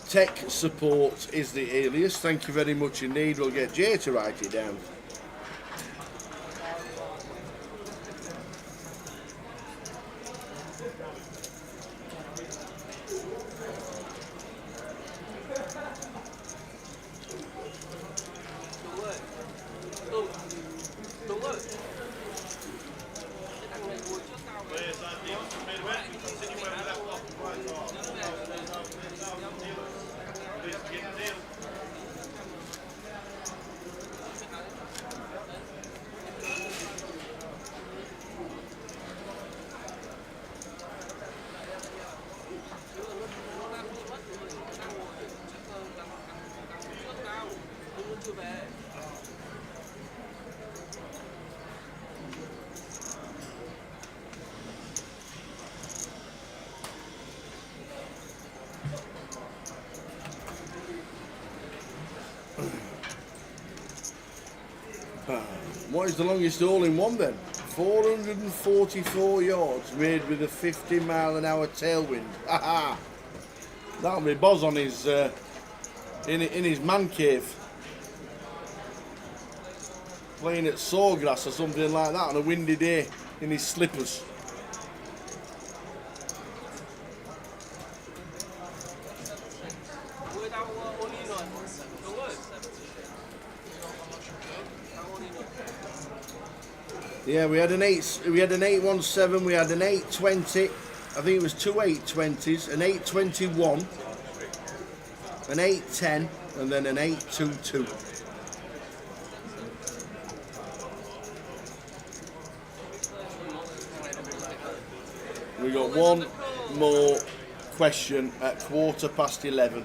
Tech support is the alias. Thank you very much indeed. We'll get Jay to write it down. What is the longest hole in one then? 444 yards made with a 50-mile-an-hour tailwind. Haha! That'll be Boz on his in his man cave, playing at Sawgrass or something like that on a windy day in his slippers. Yeah, we had an 817, we had an 820, I think it was two 820s, an 821, an 810, and then an 822. We got one more question at 11:15,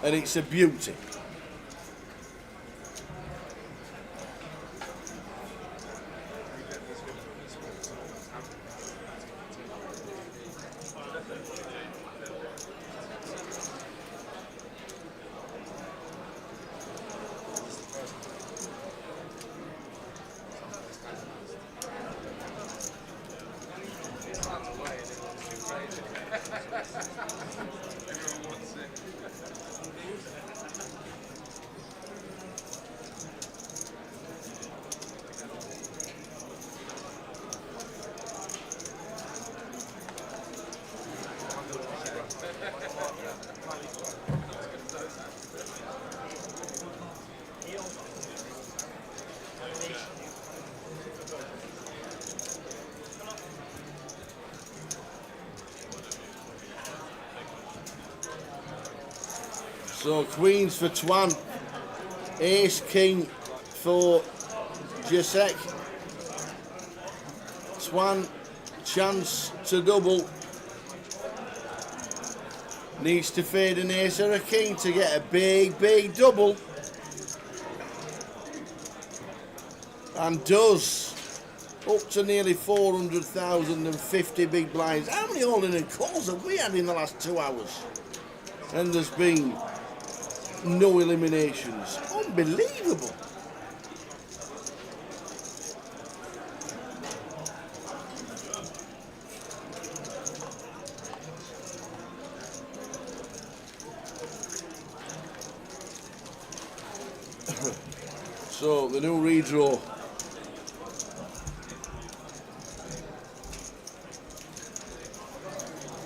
and it's a beauty. So Queens for Twan, Ace King for Jasek. Twan, chance to double. Needs to fade an ace or a king to get a big, big double. And does. Up to nearly 400,000 and 50 big blinds. How many all-in and calls have we had in the last 2 hours? And there's been no eliminations. Unbelievable. So the new redraw.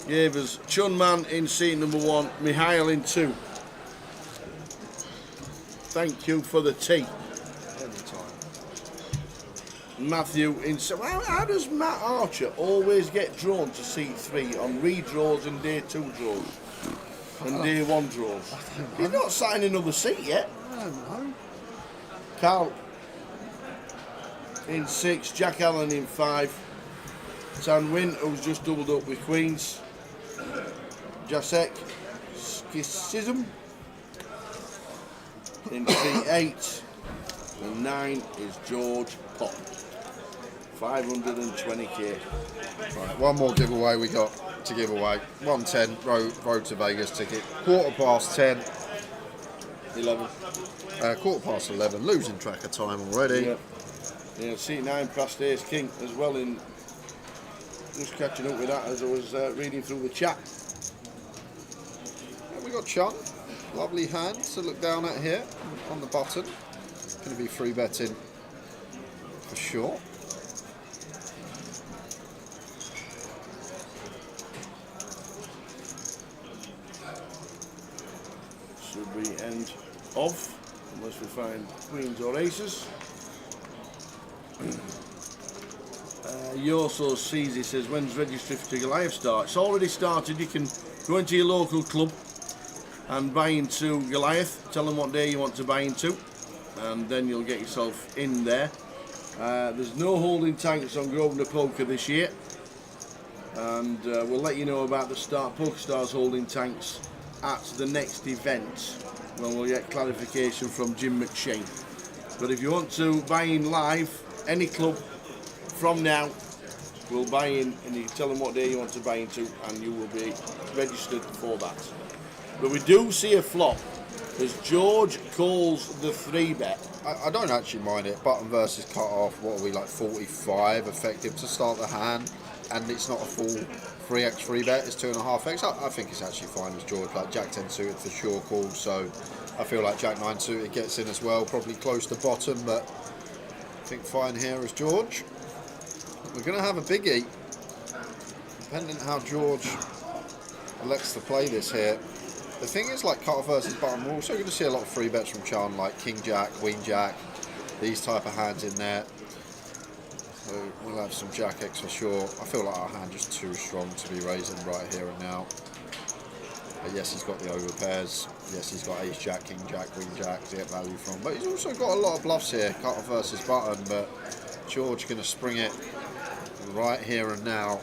Gave us Chunman in seat number 1, Mihail in 2. Thank you for the tea. Anytime. Matthew in. How does Matt Archer always get drawn to seat 3 on redraws and day 2 draws and day 1 draws? He's not signed another seat yet. I don't know. Carl in 6, Jack Allen in 5, Tan Win, who's just doubled up with Queens, Jasek, Skisism in seat 8, and 9 is George Pop. 520k. Right, one more giveaway we got to give away. 110 road to Vegas ticket. 10:15. 11. 11. Losing track of time already. Yeah, seat 9 past Ace King as well. In just catching up with that as I was reading through the chat. And we got Chun. Lovely hand to look down at here on the button. Going to be free betting for sure. Should be end of, unless we find queens or aces. Yoso Caesar says, when's registry for Goliath start? It's already started. You can go into your local club and buy into Goliath. Tell them what day you want to buy into, and then you'll get yourself in there. There's no holding tanks on Grosvenor Poker this year, and we'll let you know about the PokerStars holding tanks at the next event when we'll get clarification from Jim McShane. But if you want to buy in live, any club from now will buy in, and you tell them what day you want to buy into, and you will be registered for that. But we do see a flop as George calls the 3-bet. I don't actually mind it. Button versus cut off. What are we, like 45 effective to start the hand? And it's not a full 3x 3-bet, it's 2.5x. I think it's actually fine as George. Like Jack 10 suited for sure calls, so I feel like Jack 9 suited gets in as well, probably close to bottom, but I think fine here as George. We're going to have a biggie, depending how George elects to play this here. The thing is, like cut off versus button, we're also going to see a lot of 3-bets from Chan, like King Jack, Queen Jack, these type of hands in there. So we'll have some Jack X for sure. I feel like our hand just too strong to be raising right here and now. But yes, he's got the overpairs. Yes, he's got Ace Jack, King Jack, Queen Jack to get value from. But he's also got a lot of bluffs here, cut off versus button. But George going to spring it right here and now.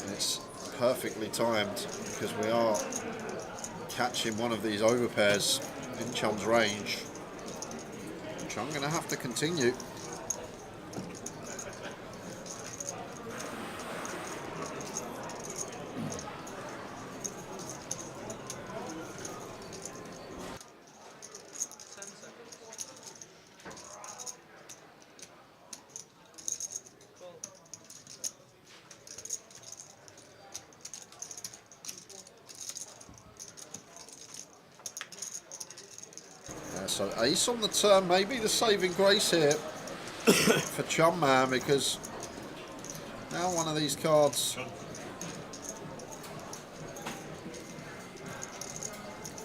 And it's perfectly timed because we are catching one of these overpairs in Chum's range, which I'm going to have to continue. So ace on the turn, maybe the saving grace here for Chum Man, because now one of these cards.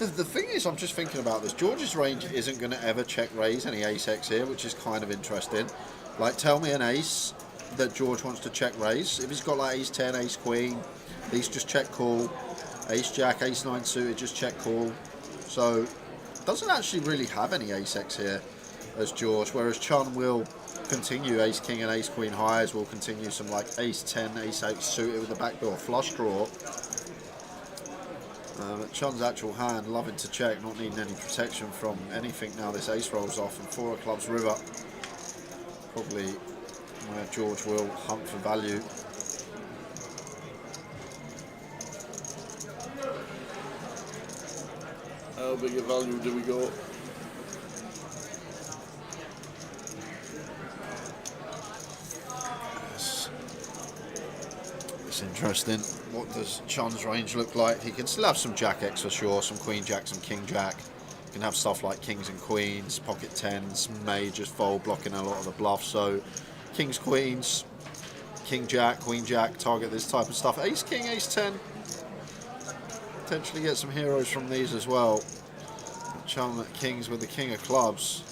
The thing is, I'm just thinking about this. George's range isn't going to ever check raise any ace X here, which is kind of interesting. Like, tell me an ace that George wants to check raise. If he's got like ace 10, ace queen, these just check call. Ace Jack, ace 9 suited, just check call. So doesn't actually really have any ace X here as George, whereas Chun will continue ace king and ace queen highs, will continue some like ace 10, ace 8 suited with the backdoor flush draw. But Chun's actual hand loving to check, not needing any protection from anything now this ace rolls off, and 4 of clubs river, probably where George will hunt for value. How big a value do we go? It's interesting. What does Chun's range look like? He can still have some Jack X for sure, some Queen Jack, some King Jack. He can have stuff like Kings and Queens, pocket 10s, may just fold, blocking a lot of the bluff. So Kings, Queens, King Jack, Queen Jack, target this type of stuff. Ace King, Ace 10. Potentially get some heroes from these as well. Chun at Kings with the King of Clubs.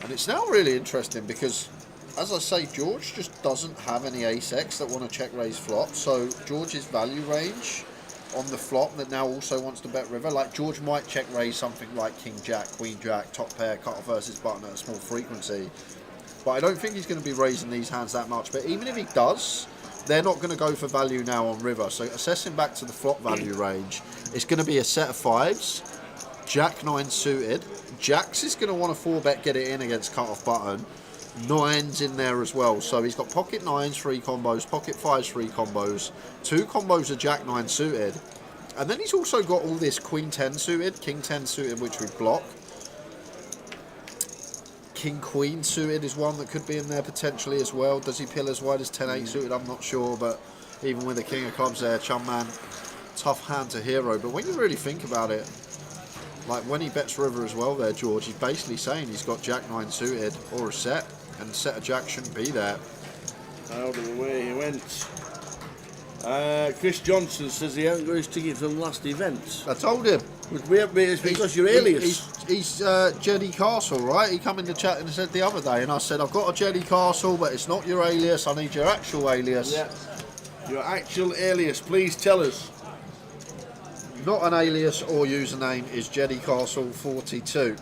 And it's now really interesting because, as I say, George just doesn't have any ace X that want to check raise flop. So George's value range on the flop that now also wants to bet river, like George might check raise something like King Jack, Queen Jack, top pair, cut off versus button at a small frequency. But I don't think he's going to be raising these hands that much. But even if he does, they're not going to go for value now on river. So assessing back to the flop value range, it's going to be a set of 5s, Jack 9 suited. Jacks is going to want to 4-bet, get it in against cut off button. 9s in there as well. So he's got pocket 9s, 3 combos, pocket 5s, 3 combos. 2 combos of Jack 9 suited. And then he's also got all this Queen 10 suited, King 10 suited, which we block. King Queen suited is one that could be in there potentially as well. Does he pill as wide as 10-8 suited? I'm not sure, but even with the King of Clubs there, Chun Man, tough hand to hero. But when you really think about it, like when he bets river as well there, George, he's basically saying he's got Jack 9 suited or a set, and a set of Jack shouldn't be there. Out of the way he went. Chris Johnson says he hasn't got his ticket for the last event. I told him. It's because you're alias. He's Jedi Castle, right? He come in the chat and said the other day, and I said, I've got a Jedi Castle, but it's not your alias. I need your actual alias. Yeah. Your actual alias, please tell us. Not an alias or username is Jedi Castle 42.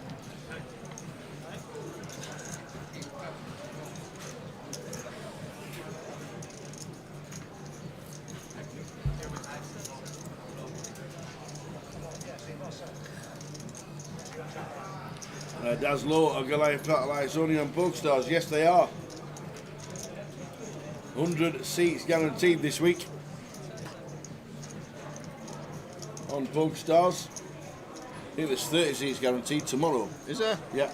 Daslow are Goliath Satellites only on PokeStars. Yes, they are. 100 seats guaranteed this week on PokeStars. think there's 30 seats guaranteed tomorrow. Is there? Yeah.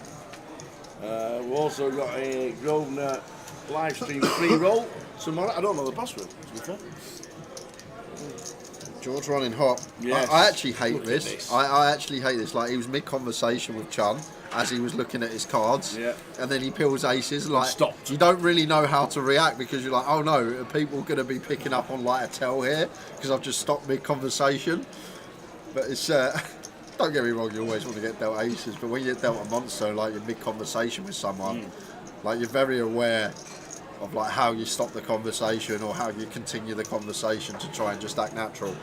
We've also got a Grosvenor live stream free roll tomorrow. I don't know the password, to be fair. George running hot. Yes. I actually hate Look at this. this. I actually hate this. Like, he was mid-conversation with Chun as he was looking at his cards. Yeah. And then he peels aces. Like, stopped. You don't really know how to react because you're like, oh no, are people going to be picking up on like a tell here because I've just stopped mid-conversation? But it's... don't get me wrong, you always want to get dealt aces, but when you get dealt a monster, like you're mid-conversation with someone, like you're very aware of like how you stop the conversation or how you continue the conversation to try and just act natural.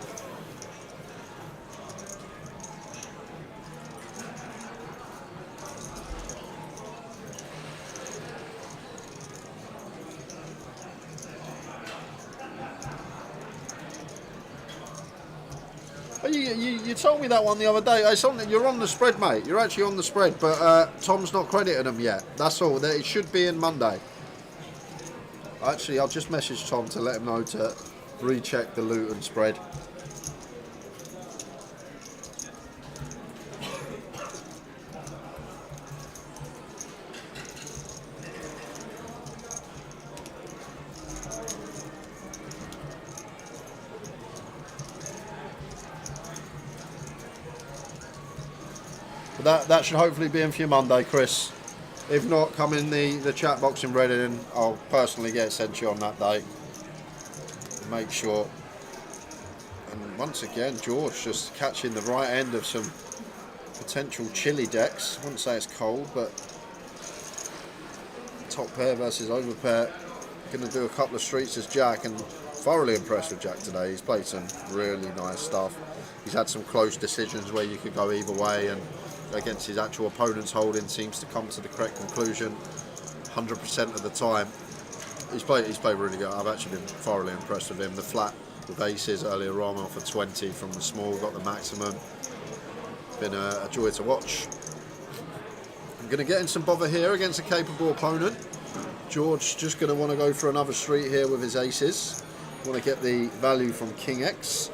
You told me that one the other day. You're on the spread, mate. You're actually on the spread, but Tom's not credited them yet. That's all. It should be in Monday. Actually, I'll just message Tom to let him know to recheck the Luton spread. That should hopefully be in for you Monday, Chris. If not, come in the chat box in Reading. I'll personally get it sent to you on that day. Make sure. And once again, George just catching the right end of some potential chilly decks. I wouldn't say it's cold, but top pair versus over pair. Going to do a couple of streets as Jack, and thoroughly impressed with Jack today. He's played some really nice stuff. He's had some close decisions where you could go either way, and against his actual opponent's holding seems to come to the correct conclusion 100% of the time. He's played really good. I've actually been thoroughly impressed with him. The flat with aces earlier on off a 20 from the small, got the maximum. Been a joy to watch. I'm going to get in some bother here against a capable opponent. George just going to want to go for another street here with his aces. Want to get the value from King X.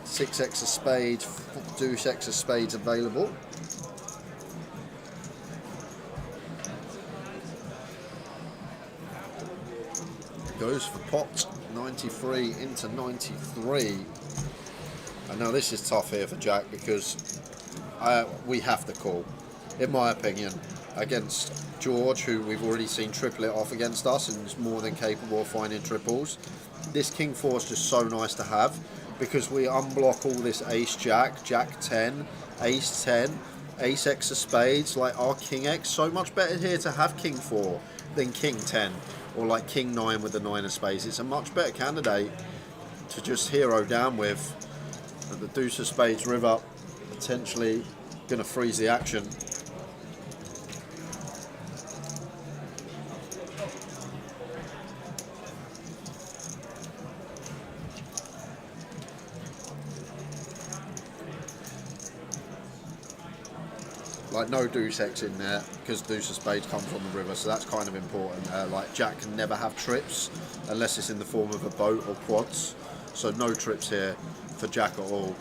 6x of spade, deuce x of spades available. Goes for pot, 93 into 93. And now this is tough here for Jack because we have to call, in my opinion, against George, who we've already seen triple it off against us and is more than capable of finding triples. This King 4 is just so nice to have, because we unblock all this ace jack, jack 10, ace 10, ace x of spades, like our king x. So much better here to have king 4 than king 10, or like king 9 with the 9 of spades. It's a much better candidate to just hero down with. And the deuce of spades river potentially going to freeze the action. Like no deuce x in there because deuce of spades comes from the river, so that's kind of important. Like Jack can never have trips unless it's in the form of a boat or quads, so no trips here for Jack at all.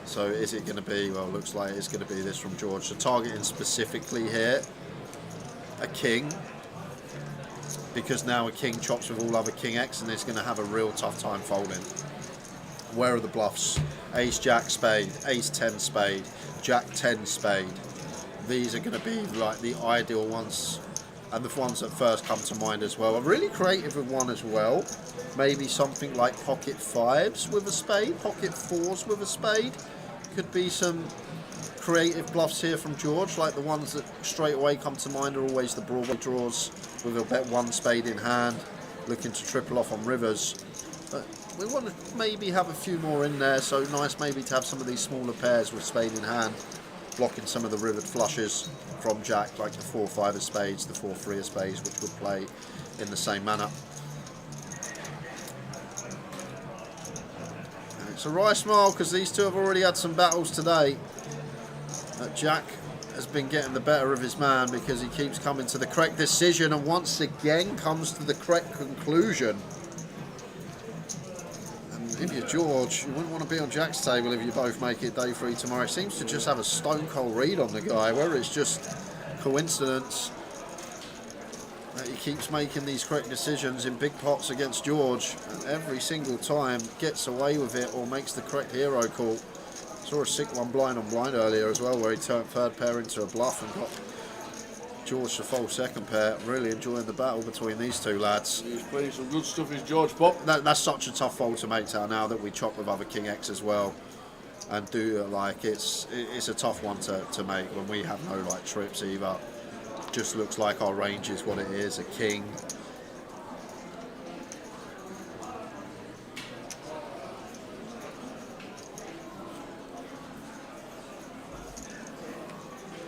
So is it going to be, well, looks like it's going to be this from George. So targeting specifically here a king, because now a king chops with all other king x and it's going to have a real tough time folding. Where are the bluffs? Ace jack spade, ace 10 spade, jack 10 spade. These are going to be like the ideal ones, and the ones that first come to mind as well. I'm really creative with one as well. Maybe something like pocket 5s with a spade, pocket 4s with a spade. Could be some creative bluffs here from George, like the ones that straight away come to mind are always the Broadway draws with a bet 1 spade in hand, looking to triple off on rivers. But we want to maybe have a few more in there, so nice maybe to have some of these smaller pairs with spade in hand, blocking some of the rivered flushes from Jack, like the 4-5 of spades, the 4-3 of spades, which would play in the same manner. And it's a wry smile because these two have already had some battles today. Jack has been getting the better of his man because he keeps coming to the correct decision and once again comes to the correct conclusion. And if you're George, you wouldn't want to be on Jack's table if you both make it day 3 tomorrow. He seems to just have a stone cold read on the guy, whether it's just coincidence that he keeps making these correct decisions in big pots against George, and every single time gets away with it or makes the correct hero call. Saw a sick one blind on blind earlier as well, where he turned third pair into a bluff and got George to fold second pair. Really enjoying the battle between these two lads. He's playing some good stuff, is George Pop. That's such a tough fold to make now that we chop with other King X as well, and do like it's a tough one to make when we have no like trips either. Just looks like our range is what it is, a king.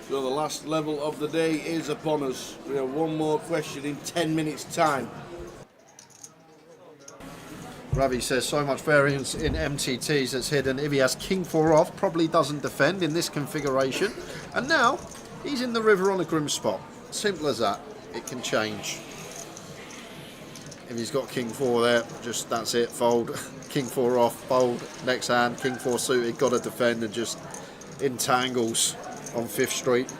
So the last level of the day is upon us. We have one more question in 10 minutes time. Ravi says so much variance in MTTs that's hidden. If he has king 4 off, probably doesn't defend in this configuration. And now he's in the river on a grim spot. Simple as that. It can change. If he's got king 4 there, just that's it, fold. King 4 off, fold. Next hand, king 4 suited, got to defend and just entangles on 5th Street.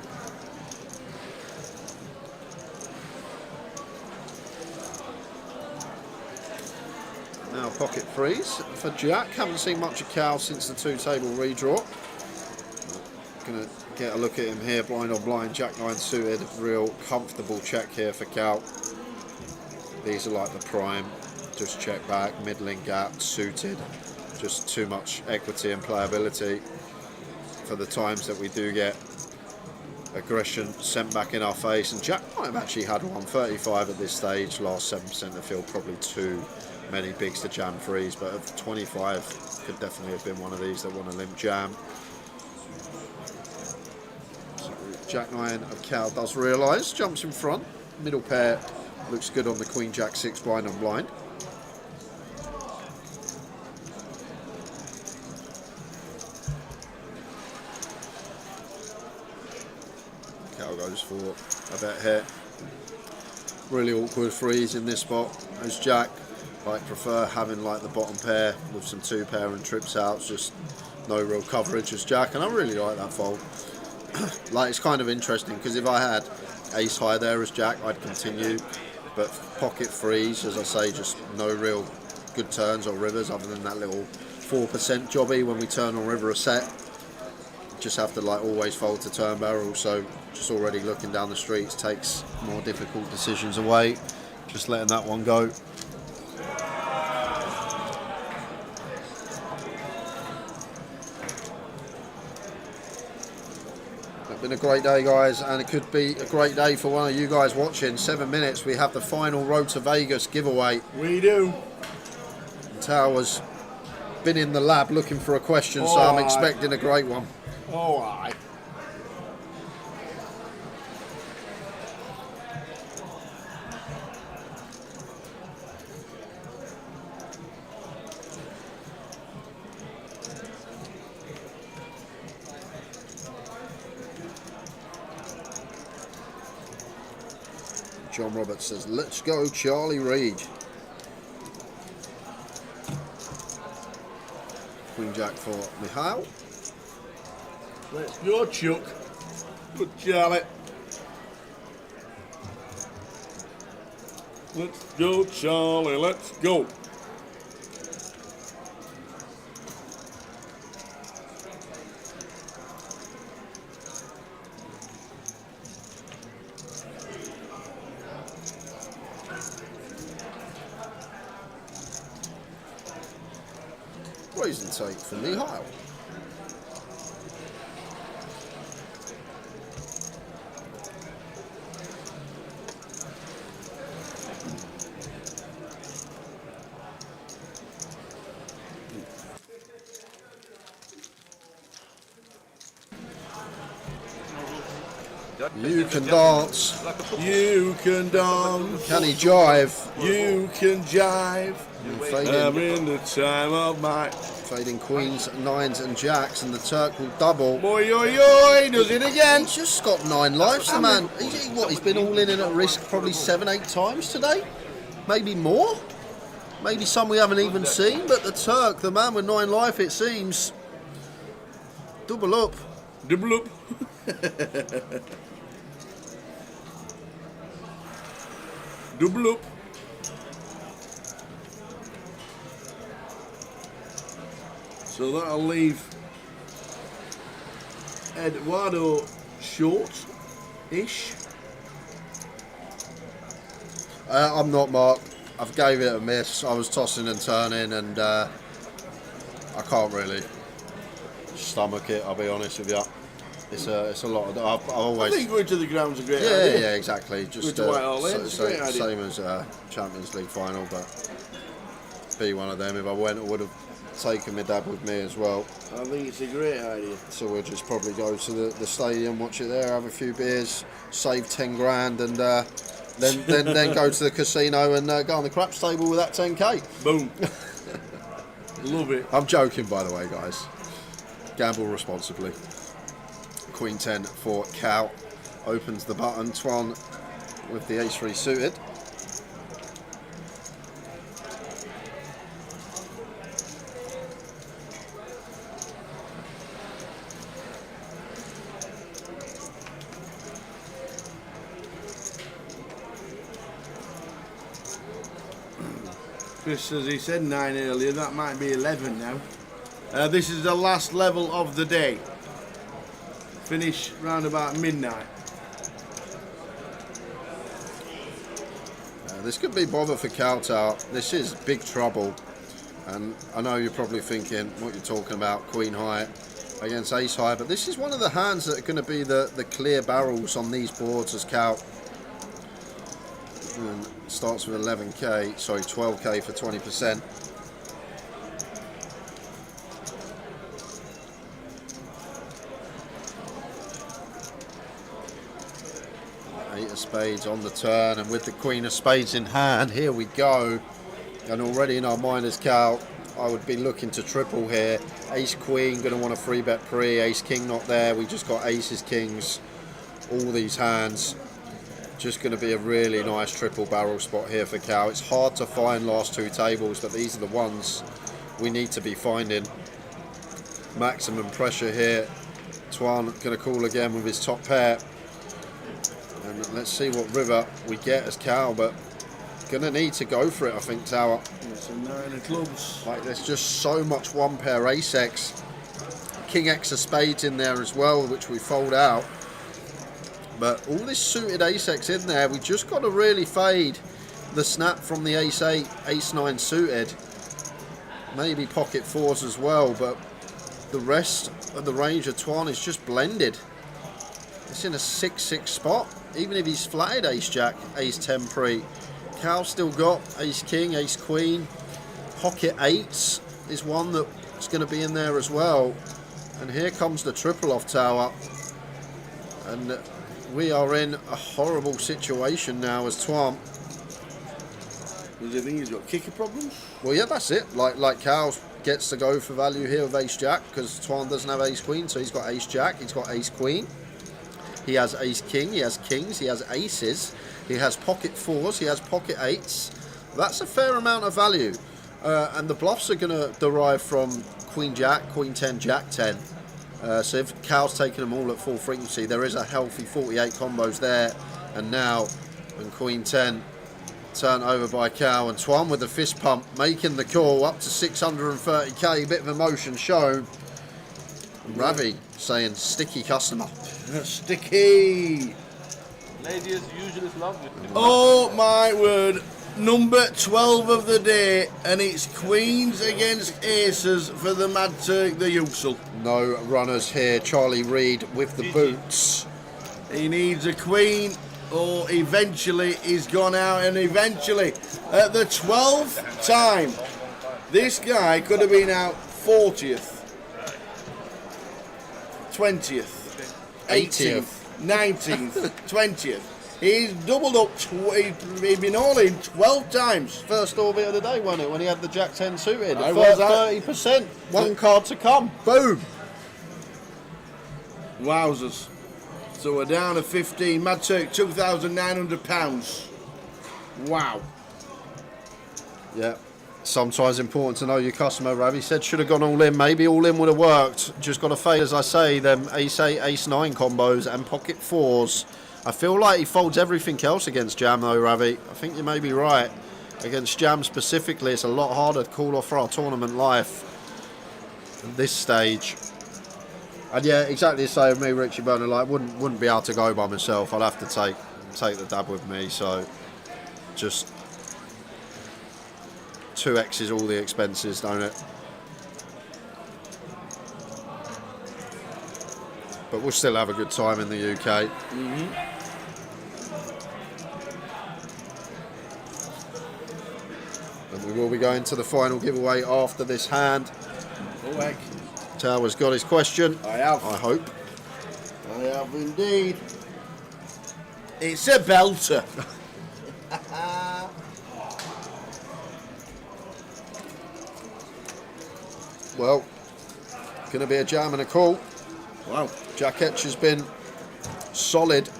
Now pocket freeze for Jack. Haven't seen much of Cal since the 2-table redraw. Gonna get a look at him here, blind on blind, Jack 9 suited, real comfortable check here for Cal. These are like the prime, just check back, middling gap, suited, just too much equity and playability for the times that we do get aggression sent back in our face. And Jack might have actually had 135 at this stage, last 7% of the field, probably too many bigs to jam freeze, but at 25 could definitely have been one of these that want a limp jam. Jack 9 of Cal does realise, jumps in front, middle pair looks good on the Queen Jack 6 blind on blind. Cal goes for a bet here. Really awkward freeze in this spot as Jack. Like prefer having like the bottom pair with some 2 pair and trips outs, just no real coverage as Jack, and I really like that fold. Like it's kind of interesting because if I had ace high there as Jack, I'd continue, but pocket freeze, as I say, just no real good turns or rivers other than that little 4% jobby when we turn on river a set. Just have to like always fold to turn barrel, so just already looking down the streets takes more difficult decisions away. Just letting that one go. Been a great day, guys, and it could be a great day for one of you guys watching. 7 minutes, we have the final Road to Vegas giveaway. We do. Tower's been in the lab looking for a question, so I'm expecting a great one. Oh, aye. John Roberts says, let's go Charlie Reid. Queen Jack for Michal. Let's go Chuck. Good Charlie. Let's go Charlie, let's go. Reason take for Michal. You can dance. You can dance. Can he jive? You can jive. I'm in the time of my... Fading queens, 9s and jacks, and the Turk will double. Boy, oi, oi, does it again. He's just got 9 lives, the man. He's been all in and at risk probably 7-8 times today? Maybe more? Maybe some we haven't even seen, but the Turk, the man with 9 life, it seems. Double up. Double up. Double up. So that'll leave Eduardo short-ish. I'm not, Mark. I've gave it a miss. I was tossing and turning, and I can't really stomach it. I'll be honest with you. It's a lot of. I've always. I think going to the ground's a great yeah, idea. Yeah, exactly. Just Going to Whitehall Lane, it's a great idea. Same as Champions League final, but be one of them. If I went, I would have taken my dad with me as well. I think it's a great idea. So we'll just probably go to the stadium, watch it there, have a few beers, save 10 grand, and then go to the casino and go on the craps table with that 10k. Boom. Love it. I'm joking, by the way, guys. Gamble responsibly. Queen 10 for Cal. Opens the button. Twan with the ace 3 suited. Chris, as he said 9 earlier, that might be 11 now. This is the last level of the day. Finish round about midnight. This could be bother for Kowtow. This is big trouble. And I know you're probably thinking what you're talking about, Queen High against Ace High, but this is one of the hands that are going to be the clear barrels on these boards as Cow. And starts with 11k, sorry, 12k for 20%. Eight of spades on the turn, and with the Queen of Spades in hand, here we go. And already in our mind as Cal, I would be looking to triple here. Ace Queen, going to want a 3-bet pre. Ace King not there. We just got Aces Kings. All these hands. Just going to be a really nice triple barrel spot here for Cal. It's hard to find last 2 tables, but these are the ones we need to be finding. Maximum pressure here. Twan going to call again with his top pair. And let's see what river we get as Cal, but gonna need to go for it, I think, Tower. It's a 9 of clubs. Like, there's just so much 1-pair ace X. King X of spades in there as well, which we fold out. But all this suited ace X in there, we just got to really fade the snap from the ace 8, ace 9 suited. Maybe pocket 4s as well, but the rest of the range of Twan is just blended. It's in a 6-6 spot. Even if he's flatted ace jack, ace 10 pre, Cal's still got ace king, ace queen. Pocket 8s is one that's going to be in there as well. And here comes the triple off Tower. And we are in a horrible situation now as Twan. Does he think he's got kicker problems? Well, yeah, that's it. Like Cal gets to go for value here with ace jack, because Twan doesn't have ace queen, so he's got ace jack, he's got ace queen. He has ace king, he has kings, he has aces, he has pocket 4s, he has pocket 8s. That's a fair amount of value. And the bluffs are going to derive from queen jack, queen 10, jack 10. So if Cal's taking them all at full frequency, there is a healthy 48 combos there. And now, when queen 10 turned over by Cal, and Twan with the fist pump, making the call up to 630k, bit of emotion shown. And Ravi saying sticky customer. Sticky. Ladies usually love it. Oh my word. Number 12 of the day, and it's queens against aces for the Mad Turk, the usual. No runners here. Charlie Reid with the boots. He needs a queen, or eventually he's gone out, and eventually, at the 12th time, this guy could have been out 40th, 20th, 18th, 19th, 20th. He's doubled up, he's been all in 12 times. First orbit of the day, wasn't it, when he had the jack 10 suited? I was at 30%, one card to come, boom. Wowzers. So we're down to 15, Mad Turk, £2,900. Wow. Yeah, sometimes important to know your customer. Ravi said should have gone all in. Maybe all in would have worked. Just got to fade, as I say, them ace-8, ace-9 combos and pocket fours. I feel like he folds everything else against Jam though, Ravi. I think you may be right. Against Jam specifically, it's a lot harder to call off for our tournament life at this stage. And yeah, exactly the same with me, Richie Burner. Like, wouldn't be able to go by myself. I'd have to take the dab with me. So just 2x's all the expenses, don't it? But we'll still have a good time in the UK. And we will be going to the final giveaway after this hand. Oh, heck. Tower's got his question. I have. I hope. I have indeed. It's a belter. Well, going to be a jam and a call. Wow. Jack Etch has been solid.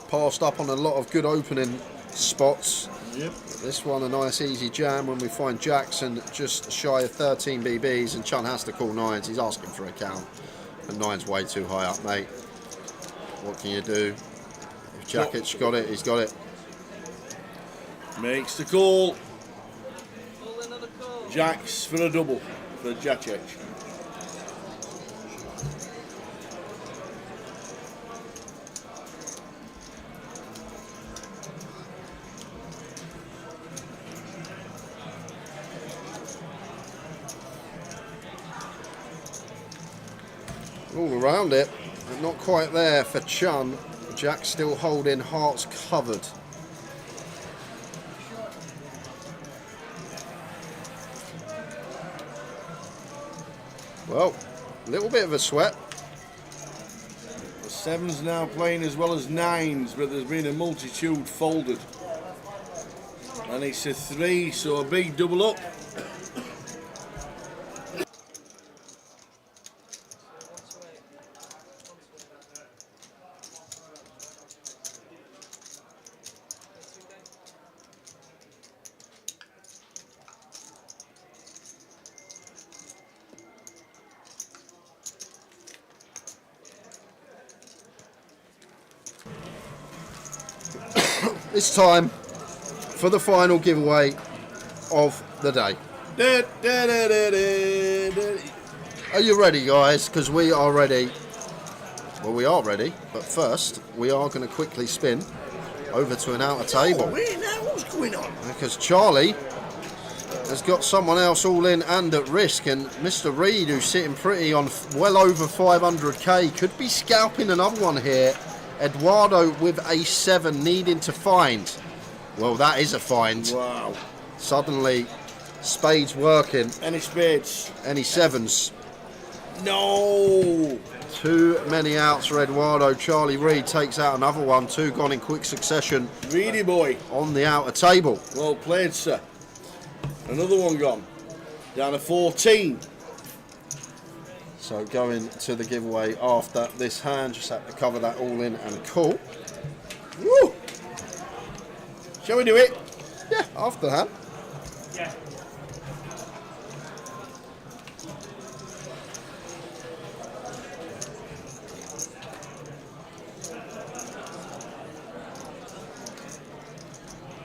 Passed up on a lot of good opening spots. Yep. This one a nice easy jam when we find Jackson just shy of 13 BBs and Chun has to call 9s. He's asking for a count. And 9's way too high up, mate. What can you do? If Jack Etch got it, he's got it. Makes the call. Jacks for a double for Jack Etch. All around it, but not quite there for Chun. Jack's still holding hearts covered. Well, a little bit of a sweat. The 7's now playing as well as 9's, but there's been a multitude folded. And it's a 3, so a big double up. It's time for the final giveaway of the day. Are you ready, guys? Because we are ready. Well, we are ready, but first we are going to quickly spin over to an outer table. What's going on? Because Charlie has got someone else all in and at risk, and Mr. Reed, who's sitting pretty on well over 500k, could be scalping another one here. Eduardo with a 7 needing to find. Well, that is a find. Wow. Suddenly, spades working. Any spades? Any 7s? No. Too many outs for Eduardo. Charlie Reed takes out another one. 2 gone in quick succession. Reedy boy. On the outer table. Well played, sir. Another one gone. Down to 14. So going to the giveaway after this hand, just have to cover that all in and call. Woo! Shall we do it? Yeah, after the hand. Yeah.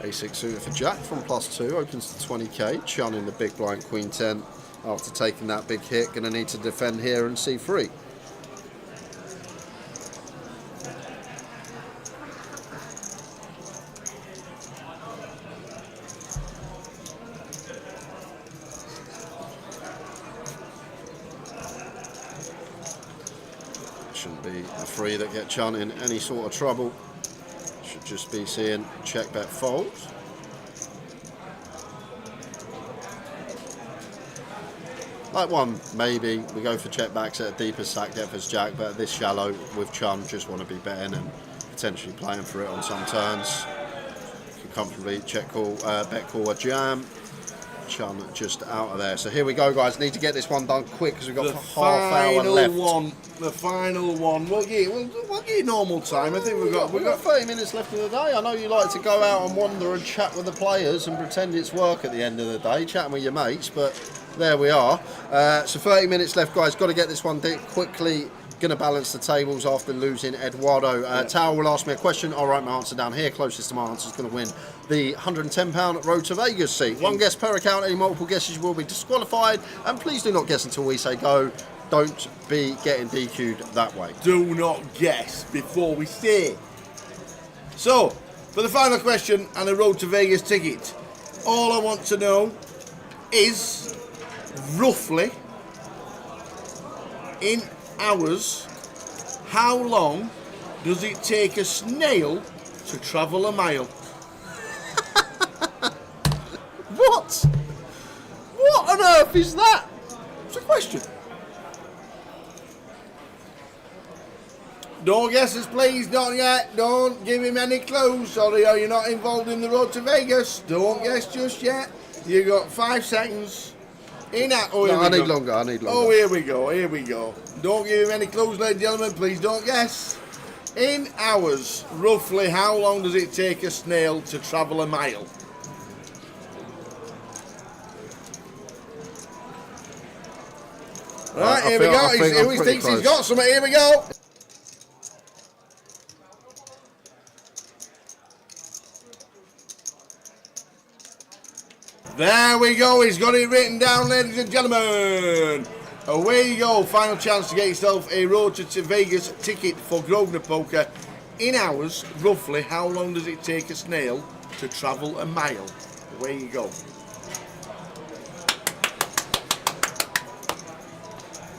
A6 suited for Jack from +2, opens to 20k. Chun in the big blind, Queen 10. After taking that big hit, going to need to defend here and see free. Shouldn't be the free that get Chun in any sort of trouble. Should just be seeing check bet fold. Like one, maybe. We go for check backs at a deeper stack depth as Jack, but at this shallow with Chun, just want to be betting and potentially playing for it on some turns. Can comfortably check call, bet call a jam. chun just out of there. So here we go, guys. Need to get this one done quick because we've got The half hour final left. The final one. We'll get normal time. I think we've got 30 minutes left of the day. I know you like to go out and wander and chat with the players and pretend it's work at the end of the day, chatting with your mates, but there we are. So 30 minutes left, guys. Got to get this one quickly. Going to balance the tables after losing Eduardo. Tao will ask me a question. I'll write my answer down here. Closest to my answer is going to win the £110 Road to Vegas seat. One guess per account. Any multiple guesses will be disqualified. And please do not guess until we say go. Don't be getting DQ'd that way. Do not guess before we say. So, for the final question and a Road to Vegas ticket, all I want to know is roughly in hours, how long does it take a snail to travel a mile? What? What on earth is that? It's a question. No guesses, please. Not yet. Don't give him any clues. Sorry, are you not involved in the Road to Vegas? Don't guess just yet. You got 5 seconds. I need longer. Oh, here we go. Don't give him any clues, ladies and gentlemen. Please don't guess. In hours, roughly how long does it take a snail to travel a mile? Right, here we go. He thinks he's got something. Here we go. There we go, he's got it written down, ladies and gentlemen. Away you go, final chance to get yourself a Road to Vegas ticket for Grosvenor Poker. In hours, roughly, how long does it take a snail to travel a mile? Away you go.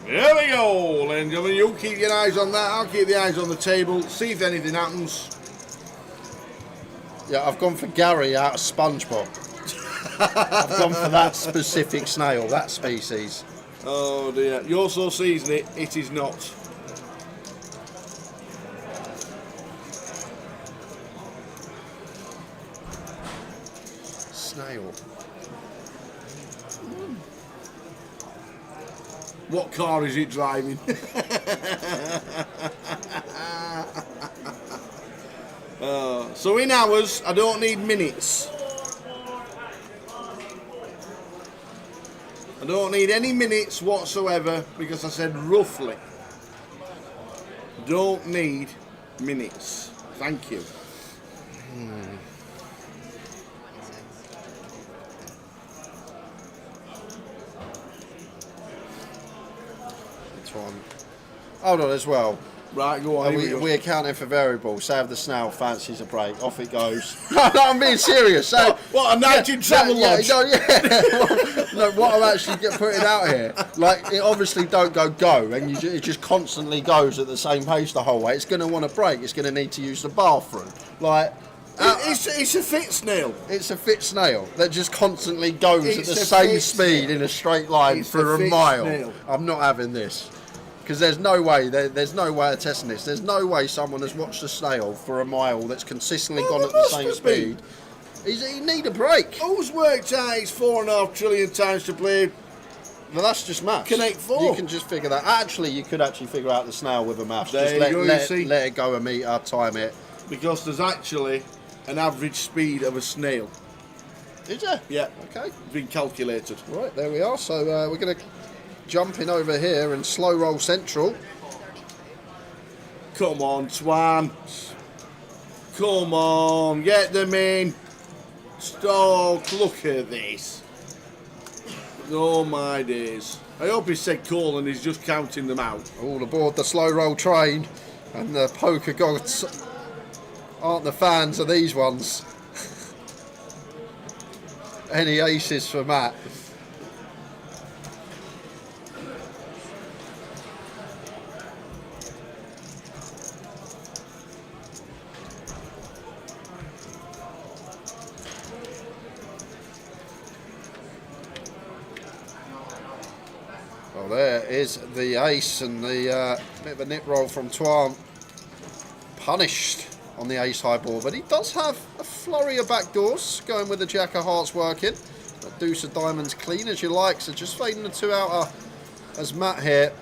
There we go, ladies and gentlemen. You keep your eyes on that, I'll keep the eyes on the table, see if anything happens. Yeah, I've gone for Gary out of SpongeBob. I've gone for that specific snail, that species. Oh dear, you're so seasoned it is not. Snail. What car is it driving? So in hours, I don't need minutes. I don't need any minutes whatsoever because I said roughly. Don't need minutes. Thank you. This one. Hold on as well. Right, go on. We're accounting for variables. Say if the snail fancies a break, off it goes. No, I'm being serious. So, what a night in travel lodge. No, what I'm actually putting out here, like it obviously don't go, and it just constantly goes at the same pace the whole way. It's going to want a break. It's going to need to use the bathroom. Like it's a fit snail. It's a fit snail that just constantly goes at the same speed in a straight line for a mile. Snail. I'm not having this. Because there's no way, there's no way of testing this. There's no way someone has watched a snail for a mile that's consistently gone at the same speed. He need a break. Who's worked out it's 4.5 trillion times to play? Well, that's just maths. Connect 4. You can just figure that. Actually, you could actually figure out the snail with a maths. There Just you go, let it go a metre, time it. Because there's actually an average speed of a snail. Is there? Yeah. Okay. Been calculated. Right, there we are. So we're going to jump in over here and slow roll central. Come on, Twan. Come on, get them in. Stop, look at this. Oh my days. I hope he said call and he's just counting them out. All aboard the slow roll train, and the poker gods aren't the fans of these ones. Any aces for Matt? Well, there is the ace and the bit of a nip roll from Twan. Punished on the ace high board, but he does have a flurry of backdoors going with the jack of hearts working. Deuce of diamonds, clean as you like. So just fading the 2 outer as Matt here.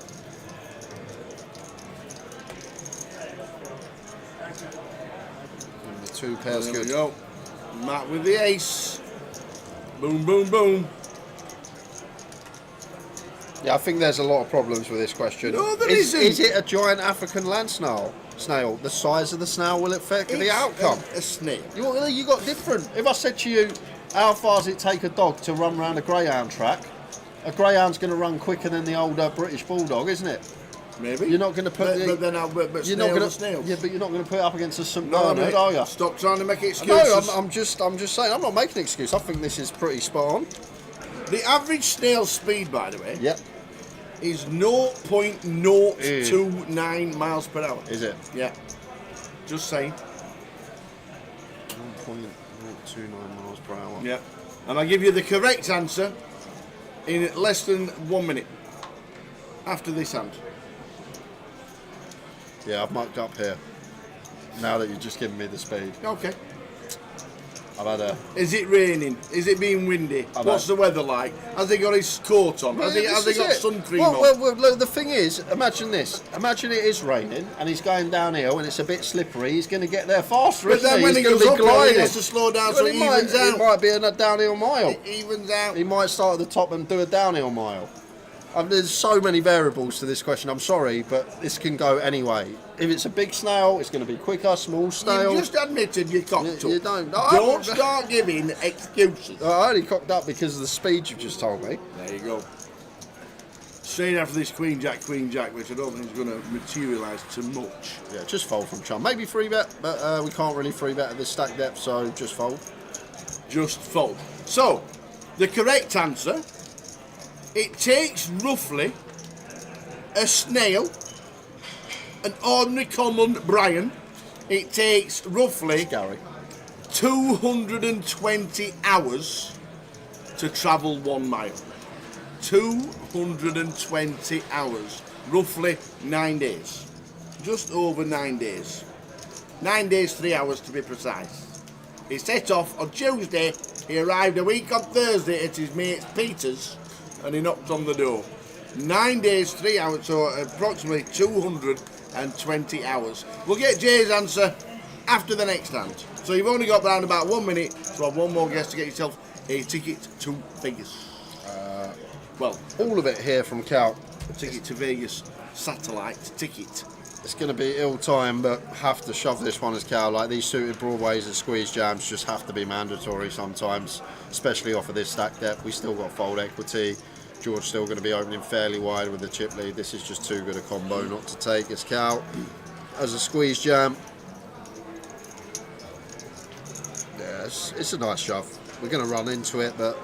And the 2 pairs There good. we go. Matt with the ace. Boom, boom, boom. Yeah, I think there's a lot of problems with this question. No, there is, isn't. Is it a giant African land snail? The size of the snail will affect the outcome. A snail. You got different. If I said to you, how far does it take a dog to run around a greyhound track? A greyhound's going to run quicker than the older British bulldog, isn't it? Maybe. You're not going to put. But then you're not going to. snails. Yeah, but you're not going to put it up against a St No, Bernard, mate. are you? Stop trying to make excuses. No, I'm just saying. I'm not making an excuse. I think this is pretty spot on. The average snail speed, by the way, Yep. is 0.029 miles per hour. Is it? Yeah. Just saying. 1.029 miles per hour. Yeah. And I give you the correct answer in less than 1 minute after this hand. Yeah, I've mucked up here. Now that you've just given me the speed. Okay. I've had a... Is it raining? Is it being windy? What's the weather like? Has he got his coat on? Has he got sun cream on? Well, look, the thing is, imagine this. Imagine it is raining and he's going downhill and it's a bit slippery. He's going to get there faster, But isn't then he? when He's he going goes to be uphill, he gliding. has to slow down so it evens out. It might be a downhill mile. It evens out. He might start at the top and do a downhill mile. There's so many variables to this question. I'm sorry, but this can go any way. If it's a big snail, it's going to be quicker. Small snail. You've just admitted you cocked up. You don't. No, Don't start giving excuses. I only cocked up because of the speed you've just told me. There you go. Straight after this Queen Jack, which I don't think is going to materialise too much. Yeah, just fold from chum. Maybe free bet, but we can't really free bet at this stack depth, so just fold. Just fold. So, the correct answer, it takes roughly a snail, an ordinary common Brian, it takes roughly 220 hours to travel 1 mile. 220 hours, roughly 9 days. Just over 9 days. 9 days, 3 hours to be precise. He set off on Tuesday, he arrived a week on Thursday at his mate Peter's, and he knocked on the door. 9 days, 3 hours, so approximately 220 hours. We'll get Jay's answer after the next hand. So you've only got around about 1 minute to have one more guess to get yourself a ticket to Vegas. Well, all of it here from Cal. A ticket to Vegas satellite ticket. It's going to be ill time, but have to shove this one as Cal. Like these suited broadways and squeeze jams just have to be mandatory sometimes, especially off of this stack depth. We still got fold equity. George still going to be opening fairly wide with the chip lead. This is just too good a combo not to take as Cal. As a squeeze jam. Yeah, it's a nice shove. We're going to run into it, but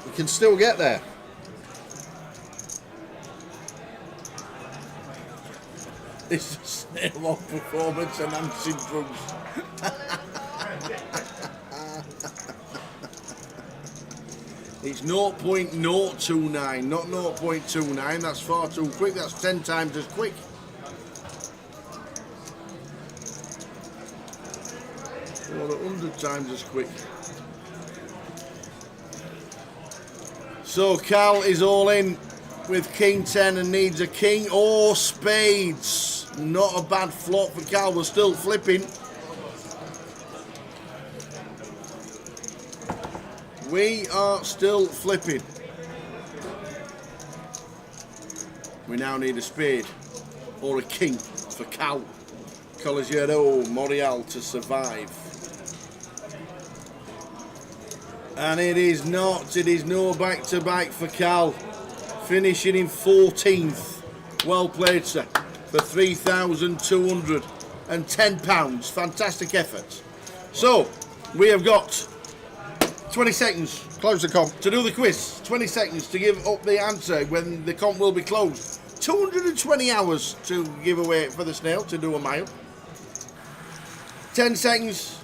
we can still get there. It's a snail on performance enhancing drugs. It's 0.029, not 0.29. That's far too quick. That's 10 times as quick. Or 100 times as quick. So Cal is all in with King 10 and needs a King or Spades. Not a bad flop for Cal. We're still flipping. We are still flipping. We now need a spade or a king for Cal. Collegiado Morial to survive. And it is not. It is no back-to-back for Cal. Finishing in 14th. Well played, sir. For £3,210. Fantastic effort. So, we have got 20 seconds. Close the comp. To do the quiz. 20 seconds to give up the answer when the comp will be closed. 220 hours to give away for the snail to do a mile. 10 seconds.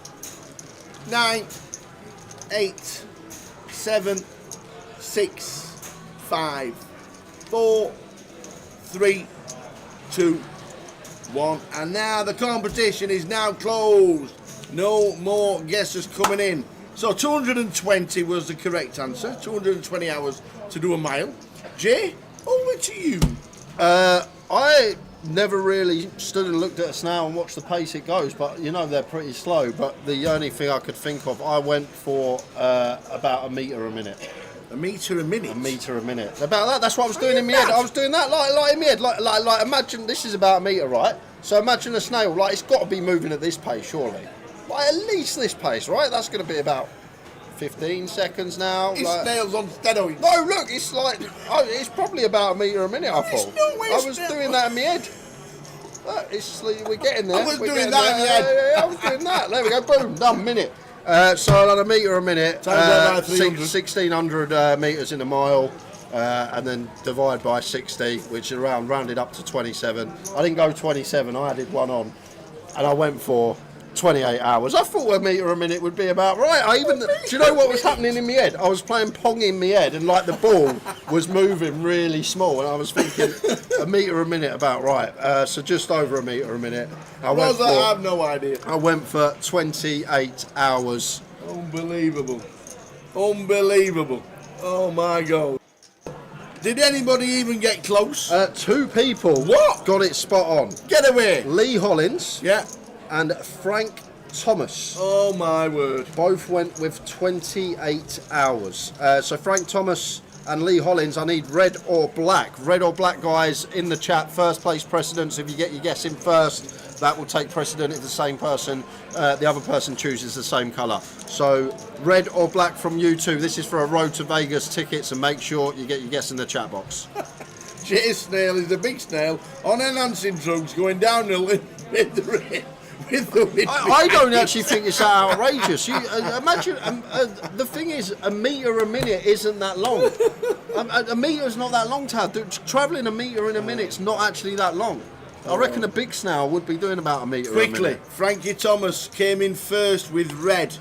9, 8, 7, 6, 5, 4, 3, 2, 1. And now the competition is now closed. No more guesses coming in. So 220 was the correct answer. 220 hours to do a mile. Jay, over to you. I never really stood and looked at a snail and watched the pace it goes, but you know they're pretty slow. But the only thing I could think of, I went for about a metre a minute. A metre a minute? A metre a minute. About that, that's what I was doing in my head. I was doing that like in my head. Like imagine, this is about a metre, right? So imagine a snail, like it's got to be moving at this pace, surely. Like at least this pace, right? That's going to be about 15 seconds now. It's like, snails on steroids. No, look, it's like, it's probably about a metre a minute, I thought. I was doing that in my head. We're getting there. I was We're doing getting that in there. your head. Yeah, I was doing that. There we go, boom, done, minute. So I had a metre a minute, 1,600 metres in a mile, and then divide by 60, which is rounded up to 27. I didn't go 27, I added one on, and I went for 28 hours. I thought a metre a minute would be about right. Do you know what was happening in my head? I was playing Pong in my head, and like the ball was moving really small, and I was thinking a metre a minute about right. So just over a metre a minute. I have no idea. I went for 28 hours. Unbelievable. Unbelievable. Oh my God. Did anybody even get close? 2 people What? got it spot on. Get away. Lee Hollins. Yeah. And Frank Thomas. Oh my word. Both went with 28 hours. So Frank Thomas and Lee Hollins, I need red or black. Red or black guys in the chat. First place precedence. If you get your guess in first, that will take precedent if the same person, the other person chooses the same colour. So red or black from you two. This is for a Road to Vegas tickets, and make sure you get your guess in the chat box. Jay Snail is a big snail on enhancing drugs going downhill with the rain. I don't actually think it's that outrageous. You imagine. The thing is, a metre a minute isn't that long. A metre is not that long, Tad. Travelling a metre in a minute's not actually that long. I reckon a big snail would be doing about a metre a Quickly, minute. Frankie Thomas came in first with red.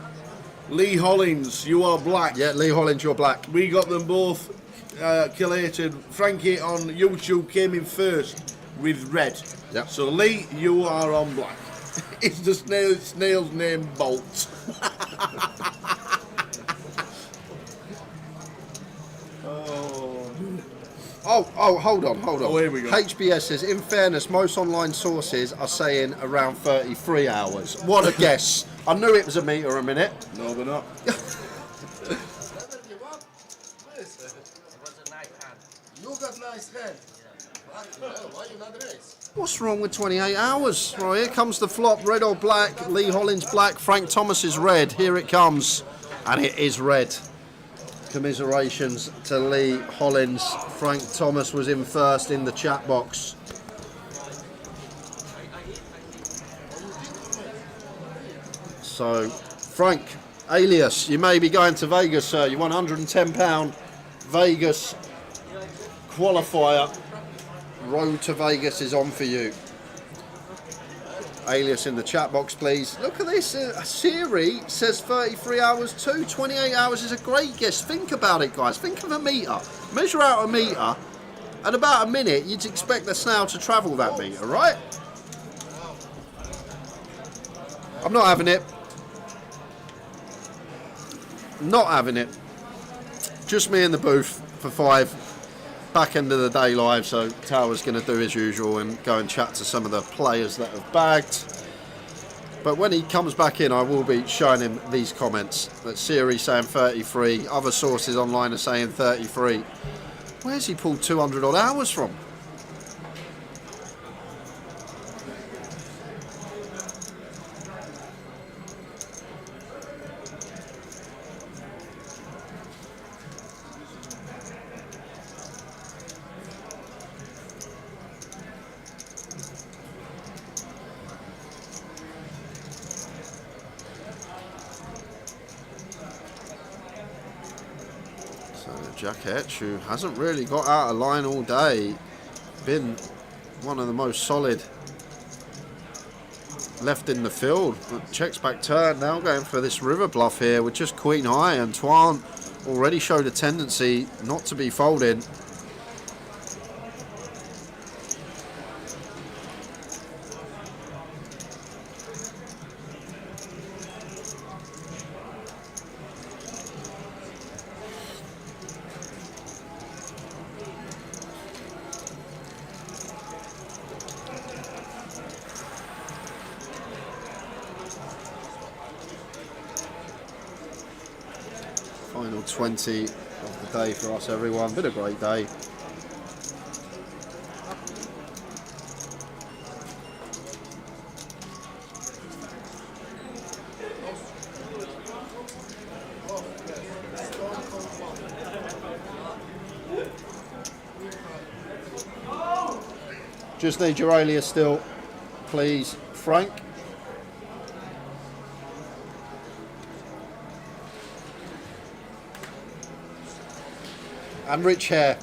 Lee Hollins, you are black. Yeah, Lee Hollins, you're black. We got them both collated. Frankie on YouTube came in first with red. Yep. So Lee, you are on black. It's the snail's name Bolt. Oh, hold on. Oh, here we go. HBS says, in fairness, most online sources are saying around 33 hours. What a guess. I knew it was a metre a minute. No, they're not. You got nice hand. Why you not race? What's wrong with 28 hours? Right, here comes the flop. Red or black? Lee Hollins black. Frank Thomas is red. Here it comes. And it is red. Commiserations to Lee Hollins. Frank Thomas was in first in the chat box. So, Frank, alias, you may be going to Vegas, sir. You won £110 Vegas qualifier. Road to Vegas is on for you. Alias in the chat box, please. Look at this. Siri says 33 hours too. 28 hours is a great guess. Think about it, guys. Think of a metre. Measure out a metre. At about a minute, you'd expect the snail to travel that metre, right? I'm not having it. Not having it. Just me in the booth for 5. Back end of the day live, so Tower's going to do his usual and go and chat to some of the players that have bagged. But when he comes back in, I will be showing him these comments. That Siri saying 33, other sources online are saying 33. Where's he pulled 200 odd hours from? Jack Etch, who hasn't really got out of line all day, been one of the most solid left in the field. Checks back turn, now going for this river bluff here with just Queen High. Antoine already showed a tendency not to be folding. Final 20 of the day for us, everyone. Been a great day. Just need your alias still, please, Frank. And Rich Hare.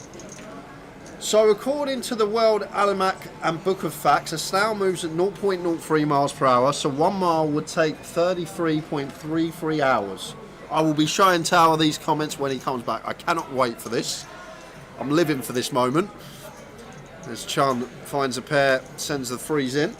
So according to the World Almanac and Book of Facts, a snail moves at 0.03 miles per hour, so 1 mile would take 33.33 hours. I will be showing Tower these comments when he comes back. I cannot wait for this. I'm living for this moment. As Chun finds a pair, sends the threes in.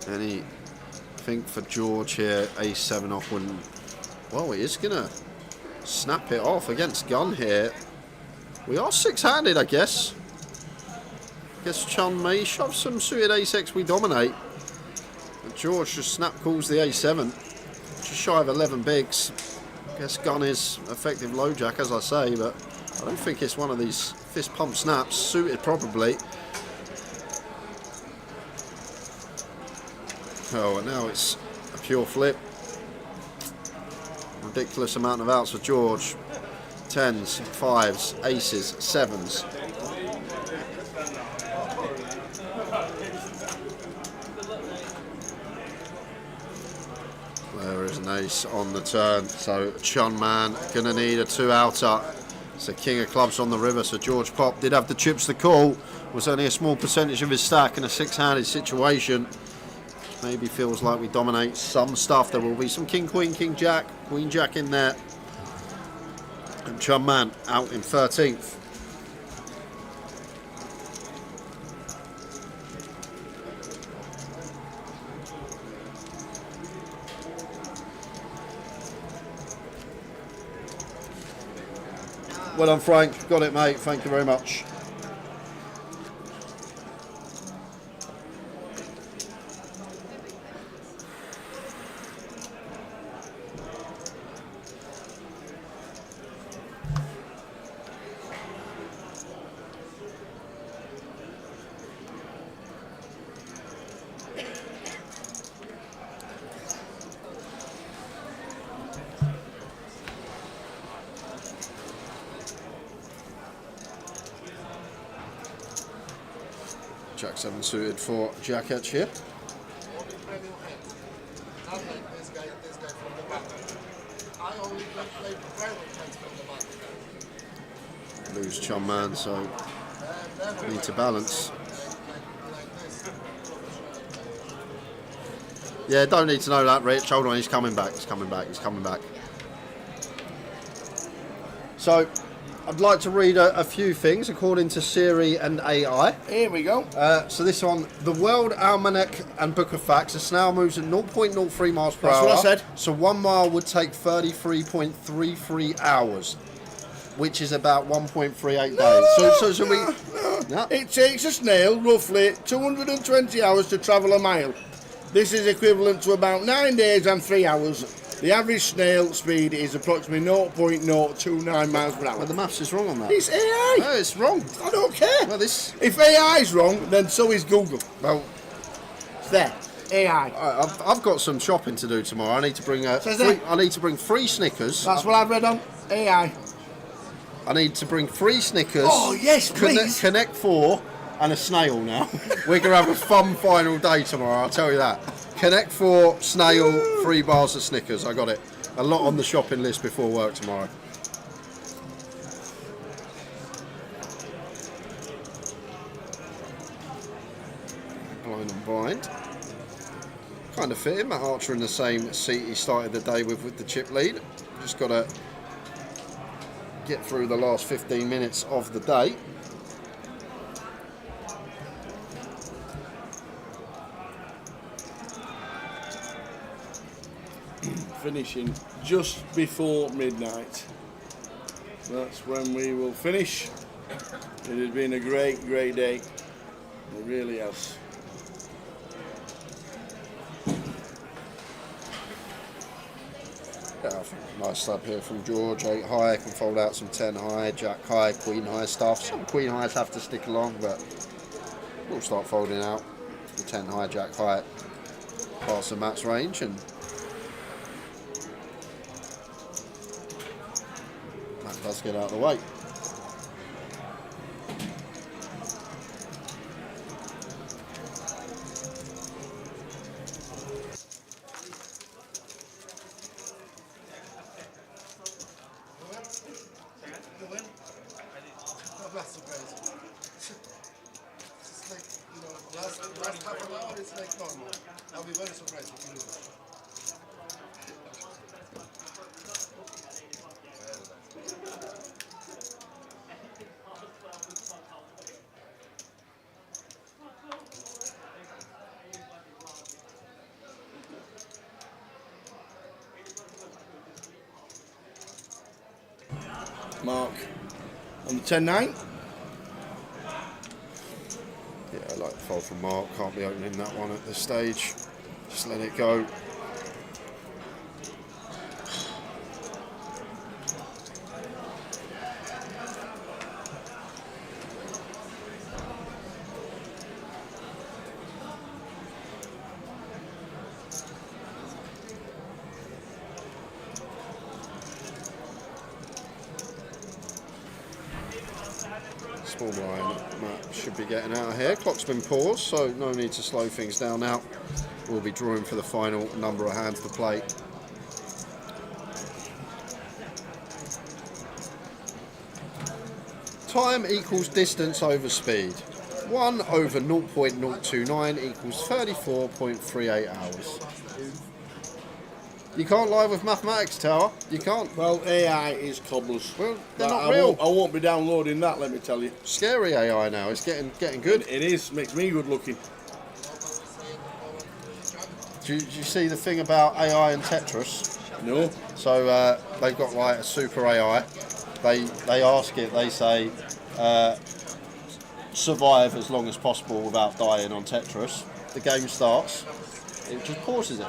Anything for George here, A7 off wouldn't. Well, he is going to snap it off against Gun here. We are six-handed, I guess. Guess Chun may shove some suited A6, we dominate. But George just snap calls the A7. Just shy of 11 bigs. Guess Gun is effective low jack, as I say, but I don't think it's one of these fist pump snaps. Suited probably. Oh, and now it's a pure flip. Ridiculous amount of outs for George. 10s, 5s, aces, 7s. There is an ace on the turn, so Chun Man gonna need a 2-outer. It's a king of clubs on the river, so George Pop did have the chips to call. Was only a small percentage of his stack in a six-handed situation. Maybe feels like we dominate some stuff. There will be some king, queen jack in there. And Chun Man out in 13th. Well done, Frank. Got it, mate. Thank you very much. Jack 7 suited for Jack Etch here. Lose Chun Man, so need to balance. Yeah, don't need to know that, Rich. Hold on, he's coming back. He's coming back. He's coming back. So, I'd like to read a few things according to Siri and AI. Here we go. So this one, the World Almanac and Book of Facts, a snail moves at 0.03 miles per hour. That's what I said. So 1 mile would take 33.33 hours, which is about 1.38 days. So we... No. It takes a snail roughly 220 hours to travel a mile. This is equivalent to about 9 days and 3 hours. The average snail speed is approximately 0.029 miles per hour. But the maths is wrong on that. It's AI. No, it's wrong. I don't care. Well, this... If AI is wrong, then so is Google. Well, it's there. AI. I've got some shopping to do tomorrow. I need to bring I need to bring 3 Snickers. That's what I've read on AI. I need to bring 3 Snickers. Oh yes, please. Connect 4 and a snail. Now we're gonna have a fun final day tomorrow. I'll tell you that. Connect 4, snail, 3 bars of Snickers. I got it. A lot on the shopping list before work tomorrow. Blind and blind. Kind of fit him. Matt Archer in the same seat he started the day with the chip lead. Just got to get through the last 15 minutes of the day. Finishing just before midnight. That's when we will finish. It has been a great, great day. It really has. Yeah, I think nice slab here from George. 8 high, can fold out some 10 high, jack high, queen high stuff. Some queen highs have to stick along, but we'll start folding out the 10 high, jack high, parts of Matt's range, and Matt does get out of the way. I'll be very surprised if you lose. Mark on the 10-9. Yeah, I like the fold from Mark. Can't be opening that one at this stage. Just let it go. Small blind, Matt should be getting out of here. Clock's been paused, so no need to slow things down now. We'll be drawing for the final number of hands to play. Time equals distance over speed. 1 over 0.029 equals 34.38 hours. You can't lie with mathematics, Tower. You can't. Well, AI is cobblers. Well, they're not real. I won't be downloading that, let me tell you. Scary AI now. It's getting good. It is. Makes me good looking. Do you see the thing about AI and Tetris? No. So they've got like a super AI. They ask it. They say survive as long as possible without dying on Tetris. The game starts. It just pauses it.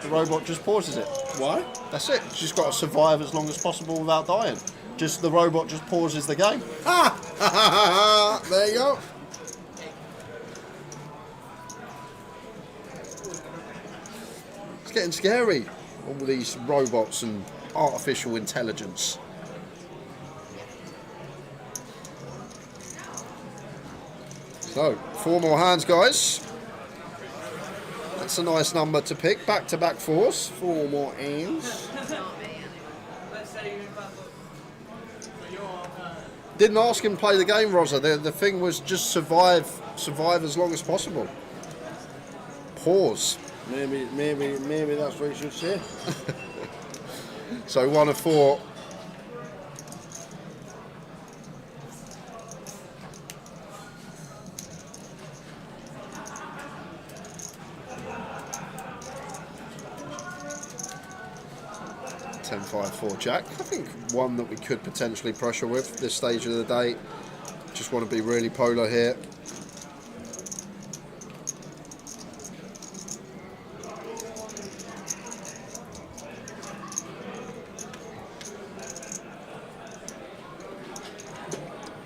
The robot just pauses it. Why? That's it. It's just got to survive as long as possible without dying. Just the robot just pauses the game. Ah! There you go. It's getting scary. All these robots and artificial intelligence. So, 4 more hands, guys. That's a nice number to pick. Back-to-back 4s. 4 more hands. Didn't ask him to play the game, Rosa. The thing was just survive as long as possible. Pause. Maybe that's what you should say. So 1 of 4. $10-5-4 Jack. I think one that we could potentially pressure with this stage of the day. Just want to be really polar here.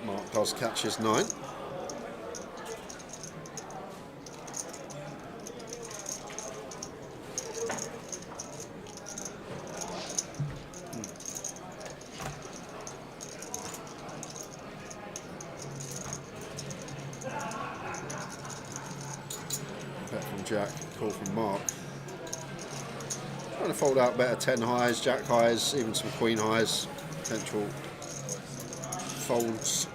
Mark does catch his 9. Jack, call from Mark. Trying to fold out better 10 highs, jack highs, even some queen highs, potential folds.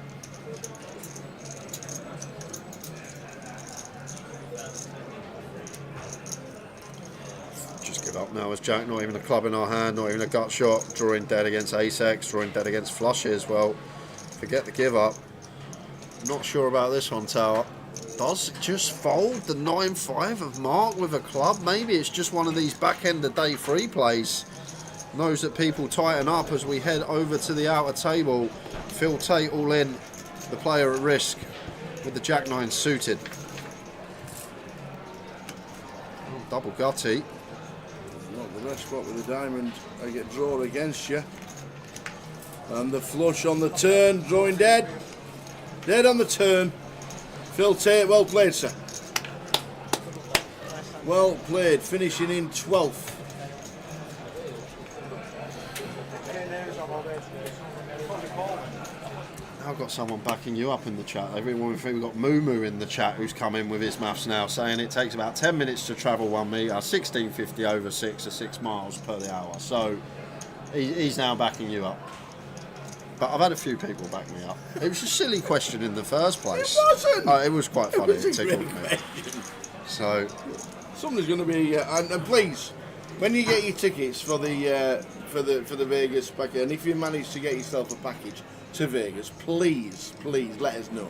Just give up now as Jack, not even a club in our hand, not even a gut shot, drawing dead against ace-x, drawing dead against flushes. Well, forget the give up. Not sure about this one, Tower. Does it just fold the 9-5 of Mark with a club? Maybe it's just one of these back end of day 3 plays. Knows that people tighten up as we head over to the outer table. Phil Tate all in. the player at risk with the Jack 9 suited. Oh, double gutty. Not the best spot with the diamond. I get draw against you. And the flush on the turn, drawing dead. Dead on the turn. Phil Tate, well played, sir. Well played, finishing in 12th. I've got someone backing you up in the chat. We've got Moo in the chat who's come in with his maths now, saying it takes about 10 minutes to travel 1 metre, 1650 over 6 or 6 miles per the hour. So he's now backing you up. But I've had a few people back me up. It was a silly question in the first place. It wasn't. It was quite funny. It was a tickled great me. question. So Somebody's going to be, and please, when you get your tickets for the Vegas package, and if you manage to get yourself a package to Vegas, please let us know,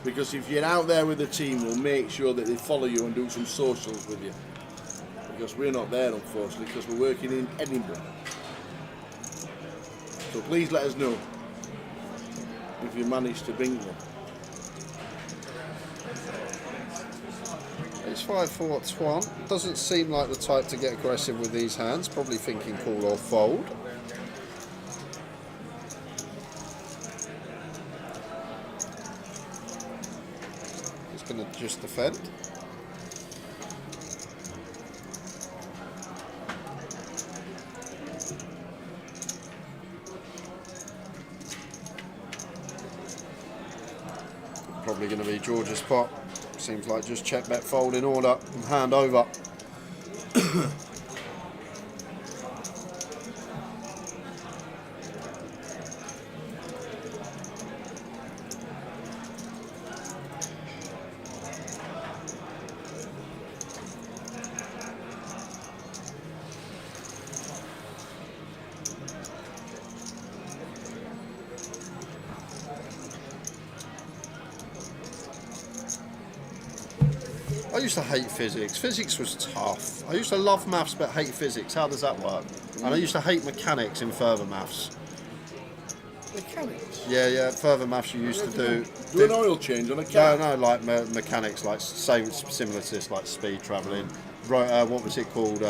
because if you're out there with the team, we'll make sure that they follow you and do some socials with you, because we're not there, unfortunately, because we're working in Edinburgh. So please let us know if you manage to bring one. it's 5-4 Twan. Doesn't seem like the type to get aggressive with these hands. Probably thinking call or fold. He's going to just defend. Probably going to be George's pot. Seems like just check, bet, fold in order and hand over. I used to hate physics. Physics was tough. I used to love maths but hate physics. How does that work? And I used to hate mechanics in further maths. Mechanics? Yeah, further maths you used to do. Do an oil change on a car? No, like mechanics, like same, similar to this, like speed travelling. What was it called?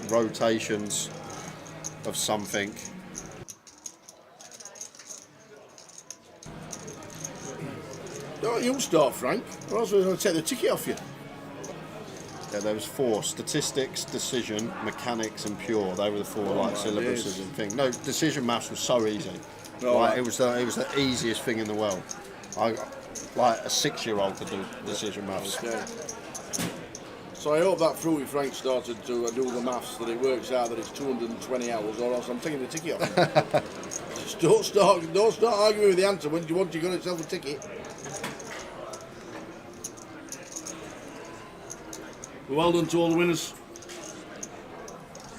Rotations of something. Don't you start, Frank, or else we're going to take the ticket off you. Yeah, there was 4: statistics, decision, mechanics, and pure. They were the 4 like syllabuses and things. No, decision maths was so easy. No, like, it was the easiest thing in the world. Like a 6-year-old could do decision maths. Okay. So I hope that Fruity Frank started to do the maths, that it works out that it's 220 hours, or else I'm taking the ticket off. Just don't start arguing with the answer when you got yourself a ticket. Well done to all the winners.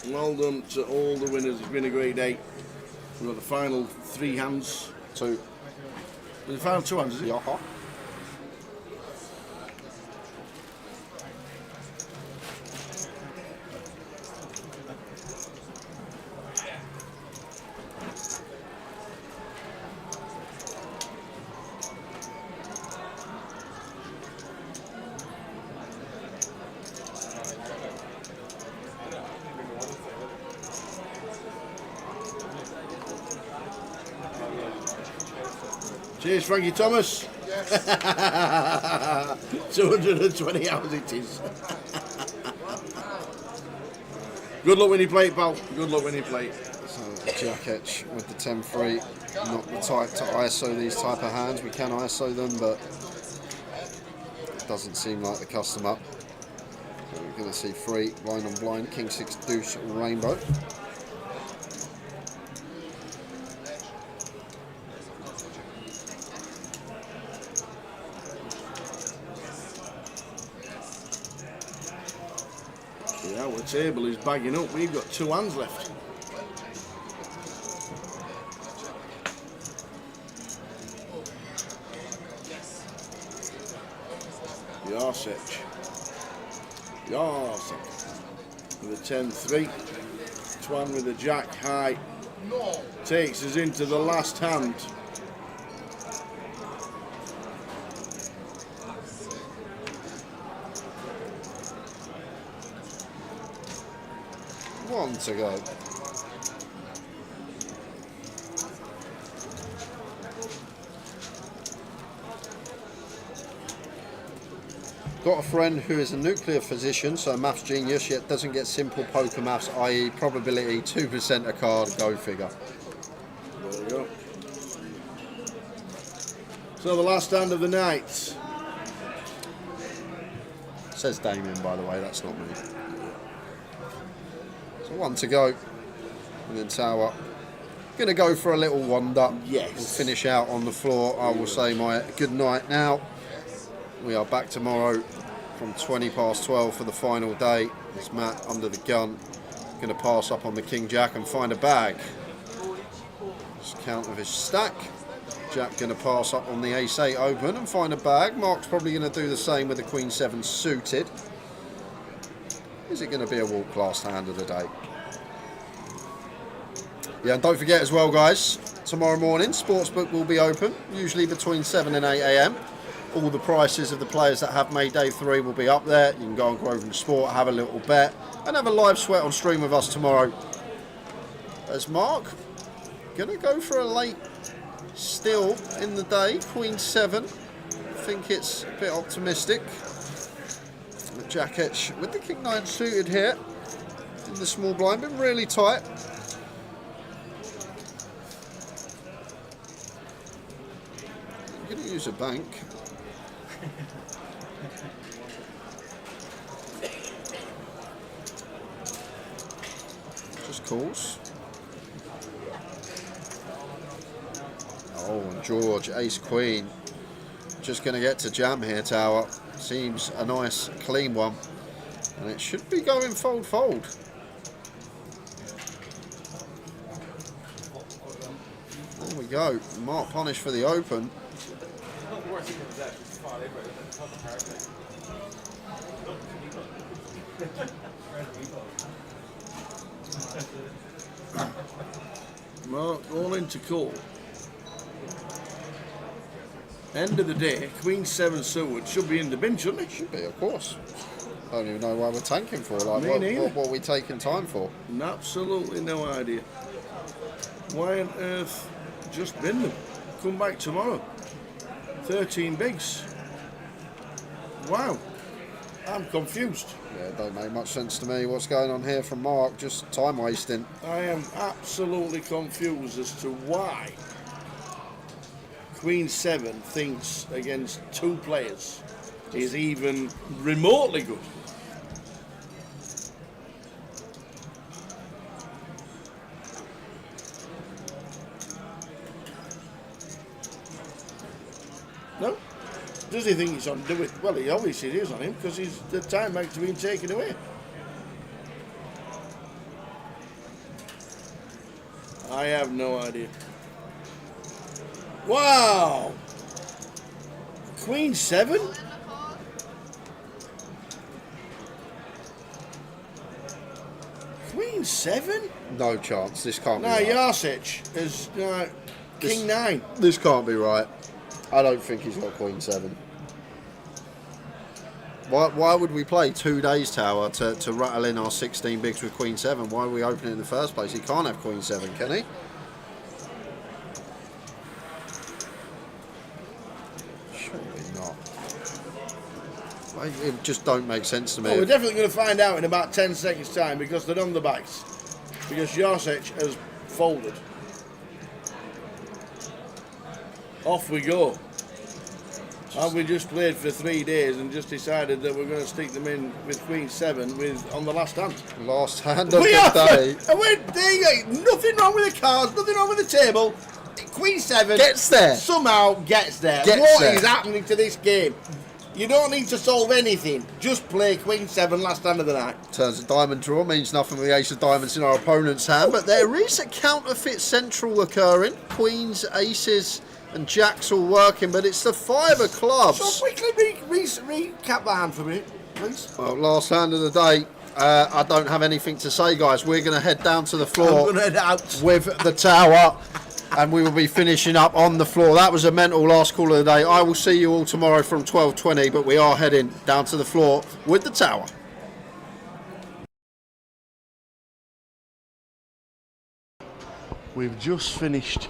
Well done to all the winners. It's been a great day. We've got the final 3 hands. 2. The final 2 hands, is it? Yeah. Cheers, Frankie Thomas. 220 hours it is. Good luck when you play it, pal. Good luck when you play it. So Jack Etch with the 10-3. Not the type to ISO these type of hands. We can ISO them, but it doesn't seem like the custom up. So we're going to see 3 blind on blind, King 6 deuce rainbow. The outer table is bagging up. We've got 2 hands left. Yarsech. With a 10-3. Twan with a jack high. Takes us into the last hand. One to go. Got a friend who is a nuclear physician, so a maths genius, yet doesn't get simple poker maths, i.e. probability 2% a card, go figure. There we go. So the last hand of the night. Says Damien, by the way, that's not me. So one to go. And then tower. Gonna go for a little wander. Yes. We'll finish out on the floor. I will say my good night now. We are back tomorrow from 20 past 12 for the final day. It's Matt under the gun. Gonna pass up on the King Jack and find a bag. Just count of his stack. Jack going to pass up on the Ace-8 open and find a bag. Mark's probably going to do the same with the Queen-7 suited. Is it going to be a walk-class hand of the day? Yeah, and don't forget as well, guys, tomorrow morning, Sportsbook will be open, usually between 7 and 8 a.m. All the prices of the players that have made day 3 will be up there. You can go on Grosvenor Sport, have a little bet, and have a live sweat on stream with us tomorrow. As Mark, going to go for a late still in the day, Queen-7. I think it's a bit optimistic. The Jack Etch with the King-9 suited here in the small blind, been really tight. I'm going to use a bank. Just calls. Oh, and George, Ace-Queen. Just going to get to jam here, tower. Seems a nice, clean one. And it should be going fold-fold. There we go. Mark punish for the open. Mark all into call. End of the day, Queen-7 suited should be in the bin, shouldn't it? Should be, of course. I don't even know why we're tanking for. Like, Me what are we taking time for? Absolutely no idea. Why on earth just bin them? Come back tomorrow. 13 bigs. Wow. I'm confused. Yeah, it don't make much sense to me. What's going on here from Mark? Just time wasting. I am absolutely confused as to why Queen-7 thinks against 2 players is even remotely good. No? Does he think it's on to do with? Well, he obviously is on him because the time bank's been taken away. I have no idea. Wow! Queen-7? Queen-7? No chance. This can't be No, right. Yarsic is King-9. This can't be right. I don't think he's got Queen-7. Why would we play 2 days, tower, to rattle in our 16 bigs with Queen-7? Why would we open it in the first place? He can't have Queen-7, can he? It just don't make sense to me. Well, we're definitely going to find out in about 10 seconds time because they're on the backs. Because Yarsic has folded. Off we go. And we just played for 3 days and just decided that we're going to stick them in with Queen-7 on the last hand. Last hand of the day. And there you go. Nothing wrong with the cards, nothing wrong with the table. Queen-7 gets there. Somehow gets there. What is happening to this game? You don't need to solve anything. Just play Queen-7 last hand of the night. Turns a diamond draw means nothing with the ace of diamonds in our opponent's hand, but there is a counterfeit central occurring. Queens, aces and jacks all working, but it's the 5 of clubs. So quickly recap the hand for me, please. Well, last hand of the day. I don't have anything to say, guys. We're going to head down to the floor I'm going to head out with the tower. And we will be finishing up on the floor. That was a mental last call of the day. I will see you all tomorrow from 12:20, but we are heading down to the floor with the tower. we've just finished.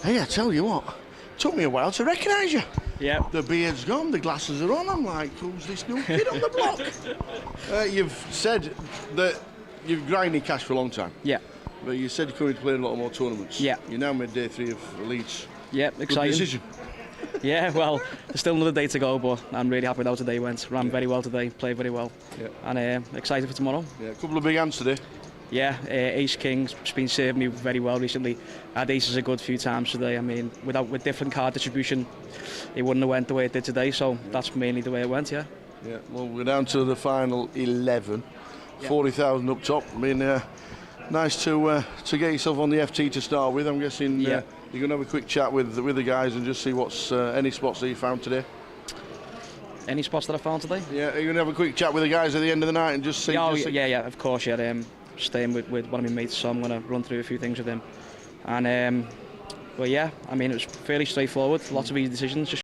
Hey, I tell you what, took me a while to recognise you. Yeah. The beard's gone, the glasses are on. I'm like, who's this new kid on the block? You've said that you've grinded cash for a long time. Yeah. But you said you're coming to play a lot more tournaments. Yeah. You're now mid day 3 of Leeds. Yeah, exciting. Good decision. Yeah, well, there's still another day to go, but I'm really happy with how today went. Ran very well today, played very well. Yeah. And excited for tomorrow. Yeah, a couple of big hands today. Yeah, Ace King's been serving me very well recently. Had aces a good few times today. I mean, with different card distribution, it wouldn't have went the way it did today, so that's mainly the way it went, yeah. Yeah, well, we're down to the final 11. Yeah. 40,000 up top. I mean, nice to get yourself on the FT to start with. I'm guessing Yeah. you're going to have a quick chat with the guys and just see what's any spots that you found today. Any spots that I found today? Yeah, are you going to have a quick chat with the guys at the end of the night and just see? Oh, just see? yeah, of course, yeah. Staying with one of my mates, so I'm going to run through a few things with him. And, well, yeah, I mean, it was fairly straightforward. Lots of easy decisions. Just